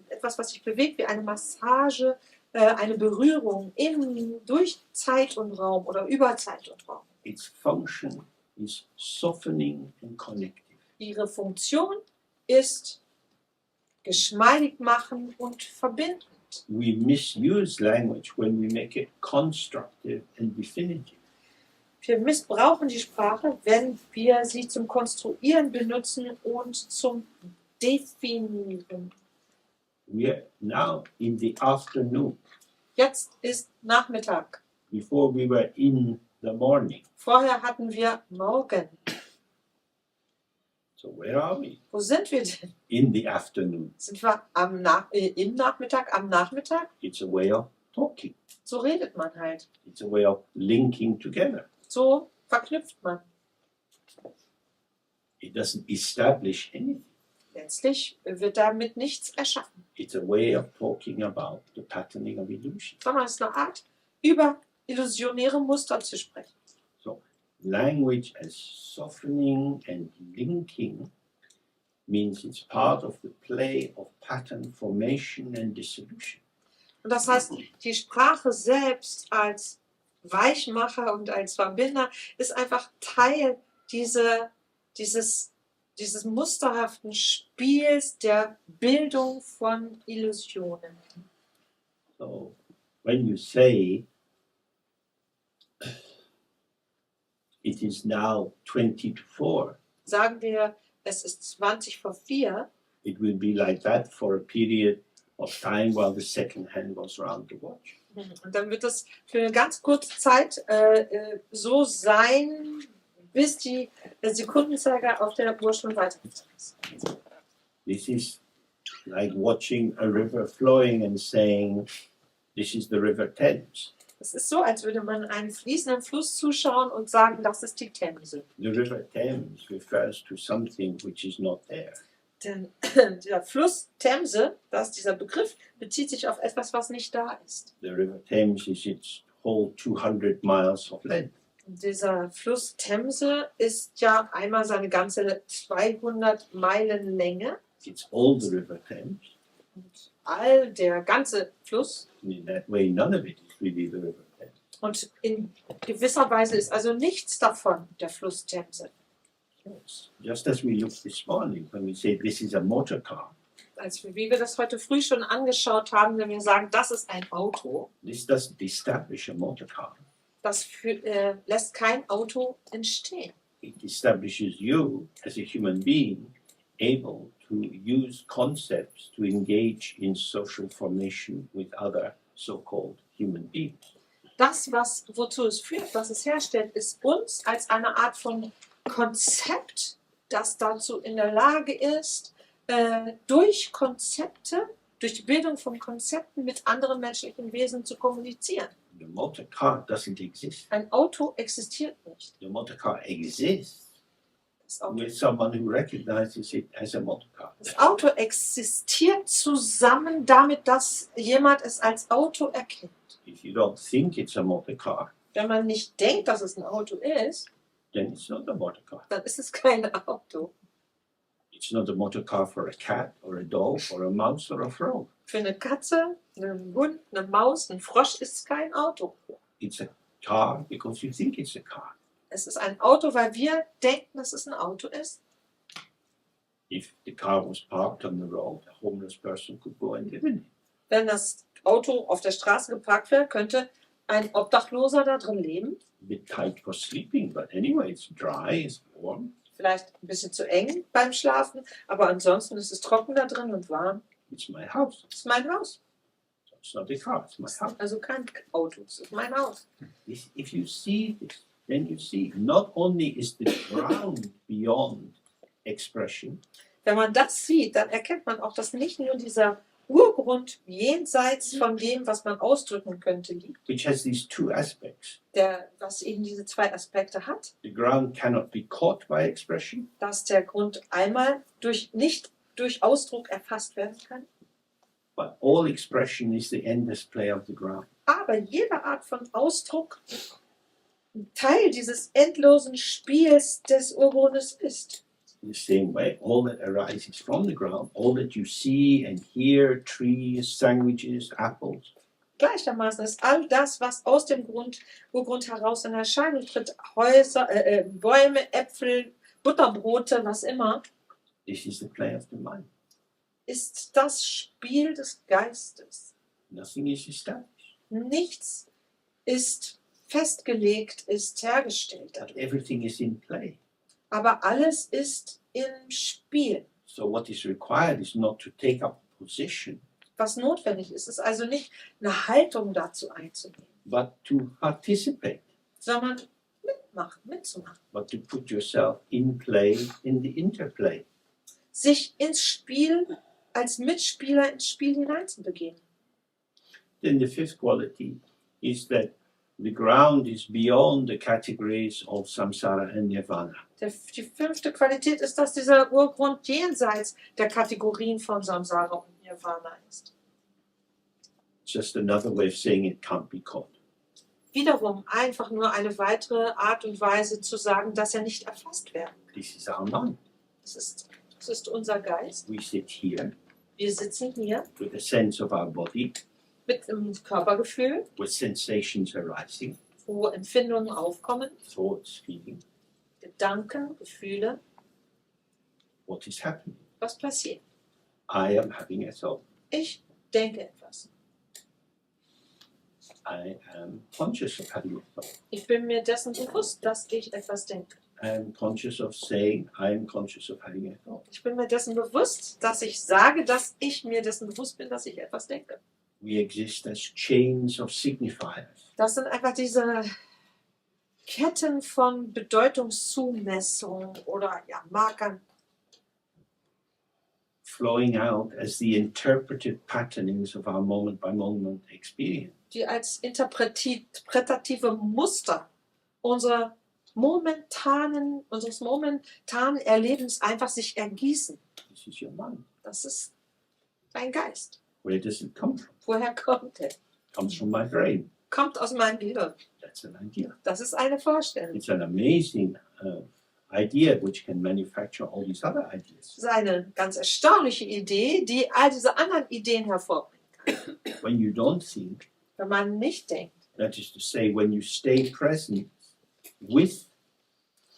etwas, was sich bewegt, wie eine Massage, eine Berührung durch Zeit und Raum oder über Zeit und Raum. Its function is softening and connecting. Ihre Funktion ist geschmeidig machen und verbinden. We misuse language when we make it constructive and definitive. Wir missbrauchen die Sprache, wenn wir sie zum Konstruieren benutzen und zum Definieren. We are now in the afternoon. Jetzt ist Nachmittag. Before we were in the morning. Vorher hatten wir Morgen. So where are we? Wo sind wir denn? In the afternoon. Sind wir im Nachmittag, am Nachmittag? It's a way of talking. So redet man halt. It's a way of linking together. So verknüpft man. It doesn't establish anything. Letztlich wird damit nichts erschaffen, It's a way of talking about the patterning of illusion. sondern es ist eine Art, über illusionäre Muster zu sprechen. So language as softening and linking means it's part of the play of pattern formation and dissolution. Und das heißt, die Sprache selbst als Weichmacher und als Verbinder ist einfach Teil dieses musterhaften Spiels der Bildung von Illusionen. So when you say it is now 20 to 4, Sagen wir, es ist 20 vor 4, it will be like that for a period of time while the second hand goes around the watch. und dann wird es für eine ganz kurze Zeit so sein, bis der Sekundenzeiger auf der Uhr schon weitergeht. This is like watching a river flowing and saying, this is the River Thames. Es ist so, als würde man einem fließenden Fluss zuschauen und sagen, das ist die Themse. The River Thames refers to something which is not there. Denn der Fluss Themse, dieser Begriff, bezieht sich auf etwas, was nicht da ist. The River Thames is its whole 200 miles of length. Dieser Fluss Themse ist ja einmal seine ganze 200 Meilen Länge. It's all the River Thames. Und all der ganze Fluss. And in that way, none of it is really the River Thames. Und in gewisser Weise ist also nichts davon der Fluss Themse. Just as we looked this morning when we say this is a motor car, Wie wir das heute früh schon angeschaut haben, wenn wir sagen, das ist ein Auto, this doesn't establish a motor car. das lässt kein Auto entstehen. It establishes you as a human being able to use concepts to engage in social formation with other so-called human beings. Das, wozu es führt, was es herstellt, ist uns als eine Art von Konzept, das dazu in der Lage ist, durch Konzepte, durch die Bildung von Konzepten mit anderen menschlichen Wesen zu kommunizieren. The motor car doesn't exist. Ein Auto existiert nicht. The motor car exists Das Auto, with someone who recognizes it as a motor car. das Auto existiert zusammen damit, dass jemand es als Auto erkennt. If you don't think it's a motor car, Wenn man nicht denkt, dass es ein Auto ist, then it's not a motor car. dann ist es kein Auto. It's not a motor car for a cat or a dog or a mouse or a frog. Für eine Katze, einen Hund, eine Maus, einen Frosch ist es kein Auto. It's a car because you think it's a car. Es ist ein Auto, weil wir denken, dass es ein Auto ist. If the car was parked on the road, a homeless person could go and live in it. Wenn das Auto auf der Straße geparkt wäre, könnte ein Obdachloser da drin leben. A bit tight for sleeping, but anyway, it's dry, it's warm. Vielleicht ein bisschen zu eng beim Schlafen, aber ansonsten ist es trocken da drin und warm. It's my house. Das ist mein Haus. So it's not a car, it's my house. Also kein Auto, es ist mein Haus. If you see this, then you see not only is the ground beyond expression, Wenn man das sieht, dann erkennt man auch, dass nicht nur dieser Urgrund jenseits von dem, was man ausdrücken könnte, liegt, which has these two aspects. was eben diese zwei Aspekte hat, The ground cannot be caught by expression, dass der Grund einmal nicht durch Ausdruck erfasst werden kann, but all expression is the endless play of the ground. aber jede Art von Ausdruck Teil dieses endlosen Spiels des Urgrundes ist. In the same way, all that arises from the ground, all that you see and hear, trees, sandwiches, apples, Gleichermaßen ist all das, was aus dem Urgrund heraus in Erscheinung tritt, Häuser, Bäume, Äpfel, Butterbrote, was immer, this is the play of the mind. ist das Spiel des Geistes. Nothing is established. Nichts ist festgelegt, ist hergestellt But dadurch. everything is in play. Aber alles ist im Spiel. So what is required is not to take up a position, Was notwendig ist, ist also nicht eine Haltung dazu einzunehmen, but to participate, sondern mitzumachen. but to put yourself in play in the interplay. Sich ins Spiel, als Mitspieler ins Spiel hineinzubegeben. Then the fifth quality is that the ground is beyond the categories of samsara and nirvana. Die fünfte Qualität ist, dass dieser Urgrund jenseits der Kategorien von Samsara und Nirvana ist. Just another way of saying it can't be caught. Wiederum einfach nur eine weitere Art und Weise zu sagen, dass er nicht erfasst werden kann. This is our mind. Es ist unser Geist. We sit here Wir sitzen hier with a sense of our body, mit einem Körpergefühl, with sensations arising, wo Empfindungen aufkommen, thoughts, feeling. Gedanken, Gefühle. What is happening? Was passiert? I am having a thought. Ich denke etwas. I am conscious of having a thought. Ich bin mir dessen bewusst, dass ich etwas denke. I am conscious of saying I am conscious of having a thought. Ich bin mir dessen bewusst, dass ich sage, dass ich mir dessen bewusst bin, dass ich etwas denke. We exist as chains of signifiers. Das sind einfach diese Ketten von Bedeutungszumessung oder ja, Markern, flowing out as the interpretive patternings of our moment-by-moment experience. die als interpretative Muster unseres momentanen Erlebens einfach sich ergießen. This is your mind. Das ist dein Geist. Where does it come from? Woher kommt er? It comes from my brain. kommt aus meinem Gehirn. That's an idea. Das ist eine Vorstellung. It's an amazing idea which can manufacture all these other ideas. Das ist eine ganz erstaunliche Idee, die all diese anderen Ideen hervorbringt. When you don't think, Wenn man nicht denkt, that is to say, when you stay present with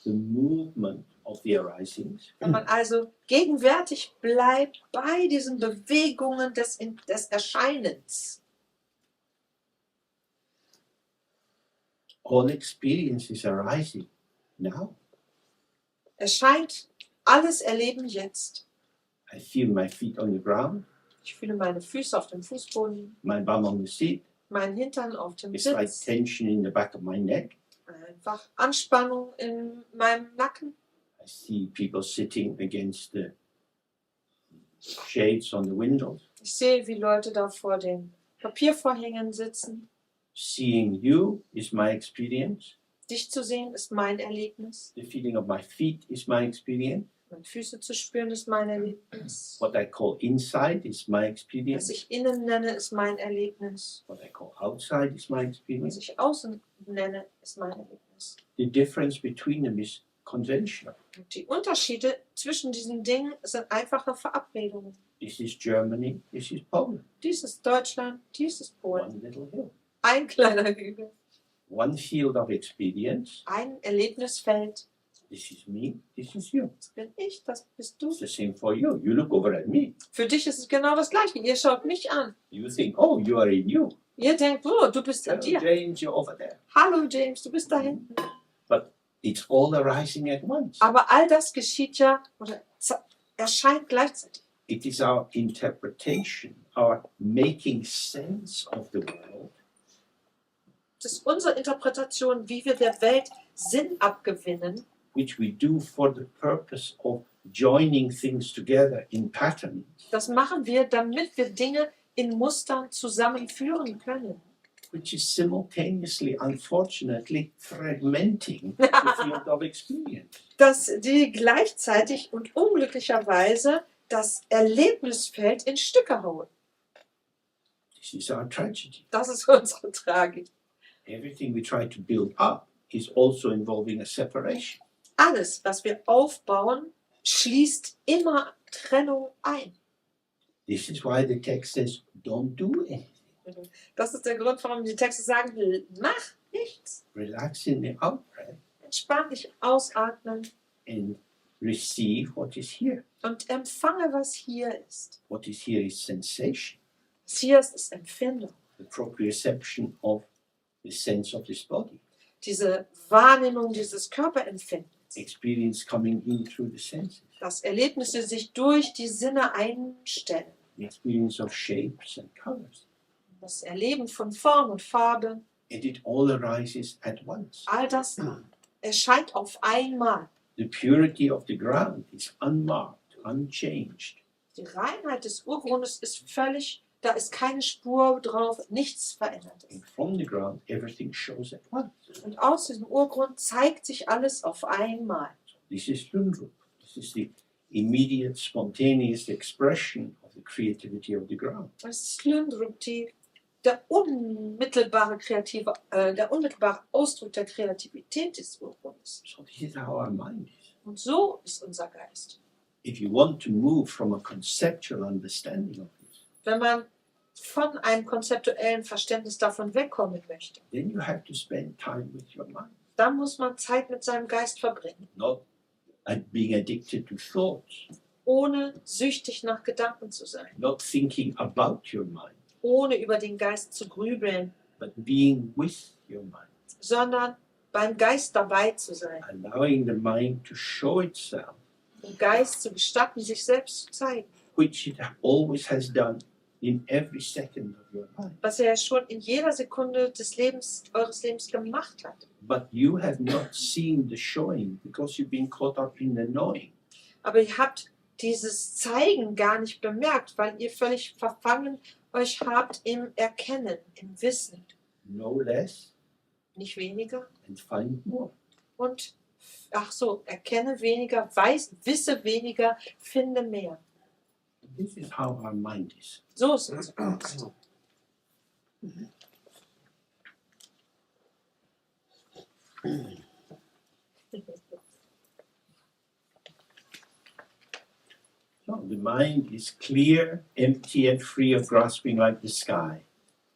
the movement of the arisings, wenn man also gegenwärtig bleibt bei diesen Bewegungen des Erscheinens. all experience is arising now. Erscheint alles Erleben jetzt. I feel my feet on the ground, Ich fühle meine Füße auf dem Fußboden, my bum on the seat, meinen Hintern auf dem a slight Sitz, tension in the back of my neck. einfach Anspannung in meinem Nacken. I see people sitting against the shades on the windows. Ich sehe, wie Leute da vor den Papiervorhängen sitzen. Seeing you is my experience. Dich zu sehen ist mein Erlebnis. The feeling of my feet is my experience. Meine Füße zu spüren ist mein Erlebnis. What I call inside is my Was experience. ich innen nenne, ist mein Erlebnis. What I call outside is my Was experience. ich außen nenne, ist mein Erlebnis. The difference between them is conventional. Und die Unterschiede zwischen diesen Dingen sind einfache Verabredungen. This is Germany, this is Poland. Dies ist Deutschland, dies ist Polen. One little hill. Ein kleiner Hügel, One field of experience. ein Erlebnisfeld. This is me, this is you. Das bin ich, das bist du. It's the same for you. You look over at me. Für dich ist es genau das Gleiche. Ihr schaut mich an. You think, oh, you are in you. Ihr denkt, oh, du bist in Hello, dir. James, you're over there. Hallo James, du bist da hinten. But it's all arising at once. Aber all das geschieht ja oder erscheint gleichzeitig. It is our interpretation, our making sense of the world, Das ist unsere Interpretation, wie wir der Welt Sinn abgewinnen, which we do for the purpose of joining things together in patterns, das machen wir, damit wir Dinge in Mustern zusammenführen können. which is simultaneously, unfortunately, fragmenting the field of experience. Dass die gleichzeitig und unglücklicherweise das Erlebnisfeld in Stücke hauen. This is our tragedy. Das ist unsere Tragik. Everything we try to build up is also involving a separation. Alles, was wir aufbauen, schließt immer Trennung ein. This is why the text says, don't do anything. Das ist der Grund, warum die Texte sagen, mach nichts. Relax in the out-breath Entspann dich, ausatmen and receive what is here. und empfange, was hier ist. What is here is sensation, Was hier ist, ist Empfindung. the proprioception of the sense of this body. Diese Wahrnehmung dieses Körperempfindens. Experience coming in through the senses. Dass Erlebnisse sich durch die Sinne einstellen. The experience of shapes and colors. Das Erleben von Form und Farbe. And it all arises at once. All das erscheint auf einmal. The purity of the ground is unmarked, unchanged. Die Reinheit des Urgrundes ist völlig, da ist keine Spur drauf, nichts verändert. And from the ground, everything shows at once. Und aus diesem Urgrund zeigt sich alles auf einmal. This is Lundrup. This is the immediate, spontaneous expression of the creativity of the ground. Das ist Lundrup, der unmittelbare Ausdruck der Kreativität des Urgrundes. So this is how our mind is. Und so ist unser Geist. If you want to move from a conceptual understanding of this, Wenn man von einem konzeptuellen Verständnis davon wegkommen möchte, then you have to spend time with your mind, dann muss man Zeit mit seinem Geist verbringen, not being addicted to thoughts, ohne süchtig nach Gedanken zu sein, not thinking about your mind, ohne über den Geist zu grübeln, but being with your mind, sondern beim Geist dabei zu sein, allowing the mind to show itself, dem Geist zu gestatten, sich selbst zu zeigen, which it always has done in every second of your life. was er ja schon in jeder Sekunde des Lebens, eures Lebens gemacht hat. But you have not seen the showing because you've been caught up in the knowing. Aber ihr habt dieses Zeigen gar nicht bemerkt, weil ihr völlig verfangen euch habt im Erkennen, im Wissen. Know less Nicht weniger. and find more. Und, erkenne weniger, wisse weniger, finde mehr. This is how our mind is. So ist unser Geist. So the mind is clear, empty, and free of grasping like the sky.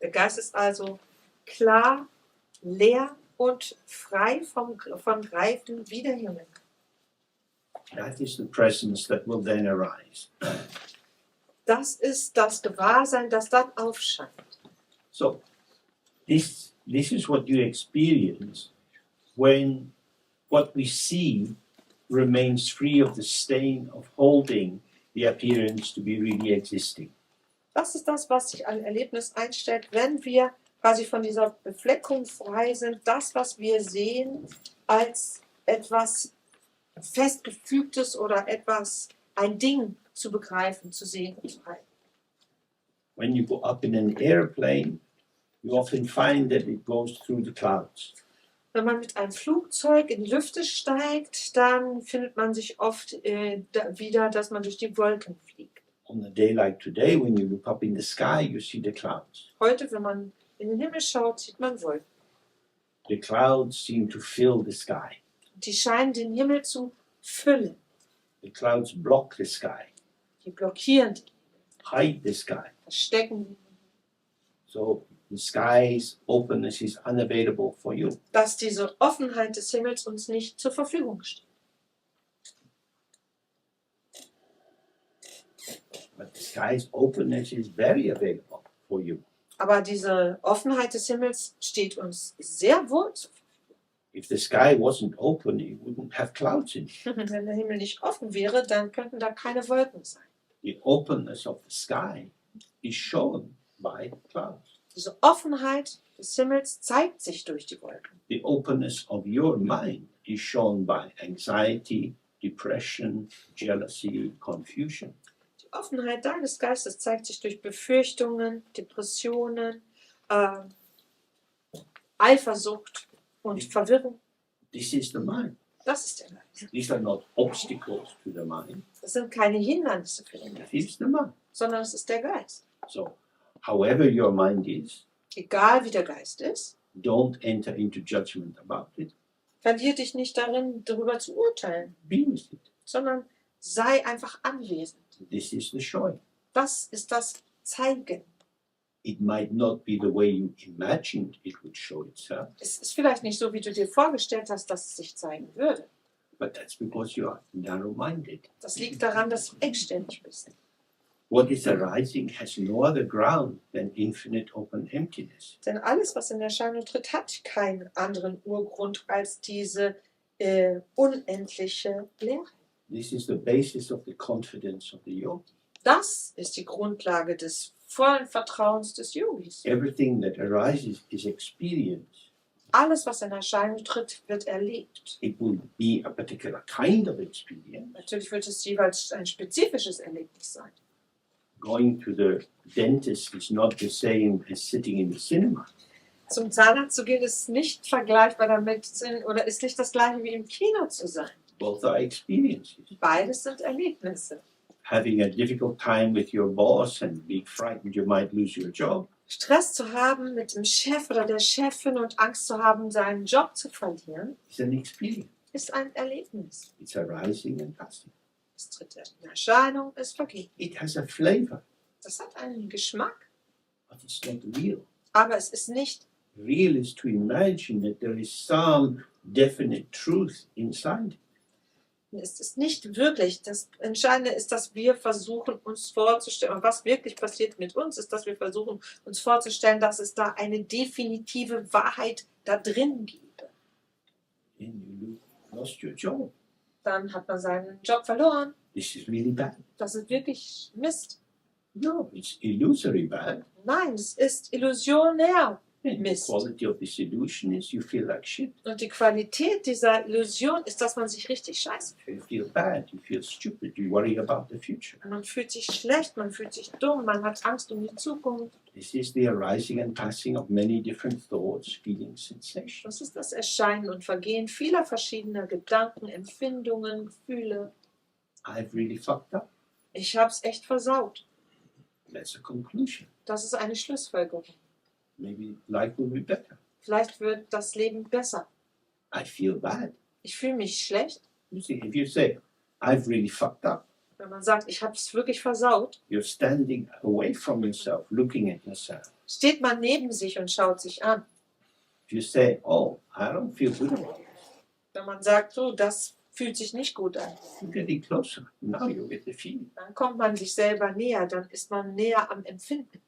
Der Geist ist also klar, leer und frei von Greifen wie der Himmel. That is the presence that will then arise. Das ist das Gewahrsein, das dann aufscheint. So this is what you experience when what we see remains free of the stain of holding the appearance to be really existing. Das ist das, was sich ein Erlebnis einstellt, wenn wir quasi von dieser Befleckung frei sind, das, was wir sehen, als etwas Festgefügtes oder etwas, ein Ding zu begreifen, zu sehen und zu halten. When you go up in an airplane, you often find that it goes through the clouds. Wenn man mit einem Flugzeug in die Lüfte steigt, dann findet man sich oft wieder, dass man durch die Wolken fliegt. On a day like today, when you look up in the sky, you see the clouds. Heute, wenn man in den Himmel schaut, sieht man Wolken. The clouds seem to fill the sky. Die scheinen den Himmel zu füllen. The clouds block the sky, Die blockieren, hide the sky. verstecken, So the sky's openness is unavailable for you. dass diese Offenheit des Himmels uns nicht zur Verfügung steht. But the sky's openness is very available for you. Aber diese Offenheit des Himmels steht uns sehr wohl zur Verfügung. If the sky wasn't open, it wouldn't have clouds in it. Wenn der Himmel nicht offen wäre, dann könnten da keine Wolken sein. The openness of the sky is shown by clouds. Diese Offenheit des Himmels zeigt sich durch die Wolken. The openness of your mind is shown by anxiety, depression, jealousy, confusion. Die Offenheit deines Geistes zeigt sich durch Befürchtungen, Depressionen, Eifersucht und Verwirrung. This is the mind. Das ist der Geist. These are not obstacles to the mind. Das sind keine Hindernisse für den This Geist, is the mind. sondern es ist der Geist. So, however your mind is, Egal wie der Geist ist, don't enter into judgment about it. verlier dich nicht darin, darüber zu urteilen, Be with it. sondern sei einfach anwesend. This is the showing. Das ist das Zeigen. It might not be the way you imagined it would show itself, Es ist vielleicht nicht so, wie du dir vorgestellt hast, dass es sich zeigen würde. but that's because you are narrow-minded. Das liegt daran, dass du engstirnig bist. What is arising has no other ground than infinite open emptiness. Denn alles, was in Erscheinung tritt, hat keinen anderen Urgrund als diese unendliche Leere. This is the basis of the confidence of the yogi. Das ist die Grundlage des vollen Vertrauens des Yogis. Everything that arises is experienced. Alles, was in Erscheinung tritt, wird erlebt. It will be a particular kind of experience. Natürlich wird es jeweils ein spezifisches Erlebnis sein. Going to the dentist is not the same as sitting in the cinema. Zum Zahnarzt zu gehen ist nicht vergleichbar damit oder ist nicht das gleiche wie im Kino zu sein. Both are experiences. Beides sind Erlebnisse. Having a difficult time with your boss and being frightened you might lose your job Stress zu haben mit dem Chef oder der Chefin und Angst zu haben, seinen Job zu verlieren, is an experience. ist ein Erlebnis. It's arising and passing. Es tritt in Erscheinung, es vergeht. It has a flavor, Das hat einen Geschmack, but it's not real. aber es ist nicht Real is to imagine that there is some definite truth inside. Es ist nicht wirklich. Das Entscheidende ist, dass wir versuchen, uns vorzustellen, und was wirklich passiert mit uns, ist, dass wir versuchen, uns vorzustellen, dass es da eine definitive Wahrheit da drin gibt. Then you lost your job. Dann hat man seinen Job verloren. This is really bad. Das ist wirklich Mist. No, it's illusory bad. Nein, es ist illusionär. And the Mist. quality of this illusion is you feel like shit. Und die Qualität dieser Illusion ist, dass man sich richtig scheiße fühlt. You feel bad, you feel stupid, you worry about the future. Man fühlt sich schlecht, man fühlt sich dumm, man hat Angst um die Zukunft. This is the arising and passing of many different thoughts, feelings, sensations. Das ist das Erscheinen und Vergehen vieler verschiedener Gedanken, Empfindungen, Gefühle. I've really fucked up. Ich hab's echt versaut. That's a conclusion. Das ist eine Schlussfolgerung. Maybe life will be better. Vielleicht wird das Leben besser. I feel bad. Ich fühle mich schlecht. You see, if you say, I've really fucked up, Wenn man sagt, ich habe es wirklich versaut, you're standing away from yourself, looking at yourself. steht man neben sich und schaut sich an. If you say, oh, I don't feel good about it, Wenn man sagt, so, das fühlt sich nicht gut an, you're getting closer. Now you get the feeling. dann kommt man sich selber näher, dann ist man näher am Empfinden.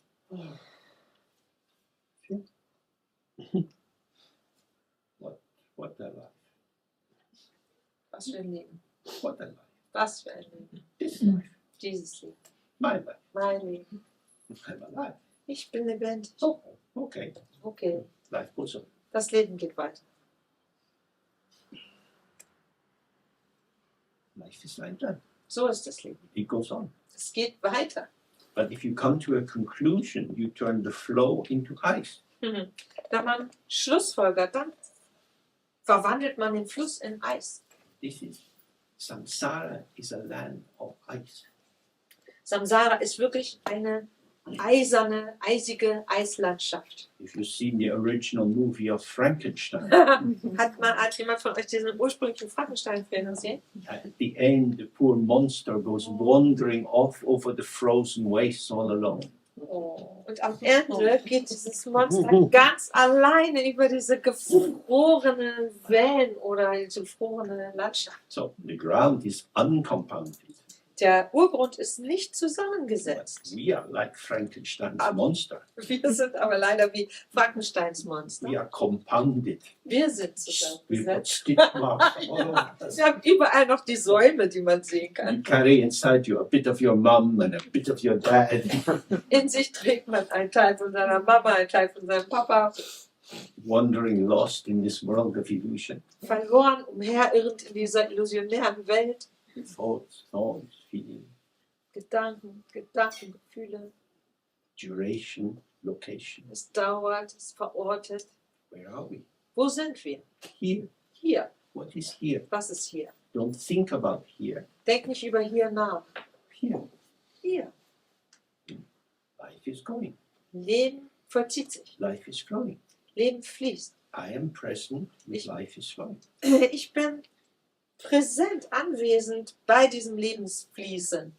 What a life. Was für ein Leben. What a life. Was für ein Leben. This life. Dieses Leben. My life. Mein Leben. I'm alive. Ich bin lebendig. Oh, okay. Okay, Life goes on. das Leben geht weiter. Life is like that. So ist das Leben. It goes on. Es geht weiter. But if you come to a conclusion, you turn the flow into ice. Wenn man Schlussfolgert, dann verwandelt man den Fluss in Eis. This is Samsara is a land of ice. Samsara ist wirklich eine eiserne, eisige Eislandschaft. If you've seen the original movie of Frankenstein, Hat jemand von euch diesen ursprünglichen Frankenstein-Film gesehen? at the end, the poor monster goes wandering off over the frozen wastes all alone. Und am Ende geht dieses Monster ganz alleine über diese gefrorenen Wellen oder diese gefrorene Landschaft. So the ground is uncompounded. Der Urgrund ist nicht But zusammengesetzt. we are like Frankenstein's Aber- monster. Wir sind aber leider wie Frankensteins Monster. We are compounded. Wir sind We've got zusammengesetzt. stitch marks all over us. Wir haben überall noch die Säume, die man sehen You kann. carry inside you a bit of your mum and a bit of your dad, In sich trägt man einen Teil von seiner Mama, einen Teil von seinem Papa. wandering lost in this world of illusion. Verloren, umherirrend in dieser illusionären Welt. Thoughts, feeling, Gedanken, Gefühle. duration, location. Es dauert, es verortet. Where are we? Wo sind wir? Here. Hier. What is here? Was ist hier? Don't think about here. Denk nicht über hier nach. Here. Hier. Life is going. Leben vollzieht sich. Life is flowing. Leben fließt. I am present with life is flowing. Ich bin präsent, anwesend bei diesem Lebensfließen.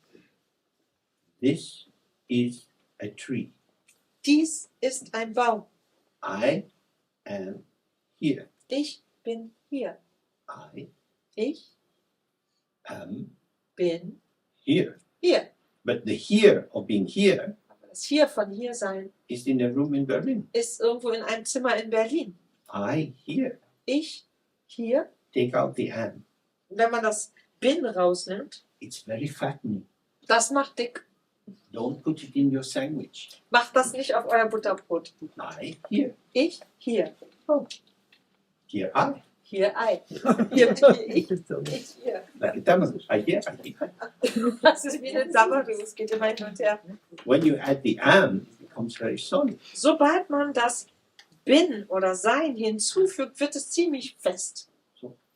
This is a tree. Dies ist ein Baum. I am here. Ich bin hier. I Ich am bin here. hier. But the here of being here Aber das Hier von hier sein is in a room in Berlin. ist irgendwo in einem Zimmer in Berlin. I here. Ich hier. Take out the am. Und wenn man das Bin rausnimmt, It's very fattening. das macht dick. Don't put it in your sandwich. Macht das nicht auf euer Butterbrot. I here. Ich hier. Here I. Hier Ei. Hier ich. Ich hier. Like a tamale. I here. I here. Das ist wie eine Sammlung. Es geht immer hin und her. When you add the am, it becomes very solid. Sobald man das Bin oder Sein hinzufügt, wird es ziemlich fest.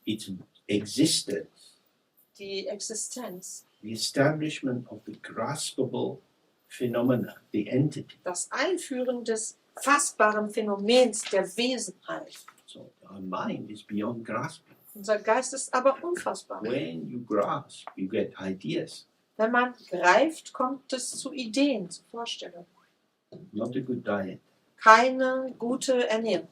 Its existence, Die Existenz, the establishment of the graspable phenomena, the entity. das Einführen des fassbaren Phänomens der Wesenheit. So our mind is beyond grasping. Unser Geist ist aber unfassbar. When you grasp, you get ideas. Wenn man greift, kommt es zu Ideen, zu Vorstellungen. Not a good diet. Keine gute Ernährung.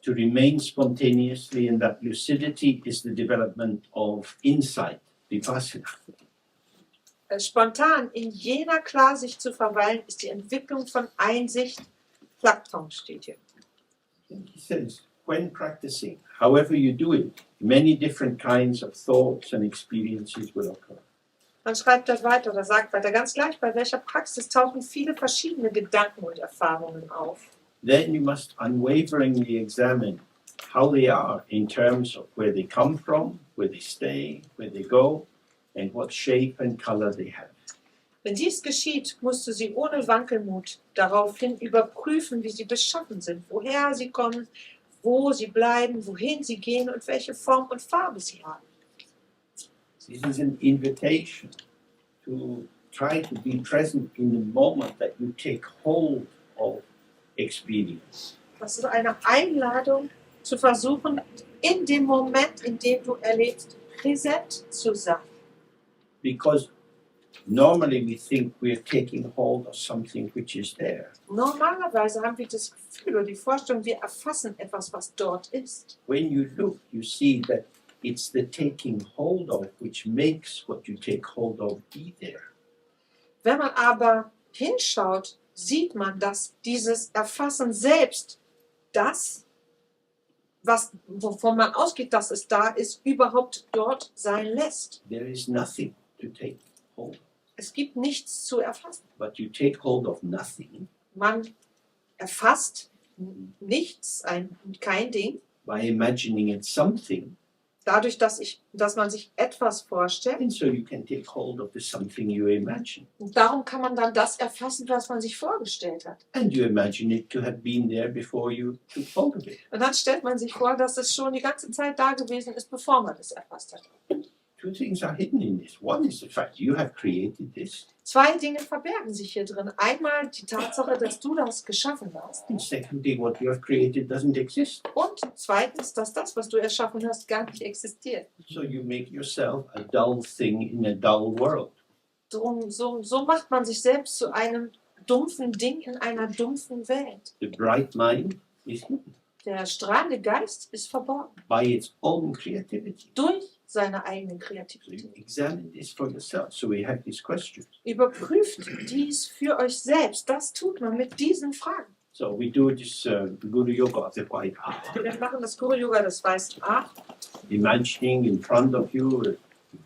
To remain spontaneously in that lucidity is the development of insight, vipassana. Spontan in jener Klarsicht zu verweilen, ist die Entwicklung von Einsicht. Platon steht hier. He says, when practicing, however you do it, many different kinds of thoughts and experiences will occur. Dann schreibt er weiter oder sagt weiter, ganz gleich, bei welcher Praxis tauchen viele verschiedene Gedanken und Erfahrungen auf. Then you must unwaveringly examine how they are in terms of where they come from, where they stay, where they go, and what shape and color they have. Wenn dies geschieht, musst du sie ohne Wankelmut daraufhin überprüfen, wie sie beschaffen sind, woher sie kommen, wo sie bleiben, wohin sie gehen und welche Form und Farbe sie haben. This is an invitation to try to be present in the moment that you take hold of experience. Das ist eine Einladung zu versuchen, in dem Moment, in dem du erlebst, präsent zu sein. Because normally we think we're taking hold of something which is there. Normalerweise haben wir das Gefühl oder die Vorstellung, wir erfassen etwas, was dort ist. When you look, you see that it's the taking hold of which makes what you take hold of be there. Wenn man aber hinschaut, sieht man, dass dieses Erfassen selbst das, wovon man ausgeht, dass es da ist, überhaupt dort sein lässt. There is nothing to take hold of. Es gibt nichts zu erfassen. But you take hold of nothing Man erfasst nichts, kein Ding, by imagining it something, dadurch, dass man sich etwas vorstellt. and so you can take hold of the something you imagine. Und darum kann man dann das erfassen, was man sich vorgestellt hat. And you imagine it to have been there before you took hold of it. Und dann stellt man sich vor, dass es schon die ganze Zeit da gewesen ist, bevor man es erfasst hat. Two things are hidden in this. One is the fact you have created this, Zwei Dinge verbergen sich hier drin. Einmal die Tatsache, dass du das geschaffen hast. and secondly, what you have created doesn't exist. Und zweitens, dass das, was du erschaffen hast, gar nicht existiert. So you make yourself a dull thing in a dull world. So macht man sich selbst zu einem dumpfen Ding in einer dumpfen Welt. The bright mind is hidden Der strahlende Geist ist verborgen by its own creativity. durch seine eigene So you Kreativität. examine this for yourself. So we have these questions. Überprüft dies für euch selbst. Das tut man mit diesen Fragen. So we do this Guru Yoga of the white heart, Wir machen das Guru-Yoga des weißen A. imagining in front of you a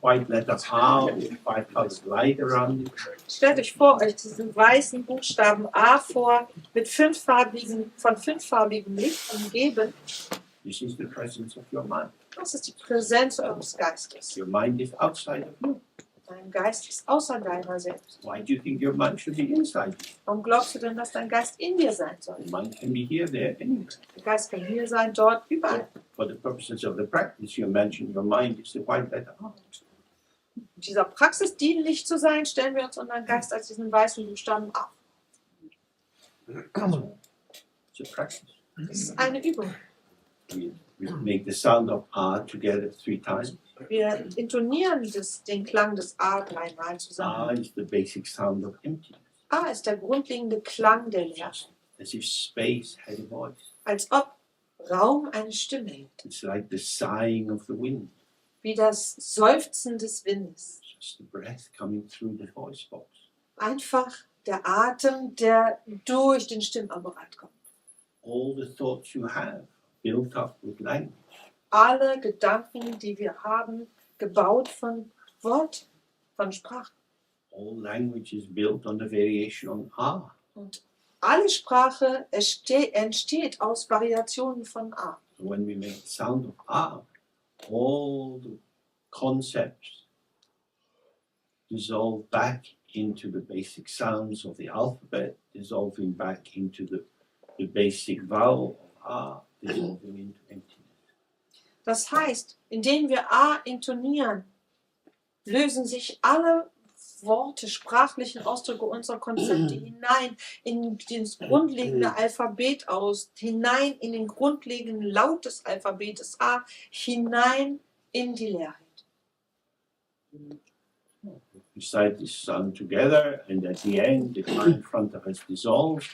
white letter R with 5 colored light around it. Stellt euch vor, euch diesen weißen Buchstaben A vor, mit von fünffarbigem Licht umgeben. This is the presence of your mind. Das ist die Präsenz eures Geistes. Your mind is outside of you. Dein Geist ist außer deiner selbst. Why do you think your mind should be inside you? Warum glaubst du denn, dass dein Geist in dir sein soll? The mind can be here, there, anywhere. Der Geist kann hier sein, dort, überall. For the purposes of the practice, you imagine your mind is the white letter R. Dieser Praxis dienlich zu sein, stellen wir uns unseren Geist als diesen weißen Buchstaben A. It's a practice. Das ist eine Übung. We make the sound of R together 3 times. Wir intonieren den Klang des A dreimal R zusammen. is the basic sound of emptiness. A ist der grundlegende Klang der Leere. As if space had a voice. Als ob Raum eine Stimme hätte. It's like the sighing of the wind. Wie das Seufzen des Windes. Just the breath coming through the voice box. Einfach der Atem, der durch den Stimmapparat kommt. All the thoughts you have built up with language. Alle Gedanken, die wir haben, gebaut von Wort, von Sprache. All language is built on the variation on R. Und alle Sprache entsteht aus Variationen von A. So when we make the sound of R, all the concepts dissolve back into the basic sounds of the alphabet, dissolving back into the basic vowel of R, dissolving into emptiness. Das heißt, indem wir A intonieren, lösen sich alle Worte, sprachlichen Ausdrücke unserer Konzepte hinein in das grundlegende Alphabet aus, hinein in den grundlegenden Laut des Alphabetes A, hinein in die Leerheit. Recite this sound together, and at the end, the time in front of us dissolves.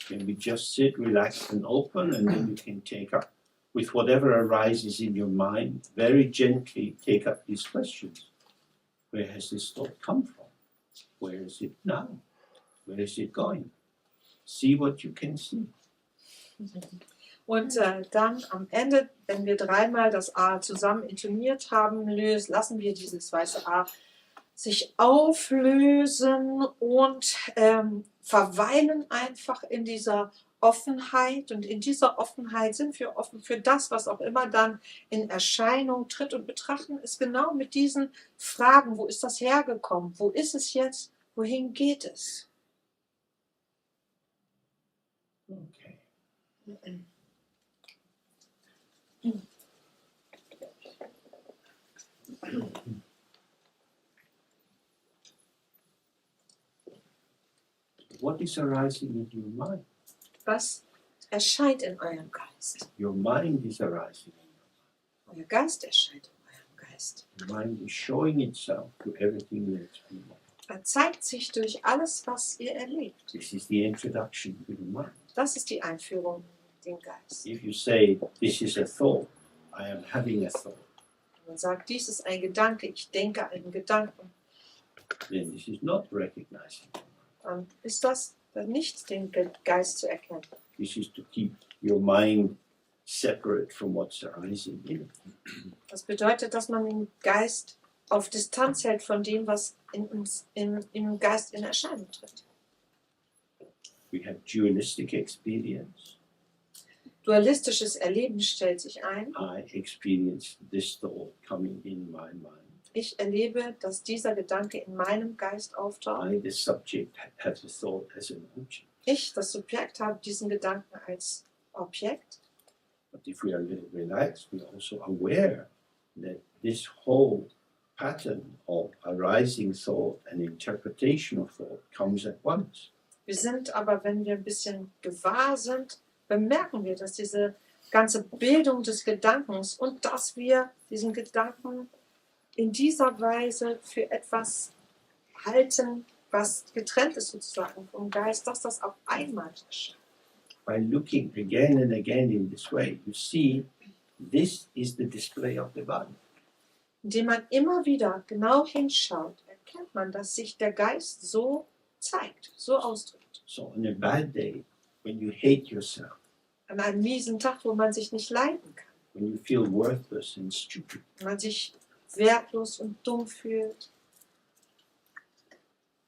Then we just sit, relaxed, and open, and then you can take up with whatever arises in your mind. Very gently take up these questions. Where has this thought come from? Where is it now? Where is it going? See what you can see. Und dann am Ende, wenn wir dreimal das A zusammen intoniert haben, lassen wir dieses weiße A sich auflösen und verweilen einfach in dieser Offenheit. Und in dieser Offenheit sind wir offen für das, was auch immer dann in Erscheinung tritt, und betrachten es genau mit diesen Fragen. Wo ist das hergekommen? Wo ist es jetzt? Wohin geht es? Okay. What is arising in your mind? Was erscheint in eurem Geist. Your mind is arising. Euer Geist erscheint in eurem Geist. The mind is showing itself to everything that's been. Er zeigt sich durch alles, was ihr erlebt. This is the introduction to the mind. Das ist die Einführung in den Geist. If you say, this is a thought, I am having a thought, Man sagt, dies ist ein Gedanke, ich denke einen Gedanken. then this is not recognizing. Dann ist das nicht den Geist zu erkennen. This is to keep your mind separate from what's arising in it. Das bedeutet, dass man den Geist auf Distanz hält von dem, was im Geist in Erscheinung tritt. We have dualistic experience. Dualistisches Erleben stellt sich ein. I experience this thought coming in my mind. Ich erlebe, dass dieser Gedanke in meinem Geist auftaucht. I, the subject, have the thought as an object. Ich, das Subjekt, habe diesen Gedanken als Objekt. But if we are a little relaxed, we are also aware that this whole pattern of arising thought and interpretation of thought comes at once. Wir sind aber, wenn wir ein bisschen gewahr sind, bemerken wir, dass diese ganze Bildung des Gedankens und dass wir diesen Gedanken in dieser Weise für etwas halten, was getrennt ist sozusagen vom Geist, dass das auf einmal geschieht. By looking again and again in this way, you see this is the display of the body. Indem man immer wieder genau hinschaut, erkennt man, dass sich der Geist so zeigt, so ausdrückt. So on a bad day, when you hate yourself, An einem miesen Tag, wo man sich nicht leiden kann, when you feel worthless and stupid, wenn man sich wertlos und dumm fühlt,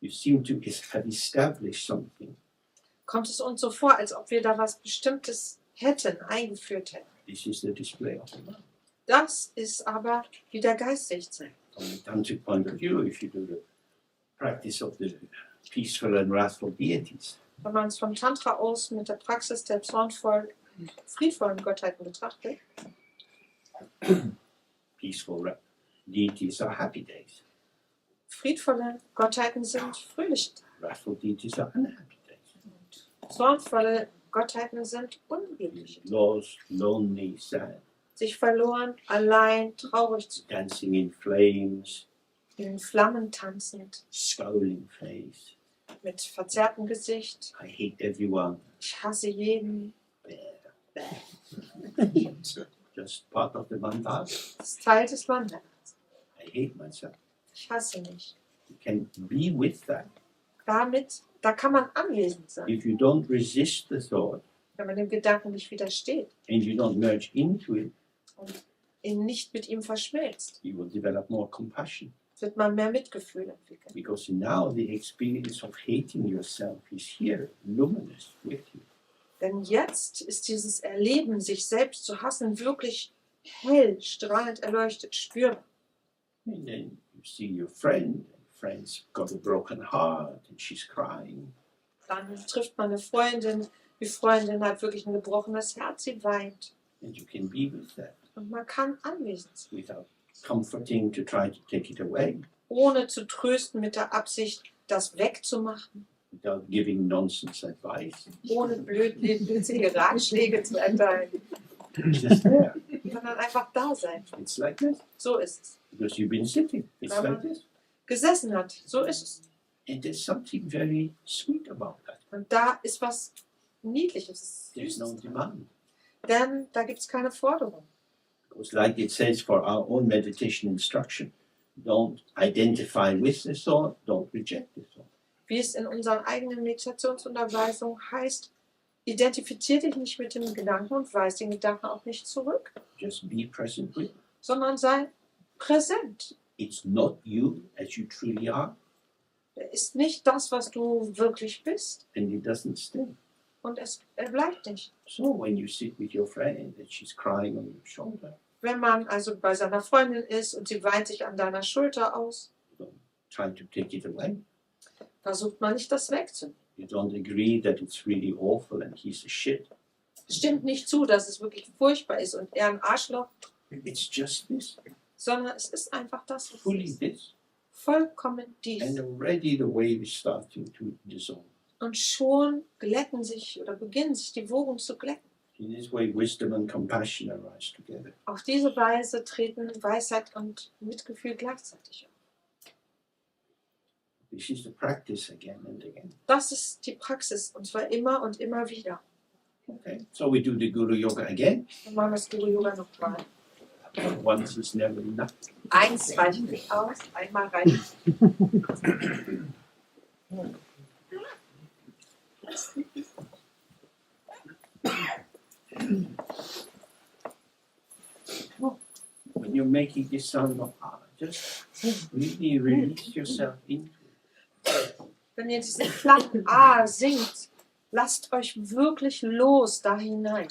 you seem to have established something. kommt es uns so vor, als ob wir da was Bestimmtes hätten, eingeführt hätten. This is the display of the mind. Das ist aber, wie der Geist sich zeigt. From a tantric point of view, if you do the practice of the peaceful and wrathful deities, Wenn man es vom Tantra aus mit der Praxis der friedvollen Gottheiten betrachtet, peaceful deities are happy days. friedvolle Gottheiten sind fröhliche Tage. Wrathful deities are unhappy days. Zornvolle Gottheiten sind unglückliche. Lost, lonely, sad, Sich verloren, allein, traurig, dancing in flames, in Flammen tanzend, scowling face. mit verzerrtem Gesicht. I hate everyone. Ich hasse jeden. Just part of the mandala. Das ist Teil des Wanderns. I hate myself. Ich hasse mich. You can be with that. Da kann man anwesend sein, If you don't resist the thought wenn man dem Gedanken nicht widersteht and you don't merge into it, und ihn nicht mit ihm verschmilzt, you will develop more compassion. wird man mehr Mitgefühl entwickeln. Because now the experience of hating yourself is here, luminous with you. Denn jetzt ist dieses Erleben, sich selbst zu hassen, wirklich hell, strahlend erleuchtet, spürbar. And then you see your friend, and friend's got a broken heart and she's crying. Dann trifft man eine Freundin, die Freundin hat wirklich ein gebrochenes Herz, sie weint. And you can be with that Und man kann anwesend sein, without comforting to try to take it away, ohne zu trösten mit der Absicht, das wegzumachen, without giving nonsense advice. ohne blödsinnige Ratschläge zu erteilen, Just there. sondern einfach da sein. It's like this. So ist es. Because you've been sitting. It's Weil like man this. gesessen hat, so ist es. And there's something very sweet about that. Und da ist was Niedliches, There's no Süßes. demand. Denn da gibt es keine Forderung. Because like it says for our own meditation instruction, don't identify with the thought, don't reject the thought. Wie es in unseren eigenen Meditationsunterweisungen heißt, identifiziere dich nicht mit dem Gedanken und weise den Gedanken auch nicht zurück, Just be present with it. sondern sei präsent. It's not you as you truly are, Er ist nicht das, was du wirklich bist, and it doesn't stay. und er bleibt nicht. So when you sit with your friend and she's crying on your shoulder, Wenn man also bei seiner Freundin ist und sie weint sich an deiner Schulter aus, don't try to take it away. versucht man nicht, das wegzunehmen. You don't agree that it's really awful and he's a shit. Es stimmt nicht zu, dass es wirklich furchtbar ist und er ein Arschloch, It's just this, sondern es ist einfach das, was es fully ist. this. Vollkommen dies. And already the wave is starting to dissolve. Und schon glätten sich oder beginnen sich die Wogen zu glätten. In this way, wisdom and compassion arise together. Auf diese Weise treten Weisheit und Mitgefühl gleichzeitig auf. This is the practice again and again. Das ist die Praxis und zwar immer und immer wieder. Okay, so we do the Guru Yoga again. Wir machen das Guru Yoga nochmal. Once is never enough. Eins reicht nicht aus, einmal reicht. When you're making this sound of just really release yourself into it. Wenn ihr diesen Klang A singt, lasst euch wirklich los da hinein.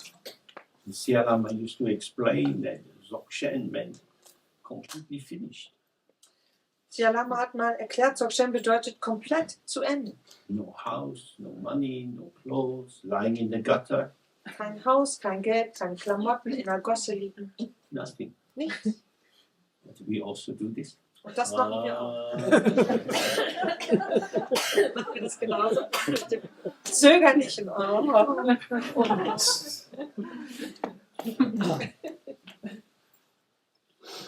And Siya Lama used to explain that Dzogchen meant completely finished. Dzogchen Lama hat mal erklärt, Dzogchen bedeutet komplett zu Ende. No house, no money, no clothes, lying in the gutter, Kein Haus, kein Geld, keine Klamotten, in der Gosse liegen. nothing. Nichts. But we also do this. Und das machen wir auch. Machen wir das genauso. Mit dem zögerlichen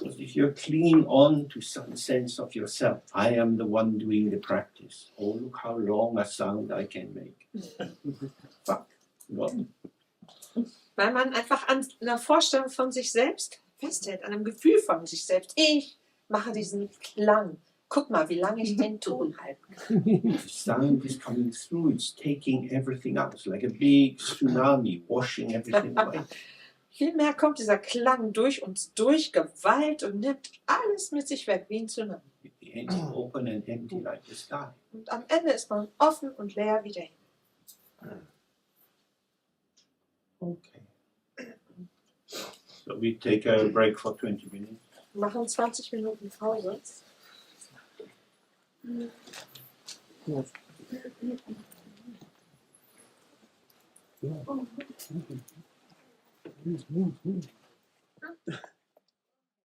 Because if you're clinging on to some sense of yourself, I am the one doing the practice. Oh, look how long a sound I can make. Fuck. What? Weil man einfach an einer Vorstellung von sich selbst festhält, an einem Gefühl von sich selbst. Ich mache diesen Klang. Guck mal, wie lange ich den Ton halten kann. The sound is coming through, it's taking everything up. It's like a big tsunami washing everything away. Vielmehr kommt dieser Klang durch uns durch, Gewalt und nimmt alles mit sich weg, wie ein Tsunami. At the end, it's open and empty like the sky. Und am Ende ist man offen und leer wie der Himmel. Okay. So we take a break for 20 minutes. Wir machen 20 Minuten Pause. Yeah.